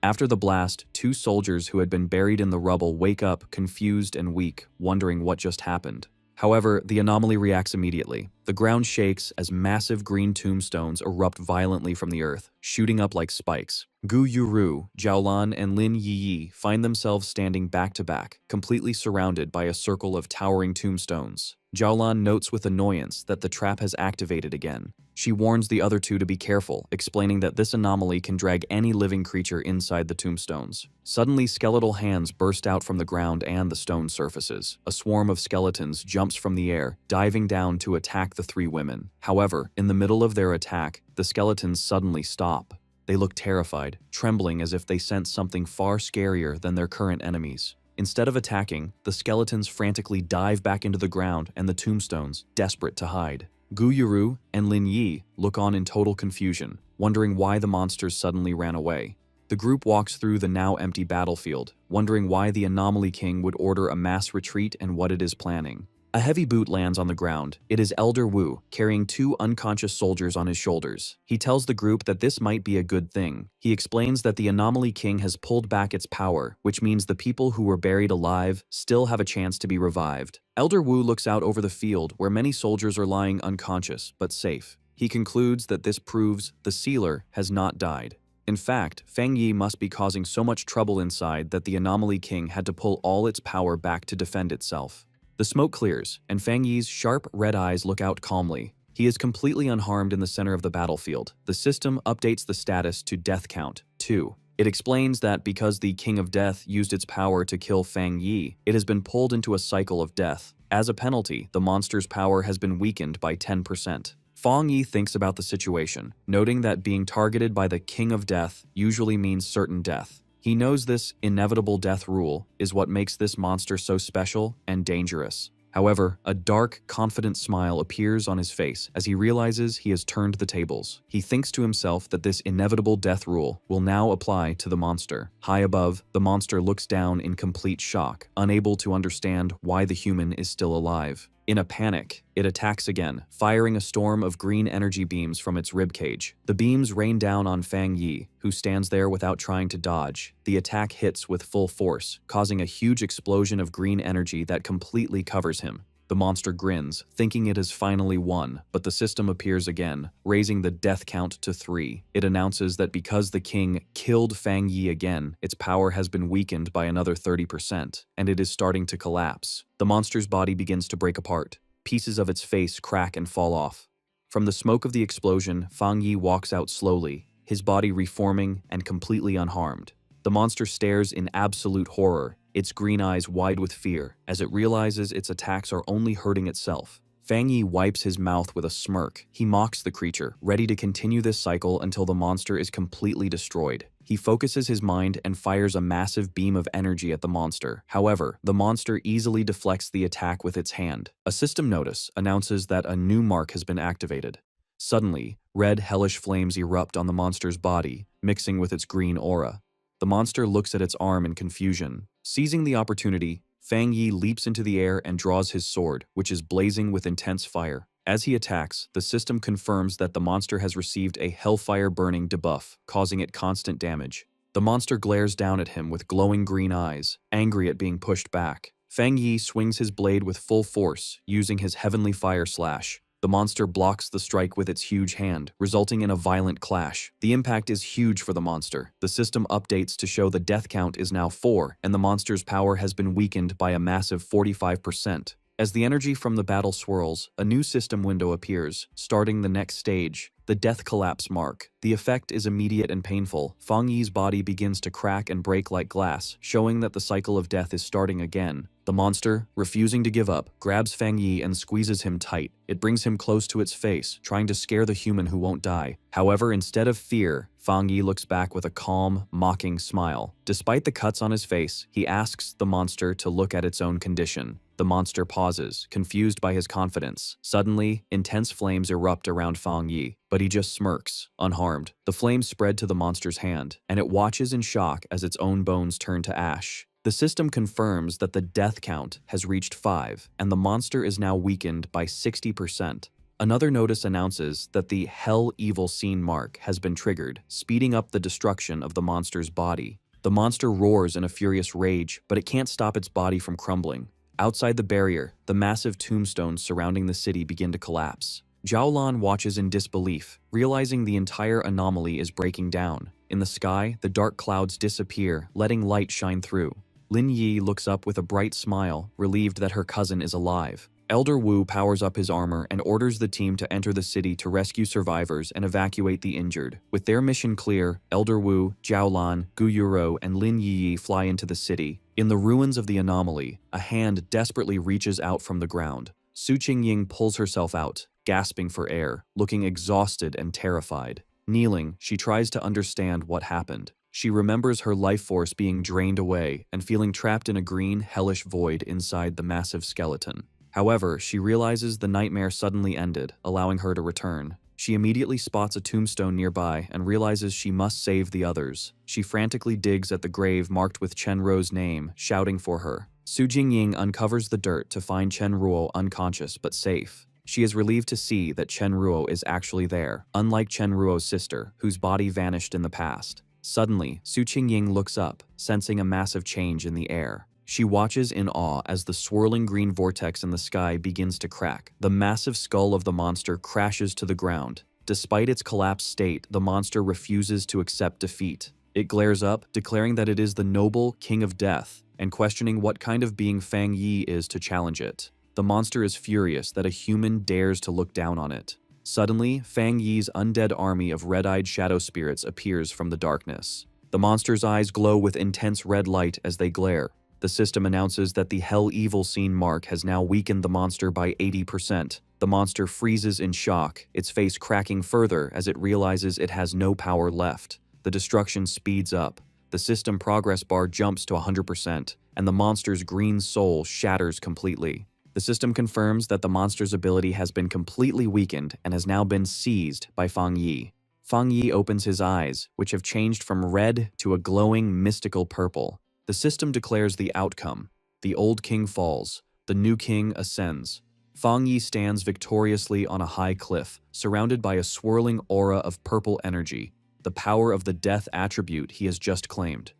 After the blast, two soldiers who had been buried in the rubble wake up, confused and weak, wondering what just happened. However, the anomaly reacts immediately. The ground shakes as massive green tombstones erupt violently from the earth, shooting up like spikes. Gu Yuru, Jiaolan, and Lin Yi find themselves standing back to back, completely surrounded by a circle of towering tombstones. Jiaolan notes with annoyance that the trap has activated again. She warns the other two to be careful, explaining that this anomaly can drag any living creature inside the tombstones. Suddenly, skeletal hands burst out from the ground and the stone surfaces. A swarm of skeletons jumps from the air, diving down to attack the three women. However, in the middle of their attack, the skeletons suddenly stop. They look terrified, trembling as if they sense something far scarier than their current enemies. Instead of attacking, the skeletons frantically dive back into the ground and the tombstones, desperate to hide. Gu Yuru and Lin Yi look on in total confusion, wondering why the monsters suddenly ran away. The group walks through the now empty battlefield, wondering why the Anomaly King would order a mass retreat and what it is planning. A heavy boot lands on the ground. It is Elder Wu, carrying two unconscious soldiers on his shoulders. He tells the group that this might be a good thing. He explains that the Anomaly King has pulled back its power, which means the people who were buried alive still have a chance to be revived. Elder Wu looks out over the field where many soldiers are lying unconscious, but safe. He concludes that this proves the sealer has not died. In fact, Fang Yi must be causing so much trouble inside that the Anomaly King had to pull all its power back to defend itself. The smoke clears, and Fang Yi's sharp red eyes look out calmly. He is completely unharmed in the center of the battlefield. The system updates the status to Death Count 2. It explains that because the King of Death used its power to kill Fang Yi, it has been pulled into a cycle of death. As a penalty, the monster's power has been weakened by 10%. Fang Yi thinks about the situation, noting that being targeted by the King of Death usually means certain death. He knows this inevitable death rule is what makes this monster so special and dangerous. However, a dark, confident smile appears on his face as he realizes he has turned the tables. He thinks to himself that this inevitable death rule will now apply to the monster. High above, the monster looks down in complete shock, unable to understand why the human is still alive. In a panic, it attacks again, firing a storm of green energy beams from its ribcage. The beams rain down on Fang Yi, who stands there without trying to dodge. The attack hits with full force, causing a huge explosion of green energy that completely covers him. The monster grins, thinking it has finally won, but the system appears again, raising the death count to 3. It announces that because the king killed Fang Yi again, its power has been weakened by another 30%, and it is starting to collapse. The monster's body begins to break apart. Pieces of its face crack and fall off. From the smoke of the explosion, Fang Yi walks out slowly, his body reforming and completely unharmed. The monster stares in absolute horror, its green eyes wide with fear, as it realizes its attacks are only hurting itself. Fang Yi wipes his mouth with a smirk. He mocks the creature, ready to continue this cycle until the monster is completely destroyed. He focuses his mind and fires a massive beam of energy at the monster. However, the monster easily deflects the attack with its hand. A system notice announces that a new mark has been activated. Suddenly, red hellish flames erupt on the monster's body, mixing with its green aura. The monster looks at its arm in confusion. Seizing the opportunity, Fang Yi leaps into the air and draws his sword, which is blazing with intense fire. As he attacks, the system confirms that the monster has received a hellfire burning debuff, causing it constant damage. The monster glares down at him with glowing green eyes, angry at being pushed back. Fang Yi swings his blade with full force, using his heavenly fire slash. The monster blocks the strike with its huge hand, resulting in a violent clash. The impact is huge for the monster. The system updates to show the death count is now 4, and the monster's power has been weakened by a massive 45%. As the energy from the battle swirls, a new system window appears, starting the next stage, the death collapse mark. The effect is immediate and painful. Fang Yi's body begins to crack and break like glass, showing that the cycle of death is starting again. The monster, refusing to give up, grabs Fang Yi and squeezes him tight. It brings him close to its face, trying to scare the human who won't die. However, instead of fear, Fang Yi looks back with a calm, mocking smile. Despite the cuts on his face, he asks the monster to look at its own condition. The monster pauses, confused by his confidence. Suddenly, intense flames erupt around Fang Yi, but he just smirks, unharmed. The flames spread to the monster's hand, and it watches in shock as its own bones turn to ash. The system confirms that the death count has reached 5, and the monster is now weakened by 60%. Another notice announces that the Hell Evil Scene mark has been triggered, speeding up the destruction of the monster's body. The monster roars in a furious rage, but it can't stop its body from crumbling. Outside the barrier, the massive tombstones surrounding the city begin to collapse. Zhaolan watches in disbelief, realizing the entire anomaly is breaking down. In the sky, the dark clouds disappear, letting light shine through. Lin Yi looks up with a bright smile, relieved that her cousin is alive. Elder Wu powers up his armor and orders the team to enter the city to rescue survivors and evacuate the injured. With their mission clear, Elder Wu, Zhaolan, Gu Yuro, and Lin Yi fly into the city. In the ruins of the anomaly, a hand desperately reaches out from the ground. Su Qingying pulls herself out, gasping for air, looking exhausted and terrified. Kneeling, she tries to understand what happened. She remembers her life force being drained away and feeling trapped in a green, hellish void inside the massive skeleton. However, she realizes the nightmare suddenly ended, allowing her to return. She immediately spots a tombstone nearby and realizes she must save the others. She frantically digs at the grave marked with Chen Ruo's name, shouting for her. Su Jingying uncovers the dirt to find Chen Ruo unconscious but safe. She is relieved to see that Chen Ruo is actually there, unlike Chen Ruo's sister, whose body vanished in the past. Suddenly, Su Qingying looks up, sensing a massive change in the air. She watches in awe as the swirling green vortex in the sky begins to crack. The massive skull of the monster crashes to the ground. Despite its collapsed state, the monster refuses to accept defeat. It glares up, declaring that it is the noble King of Death, and questioning what kind of being Fang Yi is to challenge it. The monster is furious that a human dares to look down on it. Suddenly, Fang Yi's undead army of red-eyed shadow spirits appears from the darkness. The monster's eyes glow with intense red light as they glare. The system announces that the Hell Evil Scene mark has now weakened the monster by 80%. The monster freezes in shock, its face cracking further as it realizes it has no power left. The destruction speeds up. The system progress bar jumps to 100%, and the monster's green soul shatters completely. The system confirms that the monster's ability has been completely weakened and has now been seized by Fang Yi. Fang Yi opens his eyes, which have changed from red to a glowing, mystical purple. The system declares the outcome. The old king falls. The new king ascends. Fang Yi stands victoriously on a high cliff, surrounded by a swirling aura of purple energy, the power of the death attribute he has just claimed.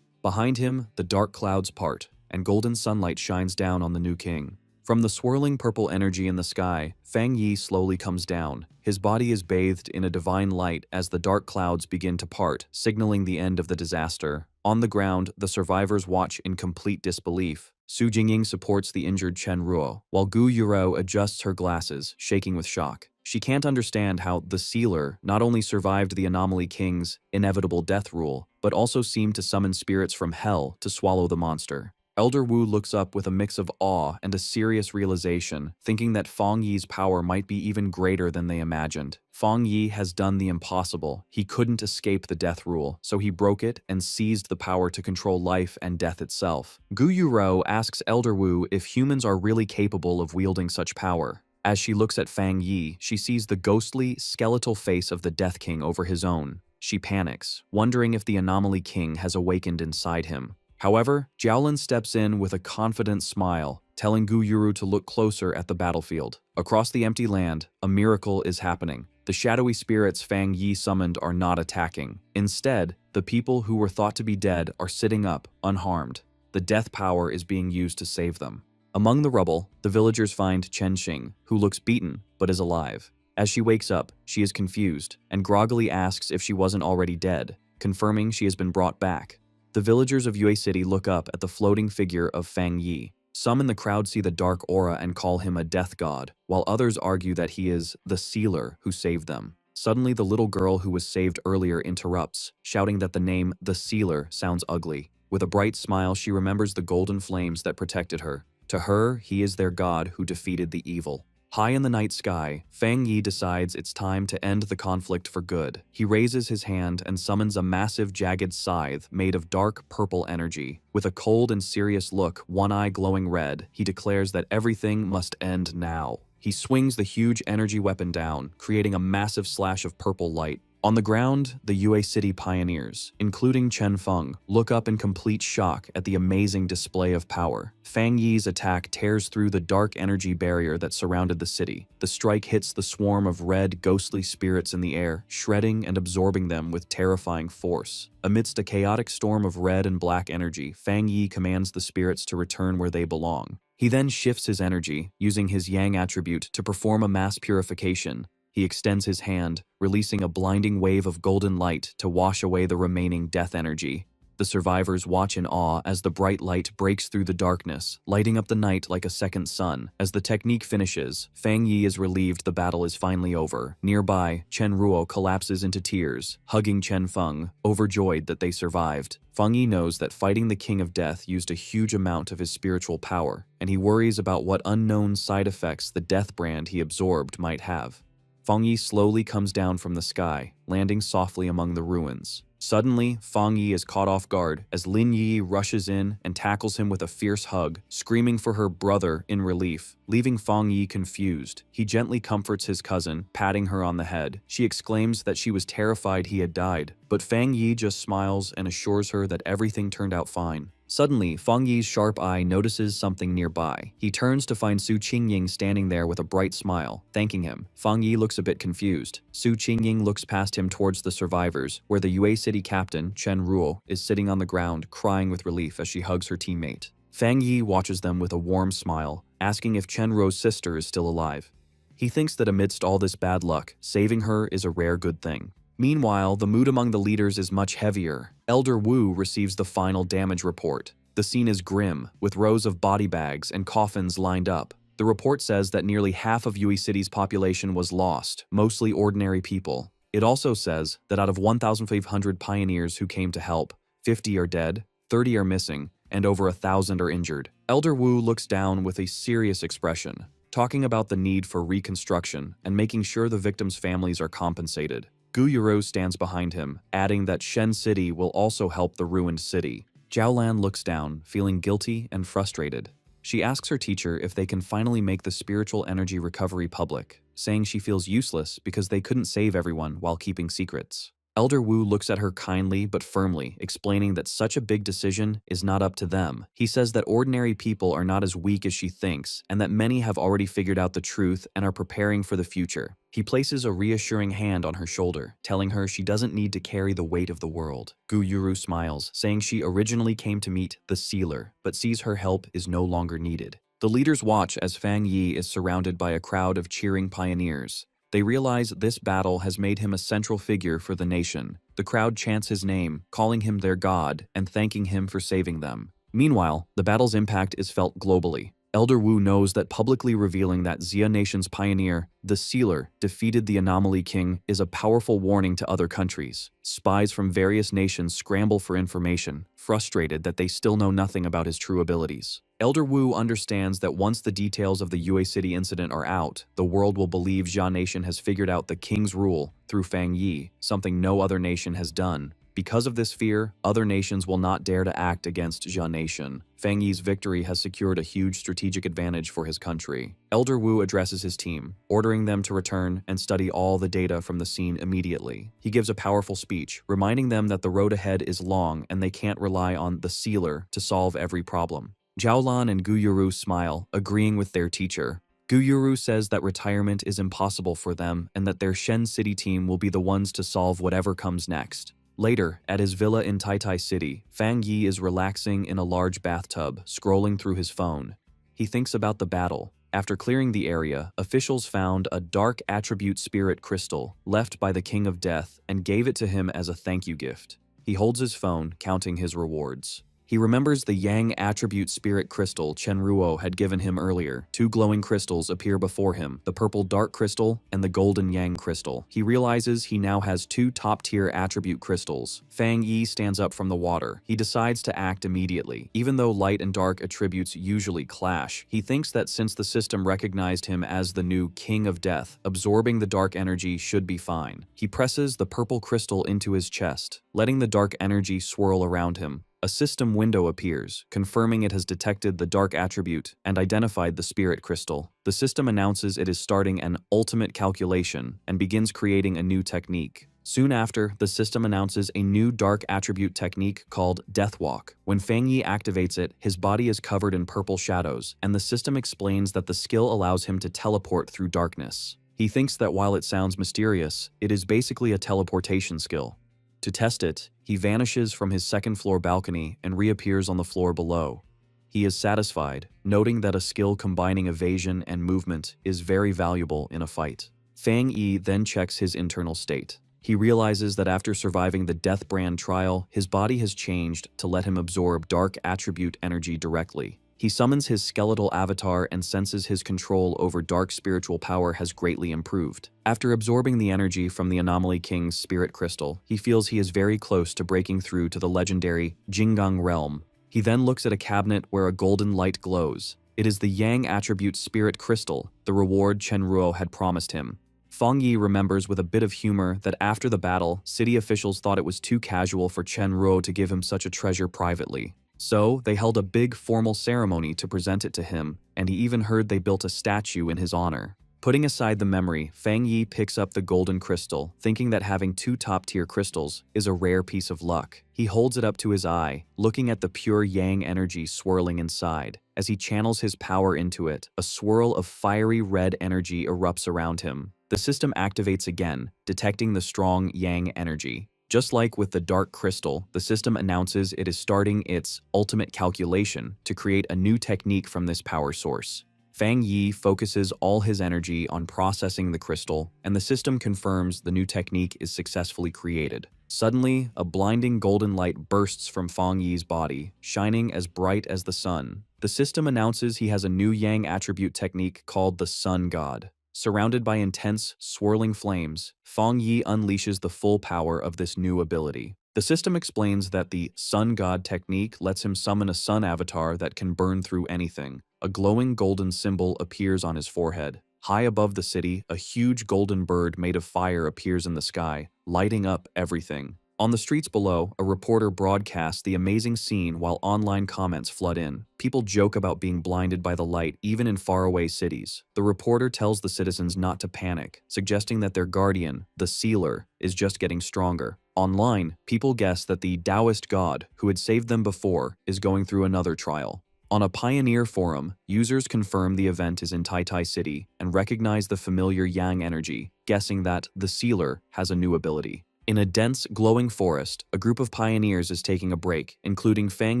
Behind him, the dark clouds part, and golden sunlight shines down on the new king. From the swirling purple energy in the sky, Fang Yi slowly comes down. His body is bathed in a divine light as the dark clouds begin to part, signaling the end of the disaster. On the ground, the survivors watch in complete disbelief. Su Jingying supports the injured Chen Ruo, while Gu Yuro adjusts her glasses, shaking with shock. She can't understand how the Sealer not only survived the Anomaly King's inevitable death rule, but also seemed to summon spirits from hell to swallow the monster. Elder Wu looks up with a mix of awe and a serious realization, thinking that Fang Yi's power might be even greater than they imagined. Fang Yi has done the impossible. He couldn't escape the death rule, so he broke it and seized the power to control life and death itself. Gu Yuro asks Elder Wu if humans are really capable of wielding such power. As she looks at Fang Yi, she sees the ghostly, skeletal face of the Death King over his own. She panics, wondering if the Anomaly King has awakened inside him. However, Jiaolin steps in with a confident smile, telling Gu Yuru to look closer at the battlefield. Across the empty land, a miracle is happening. The shadowy spirits Fang Yi summoned are not attacking. Instead, the people who were thought to be dead are sitting up, unharmed. The death power is being used to save them. Among the rubble, the villagers find Chen Xing, who looks beaten but is alive. As she wakes up, she is confused and groggily asks if she wasn't already dead, confirming she has been brought back. The villagers of Yue City look up at the floating figure of Fang Yi. Some in the crowd see the dark aura and call him a death god, while others argue that he is the Sealer who saved them. Suddenly, the little girl who was saved earlier interrupts, shouting that the name the Sealer sounds ugly. With a bright smile, she remembers the golden flames that protected her. To her, he is their god who defeated the evil. High in the night sky, Fang Yi decides it's time to end the conflict for good. He raises his hand and summons a massive jagged scythe made of dark purple energy. With a cold and serious look, one eye glowing red, he declares that everything must end now. He swings the huge energy weapon down, creating a massive slash of purple light. On the ground, the Yue City pioneers, including Chen Feng, look up in complete shock at the amazing display of power. Fang Yi's attack tears through the dark energy barrier that surrounded the city. The strike hits the swarm of red, ghostly spirits in the air, shredding and absorbing them with terrifying force. Amidst a chaotic storm of red and black energy, Fang Yi commands the spirits to return where they belong. He then shifts his energy, using his Yang attribute to perform a mass purification. He extends his hand, releasing a blinding wave of golden light to wash away the remaining death energy. The survivors watch in awe as the bright light breaks through the darkness, lighting up the night like a second sun. As the technique finishes, Fang Yi is relieved the battle is finally over. Nearby, Chen Ruo collapses into tears, hugging Chen Feng, overjoyed that they survived. Feng Yi knows that fighting the King of Death used a huge amount of his spiritual power, and he worries about what unknown side effects the death brand he absorbed might have. Feng Yi slowly comes down from the sky, landing softly among the ruins. Suddenly, Feng Yi is caught off guard as Lin Yi rushes in and tackles him with a fierce hug, screaming for her brother in relief, leaving Feng Yi confused. He gently comforts his cousin, patting her on the head. She exclaims that she was terrified he had died, but Feng Yi just smiles and assures her that everything turned out fine. Suddenly, Feng Yi's sharp eye notices something nearby. He turns to find Su Qingying standing there with a bright smile, thanking him. Feng Yi looks a bit confused. Su Qingying looks past him towards the survivors, where the Yue City captain, Chen Ruo, is sitting on the ground, crying with relief as she hugs her teammate. Feng Yi watches them with a warm smile, asking if Chen Ruo's sister is still alive. He thinks that amidst all this bad luck, saving her is a rare good thing. Meanwhile, the mood among the leaders is much heavier. Elder Wu receives the final damage report. The scene is grim, with rows of body bags and coffins lined up. The report says that nearly half of Yue City's population was lost, mostly ordinary people. It also says that out of 1,500 pioneers who came to help, 50 are dead, 30 are missing, and over 1,000 are injured. Elder Wu looks down with a serious expression, talking about the need for reconstruction and making sure the victims' families are compensated. Gu Yuro stands behind him, adding that Shen City will also help the ruined city. Jiaolan looks down, feeling guilty and frustrated. She asks her teacher if they can finally make the spiritual energy recovery public, saying she feels useless because they couldn't save everyone while keeping secrets. Elder Wu looks at her kindly but firmly, explaining that such a big decision is not up to them. He says that ordinary people are not as weak as she thinks, and that many have already figured out the truth and are preparing for the future. He places a reassuring hand on her shoulder, telling her she doesn't need to carry the weight of the world. Gu Yuru smiles, saying she originally came to meet the Sealer, but sees her help is no longer needed. The leaders watch as Fang Yi is surrounded by a crowd of cheering pioneers. They realize this battle has made him a central figure for the nation. The crowd chants his name, calling him their god and thanking him for saving them. Meanwhile, the battle's impact is felt globally. Elder Wu knows that publicly revealing that Xia Nation's pioneer, the Sealer, defeated the Anomaly King is a powerful warning to other countries. Spies from various nations scramble for information, frustrated that they still know nothing about his true abilities. Elder Wu understands that once the details of the Yue City incident are out, the world will believe Xia Nation has figured out the king's rule through Fang Yi, something no other nation has done. Because of this fear, other nations will not dare to act against Xia Nation. Fang Yi's victory has secured a huge strategic advantage for his country. Elder Wu addresses his team, ordering them to return and study all the data from the scene immediately. He gives a powerful speech, reminding them that the road ahead is long and they can't rely on the Sealer to solve every problem. Jiaolan and Guyuru smile, agreeing with their teacher. Guyuru says that retirement is impossible for them and that their Shen City team will be the ones to solve whatever comes next. Later, at his villa in Taitai City, Fang Yi is relaxing in a large bathtub, scrolling through his phone. He thinks about the battle. After clearing the area, officials found a dark attribute spirit crystal left by the King of Death and gave it to him as a thank you gift. He holds his phone, counting his rewards. He remembers the Yang attribute spirit crystal Chen Ruo had given him earlier. Two glowing crystals appear before him, the purple dark crystal and the golden Yang crystal. He realizes he now has two top-tier attribute crystals. Fang Yi stands up from the water. He decides to act immediately. Even though light and dark attributes usually clash, he thinks that since the system recognized him as the new King of Death, absorbing the dark energy should be fine. He presses the purple crystal into his chest, letting the dark energy swirl around him. A system window appears, confirming it has detected the dark attribute and identified the spirit crystal. The system announces it is starting an ultimate calculation and begins creating a new technique. Soon after, the system announces a new dark attribute technique called Death Walk. When Fang Yi activates it, his body is covered in purple shadows, and the system explains that the skill allows him to teleport through darkness. He thinks that while it sounds mysterious, it is basically a teleportation skill. To test it, he vanishes from his second-floor balcony and reappears on the floor below. He is satisfied, noting that a skill combining evasion and movement is very valuable in a fight. Fang Yi then checks his internal state. He realizes that after surviving the Death Brand trial, his body has changed to let him absorb dark attribute energy directly. He summons his skeletal avatar and senses his control over dark spiritual power has greatly improved. After absorbing the energy from the Anomaly King's spirit crystal, he feels he is very close to breaking through to the legendary Jinggang realm. He then looks at a cabinet where a golden light glows. It is the Yang attribute spirit crystal, the reward Chen Ruo had promised him. Fang Yi remembers with a bit of humor that after the battle, city officials thought it was too casual for Chen Ruo to give him such a treasure privately. So, they held a big formal ceremony to present it to him, and he even heard they built a statue in his honor. Putting aside the memory, Fang Yi picks up the golden crystal, thinking that having two top-tier crystals is a rare piece of luck. He holds it up to his eye, looking at the pure Yang energy swirling inside. As he channels his power into it, a swirl of fiery red energy erupts around him. The system activates again, detecting the strong Yang energy. Just like with the dark crystal, the system announces it is starting its ultimate calculation to create a new technique from this power source. Fang Yi focuses all his energy on processing the crystal, and the system confirms the new technique is successfully created. Suddenly, a blinding golden light bursts from Fang Yi's body, shining as bright as the sun. The system announces he has a new Yang attribute technique called the Sun God. Surrounded by intense, swirling flames, Fang Yi unleashes the full power of this new ability. The system explains that the Sun God technique lets him summon a sun avatar that can burn through anything. A glowing golden symbol appears on his forehead. High above the city, a huge golden bird made of fire appears in the sky, lighting up everything. On the streets below, a reporter broadcasts the amazing scene while online comments flood in. People joke about being blinded by the light even in faraway cities. The reporter tells the citizens not to panic, suggesting that their guardian, the Sealer, is just getting stronger. Online, people guess that the Taoist god, who had saved them before, is going through another trial. On a Pioneer forum, users confirm the event is in Taitai City and recognize the familiar Yang energy, guessing that the Sealer has a new ability. In a dense, glowing forest, a group of pioneers is taking a break, including Fang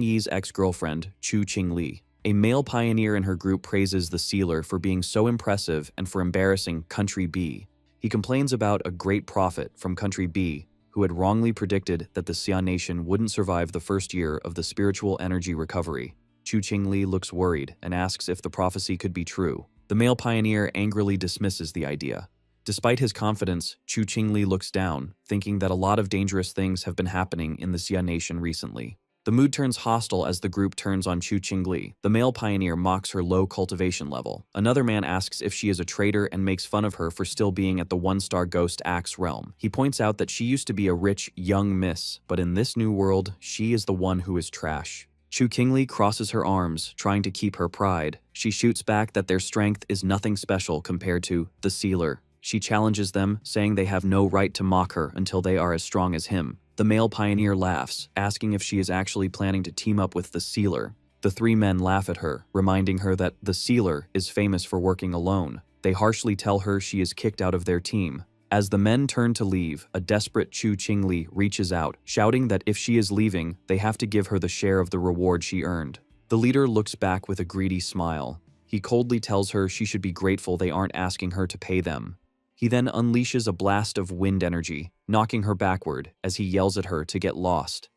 Yi's ex-girlfriend, Chu Qingli. A male pioneer in her group praises the sealer for being so impressive and for embarrassing Country B. He complains about a great prophet from Country B who had wrongly predicted that the Xia nation wouldn't survive the first year of the spiritual energy recovery. Chu Qingli looks worried and asks if the prophecy could be true. The male pioneer angrily dismisses the idea. Despite his confidence, Chu Qingli looks down, thinking that a lot of dangerous things have been happening in the Xia nation recently. The mood turns hostile as the group turns on Chu Qingli. The male pioneer mocks her low cultivation level. Another man asks if she is a traitor and makes fun of her for still being at the one-star Ghost Axe realm. He points out that she used to be a rich, young miss, but in this new world, she is the one who is trash. Chu Qingli crosses her arms, trying to keep her pride. She shoots back that their strength is nothing special compared to the sealer. She challenges them, saying they have no right to mock her until they are as strong as him. The male pioneer laughs, asking if she is actually planning to team up with the sealer. The three men laugh at her, reminding her that the sealer is famous for working alone. They harshly tell her she is kicked out of their team. As the men turn to leave, a desperate Chu Qingli reaches out, shouting that if she is leaving, they have to give her the share of the reward she earned. The leader looks back with a greedy smile. He coldly tells her she should be grateful they aren't asking her to pay them. He then unleashes a blast of wind energy, knocking her backward as he yells at her to get lost.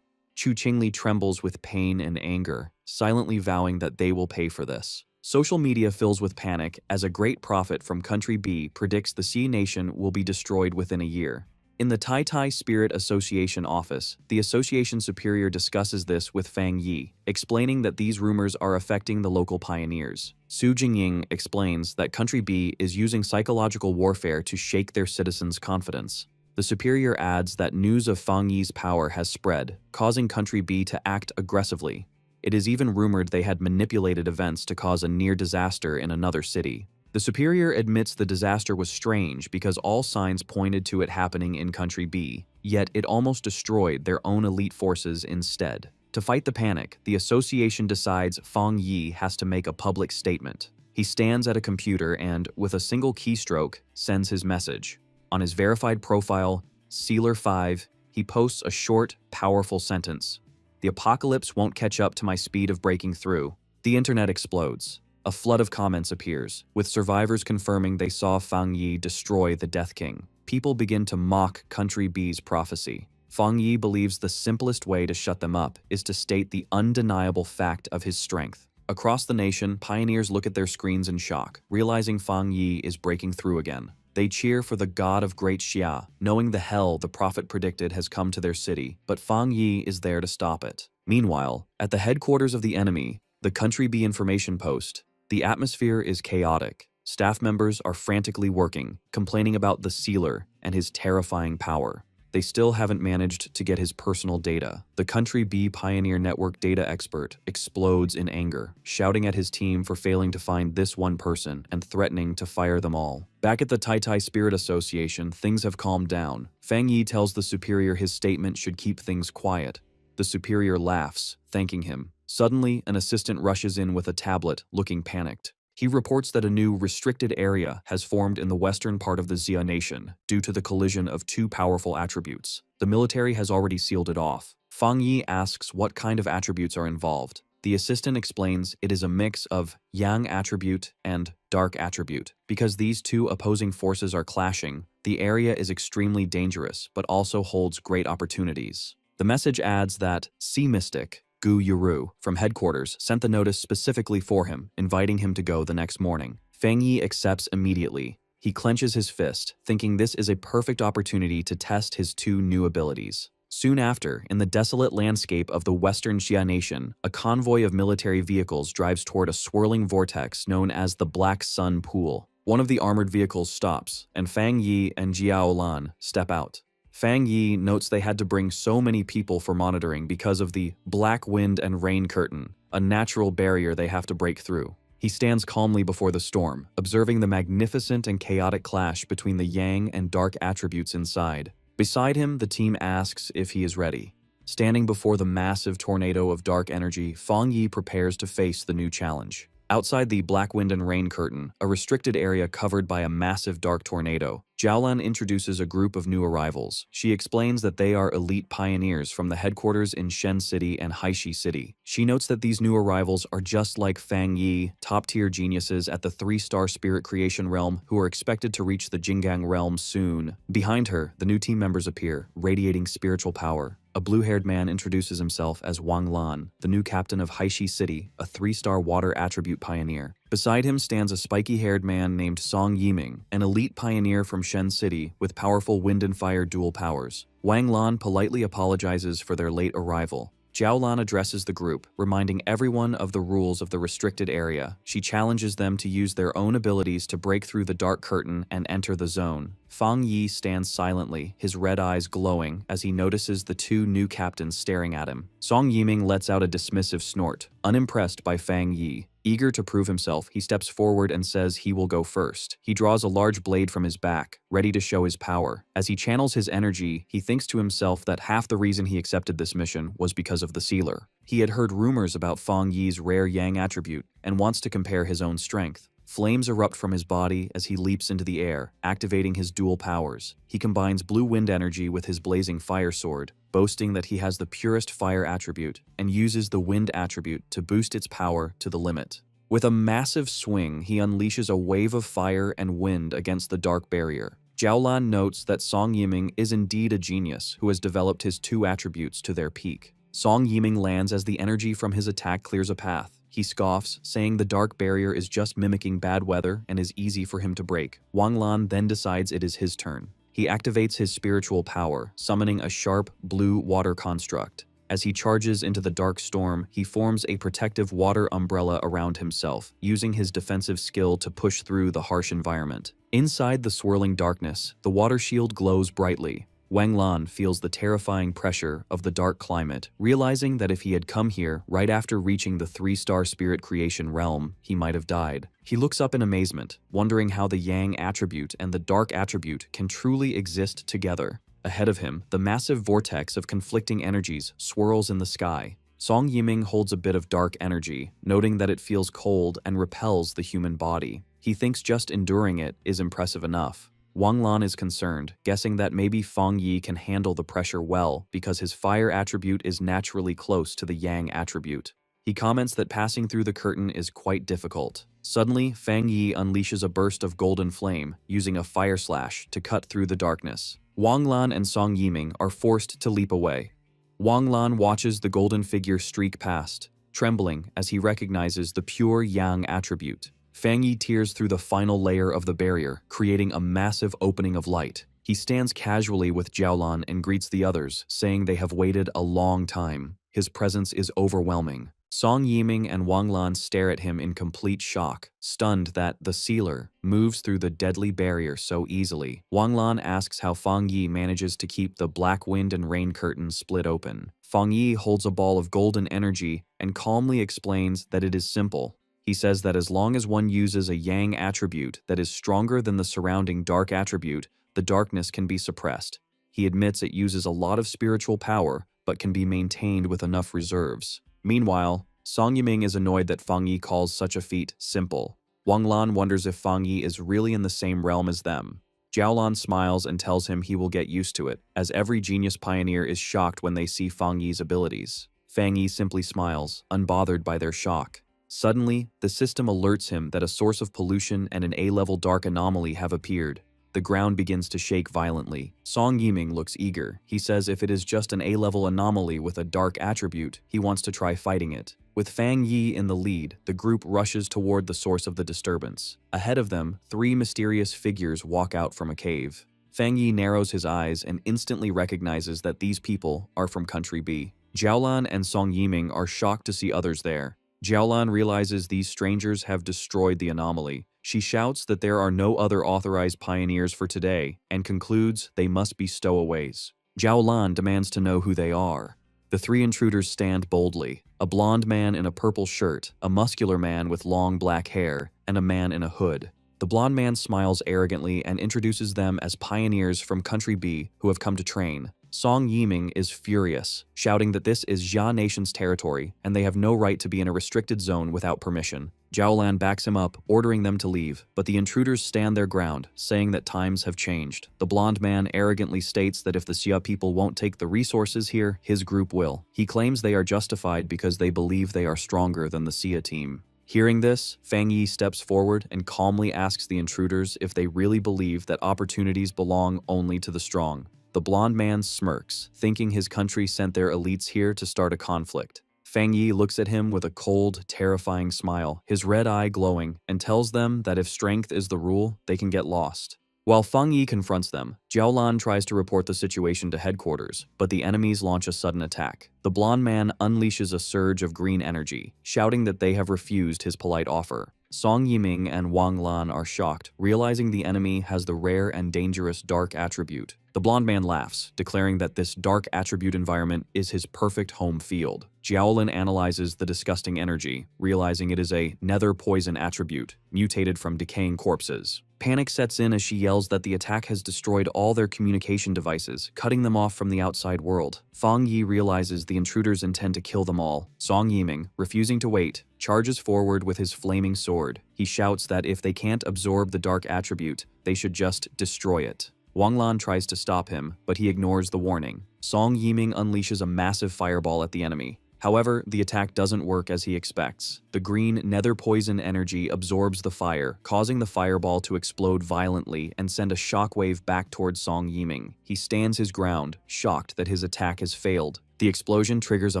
Chu Qingli trembles with pain and anger, silently vowing that they will pay for this. Social media fills with panic as a great prophet from Country B predicts the Xi nation will be destroyed within a year. In the Tai Tai Spirit Association office, the association superior discusses this with Fang Yi, explaining that these rumors are affecting the local pioneers. Su Jingying explains that Country B is using psychological warfare to shake their citizens' confidence. The superior adds that news of Fang Yi's power has spread, causing Country B to act aggressively. It is even rumored they had manipulated events to cause a near disaster in another city. The superior admits the disaster was strange because all signs pointed to it happening in Country B, yet it almost destroyed their own elite forces instead. To fight the panic, the association decides Fang Yi has to make a public statement. He stands at a computer and, with a single keystroke, sends his message. On his verified profile, Sealer 5, he posts a short, powerful sentence. "The apocalypse won't catch up to my speed of breaking through." The internet explodes. A flood of comments appears, with survivors confirming they saw Fang Yi destroy the Death King. People begin to mock Country B's prophecy. Fang Yi believes the simplest way to shut them up is to state the undeniable fact of his strength. Across the nation, pioneers look at their screens in shock, realizing Fang Yi is breaking through again. They cheer for the god of Great Xia, knowing the hell the prophet predicted has come to their city, but Fang Yi is there to stop it. Meanwhile, at the headquarters of the enemy, the Country B information post, the atmosphere is chaotic. Staff members are frantically working, complaining about the sealer and his terrifying power. They still haven't managed to get his personal data. The Country B Pioneer Network data expert explodes in anger, shouting at his team for failing to find this one person and threatening to fire them all. Back at the Tai Tai Spirit Association, things have calmed down. Fang Yi tells the superior his statement should keep things quiet. The superior laughs, thanking him. Suddenly, an assistant rushes in with a tablet, looking panicked. He reports that a new restricted area has formed in the western part of the Xia nation due to the collision of two powerful attributes. The military has already sealed it off. Fang Yi asks what kind of attributes are involved. The assistant explains it is a mix of yang attribute and dark attribute. Because these two opposing forces are clashing, the area is extremely dangerous but also holds great opportunities. The message adds that Sea Mystic Gu Yuru from headquarters sent the notice specifically for him, inviting him to go the next morning. Fang Yi accepts immediately. He clenches his fist, thinking this is a perfect opportunity to test his two new abilities. Soon after, in the desolate landscape of the western Xia nation, a convoy of military vehicles drives toward a swirling vortex known as the Black Sun Pool. One of the armored vehicles stops, and Fang Yi and Jiao Lan step out. Fang Yi notes they had to bring so many people for monitoring because of the black wind and rain curtain, a natural barrier they have to break through. He stands calmly before the storm, observing the magnificent and chaotic clash between the yang and dark attributes inside. Beside him, the team asks if he is ready. Standing before the massive tornado of dark energy, Fang Yi prepares to face the new challenge. Outside the black wind and rain curtain, a restricted area covered by a massive dark tornado, Jiaolan introduces a group of new arrivals. She explains that they are elite pioneers from the headquarters in Shen City and Haishi City. She notes that these new arrivals are just like Fang Yi, top-tier geniuses at the 3-star spirit creation realm who are expected to reach the Jinggang realm soon. Behind her, the new team members appear, radiating spiritual power. A blue-haired man introduces himself as Wang Lan, the new captain of Haishi City, a 3-star water attribute pioneer. Beside him stands a spiky-haired man named Song Yiming, an elite pioneer from Shen City with powerful wind and fire dual powers. Wang Lan politely apologizes for their late arrival. Jiaolan addresses the group, reminding everyone of the rules of the restricted area. She challenges them to use their own abilities to break through the dark curtain and enter the zone. Fang Yi stands silently, his red eyes glowing as he notices the two new captains staring at him. Song Yiming lets out a dismissive snort, unimpressed by Fang Yi. Eager to prove himself, he steps forward and says he will go first. He draws a large blade from his back, ready to show his power. As he channels his energy, he thinks to himself that half the reason he accepted this mission was because of the sealer. He had heard rumors about Fang Yi's rare yang attribute and wants to compare his own strength. Flames erupt from his body as he leaps into the air, activating his dual powers. He combines blue wind energy with his blazing fire sword, boasting that he has the purest fire attribute, and uses the wind attribute to boost its power to the limit. With a massive swing, he unleashes a wave of fire and wind against the dark barrier. Jiaolan notes that Song Yiming is indeed a genius who has developed his two attributes to their peak. Song Yiming lands as the energy from his attack clears a path. He scoffs, saying the dark barrier is just mimicking bad weather and is easy for him to break. Wang Lan then decides it is his turn. He activates his spiritual power, summoning a sharp, blue water construct. As he charges into the dark storm, he forms a protective water umbrella around himself, using his defensive skill to push through the harsh environment. Inside the swirling darkness, the water shield glows brightly. Wang Lan feels the terrifying pressure of the dark climate, realizing that if he had come here right after reaching the 3-star spirit creation realm, he might have died. He looks up in amazement, wondering how the yang attribute and the dark attribute can truly exist together. Ahead of him, the massive vortex of conflicting energies swirls in the sky. Song Yiming holds a bit of dark energy, noting that it feels cold and repels the human body. He thinks just enduring it is impressive enough. Wang Lan is concerned, guessing that maybe Fang Yi can handle the pressure well because his fire attribute is naturally close to the yang attribute. He comments that passing through the curtain is quite difficult. Suddenly, Fang Yi unleashes a burst of golden flame, using a fire slash to cut through the darkness. Wang Lan and Song Yiming are forced to leap away. Wang Lan watches the golden figure streak past, trembling as he recognizes the pure yang attribute. Fang Yi tears through the final layer of the barrier, creating a massive opening of light. He stands casually with Jiaolan and greets the others, saying they have waited a long time. His presence is overwhelming. Song Yiming and Wang Lan stare at him in complete shock, stunned that the sealer moves through the deadly barrier so easily. Wang Lan asks how Fang Yi manages to keep the black wind and rain curtain split open. Fang Yi holds a ball of golden energy and calmly explains that it is simple. He says that as long as one uses a yang attribute that is stronger than the surrounding dark attribute, the darkness can be suppressed. He admits it uses a lot of spiritual power, but can be maintained with enough reserves. Meanwhile, Song Yiming is annoyed that Fang Yi calls such a feat simple. Wang Lan wonders if Fang Yi is really in the same realm as them. Jiaolan smiles and tells him he will get used to it, as every genius pioneer is shocked when they see Fang Yi's abilities. Fang Yi simply smiles, unbothered by their shock. Suddenly, the system alerts him that a source of pollution and an A-level dark anomaly have appeared. The ground begins to shake violently. Song Yiming looks eager. He says if it is just an A-level anomaly with a dark attribute, he wants to try fighting it. With Fang Yi in the lead, the group rushes toward the source of the disturbance. Ahead of them, 3 mysterious figures walk out from a cave. Fang Yi narrows his eyes and instantly recognizes that these people are from Country B. Jiaolan and Song Yiming are shocked to see others there. Jiaolan realizes these strangers have destroyed the anomaly. She shouts that there are no other authorized pioneers for today and concludes they must be stowaways. Jiaolan demands to know who they are. The 3 intruders stand boldly. A blonde man in a purple shirt, a muscular man with long black hair, and a man in a hood. The blonde man smiles arrogantly and introduces them as pioneers from Country B who have come to train. Song Yiming is furious, shouting that this is Jia Nation's territory and they have no right to be in a restricted zone without permission. Jiaolan backs him up, ordering them to leave, but the intruders stand their ground, saying that times have changed. The blonde man arrogantly states that if the Xia people won't take the resources here, his group will. He claims they are justified because they believe they are stronger than the Xia team. Hearing this, Fang Yi steps forward and calmly asks the intruders if they really believe that opportunities belong only to the strong. The blonde man smirks, thinking his country sent their elites here to start a conflict. Fang Yi looks at him with a cold, terrifying smile, his red eye glowing, and tells them that if strength is the rule, they can get lost. While Fang Yi confronts them, Jiaolan tries to report the situation to headquarters, but the enemies launch a sudden attack. The blonde man unleashes a surge of green energy, shouting that they have refused his polite offer. Song Yiming and Wang Lan are shocked, realizing the enemy has the rare and dangerous dark attribute. The blonde man laughs, declaring that this dark attribute environment is his perfect home field. Jiaolin analyzes the disgusting energy, realizing it is a nether poison attribute, mutated from decaying corpses. Panic sets in as she yells that the attack has destroyed all their communication devices, cutting them off from the outside world. Fang Yi realizes the intruders intend to kill them all. Song Yiming, refusing to wait, charges forward with his flaming sword. He shouts that if they can't absorb the dark attribute, they should just destroy it. Wang Lan tries to stop him, but he ignores the warning. Song Yiming unleashes a massive fireball at the enemy. However, the attack doesn't work as he expects. The green nether poison energy absorbs the fire, causing the fireball to explode violently and send a shockwave back towards Song Yiming. He stands his ground, shocked that his attack has failed. The explosion triggers a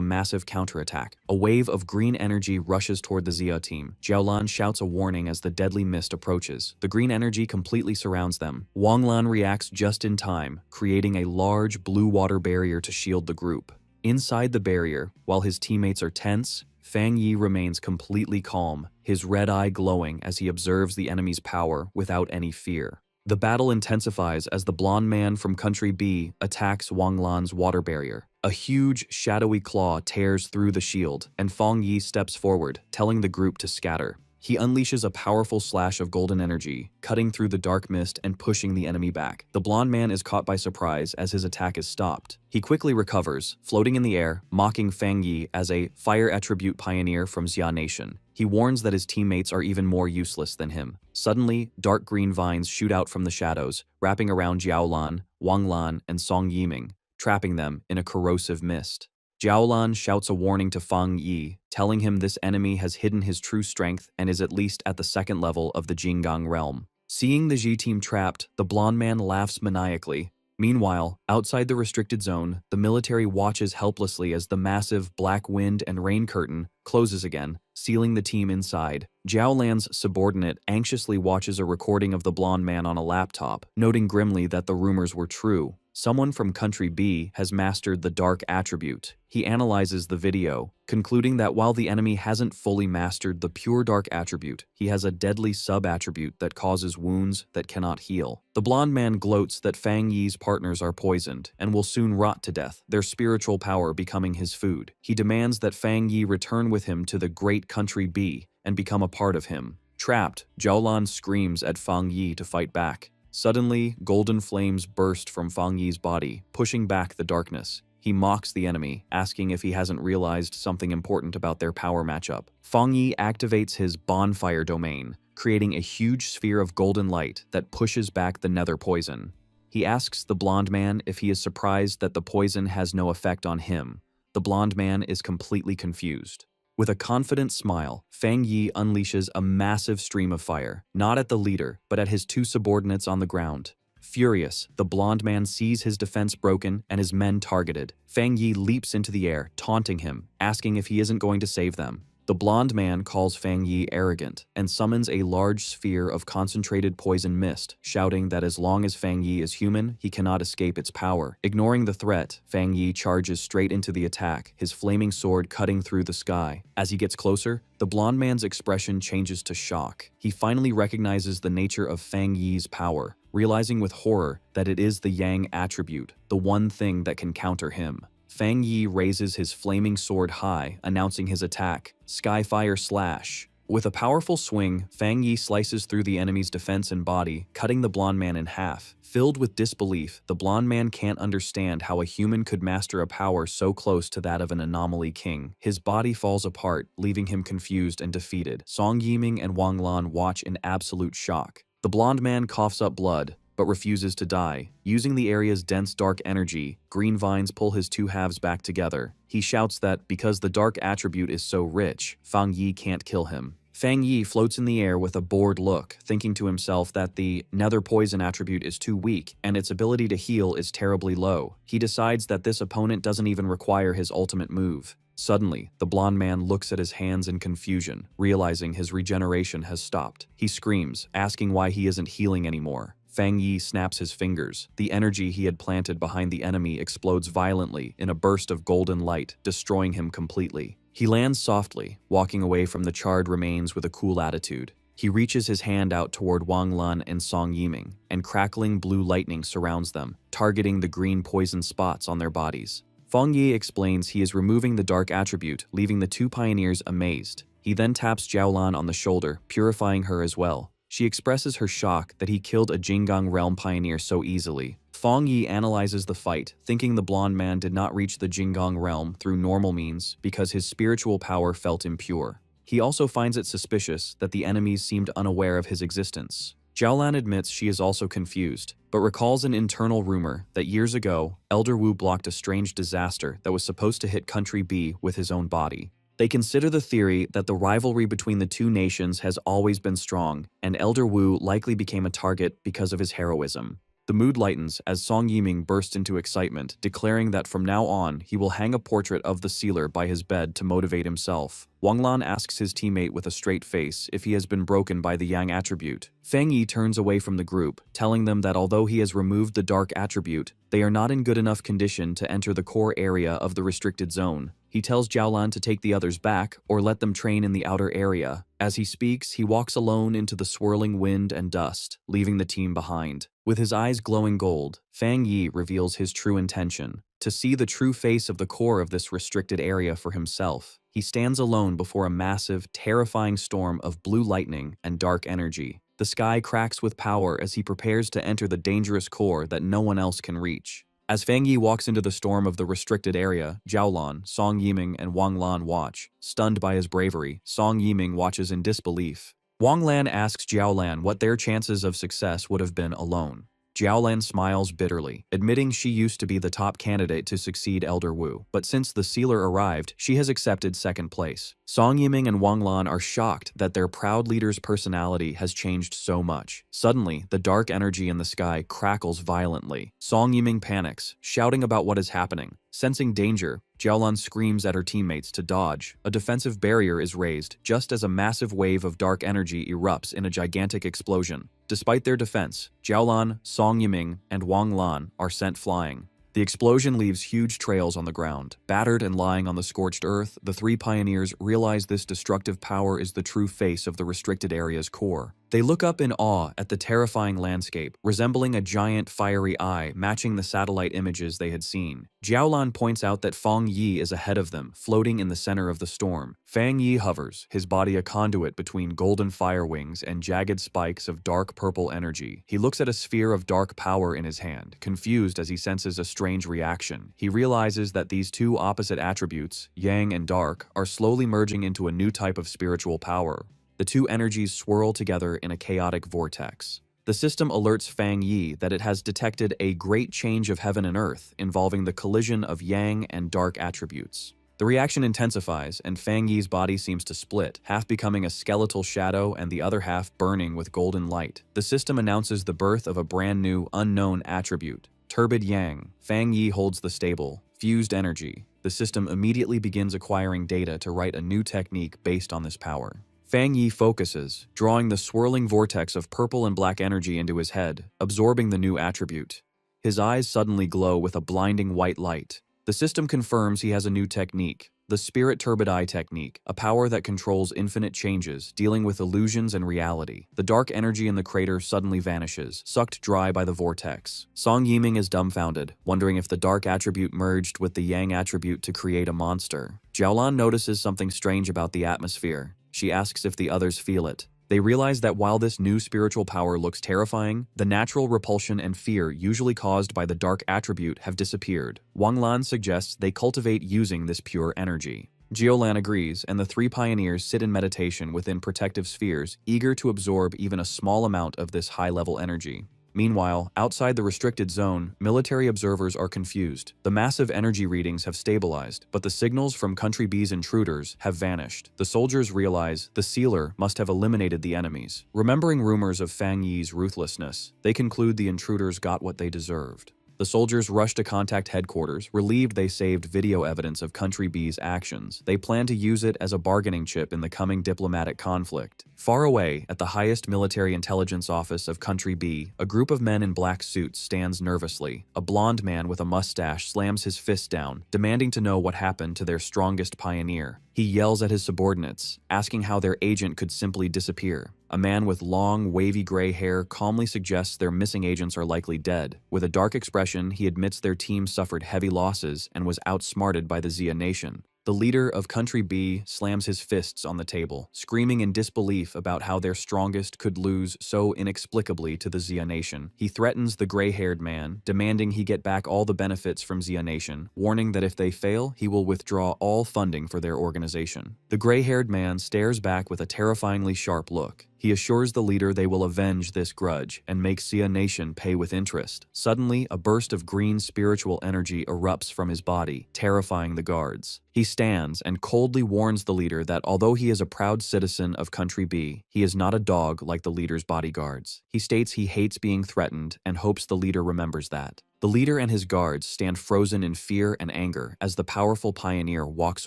massive counterattack. A wave of green energy rushes toward the Xia team. Jiaolan shouts a warning as the deadly mist approaches. The green energy completely surrounds them. Wang Lan reacts just in time, creating a large blue water barrier to shield the group. Inside the barrier, while his teammates are tense, Fang Yi remains completely calm, his red eye glowing as he observes the enemy's power without any fear. The battle intensifies as the blonde man from Country B attacks Wang Lan's water barrier. A huge, shadowy claw tears through the shield, and Fang Yi steps forward, telling the group to scatter. He unleashes a powerful slash of golden energy, cutting through the dark mist and pushing the enemy back. The blonde man is caught by surprise as his attack is stopped. He quickly recovers, floating in the air, mocking Fang Yi as a fire attribute pioneer from Xia Nation. He warns that his teammates are even more useless than him. Suddenly, dark green vines shoot out from the shadows, wrapping around Jiaolan, Wang Lan, and Song Yiming, trapping them in a corrosive mist. Jiaolan shouts a warning to Fang Yi, telling him this enemy has hidden his true strength and is at least at the second level of the Jinggang realm. Seeing the Xi team trapped, the blonde man laughs maniacally. Meanwhile, outside the restricted zone, the military watches helplessly as the massive black wind and rain curtain closes again, sealing the team inside. Jiaolan's subordinate anxiously watches a recording of the blonde man on a laptop, noting grimly that the rumors were true. Someone from Country B has mastered the dark attribute. He analyzes the video, concluding that while the enemy hasn't fully mastered the pure dark attribute, he has a deadly sub-attribute that causes wounds that cannot heal. The blonde man gloats that Fang Yi's partners are poisoned and will soon rot to death, their spiritual power becoming his food. He demands that Fang Yi return with him to the great Country B and become a part of him. Trapped, Jiaolan screams at Fang Yi to fight back. Suddenly, golden flames burst from Fang Yi's body, pushing back the darkness. He mocks the enemy, asking if he hasn't realized something important about their power matchup. Fang Yi activates his bonfire domain, creating a huge sphere of golden light that pushes back the nether poison. He asks the blonde man if he is surprised that the poison has no effect on him. The blonde man is completely confused. With a confident smile, Fang Yi unleashes a massive stream of fire, not at the leader, but at his two subordinates on the ground. Furious, the blonde man sees his defense broken and his men targeted. Fang Yi leaps into the air, taunting him, asking if he isn't going to save them. The blonde man calls Fang Yi arrogant and summons a large sphere of concentrated poison mist, shouting that as long as Fang Yi is human, he cannot escape its power. Ignoring the threat, Fang Yi charges straight into the attack, his flaming sword cutting through the sky. As he gets closer, the blonde man's expression changes to shock. He finally recognizes the nature of Fang Yi's power, realizing with horror that it is the Yang attribute, the one thing that can counter him. Fang Yi raises his flaming sword high, announcing his attack, Skyfire Slash. With a powerful swing, Fang Yi slices through the enemy's defense and body, cutting the blonde man in half. Filled with disbelief, the blonde man can't understand how a human could master a power so close to that of an anomaly king. His body falls apart, leaving him confused and defeated. Song Yiming and Wang Lan watch in absolute shock. The blonde man coughs up blood, but refuses to die. Using the area's dense dark energy, green vines pull his two halves back together. He shouts that because the dark attribute is so rich, Fang Yi can't kill him. Fang Yi floats in the air with a bored look, thinking to himself that the nether poison attribute is too weak and its ability to heal is terribly low. He decides that this opponent doesn't even require his ultimate move. Suddenly, the blonde man looks at his hands in confusion, realizing his regeneration has stopped. He screams, asking why he isn't healing anymore. Fang Yi snaps his fingers. The energy he had planted behind the enemy explodes violently in a burst of golden light, destroying him completely. He lands softly, walking away from the charred remains with a cool attitude. He reaches his hand out toward Wang Lan and Song Yiming, and crackling blue lightning surrounds them, targeting the green poison spots on their bodies. Fang Yi explains he is removing the dark attribute, leaving the two pioneers amazed. He then taps Jiaolan on the shoulder, purifying her as well. She expresses her shock that he killed a Jinggang realm pioneer so easily. Fang Yi analyzes the fight, thinking the blonde man did not reach the Jinggang realm through normal means because his spiritual power felt impure. He also finds it suspicious that the enemies seemed unaware of his existence. Jiaolan admits she is also confused, but recalls an internal rumor that years ago, Elder Wu blocked a strange disaster that was supposed to hit Country B with his own body. They consider the theory that the rivalry between the two nations has always been strong, and Elder Wu likely became a target because of his heroism. The mood lightens as Song Yiming bursts into excitement, declaring that from now on, he will hang a portrait of the sealer by his bed to motivate himself. Wang Lan asks his teammate with a straight face if he has been broken by the Yang attribute. Fang Yi turns away from the group, telling them that although he has removed the dark attribute, they are not in good enough condition to enter the core area of the restricted zone. He tells Jiaolan to take the others back or let them train in the outer area. As he speaks, he walks alone into the swirling wind and dust, leaving the team behind. With his eyes glowing gold, Fang Yi reveals his true intention: to see the true face of the core of this restricted area for himself. He stands alone before a massive, terrifying storm of blue lightning and dark energy. The sky cracks with power as he prepares to enter the dangerous core that no one else can reach. As Fang Yi walks into the storm of the restricted area, Jiaolan, Song Yiming, and Wang Lan watch. Stunned by his bravery, Song Yiming watches in disbelief. Wang Lan asks Jiaolan what their chances of success would have been alone. Jiaolan smiles bitterly, admitting she used to be the top candidate to succeed Elder Wu, but since the sealer arrived, she has accepted second place. Song Yiming and Wang Lan are shocked that their proud leader's personality has changed so much. Suddenly, the dark energy in the sky crackles violently. Song Yiming panics, shouting about what is happening. Sensing danger, Jiaolan screams at her teammates to dodge. A defensive barrier is raised, just as a massive wave of dark energy erupts in a gigantic explosion. Despite their defense, Jiaolan, Song Yiming, and Wang Lan are sent flying. The explosion leaves huge trails on the ground. Battered and lying on the scorched earth, the three pioneers realize this destructive power is the true face of the restricted area's core. They look up in awe at the terrifying landscape, resembling a giant fiery eye matching the satellite images they had seen. Jiaolan points out that Fang Yi is ahead of them, floating in the center of the storm. Fang Yi hovers, his body a conduit between golden fire wings and jagged spikes of dark purple energy. He looks at a sphere of dark power in his hand, confused as he senses a strange reaction. He realizes that these two opposite attributes, yang and dark, are slowly merging into a new type of spiritual power. The two energies swirl together in a chaotic vortex. The system alerts Fang Yi that it has detected a great change of heaven and earth involving the collision of yang and dark attributes. The reaction intensifies, and Fang Yi's body seems to split, half becoming a skeletal shadow and the other half burning with golden light. The system announces the birth of a brand new, unknown attribute, Turbid Yang. Fang Yi holds the stable, fused energy. The system immediately begins acquiring data to write a new technique based on this power. Fang Yi focuses, drawing the swirling vortex of purple and black energy into his head, absorbing the new attribute. His eyes suddenly glow with a blinding white light. The system confirms he has a new technique, the Spirit Turbid Eye technique, a power that controls infinite changes, dealing with illusions and reality. The dark energy in the crater suddenly vanishes, sucked dry by the vortex. Song Yiming is dumbfounded, wondering if the dark attribute merged with the yang attribute to create a monster. Jiaolan notices something strange about the atmosphere. She asks if the others feel it. They realize that while this new spiritual power looks terrifying, the natural repulsion and fear usually caused by the dark attribute have disappeared. Wang Lan suggests they cultivate using this pure energy. Jiulan agrees, and the three pioneers sit in meditation within protective spheres, eager to absorb even a small amount of this high-level energy. Meanwhile, outside the restricted zone, military observers are confused. The massive energy readings have stabilized, but the signals from Country B's intruders have vanished. The soldiers realize the sealer must have eliminated the enemies. Remembering rumors of Fang Yi's ruthlessness, they conclude the intruders got what they deserved. The soldiers rush to contact headquarters, relieved they saved video evidence of Country B's actions. They plan to use it as a bargaining chip in the coming diplomatic conflict. Far away, at the highest military intelligence office of Country B, a group of men in black suits stands nervously. A blonde man with a mustache slams his fist down, demanding to know what happened to their strongest pioneer. He yells at his subordinates, asking how their agent could simply disappear. A man with long, wavy gray hair calmly suggests their missing agents are likely dead. With a dark expression, he admits their team suffered heavy losses and was outsmarted by the Xia Nation. The leader of Country B slams his fists on the table, screaming in disbelief about how their strongest could lose so inexplicably to the Xia Nation. He threatens the gray-haired man, demanding he get back all the benefits from Xia Nation, warning that if they fail, he will withdraw all funding for their organization. The gray-haired man stares back with a terrifyingly sharp look. He assures the leader they will avenge this grudge and make Xia Nation pay with interest. Suddenly, a burst of green spiritual energy erupts from his body, terrifying the guards. He stands and coldly warns the leader that although he is a proud citizen of Country B, he is not a dog like the leader's bodyguards. He states he hates being threatened and hopes the leader remembers that. The leader and his guards stand frozen in fear and anger as the powerful pioneer walks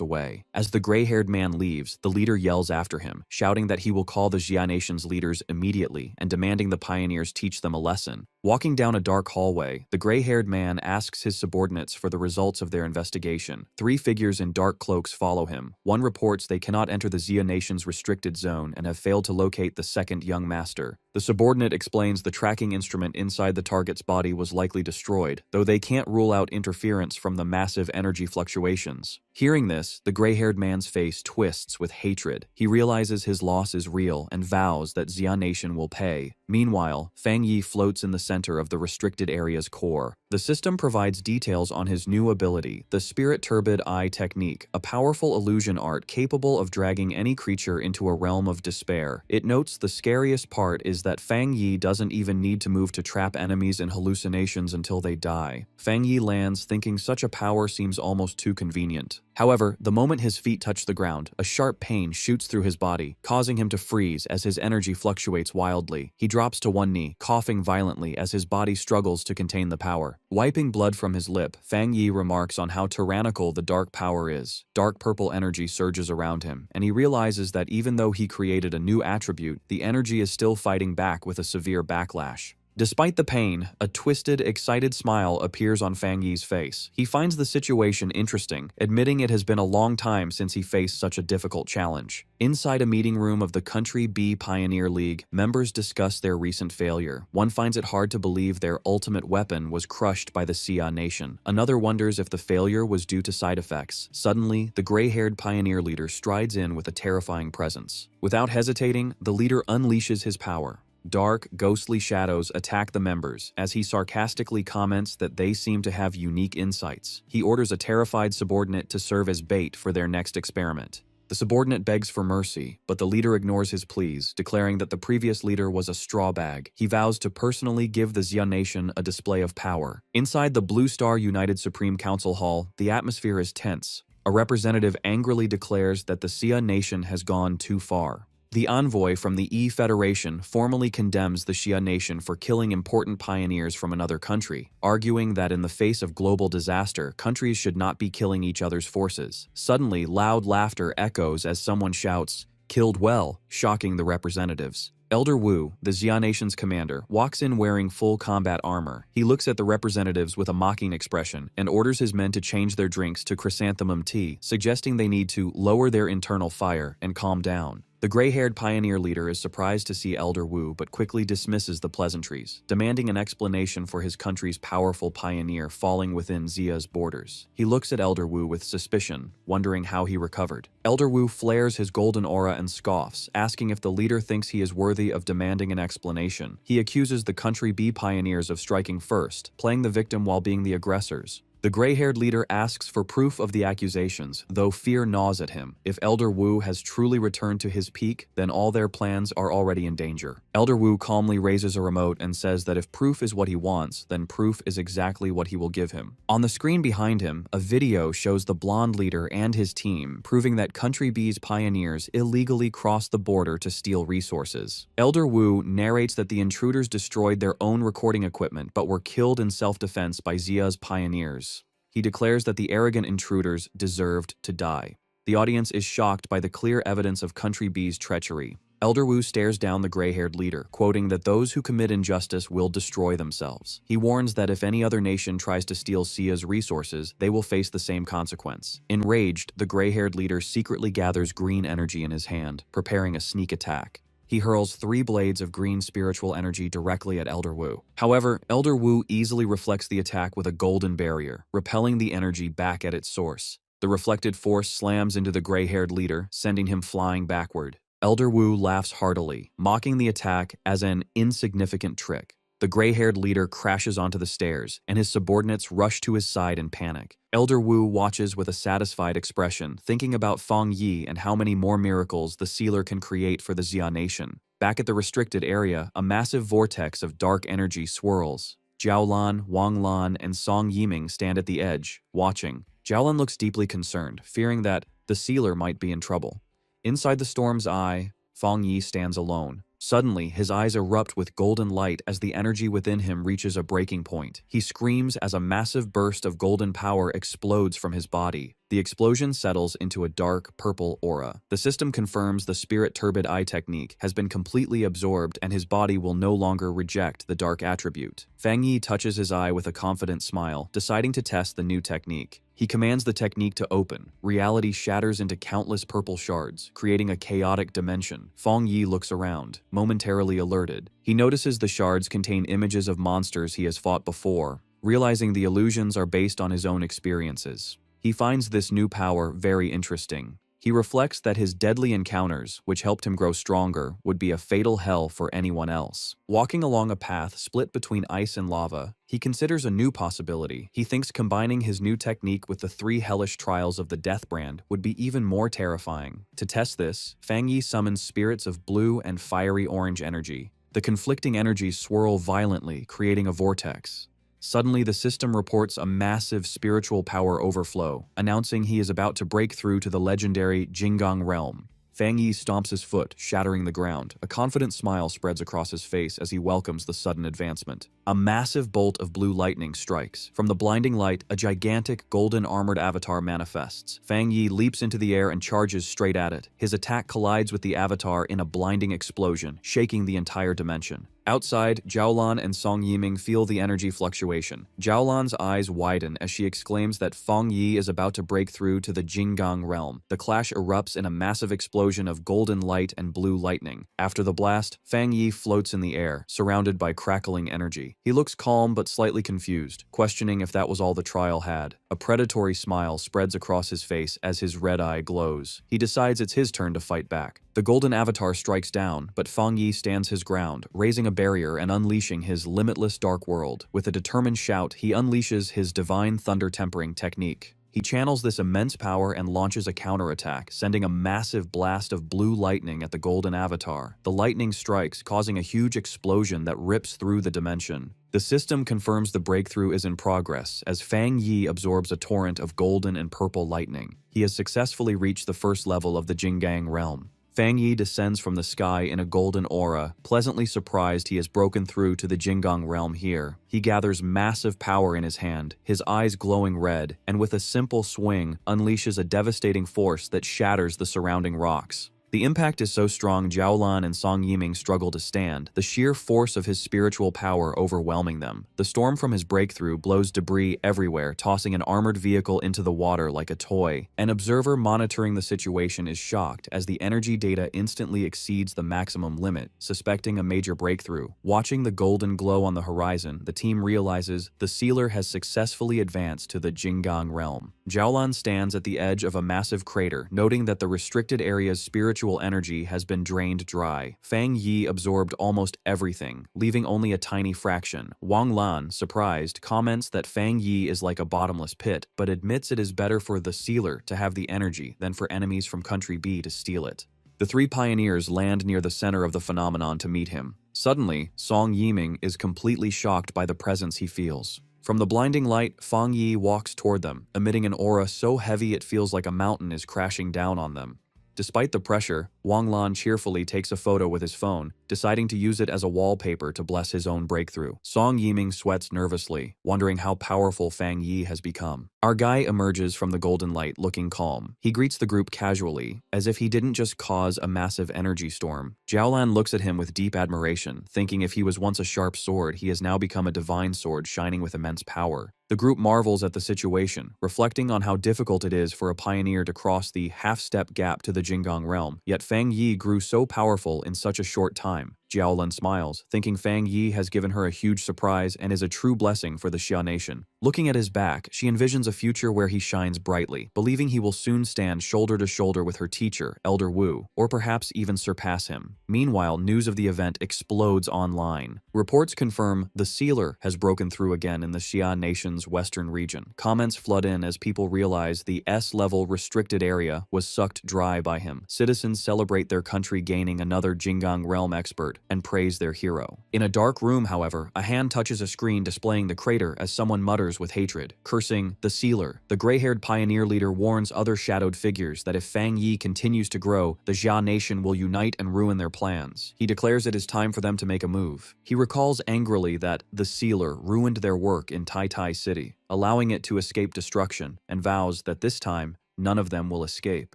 away. As the gray-haired man leaves, the leader yells after him, shouting that he will call the Xia Nation's leaders immediately and demanding the pioneers teach them a lesson. Walking down a dark hallway, the gray-haired man asks his subordinates for the results of their investigation. Three figures in dark cloaks follow him. One reports they cannot enter the Xia Nation's restricted zone and have failed to locate the second young master. The subordinate explains the tracking instrument inside the target's body was likely destroyed, though they can't rule out interference from the massive energy fluctuations. Hearing this, the gray-haired man's face twists with hatred. He realizes his loss is real and vows that Xia Nation will pay. Meanwhile, Fang Yi floats in the center of the restricted area's core. The system provides details on his new ability, the Spirit Turbid Eye Technique, a powerful illusion art capable of dragging any creature into a realm of despair. It notes the scariest part is that Fang Yi doesn't even need to move to trap enemies in hallucinations until they die. Fang Yi lands thinking such a power seems almost too convenient. However, the moment his feet touch the ground, a sharp pain shoots through his body, causing him to freeze as his energy fluctuates wildly. He drops to one knee, coughing violently as his body struggles to contain the power. Wiping blood from his lip, Fang Yi remarks on how tyrannical the dark power is. Dark purple energy surges around him, and he realizes that even though he created a new attribute, the energy is still fighting back with a severe backlash. Despite the pain, a twisted, excited smile appears on Fang Yi's face. He finds the situation interesting, admitting it has been a long time since he faced such a difficult challenge. Inside a meeting room of the Country B Pioneer League, members discuss their recent failure. One finds it hard to believe their ultimate weapon was crushed by the Xia Nation. Another wonders if the failure was due to side effects. Suddenly, the gray-haired pioneer leader strides in with a terrifying presence. Without hesitating, the leader unleashes his power. Dark, ghostly shadows attack the members as he sarcastically comments that they seem to have unique insights. He orders a terrified subordinate to serve as bait for their next experiment. The subordinate begs for mercy, but the leader ignores his pleas, declaring that the previous leader was a straw bag. He vows to personally give the Xia Nation a display of power. Inside the Blue Star United Supreme Council Hall, the atmosphere is tense. A representative angrily declares that the Xia Nation has gone too far. The envoy from the E-Federation formally condemns the Xia Nation for killing important pioneers from another country, arguing that in the face of global disaster, countries should not be killing each other's forces. Suddenly, loud laughter echoes as someone shouts, "Killed well," shocking the representatives. Elder Wu, the Xia Nation's commander, walks in wearing full combat armor. He looks at the representatives with a mocking expression and orders his men to change their drinks to chrysanthemum tea, suggesting they need to lower their internal fire and calm down. The gray-haired pioneer leader is surprised to see Elder Wu but quickly dismisses the pleasantries, demanding an explanation for his country's powerful pioneer falling within Xia's borders. He looks at Elder Wu with suspicion, wondering how he recovered. Elder Wu flares his golden aura and scoffs, asking if the leader thinks he is worthy of demanding an explanation. He accuses the Country B pioneers of striking first, playing the victim while being the aggressors. The gray-haired leader asks for proof of the accusations, though fear gnaws at him. If Elder Wu has truly returned to his peak, then all their plans are already in danger. Elder Wu calmly raises a remote and says that if proof is what he wants, then proof is exactly what he will give him. On the screen behind him, a video shows the blonde leader and his team, proving that Country B's pioneers illegally crossed the border to steal resources. Elder Wu narrates that the intruders destroyed their own recording equipment but were killed in self-defense by Xia's pioneers. He declares that the arrogant intruders deserved to die. The audience is shocked by the clear evidence of Country B's treachery. Elder Wu stares down the gray-haired leader, quoting that those who commit injustice will destroy themselves. He warns that if any other nation tries to steal Xia's resources, they will face the same consequence. Enraged, the gray-haired leader secretly gathers green energy in his hand, preparing a sneak attack. He hurls 3 blades of green spiritual energy directly at Elder Wu. However, Elder Wu easily reflects the attack with a golden barrier, repelling the energy back at its source. The reflected force slams into the gray-haired leader, sending him flying backward. Elder Wu laughs heartily, mocking the attack as an insignificant trick. The gray-haired leader crashes onto the stairs, and his subordinates rush to his side in panic. Elder Wu watches with a satisfied expression, thinking about Feng Yi and how many more miracles the sealer can create for the Xia nation. Back at the restricted area, a massive vortex of dark energy swirls. Jiaolan, Wanglan, and Song Yiming stand at the edge, watching. Jiaolan looks deeply concerned, fearing that the sealer might be in trouble. Inside the storm's eye, Feng Yi stands alone. Suddenly, his eyes erupt with golden light as the energy within him reaches a breaking point. He screams as a massive burst of golden power explodes from his body. The explosion settles into a dark, purple aura. The system confirms the Spirit Turbid Eye technique has been completely absorbed and his body will no longer reject the dark attribute. Feng Yi touches his eye with a confident smile, deciding to test the new technique. He commands the technique to open. Reality shatters into countless purple shards, creating a chaotic dimension. Feng Yi looks around, momentarily alerted. He notices the shards contain images of monsters he has fought before, realizing the illusions are based on his own experiences. He finds this new power very interesting. He reflects that his deadly encounters, which helped him grow stronger, would be a fatal hell for anyone else. Walking along a path split between ice and lava, he considers a new possibility. He thinks combining his new technique with the 3 hellish trials of the Death Brand would be even more terrifying. To test this, Feng Yi summons spirits of blue and fiery orange energy. The conflicting energies swirl violently, creating a vortex. Suddenly, the system reports a massive spiritual power overflow, announcing he is about to break through to the legendary Jinggang realm. Feng Yi stomps his foot, shattering the ground. A confident smile spreads across his face as he welcomes the sudden advancement. A massive bolt of blue lightning strikes. From the blinding light, a gigantic golden armored avatar manifests. Feng Yi leaps into the air and charges straight at it. His attack collides with the avatar in a blinding explosion, shaking the entire dimension. Outside, Jiaolan and Song Yiming feel the energy fluctuation. Jiaolan's eyes widen as she exclaims that Feng Yi is about to break through to the Jinggang realm. The clash erupts in a massive explosion of golden light and blue lightning. After the blast, Feng Yi floats in the air, surrounded by crackling energy. He looks calm but slightly confused, questioning if that was all the trial had. A predatory smile spreads across his face as his red eye glows. He decides it's his turn to fight back. The golden avatar strikes down, but Feng Yi stands his ground, raising a barrier and unleashing his limitless dark world. With a determined shout, he unleashes his divine thunder tempering technique. He channels this immense power and launches a counterattack, sending a massive blast of blue lightning at the golden avatar. The lightning strikes, causing a huge explosion that rips through the dimension. The system confirms the breakthrough is in progress as Feng Yi absorbs a torrent of golden and purple lightning. He has successfully reached the first level of the Jinggang realm. Feng Yi descends from the sky in a golden aura, pleasantly surprised he has broken through to the Jinggang realm here. He gathers massive power in his hand, his eyes glowing red, and with a simple swing, unleashes a devastating force that shatters the surrounding rocks. The impact is so strong Jiaolan and Song Yiming struggle to stand, the sheer force of his spiritual power overwhelming them. The storm from his breakthrough blows debris everywhere, tossing an armored vehicle into the water like a toy. An observer monitoring the situation is shocked as the energy data instantly exceeds the maximum limit, suspecting a major breakthrough. Watching the golden glow on the horizon, the team realizes the sealer has successfully advanced to the Jinggang realm. Jiaolan stands at the edge of a massive crater, noting that the restricted area's spiritual energy has been drained dry. Fang Yi absorbed almost everything, leaving only a tiny fraction. Wang Lan, surprised, comments that Fang Yi is like a bottomless pit, but admits it is better for the sealer to have the energy than for enemies from Country B to steal it. The three pioneers land near the center of the phenomenon to meet him. Suddenly, Song Yiming is completely shocked by the presence he feels. From the blinding light, Fang Yi walks toward them, emitting an aura so heavy it feels like a mountain is crashing down on them. Despite the pressure, Wang Lan cheerfully takes a photo with his phone, deciding to use it as a wallpaper to bless his own breakthrough. Song Yiming sweats nervously, wondering how powerful Fang Yi has become. Our guy emerges from the golden light looking calm. He greets the group casually, as if he didn't just cause a massive energy storm. Jiaolan looks at him with deep admiration, thinking if he was once a sharp sword, he has now become a divine sword shining with immense power. The group marvels at the situation, reflecting on how difficult it is for a pioneer to cross the half-step gap to the Jinggang realm, yet Fang Yi grew so powerful in such a short time. Jiaolan smiles, thinking Fang Yi has given her a huge surprise and is a true blessing for the Xia nation. Looking at his back, she envisions a future where he shines brightly, believing he will soon stand shoulder to shoulder with her teacher, Elder Wu, or perhaps even surpass him. Meanwhile, news of the event explodes online. Reports confirm the sealer has broken through again in the Xia nation's western region. Comments flood in as people realize the S-level restricted area was sucked dry by him. Citizens celebrate their country gaining another Jinggang realm expert and praise their hero. In a dark room, however, a hand touches a screen displaying the crater as someone mutters with hatred, cursing the sealer. The gray-haired pioneer leader warns other shadowed figures that if Fang Yi continues to grow, the Xia nation will unite and ruin their plans. He declares it is time for them to make a move. He recalls angrily that the sealer ruined their work in Tai Tai City, allowing it to escape destruction, and vows that this time, none of them will escape.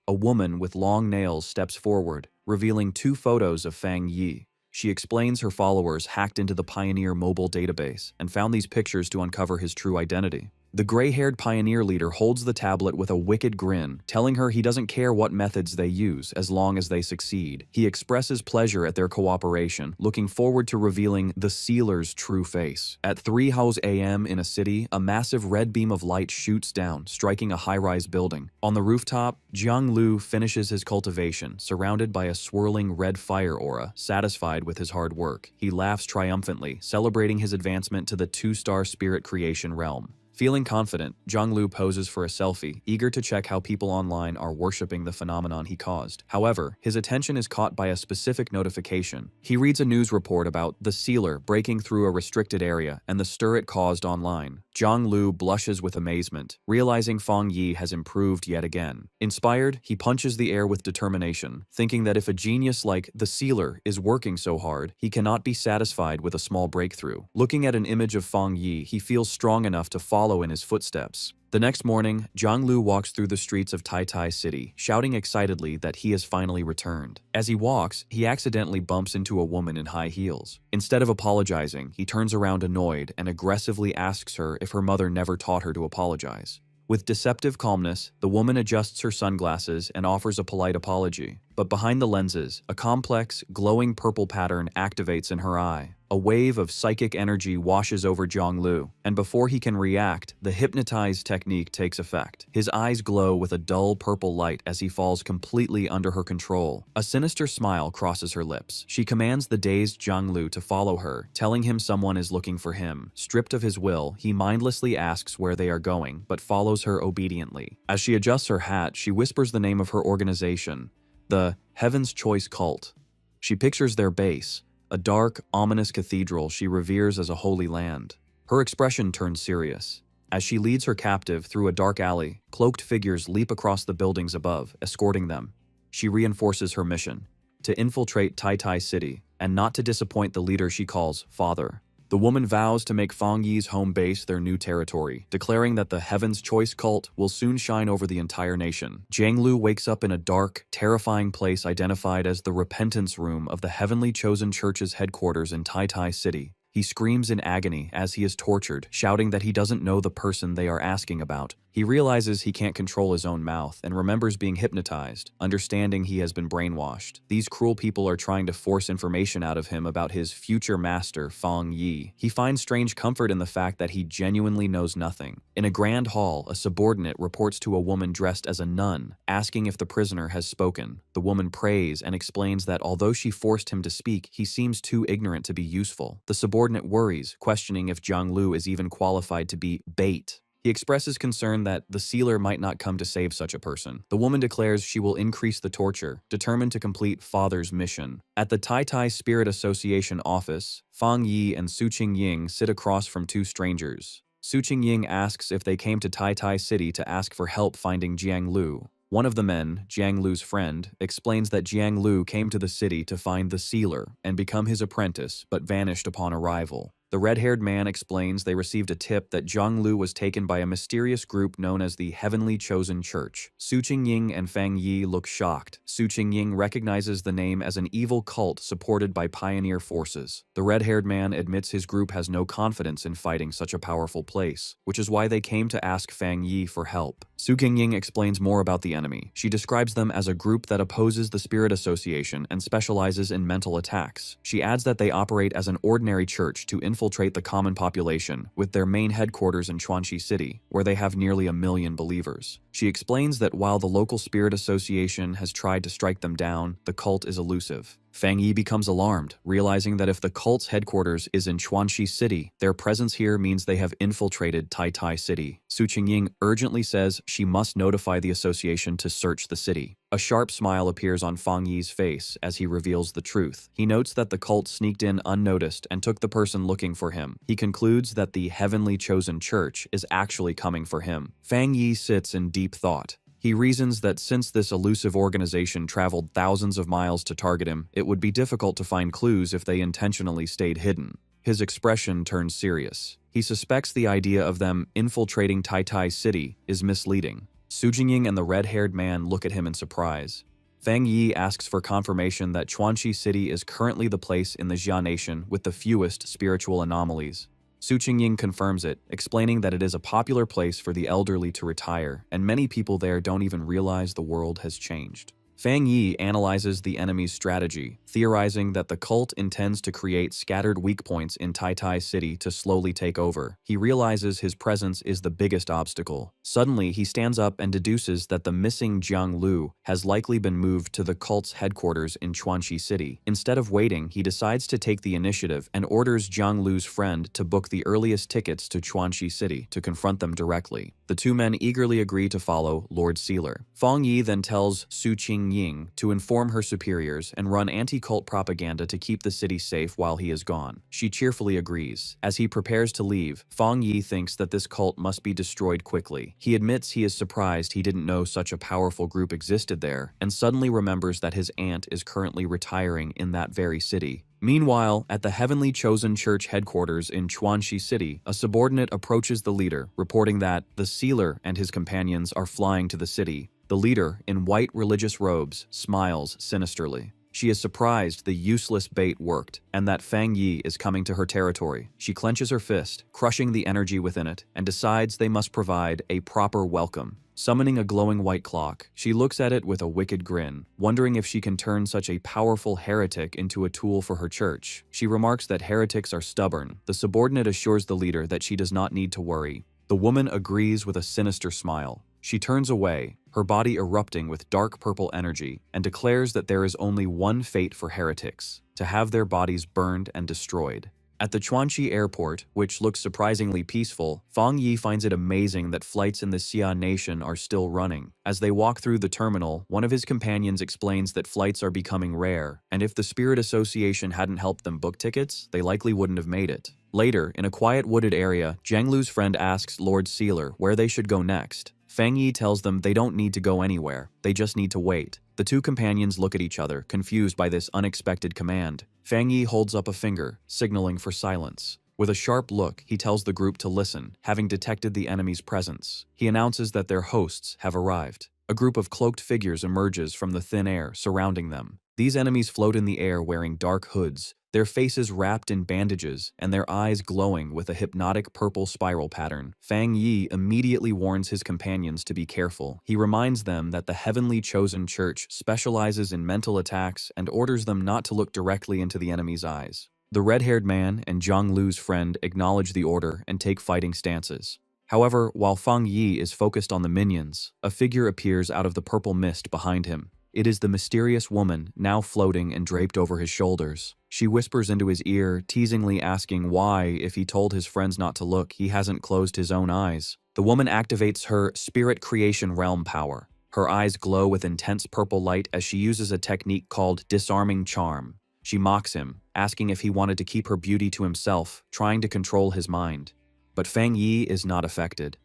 A woman with long nails steps forward, revealing 2 photos of Fang Yi. She explains her followers hacked into the Pioneer mobile database and found these pictures to uncover his true identity. The gray-haired pioneer leader holds the tablet with a wicked grin, telling her he doesn't care what methods they use as long as they succeed. He expresses pleasure at their cooperation, looking forward to revealing the sealer's true face. At 3 a.m. in a city, a massive red beam of light shoots down, striking a high-rise building. On the rooftop, Jiang Lu finishes his cultivation, surrounded by a swirling red fire aura, satisfied with his hard work. He laughs triumphantly, celebrating his advancement to the 2-star spirit creation realm. Feeling confident, Jiang Lu poses for a selfie, eager to check how people online are worshipping the phenomenon he caused. However, his attention is caught by a specific notification. He reads a news report about the sealer breaking through a restricted area and the stir it caused online. Jiang Lu blushes with amazement, realizing Fang Yi has improved yet again. Inspired, he punches the air with determination, thinking that if a genius like the sealer is working so hard, he cannot be satisfied with a small breakthrough. Looking at an image of Fang Yi, he feels strong enough to follow in his footsteps. The next morning, Jiang Lu walks through the streets of Tai Tai City, shouting excitedly that he has finally returned. As he walks, he accidentally bumps into a woman in high heels. Instead of apologizing, he turns around annoyed and aggressively asks her if her mother never taught her to apologize. With deceptive calmness, the woman adjusts her sunglasses and offers a polite apology. But behind the lenses, a complex, glowing purple pattern activates in her eye. A wave of psychic energy washes over Jiang Lu, and before he can react, the hypnotize technique takes effect. His eyes glow with a dull purple light as he falls completely under her control. A sinister smile crosses her lips. She commands the dazed Jiang Lu to follow her, telling him someone is looking for him. Stripped of his will, he mindlessly asks where they are going, but follows her obediently. As she adjusts her hat, she whispers the name of her organization, the Heaven's Choice Cult. She pictures their base, a dark, ominous cathedral she reveres as a holy land. Her expression turns serious. As she leads her captive through a dark alley, cloaked figures leap across the buildings above, escorting them. She reinforces her mission, to infiltrate Tai Tai City, and not to disappoint the leader she calls Father. The woman vows to make Fang Yi's home base their new territory, declaring that the Heaven's Choice cult will soon shine over the entire nation. Jiang Lu wakes up in a dark, terrifying place identified as the Repentance Room of the Heavenly Chosen Church's headquarters in Tai Tai City. He screams in agony as he is tortured, shouting that he doesn't know the person they are asking about. He realizes he can't control his own mouth and remembers being hypnotized, understanding he has been brainwashed. These cruel people are trying to force information out of him about his future master, Fang Yi. He finds strange comfort in the fact that he genuinely knows nothing. In a grand hall, a subordinate reports to a woman dressed as a nun, asking if the prisoner has spoken. The woman prays and explains that although she forced him to speak, he seems too ignorant to be useful. The subordinate worries, questioning if Jiang Lu is even qualified to be bait. He expresses concern that the sealer might not come to save such a person. The woman declares she will increase the torture, determined to complete Father's mission. At the Tai Tai Spirit Association office, Fang Yi and Su Qingying sit across from two strangers. Su Qingying asks if they came to Tai Tai City to ask for help finding Jiang Lu. One of the men, Jiang Lu's friend, explains that Jiang Lu came to the city to find the sealer and become his apprentice, but vanished upon arrival. The red-haired man explains they received a tip that Jiang Lu was taken by a mysterious group known as the Heavenly Chosen Church. Su Qingying and Fang Yi look shocked. Su Qingying recognizes the name as an evil cult supported by pioneer forces. The red-haired man admits his group has no confidence in fighting such a powerful place, which is why they came to ask Fang Yi for help. Su Qingying explains more about the enemy. She describes them as a group that opposes the Spirit Association and specializes in mental attacks. She adds that they operate as an ordinary church to infiltrate the common population, with their main headquarters in Chuanxi City, where they have nearly 1 million believers. She explains that while the local Spirit Association has tried to strike them down, the cult is elusive. Fang Yi becomes alarmed, realizing that if the cult's headquarters is in Chuanxi City, their presence here means they have infiltrated Tai Tai City. Su Qingying urgently says she must notify the association to search the city. A sharp smile appears on Fang Yi's face as he reveals the truth. He notes that the cult sneaked in unnoticed and took the person looking for him. He concludes that the Heavenly Chosen Church is actually coming for him. Fang Yi sits in deep thought. He reasons that since this elusive organization traveled thousands of miles to target him, it would be difficult to find clues if they intentionally stayed hidden. His expression turns serious. He suspects the idea of them infiltrating Tai Tai City is misleading. Su Jingying and the red-haired man look at him in surprise. Fang Yi asks for confirmation that Chuanxi City is currently the place in the Jia Nation with the fewest spiritual anomalies. Su Qingying confirms it, explaining that it is a popular place for the elderly to retire, and many people there don't even realize the world has changed. Fang Yi analyzes the enemy's strategy, theorizing that the cult intends to create scattered weak points in Tai Tai City to slowly take over. He realizes his presence is the biggest obstacle. Suddenly, he stands up and deduces that the missing Jiang Lu has likely been moved to the cult's headquarters in Chuanxi City. Instead of waiting, he decides to take the initiative and orders Jiang Lu's friend to book the earliest tickets to Chuanxi City to confront them directly. The two men eagerly agree to follow Lord Sealer. Fang Yi then tells Su Qingying to inform her superiors and run anti-cult propaganda to keep the city safe while he is gone. She cheerfully agrees. As he prepares to leave, Fang Yi thinks that this cult must be destroyed quickly. He admits he is surprised he didn't know such a powerful group existed there, and suddenly remembers that his aunt is currently retiring in that very city. Meanwhile, at the Heavenly Chosen Church headquarters in Chuanxi City, a subordinate approaches the leader, reporting that the sealer and his companions are flying to the city. The leader, in white religious robes, smiles sinisterly. She is surprised the useless bait worked, and that Fang Yi is coming to her territory. She clenches her fist, crushing the energy within it, and decides they must provide a proper welcome. Summoning a glowing white clock, she looks at it with a wicked grin, wondering if she can turn such a powerful heretic into a tool for her church. She remarks that heretics are stubborn. The subordinate assures the leader that she does not need to worry. The woman agrees with a sinister smile. She turns away, her body erupting with dark purple energy, and declares that there is only one fate for heretics: to have their bodies burned and destroyed. At the Chuanxi airport, which looks surprisingly peaceful, Fang Yi finds it amazing that flights in the Xia Nation are still running. As they walk through the terminal, one of his companions explains that flights are becoming rare, and if the Spirit Association hadn't helped them book tickets, they likely wouldn't have made it. Later, in a quiet wooded area, Jiang Lu's friend asks Lord Sealer where they should go next. Fang Yi tells them they don't need to go anywhere, they just need to wait. The two companions look at each other, confused by this unexpected command. Fang Yi holds up a finger, signaling for silence. With a sharp look, he tells the group to listen, having detected the enemy's presence. He announces that their hosts have arrived. A group of cloaked figures emerges from the thin air surrounding them. These enemies float in the air wearing dark hoods, their faces wrapped in bandages and their eyes glowing with a hypnotic purple spiral pattern. Fang Yi immediately warns his companions to be careful. He reminds them that the heavenly chosen church specializes in mental attacks and orders them not to look directly into the enemy's eyes. The red-haired man and Zhang Lu's friend acknowledge the order and take fighting stances. However, while Fang Yi is focused on the minions, a figure appears out of the purple mist behind him. It is the mysterious woman, now floating and draped over his shoulders. She whispers into his ear, teasingly asking why, if he told his friends not to look, he hasn't closed his own eyes. The woman activates her spirit creation realm power. Her eyes glow with intense purple light as she uses a technique called disarming charm. She mocks him, asking if he wanted to keep her beauty to himself, trying to control his mind. But Fang Yi is not affected.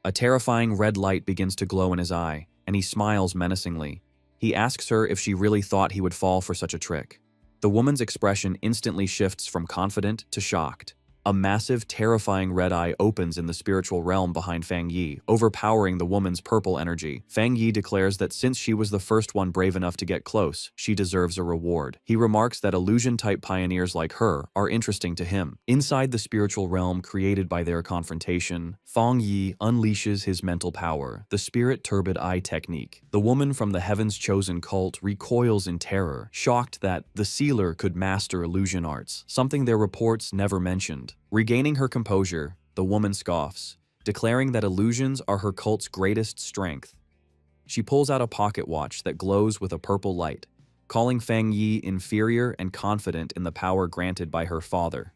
A terrifying red light begins to glow in his eye, and he smiles menacingly. He asks her if she really thought he would fall for such a trick. The woman's expression instantly shifts from confident to shocked. A massive, terrifying red eye opens in the spiritual realm behind Fang Yi, overpowering the woman's purple energy. Fang Yi declares that since she was the first one brave enough to get close, she deserves a reward. He remarks that illusion-type pioneers like her are interesting to him. Inside the spiritual realm created by their confrontation, Fang Yi unleashes his mental power, the Spirit Turbid Eye technique. The woman from the Heaven's Chosen cult recoils in terror, shocked that the sealer could master illusion arts, something their reports never mentioned. Regaining her composure, the woman scoffs, declaring that illusions are her cult's greatest strength. She pulls out a pocket watch that glows with a purple light, calling Fang Yi inferior and confident in the power granted by her father.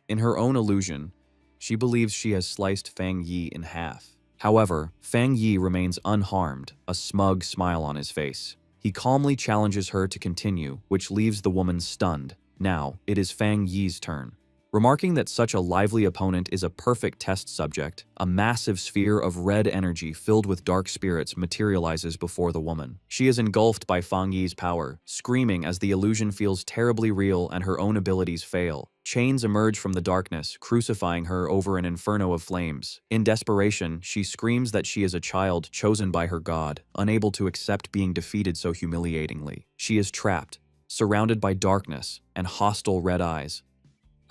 In her own illusion, she believes she has sliced Fang Yi in half. However, Fang Yi remains unharmed, a smug smile on his face. He calmly challenges her to continue, which leaves the woman stunned. Now, it is Fang Yi's turn. Remarking that such a lively opponent is a perfect test subject, a massive sphere of red energy filled with dark spirits materializes before the woman. She is engulfed by Fang Yi's power, screaming as the illusion feels terribly real and her own abilities fail. Chains emerge from the darkness, crucifying her over an inferno of flames. In desperation, she screams that she is a child chosen by her god, unable to accept being defeated so humiliatingly. She is trapped, surrounded by darkness and hostile red eyes.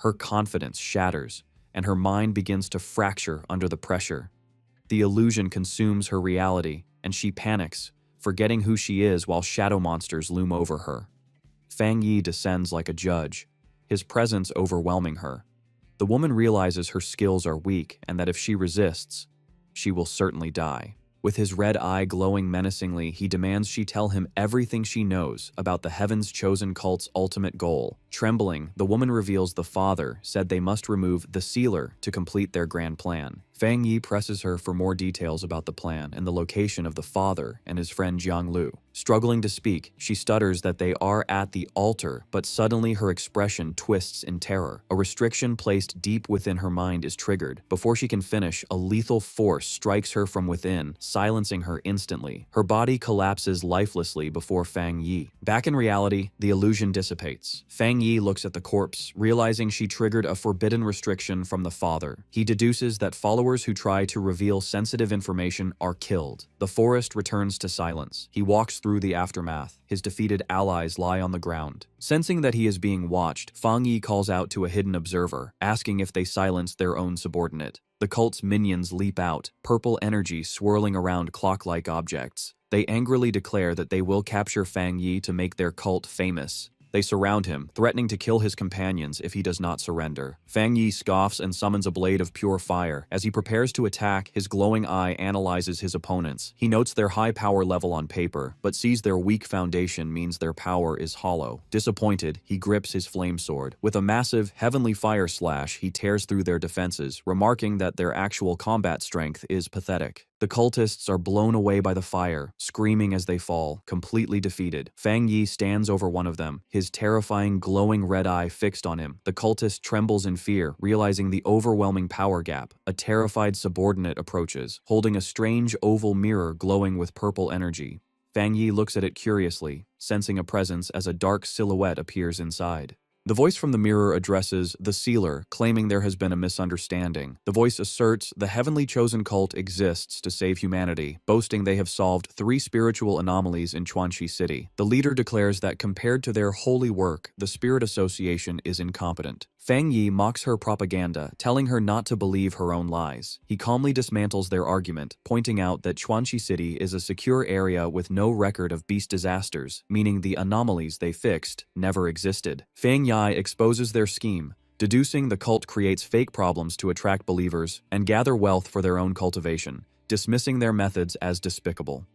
Her confidence shatters, and her mind begins to fracture under the pressure. The illusion consumes her reality, and she panics, forgetting who she is while shadow monsters loom over her. Fang Yi descends like a judge, his presence overwhelming her. The woman realizes her skills are weak and that if she resists, she will certainly die. With his red eye glowing menacingly, he demands she tell him everything she knows about the Heaven's Chosen cult's ultimate goal. Trembling, the woman reveals the father said they must remove the sealer to complete their grand plan. Fang Yi presses her for more details about the plan and the location of the father and his friend Zhang Lu. Struggling to speak, she stutters that they are at the altar, but suddenly her expression twists in terror. A restriction placed deep within her mind is triggered. Before she can finish, a lethal force strikes her from within, silencing her instantly. Her body collapses lifelessly before Fang Yi. Back in reality, the illusion dissipates. Fang Yi looks at the corpse, realizing she triggered a forbidden restriction from the father. He deduces that followers who try to reveal sensitive information are killed. The forest returns to silence. He walks through the aftermath. His defeated allies lie on the ground. Sensing that he is being watched, Fang Yi calls out to a hidden observer, asking if they silence their own subordinate. The cult's minions leap out, purple energy swirling around clock-like objects. They angrily declare that they will capture Fang Yi to make their cult famous. They surround him, threatening to kill his companions if he does not surrender. Fang Yi scoffs and summons a blade of pure fire. As he prepares to attack, his glowing eye analyzes his opponents. He notes their high power level on paper, but sees their weak foundation means their power is hollow. Disappointed, he grips his flame sword. With a massive, heavenly fire slash, he tears through their defenses, remarking that their actual combat strength is pathetic. The cultists are blown away by the fire, screaming as they fall, completely defeated. Fang Yi stands over one of them, his terrifying glowing red eye fixed on him. The cultist trembles in fear, realizing the overwhelming power gap. A terrified subordinate approaches, holding a strange oval mirror glowing with purple energy. Fang Yi looks at it curiously, sensing a presence as a dark silhouette appears inside. The voice from the mirror addresses the sealer, claiming there has been a misunderstanding. The voice asserts the heavenly chosen cult exists to save humanity, boasting they have solved 3 spiritual anomalies in Chuanxi City. The leader declares that compared to their holy work, the Spirit Association is incompetent. Fang Yi mocks her propaganda, telling her not to believe her own lies. He calmly dismantles their argument, pointing out that Chuanxi City is a secure area with no record of beast disasters, meaning the anomalies they fixed never existed. Fang Yi exposes their scheme, deducing the cult creates fake problems to attract believers and gather wealth for their own cultivation, dismissing their methods as despicable.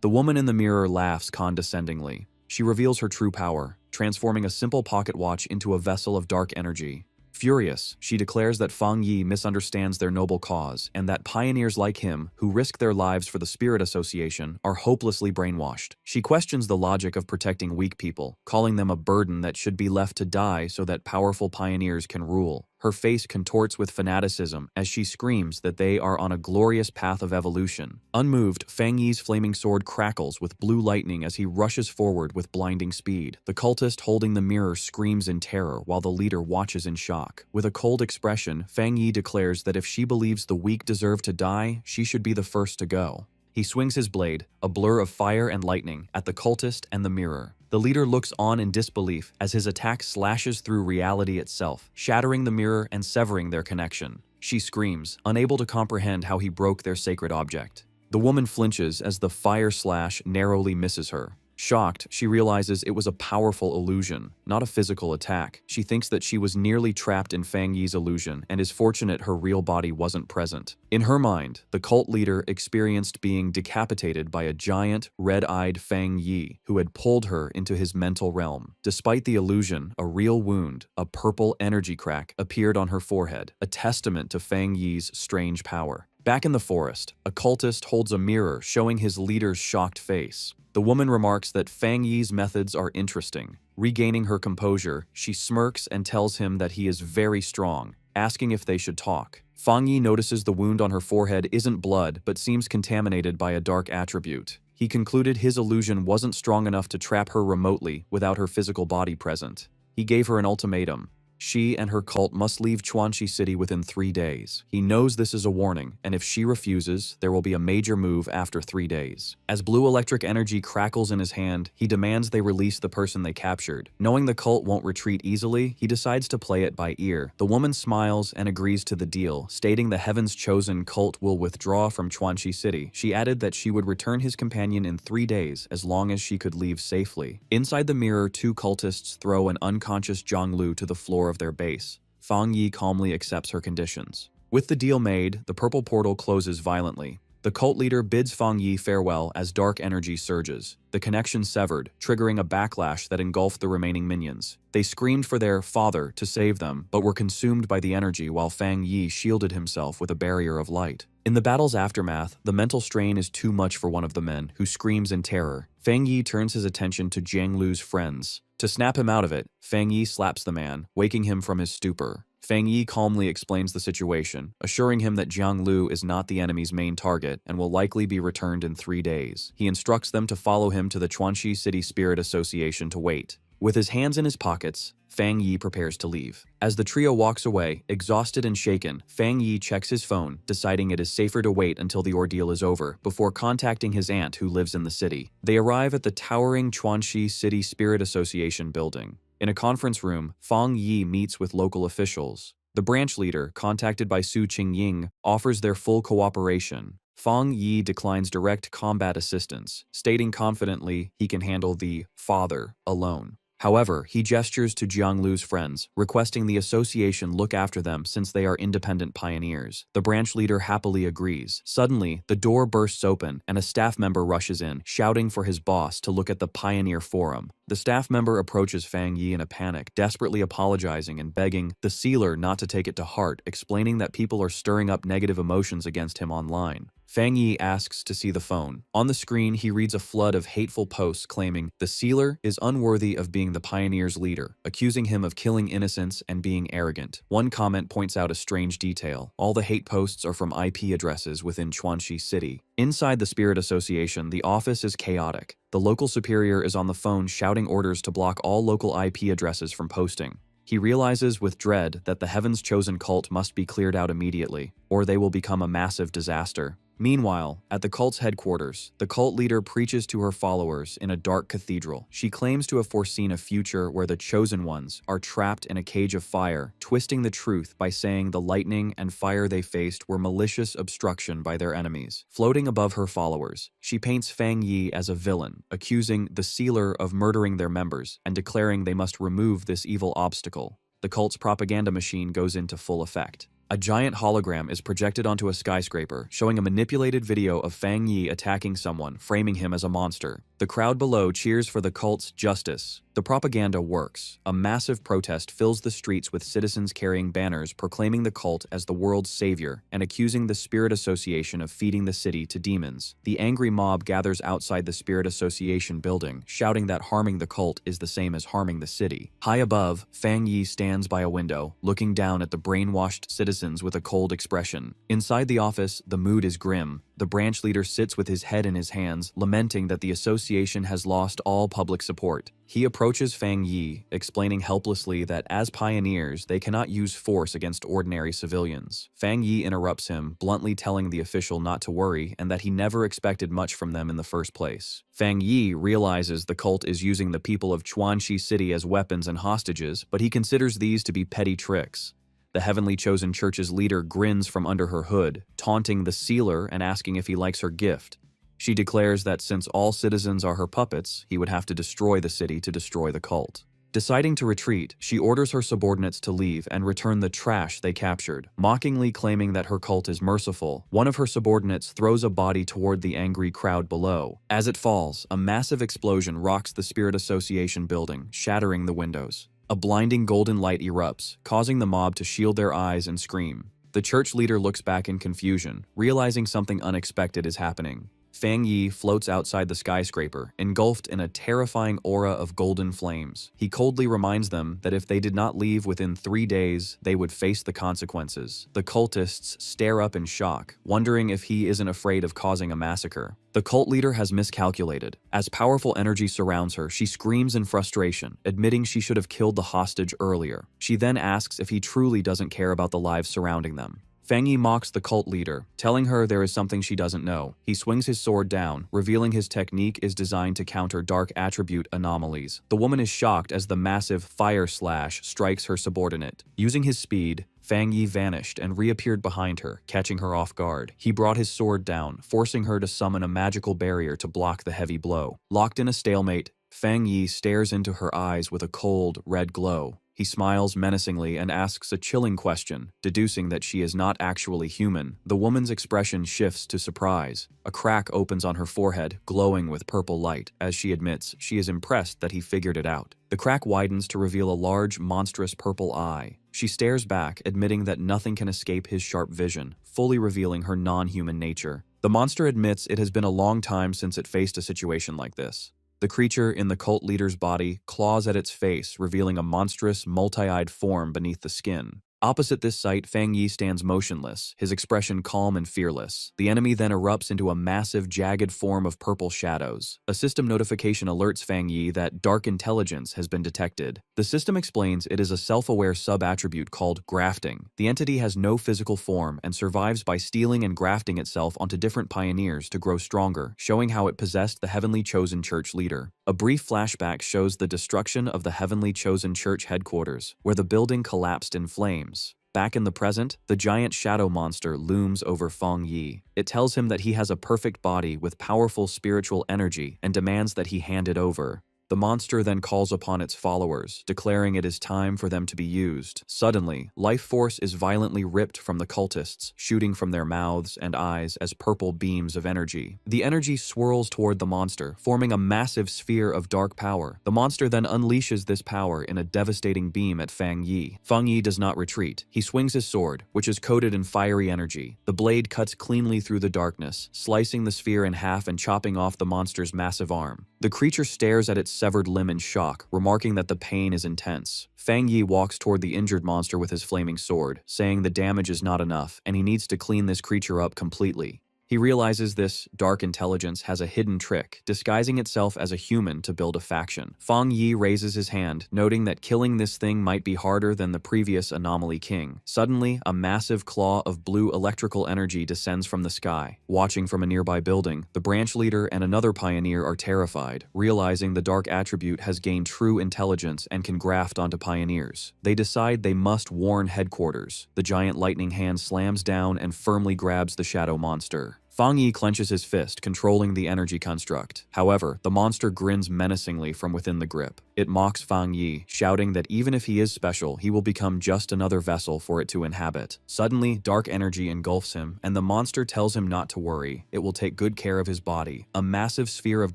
The woman in the mirror laughs condescendingly. She reveals her true power, transforming a simple pocket watch into a vessel of dark energy. Furious, she declares that Fang Yi misunderstands their noble cause and that pioneers like him, who risk their lives for the Spirit Association, are hopelessly brainwashed. She questions the logic of protecting weak people, calling them a burden that should be left to die so that powerful pioneers can rule. Her face contorts with fanaticism as she screams that they are on a glorious path of evolution. Unmoved, Fang Yi's flaming sword crackles with blue lightning as he rushes forward with blinding speed. The cultist holding the mirror screams in terror while the leader watches in shock. With a cold expression, Fang Yi declares that if she believes the weak deserve to die, she should be the first to go. He swings his blade, a blur of fire and lightning, at the cultist and the mirror. The leader looks on in disbelief as his attack slashes through reality itself, shattering the mirror and severing their connection. She screams, unable to comprehend how he broke their sacred object. The woman flinches as the fire slash narrowly misses her. Shocked, she realizes it was a powerful illusion, not a physical attack. She thinks that she was nearly trapped in Fang Yi's illusion and is fortunate her real body wasn't present. In her mind, the cult leader experienced being decapitated by a giant, red-eyed Fang Yi who had pulled her into his mental realm. Despite the illusion, a real wound, a purple energy crack, appeared on her forehead, a testament to Fang Yi's strange power. Back in the forest, a cultist holds a mirror showing his leader's shocked face. The woman remarks that Fang Yi's methods are interesting. Regaining her composure, she smirks and tells him that he is very strong, asking if they should talk. Fang Yi notices the wound on her forehead isn't blood but seems contaminated by a dark attribute. He concluded his illusion wasn't strong enough to trap her remotely without her physical body present. He gave her an ultimatum. She and her cult must leave Chuanxi City within 3 days. He knows this is a warning, and if she refuses, there will be a major move after 3 days. As blue electric energy crackles in his hand, he demands they release the person they captured. Knowing the cult won't retreat easily, he decides to play it by ear. The woman smiles and agrees to the deal, stating the Heaven's Chosen cult will withdraw from Chuanxi City. She added that she would return his companion in 3 days as long as she could leave safely. Inside the mirror, 2 cultists throw an unconscious Zhonglu to the floor of their base. Fang Yi calmly accepts her conditions. With the deal made, the purple portal closes violently. The cult leader bids Fang Yi farewell as dark energy surges. The connection severed, triggering a backlash that engulfed the remaining minions. They screamed for their father to save them, but were consumed by the energy while Fang Yi shielded himself with a barrier of light. In the battle's aftermath, the mental strain is too much for one of the men, who screams in terror. Fang Yi turns his attention to Jiang Lu's friends. To snap him out of it, Fang Yi slaps the man, waking him from his stupor. Fang Yi calmly explains the situation, assuring him that Jiang Lu is not the enemy's main target and will likely be returned in 3 days. He instructs them to follow him to the Chuanxi City Spirit Association to wait. With his hands in his pockets, Fang Yi prepares to leave. As the trio walks away, exhausted and shaken, Fang Yi checks his phone, deciding it is safer to wait until the ordeal is over before contacting his aunt who lives in the city. They arrive at the towering Chuanxi City Spirit Association building. In a conference room, Fang Yi meets with local officials. The branch leader, contacted by Su Qingying, offers their full cooperation. Fang Yi declines direct combat assistance, stating confidently he can handle the father alone. However, he gestures to Jiang Lu's friends, requesting the association look after them since they are independent pioneers. The branch leader happily agrees. Suddenly, the door bursts open and a staff member rushes in, shouting for his boss to look at the Pioneer Forum. The staff member approaches Fang Yi in a panic, desperately apologizing and begging the sealer not to take it to heart, explaining that people are stirring up negative emotions against him online. Fang Yi asks to see the phone. On the screen, he reads a flood of hateful posts claiming the sealer is unworthy of being the pioneer's leader, accusing him of killing innocents and being arrogant. One comment points out a strange detail. All the hate posts are from IP addresses within Chuanxi City. Inside the Spirit Association, the office is chaotic. The local superior is on the phone shouting orders to block all local IP addresses from posting. He realizes with dread that the Heaven's Chosen cult must be cleared out immediately, or they will become a massive disaster. Meanwhile, at the cult's headquarters, the cult leader preaches to her followers in a dark cathedral. She claims to have foreseen a future where the chosen ones are trapped in a cage of fire, twisting the truth by saying the lightning and fire they faced were malicious obstruction by their enemies. Floating above her followers, she paints Fang Yi as a villain, accusing the sealer of murdering their members and declaring they must remove this evil obstacle. The cult's propaganda machine goes into full effect. A giant hologram is projected onto a skyscraper, showing a manipulated video of Fang Yi attacking someone, framing him as a monster. The crowd below cheers for the cult's justice. The propaganda works. A massive protest fills the streets with citizens carrying banners proclaiming the cult as the world's savior and accusing the Spirit Association of feeding the city to demons. The angry mob gathers outside the Spirit Association building, shouting that harming the cult is the same as harming the city. High above, Fang Yi stands by a window, looking down at the brainwashed citizens with a cold expression. Inside the office, the mood is grim. The branch leader sits with his head in his hands, lamenting that the association has lost all public support. He approaches Fang Yi, explaining helplessly that as pioneers, they cannot use force against ordinary civilians. Fang Yi interrupts him, bluntly telling the official not to worry and that he never expected much from them in the first place. Fang Yi realizes the cult is using the people of Chuanxi City as weapons and hostages, but he considers these to be petty tricks. The Heavenly Chosen Church's leader grins from under her hood, taunting the sealer and asking if he likes her gift. She declares that since all citizens are her puppets, he would have to destroy the city to destroy the cult. Deciding to retreat, she orders her subordinates to leave and return the trash they captured. Mockingly claiming that her cult is merciful, one of her subordinates throws a body toward the angry crowd below. As it falls, a massive explosion rocks the Spirit Association building, shattering the windows. A blinding golden light erupts, causing the mob to shield their eyes and scream. The church leader looks back in confusion, realizing something unexpected is happening. Fang Yi floats outside the skyscraper, engulfed in a terrifying aura of golden flames. He coldly reminds them that if they did not leave within 3 days, they would face the consequences. The cultists stare up in shock, wondering if he isn't afraid of causing a massacre. The cult leader has miscalculated. As powerful energy surrounds her, she screams in frustration, admitting she should have killed the hostage earlier. She then asks if he truly doesn't care about the lives surrounding them. Fang Yi mocks the cult leader, telling her there is something she doesn't know. He swings his sword down, revealing his technique is designed to counter dark attribute anomalies. The woman is shocked as the massive fire slash strikes her subordinate. Using his speed, Fang Yi vanished and reappeared behind her, catching her off guard. He brought his sword down, forcing her to summon a magical barrier to block the heavy blow. Locked in a stalemate, Fang Yi stares into her eyes with a cold, red glow. He smiles menacingly and asks a chilling question, deducing that she is not actually human. The woman's expression shifts to surprise. A crack opens on her forehead, glowing with purple light, as she admits she is impressed that he figured it out. The crack widens to reveal a large, monstrous purple eye. She stares back, admitting that nothing can escape his sharp vision, fully revealing her non-human nature. The monster admits it has been a long time since it faced a situation like this. The creature in the cult leader's body claws at its face, revealing a monstrous, multi-eyed form beneath the skin. Opposite this sight, Fang Yi stands motionless, his expression calm and fearless. The enemy then erupts into a massive, jagged form of purple shadows. A system notification alerts Fang Yi that dark intelligence has been detected. The system explains it is a self-aware sub-attribute called grafting. The entity has no physical form and survives by stealing and grafting itself onto different pioneers to grow stronger, showing how it possessed the Heavenly Chosen Church leader. A brief flashback shows the destruction of the Heavenly Chosen Church headquarters, where the building collapsed in flames. Back in the present, the giant shadow monster looms over Fang Yi. It tells him that he has a perfect body with powerful spiritual energy and demands that he hand it over. The monster then calls upon its followers, declaring it is time for them to be used. Suddenly, life force is violently ripped from the cultists, shooting from their mouths and eyes as purple beams of energy. The energy swirls toward the monster, forming a massive sphere of dark power. The monster then unleashes this power in a devastating beam at Fang Yi. Fang Yi does not retreat. He swings his sword, which is coated in fiery energy. The blade cuts cleanly through the darkness, slicing the sphere in half and chopping off the monster's massive arm. The creature stares at its severed limb in shock, remarking that the pain is intense. Fang Yi walks toward the injured monster with his flaming sword, saying the damage is not enough and he needs to clean this creature up completely. He realizes this dark intelligence has a hidden trick, disguising itself as a human to build a faction. Fang Yi raises his hand, noting that killing this thing might be harder than the previous anomaly king. Suddenly, a massive claw of blue electrical energy descends from the sky. Watching from a nearby building, the branch leader and another pioneer are terrified, realizing the dark attribute has gained true intelligence and can graft onto pioneers. They decide they must warn headquarters. The giant lightning hand slams down and firmly grabs the shadow monster. Fang Yi clenches his fist, controlling the energy construct. However, the monster grins menacingly from within the grip. It mocks Fang Yi, shouting that even if he is special, he will become just another vessel for it to inhabit. Suddenly, dark energy engulfs him, and the monster tells him not to worry. It will take good care of his body. A massive sphere of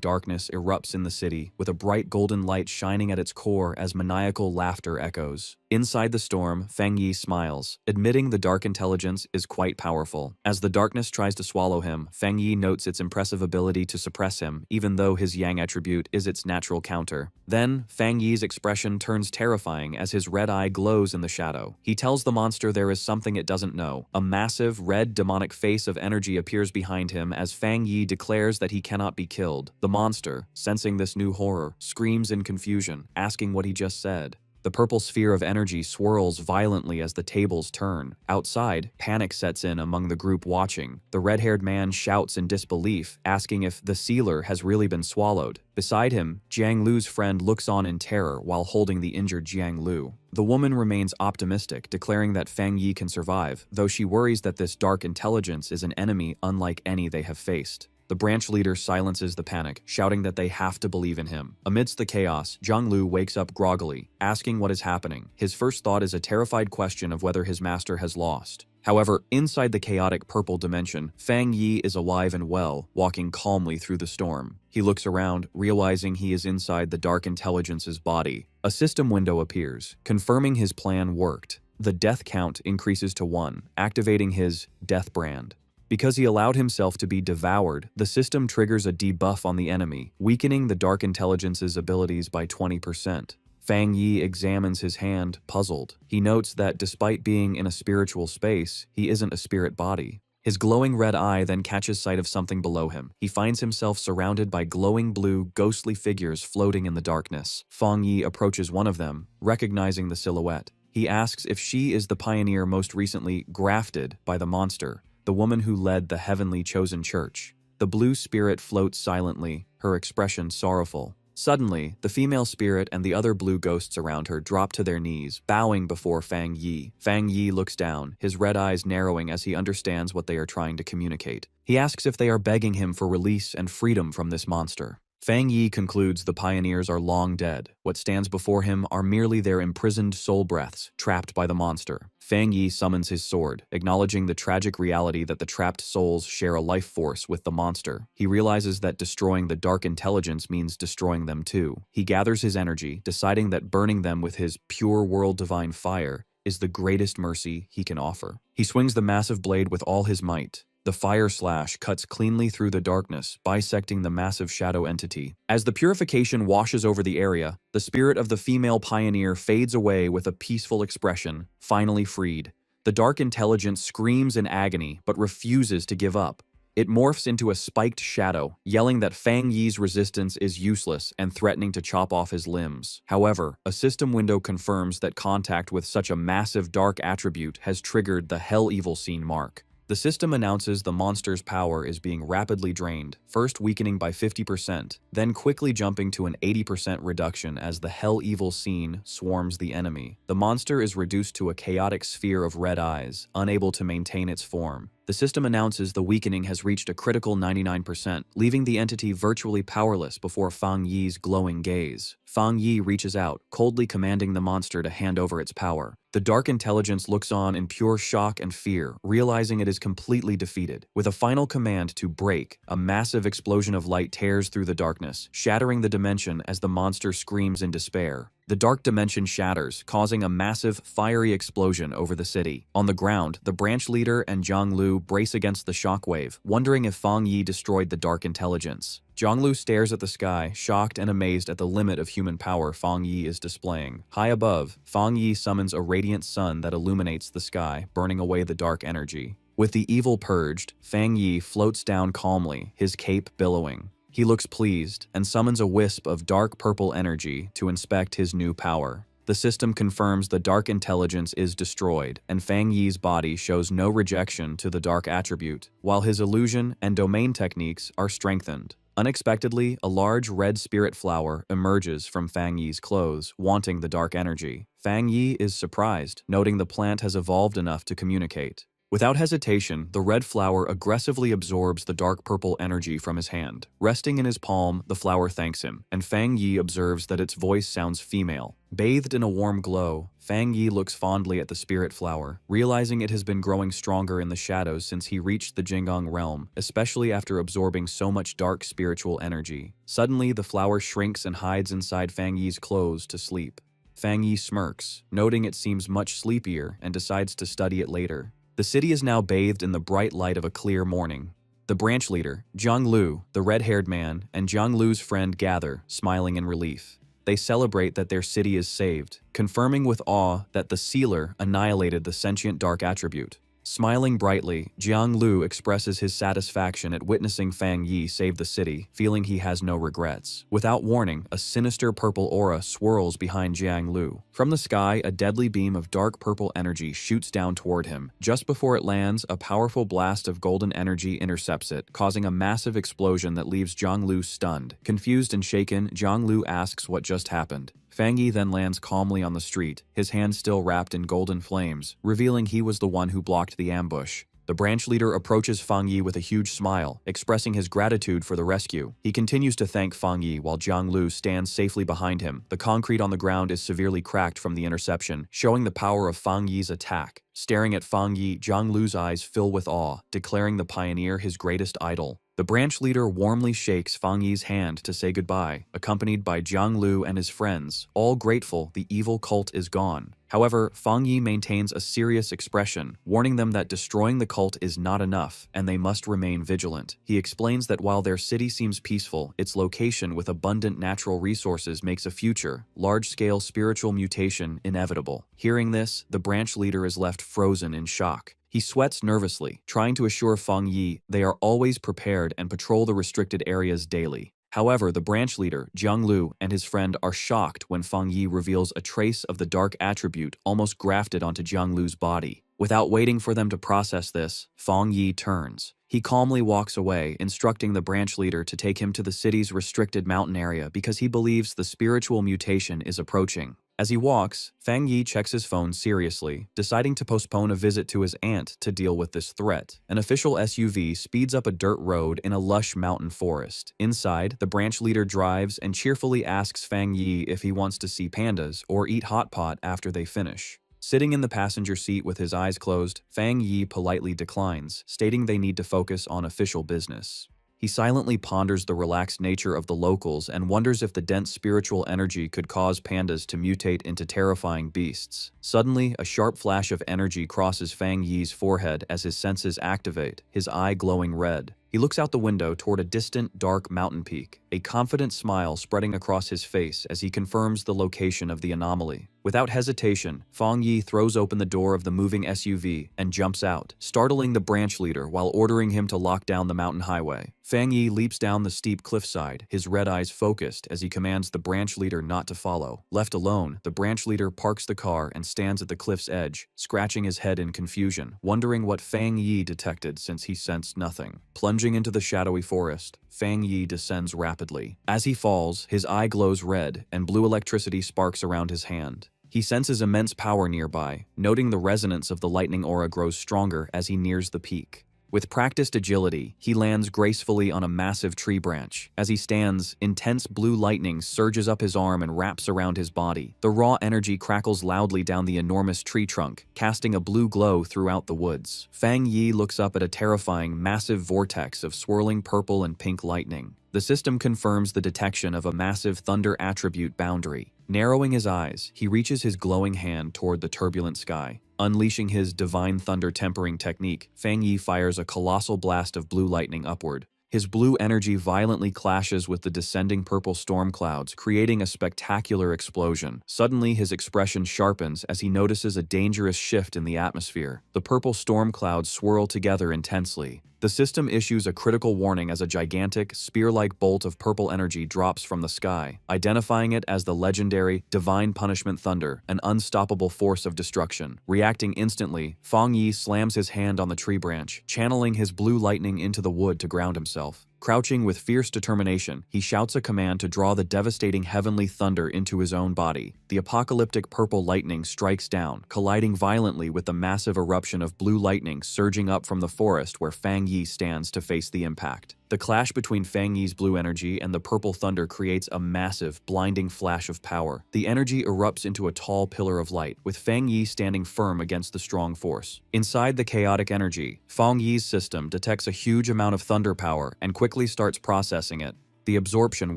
darkness erupts in the city, with a bright golden light shining at its core as maniacal laughter echoes. Inside the storm, Fang Yi smiles, admitting the dark intelligence is quite powerful. As the darkness tries to swallow him, Fang Yi notes its impressive ability to suppress him, even though his yang attribute is its natural counter. Then, Fang Yi's expression turns terrifying as his red eye glows in the shadow. He tells the monster there is something it doesn't know. A massive, red demonic face of energy appears behind him as Fang Yi declares that he cannot be killed. The monster, sensing this new horror, screams in confusion, asking what he just said. The purple sphere of energy swirls violently as the tables turn. Outside, panic sets in among the group watching. The red-haired man shouts in disbelief, asking if the sealer has really been swallowed. Beside him, Jiang Lu's friend looks on in terror while holding the injured Jiang Lu. The woman remains optimistic, declaring that Fang Yi can survive, though she worries that this dark intelligence is an enemy unlike any they have faced. The branch leader silences the panic, shouting that they have to believe in him. Amidst the chaos, Jiang Lu wakes up groggily, asking what is happening. His first thought is a terrified question of whether his master has lost. However, inside the chaotic purple dimension, Fang Yi is alive and well, walking calmly through the storm. He looks around, realizing he is inside the dark intelligence's body. A system window appears, confirming his plan worked. The death count increases to 1, activating his death brand. Because he allowed himself to be devoured, the system triggers a debuff on the enemy, weakening the dark intelligence's abilities by 20%. Fang Yi examines his hand, puzzled. He notes that despite being in a spiritual space, he isn't a spirit body. His glowing red eye then catches sight of something below him. He finds himself surrounded by glowing blue, ghostly figures floating in the darkness. Fang Yi approaches one of them, recognizing the silhouette. He asks if she is the pioneer most recently grafted by the monster, the woman who led the heavenly chosen church. The blue spirit floats silently, her expression sorrowful. Suddenly, the female spirit and the other blue ghosts around her drop to their knees, bowing before Fang Yi. Fang Yi looks down, his red eyes narrowing as he understands what they are trying to communicate. He asks if they are begging him for release and freedom from this monster. Fang Yi concludes the pioneers are long dead. What stands before him are merely their imprisoned soul breaths, trapped by the monster. Fang Yi summons his sword, acknowledging the tragic reality that the trapped souls share a life force with the monster. He realizes that destroying the dark intelligence means destroying them too. He gathers his energy, deciding that burning them with his pure world divine fire is the greatest mercy he can offer. He swings the massive blade with all his might. The fire slash cuts cleanly through the darkness, bisecting the massive shadow entity. As the purification washes over the area, the spirit of the female pioneer fades away with a peaceful expression, finally freed. The dark intelligence screams in agony, but refuses to give up. It morphs into a spiked shadow, yelling that Fang Yi's resistance is useless and threatening to chop off his limbs. However, a system window confirms that contact with such a massive dark attribute has triggered the Hell Evil Scene mark. The system announces the monster's power is being rapidly drained, first weakening by 50%, then quickly jumping to an 80% reduction as the Hell Evil Scene swarms the enemy. The monster is reduced to a chaotic sphere of red eyes, unable to maintain its form. The system announces the weakening has reached a critical 99%, leaving the entity virtually powerless before Fang Yi's glowing gaze. Fang Yi reaches out, coldly commanding the monster to hand over its power. The dark intelligence looks on in pure shock and fear, realizing it is completely defeated. With a final command to break, a massive explosion of light tears through the darkness, shattering the dimension as the monster screams in despair. The dark dimension shatters, causing a massive, fiery explosion over the city. On the ground, the branch leader and Jiang Lu brace against the shockwave, wondering if Fang Yi destroyed the dark intelligence. Jiang Lu stares at the sky, shocked and amazed at the limit of human power Fang Yi is displaying. High above, Fang Yi summons a radiant sun that illuminates the sky, burning away the dark energy. With the evil purged, Fang Yi floats down calmly, his cape billowing. He looks pleased and summons a wisp of dark purple energy to inspect his new power. The system confirms the dark intelligence is destroyed, and Fang Yi's body shows no rejection to the dark attribute, while his illusion and domain techniques are strengthened. Unexpectedly, a large red spirit flower emerges from Fang Yi's clothes, wanting the dark energy. Fang Yi is surprised, noting the plant has evolved enough to communicate. Without hesitation, the red flower aggressively absorbs the dark purple energy from his hand. Resting in his palm, the flower thanks him, and Fang Yi observes that its voice sounds female. Bathed in a warm glow, Fang Yi looks fondly at the spirit flower, realizing it has been growing stronger in the shadows since he reached the Jinggang realm, especially after absorbing so much dark spiritual energy. Suddenly, the flower shrinks and hides inside Fang Yi's clothes to sleep. Fang Yi smirks, noting it seems much sleepier, and decides to study it later. The city is now bathed in the bright light of a clear morning. The branch leader, Jiang Lu, the red-haired man, and Jiang Lu's friend gather, smiling in relief. They celebrate that their city is saved, confirming with awe that the sealer annihilated the sentient dark attribute. Smiling brightly, Jiang Lu expresses his satisfaction at witnessing Fang Yi save the city, feeling he has no regrets. Without warning, a sinister purple aura swirls behind Jiang Lu. From the sky, a deadly beam of dark purple energy shoots down toward him. Just before it lands, a powerful blast of golden energy intercepts it, causing a massive explosion that leaves Jiang Lu stunned. Confused and shaken, Jiang Lu asks what just happened. Fang Yi then lands calmly on the street, his hand still wrapped in golden flames, revealing he was the one who blocked the ambush. The branch leader approaches Fang Yi with a huge smile, expressing his gratitude for the rescue. He continues to thank Fang Yi while Jiang Lu stands safely behind him. The concrete on the ground is severely cracked from the interception, showing the power of Fang Yi's attack. Staring at Fang Yi, Jiang Lu's eyes fill with awe, declaring the pioneer his greatest idol. The branch leader warmly shakes Fang Yi's hand to say goodbye, accompanied by Jiang Lu and his friends, all grateful the evil cult is gone. However, Fang Yi maintains a serious expression, warning them that destroying the cult is not enough, and they must remain vigilant. He explains that while their city seems peaceful, its location with abundant natural resources makes a future, large-scale spiritual mutation inevitable. Hearing this, the branch leader is left frozen in shock. He sweats nervously, trying to assure Fang Yi they are always prepared and patrol the restricted areas daily. However, the branch leader, Jiang Lu, and his friend are shocked when Fang Yi reveals a trace of the dark attribute almost grafted onto Jiang Lu's body. Without waiting for them to process this, Fang Yi turns. He calmly walks away, instructing the branch leader to take him to the city's restricted mountain area because he believes the spiritual mutation is approaching. As he walks, Fang Yi checks his phone seriously, deciding to postpone a visit to his aunt to deal with this threat. An official SUV speeds up a dirt road in a lush mountain forest. Inside, the branch leader drives and cheerfully asks Fang Yi if he wants to see pandas or eat hot pot after they finish. Sitting in the passenger seat with his eyes closed, Fang Yi politely declines, stating they need to focus on official business. He silently ponders the relaxed nature of the locals and wonders if the dense spiritual energy could cause pandas to mutate into terrifying beasts. Suddenly, a sharp flash of energy crosses Fang Yi's forehead as his senses activate, his eye glowing red. He looks out the window toward a distant, dark mountain peak, a confident smile spreading across his face as he confirms the location of the anomaly. Without hesitation, Fang Yi throws open the door of the moving SUV and jumps out, startling the branch leader while ordering him to lock down the mountain highway. Fang Yi leaps down the steep cliffside, his red eyes focused as he commands the branch leader not to follow. Left alone, the branch leader parks the car and stands at the cliff's edge, scratching his head in confusion, wondering what Fang Yi detected since he sensed nothing. Plunging into the shadowy forest, Fang Yi descends rapidly. As he falls, his eye glows red, and blue electricity sparks around his hand. He senses immense power nearby, noting the resonance of the lightning aura grows stronger as he nears the peak. With practiced agility, he lands gracefully on a massive tree branch. As he stands, intense blue lightning surges up his arm and wraps around his body. The raw energy crackles loudly down the enormous tree trunk, casting a blue glow throughout the woods. Fang Yi looks up at a terrifying, massive vortex of swirling purple and pink lightning. The system confirms the detection of a massive thunder attribute boundary. Narrowing his eyes, he reaches his glowing hand toward the turbulent sky. Unleashing his divine thunder tempering technique, Fang Yi fires a colossal blast of blue lightning upward. His blue energy violently clashes with the descending purple storm clouds, creating a spectacular explosion. Suddenly, his expression sharpens as he notices a dangerous shift in the atmosphere. The purple storm clouds swirl together intensely. The system issues a critical warning as a gigantic, spear-like bolt of purple energy drops from the sky, identifying it as the legendary Divine Punishment Thunder, an unstoppable force of destruction. Reacting instantly, Fang Yi slams his hand on the tree branch, channeling his blue lightning into the wood to ground himself. Crouching with fierce determination, he shouts a command to draw the devastating heavenly thunder into his own body. The apocalyptic purple lightning strikes down, colliding violently with the massive eruption of blue lightning surging up from the forest where Fang Yi stands to face the impact. The clash between Fang Yi's blue energy and the purple thunder creates a massive, blinding flash of power. The energy erupts into a tall pillar of light, with Fang Yi standing firm against the strong force. Inside the chaotic energy, Fang Yi's system detects a huge amount of thunder power and quickly starts processing it. The absorption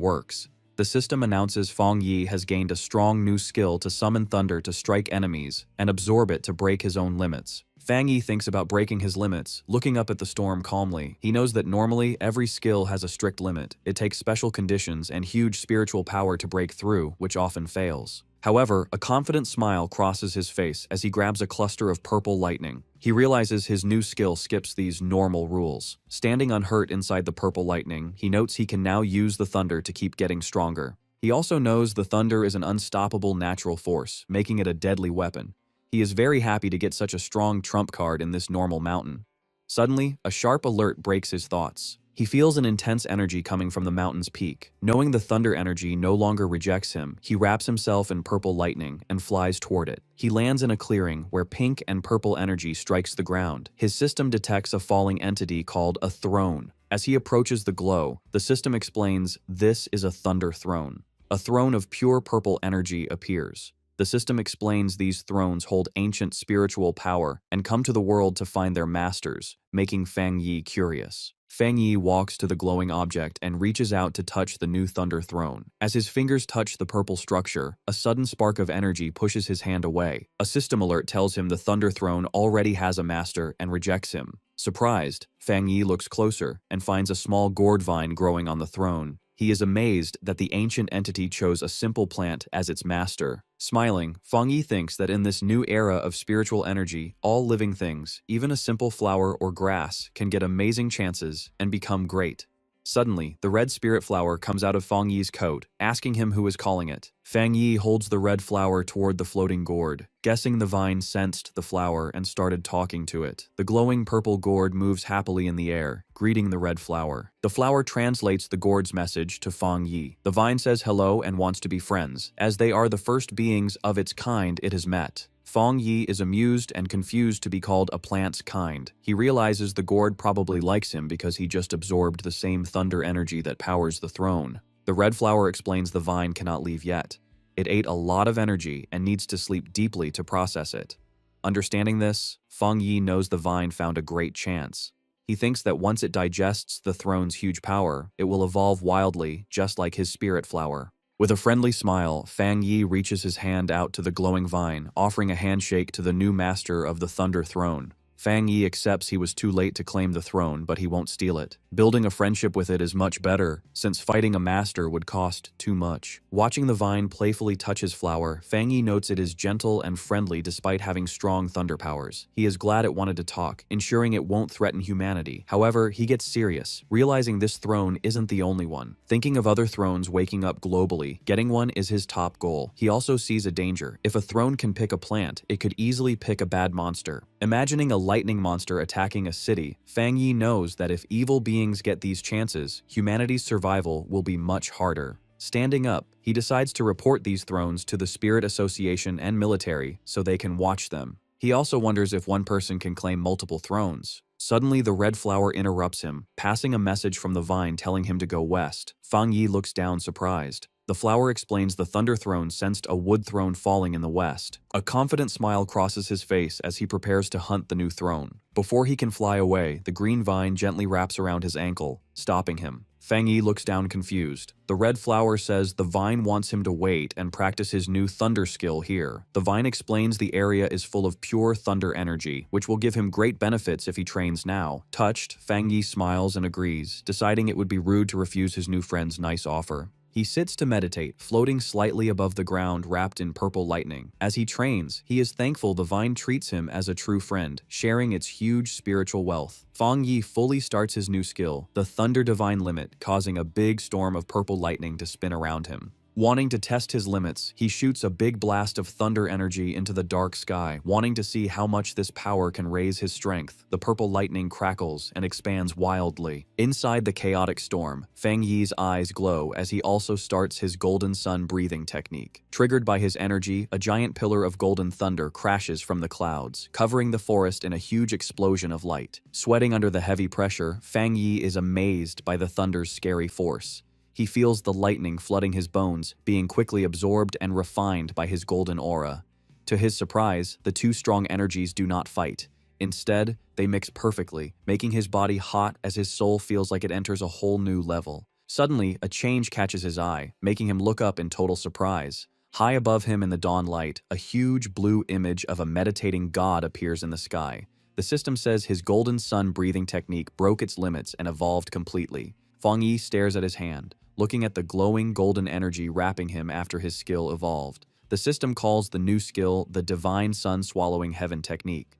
works. The system announces Fang Yi has gained a strong new skill to summon thunder to strike enemies and absorb it to break his own limits. Fang Yi thinks about breaking his limits, looking up at the storm calmly. He knows that normally every skill has a strict limit. It takes special conditions and huge spiritual power to break through, which often fails. However, a confident smile crosses his face as he grabs a cluster of purple lightning. He realizes his new skill skips these normal rules. Standing unhurt inside the purple lightning, he notes he can now use the thunder to keep getting stronger. He also knows the thunder is an unstoppable natural force, making it a deadly weapon. He is very happy to get such a strong trump card in this normal mountain. Suddenly, a sharp alert breaks his thoughts. He feels an intense energy coming from the mountain's peak. Knowing the thunder energy no longer rejects him, he wraps himself in purple lightning and flies toward it. He lands in a clearing where pink and purple energy strikes the ground. His system detects a falling entity called a throne. As he approaches the glow, the system explains this is a thunder throne. A throne of pure purple energy appears. The system explains these thrones hold ancient spiritual power and come to the world to find their masters, making Fang Yi curious. Fang Yi walks to the glowing object and reaches out to touch the new thunder throne. As his fingers touch the purple structure, a sudden spark of energy pushes his hand away. A system alert tells him the thunder throne already has a master and rejects him. Surprised, Fang Yi looks closer and finds a small gourd vine growing on the throne. He is amazed that the ancient entity chose a simple plant as its master. Smiling, Fang Yi thinks that in this new era of spiritual energy, all living things, even a simple flower or grass, can get amazing chances and become great. Suddenly, the red spirit flower comes out of Fang Yi's coat, asking him who is calling it. Fang Yi holds the red flower toward the floating gourd. Guessing the vine sensed the flower and started talking to it. The glowing purple gourd moves happily in the air, greeting the red flower. The flower translates the gourd's message to Fang Yi. The vine says hello and wants to be friends, as they are the first beings of its kind it has met. Fang Yi is amused and confused to be called a plant's kind. He realizes the gourd probably likes him because he just absorbed the same thunder energy that powers the throne. The red flower explains the vine cannot leave yet. It ate a lot of energy and needs to sleep deeply to process it. Understanding this, Fang Yi knows the vine found a great chance. He thinks that once it digests the throne's huge power, it will evolve wildly, just like his spirit flower. With a friendly smile, Fang Yi reaches his hand out to the glowing vine, offering a handshake to the new master of the Thunder Throne. Fang Yi accepts he was too late to claim the throne, but he won't steal it. Building a friendship with it is much better, since fighting a master would cost too much. Watching the vine playfully touch his flower, Fang Yi notes it is gentle and friendly despite having strong thunder powers. He is glad it wanted to talk, ensuring it won't threaten humanity. However, he gets serious, realizing this throne isn't the only one. Thinking of other thrones waking up globally, getting one is his top goal. He also sees a danger. If a throne can pick a plant, it could easily pick a bad monster. Imagining a lightning monster attacking a city, Fang Yi knows that if evil beings get these chances, humanity's survival will be much harder. Standing up, he decides to report these thrones to the Spirit Association and military so they can watch them. He also wonders if one person can claim multiple thrones. Suddenly, the red flower interrupts him, passing a message from the vine telling him to go west. Fang Yi looks down surprised. The flower explains the Thunder Throne sensed a wood throne falling in the west. A confident smile crosses his face as he prepares to hunt the new throne. Before he can fly away, the green vine gently wraps around his ankle, stopping him. Fang Yi looks down confused. The red flower says the vine wants him to wait and practice his new thunder skill here. The vine explains the area is full of pure thunder energy, which will give him great benefits if he trains now. Touched, Fang Yi smiles and agrees, deciding it would be rude to refuse his new friend's nice offer. He sits to meditate, floating slightly above the ground wrapped in purple lightning. As he trains, he is thankful the vine treats him as a true friend, sharing its huge spiritual wealth. Fang Yi fully starts his new skill, the Thunder Divine Limit, causing a big storm of purple lightning to spin around him. Wanting to test his limits, he shoots a big blast of thunder energy into the dark sky, wanting to see how much this power can raise his strength. The purple lightning crackles and expands wildly. Inside the chaotic storm, Fang Yi's eyes glow as he also starts his golden sun breathing technique. Triggered by his energy, a giant pillar of golden thunder crashes from the clouds, covering the forest in a huge explosion of light. Sweating under the heavy pressure, Fang Yi is amazed by the thunder's scary force. He feels the lightning flooding his bones, being quickly absorbed and refined by his golden aura. To his surprise, the two strong energies do not fight. Instead, they mix perfectly, making his body hot as his soul feels like it enters a whole new level. Suddenly, a change catches his eye, making him look up in total surprise. High above him in the dawn light, a huge blue image of a meditating god appears in the sky. The system says his golden sun breathing technique broke its limits and evolved completely. Fang Yi stares at his hand, looking at the glowing golden energy wrapping him after his skill evolved. The system calls the new skill the Divine Sun Swallowing Heaven technique.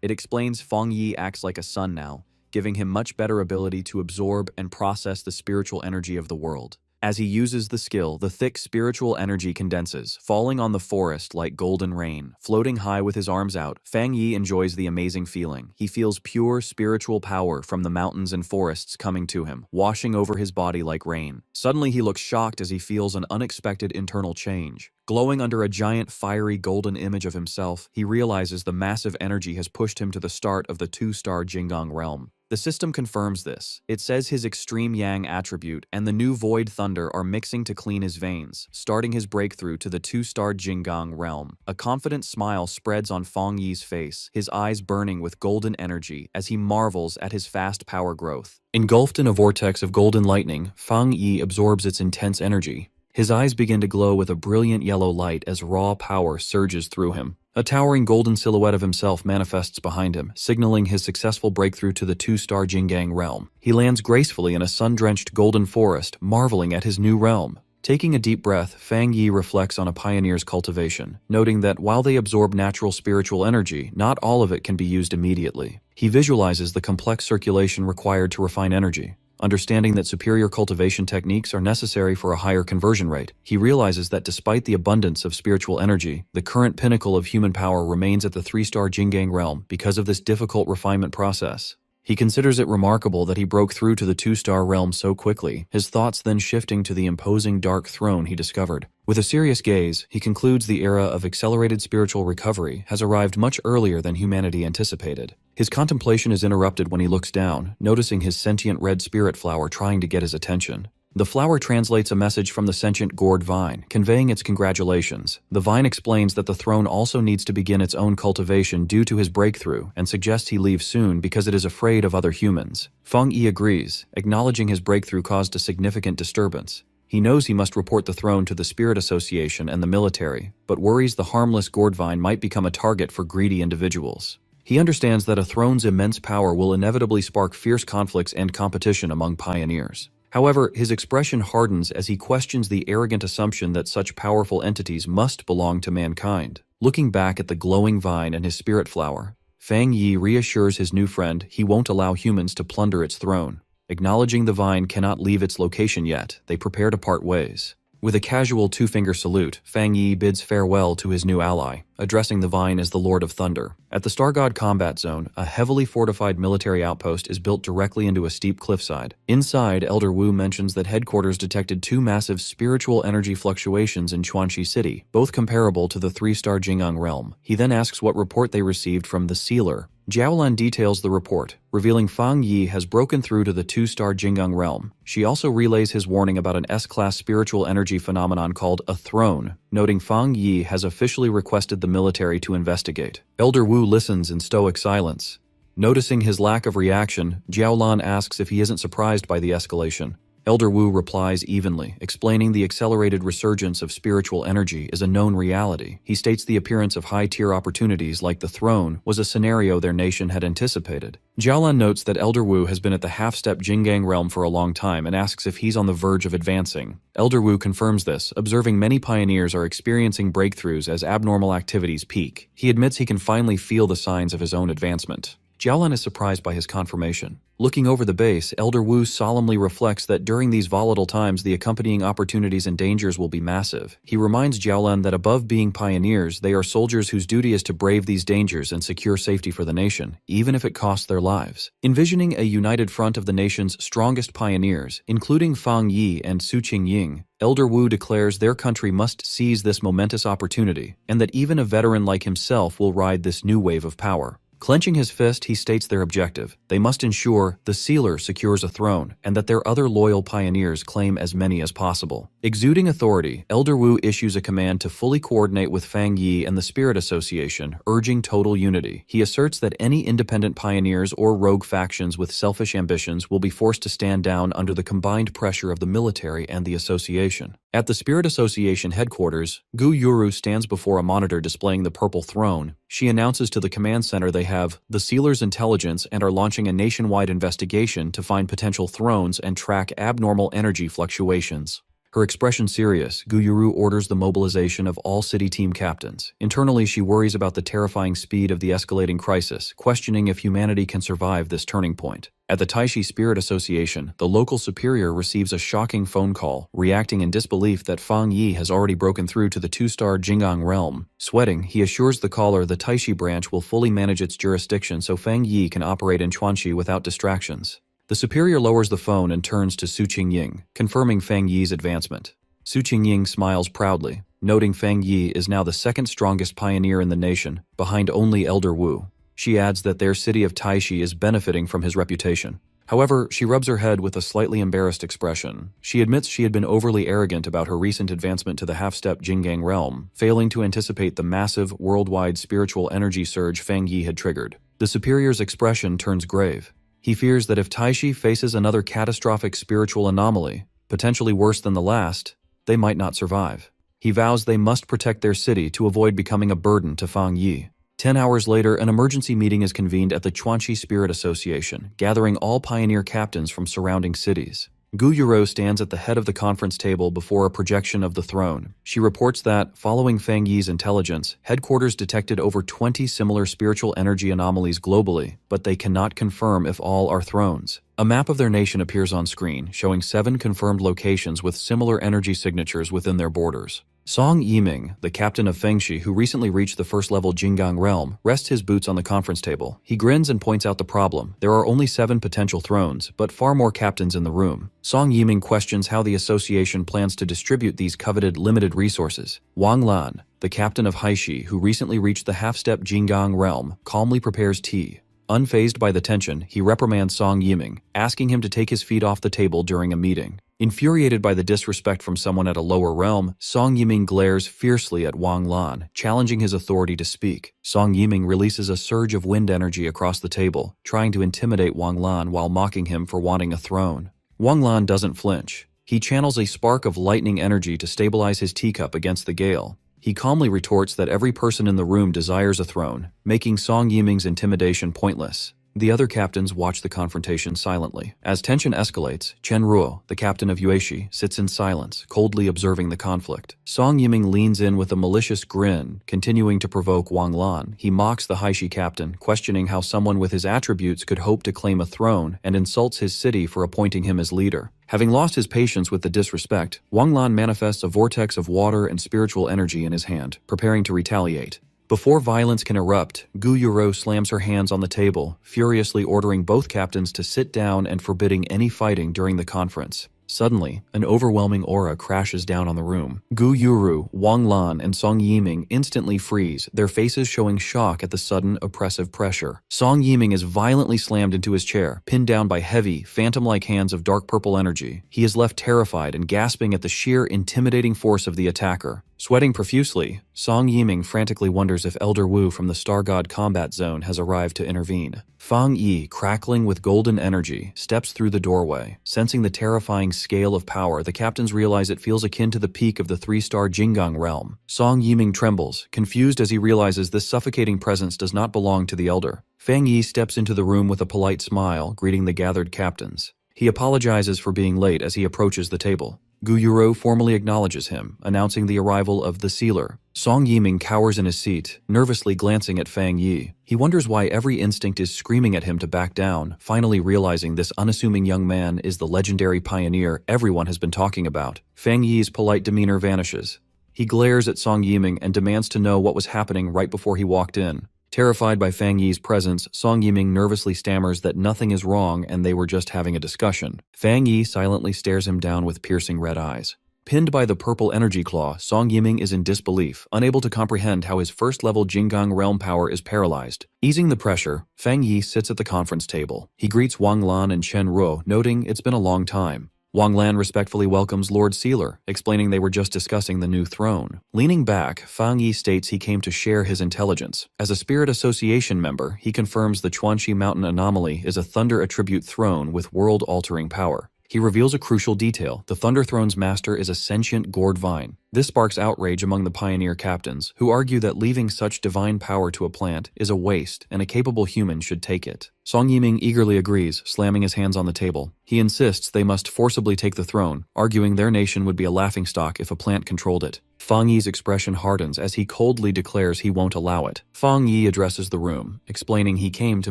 It explains Fang Yi acts like a sun now, giving him much better ability to absorb and process the spiritual energy of the world. As he uses the skill, the thick spiritual energy condenses, falling on the forest like golden rain. Floating high with his arms out, Fang Yi enjoys the amazing feeling. He feels pure spiritual power from the mountains and forests coming to him, washing over his body like rain. Suddenly he looks shocked as he feels an unexpected internal change. Glowing under a giant fiery golden image of himself, he realizes the massive energy has pushed him to the start of the 2-star Jinggang realm. The system confirms this. It says his extreme yang attribute and the new void thunder are mixing to clean his veins, starting his breakthrough to the 2-star Jinggang realm. A confident smile spreads on Fang Yi's face, his eyes burning with golden energy as he marvels at his fast power growth. Engulfed in a vortex of golden lightning, Fang Yi absorbs its intense energy. His eyes begin to glow with a brilliant yellow light as raw power surges through him. A towering golden silhouette of himself manifests behind him, signaling his successful breakthrough to the 2-star Jinggang realm. He lands gracefully in a sun-drenched golden forest, marveling at his new realm. Taking a deep breath, Fang Yi reflects on a pioneer's cultivation, noting that while they absorb natural spiritual energy, not all of it can be used immediately. He visualizes the complex circulation required to refine energy. Understanding that superior cultivation techniques are necessary for a higher conversion rate, he realizes that despite the abundance of spiritual energy, the current pinnacle of human power remains at the 3-star Jinggang realm because of this difficult refinement process. He considers it remarkable that he broke through to the 2-star realm so quickly, his thoughts then shifting to the imposing dark throne he discovered. With a serious gaze, he concludes the era of accelerated spiritual recovery has arrived much earlier than humanity anticipated. His contemplation is interrupted when he looks down, noticing his sentient red spirit flower trying to get his attention. The flower translates a message from the sentient gourd vine, conveying its congratulations. The vine explains that the throne also needs to begin its own cultivation due to his breakthrough and suggests he leave soon because it is afraid of other humans. Fang Yi agrees, acknowledging his breakthrough caused a significant disturbance. He knows he must report the throne to the Spirit Association and the military, but worries the harmless gourd vine might become a target for greedy individuals. He understands that a throne's immense power will inevitably spark fierce conflicts and competition among pioneers. However, his expression hardens as he questions the arrogant assumption that such powerful entities must belong to mankind. Looking back at the glowing vine and his spirit flower, Fang Yi reassures his new friend he won't allow humans to plunder its throne. Acknowledging the vine cannot leave its location yet, they prepare to part ways. With a casual two-finger salute, Fang Yi bids farewell to his new ally, addressing the vine as the Lord of Thunder. At the Star God Combat Zone, a heavily fortified military outpost is built directly into a steep cliffside. Inside, Elder Wu mentions that headquarters detected 2 massive spiritual energy fluctuations in Chuanxi City, both comparable to the 3-star Jinggang realm. He then asks what report they received from the Sealer. Jiaolan details the report, revealing Fang Yi has broken through to the 2-star Jinggang realm. She also relays his warning about an S-class spiritual energy phenomenon called a throne, noting Fang Yi has officially requested the military to investigate. Elder Wu listens in stoic silence. Noticing his lack of reaction, Jiaolan asks if he isn't surprised by the escalation. Elder Wu replies evenly, explaining the accelerated resurgence of spiritual energy is a known reality. He states the appearance of high-tier opportunities like the throne was a scenario their nation had anticipated. Jiaolan notes that Elder Wu has been at the half-step Jinggang realm for a long time and asks if he's on the verge of advancing. Elder Wu confirms this, observing many pioneers are experiencing breakthroughs as abnormal activities peak. He admits he can finally feel the signs of his own advancement. Jiaolan is surprised by his confirmation. Looking over the base, Elder Wu solemnly reflects that during these volatile times the accompanying opportunities and dangers will be massive. He reminds Jiaolan that above being pioneers, they are soldiers whose duty is to brave these dangers and secure safety for the nation, even if it costs their lives. Envisioning a united front of the nation's strongest pioneers, including Fang Yi and Su Qingying, Elder Wu declares their country must seize this momentous opportunity, and that even a veteran like himself will ride this new wave of power. Clenching his fist, he states their objective. They must ensure the sealer secures a throne and that their other loyal pioneers claim as many as possible. Exuding authority, Elder Wu issues a command to fully coordinate with Fang Yi and the Spirit Association, urging total unity. He asserts that any independent pioneers or rogue factions with selfish ambitions will be forced to stand down under the combined pressure of the military and the association. At the Spirit Association headquarters, Gu Yuru stands before a monitor displaying the purple throne. She announces to the command center they have the Sealer's intelligence and are launching a nationwide investigation to find potential thrones and track abnormal energy fluctuations. Her expression serious, Gu Yuru orders the mobilization of all city team captains. Internally, she worries about the terrifying speed of the escalating crisis, questioning if humanity can survive this turning point. At the Taishi Spirit Association, the local superior receives a shocking phone call, reacting in disbelief that Fang Yi has already broken through to the 2-star Jinggang realm. Sweating, he assures the caller the Taishi branch will fully manage its jurisdiction so Fang Yi can operate in Chuanxi without distractions. The superior lowers the phone and turns to Su Qingying, confirming Fang Yi's advancement. Su Qingying smiles proudly, noting Fang Yi is now the second strongest pioneer in the nation, behind only Elder Wu. She adds that their city of Taishi is benefiting from his reputation. However, she rubs her head with a slightly embarrassed expression. She admits she had been overly arrogant about her recent advancement to the half-step Jinggang realm, failing to anticipate the massive, worldwide spiritual energy surge Fang Yi had triggered. The superior's expression turns grave. He fears that if Taishi faces another catastrophic spiritual anomaly, potentially worse than the last, they might not survive. He vows they must protect their city to avoid becoming a burden to Fang Yi. 10 hours later, an emergency meeting is convened at the Chuanxi Spirit Association, gathering all pioneer captains from surrounding cities. Gu Yuro stands at the head of the conference table before a projection of the throne. She reports that, following Fang Yi's intelligence, headquarters detected over 20 similar spiritual energy anomalies globally, but they cannot confirm if all are thrones. A map of their nation appears on screen, showing 7 confirmed locations with similar energy signatures within their borders. Song Yiming, the captain of Fengshi who recently reached the first-level Jinggang realm, rests his boots on the conference table. He grins and points out the problem. There are only 7 potential thrones, but far more captains in the room. Song Yiming questions how the association plans to distribute these coveted limited resources. Wang Lan, the captain of Haishi who recently reached the half-step Jinggang realm, calmly prepares tea. Unfazed by the tension, he reprimands Song Yiming, asking him to take his feet off the table during a meeting. Infuriated by the disrespect from someone at a lower realm, Song Yiming glares fiercely at Wang Lan, challenging his authority to speak. Song Yiming releases a surge of wind energy across the table, trying to intimidate Wang Lan while mocking him for wanting a throne. Wang Lan doesn't flinch. He channels a spark of lightning energy to stabilize his teacup against the gale. He calmly retorts that every person in the room desires a throne, making Song Yiming's intimidation pointless. The other captains watch the confrontation silently. As tension escalates, Chen Ruo, the captain of Yueshi, sits in silence, coldly observing the conflict. Song Yiming leans in with a malicious grin, continuing to provoke Wang Lan. He mocks the Haishi captain, questioning how someone with his attributes could hope to claim a throne, and insults his city for appointing him as leader. Having lost his patience with the disrespect, Wang Lan manifests a vortex of water and spiritual energy in his hand, preparing to retaliate. Before violence can erupt, Gu Yuro slams her hands on the table, furiously ordering both captains to sit down and forbidding any fighting during the conference. Suddenly, an overwhelming aura crashes down on the room. Gu Yuru, Wang Lan, and Song Yiming instantly freeze, their faces showing shock at the sudden, oppressive pressure. Song Yiming is violently slammed into his chair, pinned down by heavy, phantom-like hands of dark purple energy. He is left terrified and gasping at the sheer, intimidating force of the attacker. Sweating profusely, Song Yiming frantically wonders if Elder Wu from the Star God Combat Zone has arrived to intervene. Fang Yi, crackling with golden energy, steps through the doorway. Sensing the terrifying scale of power, the captains realize it feels akin to the peak of the 3-star Jinggang realm. Song Yiming trembles, confused as he realizes this suffocating presence does not belong to the Elder. Fang Yi steps into the room with a polite smile, greeting the gathered captains. He apologizes for being late as he approaches the table. Gu Yuro formally acknowledges him, announcing the arrival of the sealer. Song Yiming cowers in his seat, nervously glancing at Fang Yi. He wonders why every instinct is screaming at him to back down, finally realizing this unassuming young man is the legendary pioneer everyone has been talking about. Fang Yi's polite demeanor vanishes. He glares at Song Yiming and demands to know what was happening right before he walked in. Terrified by Fang Yi's presence, Song Yiming nervously stammers that nothing is wrong and they were just having a discussion. Fang Yi silently stares him down with piercing red eyes. Pinned by the purple energy claw, Song Yiming is in disbelief, unable to comprehend how his first-level Jinggang realm power is paralyzed. Easing the pressure, Fang Yi sits at the conference table. He greets Wang Lan and Chen Ruo, noting it's been a long time. Wang Lan respectfully welcomes Lord Sealer, explaining they were just discussing the new throne. Leaning back, Fang Yi states he came to share his intelligence. As a Spirit Association member, he confirms the Chuanxi Mountain Anomaly is a Thunder Attribute throne with world-altering power. He reveals a crucial detail. The Thunder Throne's master is a sentient gourd vine. This sparks outrage among the pioneer captains, who argue that leaving such divine power to a plant is a waste and a capable human should take it. Song Yiming eagerly agrees, slamming his hands on the table. He insists they must forcibly take the throne, arguing their nation would be a laughingstock if a plant controlled it. Fang Yi's expression hardens as he coldly declares he won't allow it. Fang Yi addresses the room, explaining he came to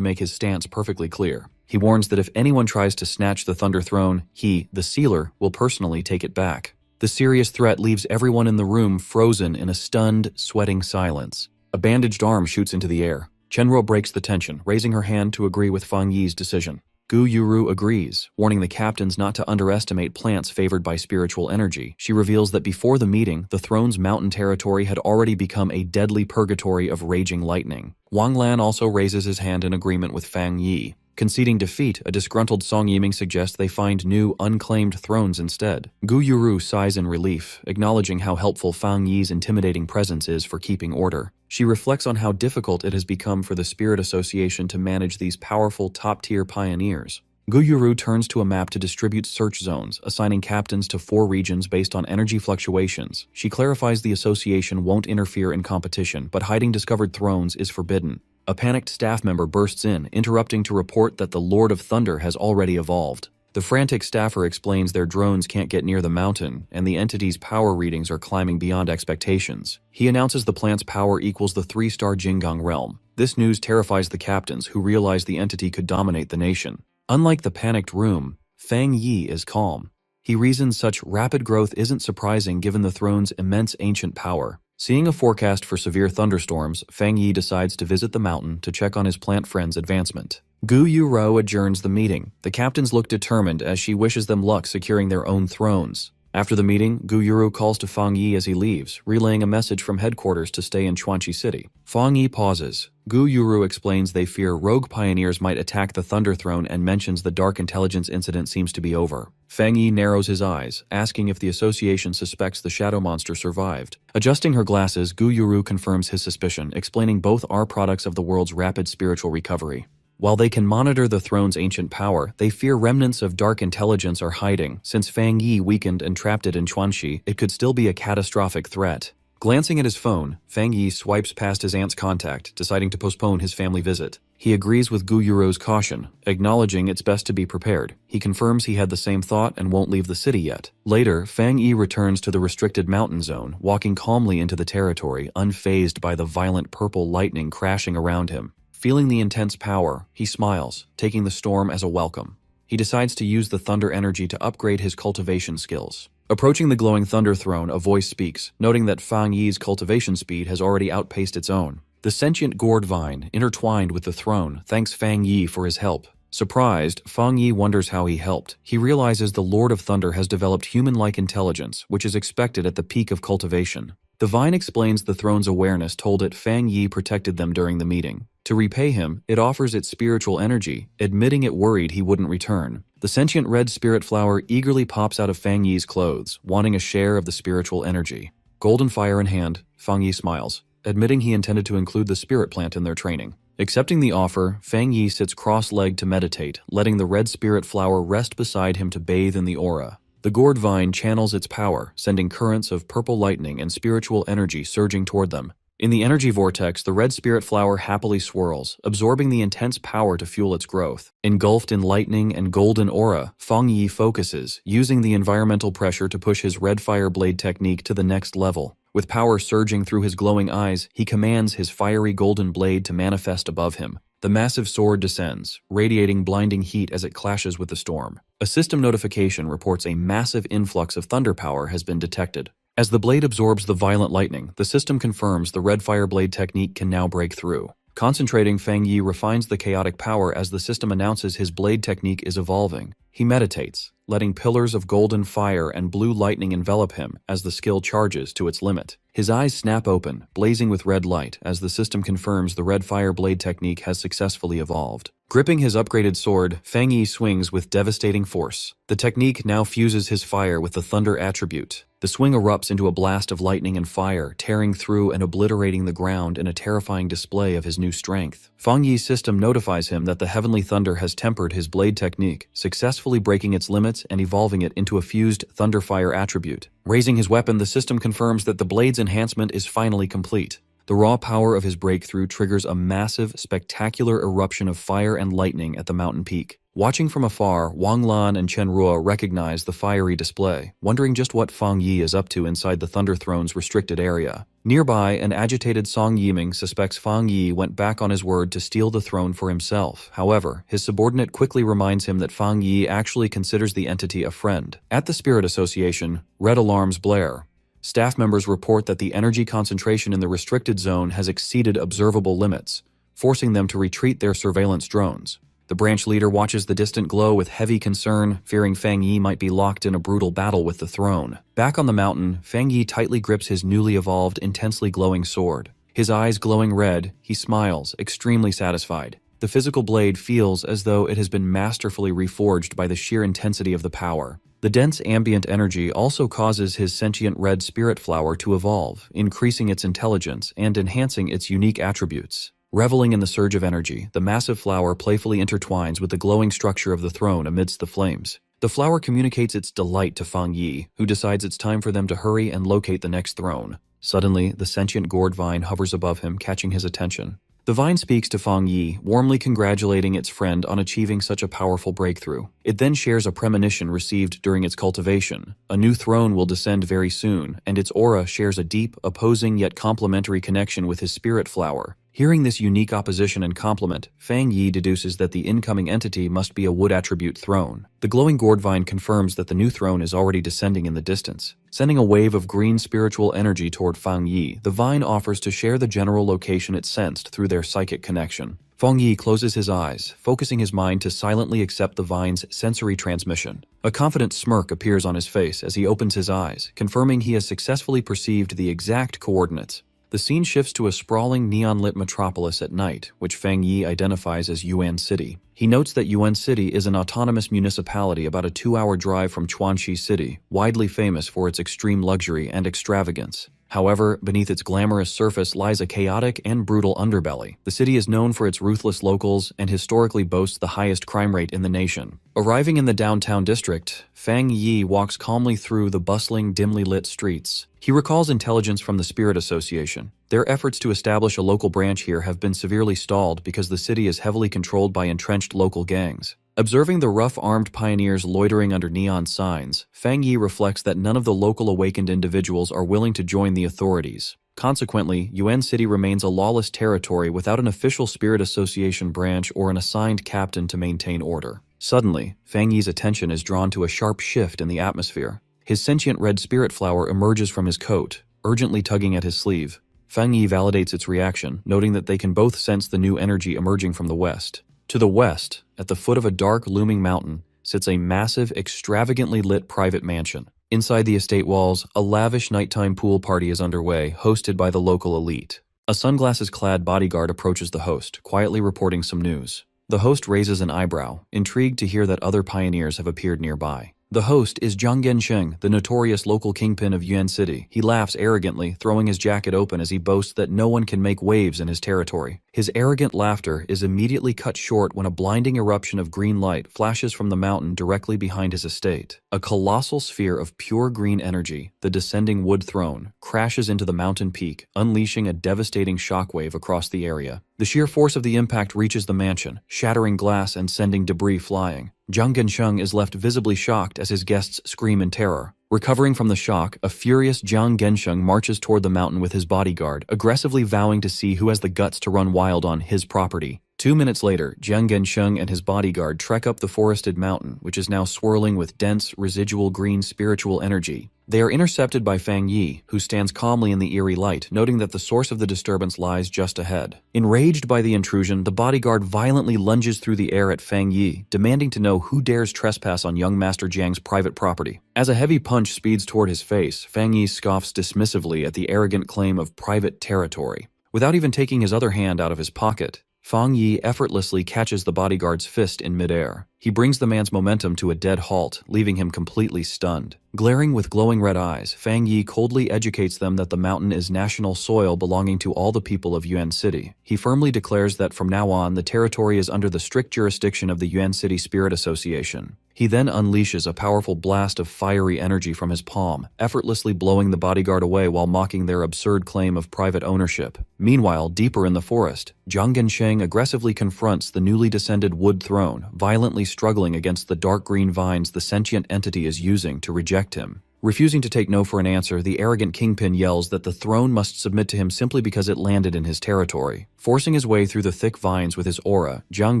make his stance perfectly clear. He warns that if anyone tries to snatch the Thunder Throne, he, the Sealer, will personally take it back. The serious threat leaves everyone in the room frozen in a stunned, sweating silence. A bandaged arm shoots into the air. Chenro breaks the tension, raising her hand to agree with Fang Yi's decision. Gu Yuru agrees, warning the captains not to underestimate plants favored by spiritual energy. She reveals that before the meeting, the throne's mountain territory had already become a deadly purgatory of raging lightning. Wang Lan also raises his hand in agreement with Fang Yi. Conceding defeat, a disgruntled Song Yiming suggests they find new, unclaimed thrones instead. Gu Yuru sighs in relief, acknowledging how helpful Fang Yi's intimidating presence is for keeping order. She reflects on how difficult it has become for the Spirit Association to manage these powerful, top-tier pioneers. Gu Yuru turns to a map to distribute search zones, assigning captains to 4 regions based on energy fluctuations. She clarifies the association won't interfere in competition, but hiding discovered thrones is forbidden. A panicked staff member bursts in, interrupting to report that the Lord of Thunder has already evolved. The frantic staffer explains their drones can't get near the mountain, and the entity's power readings are climbing beyond expectations. He announces the plant's power equals the 3-star Jinggang realm. This news terrifies the captains, who realize the entity could dominate the nation. Unlike the panicked room, Fang Yi is calm. He reasons such rapid growth isn't surprising given the throne's immense ancient power. Seeing a forecast for severe thunderstorms, Fang Yi decides to visit the mountain to check on his plant friend's advancement. Gu Yuro adjourns the meeting. The captains look determined as she wishes them luck securing their own thrones. After the meeting, Gu Yuro calls to Fang Yi as he leaves, relaying a message from headquarters to stay in Chuanxi City. Fang Yi pauses. Gu Yuro explains they fear rogue pioneers might attack the Thunder Throne and mentions the Dark Intelligence incident seems to be over. Fang Yi narrows his eyes, asking if the association suspects the shadow monster survived. Adjusting her glasses, Gu Yuro confirms his suspicion, explaining both are products of the world's rapid spiritual recovery. While they can monitor the throne's ancient power, they fear remnants of dark intelligence are hiding. Since Fang Yi weakened and trapped it in Chuanxi, it could still be a catastrophic threat. Glancing at his phone, Fang Yi swipes past his aunt's contact, deciding to postpone his family visit. He agrees with Gu Yuro's caution, acknowledging it's best to be prepared. He confirms he had the same thought and won't leave the city yet. Later, Fang Yi returns to the restricted mountain zone, walking calmly into the territory, unfazed by the violent purple lightning crashing around him. Feeling the intense power, he smiles, taking the storm as a welcome. He decides to use the thunder energy to upgrade his cultivation skills. Approaching the glowing Thunder Throne, a voice speaks, noting that Fang Yi's cultivation speed has already outpaced its own. The sentient gourd vine, intertwined with the throne, thanks Fang Yi for his help. Surprised, Fang Yi wonders how he helped. He realizes the Lord of Thunder has developed human-like intelligence, which is expected at the peak of cultivation. The vine explains the throne's awareness told it Fang Yi protected them during the meeting. To repay him, it offers its spiritual energy, admitting it worried he wouldn't return. The sentient red spirit flower eagerly pops out of Fang Yi's clothes, wanting a share of the spiritual energy. Golden fire in hand, Fang Yi smiles, admitting he intended to include the spirit plant in their training. Accepting the offer, Fang Yi sits cross-legged to meditate, letting the red spirit flower rest beside him to bathe in the aura. The gourd vine channels its power, sending currents of purple lightning and spiritual energy surging toward them. In the energy vortex, the red spirit flower happily swirls, absorbing the intense power to fuel its growth. Engulfed in lightning and golden aura, Fang Yi focuses, using the environmental pressure to push his red fire blade technique to the next level. With power surging through his glowing eyes, he commands his fiery golden blade to manifest above him. The massive sword descends, radiating blinding heat as it clashes with the storm. A system notification reports a massive influx of thunder power has been detected. As the blade absorbs the violent lightning, the system confirms the red fire blade technique can now break through. Concentrating, Fang Yi refines the chaotic power as the system announces his blade technique is evolving. He meditates, letting pillars of golden fire and blue lightning envelop him as the skill charges to its limit. His eyes snap open, blazing with red light as the system confirms the red fire blade technique has successfully evolved. Gripping his upgraded sword, Fang Yi swings with devastating force. The technique now fuses his fire with the thunder attribute. The swing erupts into a blast of lightning and fire, tearing through and obliterating the ground in a terrifying display of his new strength. Fang Yi's system notifies him that the heavenly thunder has tempered his blade technique, successfully breaking its limits and evolving it into a fused thunder fire attribute. Raising his weapon, the system confirms that the blade's enhancement is finally complete. The raw power of his breakthrough triggers a massive, spectacular eruption of fire and lightning at the mountain peak. Watching from afar, Wang Lan and Chen Ruo recognize the fiery display, wondering just what Fang Yi is up to inside the Thunder Throne's restricted area. Nearby, an agitated Song Yiming suspects Fang Yi went back on his word to steal the throne for himself. However, his subordinate quickly reminds him that Fang Yi actually considers the entity a friend. At the Spirit Association, red alarms blare. Staff members report that the energy concentration in the restricted zone has exceeded observable limits, forcing them to retreat their surveillance drones. The branch leader watches the distant glow with heavy concern, fearing Fang Yi might be locked in a brutal battle with the throne. Back on the mountain, Fang Yi tightly grips his newly evolved, intensely glowing sword. His eyes glowing red, he smiles, extremely satisfied. The physical blade feels as though it has been masterfully reforged by the sheer intensity of the power. The dense ambient energy also causes his sentient red spirit flower to evolve, increasing its intelligence and enhancing its unique attributes. Reveling in the surge of energy, the massive flower playfully intertwines with the glowing structure of the throne amidst the flames. The flower communicates its delight to Fang Yi, who decides it's time for them to hurry and locate the next throne. Suddenly, the sentient gourd vine hovers above him, catching his attention. The vine speaks to Fang Yi, warmly congratulating its friend on achieving such a powerful breakthrough. It then shares a premonition received during its cultivation. A new throne will descend very soon, and its aura shares a deep, opposing yet complementary connection with his spirit flower. Hearing this unique opposition and complement, Fang Yi deduces that the incoming entity must be a wood attribute throne. The glowing gourd vine confirms that the new throne is already descending in the distance. Sending a wave of green spiritual energy toward Fang Yi, the vine offers to share the general location it sensed through their psychic connection. Fang Yi closes his eyes, focusing his mind to silently accept the vine's sensory transmission. A confident smirk appears on his face as he opens his eyes, confirming he has successfully perceived the exact coordinates. The scene shifts to a sprawling neon-lit metropolis at night, which Fang Yi identifies as Yuan City. He notes that Yuan City is an autonomous municipality about a 2-hour drive from Chuanxi City, widely famous for its extreme luxury and extravagance. However, beneath its glamorous surface lies a chaotic and brutal underbelly. The city is known for its ruthless locals and historically boasts the highest crime rate in the nation. Arriving in the downtown district, Fang Yi walks calmly through the bustling, dimly lit streets. He recalls intelligence from the Spirit Association. Their efforts to establish a local branch here have been severely stalled because the city is heavily controlled by entrenched local gangs. Observing the rough-armed pioneers loitering under neon signs, Fang Yi reflects that none of the local awakened individuals are willing to join the authorities. Consequently, Yuan City remains a lawless territory without an official Spirit Association branch or an assigned captain to maintain order. Suddenly, Fang Yi's attention is drawn to a sharp shift in the atmosphere. His sentient red spirit flower emerges from his coat, urgently tugging at his sleeve. Fang Yi validates its reaction, noting that they can both sense the new energy emerging from the west. To the west, at the foot of a dark, looming mountain, sits a massive, extravagantly lit private mansion. Inside the estate walls, a lavish nighttime pool party is underway, hosted by the local elite. A sunglasses-clad bodyguard approaches the host, quietly reporting some news. The host raises an eyebrow, intrigued to hear that other pioneers have appeared nearby. The host is Jiang Gensheng, the notorious local kingpin of Yuan City. He laughs arrogantly, throwing his jacket open as he boasts that no one can make waves in his territory. His arrogant laughter is immediately cut short when a blinding eruption of green light flashes from the mountain directly behind his estate. A colossal sphere of pure green energy, the descending wood throne, crashes into the mountain peak, unleashing a devastating shockwave across the area. The sheer force of the impact reaches the mansion, shattering glass and sending debris flying. Jiang Gensheng is left visibly shocked as his guests scream in terror. Recovering from the shock, a furious Jiang Gensheng marches toward the mountain with his bodyguard, aggressively vowing to see who has the guts to run wild on his property. 2 minutes later, Jiang Gensheng and his bodyguard trek up the forested mountain, which is now swirling with dense, residual green spiritual energy. They are intercepted by Fang Yi, who stands calmly in the eerie light, noting that the source of the disturbance lies just ahead. Enraged by the intrusion, the bodyguard violently lunges through the air at Fang Yi, demanding to know who dares trespass on young Master Jiang's private property. As a heavy punch speeds toward his face, Fang Yi scoffs dismissively at the arrogant claim of private territory. Without even taking his other hand out of his pocket, Fang Yi effortlessly catches the bodyguard's fist in midair. He brings the man's momentum to a dead halt, leaving him completely stunned. Glaring with glowing red eyes, Fang Yi coldly educates them that the mountain is national soil belonging to all the people of Yuan City. He firmly declares that from now on, the territory is under the strict jurisdiction of the Yuan City Spirit Association. He then unleashes a powerful blast of fiery energy from his palm, effortlessly blowing the bodyguard away while mocking their absurd claim of private ownership. Meanwhile, deeper in the forest, Jiang Gensheng aggressively confronts the newly descended wood throne, violently struggling against the dark green vines the sentient entity is using to reject him. Refusing to take no for an answer, the arrogant kingpin yells that the throne must submit to him simply because it landed in his territory. Forcing his way through the thick vines with his aura, Jiang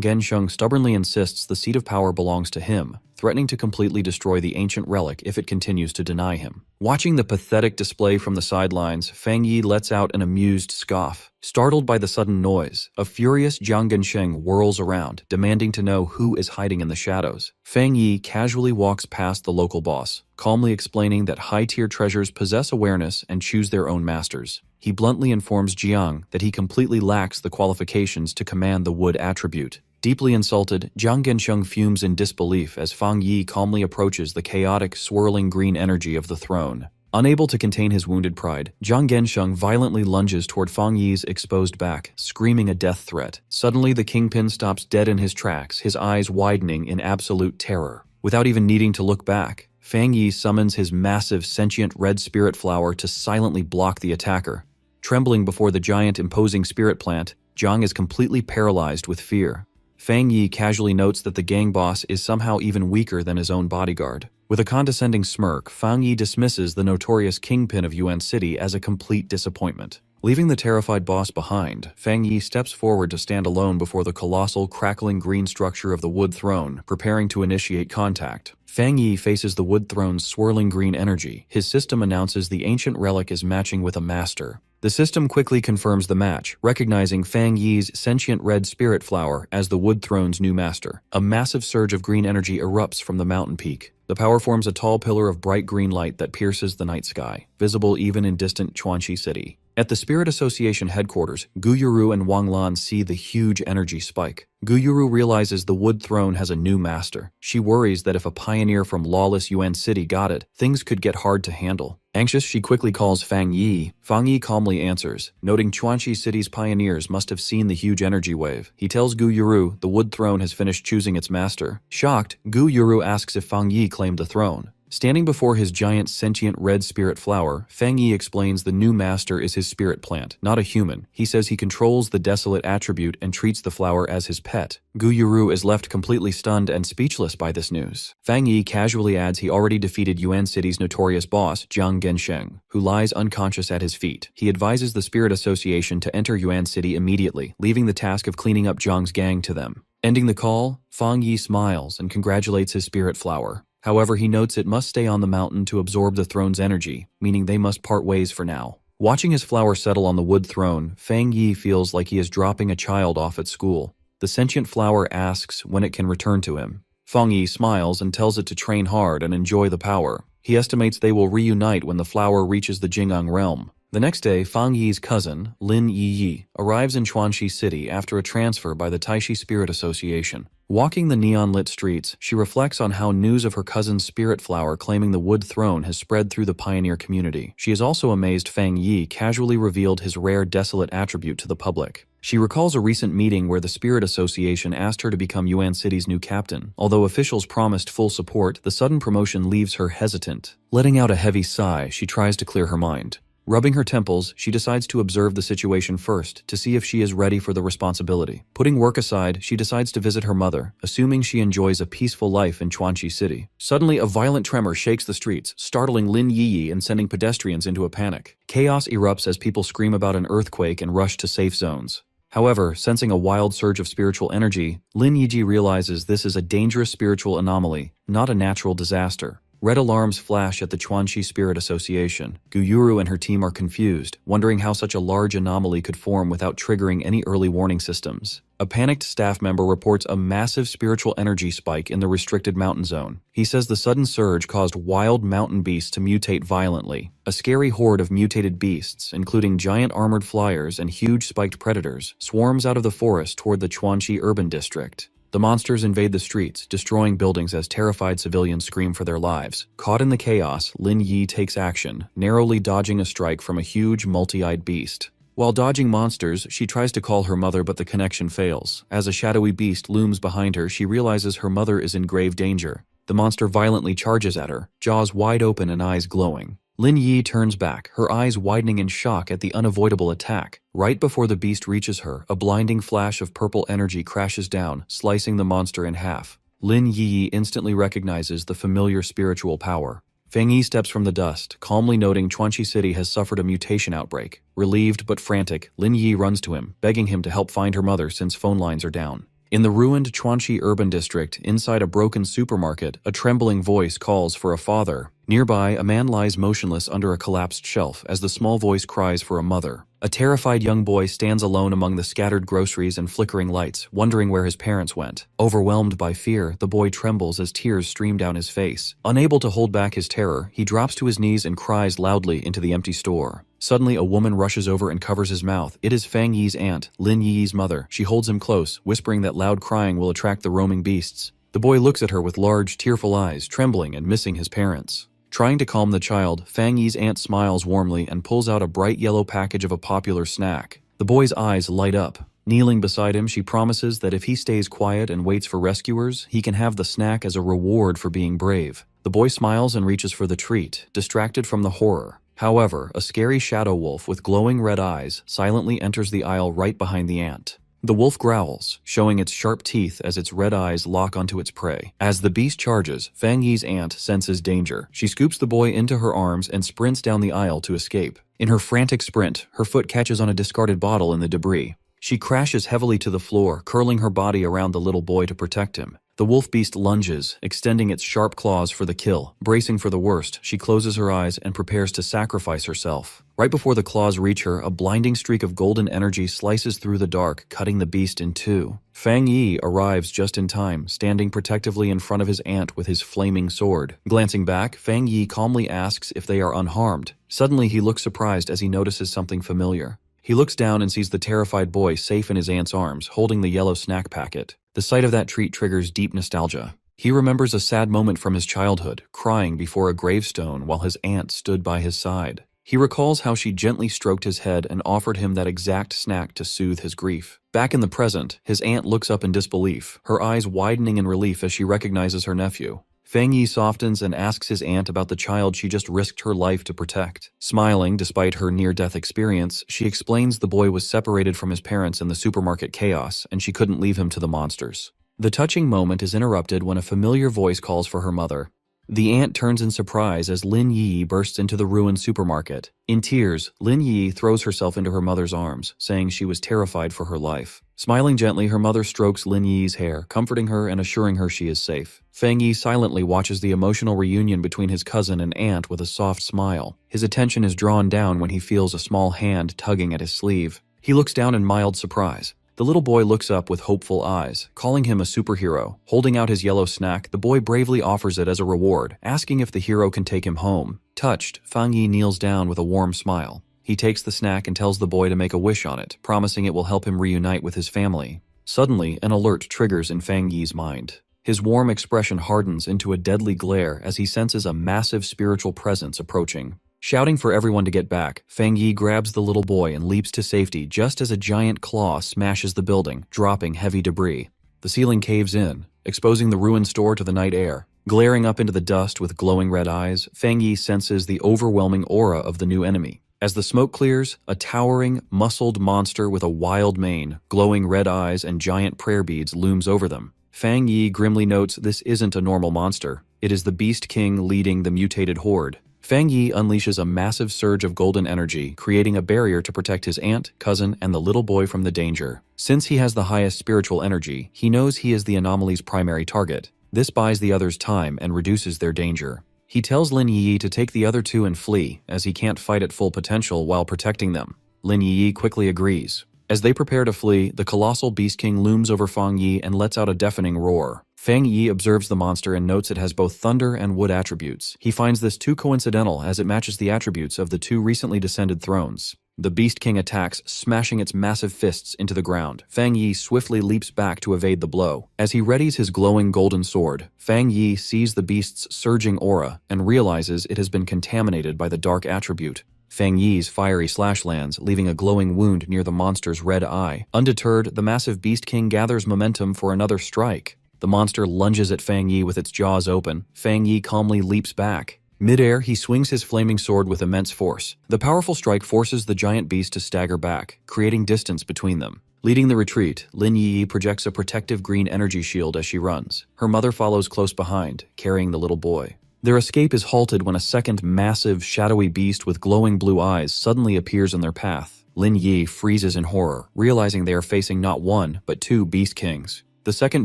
Gensheng stubbornly insists the seat of power belongs to him, threatening to completely destroy the ancient relic if it continues to deny him. Watching the pathetic display from the sidelines, Fang Yi lets out an amused scoff. Startled by the sudden noise, a furious Jiang Gensheng whirls around, demanding to know who is hiding in the shadows. Fang Yi casually walks past the local boss, calmly explaining that high-tier treasures possess awareness and choose their own masters. He bluntly informs Jiang that he completely lacks the qualifications to command the wood attribute. Deeply insulted, Jiang Gensheng fumes in disbelief as Fang Yi calmly approaches the chaotic, swirling green energy of the throne. Unable to contain his wounded pride, Jiang Gensheng violently lunges toward Fang Yi's exposed back, screaming a death threat. Suddenly, the kingpin stops dead in his tracks, his eyes widening in absolute terror. Without even needing to look back, Fang Yi summons his massive sentient red spirit flower to silently block the attacker. Trembling before the giant imposing spirit plant, Jiang is completely paralyzed with fear. Fang Yi casually notes that the gang boss is somehow even weaker than his own bodyguard. With a condescending smirk, Fang Yi dismisses the notorious kingpin of Yuan City as a complete disappointment. Leaving the terrified boss behind, Fang Yi steps forward to stand alone before the colossal, crackling green structure of the wood throne, preparing to initiate contact. Fang Yi faces the wood throne's swirling green energy. His system announces the ancient relic is matching with a master. The system quickly confirms the match, recognizing Fang Yi's sentient red spirit flower as the wood throne's new master. A massive surge of green energy erupts from the mountain peak. The power forms a tall pillar of bright green light that pierces the night sky, visible even in distant Chuanxi City. At the Spirit Association headquarters, Gu Yuru and Wang Lan see the huge energy spike. Gu Yuru realizes the wood throne has a new master. She worries that if a pioneer from lawless Yuan City got it, things could get hard to handle. Anxious, she quickly calls Fang Yi. Fang Yi calmly answers, noting Chuanxi City's pioneers must have seen the huge energy wave. He tells Gu Yuru the wood throne has finished choosing its master. Shocked, Gu Yuru asks if Fang Yi claimed the throne. Standing before his giant sentient red spirit flower, Fang Yi explains the new master is his spirit plant, not a human. He says he controls the desolate attribute and treats the flower as his pet. Gu Yuru is left completely stunned and speechless by this news. Fang Yi casually adds he already defeated Yuan City's notorious boss, Jiang Gensheng, who lies unconscious at his feet. He advises the Spirit Association to enter Yuan City immediately, leaving the task of cleaning up Jiang's gang to them. Ending the call, Fang Yi smiles and congratulates his spirit flower. However, he notes it must stay on the mountain to absorb the throne's energy, meaning they must part ways for now. Watching his flower settle on the wood throne, Fang Yi feels like he is dropping a child off at school. The sentient flower asks when it can return to him. Fang Yi smiles and tells it to train hard and enjoy the power. He estimates they will reunite when the flower reaches the Jing'ang realm. The next day, Fang Yi's cousin, Lin Yi, arrives in Chuanxi City after a transfer by the Taishi Spirit Association. Walking the neon-lit streets, she reflects on how news of her cousin's spirit flower claiming the wood throne has spread through the pioneer community. She is also amazed Fang Yi casually revealed his rare desolate attribute to the public. She recalls a recent meeting where the Spirit Association asked her to become Yuan City's new captain. Although officials promised full support, the sudden promotion leaves her hesitant. Letting out a heavy sigh, she tries to clear her mind. Rubbing her temples, she decides to observe the situation first to see if she is ready for the responsibility. Putting work aside, she decides to visit her mother, assuming she enjoys a peaceful life in Chuanxi City. Suddenly, a violent tremor shakes the streets, startling Lin Yi and sending pedestrians into a panic. Chaos erupts as people scream about an earthquake and rush to safe zones. However, sensing a wild surge of spiritual energy, Lin Yiji realizes this is a dangerous spiritual anomaly, not a natural disaster. Red alarms flash at the Chuanxi Spirit Association. Guyuru and her team are confused, wondering how such a large anomaly could form without triggering any early warning systems. A panicked staff member reports a massive spiritual energy spike in the restricted mountain zone. He says the sudden surge caused wild mountain beasts to mutate violently. A scary horde of mutated beasts, including giant armored flyers and huge spiked predators, swarms out of the forest toward the Chuanxi urban district. The monsters invade the streets, destroying buildings as terrified civilians scream for their lives. Caught in the chaos, Lin Yi takes action, narrowly dodging a strike from a huge, multi-eyed beast. While dodging monsters, she tries to call her mother, but the connection fails. As a shadowy beast looms behind her, she realizes her mother is in grave danger. The monster violently charges at her, jaws wide open and eyes glowing. Lin Yi turns back, her eyes widening in shock at the unavoidable attack. Right before the beast reaches her, a blinding flash of purple energy crashes down, slicing the monster in half. Lin Yi instantly recognizes the familiar spiritual power. Fang Yi steps from the dust, calmly noting Chuanxi City has suffered a mutation outbreak. Relieved but frantic, Lin Yi runs to him, begging him to help find her mother since phone lines are down. In the ruined Chuanxi urban district, inside a broken supermarket, a trembling voice calls for a father. Nearby, a man lies motionless under a collapsed shelf as the small voice cries for a mother. A terrified young boy stands alone among the scattered groceries and flickering lights, wondering where his parents went. Overwhelmed by fear, the boy trembles as tears stream down his face. Unable to hold back his terror, he drops to his knees and cries loudly into the empty store. Suddenly, a woman rushes over and covers his mouth. It is Fang Yi's aunt, Lin Yi's mother. She holds him close, whispering that loud crying will attract the roaming beasts. The boy looks at her with large, tearful eyes, trembling and missing his parents. Trying to calm the child, Fang Yi's aunt smiles warmly and pulls out a bright yellow package of a popular snack. The boy's eyes light up. Kneeling beside him, she promises that if he stays quiet and waits for rescuers, he can have the snack as a reward for being brave. The boy smiles and reaches for the treat, distracted from the horror. However, a scary shadow wolf with glowing red eyes silently enters the aisle right behind the ant. The wolf growls, showing its sharp teeth as its red eyes lock onto its prey. As the beast charges, Fang Yi's aunt senses danger. She scoops the boy into her arms and sprints down the aisle to escape. In her frantic sprint, her foot catches on a discarded bottle in the debris. She crashes heavily to the floor, curling her body around the little boy to protect him. The wolf beast lunges, extending its sharp claws for the kill. Bracing for the worst, she closes her eyes and prepares to sacrifice herself. Right before the claws reach her, a blinding streak of golden energy slices through the dark, cutting the beast in two. Fang Yi arrives just in time, standing protectively in front of his aunt with his flaming sword. Glancing back, Fang Yi calmly asks if they are unharmed. Suddenly, he looks surprised as he notices something familiar. He looks down and sees the terrified boy safe in his aunt's arms, holding the yellow snack packet. The sight of that treat triggers deep nostalgia. He remembers a sad moment from his childhood, crying before a gravestone while his aunt stood by his side. He recalls how she gently stroked his head and offered him that exact snack to soothe his grief. Back in the present, his aunt looks up in disbelief, her eyes widening in relief as she recognizes her nephew. Fang Yi softens and asks his aunt about the child she just risked her life to protect. Smiling despite her near-death experience, she explains the boy was separated from his parents in the supermarket chaos and she couldn't leave him to the monsters. The touching moment is interrupted when a familiar voice calls for her mother. The aunt turns in surprise as Lin Yi bursts into the ruined supermarket. In tears, Lin Yi throws herself into her mother's arms, saying she was terrified for her life. Smiling gently, her mother strokes Lin Yi's hair, comforting her and assuring her she is safe. Fang Yi silently watches the emotional reunion between his cousin and aunt with a soft smile. His attention is drawn down when he feels a small hand tugging at his sleeve. He looks down in mild surprise. The little boy looks up with hopeful eyes, calling him a superhero. Holding out his yellow snack, the boy bravely offers it as a reward, asking if the hero can take him home. Touched, Fang Yi kneels down with a warm smile. He takes the snack and tells the boy to make a wish on it, promising it will help him reunite with his family. Suddenly, an alert triggers in Fang Yi's mind. His warm expression hardens into a deadly glare as he senses a massive spiritual presence approaching. Shouting for everyone to get back, Fang Yi grabs the little boy and leaps to safety just as a giant claw smashes the building, dropping heavy debris. The ceiling caves in, exposing the ruined store to the night air. Glaring up into the dust with glowing red eyes, Fang Yi senses the overwhelming aura of the new enemy. As the smoke clears, a towering, muscled monster with a wild mane, glowing red eyes, and giant prayer beads looms over them. Fang Yi grimly notes this isn't a normal monster. It is the Beast King leading the mutated horde. Fang Yi unleashes a massive surge of golden energy, creating a barrier to protect his aunt, cousin, and the little boy from the danger. Since he has the highest spiritual energy, he knows he is the anomaly's primary target. This buys the others time and reduces their danger. He tells Lin Yi to take the other two and flee, as he can't fight at full potential while protecting them. Lin Yi quickly agrees. As they prepare to flee, the colossal Beast King looms over Fang Yi and lets out a deafening roar. Fang Yi observes the monster and notes it has both thunder and wood attributes. He finds this too coincidental as it matches the attributes of the two recently descended thrones. The Beast King attacks, smashing its massive fists into the ground. Fang Yi swiftly leaps back to evade the blow. As he readies his glowing golden sword, Fang Yi sees the beast's surging aura and realizes it has been contaminated by the dark attribute. Fang Yi's fiery slash lands, leaving a glowing wound near the monster's red eye. Undeterred, the massive Beast King gathers momentum for another strike. The monster lunges at Fang Yi with its jaws open. Fang Yi calmly leaps back. Mid-air, he swings his flaming sword with immense force. The powerful strike forces the giant beast to stagger back, creating distance between them. Leading the retreat, Lin Yi projects a protective green energy shield as she runs. Her mother follows close behind, carrying the little boy. Their escape is halted when a second massive, shadowy beast with glowing blue eyes suddenly appears in their path. Lin Yi freezes in horror, realizing they are facing not one, but two Beast Kings. The second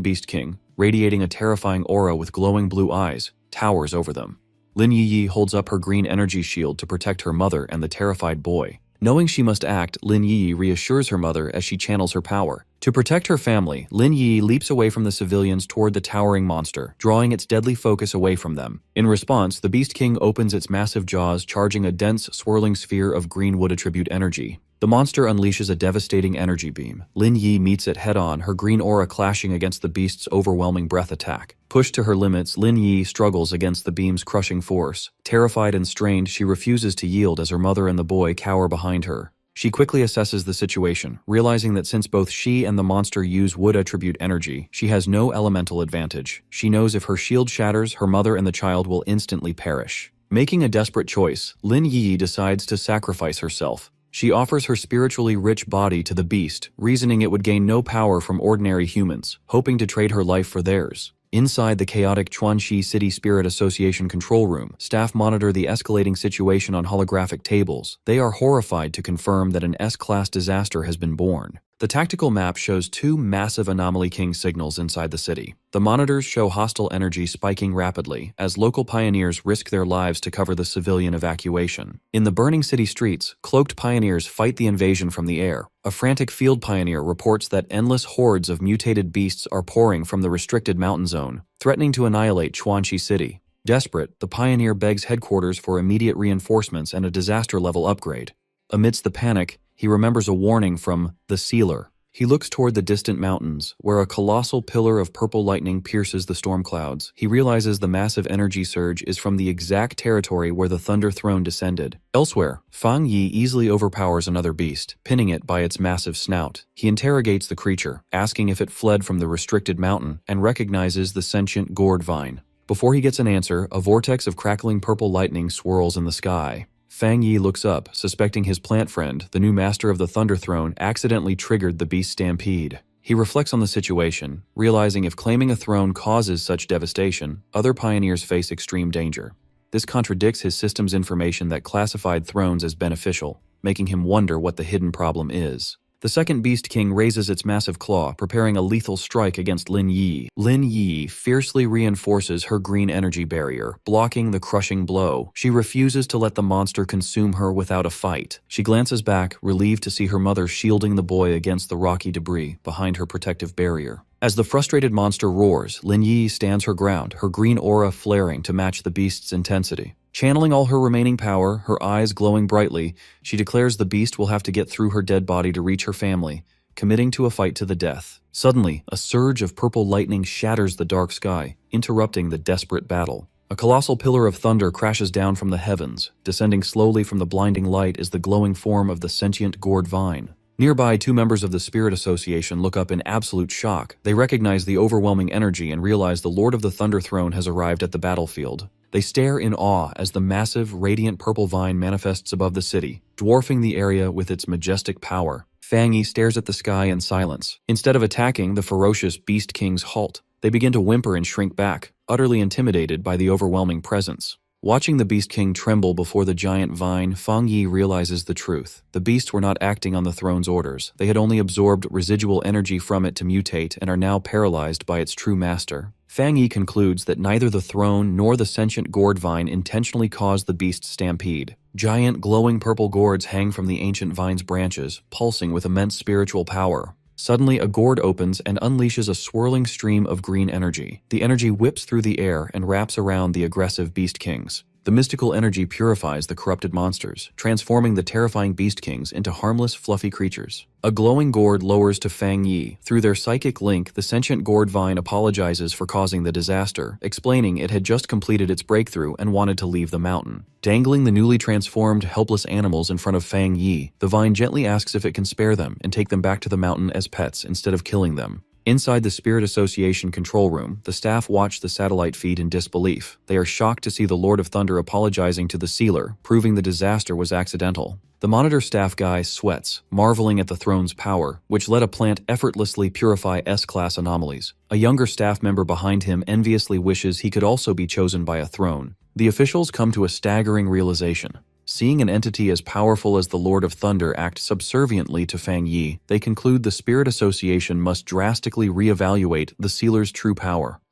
Beast King, radiating a terrifying aura with glowing blue eyes, towers over them. Lin Yi holds up her green energy shield to protect her mother and the terrified boy. Knowing she must act, Lin Yi reassures her mother as she channels her power. To protect her family, Lin Yi leaps away from the civilians toward the towering monster, drawing its deadly focus away from them. In response, the Beast King opens its massive jaws, charging a dense, swirling sphere of green wood attribute energy. The monster unleashes a devastating energy beam. Lin Yi meets it head-on, her green aura clashing against the beast's overwhelming breath attack. Pushed to her limits, Lin Yi struggles against the beam's crushing force. Terrified and strained, she refuses to yield as her mother and the boy cower behind her. She quickly assesses the situation, realizing that since both she and the monster use wood attribute energy, she has no elemental advantage. She knows if her shield shatters, her mother and the child will instantly perish. Making a desperate choice, Lin Yi decides to sacrifice herself. She offers her spiritually rich body to the beast, reasoning it would gain no power from ordinary humans, hoping to trade her life for theirs. Inside the chaotic Chuanxi City Spirit Association control room, staff monitor the escalating situation on holographic tables. They are horrified to confirm that an S-class disaster has been born. The tactical map shows two massive Anomaly King signals inside the city. The monitors show hostile energy spiking rapidly as local pioneers risk their lives to cover the civilian evacuation. In the burning city streets, cloaked pioneers fight the invasion from the air. A frantic field pioneer reports that endless hordes of mutated beasts are pouring from the restricted mountain zone, threatening to annihilate Chuanxi City. Desperate, the pioneer begs headquarters for immediate reinforcements and a disaster-level upgrade. Amidst the panic, he remembers a warning from the Sealer. He looks toward the distant mountains, where a colossal pillar of purple lightning pierces the storm clouds. He realizes the massive energy surge is from the exact territory where the Thunder Throne descended. Elsewhere, Fang Yi easily overpowers another beast, pinning it by its massive snout. He interrogates the creature, asking if it fled from the restricted mountain, and recognizes the sentient gourd vine. Before he gets an answer, a vortex of crackling purple lightning swirls in the sky. Fang Yi looks up, suspecting his plant friend, the new master of the Thunder Throne, accidentally triggered the beast stampede. He reflects on the situation, realizing if claiming a throne causes such devastation, other pioneers face extreme danger. This contradicts his system's information that classified thrones as beneficial, making him wonder what the hidden problem is. The second Beast King raises its massive claw, preparing a lethal strike against Lin Yi. Lin Yi fiercely reinforces her green energy barrier, blocking the crushing blow. She refuses to let the monster consume her without a fight. She glances back, relieved to see her mother shielding the boy against the rocky debris behind her protective barrier. As the frustrated monster roars, Lin Yi stands her ground, her green aura flaring to match the beast's intensity. Channeling all her remaining power, her eyes glowing brightly, she declares the beast will have to get through her dead body to reach her family, committing to a fight to the death. Suddenly, a surge of purple lightning shatters the dark sky, interrupting the desperate battle. A colossal pillar of thunder crashes down from the heavens. Descending slowly from the blinding light is the glowing form of the sentient gourd vine. Nearby, two members of the Spirit Association look up in absolute shock. They recognize the overwhelming energy and realize the Lord of the Thunder Throne has arrived at the battlefield. They stare in awe as the massive, radiant purple vine manifests above the city, dwarfing the area with its majestic power. Fang Yi stares at the sky in silence. Instead of attacking, the ferocious Beast Kings halt. They begin to whimper and shrink back, utterly intimidated by the overwhelming presence. Watching the Beast King tremble before the giant vine, Fang Yi realizes the truth. The beasts were not acting on the throne's orders. They had only absorbed residual energy from it to mutate and are now paralyzed by its true master. Fang Yi concludes that neither the throne nor the sentient gourd vine intentionally caused the beast's stampede. Giant, glowing purple gourds hang from the ancient vine's branches, pulsing with immense spiritual power. Suddenly, a gourd opens and unleashes a swirling stream of green energy. The energy whips through the air and wraps around the aggressive Beast Kings. The mystical energy purifies the corrupted monsters, transforming the terrifying Beast Kings into harmless, fluffy creatures. A glowing gourd lowers to Fang Yi. Through their psychic link, the sentient gourd vine apologizes for causing the disaster, explaining it had just completed its breakthrough and wanted to leave the mountain. Dangling the newly transformed, helpless animals in front of Fang Yi, the vine gently asks if it can spare them and take them back to the mountain as pets instead of killing them. Inside the Spirit Association control room, the staff watch the satellite feed in disbelief. They are shocked to see the Lord of Thunder apologizing to the sealer, proving the disaster was accidental. The monitor staff guy sweats, marveling at the throne's power, which let a plant effortlessly purify S-class anomalies. A younger staff member behind him enviously wishes he could also be chosen by a throne. The officials come to a staggering realization. Seeing an entity as powerful as the Lord of Thunder act subserviently to Fang Yi, they conclude the Spirit Association must drastically reevaluate the sealer's true power.